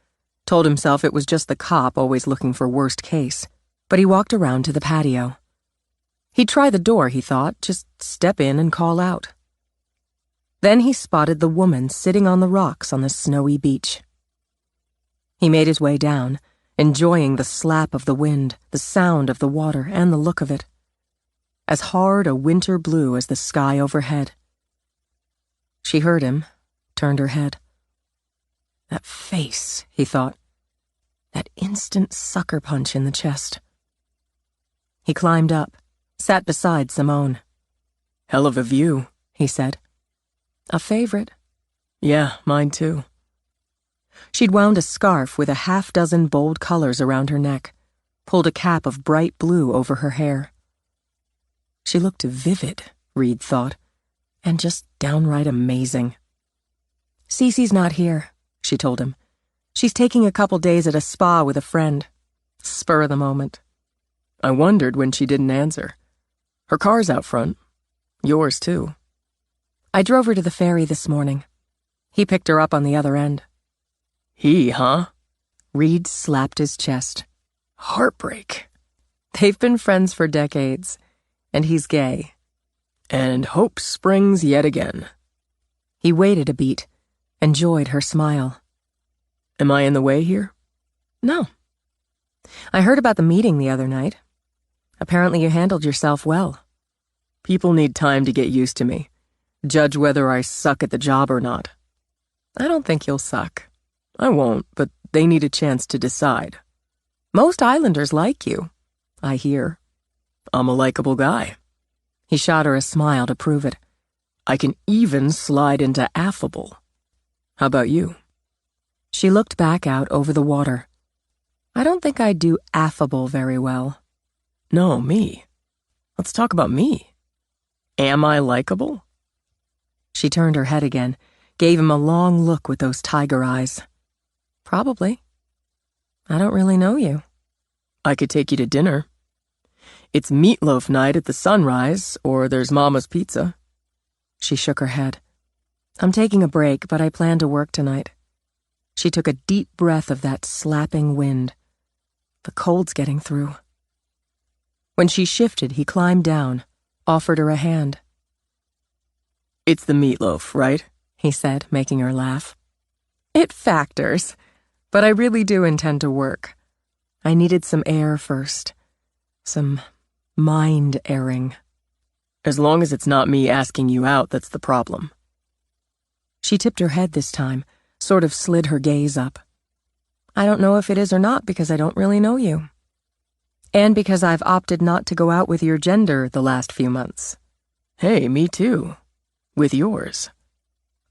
told himself it was just the cop always looking for worst case, but he walked around to the patio. He'd try the door, he thought, just step in and call out. Then he spotted the woman sitting on the rocks on the snowy beach. He made his way down, enjoying the slap of the wind, the sound of the water, and the look of it. As hard a winter blue as the sky overhead. She heard him, turned her head. That face, he thought. That instant sucker punch in the chest. He climbed up, sat beside Simone. Hell of a view, he said. A favorite. Yeah, mine too. She'd wound a scarf with a half-dozen bold colors around her neck, pulled a cap of bright blue over her hair. She looked vivid, Reed thought, and just downright amazing. Cece's not here, she told him. She's taking a couple days at a spa with a friend. Spur of the moment. I wondered when she didn't answer. Her car's out front. Yours, too. I drove her to the ferry this morning. He picked her up on the other end. He, huh? Reed slapped his chest. Heartbreak. They've been friends for decades, and he's gay. And hope springs yet again. He waited a beat, enjoyed her smile. Am I in the way here? No. I heard about the meeting the other night. Apparently you handled yourself well. People need time to get used to me, judge whether I suck at the job or not. I don't think you'll suck. I won't, but they need a chance to decide. Most Islanders like you, I hear. I'm a likable guy. He shot her a smile to prove it. I can even slide into affable. How about you? She looked back out over the water. I don't think I do affable very well. No, me. Let's talk about me. Am I likable? She turned her head again, gave him a long look with those tiger eyes. Probably. I don't really know you. I could take you to dinner. It's meatloaf night at the Sunrise, or there's Mama's Pizza. She shook her head. I'm taking a break, but I plan to work tonight. She took a deep breath of that slapping wind. The cold's getting through. When she shifted, he climbed down, offered her a hand. It's the meatloaf, right? He said, making her laugh. It factors, but I really do intend to work. I needed some air first. Some mind airing. As long as it's not me asking you out, that's the problem. She tipped her head this time, sort of slid her gaze up. I don't know if it is or not because I don't really know you. And because I've opted not to go out with your gender the last few months. Hey, me too. With yours.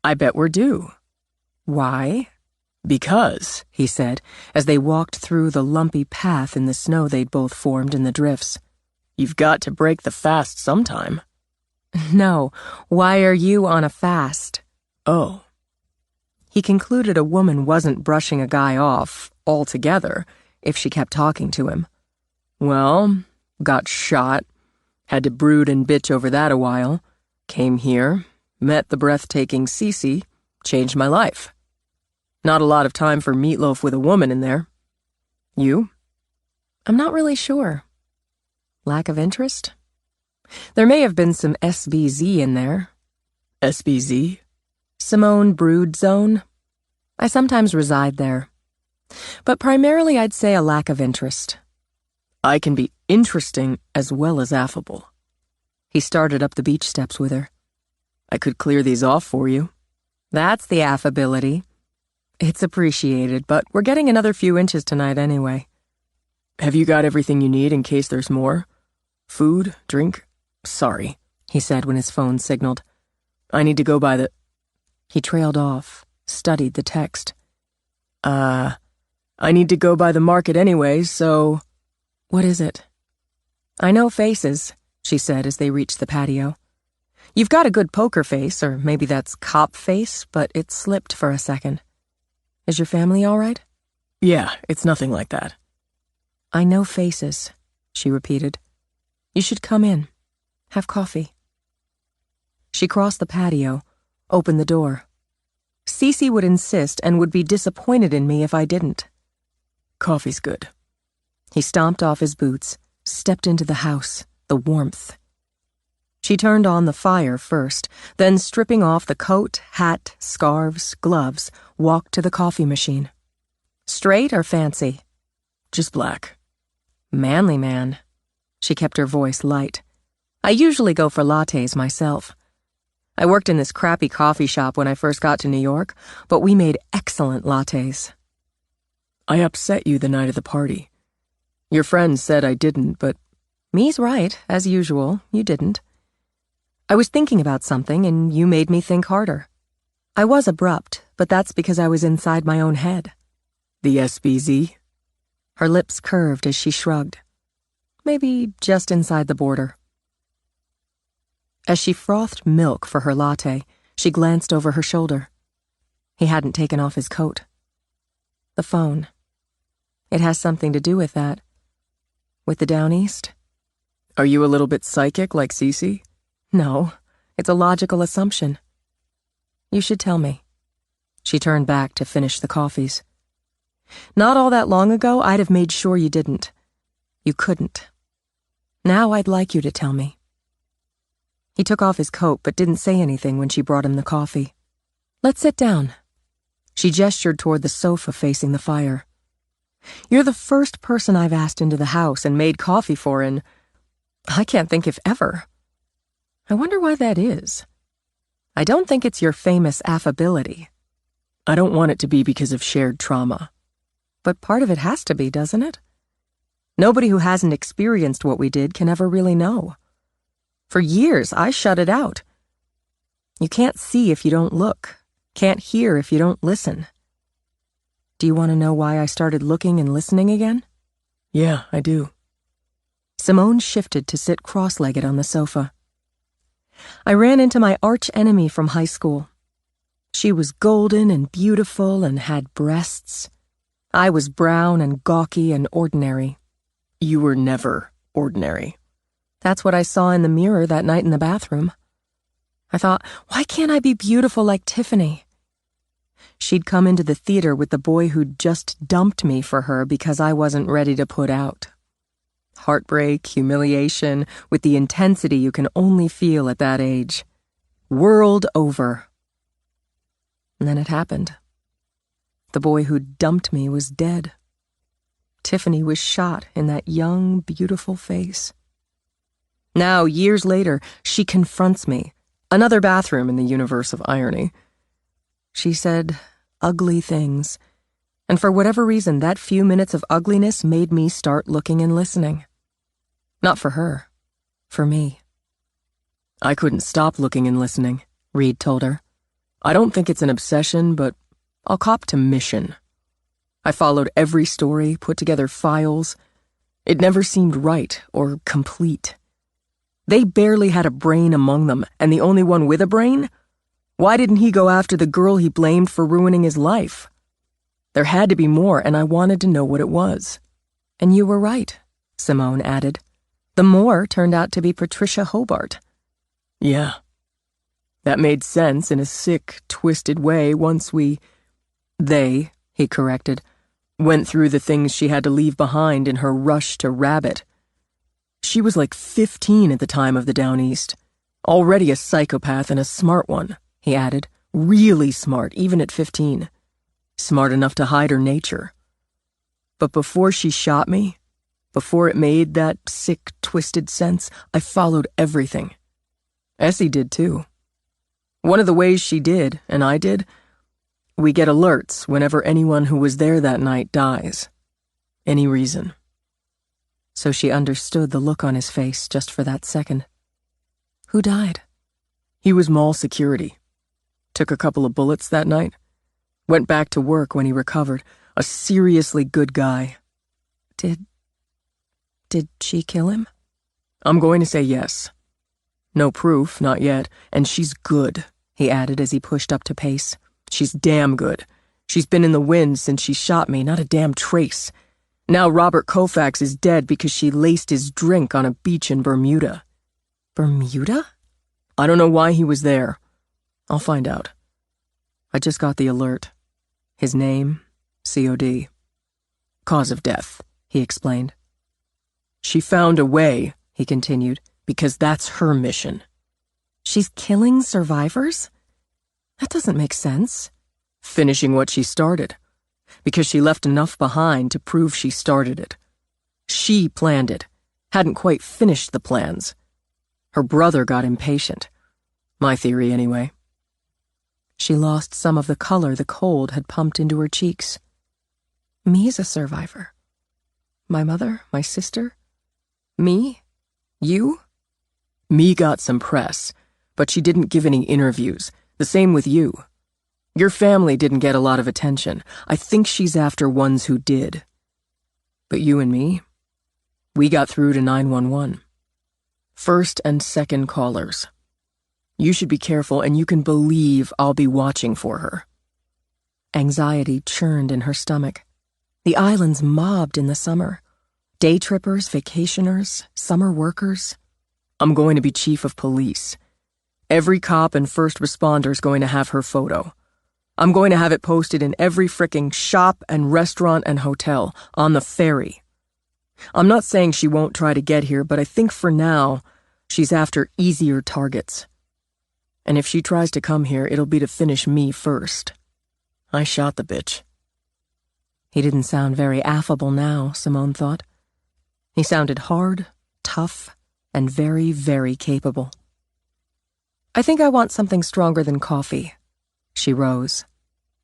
I bet we're due. Why? Because, he said, as they walked through the lumpy path in the snow they'd both formed in the drifts. You've got to break the fast sometime. No, why are you on a fast? Oh. He concluded a woman wasn't brushing a guy off altogether if she kept talking to him. Well, got shot, had to brood and bitch over that a while, came here, met the breathtaking Cece, changed my life. Not a lot of time for meatloaf with a woman in there. You? I'm not really sure. Lack of interest? There may have been some SBZ in there. SBZ? Simone Brood Zone. I sometimes reside there. But primarily I'd say a lack of interest. I can be interesting as well as affable. He started up the beach steps with her. I could clear these off for you. That's the affability. It's appreciated, but we're getting another few inches tonight anyway. Have you got everything you need in case there's more? Food, drink? Sorry, he said when his phone signaled. I need to go by the... He trailed off, studied the text. I need to go by the market anyway, so... What is it? I know faces, she said as they reached the patio. You've got a good poker face, or maybe that's cop face, but it slipped for a second. Is your family all right? Yeah, it's nothing like that. I know faces, she repeated. You should come in. Have coffee. She crossed the patio, opened the door. Cece would insist and would be disappointed in me if I didn't. Coffee's good. He stomped off his boots, stepped into the house, the warmth. She turned on the fire first, then stripping off the coat, hat, scarves, gloves, walked to the coffee machine. Straight or fancy? Just black. Manly man. She kept her voice light. I usually go for lattes myself. I worked in this crappy coffee shop when I first got to New York, but we made excellent lattes. I upset you the night of the party. Your friend said I didn't, but... Me's right, as usual, you didn't. I was thinking about something, and you made me think harder. I was abrupt, but that's because I was inside my own head. The SBZ? Her lips curved as she shrugged. Maybe just inside the border. As she frothed milk for her latte, she glanced over her shoulder. He hadn't taken off his coat. The phone. It has something to do with that. With the Down East? Are you a little bit psychic like Cece? No, it's a logical assumption. You should tell me. She turned back to finish the coffees. Not all that long ago, I'd have made sure you didn't. You couldn't. Now I'd like you to tell me. He took off his coat but didn't say anything when she brought him the coffee. Let's sit down. She gestured toward the sofa facing the fire. You're the first person I've asked into the house and made coffee for in, I can't think if ever. I wonder why that is. I don't think it's your famous affability. I don't want it to be because of shared trauma. But part of it has to be, doesn't it? Nobody who hasn't experienced what we did can ever really know. For years, I shut it out. You can't see if you don't look, can't hear if you don't listen. Do you want to know why I started looking and listening again? Yeah, I do. Simone shifted to sit cross-legged on the sofa. I ran into my arch enemy from high school. She was golden and beautiful and had breasts. I was brown and gawky and ordinary. You were never ordinary. That's what I saw in the mirror that night in the bathroom. I thought, why can't I be beautiful like Tiffany? She'd come into the theater with the boy who'd just dumped me for her because I wasn't ready to put out. Heartbreak, humiliation, with the intensity you can only feel at that age. World over. And then it happened. The boy who'd dumped me was dead. Tiffany was shot in that young, beautiful face. Now, years later, she confronts me. Another bathroom in the universe of irony. She said ugly things, and for whatever reason, that few minutes of ugliness made me start looking and listening. Not for her, for me. I couldn't stop looking and listening, Reed told her. I don't think it's an obsession, but I'll cop to mission. I followed every story, put together files. It never seemed right or complete. They barely had a brain among them, and the only one with a brain? Why didn't he go after the girl he blamed for ruining his life? There had to be more, and I wanted to know what it was. And you were right, Simone added. The more turned out to be Patricia Hobart. Yeah. That made sense in a sick, twisted way once they, he corrected, went through the things she had to leave behind in her rush to Rabbit. She was like 15 at the time of the Down East. Already a psychopath and a smart one, he added. Really smart, even at 15. Smart enough to hide her nature. But before she shot me, before it made that sick, twisted sense, I followed everything. Essie did too. One of the ways she did, and I did, we get alerts whenever anyone who was there that night dies. Any reason. So she understood the look on his face just for that second. Who died? He was mall security. Took a couple of bullets that night. Went back to work when he recovered. A seriously good guy. Did she kill him? I'm going to say yes. No proof, not yet, and she's good, he added as he pushed up to pace. She's damn good. She's been in the wind since she shot me, not a damn trace. Now Robert Koufax is dead because she laced his drink on a beach in Bermuda. Bermuda? I don't know why he was there. I'll find out. I just got the alert. His name, COD. Cause of death, he explained. She found a way, he continued, because that's her mission. She's killing survivors? That doesn't make sense. Finishing what she started. Because she left enough behind to prove she started it. She planned it. Hadn't quite finished the plans. Her brother got impatient. My theory, anyway. She lost some of the color the cold had pumped into her cheeks. Me's a survivor. My mother, my sister. Me? You? Me got some press, but she didn't give any interviews. The same with you. Your family didn't get a lot of attention. I think she's after ones who did. But you and me, we got through to 911. First and second callers. You should be careful, and you can believe I'll be watching for her. Anxiety churned in her stomach. The island's mobbed in the summer. Day trippers, vacationers, summer workers. I'm going to be chief of police. Every cop and first responder's going to have her photo. I'm going to have it posted in every fricking shop and restaurant and hotel, on the ferry. I'm not saying she won't try to get here, but I think for now, she's after easier targets. And if she tries to come here, it'll be to finish me first. I shot the bitch. He didn't sound very affable now, Simone thought. He sounded hard, tough, and very, very capable. I think I want something stronger than coffee. She rose.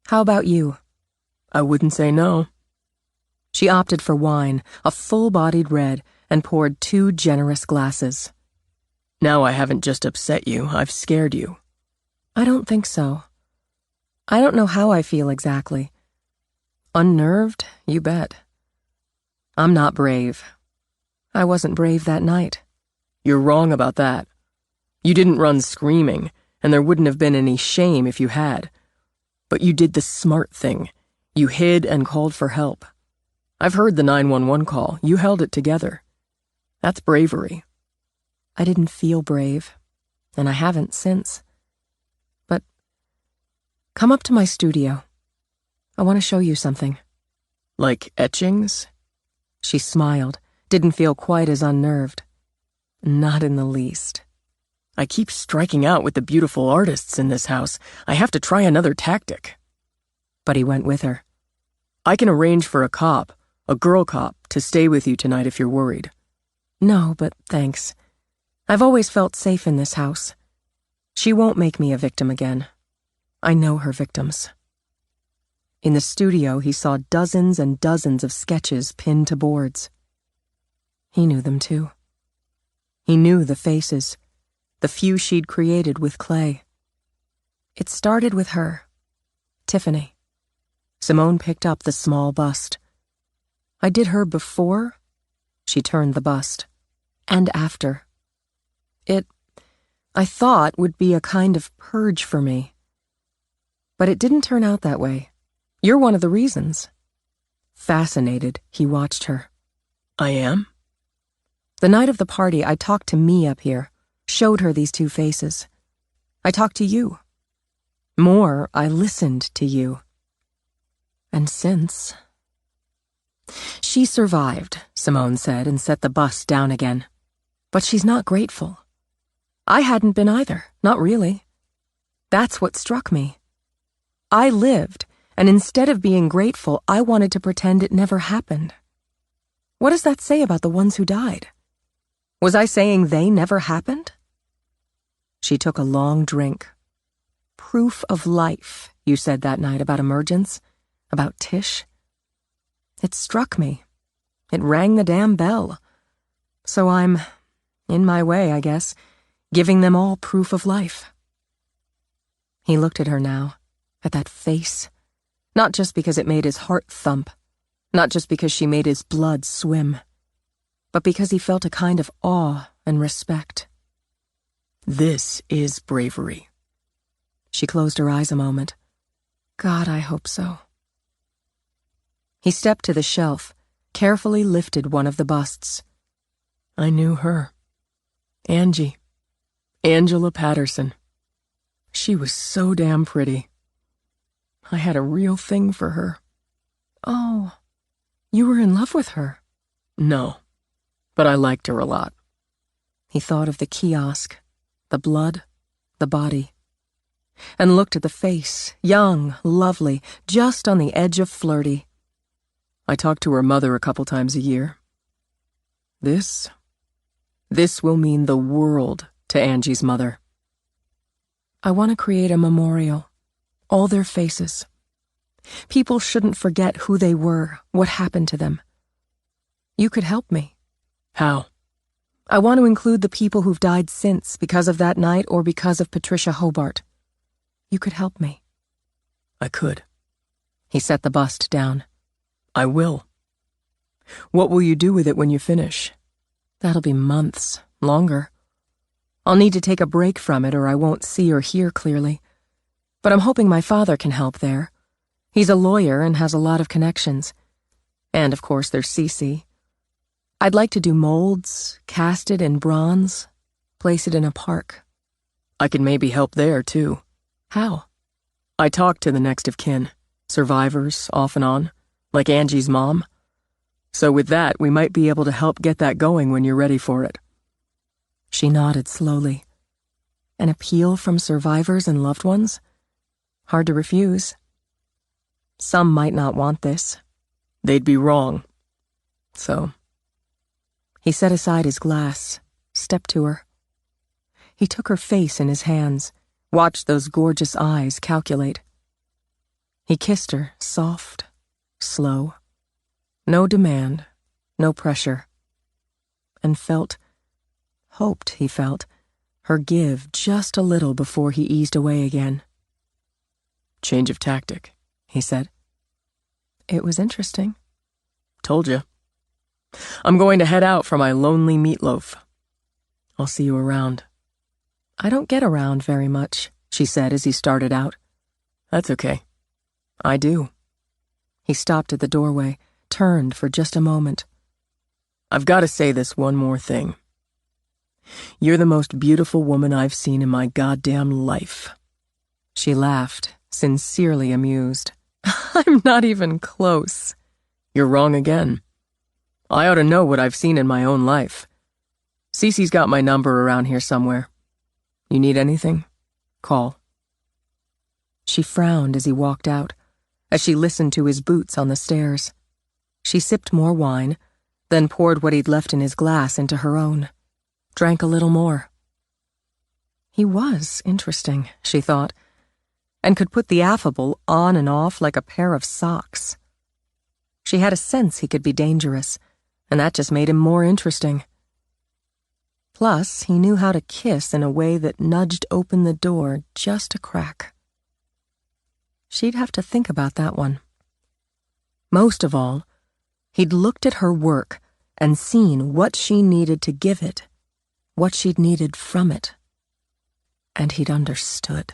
How about you? I wouldn't say no. She opted for wine, a full-bodied red, and poured 2 generous glasses. Now I haven't just upset you, I've scared you. I don't think so. I don't know how I feel exactly. Unnerved, you bet. I'm not brave. I wasn't brave that night. You're wrong about that. You didn't run screaming, and there wouldn't have been any shame if you had. But you did the smart thing. You hid and called for help. I've heard the 911 call. You held it together. That's bravery. I didn't feel brave, and I haven't since. But come up to my studio. I want to show you something. Like etchings? She smiled, didn't feel quite as unnerved. Not in the least. I keep striking out with the beautiful artists in this house. I have to try another tactic. But he went with her. I can arrange for a cop, a girl cop, to stay with you tonight if you're worried. No, but thanks. I've always felt safe in this house. She won't make me a victim again. I know her victims. In the studio, he saw dozens and dozens of sketches pinned to boards. He knew them too. He knew the faces, the few she'd created with clay. It started with her, Tiffany. Simone picked up the small bust. I did her before, she turned the bust, and after. I thought, would be a kind of purge for me. But it didn't turn out that way. You're one of the reasons. Fascinated, he watched her. I am? The night of the party, I talked to me up here, showed her these 2 faces. I talked to you. More, I listened to you. And since... She survived, Simone said, and set the bust down again. But she's not grateful. I hadn't been either, not really. That's what struck me. I lived, and instead of being grateful, I wanted to pretend it never happened. What does that say about the ones who died? Was I saying they never happened? She took a long drink. Proof of life, you said that night about emergence, about Tish. It struck me. It rang the damn bell. So I'm, in my way, I guess, giving them all proof of life. He looked at her now, at that face, not just because it made his heart thump, not just because she made his blood swim, but because he felt a kind of awe and respect. This is bravery. She closed her eyes a moment. God, I hope so. He stepped to the shelf, carefully lifted one of the busts. I knew her. Angie. Angela Patterson. She was so damn pretty. I had a real thing for her. Oh, you were in love with her? No, but I liked her a lot. He thought of the kiosk, the blood, the body, and looked at the face, young, lovely, just on the edge of flirty. I talked to her mother a couple times a year. This will mean the world to Angie's mother. I want to create a memorial. All their faces. People shouldn't forget who they were, what happened to them. You could help me. How? I want to include the people who've died since because of that night or because of Patricia Hobart. You could help me. I could. He set the bust down. I will. What will you do with it when you finish? That'll be months, longer. I'll need to take a break from it or I won't see or hear clearly. But I'm hoping my father can help there. He's a lawyer and has a lot of connections. And, of course, there's Cece. I'd like to do molds, cast it in bronze, place it in a park. I could maybe help there, too. How? I talked to the next of kin, survivors, off and on, like Angie's mom. So with that, we might be able to help get that going when you're ready for it. She nodded slowly. An appeal from survivors and loved ones? Hard to refuse. Some might not want this. They'd be wrong. So... He set aside his glass, stepped to her. He took her face in his hands, watched those gorgeous eyes calculate. He kissed her, soft, slow. No demand, no pressure. And hoped he felt, her give just a little before he eased away again. Change of tactic, he said. It was interesting. Told you. I'm going to head out for my lonely meatloaf. I'll see you around. I don't get around very much, she said as he started out. That's okay. I do. He stopped at the doorway, turned for just a moment. I've got to say this one more thing. You're the most beautiful woman I've seen in my goddamn life. She laughed, sincerely amused. I'm not even close. You're wrong again. I ought to know what I've seen in my own life. Cece's got my number around here somewhere. You need anything? Call. She frowned as he walked out, as she listened to his boots on the stairs. She sipped more wine, then poured what he'd left in his glass into her own. Drank a little more. He was interesting, she thought, and could put the affable on and off like a pair of socks. She had a sense he could be dangerous, and that just made him more interesting. Plus, he knew how to kiss in a way that nudged open the door just a crack. She'd have to think about that one. Most of all, he'd looked at her work and seen what she needed to give it, what she'd needed from it. And he'd understood.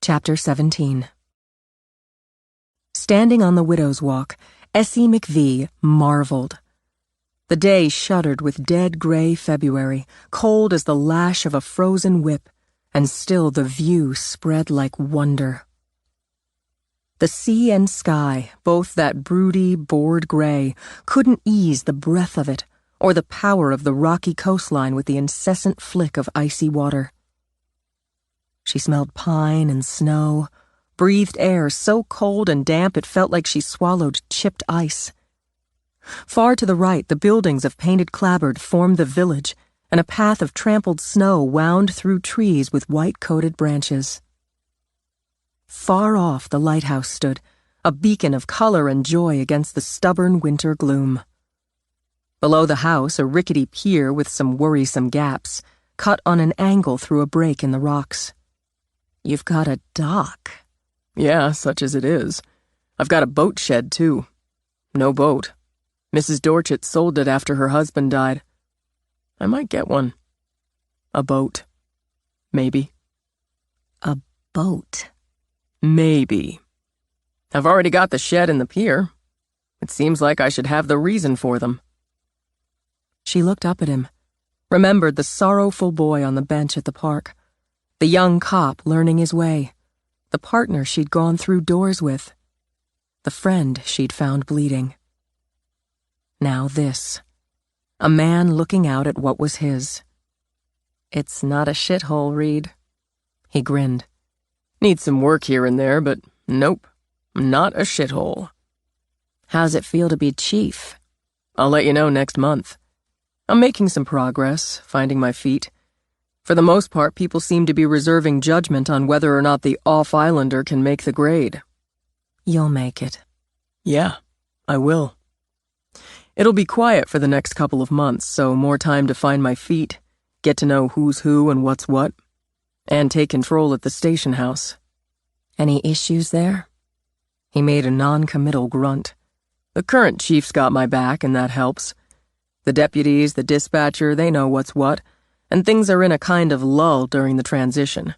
Chapter 17. Standing on the widow's walk, Essie McVee marveled. The day shuddered with dead gray February, cold as the lash of a frozen whip, and still the view spread like wonder. The sea and sky, both that broody, bored gray, couldn't ease the breath of it, or the power of the rocky coastline with the incessant flick of icy water. She smelled pine and snow, breathed air so cold and damp it felt like she swallowed chipped ice. Far to the right, the buildings of painted clapboard formed the village, and a path of trampled snow wound through trees with white-coated branches. Far off, the lighthouse stood, a beacon of color and joy against the stubborn winter gloom. Below the house, a rickety pier with some worrisome gaps, cut on an angle through a break in the rocks. You've got a dock. Yeah, such as it is. I've got a boat shed, too. No boat. Mrs. Dorchett sold it after her husband died. I might get one. A boat. Maybe. A boat? Maybe. I've already got the shed and the pier. It seems like I should have the reason for them. She looked up at him, remembered the sorrowful boy on the bench at the park, the young cop learning his way, the partner she'd gone through doors with, the friend she'd found bleeding. Now this, a man looking out at what was his. It's not a shithole, Reed. He grinned. Need some work here and there, but nope, not a shithole. How's it feel to be chief? I'll let you know next month. I'm making some progress, finding my feet. For the most part, people seem to be reserving judgment on whether or not the off-islander can make the grade. You'll make it. Yeah, I will. It'll be quiet for the next couple of months, so more time to find my feet, get to know who's who and what's what, and take control at the station house. Any issues there? He made a non-committal grunt. The current chief's got my back, and that helps. The deputies, the dispatcher, they know what's what, and things are in a kind of lull during the transition.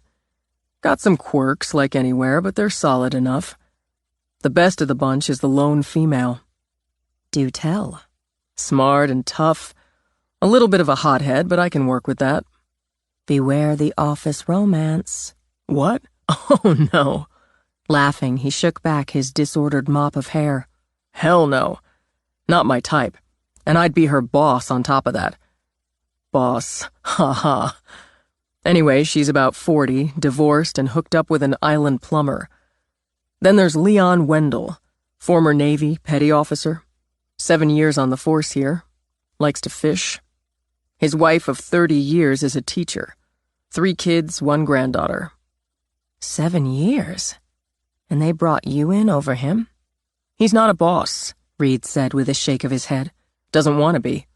Got some quirks like anywhere, but they're solid enough. The best of the bunch is the lone female. Do tell. Smart and tough. A little bit of a hothead, but I can work with that. Beware the office romance. What? Oh, no. Laughing, he shook back his disordered mop of hair. Hell no. Not my type. And I'd be her boss on top of that. Boss. Ha ha. Anyway, she's about 40, divorced, and hooked up with an island plumber. Then there's Leon Wendell, former Navy petty officer. 7 years on the force here. Likes to fish. His wife of 30 years is a teacher. 3 kids, 1 granddaughter. 7 years? And they brought you in over him? He's not a boss, Reed said with a shake of his head. Doesn't want to be.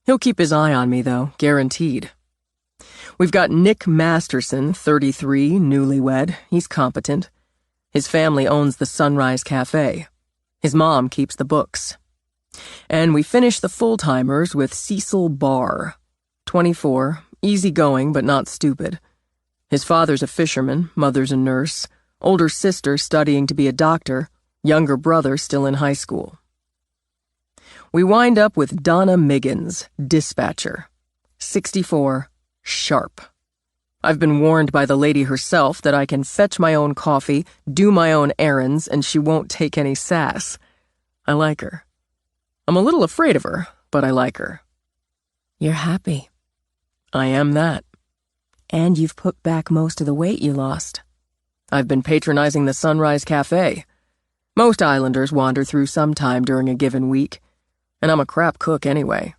He'll keep his eye on me, though, guaranteed. We've got Nick Masterson, 33, newlywed. He's competent. His family owns the Sunrise Cafe. His mom keeps the books. And we finish the full-timers with Cecil Barr, 24, easygoing but not stupid. His father's a fisherman, mother's a nurse, older sister studying to be a doctor, younger brother still in high school. We wind up with Donna Miggins, dispatcher, 64, sharp. I've been warned by the lady herself that I can fetch my own coffee, do my own errands, and she won't take any sass. I like her. I'm a little afraid of her, but I like her. You're happy. I am that. And you've put back most of the weight you lost. I've been patronizing the Sunrise Cafe. Most islanders wander through sometime during a given week, and I'm a crap cook anyway.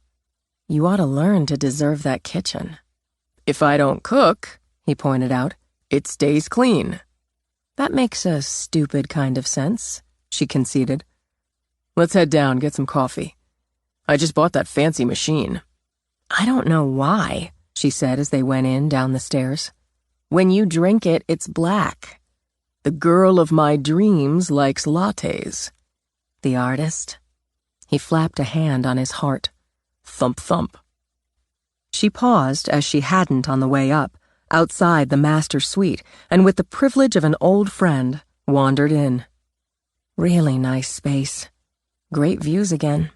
You ought to learn to deserve that kitchen. If I don't cook, he pointed out, it stays clean. That makes a stupid kind of sense, she conceded. Let's head down, get some coffee. I just bought that fancy machine. I don't know why, she said as they went in down the stairs. When you drink it, it's black. The girl of my dreams likes lattes. The artist? He flapped a hand on his heart. Thump, thump. She paused, as she hadn't on the way up, outside the master suite, and with the privilege of an old friend, wandered in. Really nice space. Great views again.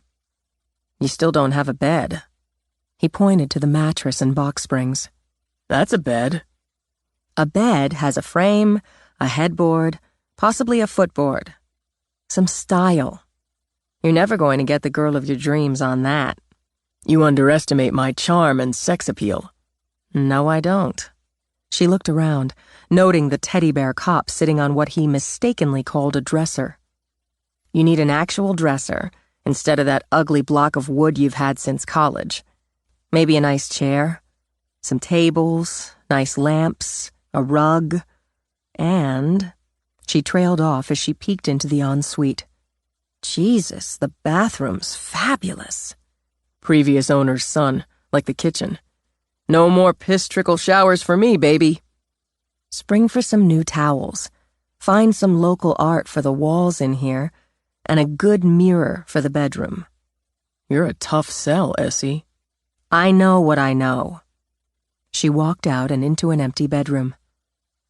You still don't have a bed. He pointed to the mattress and box springs. That's a bed. A bed has a frame, a headboard, possibly a footboard. Some style. You're never going to get the girl of your dreams on that. You underestimate my charm and sex appeal. No, I don't. She looked around, noting the teddy bear cop sitting on what he mistakenly called a dresser. You need an actual dresser, instead of that ugly block of wood you've had since college. Maybe a nice chair, some tables, nice lamps, a rug, and... She trailed off as she peeked into the ensuite. Jesus, the bathroom's fabulous. Previous owner's son, like the kitchen. No more piss-trickle showers for me, baby. Spring for some new towels. Find some local art for the walls in here, and a good mirror for the bedroom. You're a tough sell, Essie. I know what I know. She walked out and into an empty bedroom.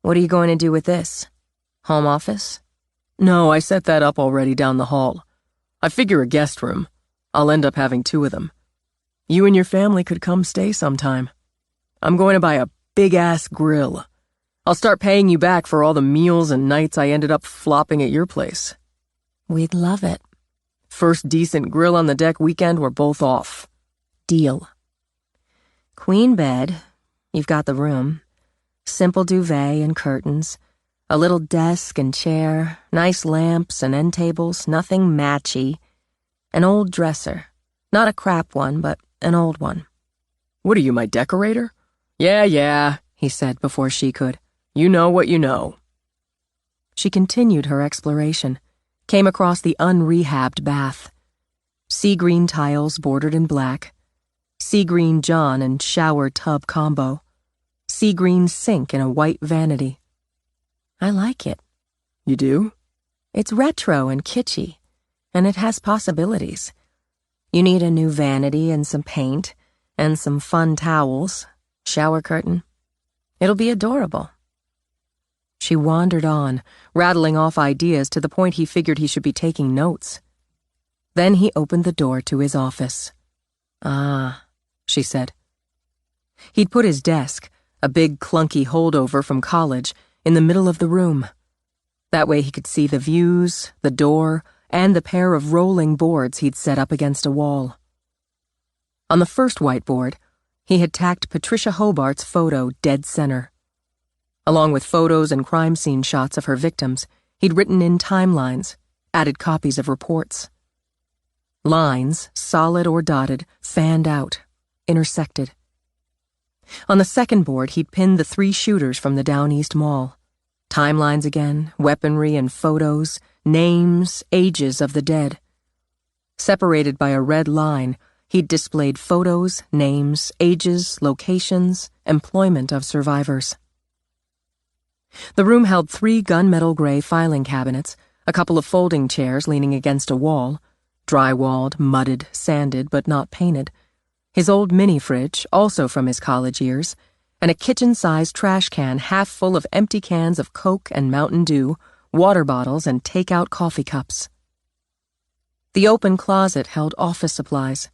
What are you going to do with this? Home office? No, I set that up already down the hall. I figure a guest room. I'll end up having 2 of them. You and your family could come stay sometime. I'm going to buy a big-ass grill. I'll start paying you back for all the meals and nights I ended up flopping at your place. We'd love it. First decent grill on the deck weekend, we're both off. Deal. Queen bed. You've got the room. Simple duvet and curtains. A little desk and chair. Nice lamps and end tables. Nothing matchy. An old dresser. Not a crap one, but an old one. What are you, my decorator? Yeah, he said before she could. You know what you know. She continued her exploration. Came across the unrehabbed bath. Sea green tiles bordered in black. Sea green john and shower tub combo. Sea green sink in a white vanity. I like it. You do? It's retro and kitschy, and it has possibilities. You need a new vanity and some paint, and some fun towels, shower curtain. It'll be adorable. She wandered on, rattling off ideas to the point he figured he should be taking notes. Then he opened the door to his office. "Ah," she said. He'd put his desk, a big clunky holdover from college, in the middle of the room. That way he could see the views, the door, and the pair of rolling boards he'd set up against a wall. On the first whiteboard, he had tacked Patricia Hobart's photo dead center. Along with photos and crime scene shots of her victims, he'd written in timelines, added copies of reports. Lines, solid or dotted, fanned out, intersected. On the second board, he'd pinned the 3 shooters from the Down East Mall. Timelines again, weaponry and photos, names, ages of the dead. Separated by a red line, he'd displayed photos, names, ages, locations, employment of survivors. The room held 3 gunmetal gray filing cabinets, a couple of folding chairs leaning against a wall, dry-walled, mudded, sanded, but not painted, his old mini-fridge, also from his college years, and a kitchen-sized trash can half full of empty cans of Coke and Mountain Dew, water bottles, and take-out coffee cups. The open closet held office supplies,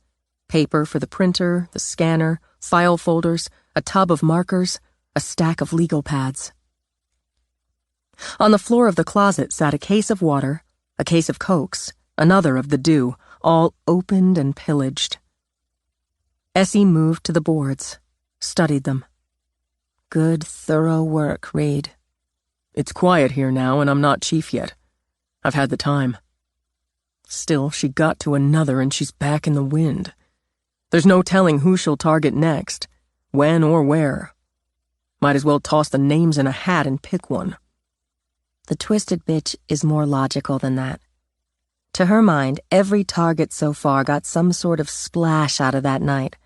paper for the printer, the scanner, file folders, a tub of markers, a stack of legal pads. On the floor of the closet sat a case of water, a case of Cokes, another of the Dew, all opened and pillaged. Essie moved to the boards, studied them. "Good, thorough work, Reed." It's quiet here now, and I'm not chief yet. I've had the time. Still, she got to another and she's back in the wind. There's no telling who she'll target next, when or where. Might as well toss the names in a hat and pick one. The twisted bitch is more logical than that. To her mind, every target so far got some sort of splash out of that night.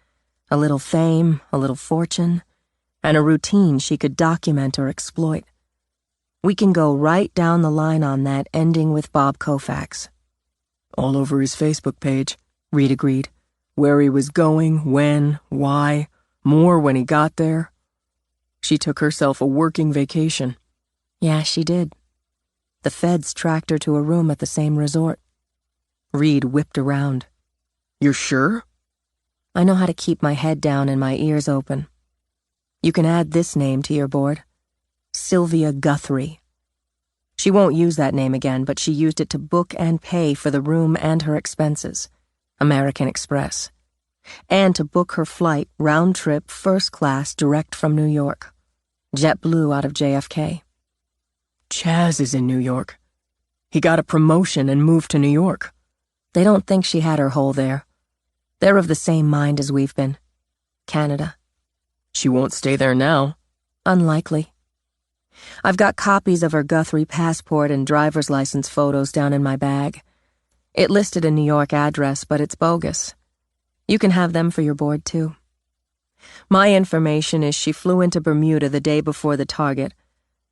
A little fame, a little fortune, and a routine she could document or exploit. We can go right down the line on that, ending with Bob Koufax. All over his Facebook page, Reed agreed. Where he was going, when, why, more when he got there. She took herself a working vacation. Yeah, she did. The feds tracked her to a room at the same resort. Reed whipped around. You're sure? I know how to keep my head down and my ears open. You can add this name to your board. Sylvia Guthrie. She won't use that name again, but she used it to book and pay for the room and her expenses. American Express. And to book her flight, round trip, first class, direct from New York. JetBlue out of JFK. Chaz is in New York. He got a promotion and moved to New York. They don't think she had her hole there. They're of the same mind as we've been. Canada. She won't stay there now. Unlikely. I've got copies of her Guthrie passport and driver's license photos down in my bag. It listed a New York address, but it's bogus. You can have them for your board, too. My information is she flew into Bermuda the day before the target,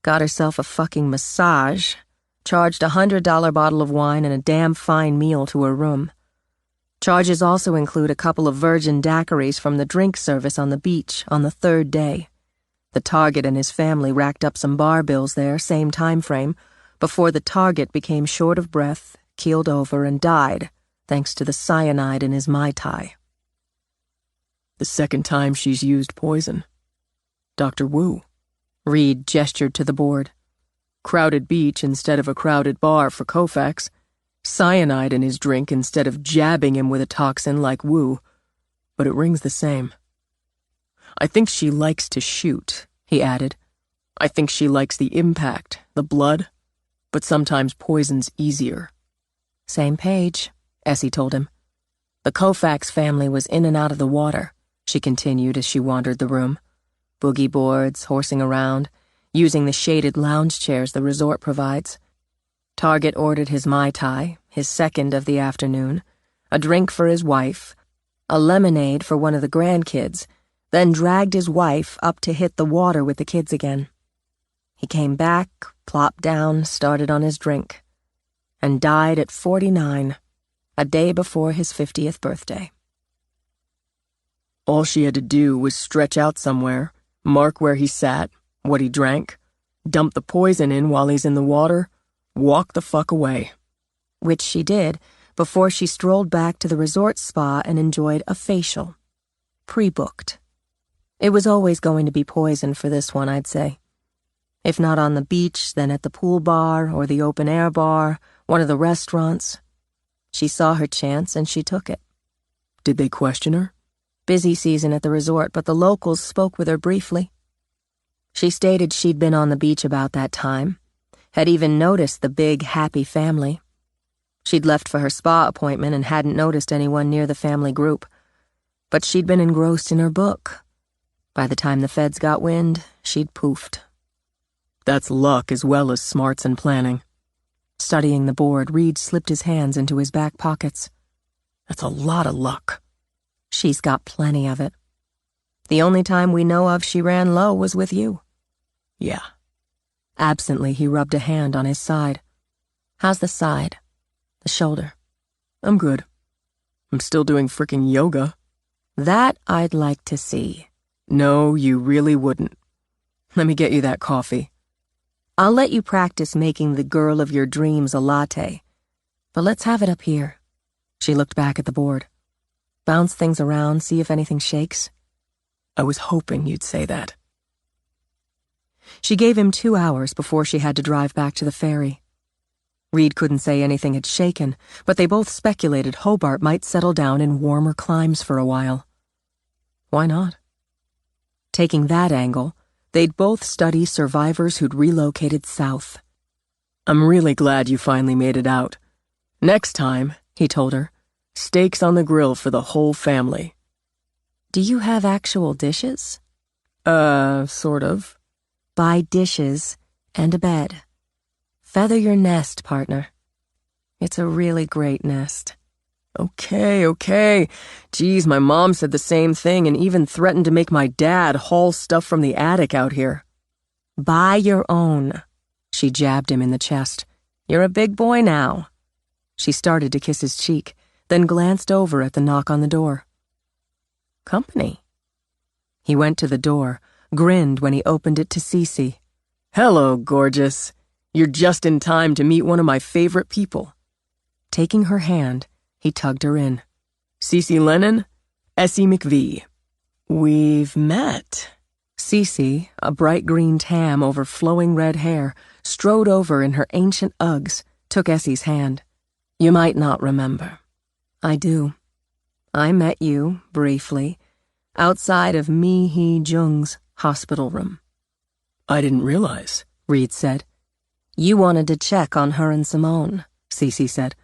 got herself a fucking massage, charged a $100 bottle of wine and a damn fine meal to her room. Charges also include a couple of virgin daiquiris from the drink service on the beach on the 3rd day. The target and his family racked up some bar bills there, same time frame, before the target became short of breath, keeled over, and died, thanks to the cyanide in his Mai Tai. The second time she's used poison. Dr. Wu. Reed gestured to the board. Crowded beach instead of a crowded bar for Koufax. Cyanide in his drink instead of jabbing him with a toxin like Wu. But it rings the same. I think she likes to shoot, he added. I think she likes the impact, the blood, but sometimes poison's easier. Same page, Essie told him. The Koufax family was in and out of the water, she continued as she wandered the room. Boogie boards, horsing around, using the shaded lounge chairs the resort provides. Target ordered his Mai Tai, his second of the afternoon, a drink for his wife, a lemonade for one of the grandkids, then dragged his wife up to hit the water with the kids again. He came back, plopped down, started on his drink, and died at 49, a day before his 50th birthday. All she had to do was stretch out somewhere, mark where he sat, what he drank, Dump the poison in while he's in the water, walk the fuck away. Which she did before she strolled back to the resort spa and enjoyed a facial. Pre-booked. It was always going to be poison for this one, I'd say. If not on the beach, then at the pool bar or the open-air bar, one of the restaurants. She saw her chance and she took it. Did they question her? Busy season at the resort, but the locals spoke with her briefly. She stated she'd been on the beach about that time, had even noticed the big, happy family. She'd left for her spa appointment and hadn't noticed anyone near the family group. But she'd been engrossed in her book. By the time the feds got wind, she'd poofed. That's luck as well as smarts and planning. Studying the board, Reed slipped his hands into his back pockets. That's a lot of luck. She's got plenty of it. The only time we know of she ran low was with you. Yeah. Absently, he rubbed a hand on his side. How's the side? The shoulder? I'm good. I'm still doing frickin' yoga. That I'd like to see. No, you really wouldn't. Let me get you that coffee. I'll let you practice making the girl of your dreams a latte. But let's have it up here. She looked back at the board. Bounce things around, see if anything shakes. I was hoping you'd say that. She gave him 2 hours before she had to drive back to the ferry. Reed couldn't say anything had shaken, but they both speculated Hobart might settle down in warmer climes for a while. Why not? Taking that angle, they'd both study survivors who'd relocated south. I'm really glad you finally made it out. Next time, he told her, steaks on the grill for the whole family. Do you have actual dishes? Sort of. Buy dishes and a bed. Feather your nest, partner. It's a really great nest. Okay. Geez, my mom said the same thing and even threatened to make my dad haul stuff from the attic out here. Buy your own. She jabbed him in the chest. You're a big boy now. She started to kiss his cheek, then glanced over at the knock on the door. Company. He went to the door, grinned when he opened it to Cece. Hello, gorgeous. You're just in time to meet one of my favorite people. Taking her hand, he tugged her in. Cece Lennon, Essie McVie. We've met. Cece, a bright green tam over flowing red hair, strode over in her ancient Uggs, took Essie's hand. You might not remember. I do. I met you, briefly, outside of Mi Hee Jung's hospital room. I didn't realize, Reed said. You wanted to check on her and Simone, Cece said.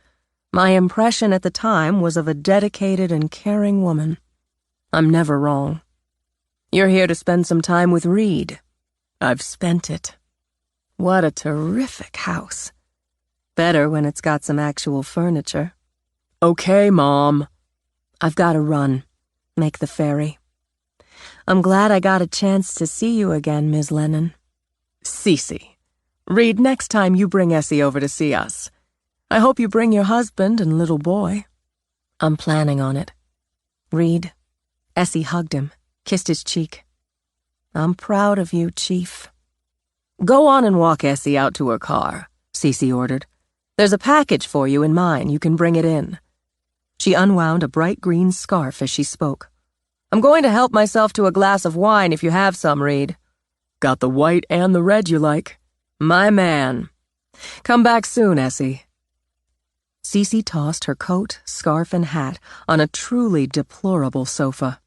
My impression at the time was of a dedicated and caring woman. I'm never wrong. You're here to spend some time with Reed. I've spent it. What a terrific house. Better when it's got some actual furniture. Okay, Mom. I've got to run. Make the ferry. I'm glad I got a chance to see you again, Ms. Lennon. Cece. Reed, next time you bring Essie over to see us. I hope you bring your husband and little boy. I'm planning on it. Reed. Essie hugged him, kissed his cheek. I'm proud of you, Chief. Go on and walk Essie out to her car, Cece ordered. There's a package for you in mine. You can bring it in. She unwound a bright green scarf as she spoke. I'm going to help myself to a glass of wine if you have some, Reed. Got the white and the red you like. My man. Come back soon, Essie. Cece tossed her coat, scarf, and hat on a truly deplorable sofa.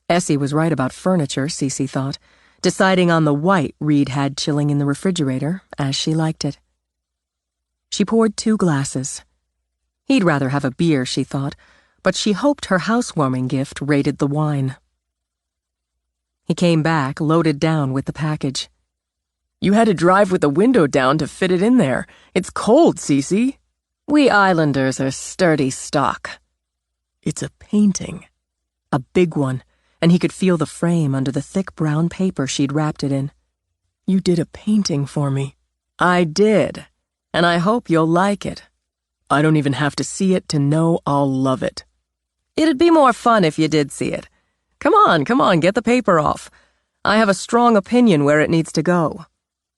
Essie was right about furniture, Cece thought, deciding on the white Reed had chilling in the refrigerator, as she liked it. She poured 2 glasses. He'd rather have a beer, she thought, but she hoped her housewarming gift rated the wine. He came back, loaded down with the package. You had to drive with the window down to fit it in there. It's cold, Cece. We Islanders are sturdy stock. It's a painting. A big one, and he could feel the frame under the thick brown paper she'd wrapped it in. You did a painting for me. I did, and I hope you'll like it. I don't even have to see it to know I'll love it. It'd be more fun if you did see it. Come on, get the paper off. I have a strong opinion where it needs to go.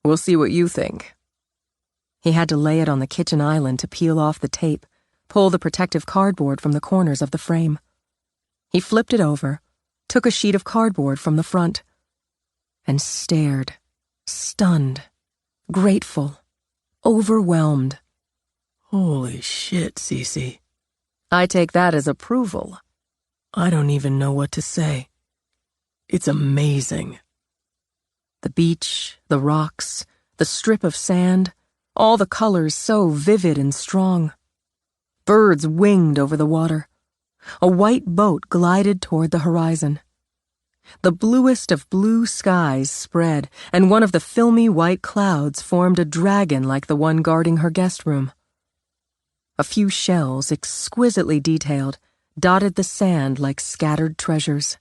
We'll see what you think. He had to lay it on the kitchen island to peel off the tape, pull the protective cardboard from the corners of the frame. He flipped it over, took a sheet of cardboard from the front, and stared, stunned, grateful, overwhelmed. Holy shit, Cece. I take that as approval. I don't even know what to say. It's amazing. The beach, the rocks, the strip of sand, all the colors so vivid and strong. Birds winged over the water. A white boat glided toward the horizon. The bluest of blue skies spread, and one of the filmy white clouds formed a dragon like the one guarding her guest room. A few shells, exquisitely detailed, dotted the sand like scattered treasures.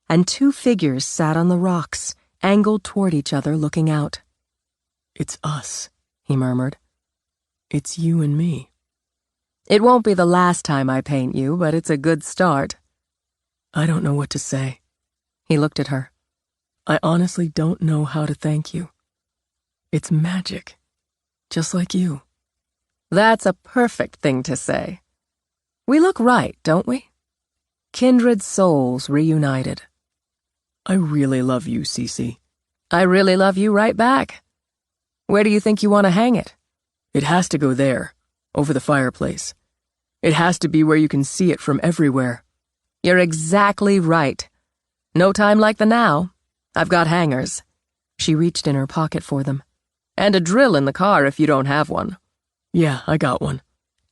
And two figures sat on the rocks, angled toward each other, looking out. It's us, he murmured. It's you and me. It won't be the last time I paint you, but it's a good start. I don't know what to say. He looked at her. I honestly don't know how to thank you. It's magic, just like you. That's a perfect thing to say. We look right, don't we? Kindred souls reunited. I really love you, Cece. I really love you right back. Where do you think you want to hang it? It has to go there, over the fireplace. It has to be where you can see it from everywhere. You're exactly right. No time like the now. I've got hangers. She reached in her pocket for them. And a drill in the car if you don't have one. Yeah, I got one.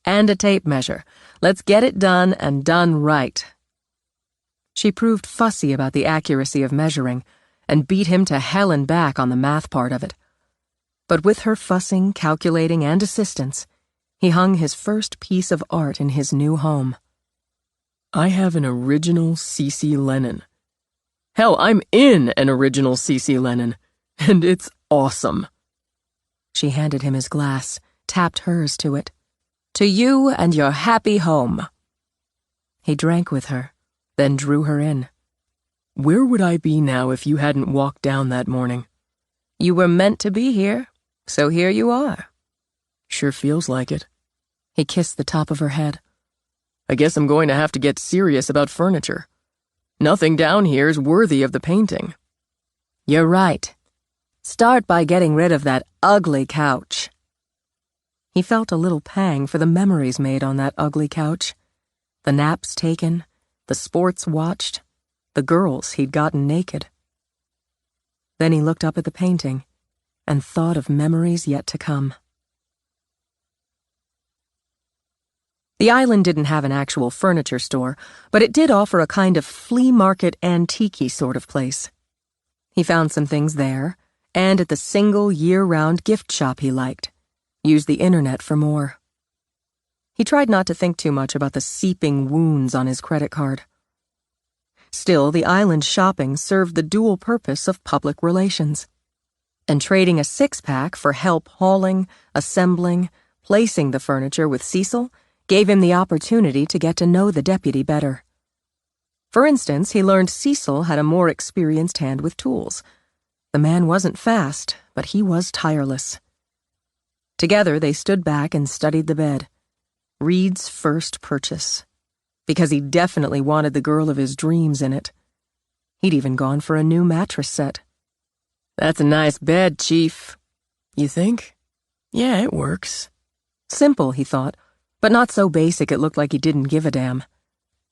And a tape measure. Let's get it done and done right. She proved fussy about the accuracy of measuring and beat him to hell and back on the math part of it. But with her fussing, calculating, and assistance, he hung his first piece of art in his new home. I have an original C.C. Lennon. Hell, I'm in an original C.C. Lennon, and it's awesome. She handed him his glass, tapped hers to it. To you and your happy home. He drank with her, then drew her in. Where would I be now if you hadn't walked down that morning? You were meant to be here, so here you are. Sure feels like it. He kissed the top of her head. I guess I'm going to have to get serious about furniture. Nothing down here is worthy of the painting. You're right. Start by getting rid of that ugly couch. He felt a little pang for the memories made on that ugly couch. The naps taken, the sports watched, the girls he'd gotten naked. Then he looked up at the painting and thought of memories yet to come. The island didn't have an actual furniture store, but it did offer a kind of flea market antique-y sort of place. He found some things there, and at the single year-round gift shop he liked. Used the internet for more. He tried not to think too much about the seeping wounds on his credit card. Still, the island shopping served the dual purpose of public relations. And trading a six-pack for help hauling, assembling, placing the furniture with Cecil gave him the opportunity to get to know the deputy better. For instance, he learned Cecil had a more experienced hand with tools. The man wasn't fast, but he was tireless. Together, they stood back and studied the bed. Reed's first purchase. Because he definitely wanted the girl of his dreams in it. He'd even gone for a new mattress set. That's a nice bed, Chief. You think? Yeah, it works. Simple, he thought, but not so basic it looked like he didn't give a damn.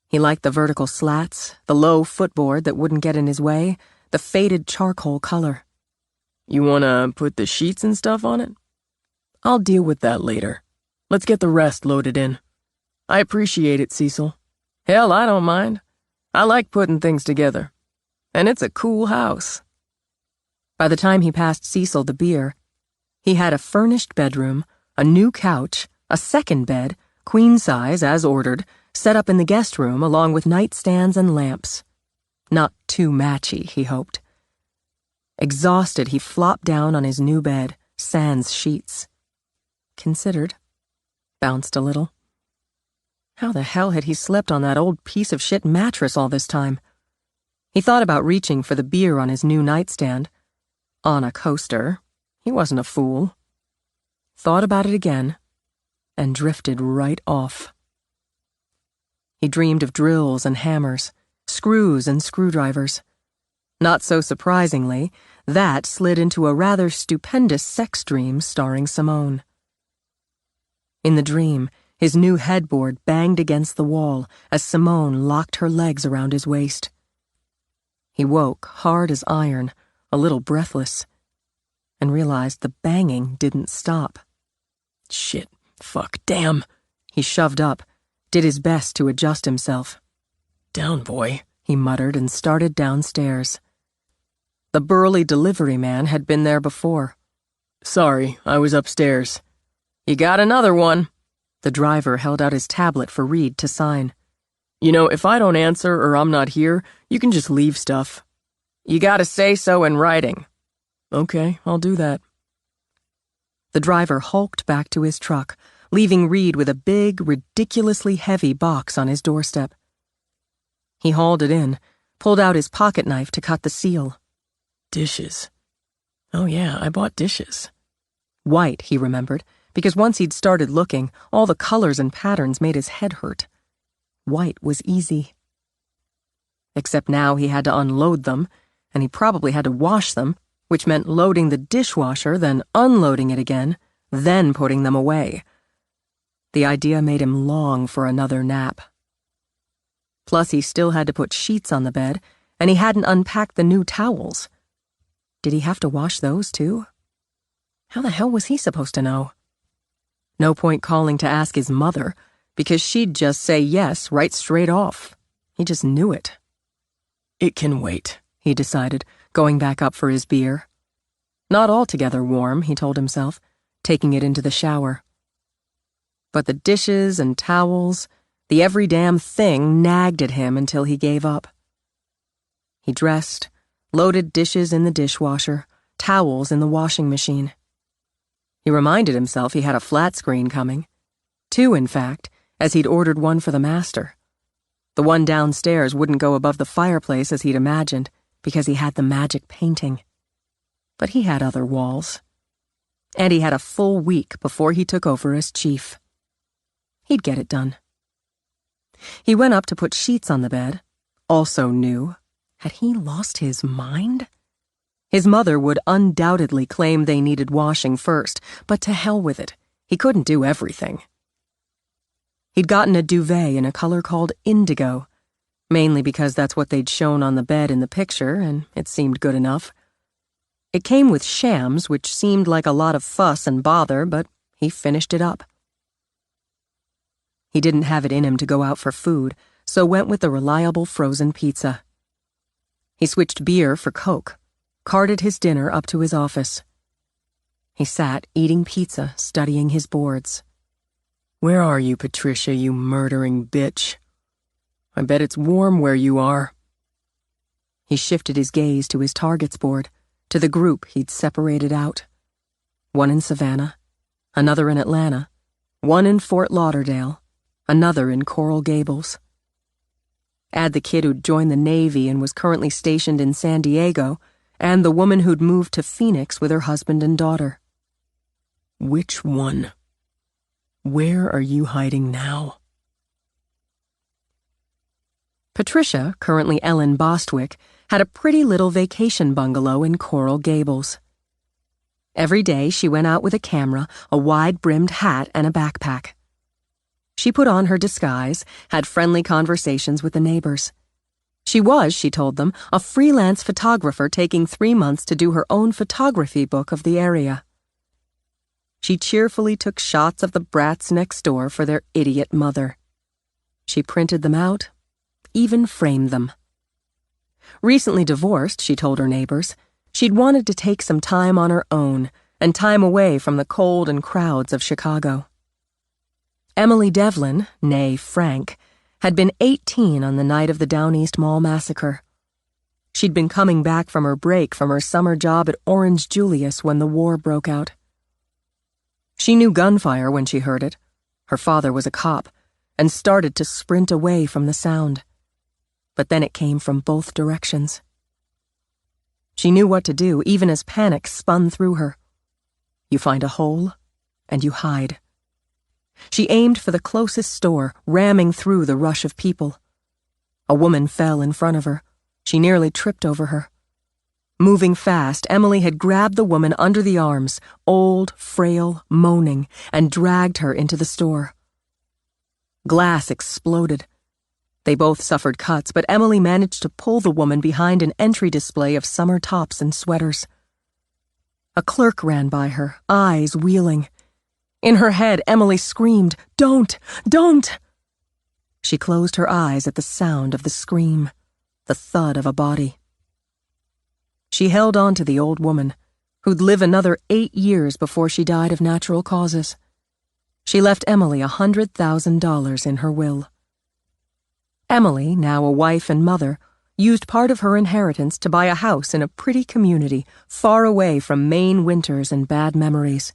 He liked the vertical slats, the low footboard that wouldn't get in his way, the faded charcoal color. You wanna put the sheets and stuff on it? I'll deal with that later. Let's get the rest loaded in. I appreciate it, Cecil. Hell, I don't mind. I like putting things together. And it's a cool house. By the time he passed Cecil the beer, he had a furnished bedroom, a new couch, a second bed, queen size as ordered, set up in the guest room along with nightstands and lamps. Not too matchy, he hoped. Exhausted, he flopped down on his new bed, sans sheets. Considered. Bounced a little. How the hell had he slept on that old piece of shit mattress all this time? He thought about reaching for the beer on his new nightstand, On a coaster. He wasn't a fool. Thought about it again, and drifted right off. He dreamed of drills and hammers, screws and screwdrivers. Not so surprisingly, that slid into a rather stupendous sex dream starring Simone. In the dream, his new headboard banged against the wall as Simone locked her legs around his waist. He woke, hard as iron, a little breathless, and realized the banging didn't stop. Shit, fuck, damn. He shoved up, did his best to adjust himself. Down, boy, he muttered and started downstairs. The burly delivery man had been there before. Sorry, I was upstairs. You got another one. The driver held out his tablet for Reed to sign. You know, if I don't answer or I'm not here, you can just leave stuff. You gotta say so in writing. Okay, I'll do that. The driver hulked back to his truck, leaving Reed with a big, ridiculously heavy box on his doorstep. He hauled it in, pulled out his pocket knife to cut the seal. Dishes. Oh yeah, I bought dishes. White, he remembered, because once he'd started looking, all the colors and patterns made his head hurt. White was easy. Except now he had to unload them, and he probably had to wash them, which meant loading the dishwasher, then unloading it again, then putting them away. The idea made him long for another nap. Plus, he still had to put sheets on the bed, and he hadn't unpacked the new towels. Did he have to wash those, too? How the hell was he supposed to know? No point calling to ask his mother, because she'd just say yes right straight off. He just knew it. It can wait, he decided, going back up for his beer. Not altogether warm, he told himself, taking it into the shower. But the dishes and towels, the every damn thing nagged at him until he gave up. He dressed, loaded dishes in the dishwasher, towels in the washing machine. He reminded himself he had a flat screen coming. 2, in fact, as he'd ordered one for the master. The one downstairs wouldn't go above the fireplace as he'd imagined, because he had the magic painting. But he had other walls. And he had a full week before he took over as chief. He'd get it done. He went up to put sheets on the bed, also new. Had he lost his mind? His mother would undoubtedly claim they needed washing first, but to hell with it. He couldn't do everything. He'd gotten a duvet in a color called indigo, mainly because that's what they'd shown on the bed in the picture, and it seemed good enough. It came with shams, which seemed like a lot of fuss and bother, but he finished it up. He didn't have it in him to go out for food, so went with the reliable frozen pizza. He switched beer for Coke, carted his dinner up to his office. He sat eating pizza, studying his boards. Where are you, Patricia, you murdering bitch? I bet it's warm where you are. He shifted his gaze to his targets board, to the group he'd separated out. One in Savannah, another in Atlanta, one in Fort Lauderdale, another in Coral Gables. Add the kid who'd joined the Navy and was currently stationed in San Diego, and the woman who'd moved to Phoenix with her husband and daughter. Which one? Where are you hiding now? Patricia, currently Ellen Bostwick, had a pretty little vacation bungalow in Coral Gables. Every day she went out with a camera, a wide-brimmed hat, and a backpack. She put on her disguise, had friendly conversations with the neighbors. She was, she told them, a freelance photographer taking 3 months to do her own photography book of the area. She cheerfully took shots of the brats next door for their idiot mother. She printed them out, even framed them. Recently divorced, she told her neighbors, she'd wanted to take some time on her own and time away from the cold and crowds of Chicago. Emily Devlin, née Frank, had been 18 on the night of the Down East Mall massacre. She'd been coming back from her break from her summer job at Orange Julius when the war broke out. She knew gunfire when she heard it. Her father was a cop, and started to sprint away from the sound. But then it came from both directions. She knew what to do, even as panic spun through her. You find a hole, and you hide. She aimed for the closest store, ramming through the rush of people. A woman fell in front of her. She nearly tripped over her. Moving fast, Emily had grabbed the woman under the arms, old, frail, moaning, and dragged her into the store. Glass exploded. They both suffered cuts, but Emily managed to pull the woman behind an entry display of summer tops and sweaters. A clerk ran by her, eyes wheeling. In her head, Emily screamed, "Don't! Don't!" She closed her eyes at the sound of the scream, the thud of a body. She held on to the old woman, who'd live another 8 years before she died of natural causes. She left Emily $100,000 in her will. Emily, now a wife and mother, used part of her inheritance to buy a house in a pretty community far away from Maine winters and bad memories.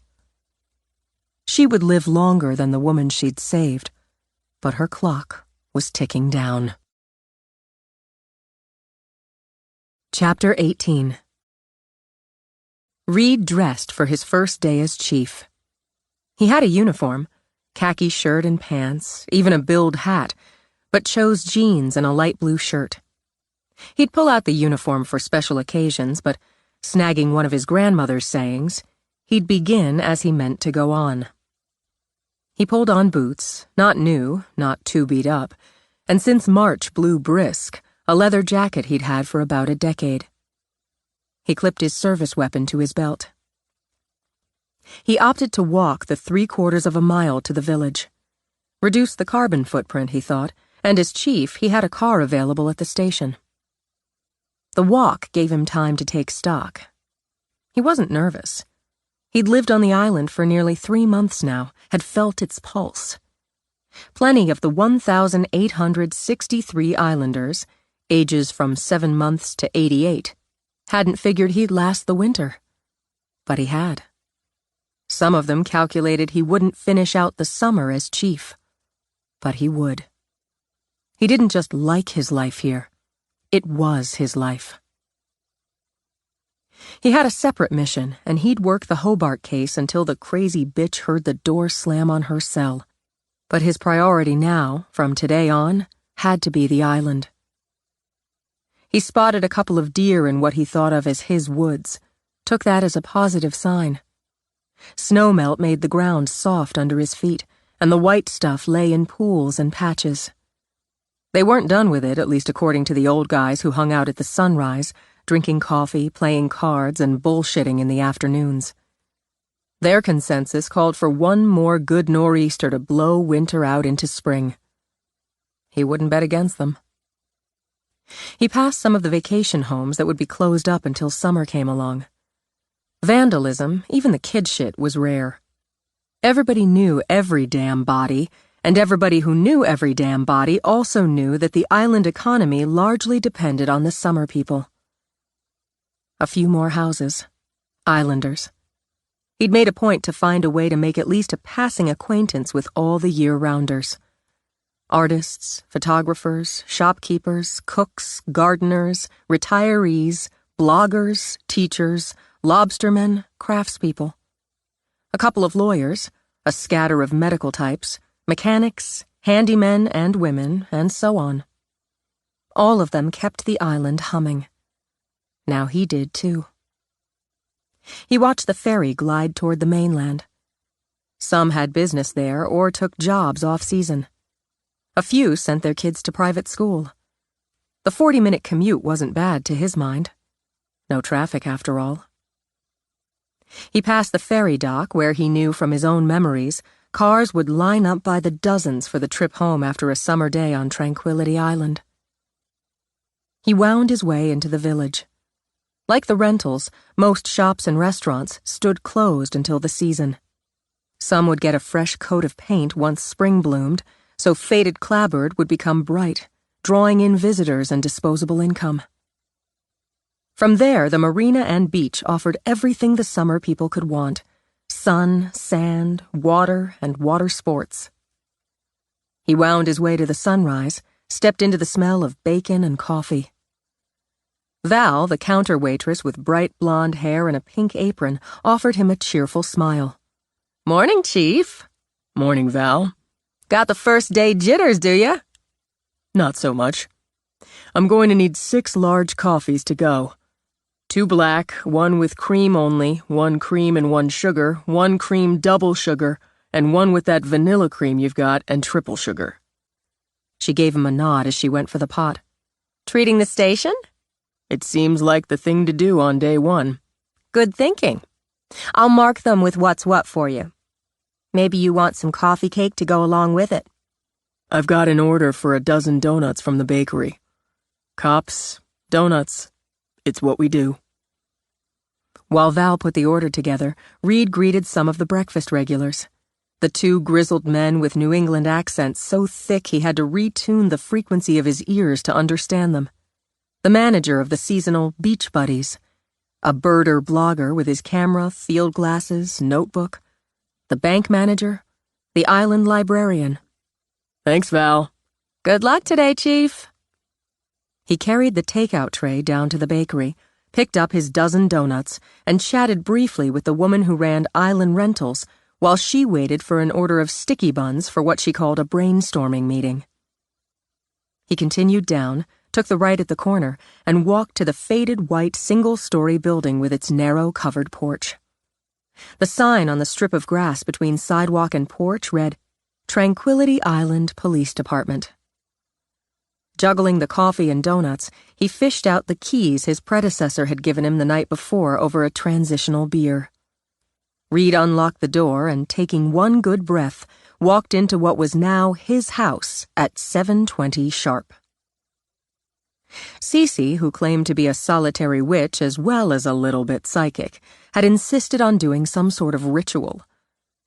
She would live longer than the woman she'd saved, but her clock was ticking down. Chapter 18. Reed dressed for his first day as chief. He had a uniform, khaki shirt and pants, even a billed hat, but chose jeans and a light blue shirt. He'd pull out the uniform for special occasions, but, snagging one of his grandmother's sayings, he'd begin as he meant to go on. He pulled on boots, not new, not too beat up, and since March blew brisk, a leather jacket he'd had for about a decade. He clipped his service weapon to his belt. He opted to walk the 3/4 of a mile to the village. Reduce the carbon footprint, he thought, and as chief, he had a car available at the station. The walk gave him time to take stock. He wasn't nervous. He'd lived on the island for nearly 3 months now, had felt its pulse. Plenty of the 1,863 islanders, ages from 7 months to 88, hadn't figured he'd last the winter. But he had. Some of them calculated he wouldn't finish out the summer as chief. But he would. He didn't just like his life here. It was his life. He had a separate mission, and he'd work the Hobart case until the crazy bitch heard the door slam on her cell. But his priority now, from today on, had to be the island. He spotted a couple of deer in what he thought of as his woods, took that as a positive sign. Snowmelt made the ground soft under his feet, and the white stuff lay in pools and patches. They weren't done with it, at least according to the old guys who hung out at the sunrise, drinking coffee, playing cards, and bullshitting in the afternoons. Their consensus called for one more good nor'easter to blow winter out into spring. He wouldn't bet against them. He passed some of the vacation homes that would be closed up until summer came along. Vandalism, even the kid shit, was rare. Everybody knew every damn body, and everybody who knew every damn body also knew that the island economy largely depended on the summer people. A few more houses. Islanders. He'd made a point to find a way to make at least a passing acquaintance with all the year-rounders. Artists, photographers, shopkeepers, cooks, gardeners, retirees, bloggers, teachers, lobstermen, craftspeople. A couple of lawyers, a scatter of medical types, mechanics, handymen and women, and so on. All of them kept the island humming. Now he did too. He watched the ferry glide toward the mainland. Some had business there or took jobs off-season. A few sent their kids to private school. The 40-minute commute wasn't bad to his mind. No traffic, after all. He passed the ferry dock where he knew from his own memories cars would line up by the dozens for the trip home after a summer day on Tranquility Island. He wound his way into the village. Like the rentals, most shops and restaurants stood closed until the season. Some would get a fresh coat of paint once spring bloomed, so faded clapboard would become bright, drawing in visitors and disposable income. From there, the marina and beach offered everything the summer people could want: sun, sand, water, and water sports. He wound his way to the sunrise, stepped into the smell of bacon and coffee. Val, the counter waitress with bright blonde hair and a pink apron, offered him a cheerful smile. "Morning, Chief." Morning, Val. "Got the first day jitters, do ya?" Not so much. I'm going to need 6 large coffees to go. 2 black, 1 with cream only, 1 cream and 1 sugar, 1 cream double sugar, and 1 with that vanilla cream you've got and triple sugar. She gave him a nod as she went for the pot. "Treating the station?" It seems like the thing to do on day 1. "Good thinking. I'll mark them with what's what for you. Maybe you want some coffee cake to go along with it." I've got an order for a dozen donuts from the bakery. Cops, donuts, it's what we do. While Val put the order together, Reed greeted some of the breakfast regulars. The 2 grizzled men with New England accents so thick he had to retune the frequency of his ears to understand them. The manager of the seasonal Beach Buddies. A birder blogger with his camera, field glasses, notebook. The bank manager. The island librarian. Thanks, Val. "Good luck today, Chief." He carried the takeout tray down to the bakery, picked up his dozen donuts, and chatted briefly with the woman who ran Island Rentals while she waited for an order of sticky buns for what she called a brainstorming meeting. He continued down, took the right at the corner, and walked to the faded white single-story building with its narrow covered porch. The sign on the strip of grass between sidewalk and porch read, "Tranquility Island Police Department." Juggling the coffee and donuts, he fished out the keys his predecessor had given him the night before over a transitional beer. Reed unlocked the door and, taking one good breath, walked into what was now his house at 7:20 sharp. Cece, who claimed to be a solitary witch as well as a little bit psychic, had insisted on doing some sort of ritual.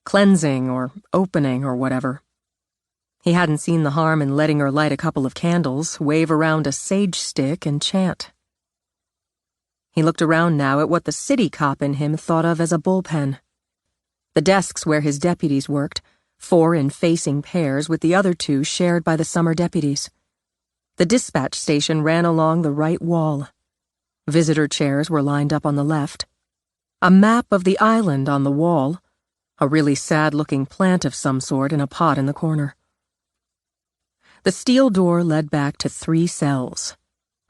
Cleansing or opening or whatever. He hadn't seen the harm in letting her light a couple of candles, wave around a sage stick, and chant. He looked around now at what the city cop in him thought of as a bullpen. The desks where his deputies worked, 4 in facing pairs with the other 2 shared by the summer deputies. The dispatch station ran along the right wall. Visitor chairs were lined up on the left. A map of the island on the wall. A really sad-looking plant of some sort in a pot in the corner. The steel door led back to 3 cells.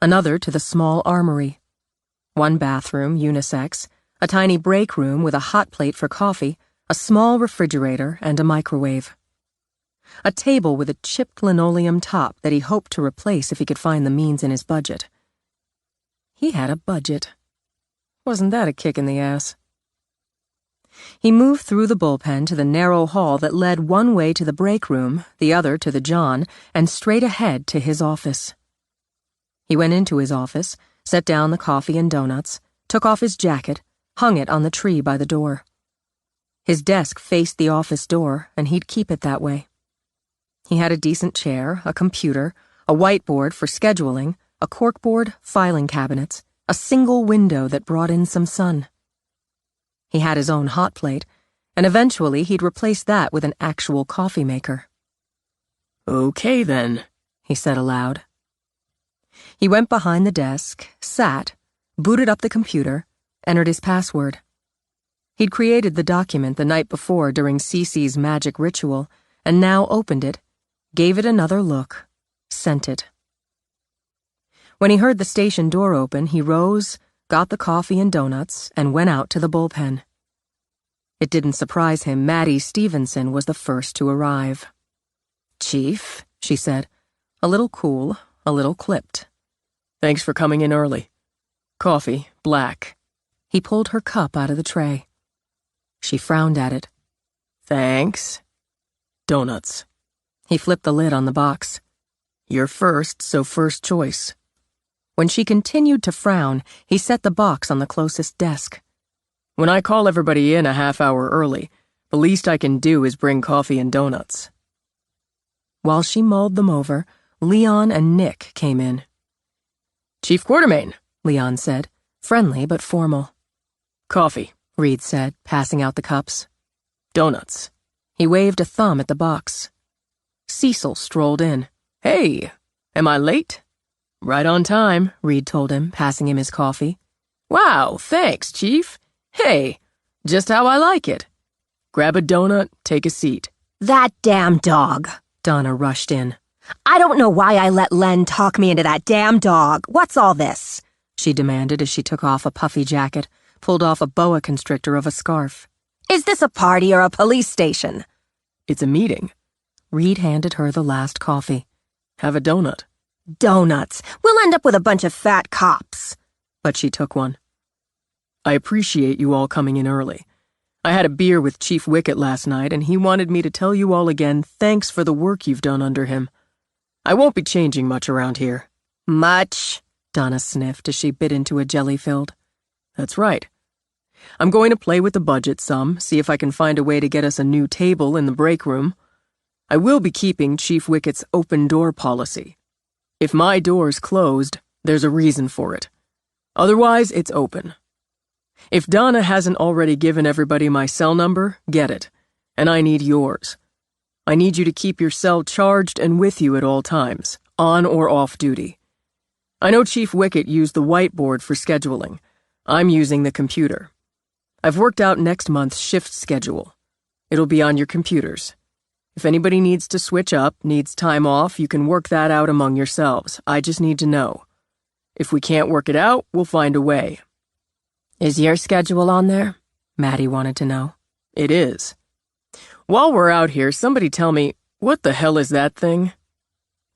Another to the small armory. 1 bathroom, unisex, a tiny break room with a hot plate for coffee, a small refrigerator, and a microwave. A table with a chipped linoleum top that he hoped to replace if he could find the means in his budget. He had a budget. Wasn't that a kick in the ass? He moved through the bullpen to the narrow hall that led one way to the break room, the other to the John, and straight ahead to his office. He went into his office, set down the coffee and donuts, took off his jacket, hung it on the tree by the door. His desk faced the office door, and he'd keep it that way. He had a decent chair, a computer, a whiteboard for scheduling, a corkboard, filing cabinets, a single window that brought in some sun. He had his own hot plate, and eventually he'd replace that with an actual coffee maker. "Okay, then," he said aloud. He went behind the desk, sat, booted up the computer, entered his password. He'd created the document the night before during Cece's magic ritual, and now opened it, gave it another look, sent it. When he heard the station door open, he rose, got the coffee and donuts, and went out to the bullpen. It didn't surprise him Maddie Stevenson was the first to arrive. "Chief," she said, a little cool, a little clipped. "Thanks for coming in early. Coffee, black." He pulled her cup out of the tray. She frowned at it. "Thanks. Donuts." He flipped the lid on the box. "You're first, so first choice." When she continued to frown, he set the box on the closest desk. "When I call everybody in a half hour early, the least I can do is bring coffee and donuts." While she mulled them over, Leon and Nick came in. "Chief Quartermain," Leon said, friendly but formal. "Coffee," Reed said, passing out the cups. "Donuts." He waved a thumb at the box. Cecil strolled in. "Hey, am I late?" Right on time, Reed told him, passing him his coffee. Wow, thanks, Chief. Hey, just how I like it. Grab a donut, take a seat. That damn dog. Donna rushed in. I don't know why I let Len talk me into that damn dog. What's all this? She demanded as she took off a puffy jacket, pulled off a boa constrictor of a scarf. Is this a party or a police station? It's a meeting. Reed handed her the last coffee. Have a donut. Donuts. We'll end up with a bunch of fat cops. But she took one. I appreciate you all coming in early. I had a beer with Chief Wicket last night, and he wanted me to tell you all again thanks for the work you've done under him. I won't be changing much around here. Much? Donna sniffed as she bit into a jelly-filled. That's right. I'm going to play with the budget some, see if I can find a way to get us a new table in the break room. I will be keeping Chief Wicket's open door policy. If my door's closed, there's a reason for it. Otherwise, it's open. If Donna hasn't already given everybody my cell number, get it. And I need yours. I need you to keep your cell charged and with you at all times, on or off duty. I know Chief Wicket used the whiteboard for scheduling. I'm using the computer. I've worked out next month's shift schedule. It'll be on your computers. If anybody needs to switch up, needs time off, you can work that out among yourselves. I just need to know. If we can't work it out, we'll find a way. Is your schedule on there? Maddie wanted to know. It is. While we're out here, somebody tell me, what the hell is that thing?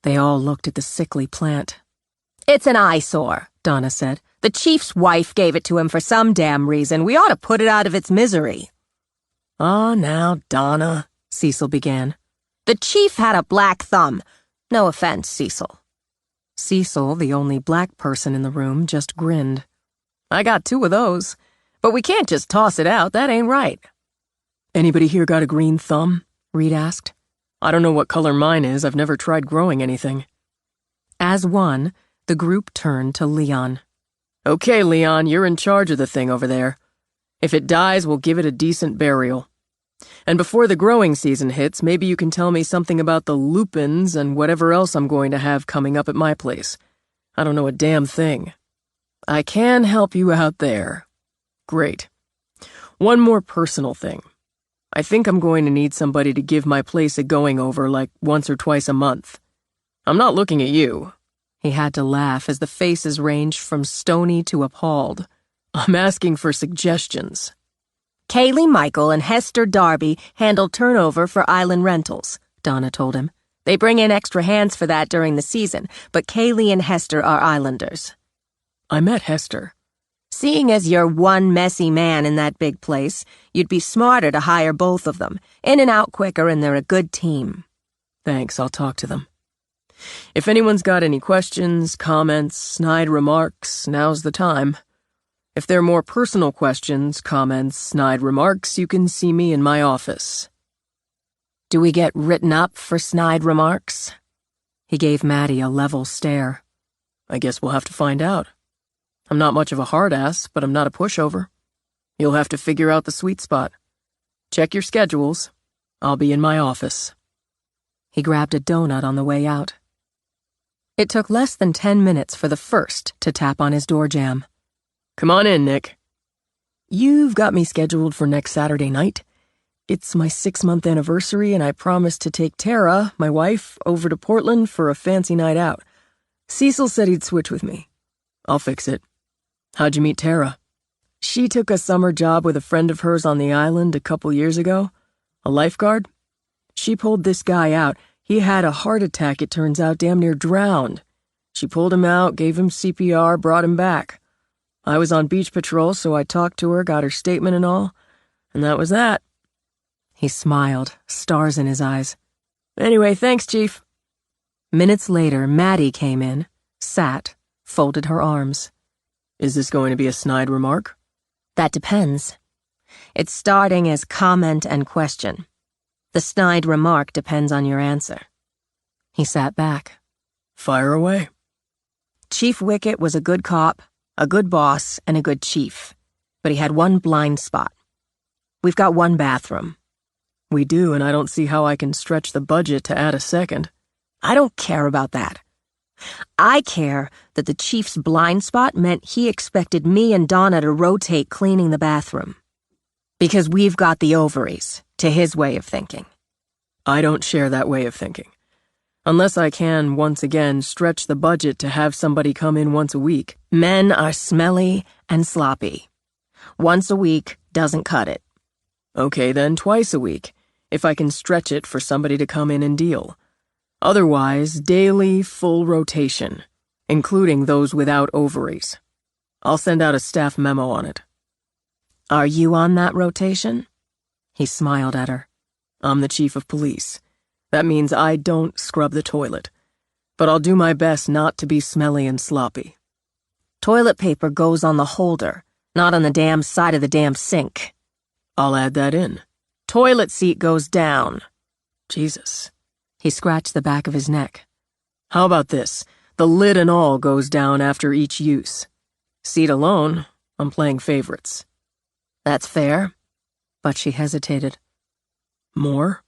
They all looked at the sickly plant. It's an eyesore, Donna said. The chief's wife gave it to him for some damn reason. We ought to put it out of its misery. Ah, now, Donna, Cecil began. The chief had a black thumb. No offense, Cecil. Cecil, the only black person in the room, just grinned. I got 2 of those. But we can't just toss it out, that ain't right. Anybody here got a green thumb? Reed asked. I don't know what color mine is, I've never tried growing anything. As one, the group turned to Leon. Okay, Leon, you're in charge of the thing over there. If it dies, we'll give it a decent burial. And before the growing season hits, maybe you can tell me something about the lupins and whatever else I'm going to have coming up at my place. I don't know a damn thing. I can help you out there. Great. One more personal thing. I think I'm going to need somebody to give my place a going-over like once or twice a month. I'm not looking at you. He had to laugh as the faces ranged from stony to appalled. I'm asking for suggestions. Kaylee Michael and Hester Darby handle turnover for island rentals, Donna told him. They bring in extra hands for that during the season, but Kaylee and Hester are islanders. I met Hester. Seeing as you're one messy man in that big place, you'd be smarter to hire both of them. In and out quicker, and they're a good team. Thanks, I'll talk to them. If anyone's got any questions, comments, snide remarks, now's the time. If there are more personal questions, comments, snide remarks, you can see me in my office. Do we get written up for snide remarks? He gave Maddie a level stare. I guess we'll have to find out. I'm not much of a hard ass, but I'm not a pushover. You'll have to figure out the sweet spot. Check your schedules. I'll be in my office. He grabbed a donut on the way out. It took less than 10 minutes for the first to tap on his door jamb. Come on in, Nick. You've got me scheduled for next Saturday night. It's my 6-month anniversary, and I promised to take Tara, my wife, over to Portland for a fancy night out. Cecil said he'd switch with me. I'll fix it. How'd you meet Tara? She took a summer job with a friend of hers on the island a couple years ago. A lifeguard. She pulled this guy out. He had a heart attack, it turns out, damn near drowned. She pulled him out, gave him CPR, brought him back. I was on beach patrol, so I talked to her, got her statement and all, and that was that. He smiled, stars in his eyes. Anyway, thanks, Chief. Minutes later, Maddie came in, sat, folded her arms. Is this going to be a snide remark? That depends. It's starting as comment and question. The snide remark depends on your answer. He sat back. Fire away. Chief Wicket was a good cop, a good boss, and a good chief. But he had one blind spot. We've got one bathroom. We do, and I don't see how I can stretch the budget to add a second. I don't care about that. I care that the chief's blind spot meant he expected me and Donna to rotate cleaning the bathroom. Because we've got the ovaries, to his way of thinking. I don't share that way of thinking. Unless I can, once again, stretch the budget to have somebody come in once a week. Men are smelly and sloppy. Once a week doesn't cut it. Okay, then twice a week, if I can stretch it for somebody to come in and deal. Otherwise, daily, full rotation, including those without ovaries. I'll send out a staff memo on it. Are you on that rotation? He smiled at her. I'm the chief of police. That means I don't scrub the toilet. But I'll do my best not to be smelly and sloppy. Toilet paper goes on the holder, not on the damn side of the damn sink. I'll add that in. Toilet seat goes down. Jesus. He scratched the back of his neck. How about this? The lid and all goes down after each use. Seat alone, I'm playing favorites. That's fair. But she hesitated. More?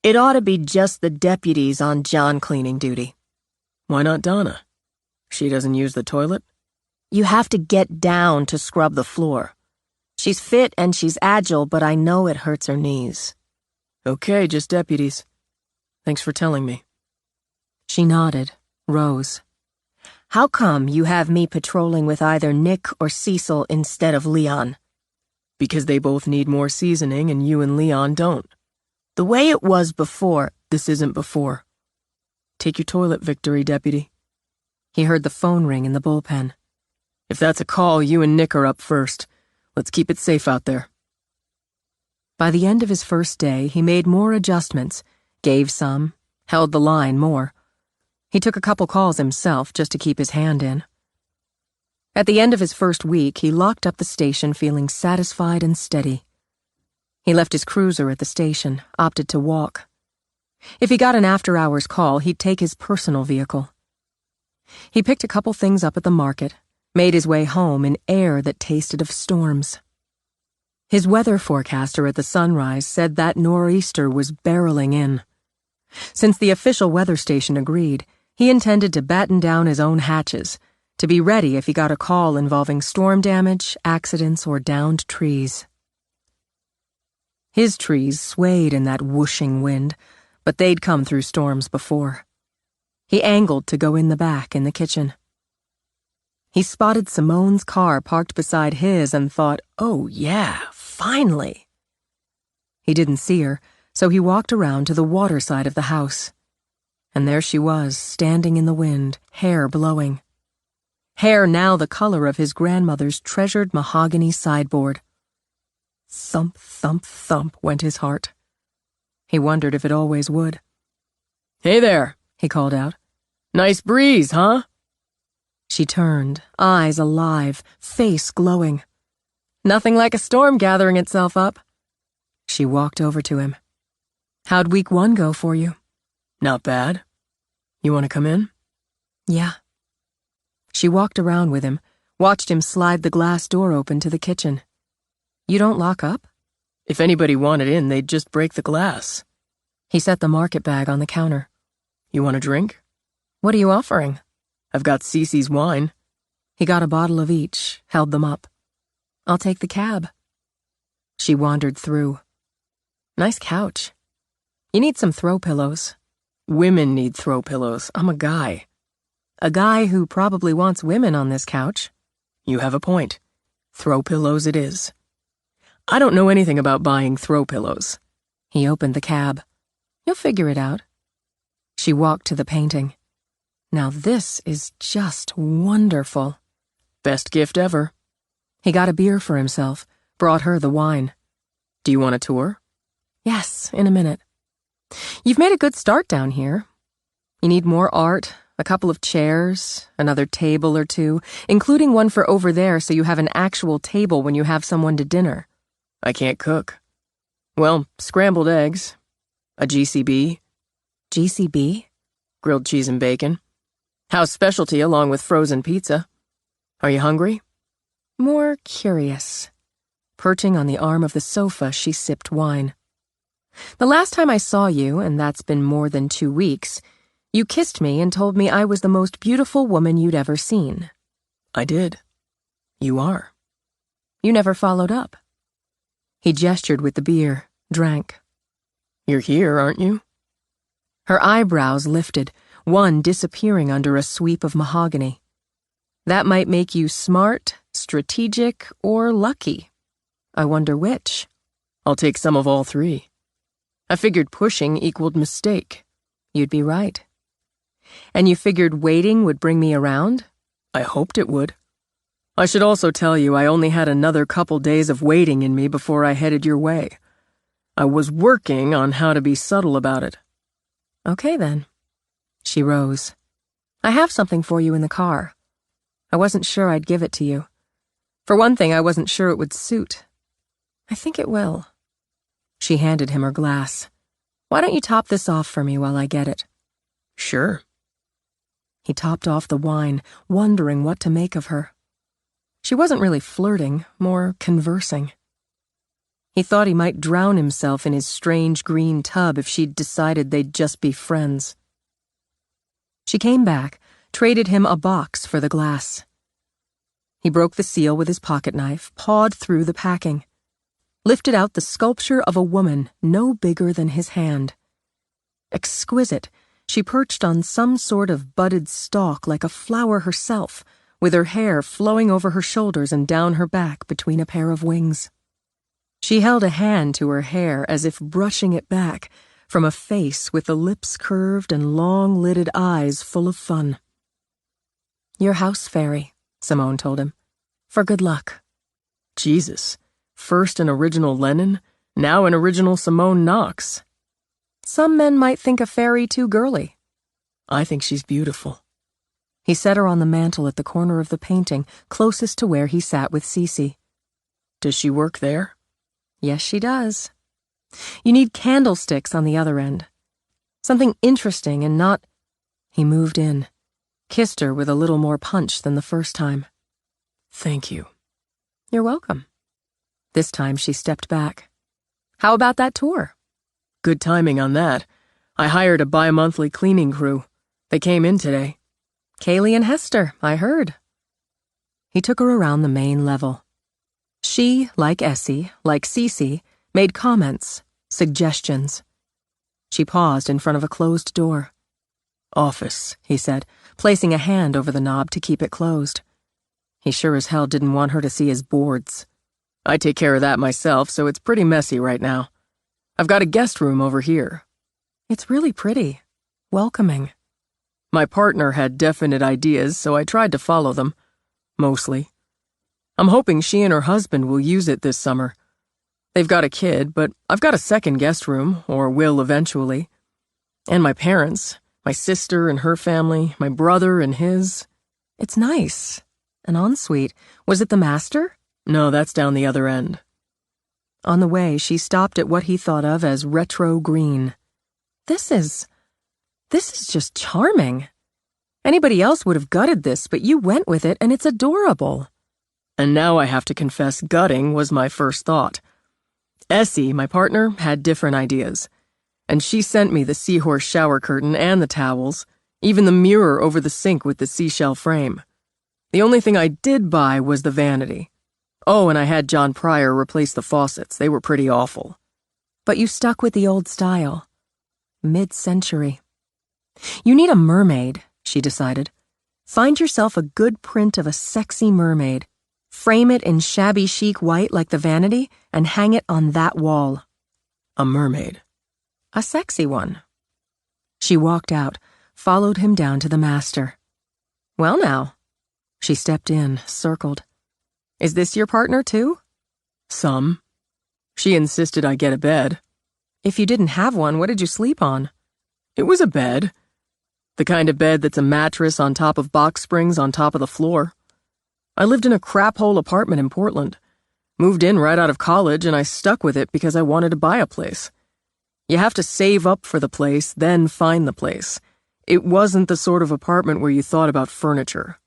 It ought to be just the deputies on John cleaning duty. Why not Donna? She doesn't use the toilet? You have to get down to scrub the floor. She's fit and she's agile, but I know it hurts her knees. Okay, just deputies. Thanks for telling me. She nodded, rose. How come you have me patrolling with either Nick or Cecil instead of Leon? Because they both need more seasoning and you and Leon don't. The way it was before. This isn't before. Take your toilet, Victory, deputy. He heard the phone ring in the bullpen. If that's a call, you and Nick are up first. Let's keep it safe out there. By the end of his first day, he made more adjustments, gave some, held the line more. He took a couple calls himself just to keep his hand in. At the end of his first week, he locked up the station feeling satisfied and steady. He left his cruiser at the station, opted to walk. If he got an after-hours call, he'd take his personal vehicle. He picked a couple things up at the market, made his way home in air that tasted of storms. His weather forecaster at the Sunrise said that nor'easter was barreling in. Since the official weather station agreed, he intended to batten down his own hatches, to be ready if he got a call involving storm damage, accidents, or downed trees. His trees swayed in that whooshing wind, but they'd come through storms before. He angled to go in the back in the kitchen. He spotted Simone's car parked beside his and thought, oh yeah, finally. He didn't see her, so he walked around to the water side of the house. And there she was, standing in the wind, hair blowing. Hair now the color of his grandmother's treasured mahogany sideboard. Thump, thump, thump went his heart. He wondered if it always would. Hey there, he called out. Nice breeze, huh? She turned, eyes alive, face glowing. Nothing like a storm gathering itself up. She walked over to him. How'd week 1 go for you? Not bad. You want to come in? Yeah. She walked around with him, watched him slide the glass door open to the kitchen. You don't lock up? If anybody wanted in, they'd just break the glass. He set the market bag on the counter. You want a drink? What are you offering? I've got Cece's wine. He got a bottle of each, held them up. I'll take the cab. She wandered through. Nice couch. You need some throw pillows. Women need throw pillows. I'm a guy. A guy who probably wants women on this couch. You have a point. Throw pillows it is. I don't know anything about buying throw pillows. He opened the cab. You'll figure it out. She walked to the painting. Now this is just wonderful. Best gift ever. He got a beer for himself, brought her the wine. Do you want a tour? Yes, in a minute. You've made a good start down here. You need more art, a couple of chairs, another table or two, including one for over there so you have an actual table when you have someone to dinner. I can't cook. Well, scrambled eggs. A GCB. GCB? Grilled cheese and bacon. House specialty along with frozen pizza. Are you hungry? More curious. Perching on the arm of the sofa, she sipped wine. The last time I saw you, and that's been more than 2 weeks, You kissed me and told me I was the most beautiful woman you'd ever seen. I did. You are. You never followed up. He gestured with the beer, drank. You're here, aren't you? Her eyebrows lifted, one disappearing under a sweep of mahogany. That might make you smart, strategic, or lucky. I wonder which. I'll take some of all three. I figured pushing equaled mistake. You'd be right. And you figured waiting would bring me around? I hoped it would. I should also tell you I only had another couple days of waiting in me before I headed your way. I was working on how to be subtle about it. Okay, then. She rose. I have something for you in the car. I wasn't sure I'd give it to you. For one thing, I wasn't sure it would suit. I think it will. She handed him her glass. Why don't you top this off for me while I get it? Sure. He topped off the wine, wondering what to make of her. She wasn't really flirting, more conversing. He thought he might drown himself in his strange green tub if she'd decided they'd just be friends. She came back, traded him a box for the glass. He broke the seal with his pocket knife, pawed through the packing, lifted out the sculpture of a woman no bigger than his hand. Exquisite, she perched on some sort of budded stalk like a flower herself, with her hair flowing over her shoulders and down her back between a pair of wings. She held a hand to her hair as if brushing it back from a face with the lips curved and long-lidded eyes full of fun. Your house fairy, Simone told him. For good luck. Jesus. First an original Lennon, now an original Simone Knox. Some men might think a fairy too girly. I think she's beautiful. He set her on the mantel at the corner of the painting, closest to where he sat with Cece. Does she work there? Yes, she does. You need candlesticks on the other end. Something interesting and not... He moved in, kissed her with a little more punch than the first time. Thank you. You're welcome. This time she stepped back. How about that tour? Good timing on that. I hired a bi-monthly cleaning crew. They came in today. Kaylee and Hester, I heard. He took her around the main level. She, like Essie, like Cece, made comments, suggestions. She paused in front of a closed door. Office, he said, placing a hand over the knob to keep it closed. He sure as hell didn't want her to see his boards. I take care of that myself, so it's pretty messy right now. I've got a guest room over here. It's really pretty. Welcoming. My partner had definite ideas, so I tried to follow them. Mostly. I'm hoping she and her husband will use it this summer. They've got a kid, but I've got a second guest room, or will eventually. And my parents, my sister and her family, my brother and his. It's nice. An ensuite. Was it the master? No, that's down the other end. On the way, she stopped at what he thought of as retro green. This is just charming. Anybody else would have gutted this, but you went with it, and it's adorable. And now I have to confess gutting was my first thought. Essie, my partner, had different ideas. And she sent me the seahorse shower curtain and the towels, even the mirror over the sink with the seashell frame. The only thing I did buy was the vanity. Oh, and I had John Pryor replace the faucets. They were pretty awful. But you stuck with the old style. Mid-century. You need a mermaid, she decided. Find yourself a good print of a sexy mermaid. Frame it in shabby chic white like the vanity and hang it on that wall. A mermaid. A sexy one. She walked out, followed him down to the master. Well now. She stepped in, circled. Is this your partner too? Some. She insisted I get a bed. If you didn't have one, what did you sleep on? It was a bed. The kind of bed that's a mattress on top of box springs on top of the floor. I lived in a crap-hole apartment in Portland. Moved in right out of college, and I stuck with it because I wanted to buy a place. You have to save up for the place, then find the place. It wasn't the sort of apartment where you thought about furniture.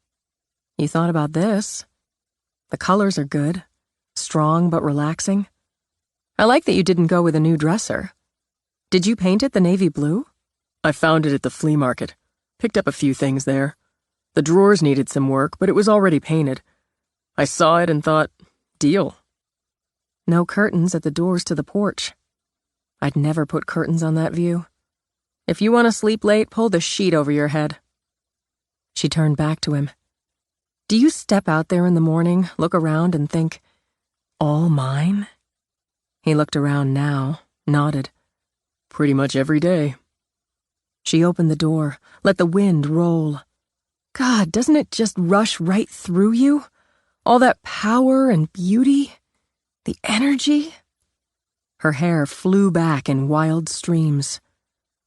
You thought about this. The colors are good. Strong but relaxing. I like that you didn't go with a new dresser. Did you paint it the navy blue? I found it at the flea market. Picked up a few things there. The drawers needed some work, but it was already painted. I saw it and thought, deal. No curtains at the doors to the porch. I'd never put curtains on that view. If you want to sleep late, pull the sheet over your head. She turned back to him. Do you step out there in the morning, look around and think, all mine? He looked around now, nodded. Pretty much every day. She opened the door, let the wind roll. God, doesn't it just rush right through you? All that power and beauty, the energy. Her hair flew back in wild streams.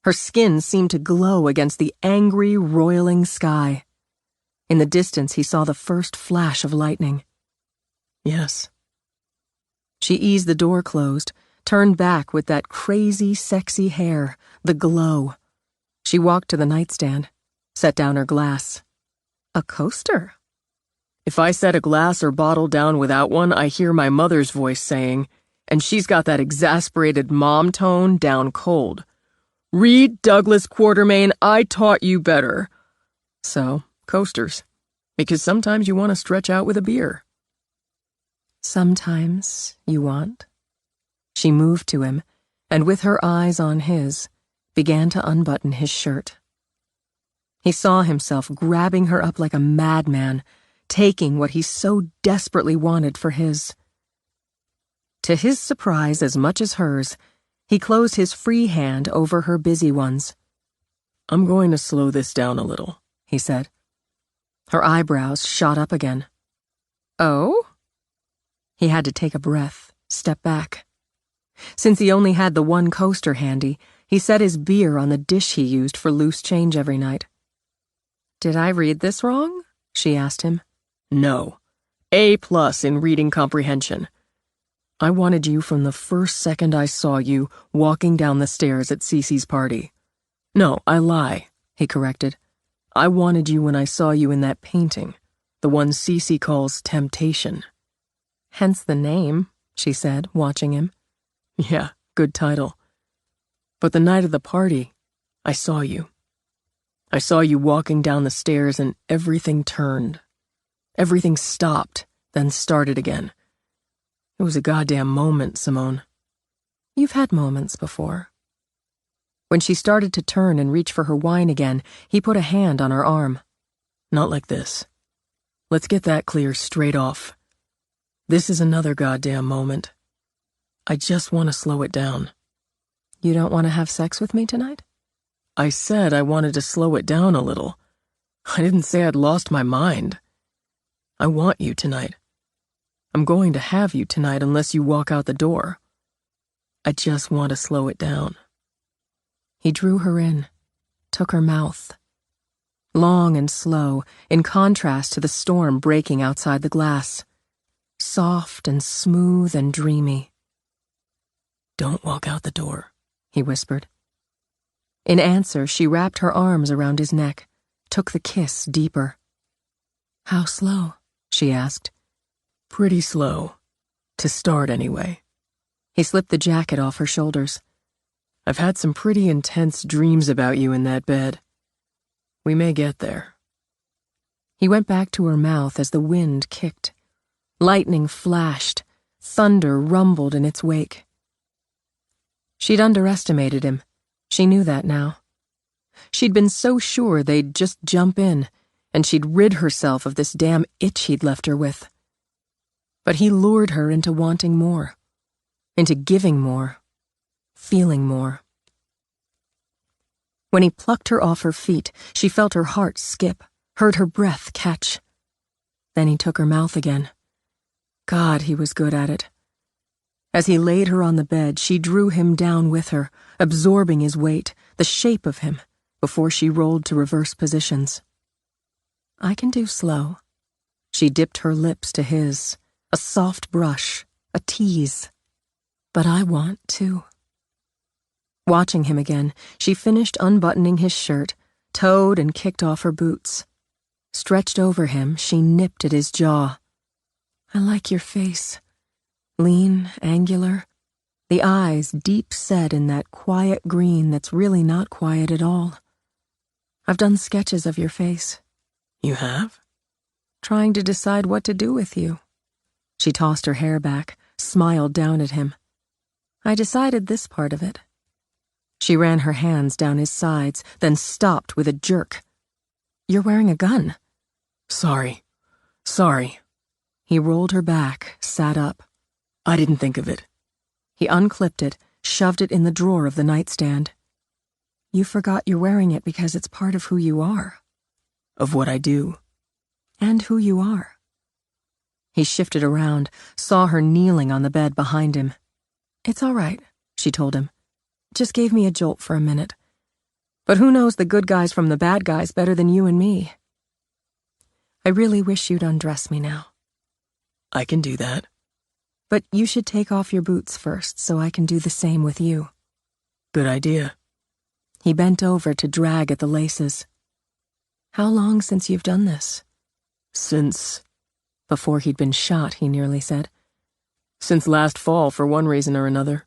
Her skin seemed to glow against the angry, roiling sky. In the distance, he saw the first flash of lightning. Yes. She eased the door closed, turned back with that crazy, sexy hair, the glow. She walked to the nightstand, set down her glass. A coaster? If I set a glass or bottle down without one, I hear my mother's voice saying, and she's got that exasperated mom tone down cold. Read Douglas Quartermain, I taught you better. So, coasters. Because sometimes you want to stretch out with a beer. Sometimes you want. She moved to him, and with her eyes on his, began to unbutton his shirt. He saw himself grabbing her up like a madman, taking what he so desperately wanted for his. To his surprise as much as hers, he closed his free hand over her busy ones. I'm going to slow this down a little, he said. Her eyebrows shot up again. Oh? He had to take a breath, step back. Since he only had the one coaster handy, he set his beer on the dish he used for loose change every night. Did I read this wrong? She asked him. No. A+ in reading comprehension. I wanted you from the first second I saw you walking down the stairs at Cece's party. No, I lie, he corrected. I wanted you when I saw you in that painting, the one Cece calls Temptation. Hence the name, she said, watching him. Yeah, good title. But the night of the party, I saw you. I saw you walking down the stairs and everything turned. Everything stopped, then started again. It was a goddamn moment, Simone. You've had moments before. When she started to turn and reach for her wine again, he put a hand on her arm. Not like this. Let's get that clear straight off. This is another goddamn moment. I just want to slow it down. You don't want to have sex with me tonight? I said I wanted to slow it down a little. I didn't say I'd lost my mind. I want you tonight. I'm going to have you tonight unless you walk out the door. I just want to slow it down. He drew her in, took her mouth. Long and slow, in contrast to the storm breaking outside the glass. Soft and smooth and dreamy. Don't walk out the door, he whispered. In answer, she wrapped her arms around his neck, took the kiss deeper. How slow? She asked. Pretty slow. To start, anyway. He slipped the jacket off her shoulders. I've had some pretty intense dreams about you in that bed. We may get there. He went back to her mouth as the wind kicked. Lightning flashed. Thunder rumbled in its wake. She'd underestimated him. She knew that now. She'd been so sure they'd just jump in, and she'd rid herself of this damn itch he'd left her with. But he lured her into wanting more, into giving more, feeling more. When he plucked her off her feet, she felt her heart skip, heard her breath catch. Then he took her mouth again. God, he was good at it. As he laid her on the bed, she drew him down with her, absorbing his weight, the shape of him, before she rolled to reverse positions. I can do slow. She dipped her lips to his, a soft brush, a tease. But I want to. Watching him again, she finished unbuttoning his shirt, toed and kicked off her boots. Stretched over him, she nipped at his jaw. I like your face. Lean, angular. the eyes deep set in that quiet green that's really not quiet at all. I've done sketches of your face. You have? Trying to decide what to do with you. She tossed her hair back, smiled down at him. I decided this part of it. She ran her hands down his sides, then stopped with a jerk. You're wearing a gun. Sorry. He rolled her back, sat up. I didn't think of it. He unclipped it, shoved it in the drawer of the nightstand. You forgot you're wearing it because it's part of who you are. Of what I do. And who you are. He shifted around, saw her kneeling on the bed behind him. It's all right, she told him. Just gave me a jolt for a minute. But who knows the good guys from the bad guys better than you and me? I really wish you'd undress me now. I can do that. But you should take off your boots first so I can do the same with you. Good idea. He bent over to drag at the laces. How long since you've done this? Since... Before he'd been shot, he nearly said. Since last fall, for one reason or another.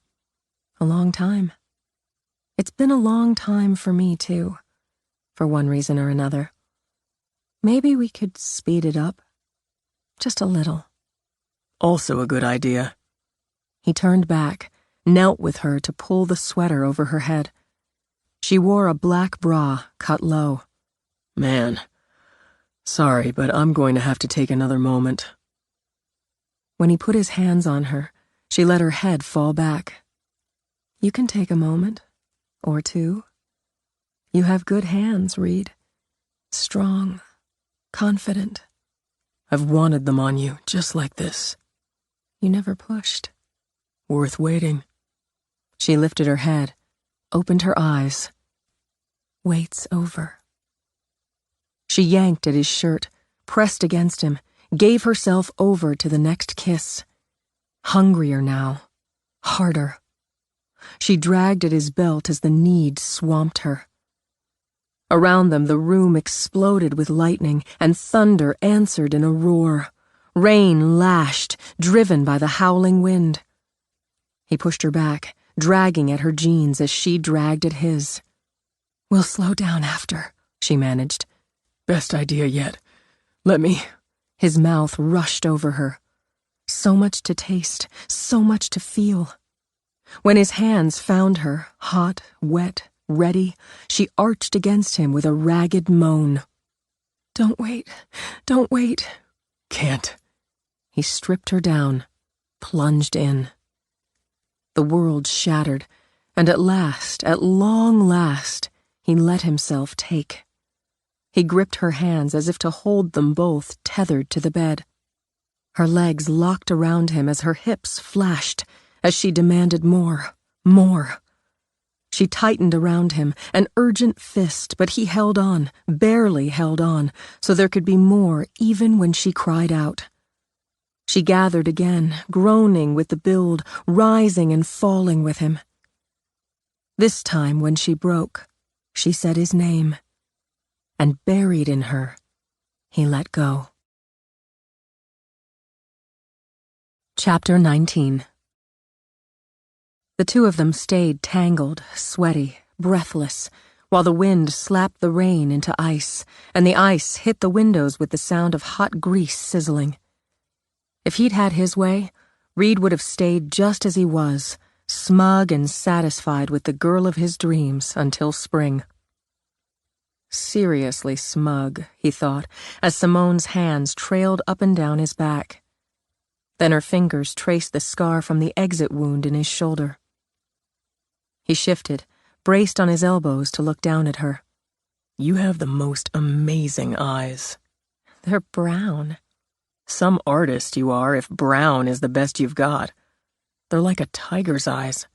A long time. It's been a long time for me, too. For one reason or another. Maybe we could speed it up. Just a little. Also a good idea. He turned back, knelt with her to pull the sweater over her head. She wore a black bra, cut low. Man, sorry, but I'm going to have to take another moment. When he put his hands on her, she let her head fall back. You can take a moment, or two. You have good hands, Reed. Strong, confident. I've wanted them on you, just like this. You never pushed. Worth waiting. She lifted her head, opened her eyes. Wait's over. She yanked at his shirt, pressed against him, gave herself over to the next kiss. Hungrier now, harder. She dragged at his belt as the need swamped her. Around them, the room exploded with lightning, and thunder answered in a roar. Rain lashed, driven by the howling wind. He pushed her back, dragging at her jeans as she dragged at his. We'll slow down after, she managed. Best idea yet. Let me... His mouth rushed over her. So much to taste, so much to feel. When his hands found her, hot, wet, ready, she arched against him with a ragged moan. Don't wait. Can't. He stripped her down, plunged in. The world shattered, and at long last, he let himself take. He gripped her hands as if to hold them both tethered to the bed. Her legs locked around him as her hips flashed, as she demanded more. She tightened around him, an urgent fist, but he held on, barely held on, so there could be more even when she cried out. She gathered again, groaning with the build, rising and falling with him. This time, when she broke, she said his name, and buried in her, he let go. Chapter 19. The two of them stayed tangled, sweaty, breathless, while the wind slapped the rain into ice, and the ice hit the windows with the sound of hot grease sizzling. If he'd had his way, Reed would have stayed just as he was, smug and satisfied with the girl of his dreams until spring. Seriously smug, he thought, as Simone's hands trailed up and down his back. Then her fingers traced the scar from the exit wound in his shoulder. He shifted, braced on his elbows to look down at her. You have the most amazing eyes. They're brown. Some artist you are if brown is the best you've got. They're like a tiger's eyes.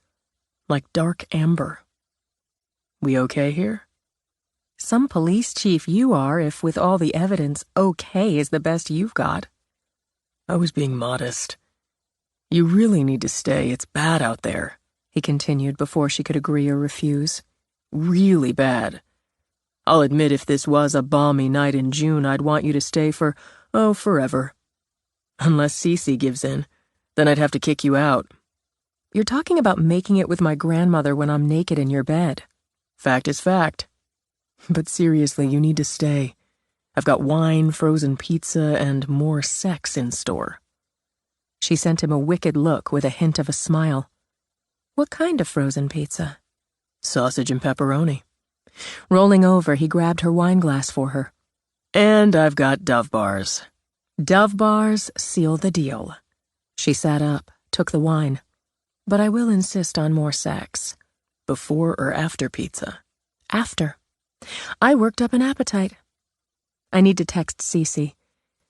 Like dark amber. We okay here? Some police chief you are if with all the evidence okay is the best you've got. I was being modest. You really need to stay. It's bad out there, he continued before she could agree or refuse. Really bad. I'll admit if this was a balmy night in June, I'd want you to stay for, forever. Unless Cece gives in, then I'd have to kick you out. You're talking about making it with my grandmother when I'm naked in your bed. Fact is fact. But seriously, you need to stay. I've got wine, frozen pizza, and more sex in store. She sent him a wicked look with a hint of a smile. What kind of frozen pizza? Sausage and pepperoni. Rolling over, he grabbed her wine glass for her. And I've got Dove bars. Dove bars seal the deal. She sat up, took the wine. But I will insist on more sex. Before or after pizza? After. I worked up an appetite. I need to text Cece.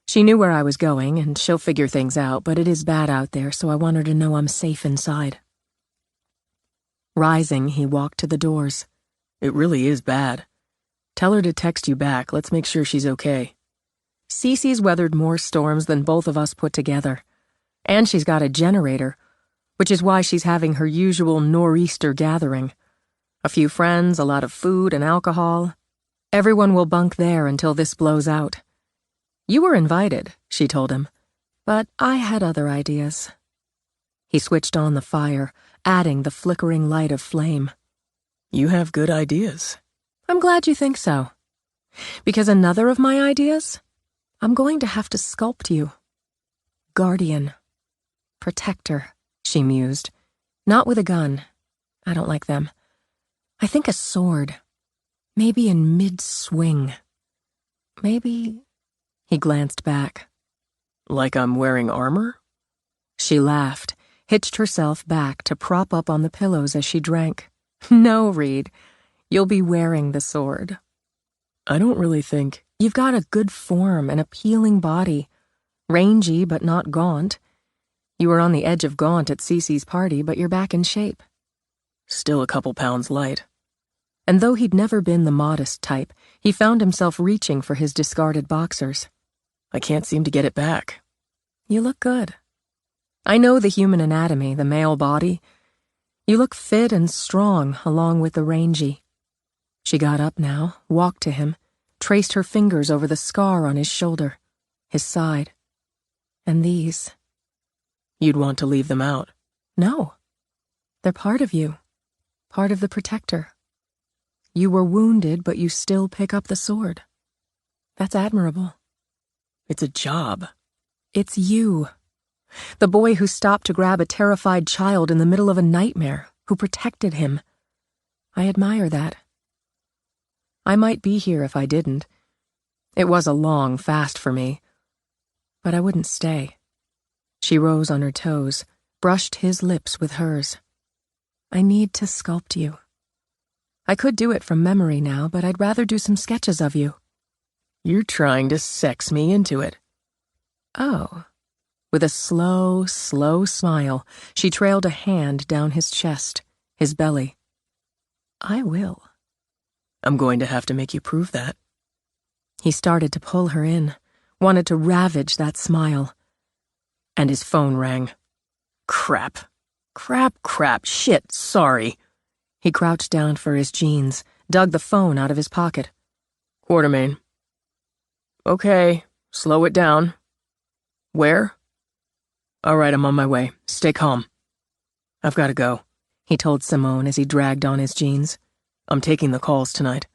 She knew where I was going, and she'll figure things out, but it is bad out there, so I want her to know I'm safe inside. Rising, he walked to the doors. It really is bad. Tell her to text you back. Let's make sure she's okay. Cece's weathered more storms than both of us put together. And she's got a generator, which is why she's having her usual nor'easter gathering. A few friends, a lot of food and alcohol. Everyone will bunk there until this blows out. You were invited, she told him, but I had other ideas. He switched on the fire, adding the flickering light of flame. You have good ideas. I'm glad you think so. Because another of my ideas? I'm going to have to sculpt you. Guardian. Protector, she mused. Not with a gun. I don't like them. I think a sword. Maybe in mid-swing. Maybe... He glanced back. Like I'm wearing armor? She laughed, hitched herself back to prop up on the pillows as she drank. No, Reed. You'll be wearing the sword. I don't really think... You've got a good form, an appealing body. Rangy, but not gaunt. You were on the edge of gaunt at Cece's party, but you're back in shape. Still a couple pounds light. And though he'd never been the modest type, he found himself reaching for his discarded boxers. I can't seem to get it back. You look good. I know the human anatomy, the male body. You look fit and strong, along with the rangy. She got up now, walked to him, traced her fingers over the scar on his shoulder, his side. And these. You'd want to leave them out. No. They're part of you. Part of the protector. You were wounded, but you still pick up the sword. That's admirable. It's a job. It's you. The boy who stopped to grab a terrified child in the middle of a nightmare, who protected him. I admire that. I might be here if I didn't. It was a long fast for me. But I wouldn't stay. She rose on her toes, brushed his lips with hers. I need to sculpt you. I could do it from memory now, but I'd rather do some sketches of you. You're trying to sex me into it. Oh. With a slow, slow smile, she trailed a hand down his chest, his belly. I will. I'm going to have to make you prove that. He started to pull her in, wanted to ravage that smile. And his phone rang. Crap. Shit, sorry. He crouched down for his jeans, dug the phone out of his pocket. Quartermain. Okay, slow it down. Where? All right, I'm on my way. Stay calm. I've got to go, he told Simone as he dragged on his jeans. I'm taking the calls tonight.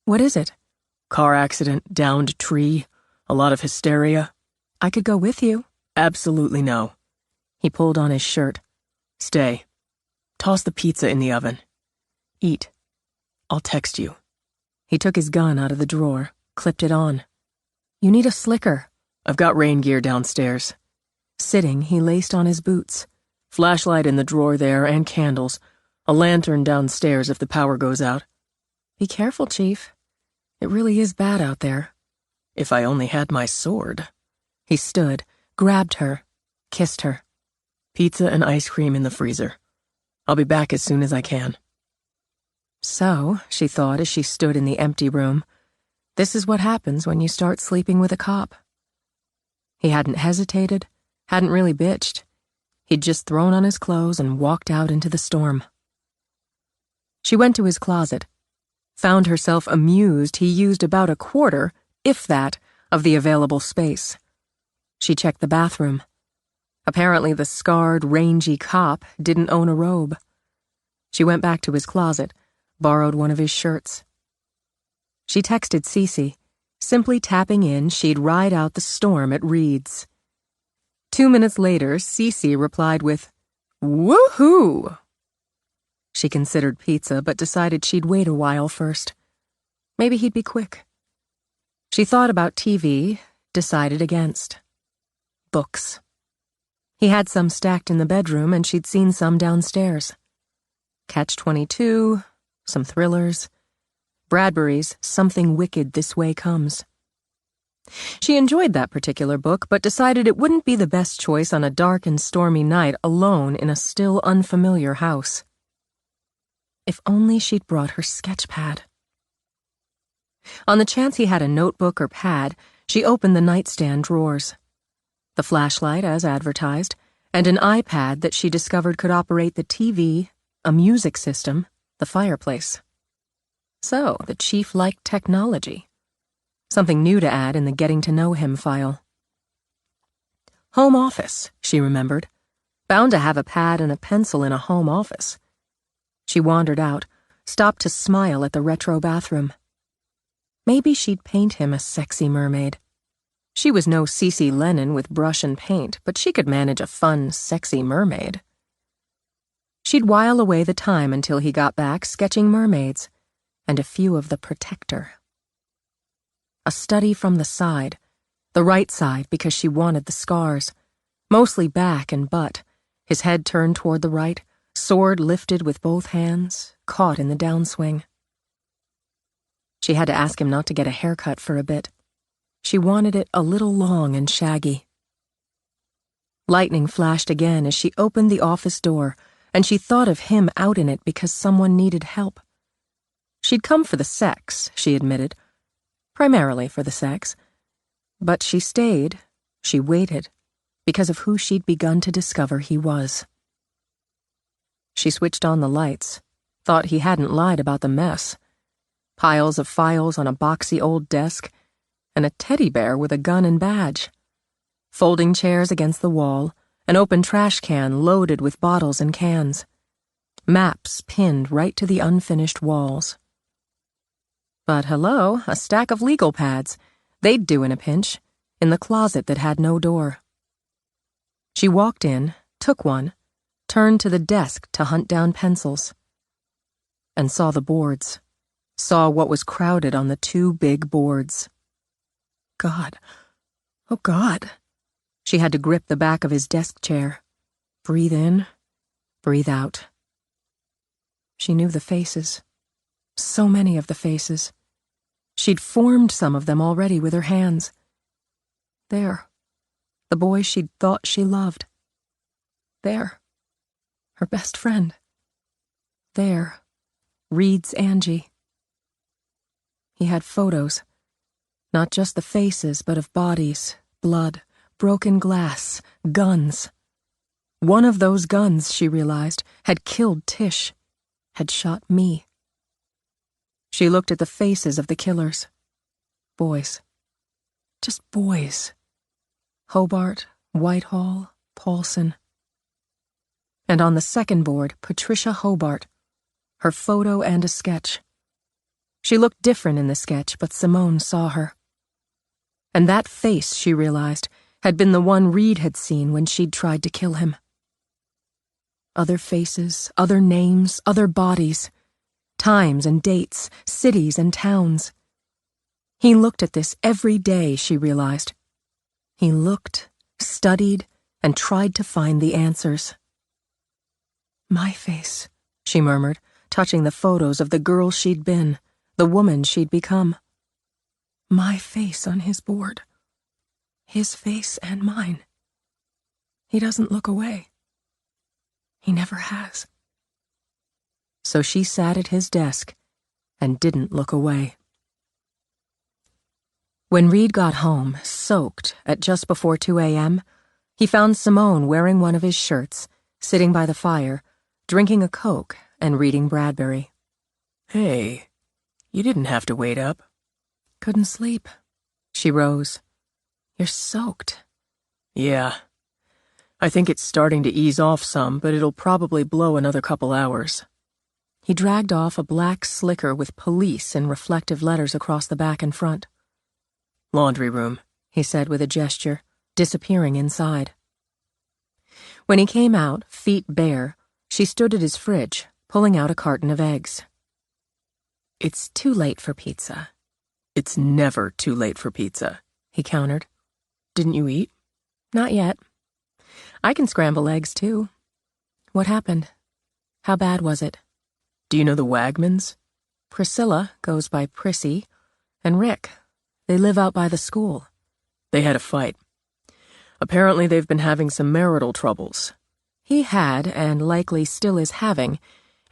What is it? Car accident, downed tree, a lot of hysteria. I could go with you. Absolutely no. He pulled on his shirt. Stay. Toss the pizza in the oven. Eat. I'll text you. He took his gun out of the drawer, clipped it on. You need a slicker. I've got rain gear downstairs. Sitting, he laced on his boots. Flashlight in the drawer there and candles. A lantern downstairs if the power goes out. Be careful, Chief. It really is bad out there. If I only had my sword. He stood, grabbed her, kissed her. Pizza and ice cream in the freezer. I'll be back as soon as I can. So, she thought as she stood in the empty room, this is what happens when you start sleeping with a cop. He hadn't hesitated, hadn't really bitched. He'd just thrown on his clothes and walked out into the storm. She went to his closet, found herself amused he used about a quarter, if that, of the available space. She checked the bathroom. Apparently the scarred, rangy cop didn't own a robe. She went back to his closet, borrowed one of his shirts. She texted Cece, simply tapping in she'd ride out the storm at Reed's. 2 minutes later, Cece replied with, "Woohoo!" She considered pizza, but decided she'd wait a while first. Maybe he'd be quick. She thought about TV, decided against. Books. He had some stacked in the bedroom, and she'd seen some downstairs. Catch-22, some thrillers. Bradbury's Something Wicked This Way Comes. She enjoyed that particular book, but decided it wouldn't be the best choice on a dark and stormy night alone in a still unfamiliar house. If only she'd brought her sketch pad. On the chance he had a notebook or pad, she opened the nightstand drawers. The flashlight, as advertised, and an iPad that she discovered could operate the TV, a music system, the fireplace. So, the chief liked technology. Something new to add in the getting to know him file. Home office, she remembered. Bound to have a pad and a pencil in a home office. She wandered out, stopped to smile at the retro bathroom. Maybe she'd paint him a sexy mermaid. She was no Cece Lennon with brush and paint, but she could manage a fun, sexy mermaid. She'd while away the time until he got back sketching mermaids, and a few of the Protector. A study from the side, the right side because she wanted the scars, mostly back and butt, his head turned toward the right, sword lifted with both hands, caught in the downswing. She had to ask him not to get a haircut for a bit. She wanted it a little long and shaggy. Lightning flashed again as she opened the office door, and she thought of him out in it because someone needed help. She'd come for the sex, she admitted. Primarily for the sex. But she stayed, she waited, because of who she'd begun to discover he was. She switched on the lights, thought he hadn't lied about the mess. Piles of files on a boxy old desk, and a teddy bear with a gun and badge. Folding chairs against the wall, an open trash can loaded with bottles and cans. Maps pinned right to the unfinished walls. But hello, a stack of legal pads. They'd do in a pinch, in the closet that had no door. She walked in, took one, turned to the desk to hunt down pencils. And saw the boards. Saw what was crowded on the two big boards. God. Oh, God. She had to grip the back of his desk chair. Breathe in, breathe out. She knew the faces. So many of the faces. She'd formed some of them already with her hands. There. The boy she'd thought she loved. There. Her best friend. There. Reed's Angie. He had photos. Not just the faces, but of bodies, blood, broken glass, guns. One of those guns, she realized, had killed Tish, had shot me. She looked at the faces of the killers. Boys. Just boys. Hobart, Whitehall, Paulson. And on the second board, Patricia Hobart, her photo and a sketch. She looked different in the sketch, but Simone saw her. And that face, she realized, had been the one Reed had seen when she'd tried to kill him. Other faces, other names, other bodies. Times and dates, cities and towns. He looked at this every day, she realized. He looked, studied, and tried to find the answers. My face, she murmured, touching the photos of the girl she'd been, the woman she'd become. My face on his board. His face and mine. He doesn't look away. He never has. So she sat at his desk and didn't look away. When Reed got home, soaked, at just before 2 a.m., he found Simone wearing one of his shirts, sitting by the fire, drinking a Coke and reading Bradbury. Hey, you didn't have to wait up. Couldn't sleep. She rose. You're soaked. Yeah. I think it's starting to ease off some, but it'll probably blow another couple hours. He dragged off a black slicker with police in reflective letters across the back and front. Laundry room, he said with a gesture, disappearing inside. When he came out, feet bare, she stood at his fridge, pulling out a carton of eggs. It's too late for pizza. It's never too late for pizza, he countered. Didn't you eat? Not yet. I can scramble eggs, too. What happened? How bad was it? Do you know the Wagmans? Priscilla goes by Prissy, and Rick. They live out by the school. They had a fight. Apparently they've been having some marital troubles. He had, and likely still is having,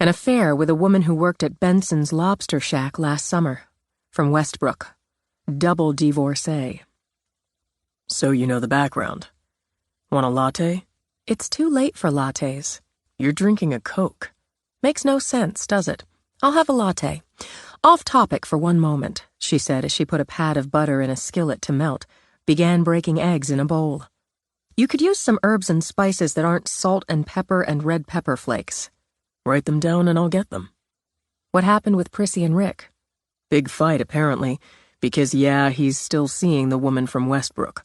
an affair with a woman who worked at Benson's Lobster Shack last summer, from Westbrook. Double divorcee. So you know the background. Want a latte? It's too late for lattes. You're drinking a Coke. Makes no sense, does it? I'll have a latte. Off topic for one moment, she said as she put a pat of butter in a skillet to melt, began breaking eggs in a bowl. You could use some herbs and spices that aren't salt and pepper and red pepper flakes. Write them down and I'll get them. What happened with Prissy and Rick? Big fight, apparently, because he's still seeing the woman from Westbrook.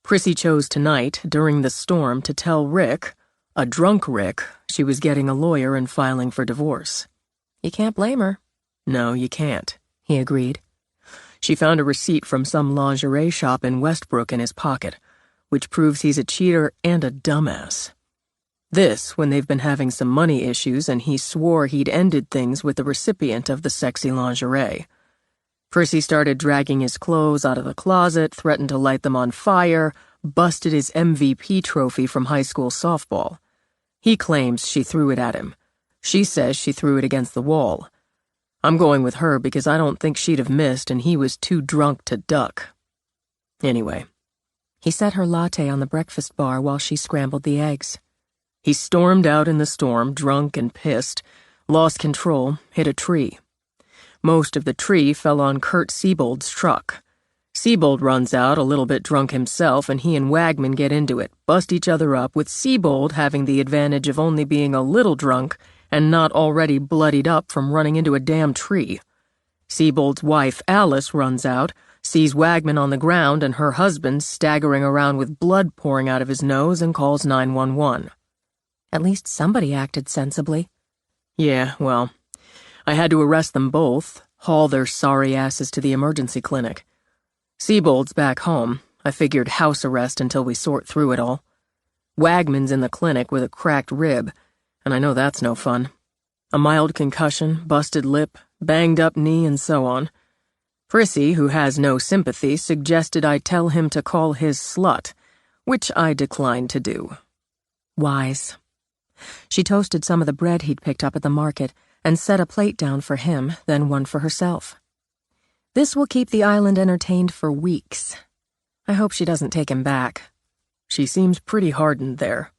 Prissy chose tonight, during the storm, to tell Rick, a drunk Rick, she was getting a lawyer and filing for divorce. You can't blame her. No, you can't, he agreed. She found a receipt from some lingerie shop in Westbrook in his pocket, which proves he's a cheater and a dumbass. This, when they've been having some money issues and he swore he'd ended things with the recipient of the sexy lingerie. Prissy started dragging his clothes out of the closet, threatened to light them on fire, busted his MVP trophy from high school softball. He claims she threw it at him. She says she threw it against the wall. I'm going with her because I don't think she'd have missed and he was too drunk to duck. Anyway. He set her latte on the breakfast bar while she scrambled the eggs. He stormed out in the storm, drunk and pissed, lost control, hit a tree. Most of the tree fell on Kurt Siebold's truck. Siebold runs out, a little bit drunk himself, and he and Wagman get into it, bust each other up, with Siebold having the advantage of only being a little drunk and not already bloodied up from running into a damn tree. Siebold's wife, Alice, runs out, sees Wagman on the ground and her husband staggering around with blood pouring out of his nose and calls 911. At least somebody acted sensibly. Yeah, well, I had to arrest them both, haul their sorry asses to the emergency clinic. Siebold's back home. I figured house arrest until we sort through it all. Wagman's in the clinic with a cracked rib, and I know that's no fun. A mild concussion, busted lip, banged up knee, and so on. Prissy, who has no sympathy, suggested I tell him to call his slut, which I declined to do. Wise. She toasted some of the bread he'd picked up at the market and set a plate down for him, then one for herself. This will keep the island entertained for weeks. I hope she doesn't take him back. She seems pretty hardened there.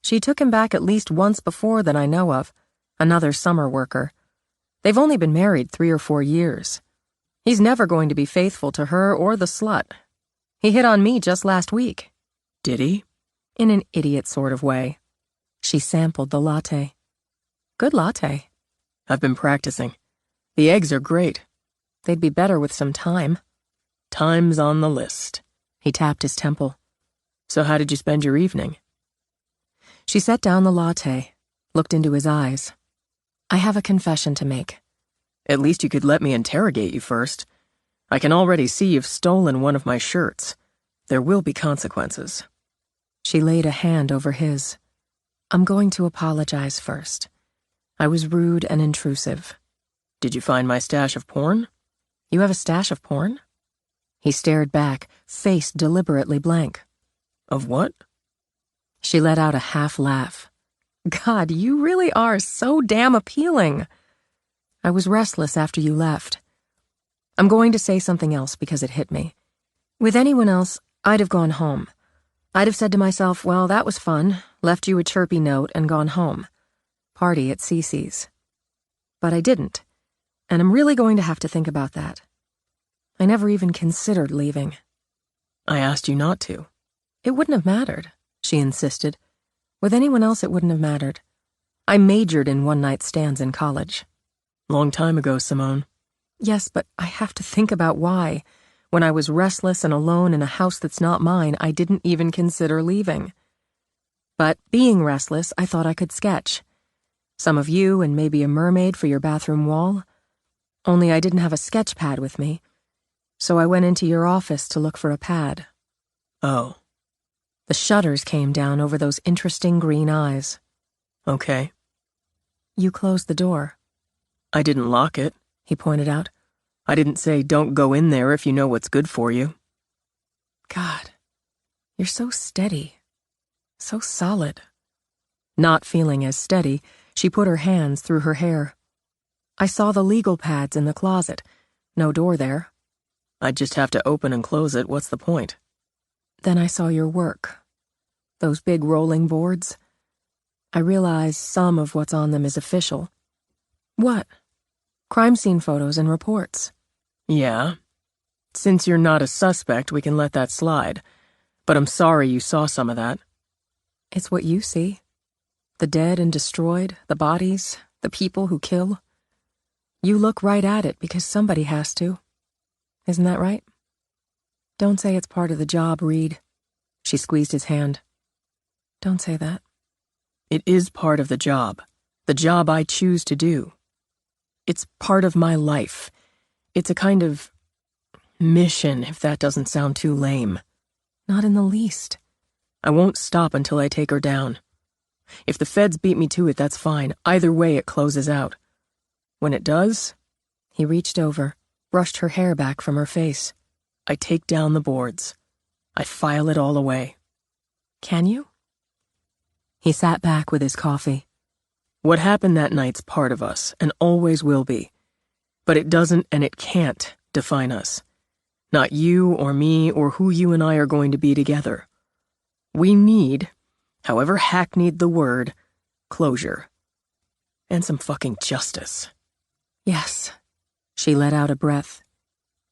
She took him back at least once before that I know of, another summer worker. They've only been married 3 or 4 years. He's never going to be faithful to her or the slut. He hit on me just last week. Did he? In an idiot sort of way. She sampled the latte. Good latte. I've been practicing. The eggs are great. They'd be better with some time. Time's on the list. He tapped his temple. So how did you spend your evening? She set down the latte, looked into his eyes. I have a confession to make. At least you could let me interrogate you first. I can already see you've stolen one of my shirts. There will be consequences. She laid a hand over his. I'm going to apologize first. I was rude and intrusive. Did you find my stash of porn? You have a stash of porn? He stared back, face deliberately blank. Of what? She let out a half laugh. God, you really are so damn appealing. I was restless after you left. I'm going to say something else because it hit me. With anyone else, I'd have gone home. I'd have said to myself, well, that was fun, left you a chirpy note, and gone home. Party at Cece's. But I didn't, and I'm really going to have to think about that. I never even considered leaving. I asked you not to. It wouldn't have mattered, she she insisted. With anyone else, it wouldn't have mattered. I majored in one-night stands in college. Long time ago, Simone. Yes, but I have to think about why. When I was restless and alone in a house that's not mine, I didn't even consider leaving. But being restless, I thought I could sketch. Some of you and maybe a mermaid for your bathroom wall. Only I didn't have a sketch pad with me, so I went into your office to look for a pad. Oh. The shutters came down over those interesting green eyes. Okay. You closed the door. I didn't lock it, He pointed out. I didn't say don't go in there if you know what's good for you. God, you're so steady. So solid. Not feeling as steady, she put her hands through her hair. I saw the legal pads in the closet. No door there. I'd just have to open and close it. What's the point? Then I saw your work. Those big rolling boards. I realize some of what's on them is official. What? Crime scene photos and reports. Yeah. Since you're not a suspect, we can let that slide. But I'm sorry you saw some of that. It's what you see. The dead and destroyed, the bodies, the people who kill. You look right at it because somebody has to. Isn't that right? Don't say it's part of the job, Reed. She squeezed his hand. Don't say that. It is part of the job I choose to do. It's part of my life. It's a kind of mission, if that doesn't sound too lame. Not in the least. I won't stop until I take her down. If the feds beat me to it, that's fine. Either way, it closes out. When it does, He reached over, brushed her hair back from her face. I take down the boards. I file it all away. Can you? He sat back with his coffee. What happened that night's part of us, and always will be. But it doesn't and it can't define us. Not you or me or who you and I are going to be together. We need, however hackneyed the word, closure. And some fucking justice. Yes. She let out a breath.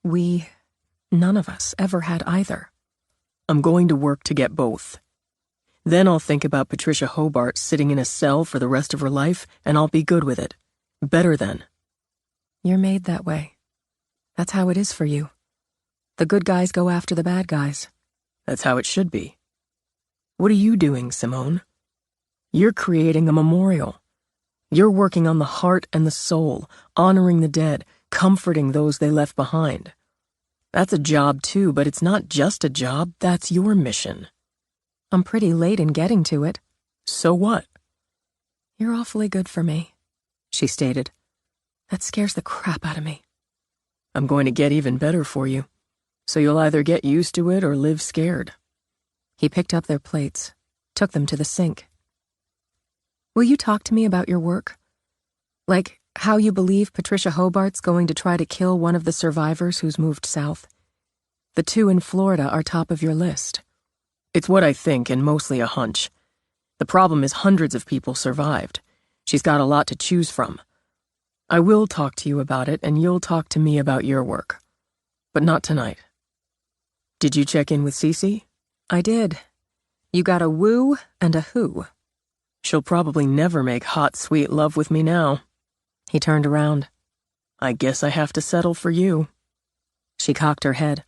None of us ever had either. I'm going to work to get both. Then I'll think about Patricia Hobart sitting in a cell for the rest of her life, and I'll be good with it. Better then. You're made that way. That's how it is for you. The good guys go after the bad guys. That's how it should be. What are you doing, Simone? You're creating a memorial. You're working on the heart and the soul, honoring the dead, comforting those they left behind. That's a job too, but it's not just a job, that's your mission. I'm pretty late in getting to it. So what? You're awfully good for me, she stated. That scares the crap out of me. I'm going to get even better for you. So you'll either get used to it or live scared. He picked up their plates, took them to the sink. Will you talk to me about your work? Like how you believe Patricia Hobart's going to try to kill one of the survivors who's moved south. The 2 in Florida are top of your list. It's what I think and mostly a hunch. The problem is hundreds of people survived. She's got a lot to choose from. I will talk to you about it and you'll talk to me about your work. But not tonight. Did you check in with Cece? I did. You got a woo and a who. She'll probably never make hot, sweet love with me now. He turned around. I guess I have to settle for you. She cocked her head.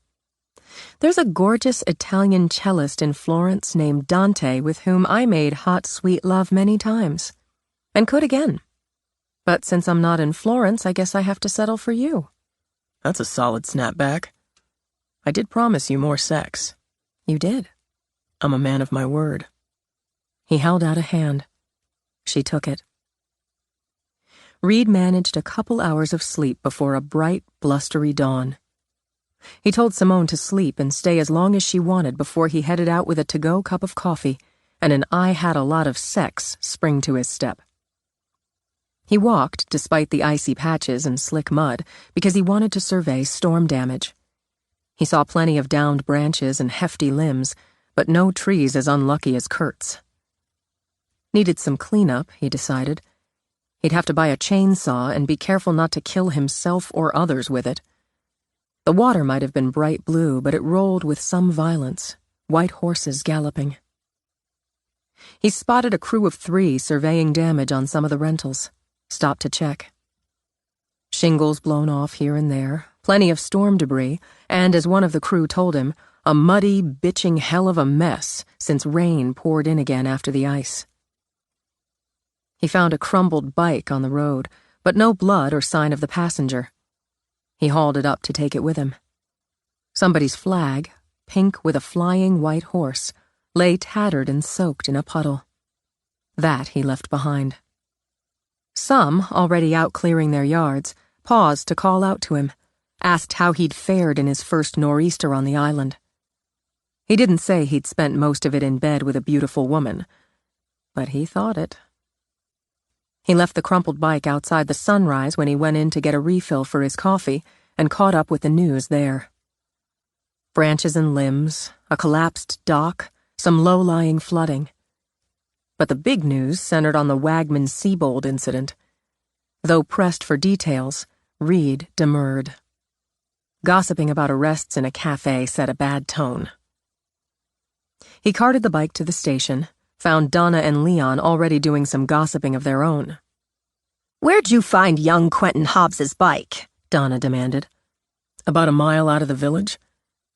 There's a gorgeous Italian cellist in Florence named Dante with whom I made hot, sweet love many times. And could again. But since I'm not in Florence, I guess I have to settle for you. That's a solid snapback. I did promise you more sex. You did. I'm a man of my word. He held out a hand. She took it. Reed managed a couple hours of sleep before a bright, blustery dawn. He told Simone to sleep and stay as long as she wanted before he headed out with a to-go cup of coffee and an "I had a lot of sex" spring to his step. He walked, despite the icy patches and slick mud, because he wanted to survey storm damage. He saw plenty of downed branches and hefty limbs, but no trees as unlucky as Kurt's. Needed some cleanup, he decided. He'd have to buy a chainsaw and be careful not to kill himself or others with it. The water might have been bright blue, but it rolled with some violence, white horses galloping. He spotted a crew of 3 surveying damage on some of the rentals. Stopped to check. Shingles blown off here and there, plenty of storm debris, and, as one of the crew told him, a muddy, bitching hell of a mess since rain poured in again after the ice. He found a crumbled bike on the road, but no blood or sign of the passenger. He hauled it up to take it with him. Somebody's flag, pink with a flying white horse, lay tattered and soaked in a puddle. That he left behind. Some, already out clearing their yards, paused to call out to him, asked how he'd fared in his first nor'easter on the island. He didn't say he'd spent most of it in bed with a beautiful woman, but he thought it. He left the crumpled bike outside the Sunrise when he went in to get a refill for his coffee and caught up with the news there. Branches and limbs, a collapsed dock, some low-lying flooding. But the big news centered on the Wagman-Siebold incident. Though pressed for details, Reed demurred. Gossiping about arrests in a cafe set a bad tone. He carted the bike to the station, found Donna and Leon already doing some gossiping of their own. "Where'd you find young Quentin Hobbs's bike?" Donna demanded. About a mile out of the village.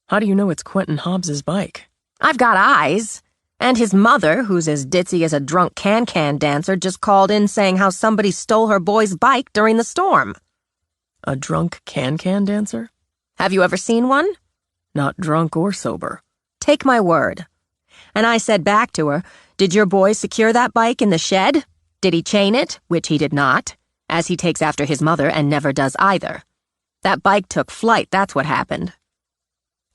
How do you know it's Quentin Hobbs's bike? "I've got eyes. And his mother, who's as ditzy as a drunk can-can dancer, just called in saying how somebody stole her boy's bike during the storm." A drunk can-can dancer? "Have you ever seen one?" Not drunk or sober. "Take my word." And I said back to her, "Did your boy secure that bike in the shed? Did he chain it?" Which he did not, as he takes after his mother and never does either. "That bike took flight, that's what happened."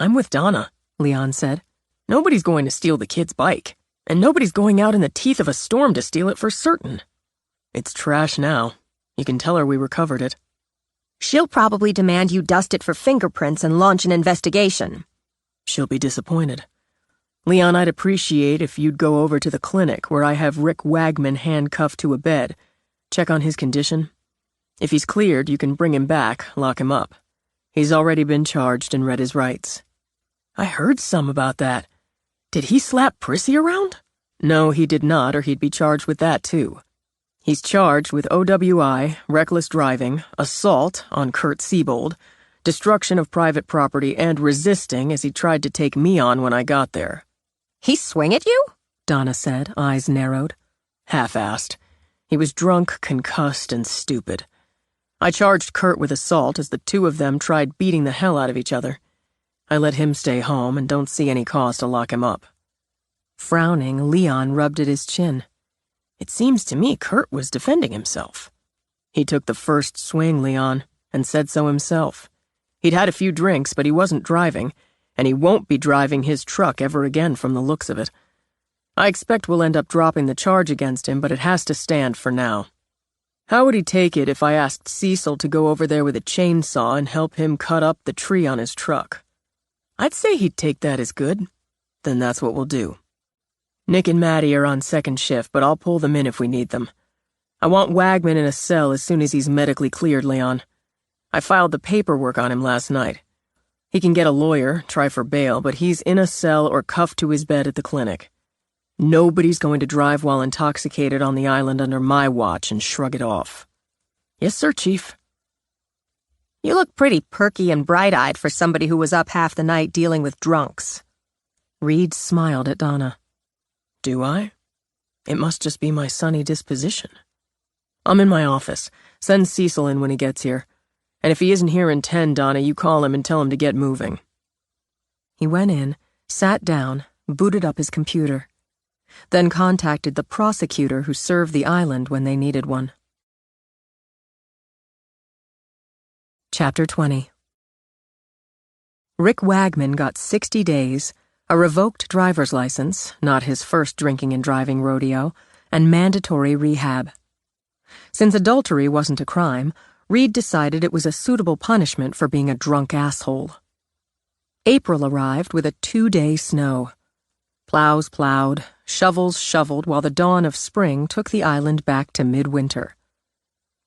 "I'm with Donna," Leon said. "Nobody's going to steal the kid's bike, and nobody's going out in the teeth of a storm to steal it for certain. It's trash now. You can tell her we recovered it." "She'll probably demand you dust it for fingerprints and launch an investigation." "She'll be disappointed. Leon, I'd appreciate if you'd go over to the clinic where I have Rick Wagman handcuffed to a bed. Check on his condition. If he's cleared, you can bring him back, lock him up. He's already been charged and read his rights." "I heard some about that. Did he slap Prissy around?" "No, he did not, or he'd be charged with that, too. He's charged with OWI, reckless driving, assault on Kurt Siebold, destruction of private property, and resisting as he tried to take me on when I got there." "He swing at you?" Donna said, eyes narrowed. "Half-assed. He was drunk, concussed, and stupid. I charged Kurt with assault as the 2 of them tried beating the hell out of each other. I let him stay home and don't see any cause to lock him up." Frowning, Leon rubbed at his chin. "It seems to me Kurt was defending himself." "He took the first swing, Leon, and said so himself. He'd had a few drinks, but he wasn't driving, and he won't be driving his truck ever again from the looks of it. I expect we'll end up dropping the charge against him, but it has to stand for now. How would he take it if I asked Cecil to go over there with a chainsaw and help him cut up the tree on his truck?" "I'd say he'd take that as good." "Then that's what we'll do. Nick and Maddie are on second shift, but I'll pull them in if we need them. I want Wagman in a cell as soon as he's medically cleared, Leon. I filed the paperwork on him last night. He can get a lawyer, try for bail, but he's in a cell or cuffed to his bed at the clinic. Nobody's going to drive while intoxicated on the island under my watch and shrug it off." "Yes, sir, Chief." "You look pretty perky and bright-eyed for somebody who was up half the night dealing with drunks." Reed smiled at Donna. "Do I? It must just be my sunny disposition. I'm in my office. Send Cecil in when he gets here. And if he isn't here in 10, Donna, you call him and tell him to get moving." He went in, sat down, booted up his computer, then contacted the prosecutor who served the island when they needed one. Chapter 20. Rick Wagman got 60 days, a revoked driver's license, not his first drinking and driving rodeo, and mandatory rehab. Since adultery wasn't a crime, Reed decided it was a suitable punishment for being a drunk asshole. April arrived with a 2-day snow. Plows plowed, shovels shoveled while the dawn of spring took the island back to midwinter.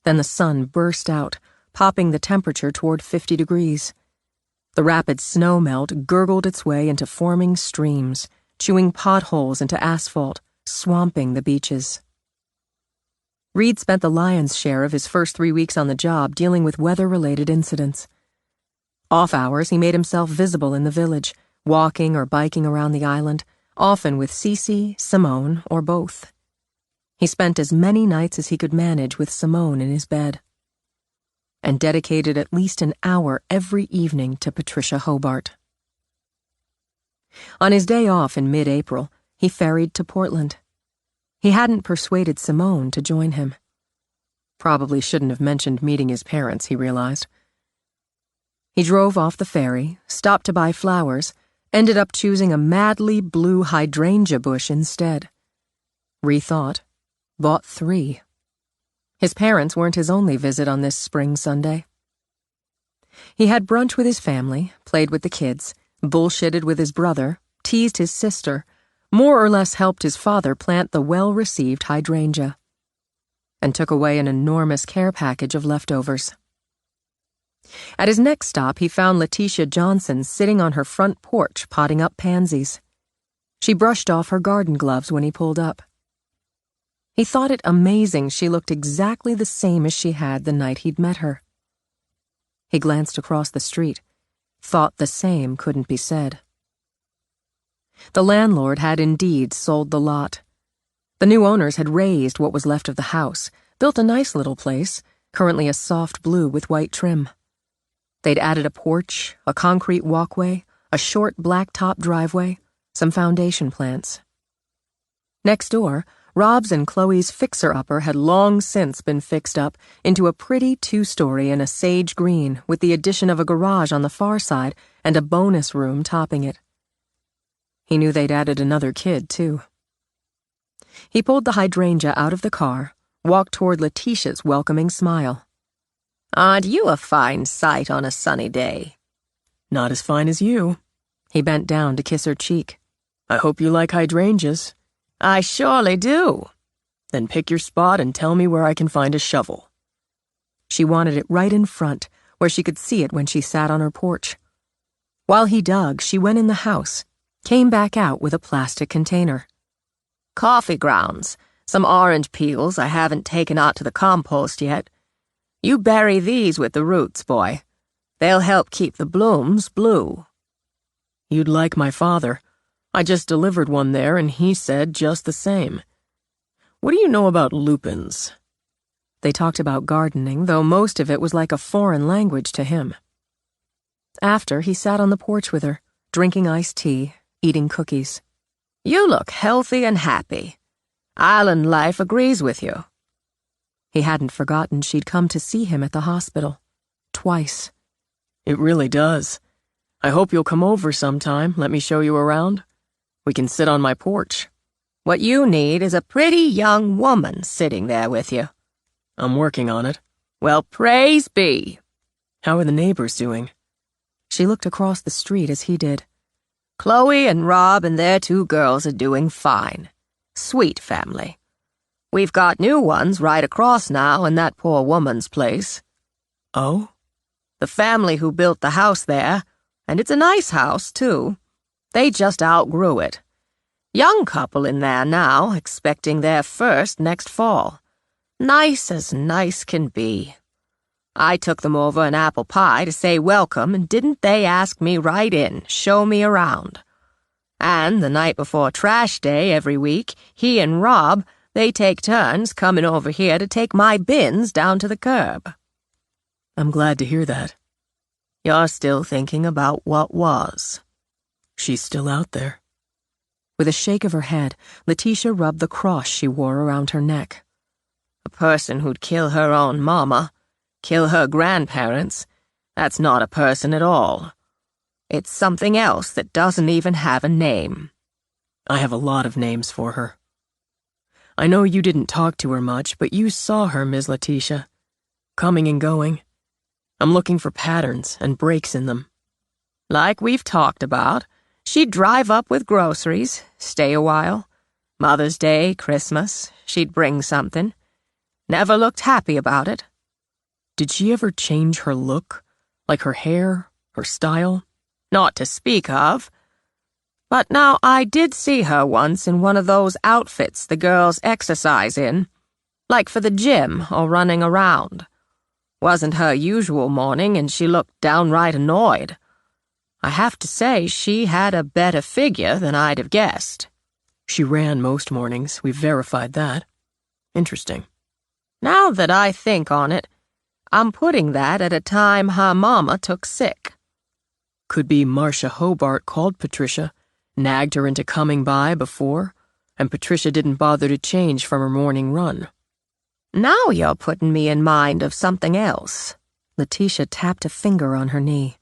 Then the sun burst out, popping the temperature toward 50 degrees. The rapid snow melt gurgled its way into forming streams, chewing potholes into asphalt, swamping the beaches. Reed spent the lion's share of his first 3 weeks on the job dealing with weather-related incidents. Off hours, he made himself visible in the village, walking or biking around the island, often with Cece, Simone, or both. He spent as many nights as he could manage with Simone in his bed, and dedicated at least an hour every evening to Patricia Hobart. On his day off in mid-April, he ferried to Portland. He hadn't persuaded Simone to join him. Probably shouldn't have mentioned meeting his parents, he realized. He drove off the ferry, stopped to buy flowers, ended up choosing a madly blue hydrangea bush instead. Rethought, bought 3. His parents weren't his only visit on this spring Sunday. He had brunch with his family, played with the kids, bullshitted with his brother, teased his sister, more or less helped his father plant the well-received hydrangea, and took away an enormous care package of leftovers. At his next stop, he found Letitia Johnson sitting on her front porch potting up pansies. She brushed off her garden gloves when he pulled up. He thought it amazing she looked exactly the same as she had the night he'd met her. He glanced across the street, thought the same couldn't be said. The landlord had indeed sold the lot. The new owners had razed what was left of the house, built a nice little place, currently a soft blue with white trim. They'd added a porch, a concrete walkway, a short blacktop driveway, some foundation plants. Next door, Rob's and Chloe's fixer-upper had long since been fixed up into a pretty 2-story in a sage green with the addition of a garage on the far side and a bonus room topping it. He knew they'd added another kid, too. He pulled the hydrangea out of the car, walked toward Letitia's welcoming smile. "Aren't you a fine sight on a sunny day?" Not as fine as you. He bent down to kiss her cheek. I hope you like hydrangeas. "I surely do." Then pick your spot and tell me where I can find a shovel. She wanted it right in front, where she could see it when she sat on her porch. While he dug, she went in the house, came back out with a plastic container. "Coffee grounds, some orange peels I haven't taken out to the compost yet. You bury these with the roots, boy. They'll help keep the blooms blue." You'd like my father. I just delivered one there and he said just the same. What do you know about lupins? They talked about gardening, though most of it was like a foreign language to him. After, he sat on the porch with her, drinking iced tea, eating cookies. "You look healthy and happy. Island life agrees with you." He hadn't forgotten she'd come to see him at the hospital. Twice. It really does. I hope you'll come over sometime, let me show you around. We can sit on my porch. What you need is a pretty young woman sitting there with you. I'm working on it. Well, praise be. How are the neighbors doing? She looked across the street as he did. Chloe and Rob and their 2 girls are doing fine. Sweet family. We've got new ones right across now in that poor woman's place. Oh? The family who built the house there, and it's a nice house, too. They just outgrew it. Young couple in there now, expecting their first next fall. Nice as nice can be. I took them over an apple pie to say welcome, and didn't they ask me right in, show me around. And the night before trash day every week, he and Rob, they take turns coming over here to take my bins down to the curb. I'm glad to hear that. You're still thinking about what was. She's still out there. With a shake of her head, Letitia rubbed the cross she wore around her neck. A person who'd kill her own mama, kill her grandparents, that's not a person at all. It's something else that doesn't even have a name. I have a lot of names for her. I know you didn't talk to her much, but you saw her, Ms. Letitia. Coming and going. I'm looking for patterns and breaks in them. Like we've talked about, she'd drive up with groceries, stay a while. Mother's Day, Christmas, she'd bring something. Never looked happy about it. Did she ever change her look? Like her hair, her style? Not to speak of. But now I did see her once in one of those outfits the girls exercise in, like for the gym or running around. Wasn't her usual morning, and she looked downright annoyed. I have to say she had a better figure than I'd have guessed. She ran most mornings. We've verified that. Interesting. Now that I think on it, I'm putting that at a time her mama took sick. Could be Marcia Hobart called Patricia, nagged her into coming by before, and Patricia didn't bother to change from her morning run. Now you're putting me in mind of something else. Letitia tapped a finger on her knee.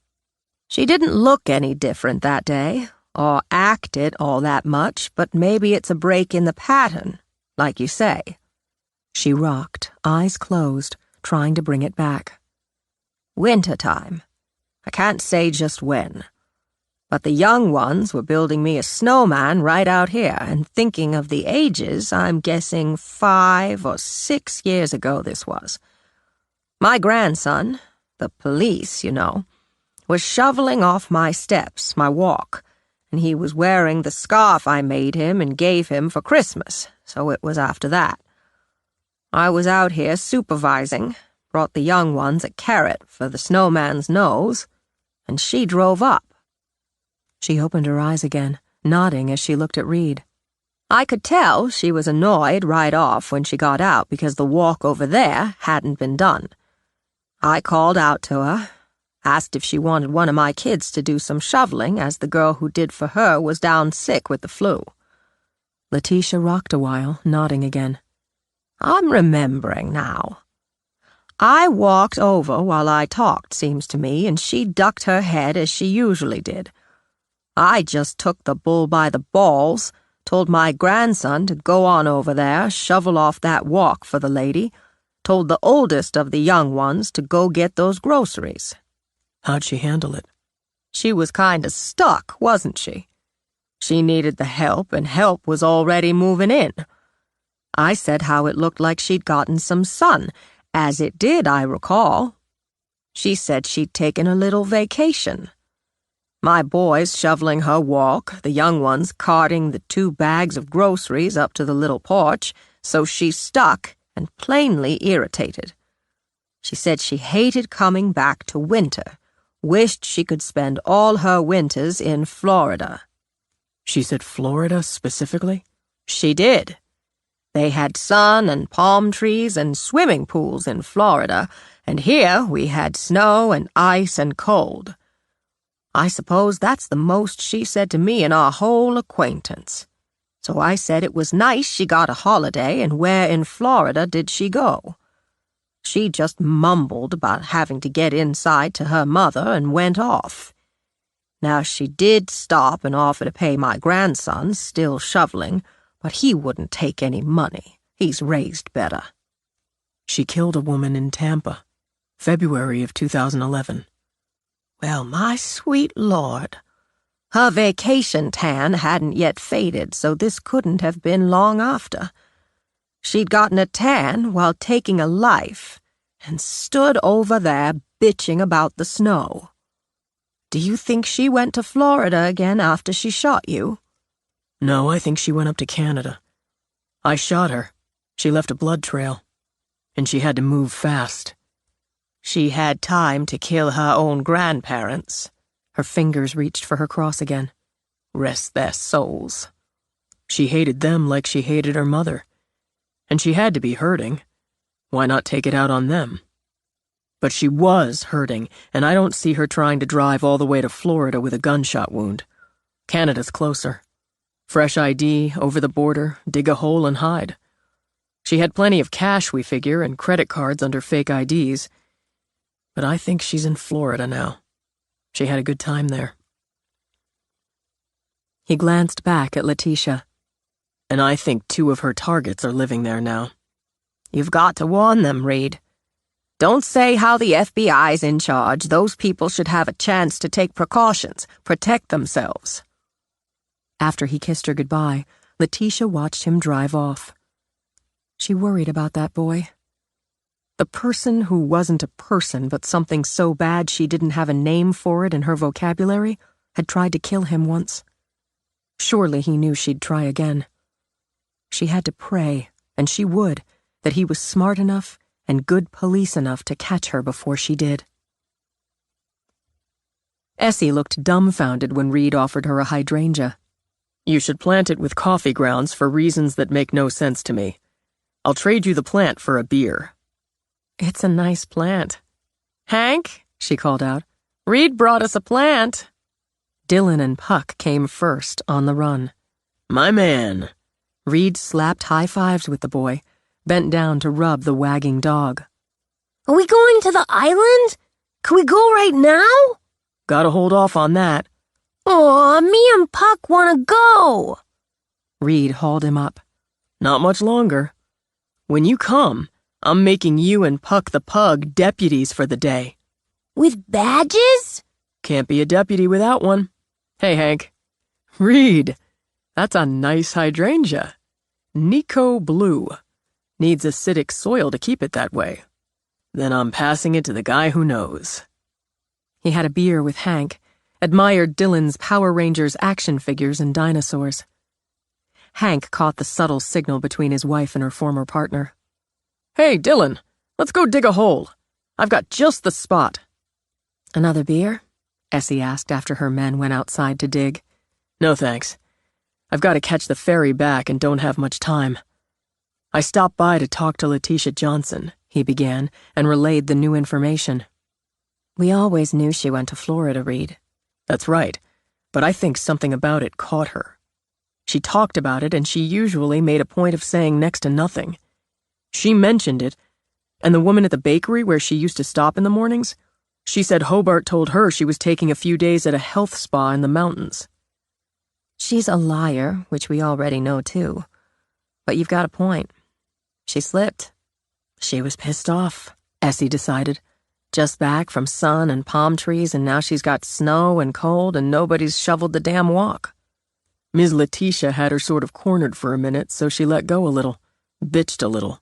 She didn't look any different that day, or act it all that much, but maybe it's a break in the pattern, like you say. She rocked, eyes closed, trying to bring it back. Wintertime. I can't say just when. But the young ones were building me a snowman right out here, and thinking of the ages, I'm guessing 5 or 6 years ago this was. My grandson, the police, you know, was shoveling off my steps, my walk, and he was wearing the scarf I made him and gave him for Christmas, so it was after that. I was out here supervising, brought the young ones a carrot for the snowman's nose, and she drove up. She opened her eyes again, nodding as she looked at Reed. I could tell she was annoyed right off when she got out because the walk over there hadn't been done. I called out to her, asked if she wanted one of my kids to do some shoveling as the girl who did for her was down sick with the flu. Letitia rocked a while, nodding again. I'm remembering now. I walked over while I talked, seems to me, and she ducked her head as she usually did. I just took the bull by the balls, told my grandson to go on over there, shovel off that walk for the lady, told the oldest of the young ones to go get those groceries. How'd she handle it? She was kinda stuck, wasn't she? She needed the help, and help was already moving in. I said how it looked like she'd gotten some sun, as it did, I recall. She said she'd taken a little vacation. My boys shoveling her walk, the young ones carting the 2 bags of groceries up to the little porch, so she stuck and plainly irritated. She said she hated coming back to winter, wished she could spend all her winters in Florida. She said Florida specifically? She did. They had sun and palm trees and swimming pools in Florida, and here we had snow and ice and cold. I suppose that's the most she said to me in our whole acquaintance. So I said it was nice she got a holiday, and where in Florida did she go? She just mumbled about having to get inside to her mother and went off. Now she did stop and offer to pay my grandson, still shoveling, but he wouldn't take any money. He's raised better. She killed a woman in Tampa, February of 2011. Well, my sweet Lord. Her vacation tan hadn't yet faded, so this couldn't have been long after. She'd gotten a tan while taking a life and stood over there bitching about the snow. Do you think she went to Florida again after she shot you? No, I think she went up to Canada. I shot her. She left a blood trail. And she had to move fast. She had time to kill her own grandparents. Her fingers reached for her cross again. Rest their souls. She hated them like she hated her mother. And she had to be hurting. Why not take it out on them? But she was hurting, and I don't see her trying to drive all the way to Florida with a gunshot wound. Canada's closer. Fresh ID, over the border, dig a hole and hide. She had plenty of cash, we figure, and credit cards under fake IDs. But I think she's in Florida now. She had a good time there. He glanced back at Letitia. And I think 2 of her targets are living there now. You've got to warn them, Reed. Don't say how the FBI's in charge. Those people should have a chance to take precautions, protect themselves. After he kissed her goodbye, Letitia watched him drive off. She worried about that boy. The person who wasn't a person but something so bad she didn't have a name for it in her vocabulary had tried to kill him once. Surely he knew she'd try again. She had to pray, and she would, that he was smart enough and good police enough to catch her before she did. Essie looked dumbfounded when Reed offered her a hydrangea. You should plant it with coffee grounds for reasons that make no sense to me. I'll trade you the plant for a beer. It's a nice plant. Hank, she called out, Reed brought us a plant. Dylan and Puck came first on the run. My man. Reed slapped high fives with the boy, bent down to rub the wagging dog. Are we going to the island? Can we go right now? Gotta hold off on that. Aw, me and Puck want to go. Reed hauled him up. Not much longer. When you come, I'm making you and Puck the pug deputies for the day. With badges? Can't be a deputy without one. Hey, Hank. Reed, that's a nice hydrangea. Nico Blue. Needs acidic soil to keep it that way. Then I'm passing it to the guy who knows. He had a beer with Hank, admired Dylan's Power Rangers action figures and dinosaurs. Hank caught the subtle signal between his wife and her former partner. Hey, Dylan, let's go dig a hole. I've got just the spot. Another beer? Essie asked after her men went outside to dig. No thanks. I've got to catch the ferry back and don't have much time. I stopped by to talk to Letitia Johnson, he began, and relayed the new information. We always knew she went to Florida, Reed. That's right, but I think something about it caught her. She talked about it, and she usually made a point of saying next to nothing. She mentioned it, and the woman at the bakery where she used to stop in the mornings, she said Hobart told her she was taking a few days at a health spa in the mountains. She's a liar, which we already know too. But you've got a point. She slipped. She was pissed off, Essie decided. Just back from sun and palm trees, and now she's got snow and cold, and nobody's shoveled the damn walk. Ms. Letitia had her sort of cornered for a minute, so she let go a little, bitched a little.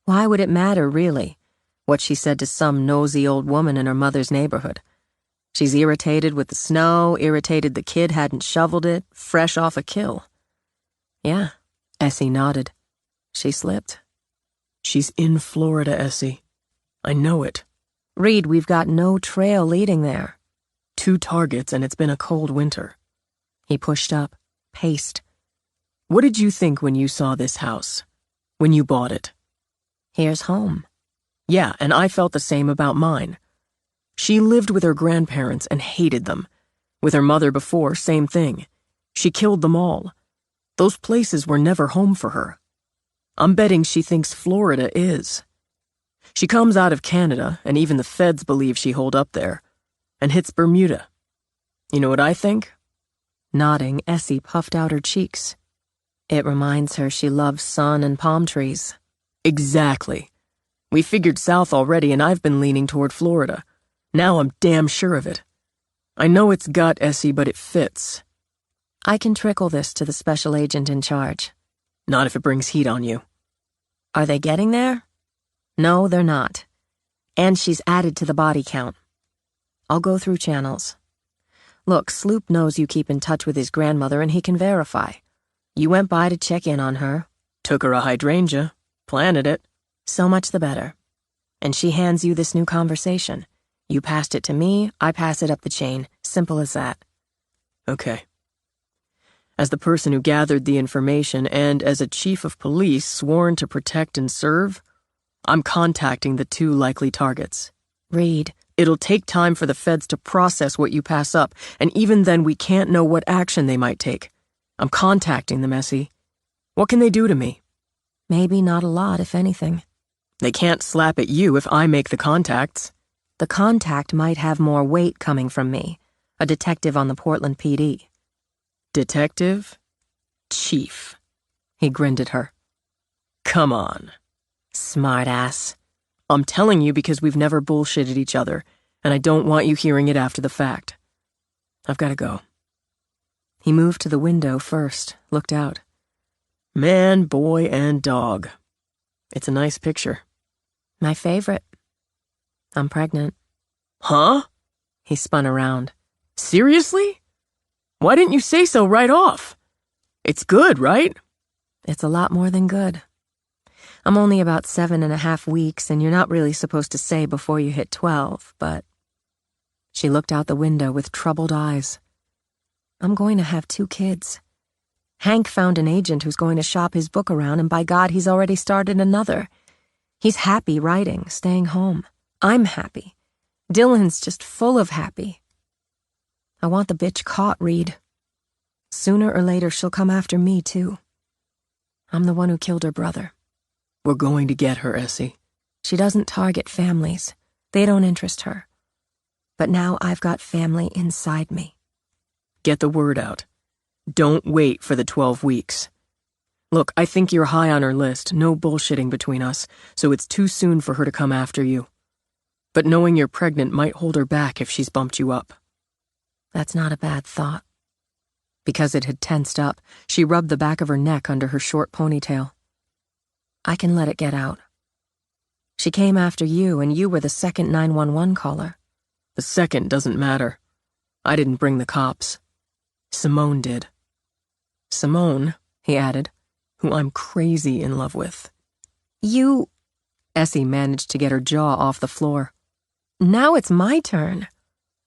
Why would it matter, really, what she said to some nosy old woman in her mother's neighborhood? She's irritated with the snow, irritated the kid hadn't shoveled it, fresh off a kill. Yeah, Essie nodded. She slipped. She's in Florida, Essie. I know it. Reed, we've got no trail leading there. 2 targets, and it's been a cold winter. He pushed up, paced. What did you think when you saw this house? When you bought it? Here's home. Yeah, and I felt the same about mine. She lived with her grandparents and hated them. With her mother before, same thing. She killed them all. Those places were never home for her. I'm betting she thinks Florida is. She comes out of Canada, and even the feds believe she holed up there, and hits Bermuda. You know what I think? Nodding, Essie puffed out her cheeks. It reminds her she loves sun and palm trees. Exactly. We figured south already, and I've been leaning toward Florida. Now I'm damn sure of it. I know it's gut, Essie, but it fits. I can trickle this to the special agent in charge. Not if it brings heat on you. Are they getting there? No, they're not. And she's added to the body count. I'll go through channels. Look, Sloop knows you keep in touch with his grandmother and he can verify. You went by to check in on her. Took her a hydrangea. Planted it. So much the better. And she hands you this new conversation. You passed it to me, I pass it up the chain. Simple as that. Okay. As the person who gathered the information and as a chief of police sworn to protect and serve, I'm contacting the 2 likely targets. Reed. It'll take time for the feds to process what you pass up, and even then we can't know what action they might take. I'm contacting them, Essie. What can they do to me? Maybe not a lot, if anything. They can't slap at you if I make the contacts. The contact might have more weight coming from me, a detective on the Portland PD. Detective? Chief. He grinned at her. Come on. Smartass. I'm telling you because we've never bullshitted each other, and I don't want you hearing it after the fact. I've got to go. He moved to the window first, looked out. Man, boy, and dog. It's a nice picture. My favorite. I'm pregnant. Huh? He spun around. Seriously? Why didn't you say so right off? It's good, right? It's a lot more than good. I'm only about 7.5 weeks, and you're not really supposed to say before you hit 12, but... She looked out the window with troubled eyes. I'm going to have 2 kids. Hank found an agent who's going to shop his book around, and by God, he's already started another. He's happy writing, staying home. I'm happy. Dylan's just full of happy. I want the bitch caught, Reed. Sooner or later, she'll come after me, too. I'm the one who killed her brother. We're going to get her, Essie. She doesn't target families. They don't interest her. But now I've got family inside me. Get the word out. Don't wait for the 12 weeks. Look, I think you're high on her list, no bullshitting between us, so it's too soon for her to come after you. But knowing you're pregnant might hold her back if she's bumped you up. That's not a bad thought. Because it had tensed up, she rubbed the back of her neck under her short ponytail. I can let it get out. She came after you, and you were the second 911 caller. The second doesn't matter. I didn't bring the cops. Simone did. Simone, he added, who I'm crazy in love with. You... Essie managed to get her jaw off the floor. Now it's my turn.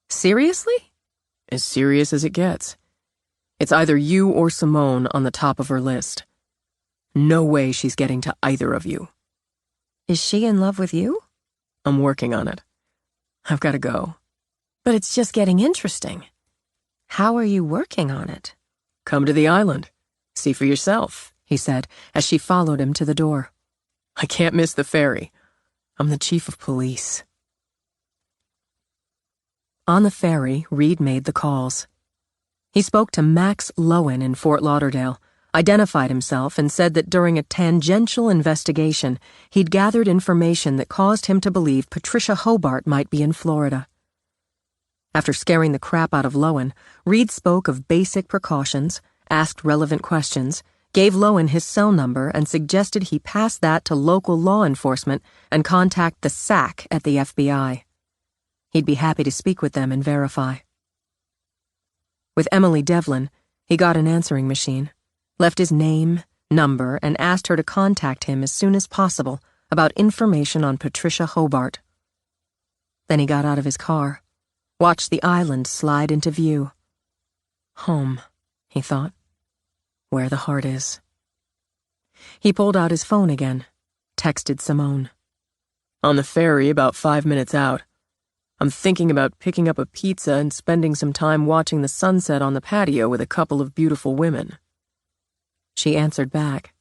Seriously? As serious as it gets. It's either you or Simone on the top of her list. No way she's getting to either of you. Is she in love with you? I'm working on it. I've got to go. But it's just getting interesting. How are you working on it? Come to the island. See for yourself, he said as she followed him to the door. I can't miss the ferry. I'm the chief of police. On the ferry, Reed made the calls. He spoke to Max Lowen in Fort Lauderdale, identified himself, and said that during a tangential investigation, he'd gathered information that caused him to believe Patricia Hobart might be in Florida. After scaring the crap out of Lowen, Reed spoke of basic precautions, asked relevant questions, gave Lowen his cell number, and suggested he pass that to local law enforcement and contact the SAC at the FBI. He'd be happy to speak with them and verify. With Emily Devlin, he got an answering machine, left his name, number, and asked her to contact him as soon as possible about information on Patricia Hobart. Then he got out of his car, watched the island slide into view. Home, he thought, where the heart is. He pulled out his phone again, texted Simone. On the ferry, about 5 minutes out. I'm thinking about picking up a pizza and spending some time watching the sunset on the patio with a couple of beautiful women. She answered back.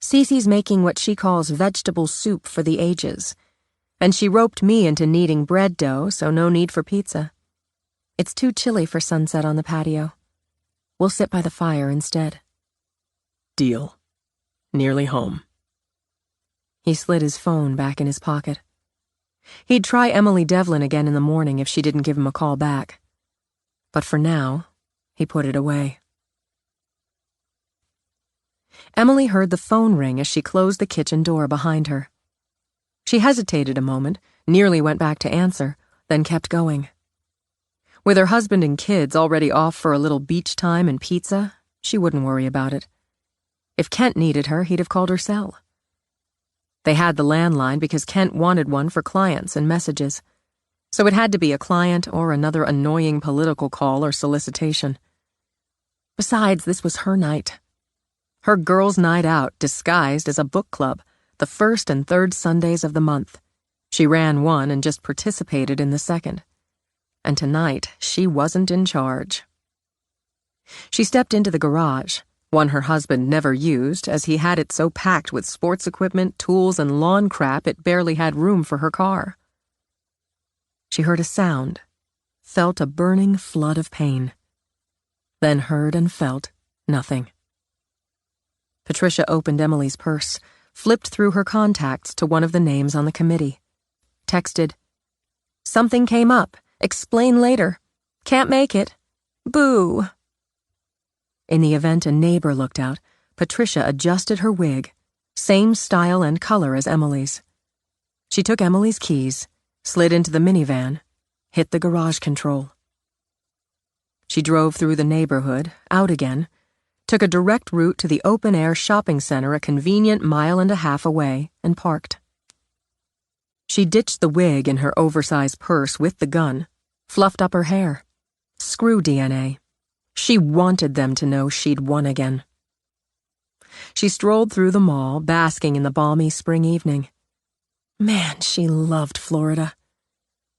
Cece's making what she calls vegetable soup for the ages, and she roped me into kneading bread dough, so no need for pizza. It's too chilly for sunset on the patio. We'll sit by the fire instead. Deal. Nearly home. He slid his phone back in his pocket. He'd try Emily Devlin again in the morning if she didn't give him a call back. But for now, he put it away. Emily heard the phone ring as she closed the kitchen door behind her. She hesitated a moment, nearly went back to answer, then kept going. With her husband and kids already off for a little beach time and pizza, she wouldn't worry about it. If Kent needed her, he'd have called her cell. They had the landline because Kent wanted one for clients and messages, so it had to be a client or another annoying political call or solicitation. Besides, this was her night. Her girls' night out disguised as a book club, the first and third Sundays of the month. She ran one and just participated in the second. And tonight, she wasn't in charge. She stepped into the garage, one her husband never used as he had it so packed with sports equipment, tools, and lawn crap it barely had room for her car. She heard a sound, felt a burning flood of pain, then heard and felt nothing. Patricia opened Emily's purse, flipped through her contacts to one of the names on the committee. Texted, "Something came up. Explain later. Can't make it. Boo." In the event a neighbor looked out, Patricia adjusted her wig, same style and color as Emily's. She took Emily's keys, slid into the minivan, hit the garage control. She drove through the neighborhood, out again, took a direct route to the open-air shopping center a convenient 1.5 miles away, and parked. She ditched the wig in her oversized purse with the gun, fluffed up her hair. Screw DNA. She wanted them to know she'd won again. She strolled through the mall, basking in the balmy spring evening. Man, she loved Florida.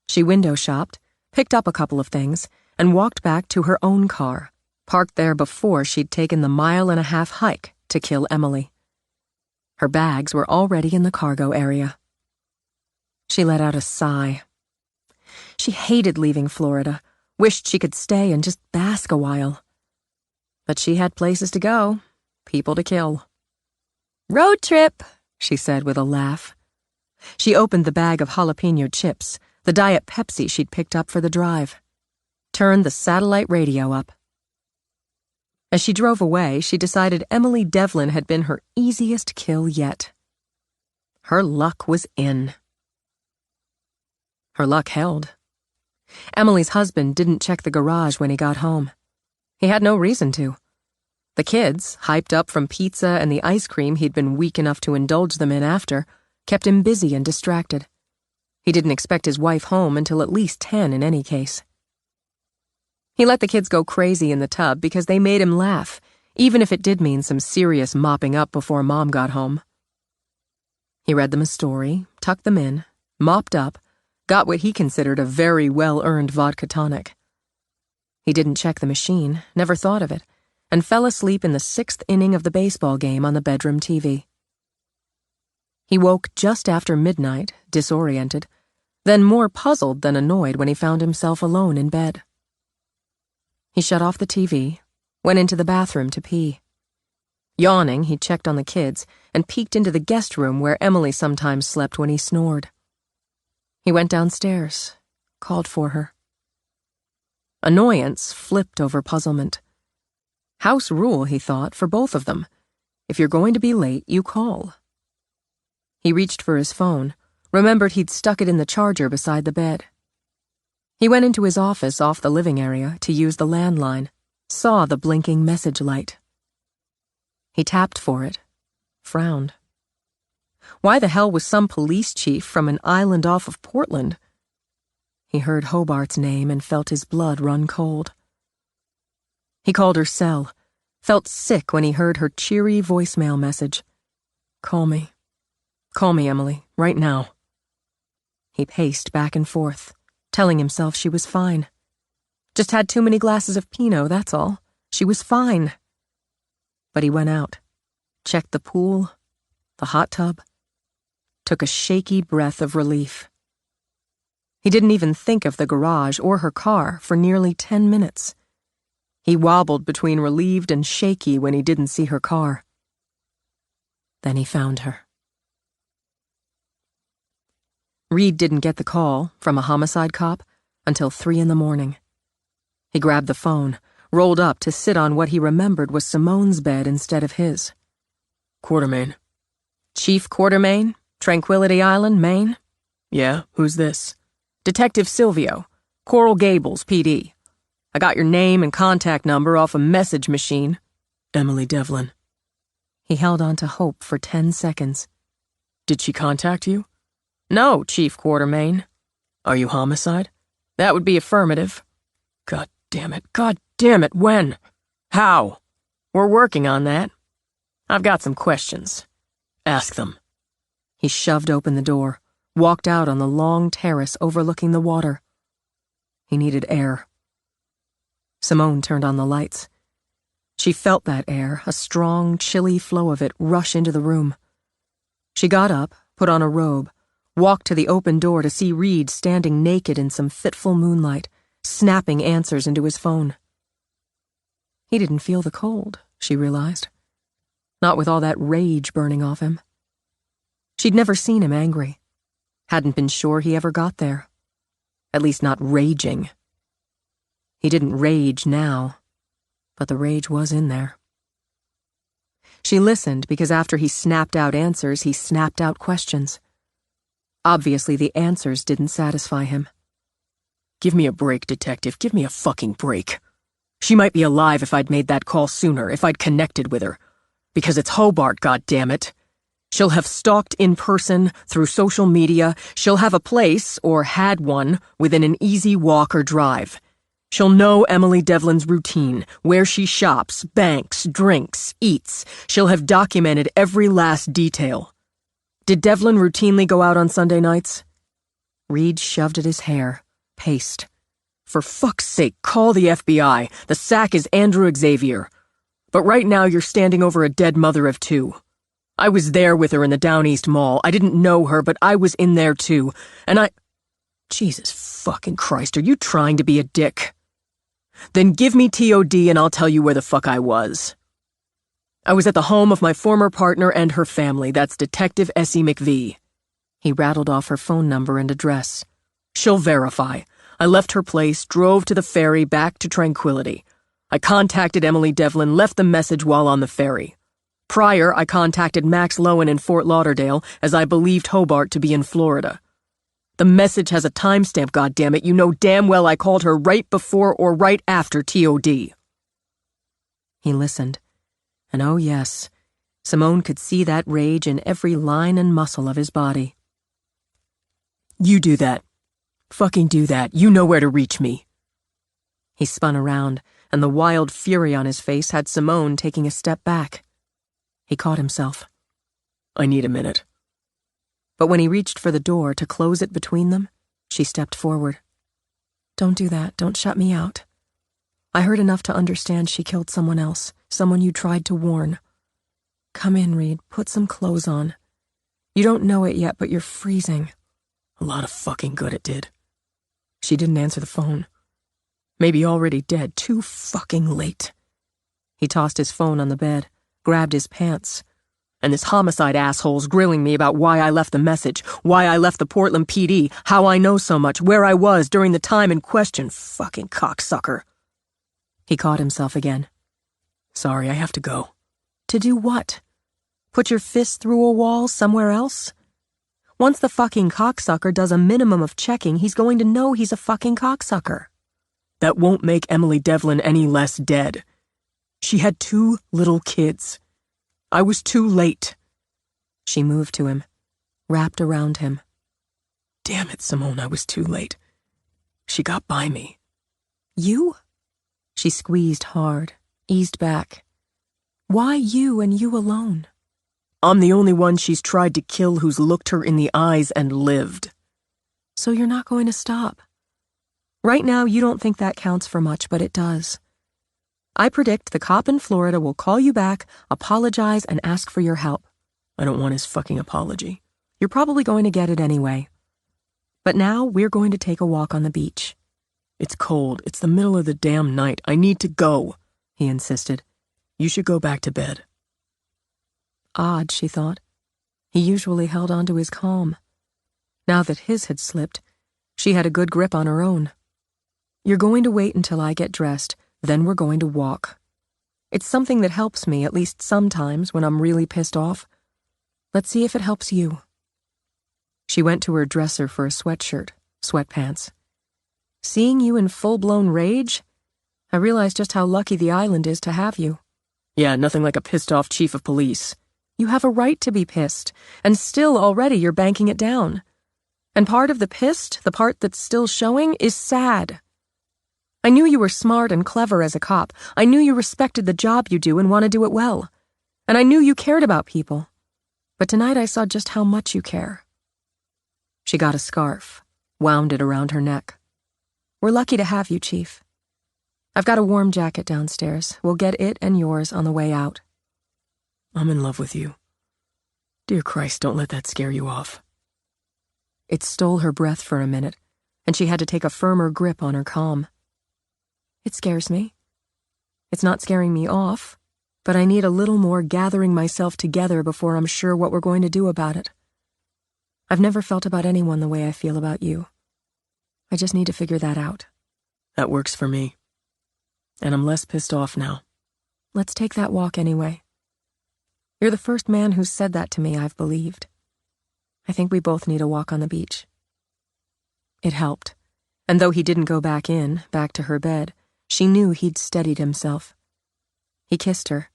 She window shopped, picked up a couple of things, and walked back to her own car, parked there before she'd taken the 1.5 mile hike to kill Emily. Her bags were already in the cargo area. She let out a sigh. She hated leaving Florida, wished she could stay and just bask a while. But she had places to go, people to kill. "Road trip," she said with a laugh. She opened the bag of jalapeno chips, the Diet Pepsi she'd picked up for the drive. Turned the satellite radio up. As she drove away, she decided Emily Devlin had been her easiest kill yet. Her luck was in. Her luck held. Emily's husband didn't check the garage when he got home. He had no reason to. The kids, hyped up from pizza and the ice cream he'd been weak enough to indulge them in after, kept him busy and distracted. He didn't expect his wife home until at least 10 in any case. He let the kids go crazy in the tub because they made him laugh, even if it did mean some serious mopping up before Mom got home. He read them a story, tucked them in, mopped up, got what he considered a very well-earned vodka tonic. He didn't check the machine, never thought of it, and fell asleep in the 6th inning of the baseball game on the bedroom TV. He woke just after midnight, disoriented, then more puzzled than annoyed when he found himself alone in bed. He shut off the TV, went into the bathroom to pee. Yawning, he checked on the kids and peeked into the guest room where Emily sometimes slept when he snored. He went downstairs, called for her. Annoyance flipped over puzzlement. House rule, he thought, for both of them. If you're going to be late, you call. He reached for his phone, remembered he'd stuck it in the charger beside the bed. He went into his office off the living area to use the landline, saw the blinking message light. He tapped for it, frowned. Why the hell was some police chief from an island off of Portland? He heard Hobart's name and felt his blood run cold. He called her cell, felt sick when he heard her cheery voicemail message. Call me, Emily, right now." He paced back and forth, telling himself she was fine. Just had too many glasses of Pinot, that's all. She was fine. But he went out, checked the pool, the hot tub, took a shaky breath of relief. He didn't even think of the garage or her car for nearly 10 minutes. He wobbled between relieved and shaky when he didn't see her car. Then he found her. Reed didn't get the call from a homicide cop until 3 a.m. He grabbed the phone, rolled up to sit on what he remembered was Simone's bed instead of his. Quartermain. Chief Quartermain, Tranquility Island, Maine? Yeah, who's this? Detective Silvio, Coral Gables, PD. I got your name and contact number off a message machine. Emily Devlin. He held on to hope for 10 seconds. Did she contact you? No, Chief Quartermain. Are you homicide? That would be affirmative. God damn it, when? How? We're working on that. I've got some questions. Ask them. He shoved open the door, walked out on the long terrace overlooking the water. He needed air. Simone turned on the lights. She felt that air, a strong, chilly flow of it, rush into the room. She got up, put on a robe, walked to the open door to see Reed standing naked in some fitful moonlight, snapping answers into his phone. He didn't feel the cold, she realized. Not with all that rage burning off him. She'd never seen him angry. Hadn't been sure he ever got there. At least not raging. He didn't rage now, but the rage was in there. She listened because after he snapped out answers, he snapped out questions. Obviously, the answers didn't satisfy him. Give me a break, detective. Give me a fucking break. She might be alive if I'd made that call sooner, if I'd connected with her. Because it's Hobart, goddammit. She'll have stalked in person, through social media. She'll have a place, or had one, within an easy walk or drive. She'll know Emily Devlin's routine, where she shops, banks, drinks, eats. She'll have documented every last detail. Did Devlin routinely go out on Sunday nights? Reed shoved at his hair, paced. For fuck's sake, call the FBI. The sack is Andrew Xavier. But right now you're standing over a dead mother of two. I was there with her in the Down East Mall. I didn't know her, but I was in there too. And Jesus fucking Christ, are you trying to be a dick? Then give me TOD and I'll tell you where the fuck I was. I was at the home of my former partner and her family. That's Detective Essie McVie. He rattled off her phone number and address. She'll verify. I left her place, drove to the ferry back to Tranquility. I contacted Emily Devlin, left the message while on the ferry. Prior, I contacted Max Lowen in Fort Lauderdale, as I believed Hobart to be in Florida. The message has a timestamp, goddammit. You know damn well I called her right before or right after TOD. He listened. And oh yes, Simone could see that rage in every line and muscle of his body. You do that. Fucking do that. You know where to reach me. He spun around, and the wild fury on his face had Simone taking a step back. He caught himself. I need a minute. But when he reached for the door to close it between them, she stepped forward. Don't do that. Don't shut me out. I heard enough to understand she killed someone else, someone you tried to warn. Come in, Reed. Put some clothes on. You don't know it yet, but you're freezing. A lot of fucking good it did. She didn't answer the phone. Maybe already dead. Too fucking late. He tossed his phone on the bed, grabbed his pants. And this homicide asshole's grilling me about why I left the message, why I left the Portland PD, how I know so much, where I was during the time in question. Fucking cocksucker. He caught himself again. Sorry, I have to go. To do what? Put your fist through a wall somewhere else? Once the fucking cocksucker does a minimum of checking, he's going to know he's a fucking cocksucker. That won't make Emily Devlin any less dead. She had 2 little kids. I was too late. She moved to him, wrapped around him. Damn it, Simone, I was too late. She got by me. You? She squeezed hard, eased back. Why you and you alone? I'm the only one she's tried to kill who's looked her in the eyes and lived. So you're not going to stop. Right now, you don't think that counts for much, but it does. I predict the cop in Florida will call you back, apologize, and ask for your help. I don't want his fucking apology. You're probably going to get it anyway. But now we're going to take a walk on the beach. It's cold. It's the middle of the damn night. I need to go, he insisted. You should go back to bed. Odd, she thought. He usually held on to his calm. Now that his had slipped, she had a good grip on her own. You're going to wait until I get dressed, then we're going to walk. It's something that helps me, at least sometimes, when I'm really pissed off. Let's see if it helps you. She went to her dresser for a sweatshirt, sweatpants. Seeing you in full-blown rage, I realized just how lucky the island is to have you. Yeah, nothing like a pissed-off chief of police. You have a right to be pissed, and still already you're banking it down. And part of the pissed, the part that's still showing, is sad. I knew you were smart and clever as a cop. I knew you respected the job you do and want to do it well. And I knew you cared about people. But tonight I saw just how much you care. She got a scarf, wound it around her neck. We're lucky to have you, Chief. I've got a warm jacket downstairs. We'll get it and yours on the way out. I'm in love with you. Dear Christ, don't let that scare you off. It stole her breath for a minute, and she had to take a firmer grip on her calm. It scares me. It's not scaring me off, but I need a little more gathering myself together before I'm sure what we're going to do about it. I've never felt about anyone the way I feel about you. I just need to figure that out. That works for me. And I'm less pissed off now. Let's take that walk anyway. You're the first man who's said that to me I've believed. I think we both need a walk on the beach. It helped, and though he didn't go back to her bed, She knew he'd steadied himself. He kissed her,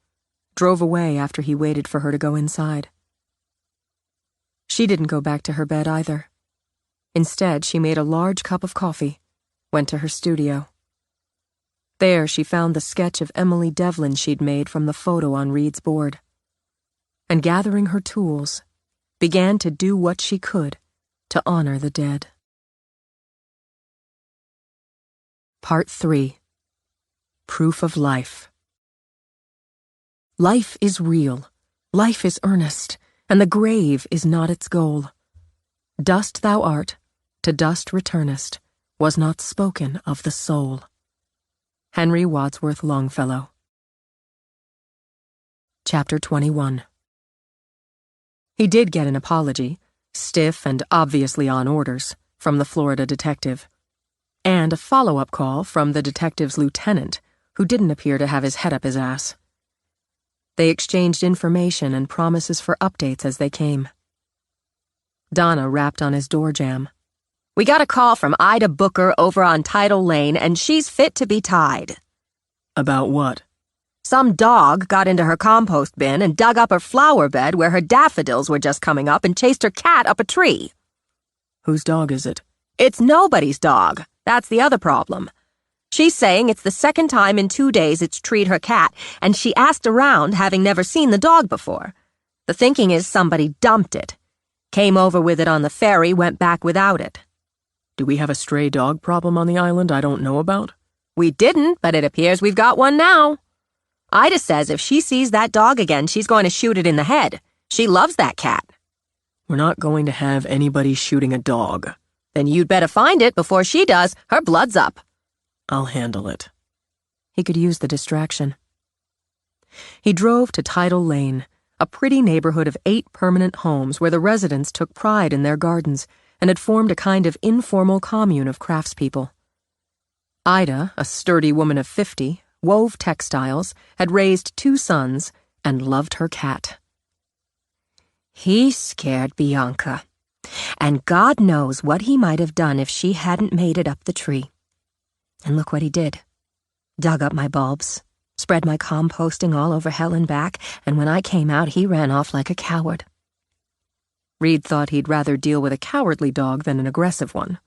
drove away after he waited for her to go inside. She didn't go back to her bed either. Instead, she made a large cup of coffee, went to her studio. There, she found the sketch of Emily Devlin she'd made from the photo on Reed's board, and gathering her tools, began to do what she could to honor the dead. Part 3. Proof of Life. Life is real, life is earnest, and the grave is not its goal. Dust thou art, to dust returnest, was not spoken of the soul. Henry Wadsworth Longfellow. Chapter 21. He did get an apology, stiff and obviously on orders, from the Florida detective, and a follow-up call from the detective's lieutenant, who didn't appear to have his head up his ass. They exchanged information and promises for updates as they came. Donna rapped on his door jamb. We got a call from Ida Booker over on Tidal Lane, and she's fit to be tied. About what? Some dog got into her compost bin and dug up her flower bed where her daffodils were just coming up and chased her cat up a tree. Whose dog is it? It's nobody's dog. That's the other problem. She's saying it's the second time in 2 days it's treed her cat, and she asked around, having never seen the dog before. The thinking is somebody dumped it. Came over with it on the ferry, went back without it. Do we have a stray dog problem on the island I don't know about? We didn't, but it appears we've got one now. Ida says if she sees that dog again, she's going to shoot it in the head. She loves that cat. We're not going to have anybody shooting a dog. Then you'd better find it before she does. Her blood's up. I'll handle it. He could use the distraction. He drove to Tidal Lane, a pretty neighborhood of 8 permanent homes where the residents took pride in their gardens and had formed a kind of informal commune of craftspeople. Ida, a sturdy woman of 50, wove textiles, had raised 2 sons, and loved her cat. He scared Bianca, and God knows what he might have done if she hadn't made it up the tree. And look what he did. Dug up my bulbs, spread my composting all over hell and back, and when I came out, he ran off like a coward. Reed thought he'd rather deal with a cowardly dog than an aggressive one.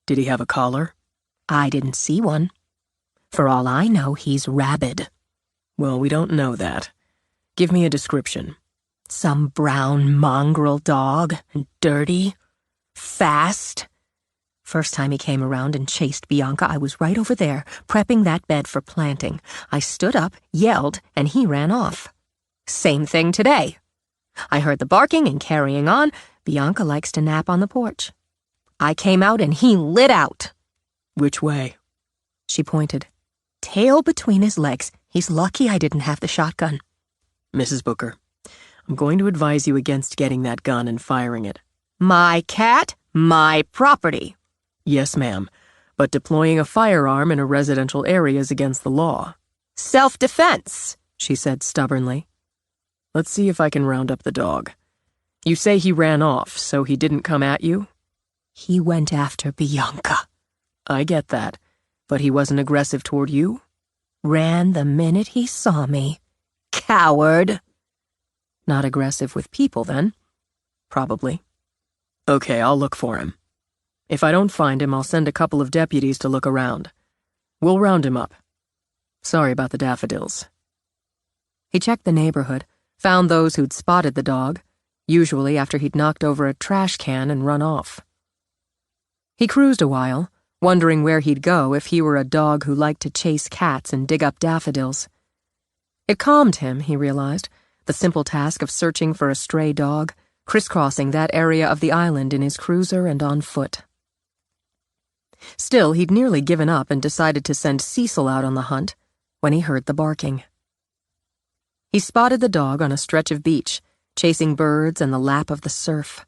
Did he have a collar? I didn't see one. For all I know, he's rabid. Well, we don't know that. Give me a description. Some brown mongrel dog, dirty, fast. First time he came around and chased Bianca, I was right over there, prepping that bed for planting. I stood up, yelled, and he ran off. Same thing today. I heard the barking and carrying on. Bianca likes to nap on the porch. I came out and he lit out. Which way? She pointed. Tail between his legs. He's lucky I didn't have the shotgun. Mrs. Booker, I'm going to advise you against getting that gun and firing it. My cat, my property. Yes, ma'am, but deploying a firearm in a residential area is against the law. Self-defense, she said stubbornly. Let's see if I can round up the dog. You say he ran off, so he didn't come at you? He went after Bianca. I get that, but he wasn't aggressive toward you? Ran the minute he saw me. Coward. Not aggressive with people, then? Probably. Okay, I'll look for him. If I don't find him, I'll send a couple of deputies to look around. We'll round him up. Sorry about the daffodils. He checked the neighborhood, found those who'd spotted the dog, usually after he'd knocked over a trash can and run off. He cruised a while, wondering where he'd go if he were a dog who liked to chase cats and dig up daffodils. It calmed him, he realized, the simple task of searching for a stray dog, crisscrossing that area of the island in his cruiser and on foot. Still, he'd nearly given up and decided to send Cecil out on the hunt when he heard the barking. He spotted the dog on a stretch of beach, chasing birds and the lap of the surf.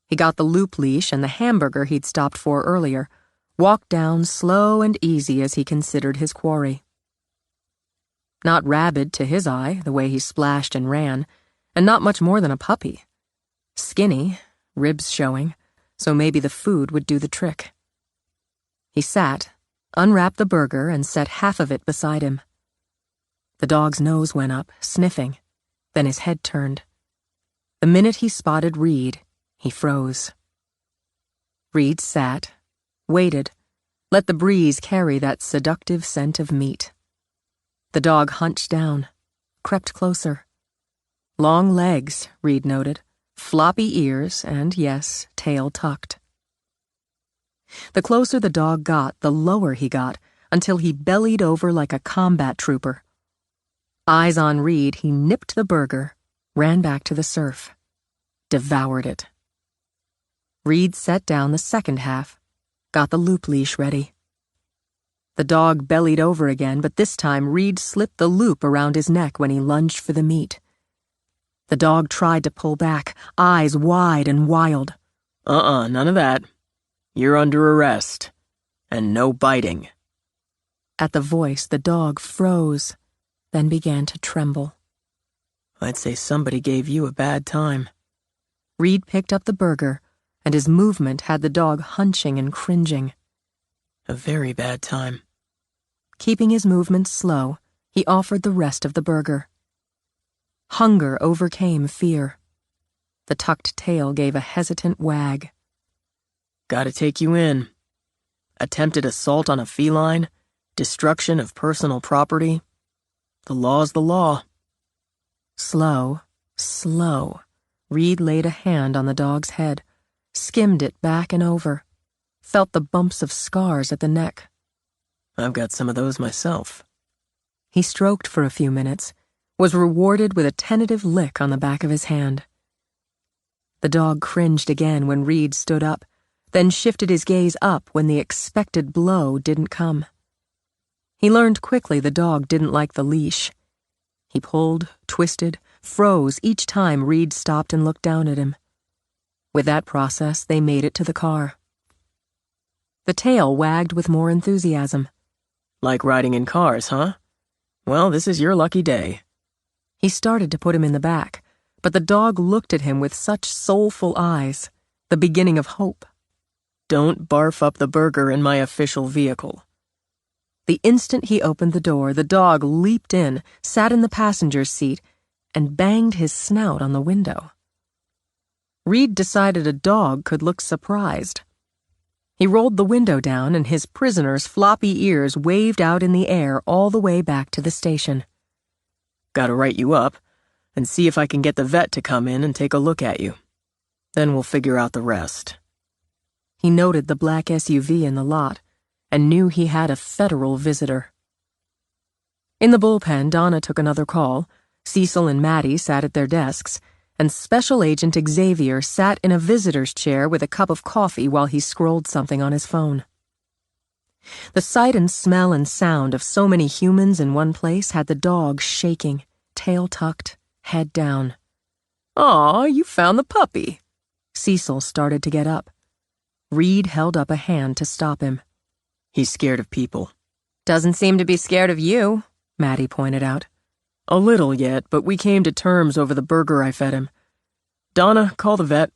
He got the loop leash and the hamburger he'd stopped for earlier, walked down slow and easy as he considered his quarry. Not rabid to his eye, the way he splashed and ran, and not much more than a puppy. Skinny, ribs showing, so maybe the food would do the trick. He sat, unwrapped the burger, and set half of it beside him. The dog's nose went up, sniffing, then his head turned. The minute he spotted Reed, he froze. Reed sat, waited, let the breeze carry that seductive scent of meat. The dog hunched down, crept closer. Long legs, Reed noted, floppy ears, and yes, tail tucked. The closer the dog got, the lower he got, until he bellied over like a combat trooper. Eyes on Reed, he nipped the burger, ran back to the surf, devoured it. Reed set down the second half, got the loop leash ready. The dog bellied over again, but this time Reed slipped the loop around his neck when he lunged for the meat. The dog tried to pull back, eyes wide and wild. None of that. You're under arrest. And no biting. At the voice, the dog froze, then began to tremble. I'd say somebody gave you a bad time. Reed picked up the burger, and his movement had the dog hunching and cringing. A very bad time. Keeping his movements slow, he offered the rest of the burger. Hunger overcame fear. The tucked tail gave a hesitant wag. Gotta take you in. Attempted assault on a feline, destruction of personal property. The law's the law. Slow, Reed laid a hand on the dog's head, skimmed it back and over, felt the bumps of scars at the neck. I've got some of those myself. He stroked for a few minutes, was rewarded with a tentative lick on the back of his hand. The dog cringed again when Reed stood up, then shifted his gaze up when the expected blow didn't come. He learned quickly the dog didn't like the leash. He pulled, twisted, froze each time Reed stopped and looked down at him. With that process, they made it to the car. The tail wagged with more enthusiasm. Like riding in cars, huh? Well, this is your lucky day. He started to put him in the back, but the dog looked at him with such soulful eyes, the beginning of hope. Don't barf up the burger in my official vehicle. The instant he opened the door, the dog leaped in, sat in the passenger's seat, and banged his snout on the window. Reed decided a dog could look surprised. He rolled the window down, and his prisoner's floppy ears waved out in the air all the way back to the station. Gotta write you up, and see if I can get the vet to come in and take a look at you. Then we'll figure out the rest. He noted the black SUV in the lot, and knew he had a federal visitor. In the bullpen, Donna took another call. Cecil and Maddie sat at their desks, and Special Agent Xavier sat in a visitor's chair with a cup of coffee while he scrolled something on his phone. The sight and smell and sound of so many humans in one place had the dog shaking, tail tucked, head down. Aw, you found the puppy. Cecil started to get up. Reed held up a hand to stop him. He's scared of people. Doesn't seem to be scared of you, Maddie pointed out. A little yet, but we came to terms over the burger I fed him. Donna, call the vet.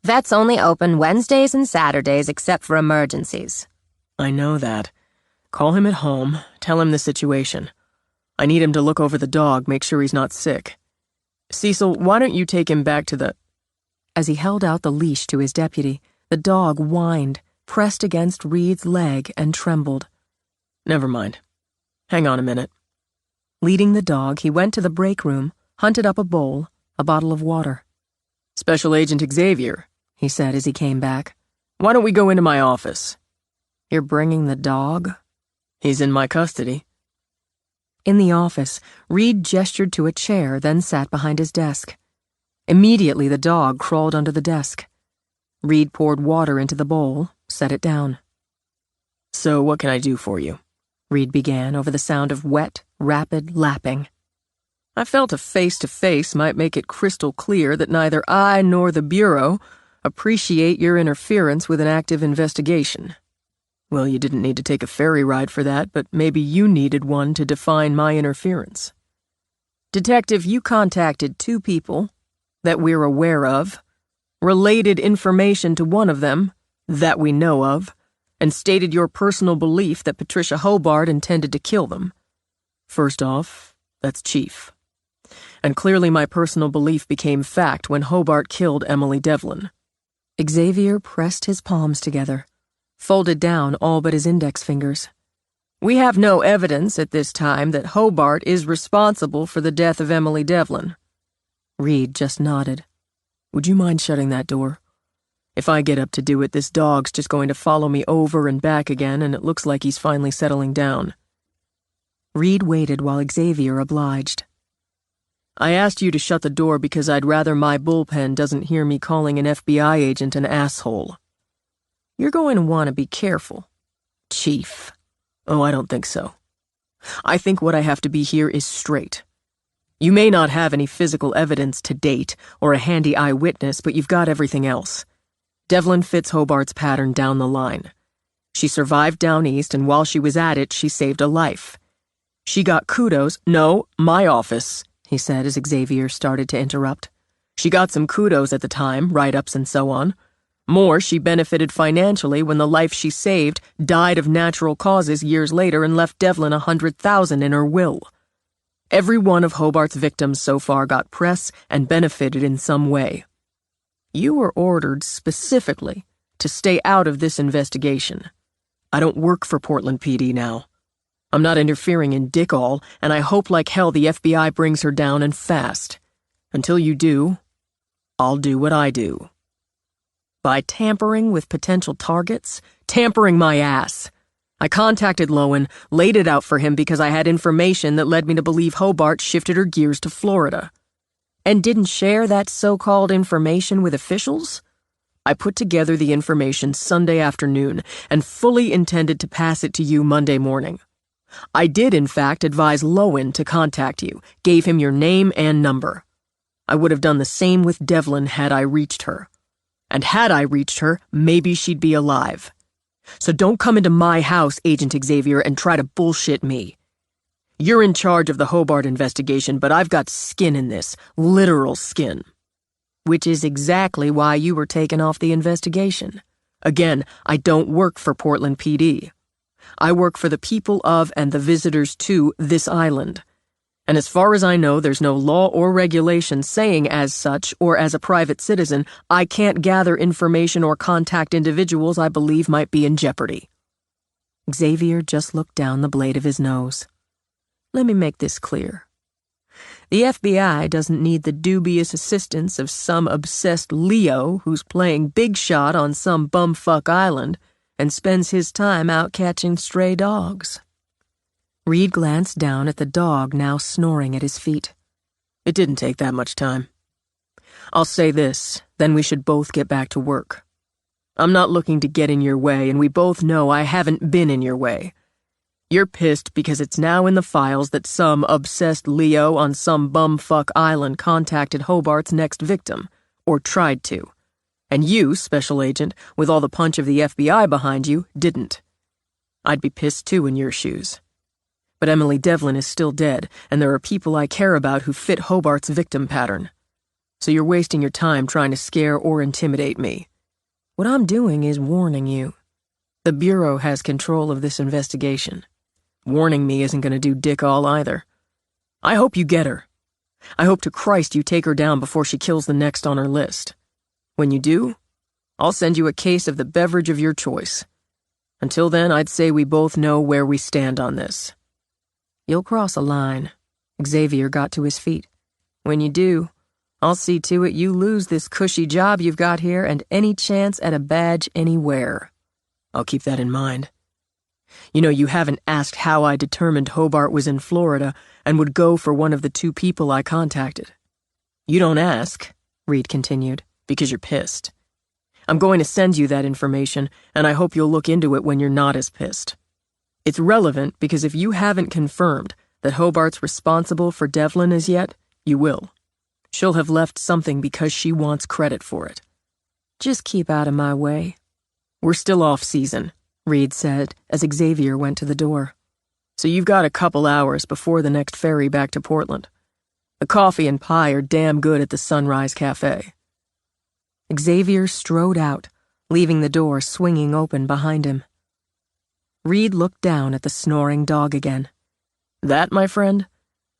Vet's only open Wednesdays and Saturdays except for emergencies. I know that. Call him at home, tell him the situation. I need him to look over the dog, make sure he's not sick. Cecil, why don't you take him back to the... As he held out the leash to his deputy, the dog whined, pressed against Reed's leg, and trembled. Never mind. Hang on a minute. Leading the dog, he went to the break room, hunted up a bowl, a bottle of water. Special Agent Xavier, he said as he came back. Why don't we go into my office? You're bringing the dog? He's in my custody. In the office, Reed gestured to a chair, then sat behind his desk. Immediately, the dog crawled under the desk. Reed poured water into the bowl, set it down. So what can I do for you? Reed began over the sound of wet, rapid lapping. I felt a face-to-face might make it crystal clear that neither I nor the Bureau appreciate your interference with an active investigation. Well, you didn't need to take a ferry ride for that, but maybe you needed one to define my interference. Detective, you contacted 2 people that we're aware of, related information to one of them that we know of, and stated your personal belief that Patricia Hobart intended to kill them. First off, that's chief. And clearly my personal belief became fact when Hobart killed Emily Devlin. Xavier pressed his palms together, folded down all but his index fingers. We have no evidence at this time that Hobart is responsible for the death of Emily Devlin. Reed just nodded. Would you mind shutting that door? If I get up to do it, this dog's just going to follow me over and back again, and it looks like he's finally settling down. Reed waited while Xavier obliged. I asked you to shut the door because I'd rather my bullpen doesn't hear me calling an FBI agent an asshole. You're going to want to be careful, Chief. Oh, I don't think so. I think what I have to be here is straight. You may not have any physical evidence to date or a handy eyewitness, but you've got everything else. Devlin fits Hobart's pattern down the line. She survived down east, and while she was at it, she saved a life. She got kudos. No, my office, he said as Xavier started to interrupt. She got some kudos at the time, write-ups and so on. More, she benefited financially when the life she saved died of natural causes years later and left Devlin $100,000 in her will. Every one of Hobart's victims so far got press and benefited in some way. You were ordered specifically to stay out of this investigation. I don't work for Portland PD now. I'm not interfering in dick all, and I hope like hell the FBI brings her down and fast. Until you do, I'll do what I do. By tampering with potential targets, tampering my ass. I contacted Lowen, laid it out for him because I had information that led me to believe Hobart shifted her gears to Florida. And didn't share that so-called information with officials? I put together the information Sunday afternoon and fully intended to pass it to you Monday morning. I did, in fact, advise Lowen to contact you, gave him your name and number. I would have done the same with Devlin had I reached her. And had I reached her, maybe she'd be alive. So don't come into my house, Agent Xavier, and try to bullshit me. You're in charge of the Hobart investigation, but I've got skin in this, literal skin. Which is exactly why you were taken off the investigation. Again, I don't work for Portland PD. I work for the people of and the visitors to this island. And as far as I know, there's no law or regulation saying as such or as a private citizen, I can't gather information or contact individuals I believe might be in jeopardy. Xavier just looked down the blade of his nose. Let me make this clear. The FBI doesn't need the dubious assistance of some obsessed Leo who's playing big shot on some bumfuck island and spends his time out catching stray dogs. Reed glanced down at the dog now snoring at his feet. It didn't take that much time. I'll say this, then we should both get back to work. I'm not looking to get in your way, and we both know I haven't been in your way. You're pissed because it's now in the files that some obsessed Leo on some bumfuck island contacted Hobart's next victim, or tried to. And you, Special Agent, with all the punch of the FBI behind you, didn't. I'd be pissed too in your shoes. But Emily Devlin is still dead, and there are people I care about who fit Hobart's victim pattern. So you're wasting your time trying to scare or intimidate me. What I'm doing is warning you. The Bureau has control of this investigation. Warning me isn't going to do dick all either. I hope you get her. I hope to Christ you take her down before she kills the next on her list. When you do, I'll send you a case of the beverage of your choice. Until then, I'd say we both know where we stand on this. You'll cross a line. Xavier got to his feet. When you do, I'll see to it you lose this cushy job you've got here and any chance at a badge anywhere. I'll keep that in mind. You know, you haven't asked how I determined Hobart was in Florida and would go for one of the two people I contacted. You don't ask, Reed continued, because you're pissed. I'm going to send you that information, and I hope you'll look into it when you're not as pissed. It's relevant because if you haven't confirmed that Hobart's responsible for Devlin as yet, you will. She'll have left something because she wants credit for it. Just keep out of my way. We're still off season, Reed said as Xavier went to the door. So you've got a couple hours before the next ferry back to Portland. The coffee and pie are damn good at the Sunrise Cafe. Xavier strode out, leaving the door swinging open behind him. Reed looked down at the snoring dog again. That, my friend,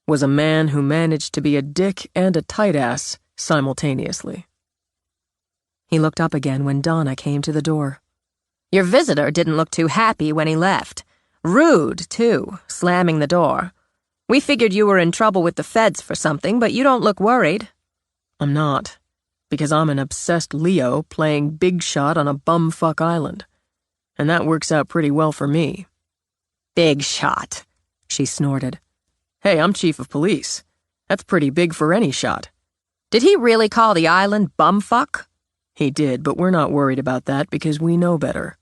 was a man who managed to be a dick and a tight ass simultaneously. He looked up again when Donna came to the door. Your visitor didn't look too happy when he left. Rude, too, slamming the door. We figured you were in trouble with the feds for something, but you don't look worried. I'm not, because I'm an obsessed Leo playing big shot on a bumfuck island. And that works out pretty well for me. Big shot, she snorted. Hey, I'm chief of police. That's pretty big for any shot. Did he really call the island bumfuck? He did, but we're not worried about that because we know better.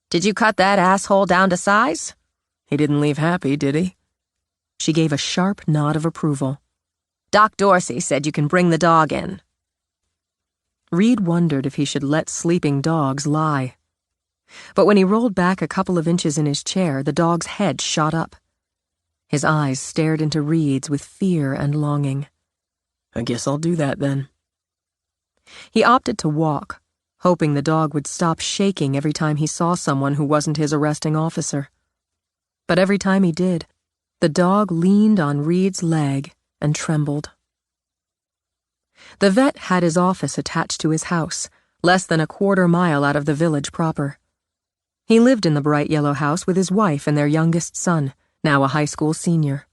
Did you cut that asshole down to size? He didn't leave happy, did he? She gave a sharp nod of approval. Doc Dorsey said you can bring the dog in. Reed wondered if he should let sleeping dogs lie. But when he rolled back a couple of inches in his chair, the dog's head shot up. His eyes stared into Reed's with fear and longing. I guess I'll do that then. He opted to walk, hoping the dog would stop shaking every time he saw someone who wasn't his arresting officer. But every time he did, the dog leaned on Reed's leg and trembled. The vet had his office attached to his house, less than a quarter mile out of the village proper. He lived in the bright yellow house with his wife and their youngest son, now a high school senior.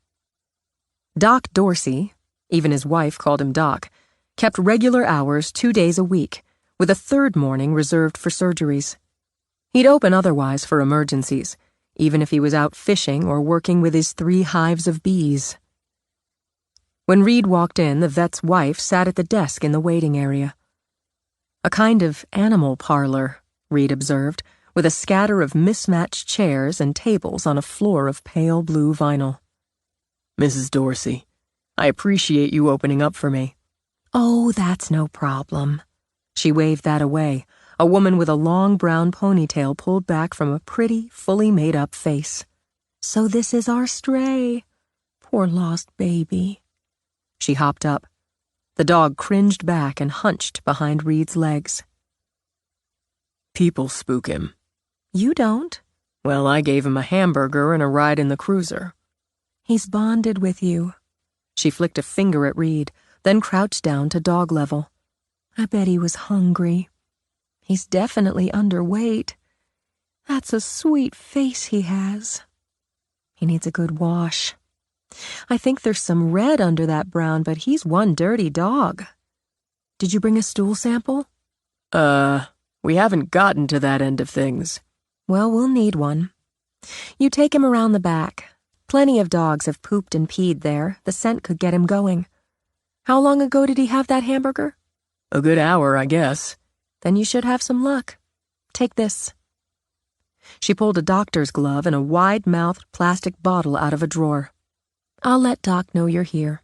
Doc Dorsey, even his wife called him Doc, kept regular hours 2 days a week, with a third morning reserved for surgeries. He'd open otherwise for emergencies, even if he was out fishing or working with his 3 hives of bees. When Reed walked in, the vet's wife sat at the desk in the waiting area. A kind of animal parlor, Reed observed, with a scatter of mismatched chairs and tables on a floor of pale blue vinyl. Mrs. Dorsey, I appreciate you opening up for me. Oh, that's no problem. She waved that away, a woman with a long brown ponytail pulled back from a pretty, fully made-up face. So this is our stray. Poor lost baby. She hopped up. The dog cringed back and hunched behind Reed's legs. People spook him. You don't. Well, I gave him a hamburger and a ride in the cruiser. He's bonded with you. She flicked a finger at Reed, then crouched down to dog level. I bet he was hungry. He's definitely underweight. That's a sweet face he has. He needs a good wash. I think there's some red under that brown, but he's one dirty dog. Did you bring a stool sample? We haven't gotten to that end of things. Well, we'll need one. You take him around the back. Plenty of dogs have pooped and peed there. The scent could get him going. How long ago did he have that hamburger? A good hour, I guess. Then you should have some luck. Take this. She pulled a doctor's glove and a wide-mouthed plastic bottle out of a drawer. I'll let Doc know you're here.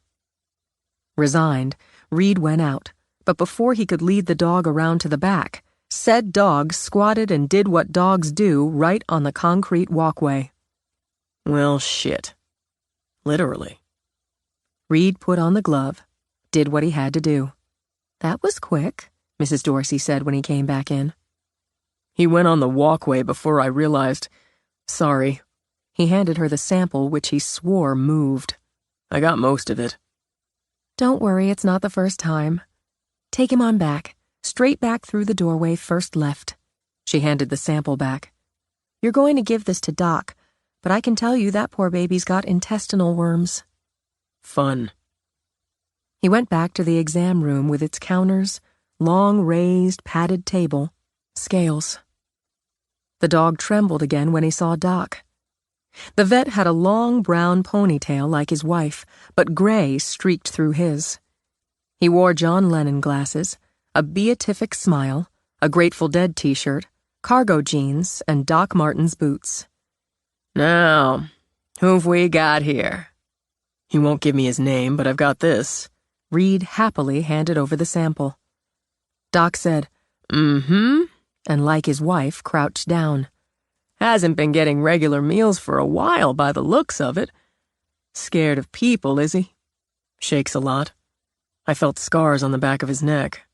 Resigned, Reed went out, but before he could lead the dog around to the back, said dog squatted and did what dogs do right on the concrete walkway. Well, shit. Literally. Reed put on the glove, did what he had to do. That was quick, Mrs. Dorsey said when he came back in. He went on the walkway before I realized. Sorry. He handed her the sample, which he swore moved. I got most of it. Don't worry, it's not the first time. Take him on back, straight back through the doorway first left. She handed the sample back. You're going to give this to Doc, but I can tell you that poor baby's got intestinal worms. Fun. He went back to the exam room with its counters, long raised, padded table, scales. The dog trembled again when he saw Doc. The vet had a long brown ponytail like his wife, but gray streaked through his. He wore John Lennon glasses, a beatific smile, a Grateful Dead t-shirt, cargo jeans, and Doc Martens boots. Now, who've we got here? He won't give me his name, but I've got this. Reed happily handed over the sample. Doc said, Mm-hmm, and like his wife, crouched down. Hasn't been getting regular meals for a while by the looks of it. Scared of people, is he? Shakes a lot. I felt scars on the back of his neck.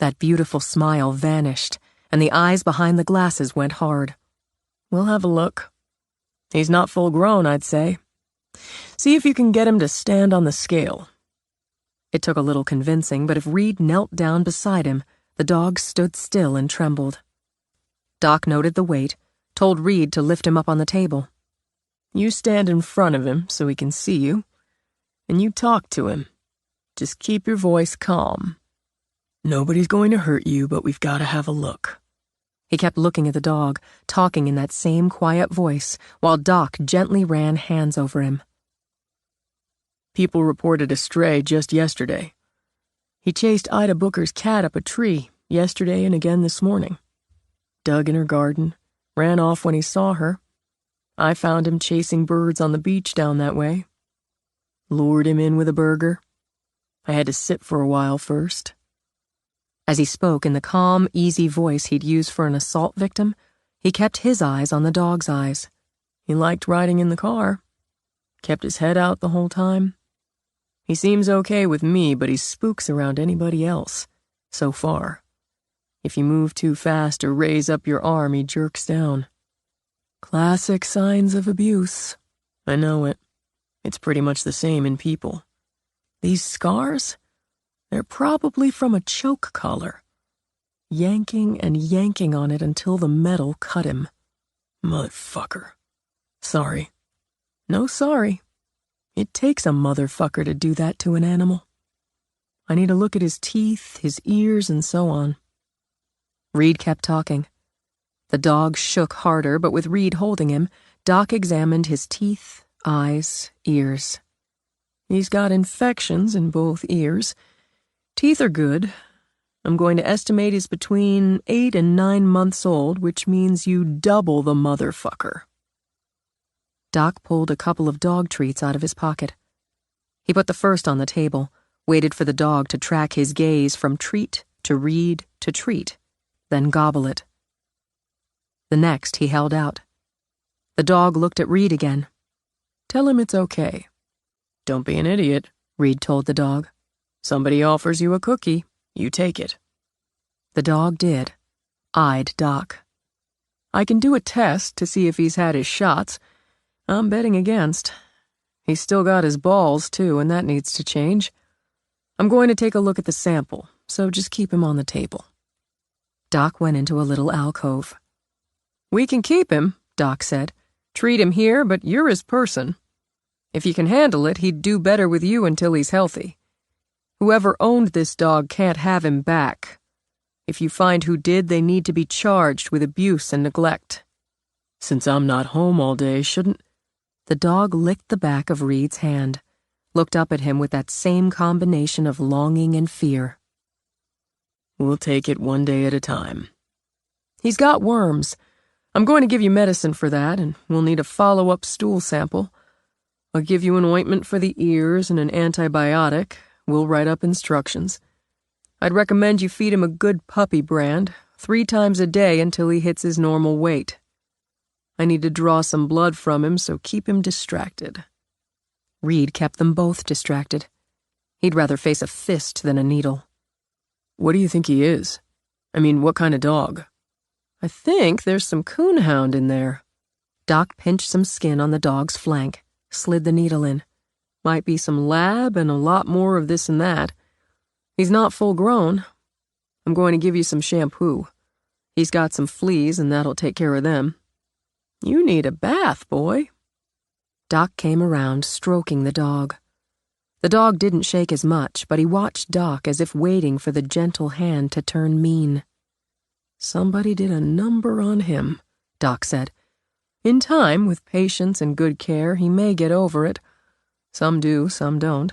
That beautiful smile vanished, and the eyes behind the glasses went hard. We'll have a look. He's not full grown, I'd say. See if you can get him to stand on the scale. It took a little convincing, but if Reed knelt down beside him, the dog stood still and trembled. Doc noted the weight, told Reed to lift him up on the table. You stand in front of him so he can see you, and you talk to him. Just keep your voice calm. Nobody's going to hurt you, but we've got to have a look. He kept looking at the dog, talking in that same quiet voice, while Doc gently ran hands over him. People reported a stray just yesterday. He chased Ida Booker's cat up a tree yesterday and again this morning. Dug in her garden, ran off when he saw her. I found him chasing birds on the beach down that way. Lured him in with a burger. I had to sit for a while first. As he spoke in the calm, easy voice he'd used for an assault victim, he kept his eyes on the dog's eyes. He liked riding in the car. Kept his head out the whole time. He seems okay with me, but he spooks around anybody else, so far. If you move too fast or raise up your arm, he jerks down. Classic signs of abuse. I know it. It's pretty much the same in people. These scars? They're probably from a choke collar. Yanking and yanking on it until the metal cut him. Motherfucker. Sorry. No sorry. It takes a motherfucker to do that to an animal. I need to look at his teeth, his ears, and so on. Reed kept talking. The dog shook harder, but with Reed holding him, Doc examined his teeth, eyes, ears. He's got infections in both ears. Teeth are good. I'm going to estimate he's between 8 and 9 months old, which means you double the motherfucker. Doc pulled a couple of dog treats out of his pocket. He put the first on the table, waited for the dog to track his gaze from treat to Reed to treat, then gobble it. The next he held out. The dog looked at Reed again. Tell him it's okay. Don't be an idiot, Reed told the dog. Somebody offers you a cookie, you take it. The dog did, eyed Doc. I can do a test to see if he's had his shots. I'm betting against. He's still got his balls, too, and that needs to change. I'm going to take a look at the sample, so just keep him on the table. Doc went into a little alcove. We can keep him, Doc said. Treat him here, but you're his person. If you can handle it, he'd do better with you until he's healthy. Whoever owned this dog can't have him back. If you find who did, they need to be charged with abuse and neglect. Since I'm not home all day, shouldn't... The dog licked the back of Reed's hand, looked up at him with that same combination of longing and fear. We'll take it one day at a time. He's got worms. I'm going to give you medicine for that, and we'll need a follow-up stool sample. I'll give you an ointment for the ears and an antibiotic. We'll write up instructions. I'd recommend you feed him a good puppy brand 3 times a day until he hits his normal weight. I need to draw some blood from him, so keep him distracted. Reed kept them both distracted. He'd rather face a fist than a needle. What do you think he is? I mean, what kind of dog? I think there's some coonhound in there. Doc pinched some skin on the dog's flank, slid the needle in. Might be some lab and a lot more of this and that. He's not full grown. I'm going to give you some shampoo. He's got some fleas, and that'll take care of them. You need a bath, boy. Doc came around, stroking the dog. The dog didn't shake as much, but he watched Doc as if waiting for the gentle hand to turn mean. Somebody did a number on him, Doc said. In time, with patience and good care, he may get over it. Some do, some don't.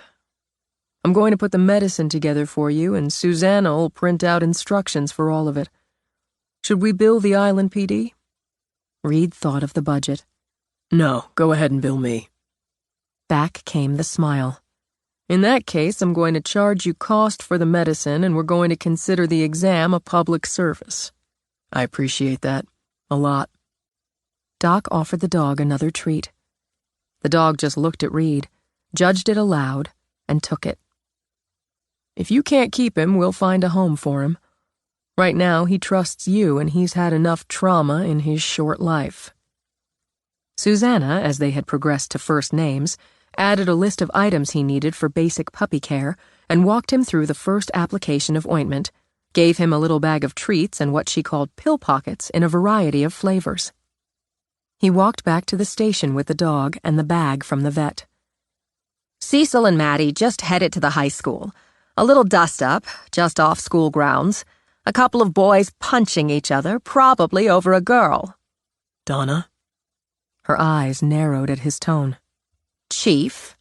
I'm going to put the medicine together for you, and Susanna'll print out instructions for all of it. Should we bill the Island PD? Reed thought of the budget. No, go ahead and bill me. Back came the smile. In that case, I'm going to charge you cost for the medicine, and we're going to consider the exam a public service. I appreciate that. A lot. Doc offered the dog another treat. The dog just looked at Reed, judged it aloud, and took it. If you can't keep him, we'll find a home for him. Right now, he trusts you, and he's had enough trauma in his short life. Susanna, as they had progressed to first names, added a list of items he needed for basic puppy care and walked him through the first application of ointment, gave him a little bag of treats and what she called pill pockets in a variety of flavors. He walked back to the station with the dog and the bag from the vet. Cecil and Maddie just headed to the high school. A little dust-up, just off school grounds. A couple of boys punching each other, probably over a girl. Donna? Her eyes narrowed at his tone. Chief?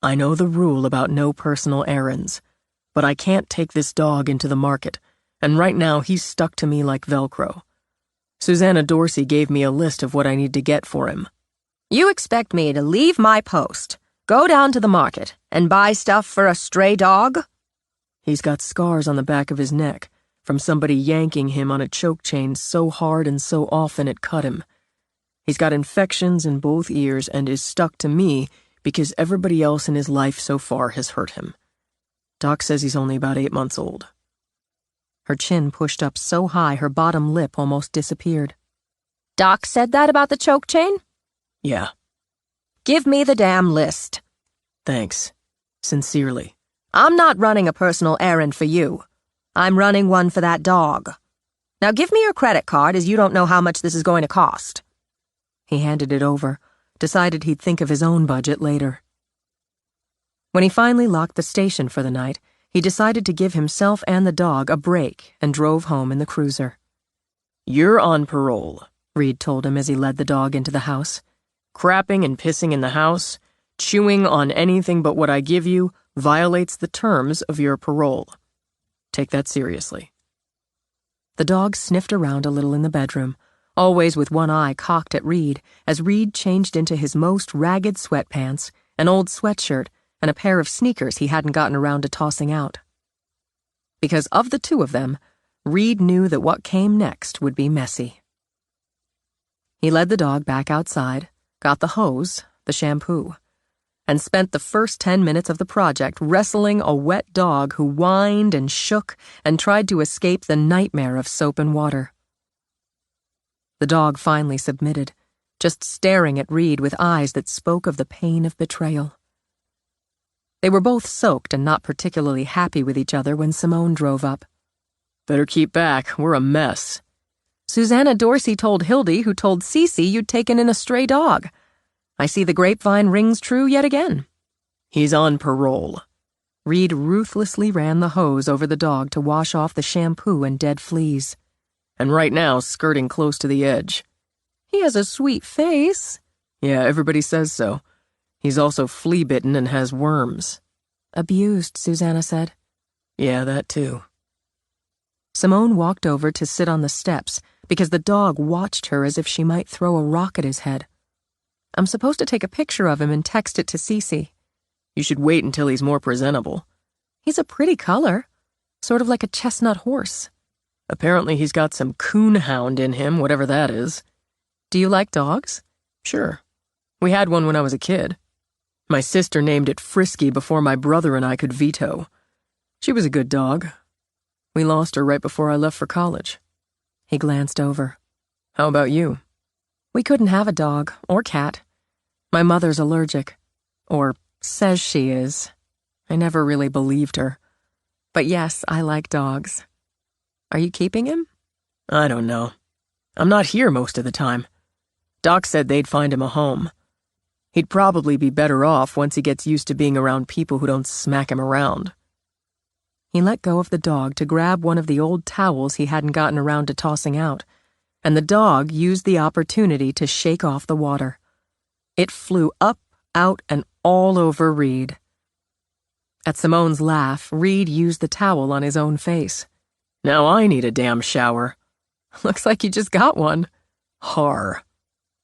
I know the rule about no personal errands, but I can't take this dog into the market, and right now he's stuck to me like Velcro. Susanna Dorsey gave me a list of what I need to get for him. You expect me to leave my post, go down to the market, and buy stuff for a stray dog? He's got scars on the back of his neck from somebody yanking him on a choke chain so hard and so often it cut him. He's got infections in both ears and is stuck to me because everybody else in his life so far has hurt him. Doc says he's only about 8 months old. Her chin pushed up so high her bottom lip almost disappeared. Doc said that about the choke chain? Yeah. Give me the damn list. Thanks. Sincerely. I'm not running a personal errand for you. I'm running one for that dog. Now give me your credit card, as you don't know how much this is going to cost. He handed it over, decided he'd think of his own budget later. When he finally locked the station for the night, he decided to give himself and the dog a break and drove home in the cruiser. You're on parole, Reed told him as he led the dog into the house. Crapping and pissing in the house, chewing on anything but what I give you, violates the terms of your parole. Take that seriously. The dog sniffed around a little in the bedroom, always with one eye cocked at Reed, as Reed changed into his most ragged sweatpants, an old sweatshirt, and a pair of sneakers he hadn't gotten around to tossing out. Because of the two of them, Reed knew that what came next would be messy. He led the dog back outside, got the hose, the shampoo, and spent the first 10 minutes of the project wrestling a wet dog who whined and shook and tried to escape the nightmare of soap and water. The dog finally submitted, just staring at Reed with eyes that spoke of the pain of betrayal. They were both soaked and not particularly happy with each other when Simone drove up. Better keep back, we're a mess. Susanna Dorsey told Hildy, who told Cece you'd taken in a stray dog. I see the grapevine rings true yet again. He's on parole. Reed ruthlessly ran the hose over the dog to wash off the shampoo and dead fleas. And right now, skirting close to the edge. He has a sweet face. Yeah, everybody says so. He's also flea-bitten and has worms. Abused, Susanna said. Yeah, that too. Simone walked over to sit on the steps because the dog watched her as if she might throw a rock at his head. I'm supposed to take a picture of him and text it to Cece. You should wait until he's more presentable. He's a pretty color, sort of like a chestnut horse. Apparently he's got some coonhound in him, whatever that is. Do you like dogs? Sure. We had one when I was a kid. My sister named it Frisky before my brother and I could veto. She was a good dog. We lost her right before I left for college. He glanced over. How about you? We couldn't have a dog or cat. My mother's allergic. Or says she is. I never really believed her. But yes, I like dogs. Are you keeping him? I don't know. I'm not here most of the time. Doc said they'd find him a home. He'd probably be better off once he gets used to being around people who don't smack him around. He let go of the dog to grab one of the old towels he hadn't gotten around to tossing out, and the dog used the opportunity to shake off the water. It flew up, out, and all over Reed. At Simone's laugh, Reed used the towel on his own face. Now I need a damn shower. Looks like you just got one. Har.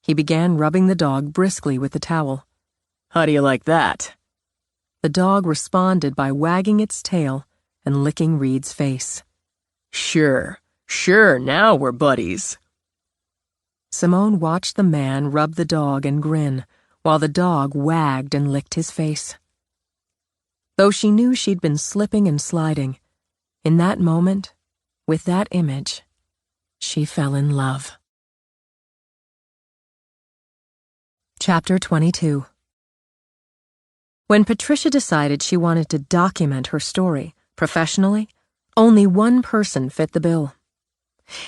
He began rubbing the dog briskly with the towel. How do you like that? The dog responded by wagging its tail and licking Reed's face. Sure, now we're buddies. Simone watched the man rub the dog and grin, while the dog wagged and licked his face. Though she knew she'd been slipping and sliding, in that moment, with that image, she fell in love. Chapter 22. When Patricia decided she wanted to document her story professionally, only one person fit the bill.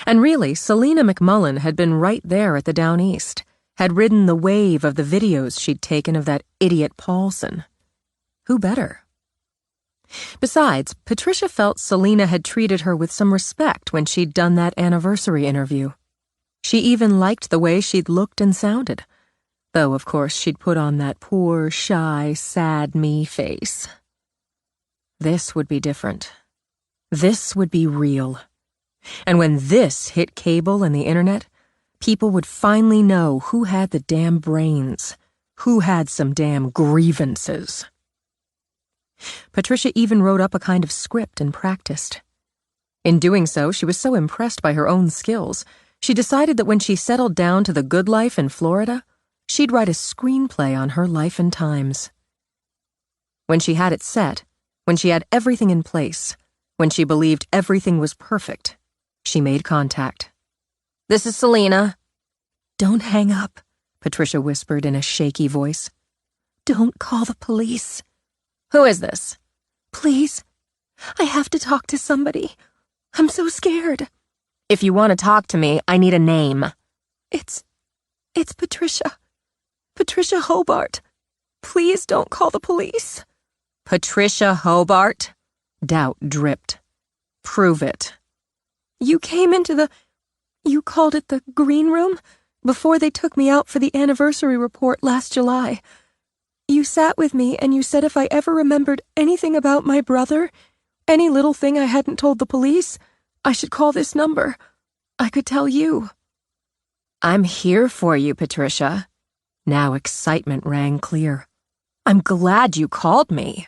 And really, Selena McMullen had been right there at the Down East, had ridden the wave of the videos she'd taken of that idiot Paulson. Who better? Besides, Patricia felt Selena had treated her with some respect when she'd done that anniversary interview. She even liked the way she'd looked and sounded, though, of course, she'd put on that poor, shy, sad me face. This would be different. This would be real. And when this hit cable and the internet, people would finally know who had the damn brains, who had some damn grievances. Patricia even wrote up a kind of script and practiced. In doing so, she was so impressed by her own skills, she decided that when she settled down to the good life in Florida, she'd write a screenplay on her life and times. When she had it set, when she had everything in place, when she believed everything was perfect, she made contact. This is Selena. "Don't hang up," Patricia whispered in a shaky voice. "Don't call the police." Who is this? "Please, I have to talk to somebody. I'm so scared." If you want to talk to me, I need a name. It's Patricia. Patricia Hobart. Please don't call the police." Patricia Hobart? Doubt dripped. Prove it. "You came into you called it the green room, before they took me out for the anniversary report last July. You sat with me and you said if I ever remembered anything about my brother, any little thing I hadn't told the police, I should call this number. I could tell you." I'm here for you, Patricia. Now excitement rang clear. I'm glad you called me.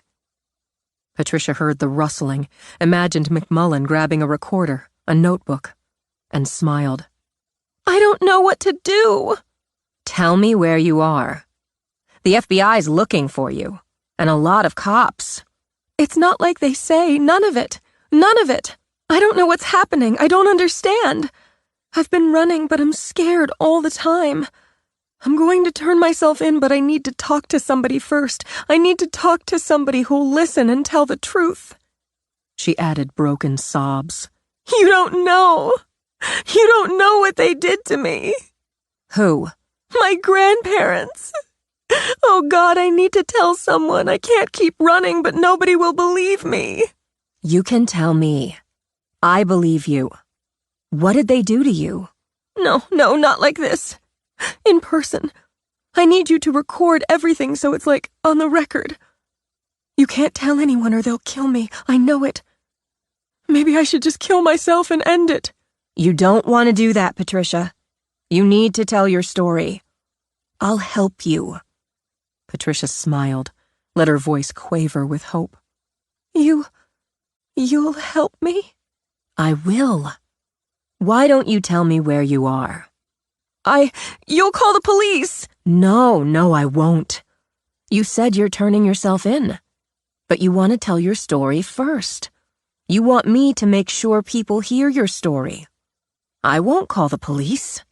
Patricia heard the rustling, imagined McMullen grabbing a recorder, a notebook, and smiled. "I don't know what to do." Tell me where you are. The FBI's looking for you, and a lot of cops. "It's not like they say, none of it. None of it. I don't know what's happening. I don't understand. I've been running, but I'm scared all the time. I'm going to turn myself in, but I need to talk to somebody first. I need to talk to somebody who'll listen and tell the truth." She added broken sobs. "You don't know. You don't know what they did to me." Who? "My grandparents. Oh God, I need to tell someone. I can't keep running, but nobody will believe me." You can tell me. I believe you. What did they do to you? No, not like this. In person. I need you to record everything so it's like on the record. You can't tell anyone or they'll kill me. I know it. Maybe I should just kill myself and end it. You don't want to do that, Patricia. You need to tell your story. I'll help you. Patricia smiled, let her voice quaver with hope. You'll help me? I will. Why don't you tell me where you are? You'll call the police. No, I won't. You said you're turning yourself in. But you want to tell your story first. You want me to make sure people hear your story. I won't call the police.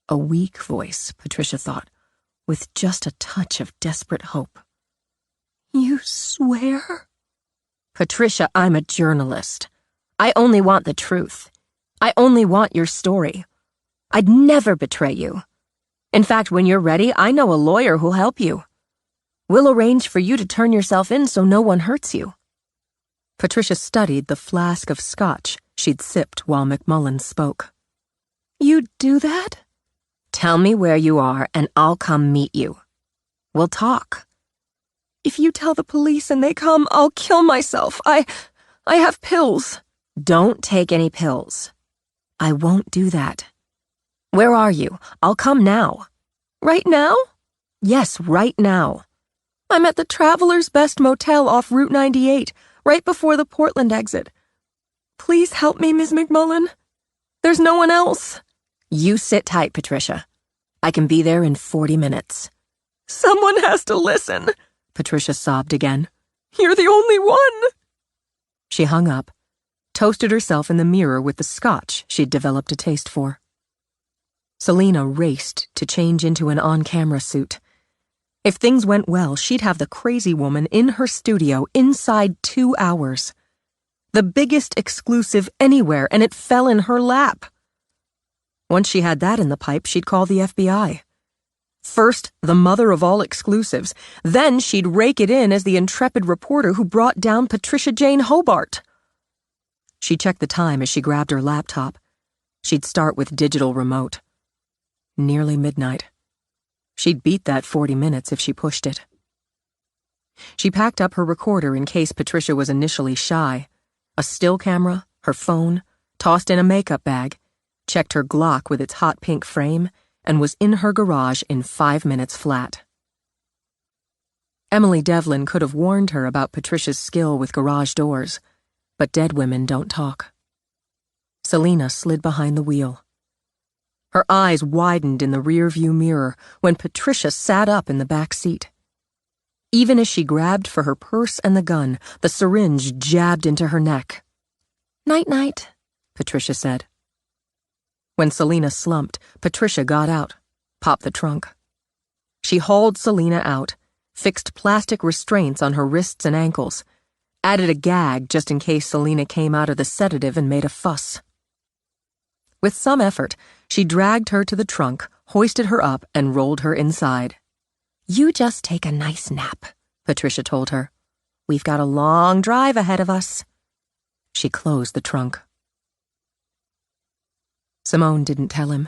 A weak voice, Patricia thought, with just a touch of desperate hope. You swear? Patricia, I'm a journalist. I only want the truth. I only want your story. I'd never betray you. In fact, when you're ready, I know a lawyer who'll help you. We'll arrange for you to turn yourself in so no one hurts you. Patricia studied the flask of scotch she'd sipped while McMullen spoke. You'd do that? Tell me where you are and I'll come meet you. We'll talk. If you tell the police and they come, I'll kill myself. I have pills. Don't take any pills. I won't do that. Where are you? I'll come now. Right now? Yes, right now. I'm at the Traveler's Best Motel off Route 98, right before the Portland exit. Please help me, Ms. McMullen. There's no one else. You sit tight, Patricia. I can be there in 40 minutes. Someone has to listen, Patricia sobbed again. You're the only one. She hung up, toasted herself in the mirror with the scotch she'd developed a taste for. Selena raced to change into an on-camera suit. If things went well, she'd have the crazy woman in her studio inside 2 hours. The biggest exclusive anywhere, and it fell in her lap. Once she had that in the pipe, she'd call the FBI. First, the mother of all exclusives. Then she'd rake it in as the intrepid reporter who brought down Patricia Jane Hobart. She checked the time as she grabbed her laptop. She'd start with digital remote. Nearly midnight. She'd beat that 40 minutes if she pushed it. She packed up her recorder in case Patricia was initially shy. A still camera, her phone, tossed in a makeup bag, checked her Glock with its hot pink frame, and was in her garage in 5 minutes flat. Emily Devlin could have warned her about Patricia's skill with garage doors, but dead women don't talk. Selena slid behind the wheel. Her eyes widened in the rearview mirror when Patricia sat up in the back seat. Even as she grabbed for her purse and the gun, the syringe jabbed into her neck. "Night-night," Patricia said. When Selena slumped, Patricia got out, popped the trunk. She hauled Selena out, fixed plastic restraints on her wrists and ankles, added a gag just in case Selena came out of the sedative and made a fuss. With some effort, she dragged her to the trunk, hoisted her up, and rolled her inside. "You just take a nice nap," Patricia told her. "We've got a long drive ahead of us." She closed the trunk. Simone didn't tell him.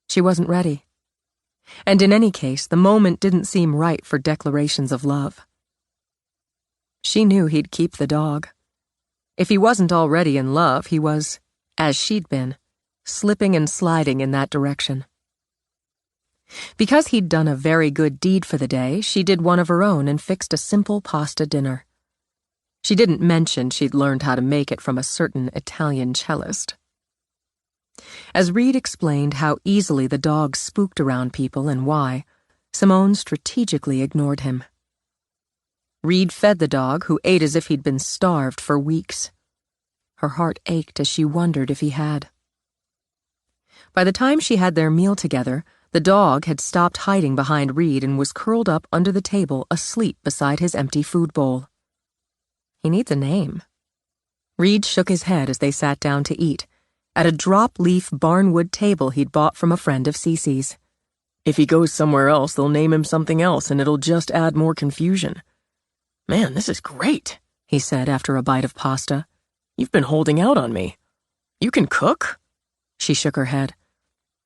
She wasn't ready. And in any case, the moment didn't seem right for declarations of love. She knew he'd keep the dog. If he wasn't already in love, he was, as she'd been, slipping and sliding in that direction. Because he'd done a very good deed for the day, she did one of her own and fixed a simple pasta dinner. She didn't mention she'd learned how to make it from a certain Italian cellist. As Reed explained how easily the dog spooked around people and why, Simone strategically ignored him. Reed fed the dog, who ate as if he'd been starved for weeks. Her heart ached as she wondered if he had. By the time she had their meal together, the dog had stopped hiding behind Reed and was curled up under the table asleep beside his empty food bowl. He needs a name. Reed shook his head as they sat down to eat, at a drop-leaf barnwood table he'd bought from a friend of Cece's. If he goes somewhere else, they'll name him something else and it'll just add more confusion. "Man, this is great," he said after a bite of pasta. "You've been holding out on me. You can cook?" She shook her head.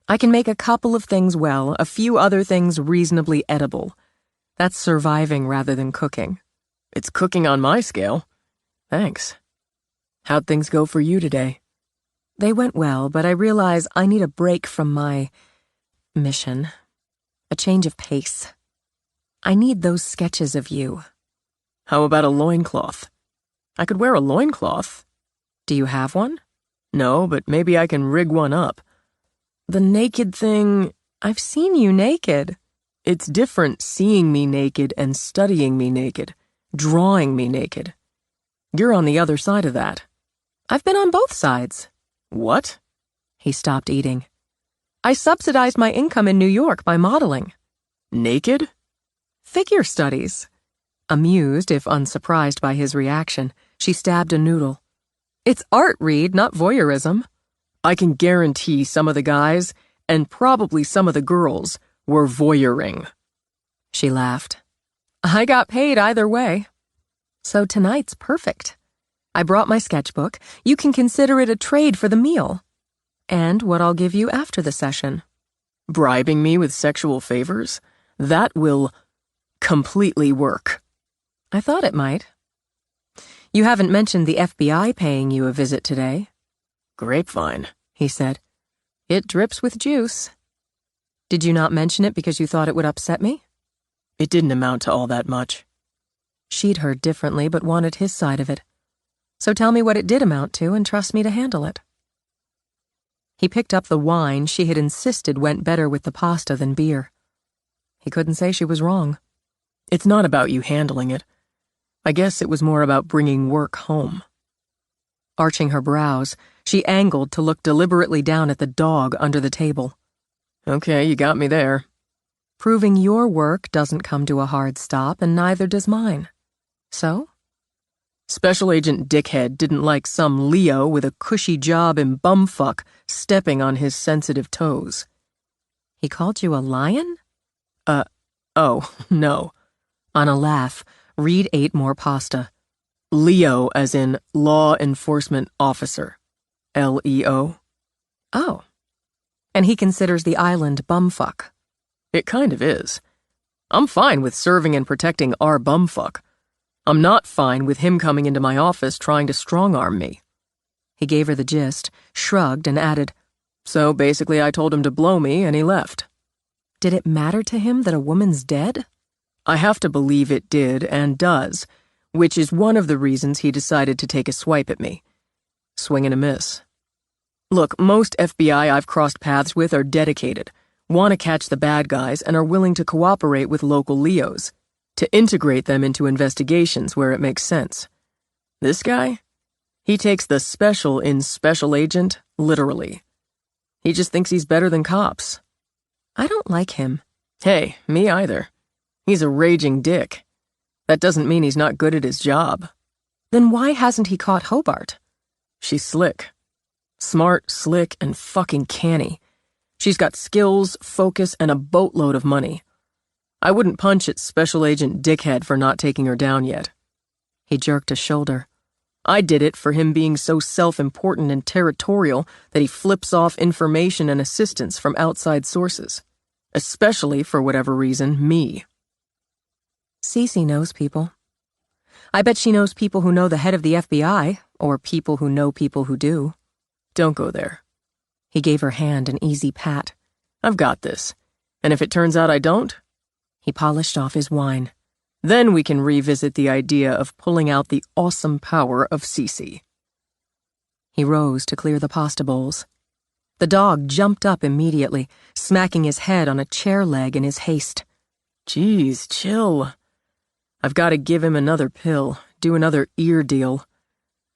"I can make a couple of things well, a few other things reasonably edible. That's surviving rather than cooking." "It's cooking on my scale. Thanks. How'd things go for you today?" "They went well, but I realize I need a break from my mission. A change of pace. I need those sketches of you." "How about a loincloth?" "I could wear a loincloth." "Do you have one?" "No, but maybe I can rig one up." "The naked thing, I've seen you naked." "It's different seeing me naked and studying me naked, drawing me naked. You're on the other side of that." "I've been on both sides." "What?" He stopped eating. "I subsidized my income in New York by modeling." "Naked?" "Figure studies." Amused, if unsurprised by his reaction, she stabbed a noodle. "It's art, Reed, not voyeurism." "I can guarantee some of the guys, and probably some of the girls, were voyeuring." She laughed. "I got paid either way. So tonight's perfect. I brought my sketchbook. You can consider it a trade for the meal. And what I'll give you after the session." "Bribing me with sexual favors? That will completely work." "I thought it might. You haven't mentioned the FBI paying you a visit today." "Grapevine," he said. "It drips with juice. Did you not mention it because you thought it would upset me?" "It didn't amount to all that much." She'd heard differently but wanted his side of it. "So tell me what it did amount to and trust me to handle it." He picked up the wine she had insisted went better with the pasta than beer. He couldn't say she was wrong. "It's not about you handling it. I guess it was more about bringing work home." Arching her brows, she angled to look deliberately down at the dog under the table. Okay, you got me there. Proving your work doesn't come to a hard stop, and neither does mine. So? Special Agent Dickhead didn't like some Leo with a cushy job in bumfuck stepping on his sensitive toes. He called you a lion? Oh, no. On a laugh, Reed ate more pasta. Leo as in Law Enforcement Officer. L-E-O. Oh. And he considers the island bumfuck. It kind of is. I'm fine with serving and protecting our bumfuck. I'm not fine with him coming into my office trying to strong-arm me. He gave her the gist, shrugged, and added, So basically I told him to blow me and he left. Did it matter to him that a woman's dead? I have to believe it did and does, which is one of the reasons he decided to take a swipe at me. Swing and a miss. Look, most FBI I've crossed paths with are dedicated, want to catch the bad guys, and are willing to cooperate with local Leos, to integrate them into investigations where it makes sense. This guy? He takes the special in Special Agent literally. He just thinks he's better than cops. I don't like him. Hey, me either. He's a raging dick. That doesn't mean he's not good at his job. Then why hasn't he caught Hobart? She's slick. Smart, slick, and fucking canny. She's got skills, focus, and a boatload of money. I wouldn't punch at Special Agent Dickhead for not taking her down yet. He jerked a shoulder. I did it for him being so self-important and territorial that he flips off information and assistance from outside sources. Especially, for whatever reason, me. Cece knows people. I bet she knows people who know the head of the FBI, or people who know people who do. Don't go there. He gave her hand an easy pat. I've got this. And if it turns out I don't? He polished off his wine. Then we can revisit the idea of pulling out the awesome power of Cece. He rose to clear the pasta bowls. The dog jumped up immediately, smacking his head on a chair leg in his haste. Geez, chill. I've got to give him another pill, do another ear deal.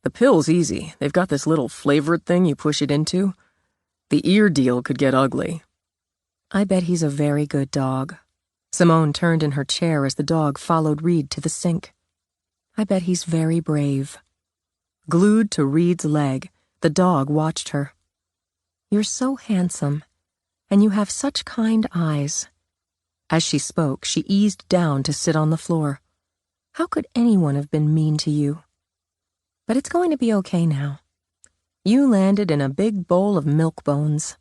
The pill's easy. They've got this little flavored thing you push it into. The ear deal could get ugly. I bet he's a very good dog. Simone turned in her chair as the dog followed Reed to the sink. I bet he's very brave. Glued to Reed's leg, the dog watched her. You're so handsome, and you have such kind eyes. As she spoke, she eased down to sit on the floor. How could anyone have been mean to you? But it's going to be okay now. You landed in a big bowl of milk bones.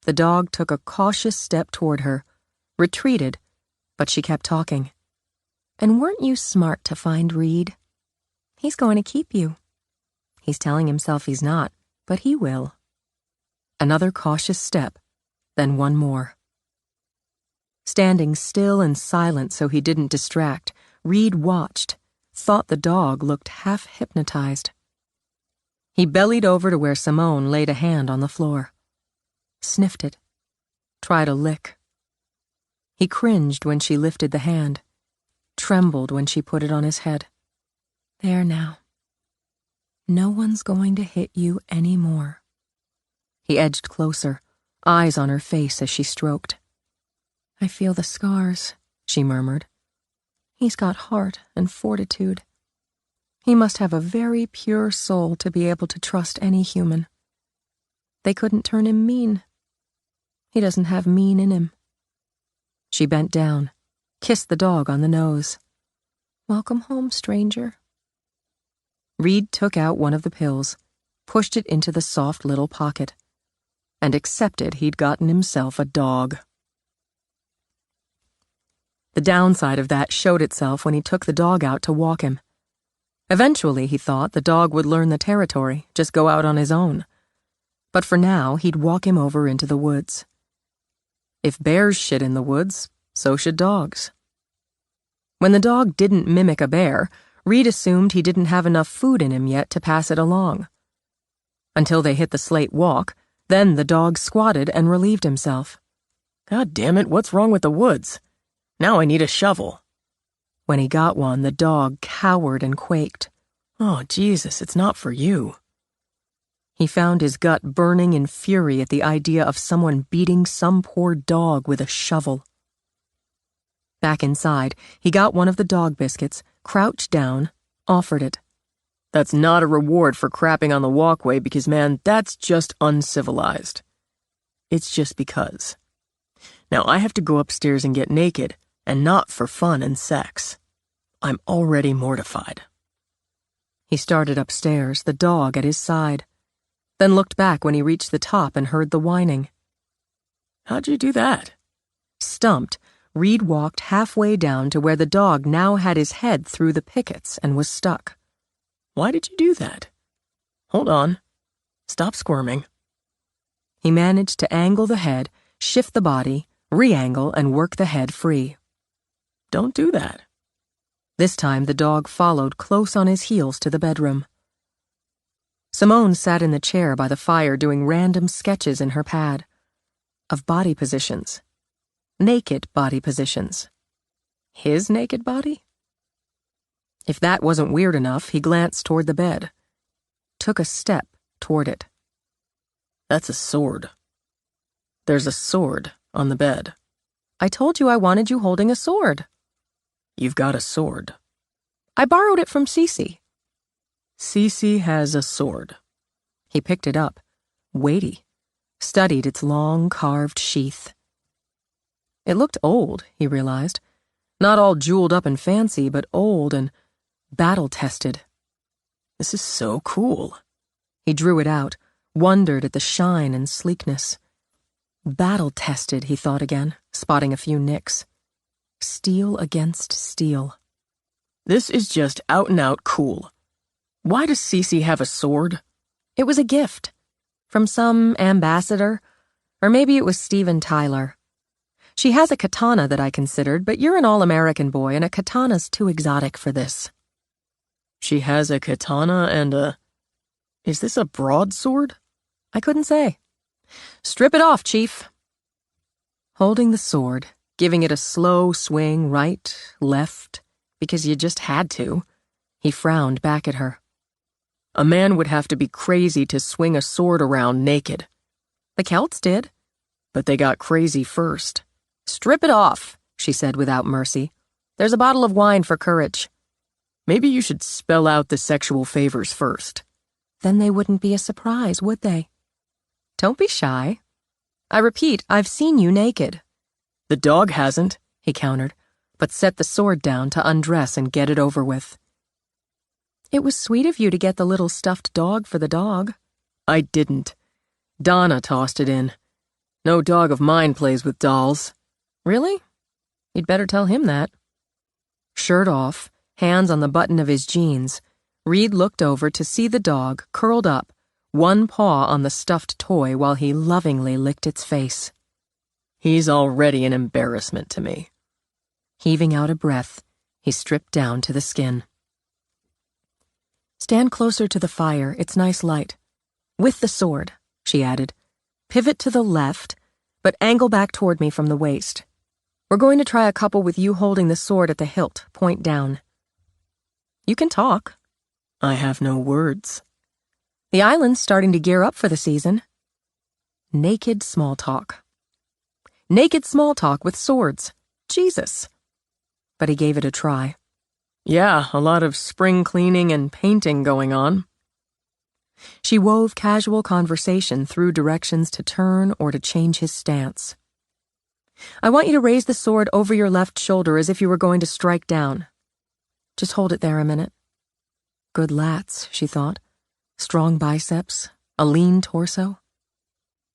The dog took a cautious step toward her, retreated, but she kept talking. And weren't you smart to find Reed? He's going to keep you. He's telling himself he's not, but he will. Another cautious step, then one more. Standing still and silent so he didn't distract, Reed watched, thought the dog looked half hypnotized. He bellied over to where Simone laid a hand on the floor. Sniffed it. Tried a lick. He cringed when she lifted the hand, trembled when she put it on his head. There now. No one's going to hit you anymore. He edged closer, eyes on her face as she stroked. I feel the scars, she murmured. He's got heart and fortitude. He must have a very pure soul to be able to trust any human. They couldn't turn him mean. He doesn't have mean in him. She bent down, kissed the dog on the nose. Welcome home, stranger. Reed took out one of the pills, pushed it into the soft little pocket, and accepted he'd gotten himself a dog. The downside of that showed itself when he took the dog out to walk him. Eventually, he thought, the dog would learn the territory, just go out on his own. But for now, he'd walk him over into the woods. If bears shit in the woods, so should dogs. When the dog didn't mimic a bear, Reed assumed he didn't have enough food in him yet to pass it along. Until they hit the slate walk, then the dog squatted and relieved himself. God damn it, what's wrong with the woods? Now I need a shovel. When he got one, the dog cowered and quaked. Oh, Jesus, it's not for you. He found his gut burning in fury at the idea of someone beating some poor dog with a shovel. Back inside, he got one of the dog biscuits, crouched down, offered it. That's not a reward for crapping on the walkway because, man, that's just uncivilized. It's just because. Now I have to go upstairs and get naked, and not for fun and sex. I'm already mortified. He started upstairs, the dog at his side, then looked back when he reached the top and heard the whining. How'd you do that? Stumped, Reed walked halfway down to where the dog now had his head through the pickets and was stuck. Why did you do that? Hold on. Stop squirming. He managed to angle the head, shift the body, re-angle, and work the head free. Don't do that. This time the dog followed close on his heels to the bedroom. Simone sat in the chair by the fire doing random sketches in her pad. Of body positions. Naked body positions. His naked body? If that wasn't weird enough, he glanced toward the bed. Took a step toward it. That's a sword. There's a sword on the bed. I told you I wanted you holding a sword. You've got a sword. I borrowed it from Cece. Cece has a sword. He picked it up, weighty, studied its long, carved sheath. It looked old, he realized. Not all jeweled up and fancy, but old and battle-tested. This is so cool. He drew it out, wondered at the shine and sleekness. Battle-tested, he thought again, spotting a few nicks. Steel against steel. This is just out-and-out cool. Why does Cece have a sword? It was a gift. From some ambassador, or maybe it was Steven Tyler. She has a katana that I considered, but you're an all-American boy, and a katana's too exotic for this. She has a katana and a... Is this a broadsword? I couldn't say. Strip it off, Chief. Holding the sword, giving it a slow swing right, left, because you just had to, he frowned back at her. A man would have to be crazy to swing a sword around naked. The Celts did. But they got crazy first. Strip it off, she said without mercy. There's a bottle of wine for courage. Maybe you should spell out the sexual favors first. Then they wouldn't be a surprise, would they? Don't be shy. I repeat, I've seen you naked. The dog hasn't, he countered, but set the sword down to undress and get it over with. It was sweet of you to get the little stuffed dog for the dog. I didn't. Donna tossed it in. No dog of mine plays with dolls. Really? You'd better tell him that. Shirt off, hands on the button of his jeans, Reed looked over to see the dog curled up, one paw on the stuffed toy while he lovingly licked its face. He's already an embarrassment to me. Heaving out a breath, he stripped down to the skin. Stand closer to the fire, it's nice light. With the sword, she added. Pivot to the left, but angle back toward me from the waist. We're going to try a couple with you holding the sword at the hilt, point down. You can talk. I have no words. The island's starting to gear up for the season. Naked small talk. Naked small talk with swords. Jesus. But he gave it a try. Yeah, a lot of spring cleaning and painting going on. She wove casual conversation through directions to turn or to change his stance. I want you to raise the sword over your left shoulder as if you were going to strike down. Just hold it there a minute. Good lats, she thought. Strong biceps, a lean torso.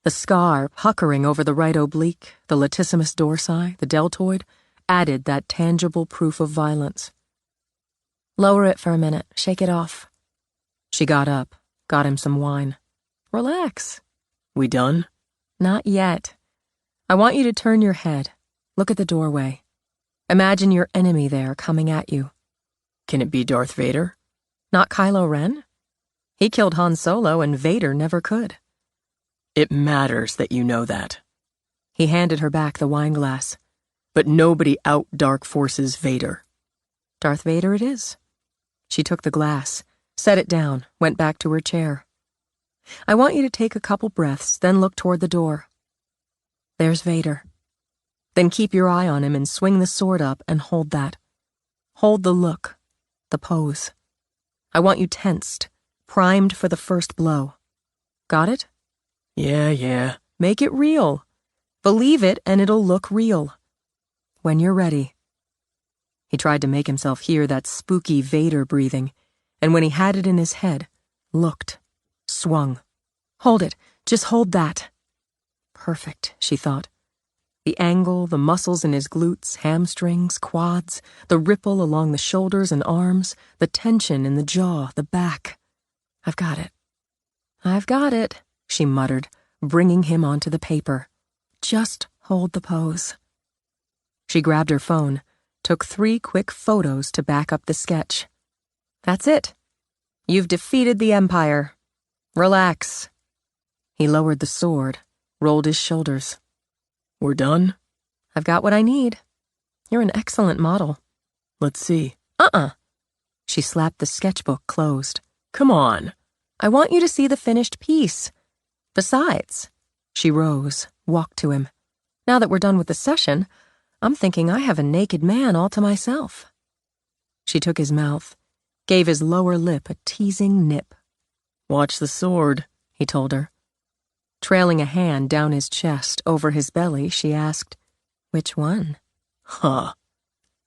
The scar puckering over the right oblique, the latissimus dorsi, the deltoid, added that tangible proof of violence. Lower it for a minute, shake it off. She got up, got him some wine. Relax. We done? Not yet. I want you to turn your head. Look at the doorway. Imagine your enemy there coming at you. Can it be Darth Vader? Not Kylo Ren? He killed Han Solo and Vader never could. It matters that you know that. He handed her back the wine glass. But nobody out-dark forces Vader. Darth Vader it is. She took the glass, set it down, went back to her chair. I want you to take a couple breaths, then look toward the door. There's Vader. Then keep your eye on him and swing the sword up and hold that. Hold the look, the pose. I want you tensed, primed for the first blow. Got it? Yeah. Make it real. Believe it and it'll look real. When you're ready. He tried to make himself hear that spooky Vader breathing, and when he had it in his head, looked, swung. Hold it. Just hold that. Perfect, she thought. The angle, the muscles in his glutes, hamstrings, quads, the ripple along the shoulders and arms, the tension in the jaw, the back. I've got it, she muttered, bringing him onto the paper. Just hold the pose. She grabbed her phone, took 3 quick photos to back up the sketch. That's it. You've defeated the Empire. Relax. He lowered the sword, rolled his shoulders. We're done? I've got what I need. You're an excellent model. Let's see. She slapped the sketchbook closed. Come on. I want you to see the finished piece. Besides, she rose, walked to him. Now that we're done with the session, I'm thinking I have a naked man all to myself. She took his mouth, gave his lower lip a teasing nip. Watch the sword, he told her. Trailing a hand down his chest, over his belly, she asked, Which one? Huh.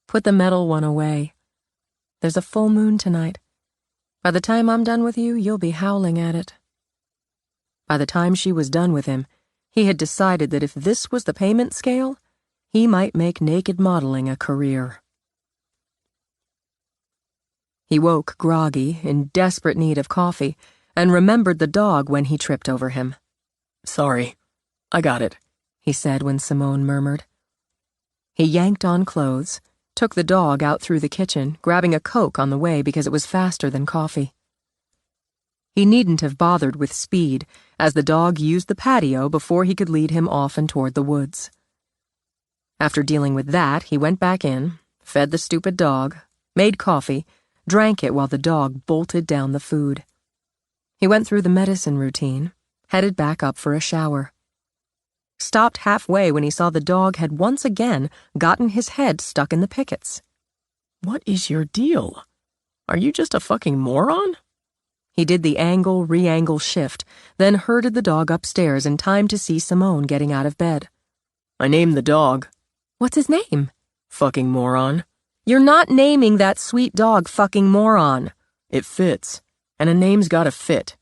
Put the metal one away. There's a full moon tonight. By the time I'm done with you, you'll be howling at it. By the time she was done with him, he had decided that if this was the payment scale, he might make naked modeling a career. He woke groggy, in desperate need of coffee, and remembered the dog when he tripped over him. Sorry. I got it, he said when Simone murmured. He yanked on clothes, took the dog out through the kitchen, grabbing a Coke on the way because it was faster than coffee. He needn't have bothered with speed, as the dog used the patio before he could lead him off and toward the woods. After dealing with that, he went back in, fed the stupid dog, made coffee, drank it while the dog bolted down the food. He went through the medicine routine, headed back up for a shower. Stopped halfway when he saw the dog had once again gotten his head stuck in the pickets. What is your deal? Are you just a fucking moron? He did the angle-re-angle shift, then herded the dog upstairs in time to see Simone getting out of bed. I named the dog. What's his name? Fucking moron. You're not naming that sweet dog fucking moron. It fits, and a name's gotta fit.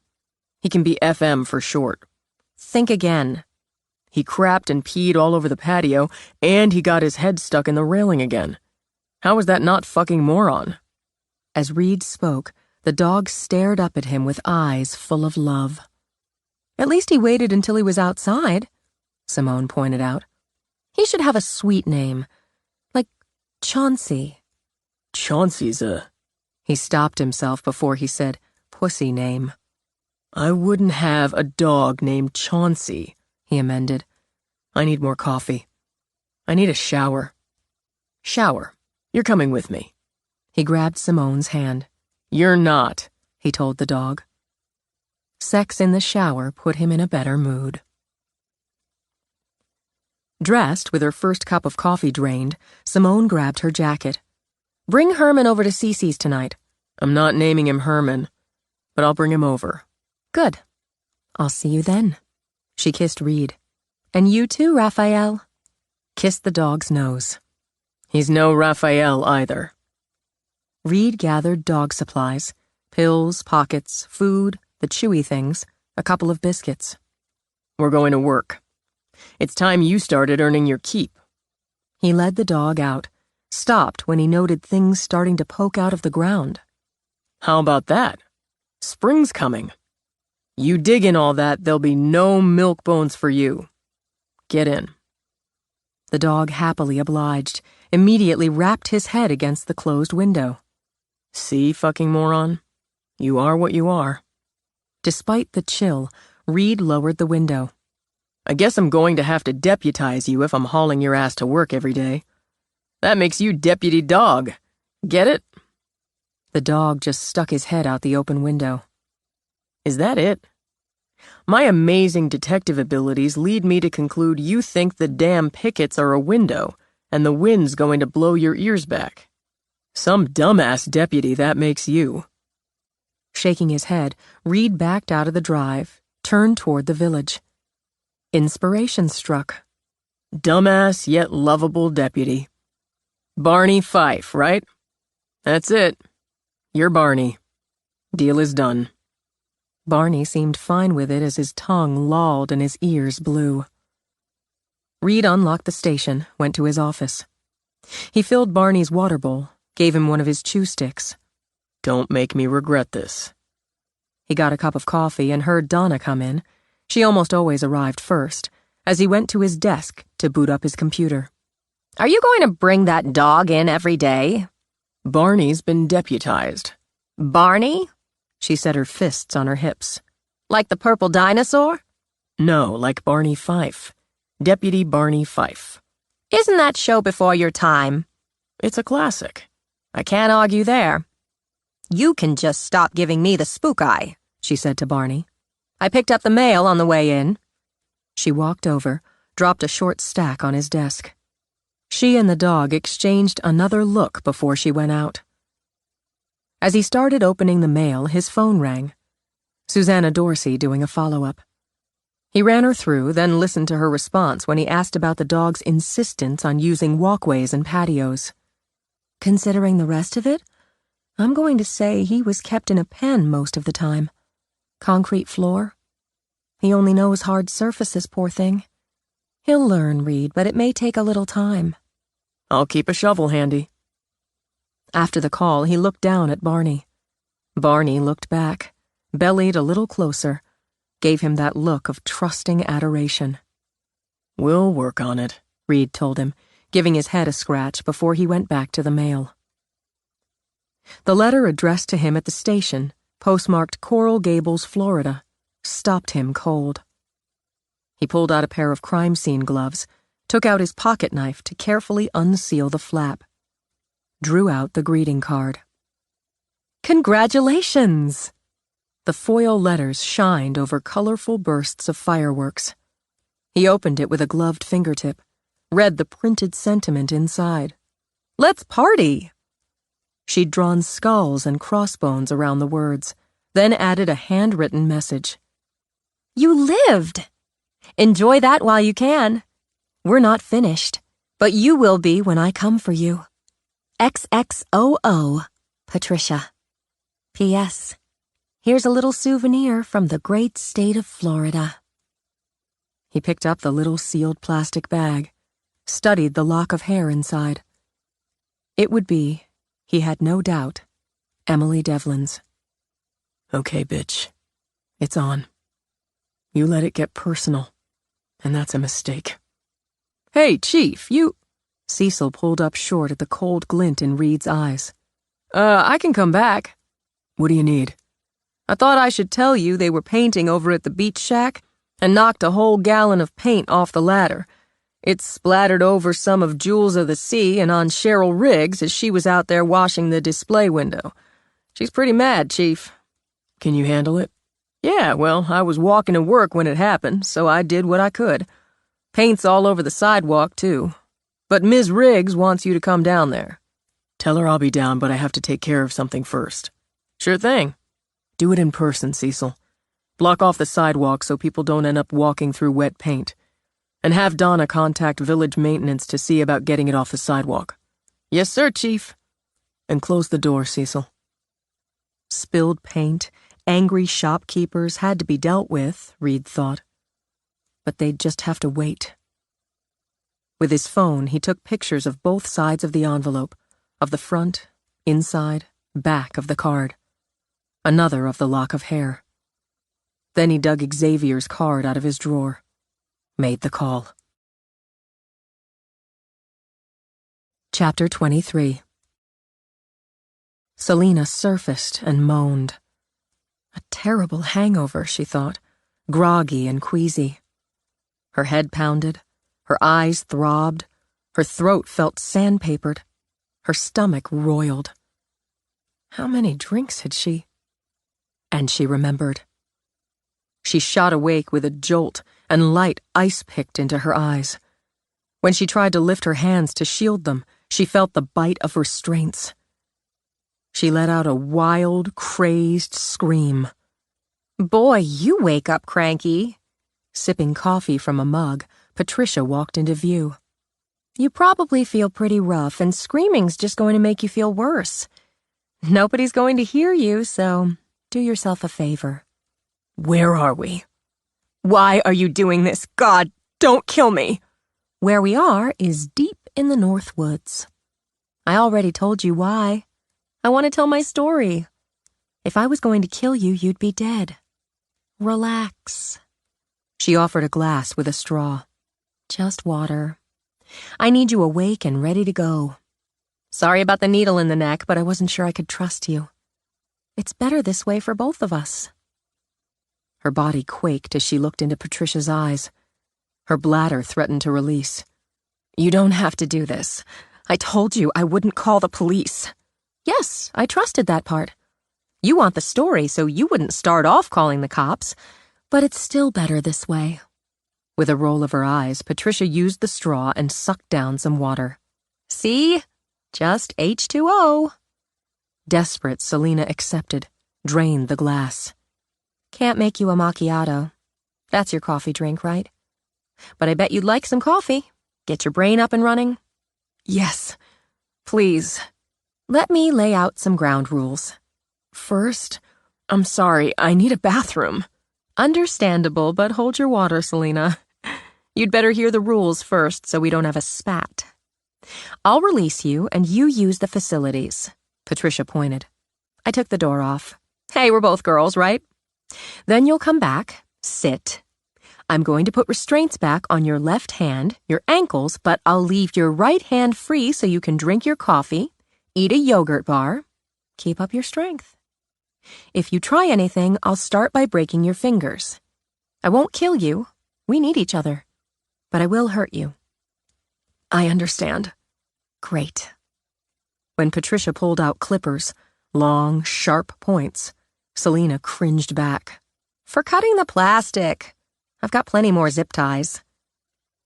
He can be FM for short. Think again. He crapped and peed all over the patio, and he got his head stuck in the railing again. How is that not fucking moron? As Reed spoke, the dog stared up at him with eyes full of love. At least he waited until he was outside, Simone pointed out. He should have a sweet name, like Chauncey. Chauncey's a... He stopped himself before he said, pussy name. I wouldn't have a dog named Chauncey, he amended. I need more coffee. I need a shower. Shower. You're coming with me. He grabbed Simone's hand. You're not, he told the dog. Sex in the shower put him in a better mood. Dressed, with her first cup of coffee drained, Simone grabbed her jacket. Bring Herman over to Cece's tonight. I'm not naming him Herman, but I'll bring him over. Good. I'll see you then. She kissed Reed. And you too, Raphael. Kissed the dog's nose. He's no Raphael either. Reed gathered dog supplies, pills, pockets, food, the chewy things, a couple of biscuits. We're going to work. It's time you started earning your keep. He led the dog out, stopped when he noted things starting to poke out of the ground. How about that? Spring's coming. You dig in all that, there'll be no milk bones for you. Get in. The dog happily obliged, immediately wrapped his head against the closed window. See, fucking moron? You are what you are. Despite the chill, Reed lowered the window. I guess I'm going to have to deputize you if I'm hauling your ass to work every day. That makes you deputy dog. Get it? The dog just stuck his head out the open window. Is that it? My amazing detective abilities lead me to conclude you think the damn pickets are a window, and the wind's going to blow your ears back. Some dumbass deputy that makes you. Shaking his head, Reed backed out of the drive, turned toward the village. Inspiration struck. Dumbass yet lovable deputy. Barney Fife, right? That's it. You're Barney. Deal is done. Barney seemed fine with it as his tongue lolled and his ears blew. Reed unlocked the station, went to his office. He filled Barney's water bowl, gave him one of his chew sticks. Don't make me regret this. He got a cup of coffee and heard Donna come in. She almost always arrived first, as he went to his desk to boot up his computer. Are you going to bring that dog in every day? Barney's been deputized. Barney? She set her fists on her hips. Like the purple dinosaur? No, like Barney Fife. Deputy Barney Fife. Isn't that show before your time? It's a classic. I can't argue there. You can just stop giving me the spook eye, she said to Barney. I picked up the mail on the way in. She walked over, dropped a short stack on his desk. She and the dog exchanged another look before she went out. As he started opening the mail, his phone rang. Susanna Dorsey doing a follow-up. He ran her through, then listened to her response when he asked about the dog's insistence on using walkways and patios. Considering the rest of it, I'm going to say he was kept in a pen most of the time. Concrete floor. He only knows hard surfaces, poor thing. He'll learn, Reed, but it may take a little time. I'll keep a shovel handy. After the call, he looked down at Barney. Barney looked back, bellied a little closer, gave him that look of trusting adoration. We'll work on it, Reed told him, giving his head a scratch before he went back to the mail. The letter addressed to him at the station, postmarked Coral Gables, Florida, stopped him cold. He pulled out a pair of crime scene gloves, took out his pocket knife to carefully unseal the flap, drew out the greeting card. Congratulations! The foil letters shined over colorful bursts of fireworks. He opened it with a gloved fingertip, read the printed sentiment inside. Let's party! She'd drawn skulls and crossbones around the words, then added a handwritten message. You lived! Enjoy that while you can. We're not finished, but you will be when I come for you. XXOO, Patricia. P.S. Here's a little souvenir from the great state of Florida. He picked up the little sealed plastic bag, studied the lock of hair inside. It would be, he had no doubt, Emily Devlin's. Okay, bitch. It's on. You let it get personal, and that's a mistake. Hey, Chief, you... Cecil pulled up short at the cold glint in Reed's eyes. I can come back. What do you need? I thought I should tell you they were painting over at the beach shack and knocked a whole gallon of paint off the ladder. It splattered over some of Jules of the Sea and on Cheryl Riggs as she was out there washing the display window. She's pretty mad, Chief. Can you handle it? Yeah, well, I was walking to work when it happened, so I did what I could. Paint's all over the sidewalk, too. But Ms. Riggs wants you to come down there. Tell her I'll be down, but I have to take care of something first. Sure thing. Do it in person, Cecil. Block off the sidewalk so people don't end up walking through wet paint. And have Donna contact village maintenance to see about getting it off the sidewalk. Yes, sir, Chief. And close the door, Cecil. Spilled paint, angry shopkeepers had to be dealt with, Reed thought. But they'd just have to wait. With his phone, he took pictures of both sides of the envelope, of the front, inside, back of the card. Another of the lock of hair. Then he dug Xavier's card out of his drawer. Made the call. Chapter 23. Selena surfaced and moaned. A terrible hangover, she thought, groggy and queasy. Her head pounded, her eyes throbbed, her throat felt sandpapered, her stomach roiled. How many drinks had she? And she remembered. She shot awake with a jolt, and light ice-picked into her eyes. When she tried to lift her hands to shield them, she felt the bite of restraints. She let out a wild, crazed scream. Boy, you wake up cranky. Sipping coffee from a mug, Patricia walked into view. You probably feel pretty rough, and screaming's just going to make you feel worse. Nobody's going to hear you, so do yourself a favor. Where are we? Why are you doing this? God, don't kill me! Where we are is deep in the North Woods. I already told you why. I want to tell my story. If I was going to kill you, you'd be dead. Relax. She offered a glass with a straw. Just water. I need you awake and ready to go. Sorry about the needle in the neck, but I wasn't sure I could trust you. It's better this way for both of us. Her body quaked as she looked into Patricia's eyes. Her bladder threatened to release. You don't have to do this. I told you I wouldn't call the police. Yes, I trusted that part. You want the story, so you wouldn't start off calling the cops. But it's still better this way. With a roll of her eyes, Patricia used the straw and sucked down some water. See? Just H2O. Desperate, Selena accepted, drained the glass. Can't make you a macchiato. That's your coffee drink, right? But I bet you'd like some coffee. Get your brain up and running. Yes, please. Let me lay out some ground rules. First, I'm sorry, I need a bathroom. Understandable, but hold your water, Selena. You'd better hear the rules first so we don't have a spat. I'll release you and you use the facilities. Patricia pointed. I took the door off. Hey, we're both girls, right? Then you'll come back, sit. I'm going to put restraints back on your left hand, your ankles, but I'll leave your right hand free so you can drink your coffee, eat a yogurt bar, keep up your strength. If you try anything, I'll start by breaking your fingers. I won't kill you. We need each other. But I will hurt you. I understand. Great. When Patricia pulled out clippers, long, sharp points, Selena cringed back. For cutting the plastic. I've got plenty more zip ties.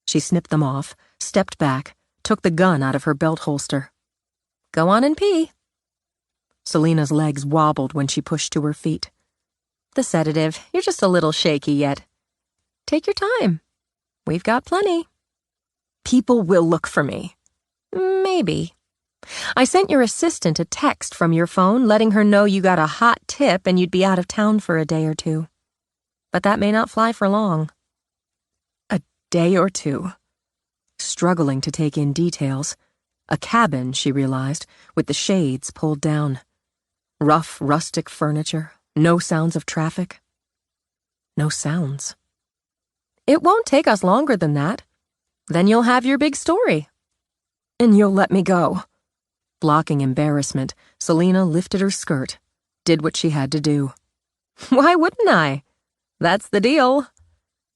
She snipped them off, stepped back, took the gun out of her belt holster. Go on and pee. Selena's legs wobbled when she pushed to her feet. The sedative. You're just a little shaky yet. Take your time. We've got plenty. People will look for me. Maybe. I sent your assistant a text from your phone letting her know you got a hot tip and you'd be out of town for a day or two. But that may not fly for long. A day or two. Struggling to take in details. A cabin, she realized, with the shades pulled down. Rough, rustic furniture. No sounds of traffic. No sounds. It won't take us longer than that. Then you'll have your big story. And you'll let me go. Blocking embarrassment, Selena lifted her skirt, did what she had to do. Why wouldn't I? That's the deal.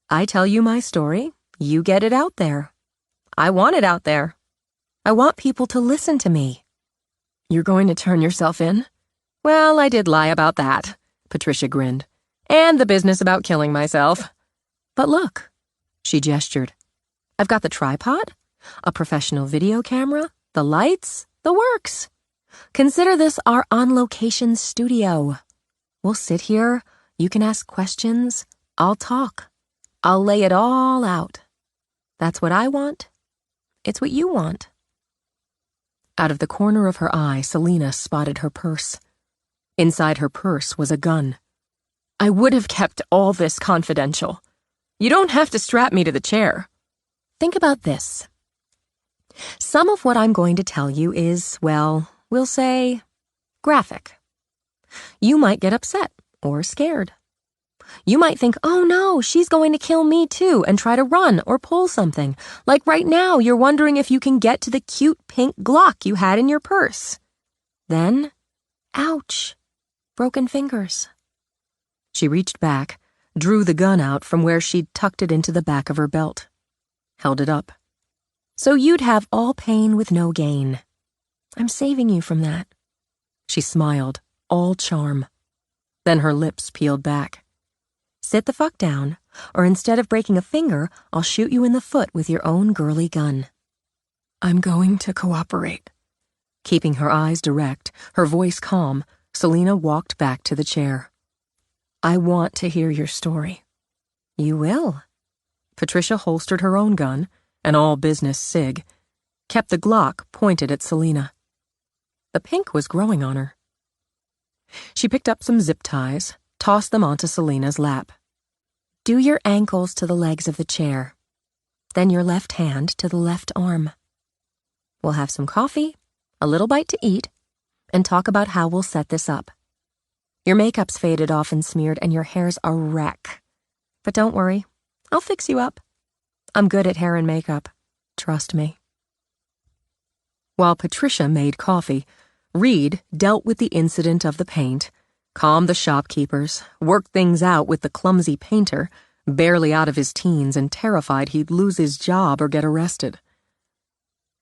I tell you my story, you get it out there. I want it out there. I want people to listen to me. You're going to turn yourself in? Well, I did lie about that, Patricia grinned. And the business about killing myself. But look, she gestured. I've got the tripod, a professional video camera, the lights, the works. Consider this our on-location studio. We'll sit here, you can ask questions, I'll talk. I'll lay it all out. That's what I want. It's what you want. Out of the corner of her eye, Selena spotted her purse. Inside her purse was a gun. I would have kept all this confidential. You don't have to strap me to the chair. Think about this. Some of what I'm going to tell you is, well, we'll say, graphic. You might get upset or scared. You might think, oh no, she's going to kill me too, and try to run or pull something. Like right now, you're wondering if you can get to the cute pink Glock you had in your purse. Then, ouch, broken fingers. She reached back, drew the gun out from where she'd tucked it into the back of her belt. Held it up. So you'd have all pain with no gain. I'm saving you from that. She smiled, all charm. Then her lips peeled back. Sit the fuck down, or instead of breaking a finger, I'll shoot you in the foot with your own girly gun. I'm going to cooperate. Keeping her eyes direct, her voice calm, Selena walked back to the chair. I want to hear your story. You will. Patricia holstered her own gun, an all-business SIG, kept the Glock pointed at Selena. The pink was growing on her. She picked up some zip ties, tossed them onto Selena's lap. Do your ankles to the legs of the chair. Then your left hand to the left arm. We'll have some coffee, a little bite to eat, and talk about how we'll set this up. Your makeup's faded off and smeared, and your hair's a wreck. But don't worry, I'll fix you up. I'm good at hair and makeup. Trust me. While Patricia made coffee, Reed dealt with the incident of the paint, calmed the shopkeepers, worked things out with the clumsy painter, barely out of his teens and terrified he'd lose his job or get arrested.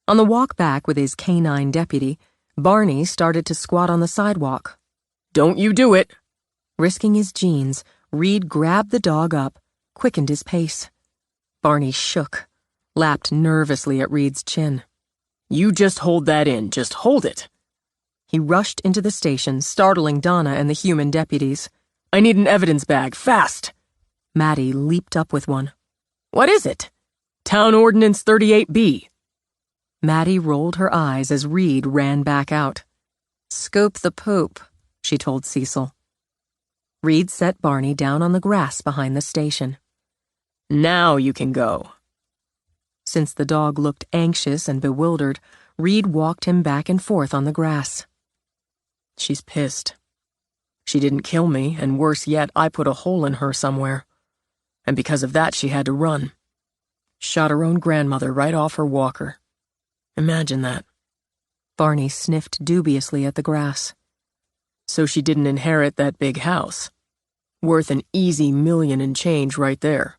On the walk back with his canine deputy, Barney started to squat on the sidewalk. Don't you do it! Risking his jeans, Reed grabbed the dog up, quickened his pace. Barney shook, lapped nervously at Reed's chin. You just hold that in, just hold it. He rushed into the station, startling Donna and the human deputies. I need an evidence bag, fast! Maddie leaped up with one. What is it? Town Ordinance 38B. Maddie rolled her eyes as Reed ran back out. Scoop the poop, she told Cecil. Reed set Barney down on the grass behind the station. Now you can go. Since the dog looked anxious and bewildered, Reed walked him back and forth on the grass. She's pissed. She didn't kill me, and worse yet, I put a hole in her somewhere. And because of that, she had to run. Shot her own grandmother right off her walker. Imagine that. Barney sniffed dubiously at the grass. So she didn't inherit that big house. Worth an easy $1 million and change right there.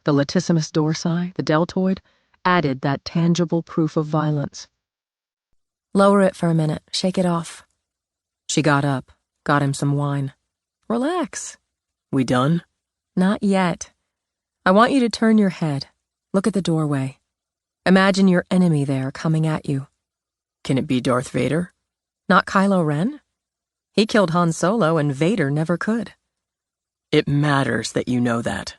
The latissimus dorsi, the deltoid, added that tangible proof of violence. Lower it for a minute. Shake it off. She got up, got him some wine. Relax. We done? Not yet. I want you to turn your head. Look at the doorway. Imagine your enemy there coming at you. Can it be Darth Vader? Not Kylo Ren? He killed Han Solo and Vader never could. It matters that you know that.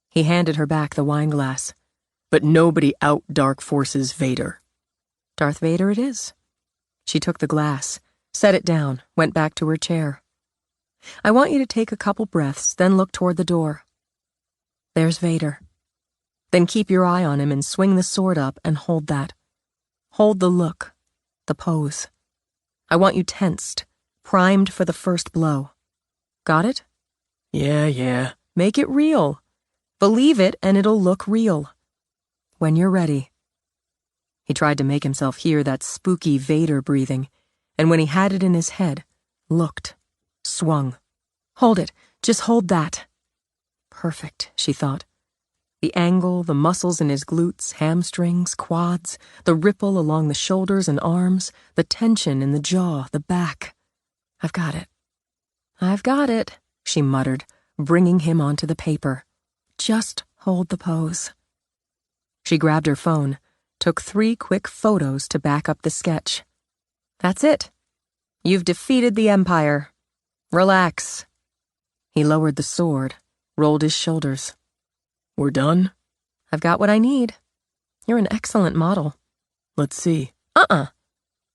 He handed her back the wine glass. But nobody out-dark forces Vader. Darth Vader it is. She took the glass, set it down, went back to her chair. I want you to take a couple breaths, then look toward the door. There's Vader. Then keep your eye on him and swing the sword up and hold that. Hold the look, the pose. I want you tensed, primed for the first blow. Got it? Yeah. Make it real. Believe it and it'll look real. When you're ready. He tried to make himself hear that spooky Vader breathing, and when he had it in his head, looked, swung. Hold it, just hold that. Perfect, she thought. The angle, the muscles in his glutes, hamstrings, quads, the ripple along the shoulders and arms, the tension in the jaw, the back. I've got it, she muttered, bringing him onto the paper. Just hold the pose. She grabbed her phone, took 3 quick photos to back up the sketch. That's it. You've defeated the Empire. Relax. He lowered the sword, rolled his shoulders. We're done? I've got what I need. You're an excellent model. Let's see.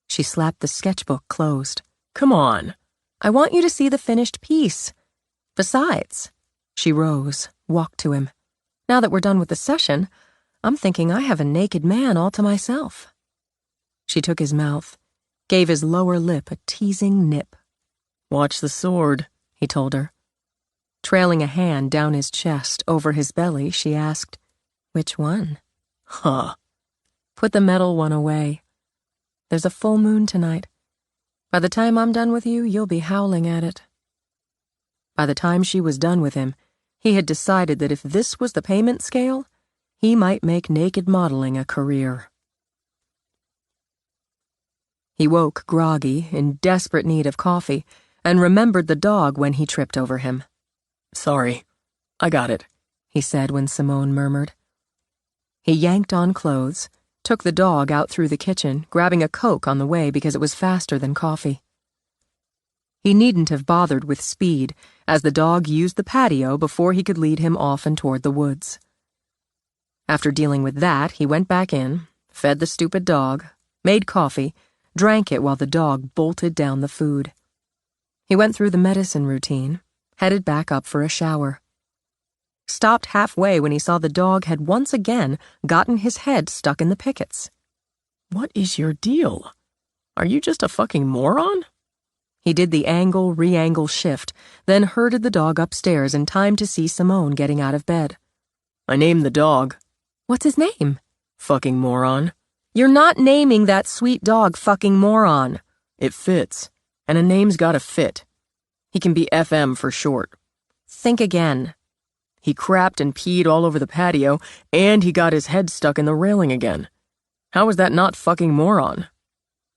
She slapped the sketchbook closed. Come on. I want you to see the finished piece. Besides, she rose, walked to him. Now that we're done with the session, I'm thinking I have a naked man all to myself. She took his mouth, gave his lower lip a teasing nip. Watch the sword, he told her. Trailing a hand down his chest, over his belly, she asked, Which one? Huh. Put the metal one away. There's a full moon tonight. By the time I'm done with you, you'll be howling at it. By the time she was done with him, he had decided that if this was the payment scale, he might make naked modeling a career. He woke groggy, in desperate need of coffee, and remembered the dog when he tripped over him. Sorry. I got it, he said when Simone murmured. He yanked on clothes, took the dog out through the kitchen, grabbing a Coke on the way because it was faster than coffee. He needn't have bothered with speed, as the dog used the patio before he could lead him off and toward the woods. After dealing with that, he went back in, fed the stupid dog, made coffee, drank it while the dog bolted down the food. He went through the medicine routine, headed back up for a shower. Stopped halfway when he saw the dog had once again gotten his head stuck in the pickets. What is your deal? Are you just a fucking moron? He did the angle-re-angle shift, then herded the dog upstairs in time to see Simone getting out of bed. I named the dog. What's his name? Fucking moron. You're not naming that sweet dog fucking moron. It fits, and a name's gotta fit. He can be FM for short. Think again. He crapped and peed all over the patio, and he got his head stuck in the railing again. How is that not fucking moron?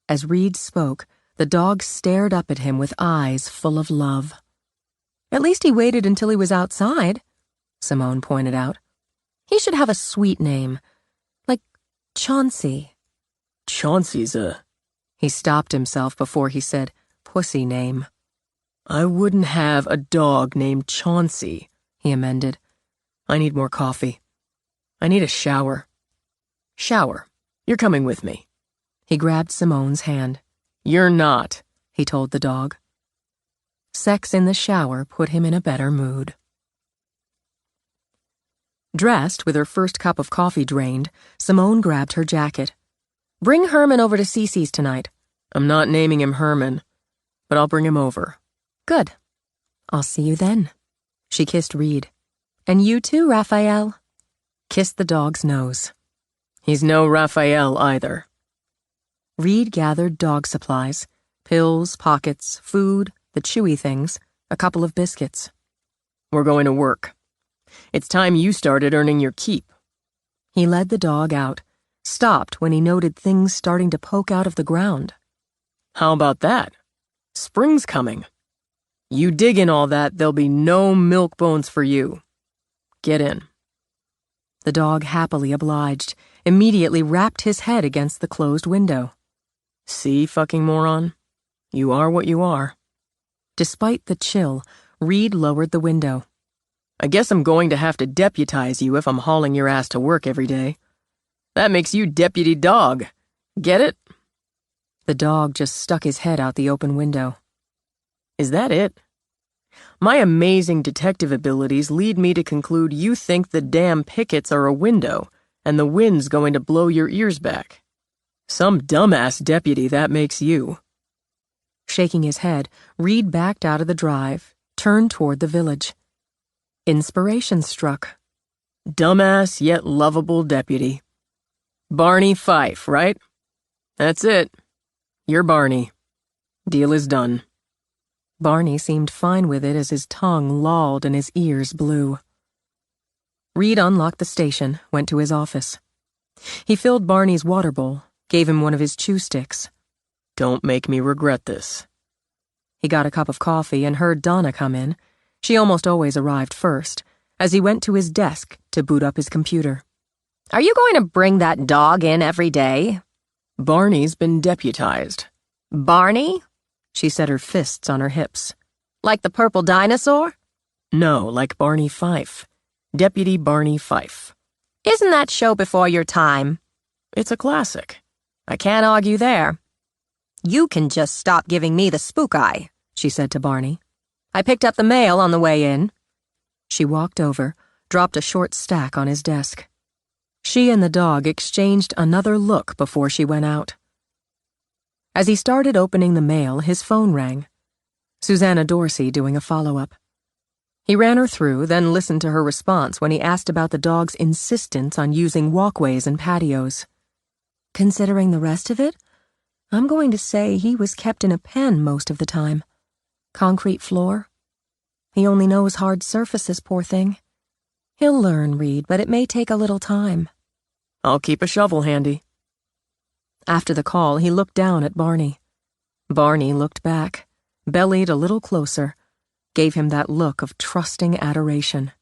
As Reed spoke, the dog stared up at him with eyes full of love. At least he waited until he was outside, Simone pointed out. He should have a sweet name, like Chauncey. Chauncey's a... He stopped himself before he said, pussy name. I wouldn't have a dog named Chauncey, he amended. I need more coffee. I need a shower. Shower. You're coming with me. He grabbed Simone's hand. You're not, he told the dog. Sex in the shower put him in a better mood. Dressed, with her first cup of coffee drained, Simone grabbed her jacket. Bring Herman over to Cece's tonight. I'm not naming him Herman, but I'll bring him over. Good. I'll see you then. She kissed Reed. And you too, Raphael. Kissed the dog's nose. He's no Raphael either. Reed gathered dog supplies, pills, pockets, food, the chewy things, a couple of biscuits. We're going to work. It's time you started earning your keep. He led the dog out, stopped when he noted things starting to poke out of the ground. How about that? Spring's coming. You dig in all that, there'll be no milk bones for you. Get in. The dog happily obliged, immediately wrapped his head against the closed window. See, fucking moron? You are what you are. Despite the chill, Reed lowered the window. I guess I'm going to have to deputize you if I'm hauling your ass to work every day. That makes you deputy dog. Get it? The dog just stuck his head out the open window. Is that it? My amazing detective abilities lead me to conclude you think the damn pickets are a window and the wind's going to blow your ears back. Some dumbass deputy that makes you. Shaking his head, Reed backed out of the drive, turned toward the village. Inspiration struck. Dumbass yet lovable deputy. Barney Fife, right? That's it. You're Barney. Deal is done. Barney seemed fine with it as his tongue lolled and his ears blew. Reed unlocked the station, went to his office. He filled Barney's water bowl, gave him one of his chew sticks. Don't make me regret this. He got a cup of coffee and heard Donna come in. She almost always arrived first, as he went to his desk to boot up his computer. Are you going to bring that dog in every day? Barney's been deputized. Barney? She set her fists on her hips. Like the purple dinosaur? No, like Barney Fife. Deputy Barney Fife. Isn't that show before your time? It's a classic. I can't argue there. You can just stop giving me the spook eye, she said to Barney. I picked up the mail on the way in. She walked over, dropped a short stack on his desk. She and the dog exchanged another look before she went out. As he started opening the mail, his phone rang. Susanna Dorsey doing a follow-up. He ran her through, then listened to her response when he asked about the dog's insistence on using walkways and patios. Considering the rest of it, I'm going to say he was kept in a pen most of the time. Concrete floor. He only knows hard surfaces, poor thing. He'll learn, Reed, but it may take a little time. I'll keep a shovel handy. After the call, he looked down at Barney. Barney looked back, bellied a little closer, gave him that look of trusting adoration.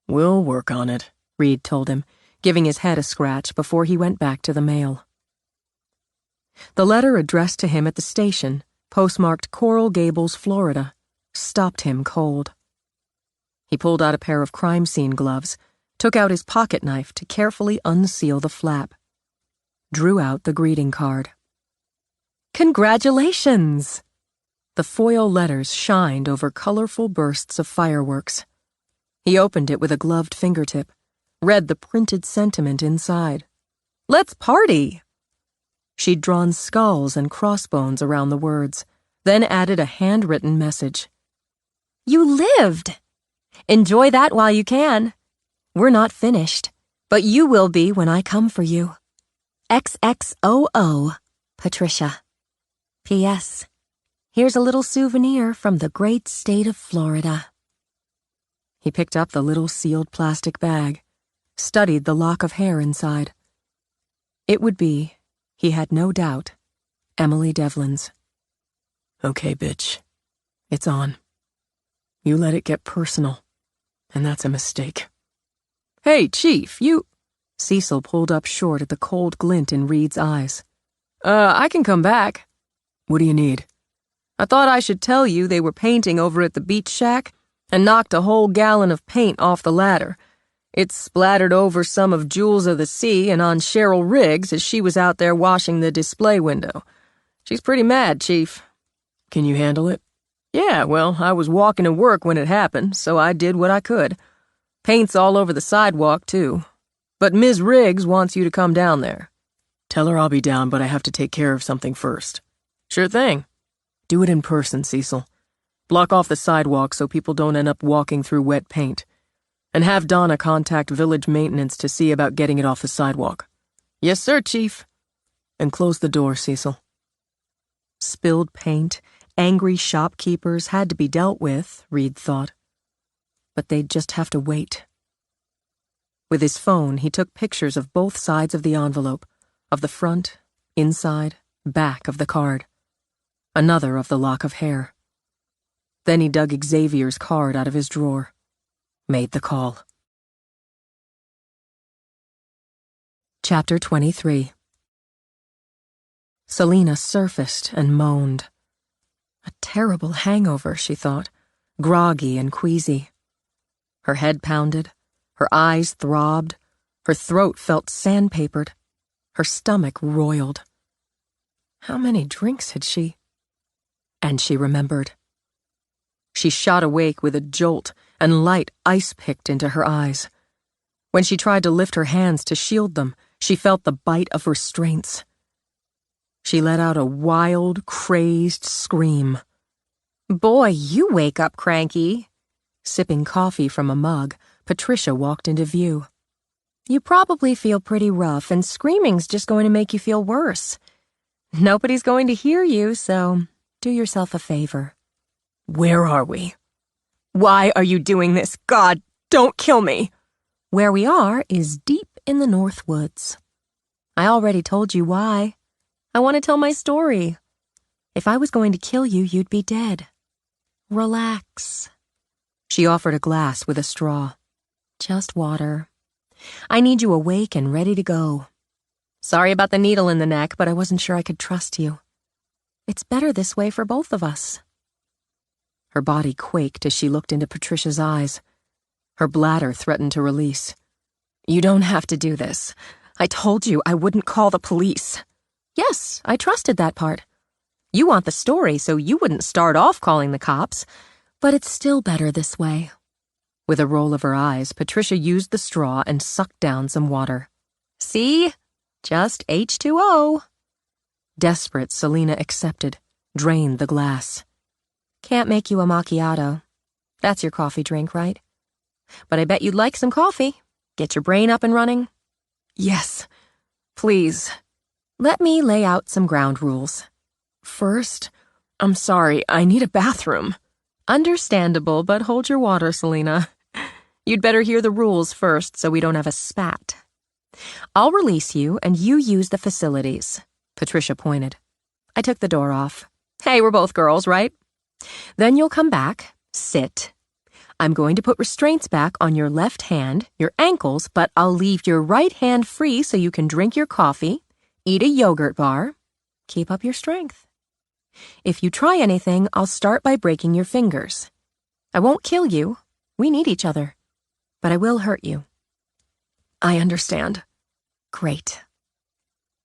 We'll work on it, Reed told him, giving his head a scratch before he went back to the mail. The letter addressed to him at the station, postmarked Coral Gables, Florida, stopped him cold. He pulled out a pair of crime scene gloves, took out his pocket knife to carefully unseal the flap, drew out the greeting card. Congratulations! The foil letters shined over colorful bursts of fireworks. He opened it with a gloved fingertip, read the printed sentiment inside. Let's party! She'd drawn skulls and crossbones around the words, then added a handwritten message. You lived! Enjoy that while you can. We're not finished, but you will be when I come for you. XXOO, Patricia. P.S. Here's a little souvenir from the great state of Florida. He picked up the little sealed plastic bag, studied the lock of hair inside. It would be, he had no doubt, Emily Devlin's. Okay, bitch. It's on. You let it get personal, and that's a mistake. Hey, Chief, you... Cecil pulled up short at the cold glint in Reed's eyes. I can come back. What do you need? I thought I should tell you they were painting over at the beach shack and knocked a whole gallon of paint off the ladder. It splattered over some of Jules of the Sea and on Cheryl Riggs as she was out there washing the display window. She's pretty mad, Chief. Can you handle it? Yeah, well, I was walking to work when it happened, so I did what I could. Paint's all over the sidewalk, too. But Ms. Riggs wants you to come down there. Tell her I'll be down, but I have to take care of something first. Sure thing. Do it in person, Cecil. Block off the sidewalk so people don't end up walking through wet paint. And have Donna contact village maintenance to see about getting it off the sidewalk. Yes, sir, Chief. And close the door, Cecil. Spilled paint, angry shopkeepers had to be dealt with, Reed thought. but they'd just have to wait. With his phone, he took pictures of both sides of the envelope, of the front, inside, back of the card. Another of the lock of hair. Then he dug Xavier's card out of his drawer. Made the call. Chapter 23. Selena surfaced and moaned. A terrible hangover, she thought, groggy and queasy. Her head pounded, her eyes throbbed, her throat felt sandpapered, her stomach roiled. How many drinks had she? And she remembered. She shot awake with a jolt, and light ice-picked into her eyes. When she tried to lift her hands to shield them, she felt the bite of restraints. She let out a wild, crazed scream. Boy, you wake up cranky. Sipping coffee from a mug, Patricia walked into view. You probably feel pretty rough, and screaming's just going to make you feel worse. Nobody's going to hear you, so do yourself a favor. Where are we? Why are you doing this? God, don't kill me! Where we are is deep in the North Woods. I already told you why. I want to tell my story. If I was going to kill you, you'd be dead. Relax. She offered a glass with a straw. Just water. I need you awake and ready to go. Sorry about the needle in the neck, but I wasn't sure I could trust you. It's better this way for both of us. Her body quaked as she looked into Patricia's eyes. Her bladder threatened to release. You don't have to do this. I told you I wouldn't call the police. Yes, I trusted that part. You want the story, so you wouldn't start off calling the cops, but it's still better this way. With a roll of her eyes, Patricia used the straw and sucked down some water. See? Just H2O. Desperate, Selena accepted, drained the glass. Can't make you a macchiato. That's your coffee drink, right? But I bet you'd like some coffee. Get your brain up and running. Yes, please. Let me lay out some ground rules. First, I'm sorry, I need a bathroom. Understandable, but hold your water, Selena. You'd better hear the rules first so we don't have a spat. I'll release you and you use the facilities. Patricia pointed. I took the door off. Hey, we're both girls, right? Then you'll come back, sit. I'm going to put restraints back on your left hand, your ankles, but I'll leave your right hand free so you can drink your coffee, eat a yogurt bar, keep up your strength. If you try anything, I'll start by breaking your fingers. I won't kill you. We need each other. But I will hurt you. I understand. Great.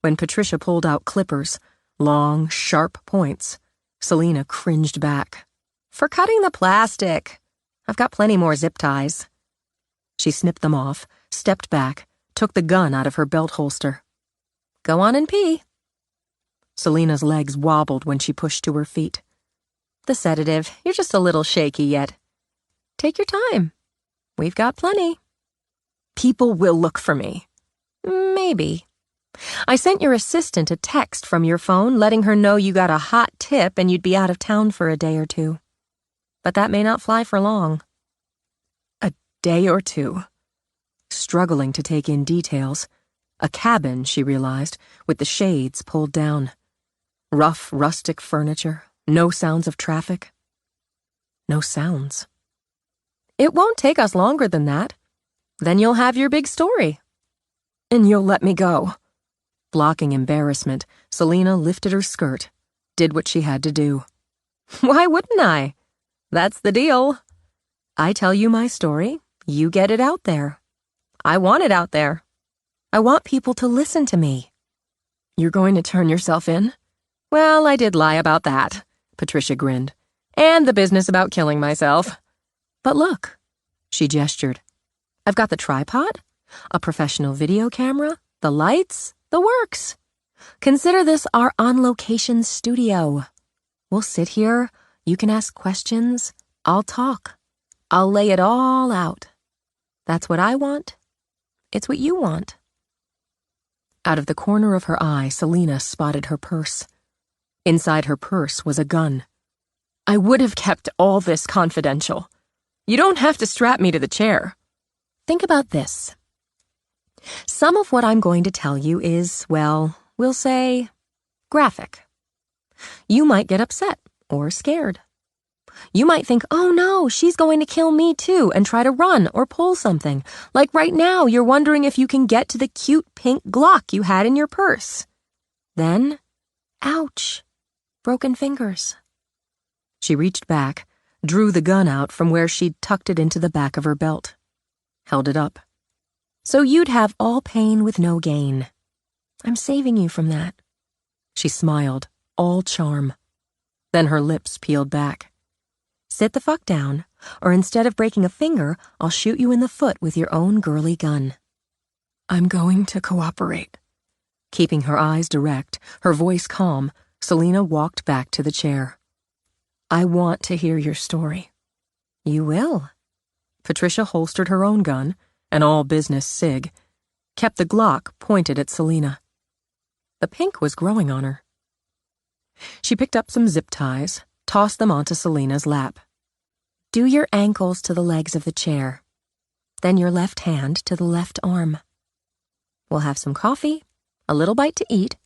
When Patricia pulled out clippers, long, sharp points, Selena cringed back. For cutting the plastic. I've got plenty more zip ties. She snipped them off, stepped back, took the gun out of her belt holster. Go on and pee. Selena's legs wobbled when she pushed to her feet. The sedative. You're just a little shaky yet. Take your time. We've got plenty. People will look for me. Maybe. I sent your assistant a text from your phone letting her know you got a hot tip and you'd be out of town for a day or two. But that may not fly for long. A day or two. Struggling to take in details. A cabin, she realized, with the shades pulled down. Rough, rustic furniture. No sounds of traffic. No sounds. It won't take us longer than that. Then you'll have your big story. And you'll let me go. Blocking embarrassment, Selena lifted her skirt, did what she had to do. Why wouldn't I? That's the deal. I tell you my story, you get it out there. I want it out there. I want people to listen to me. You're going to turn yourself in? Well, I did lie about that, Patricia grinned. And the business about killing myself. But look, she gestured. I've got the tripod, a professional video camera, the lights, the works. Consider this our on-location studio. We'll sit here, you can ask questions, I'll talk. I'll lay it all out. That's what I want. It's what you want. Out of the corner of her eye, Selena spotted her purse. Inside her purse was a gun. I would have kept all this confidential. You don't have to strap me to the chair. Think about this. Some of what I'm going to tell you is, well, we'll say, graphic. You might get upset or scared. You might think, oh no, she's going to kill me too, and try to run or pull something. Like right now, you're wondering if you can get to the cute pink Glock you had in your purse. Then, ouch, broken fingers. She reached back, drew the gun out from where she'd tucked it into the back of her belt. Held it up. So you'd have all pain with no gain. I'm saving you from that. She smiled, all charm. Then her lips peeled back. Sit the fuck down, or instead of breaking a finger, I'll shoot you in the foot with your own girly gun. I'm going to cooperate. Keeping her eyes direct, her voice calm, Selena walked back to the chair. I want to hear your story. You will. Patricia holstered her own gun, an all-business SIG, kept the Glock pointed at Selena. The pink was growing on her. She picked up some zip ties, tossed them onto Selena's lap. Do your ankles to the legs of the chair. Then your left hand to the left arm. We'll have some coffee, a little bite to eat,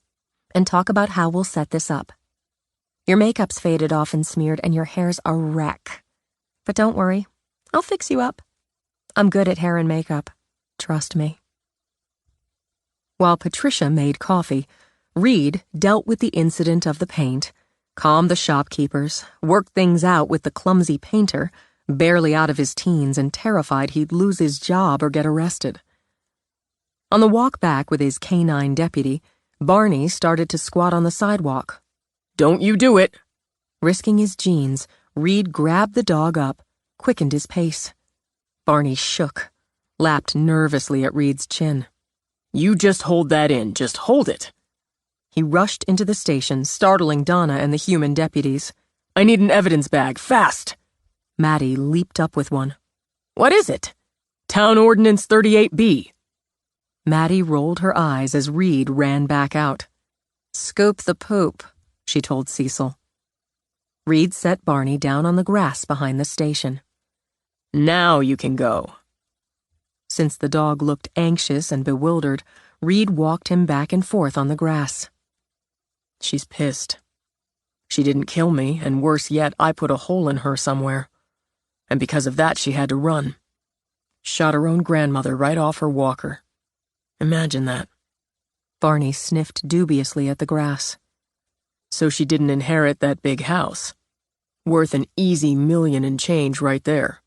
and talk about how we'll set this up. Your makeup's faded off and smeared, and your hair's a wreck. But don't worry, I'll fix you up. I'm good at hair and makeup. Trust me. While Patricia made coffee, Reed dealt with the incident of the paint, calmed the shopkeepers, worked things out with the clumsy painter, barely out of his teens and terrified he'd lose his job or get arrested. On the walk back with his canine deputy, Barney started to squat on the sidewalk. Don't you do it! Risking his jeans, Reed grabbed the dog up, quickened his pace. Barney shook, lapped nervously at Reed's chin. You just hold that in, just hold it. He rushed into the station, startling Donna and the human deputies. I need an evidence bag, fast! Maddie leaped up with one. What is it? Town Ordinance 38B. Maddie rolled her eyes as Reed ran back out. Scoop the poop, she told Cecil. Reed set Barney down on the grass behind the station. Now you can go. Since the dog looked anxious and bewildered, Reed walked him back and forth on the grass. She's pissed. She didn't kill me, and worse yet, I put a hole in her somewhere. And because of that, she had to run. Shot her own grandmother right off her walker. Imagine that. Barney sniffed dubiously at the grass. So she didn't inherit that big house. Worth an easy $1 million and change right there.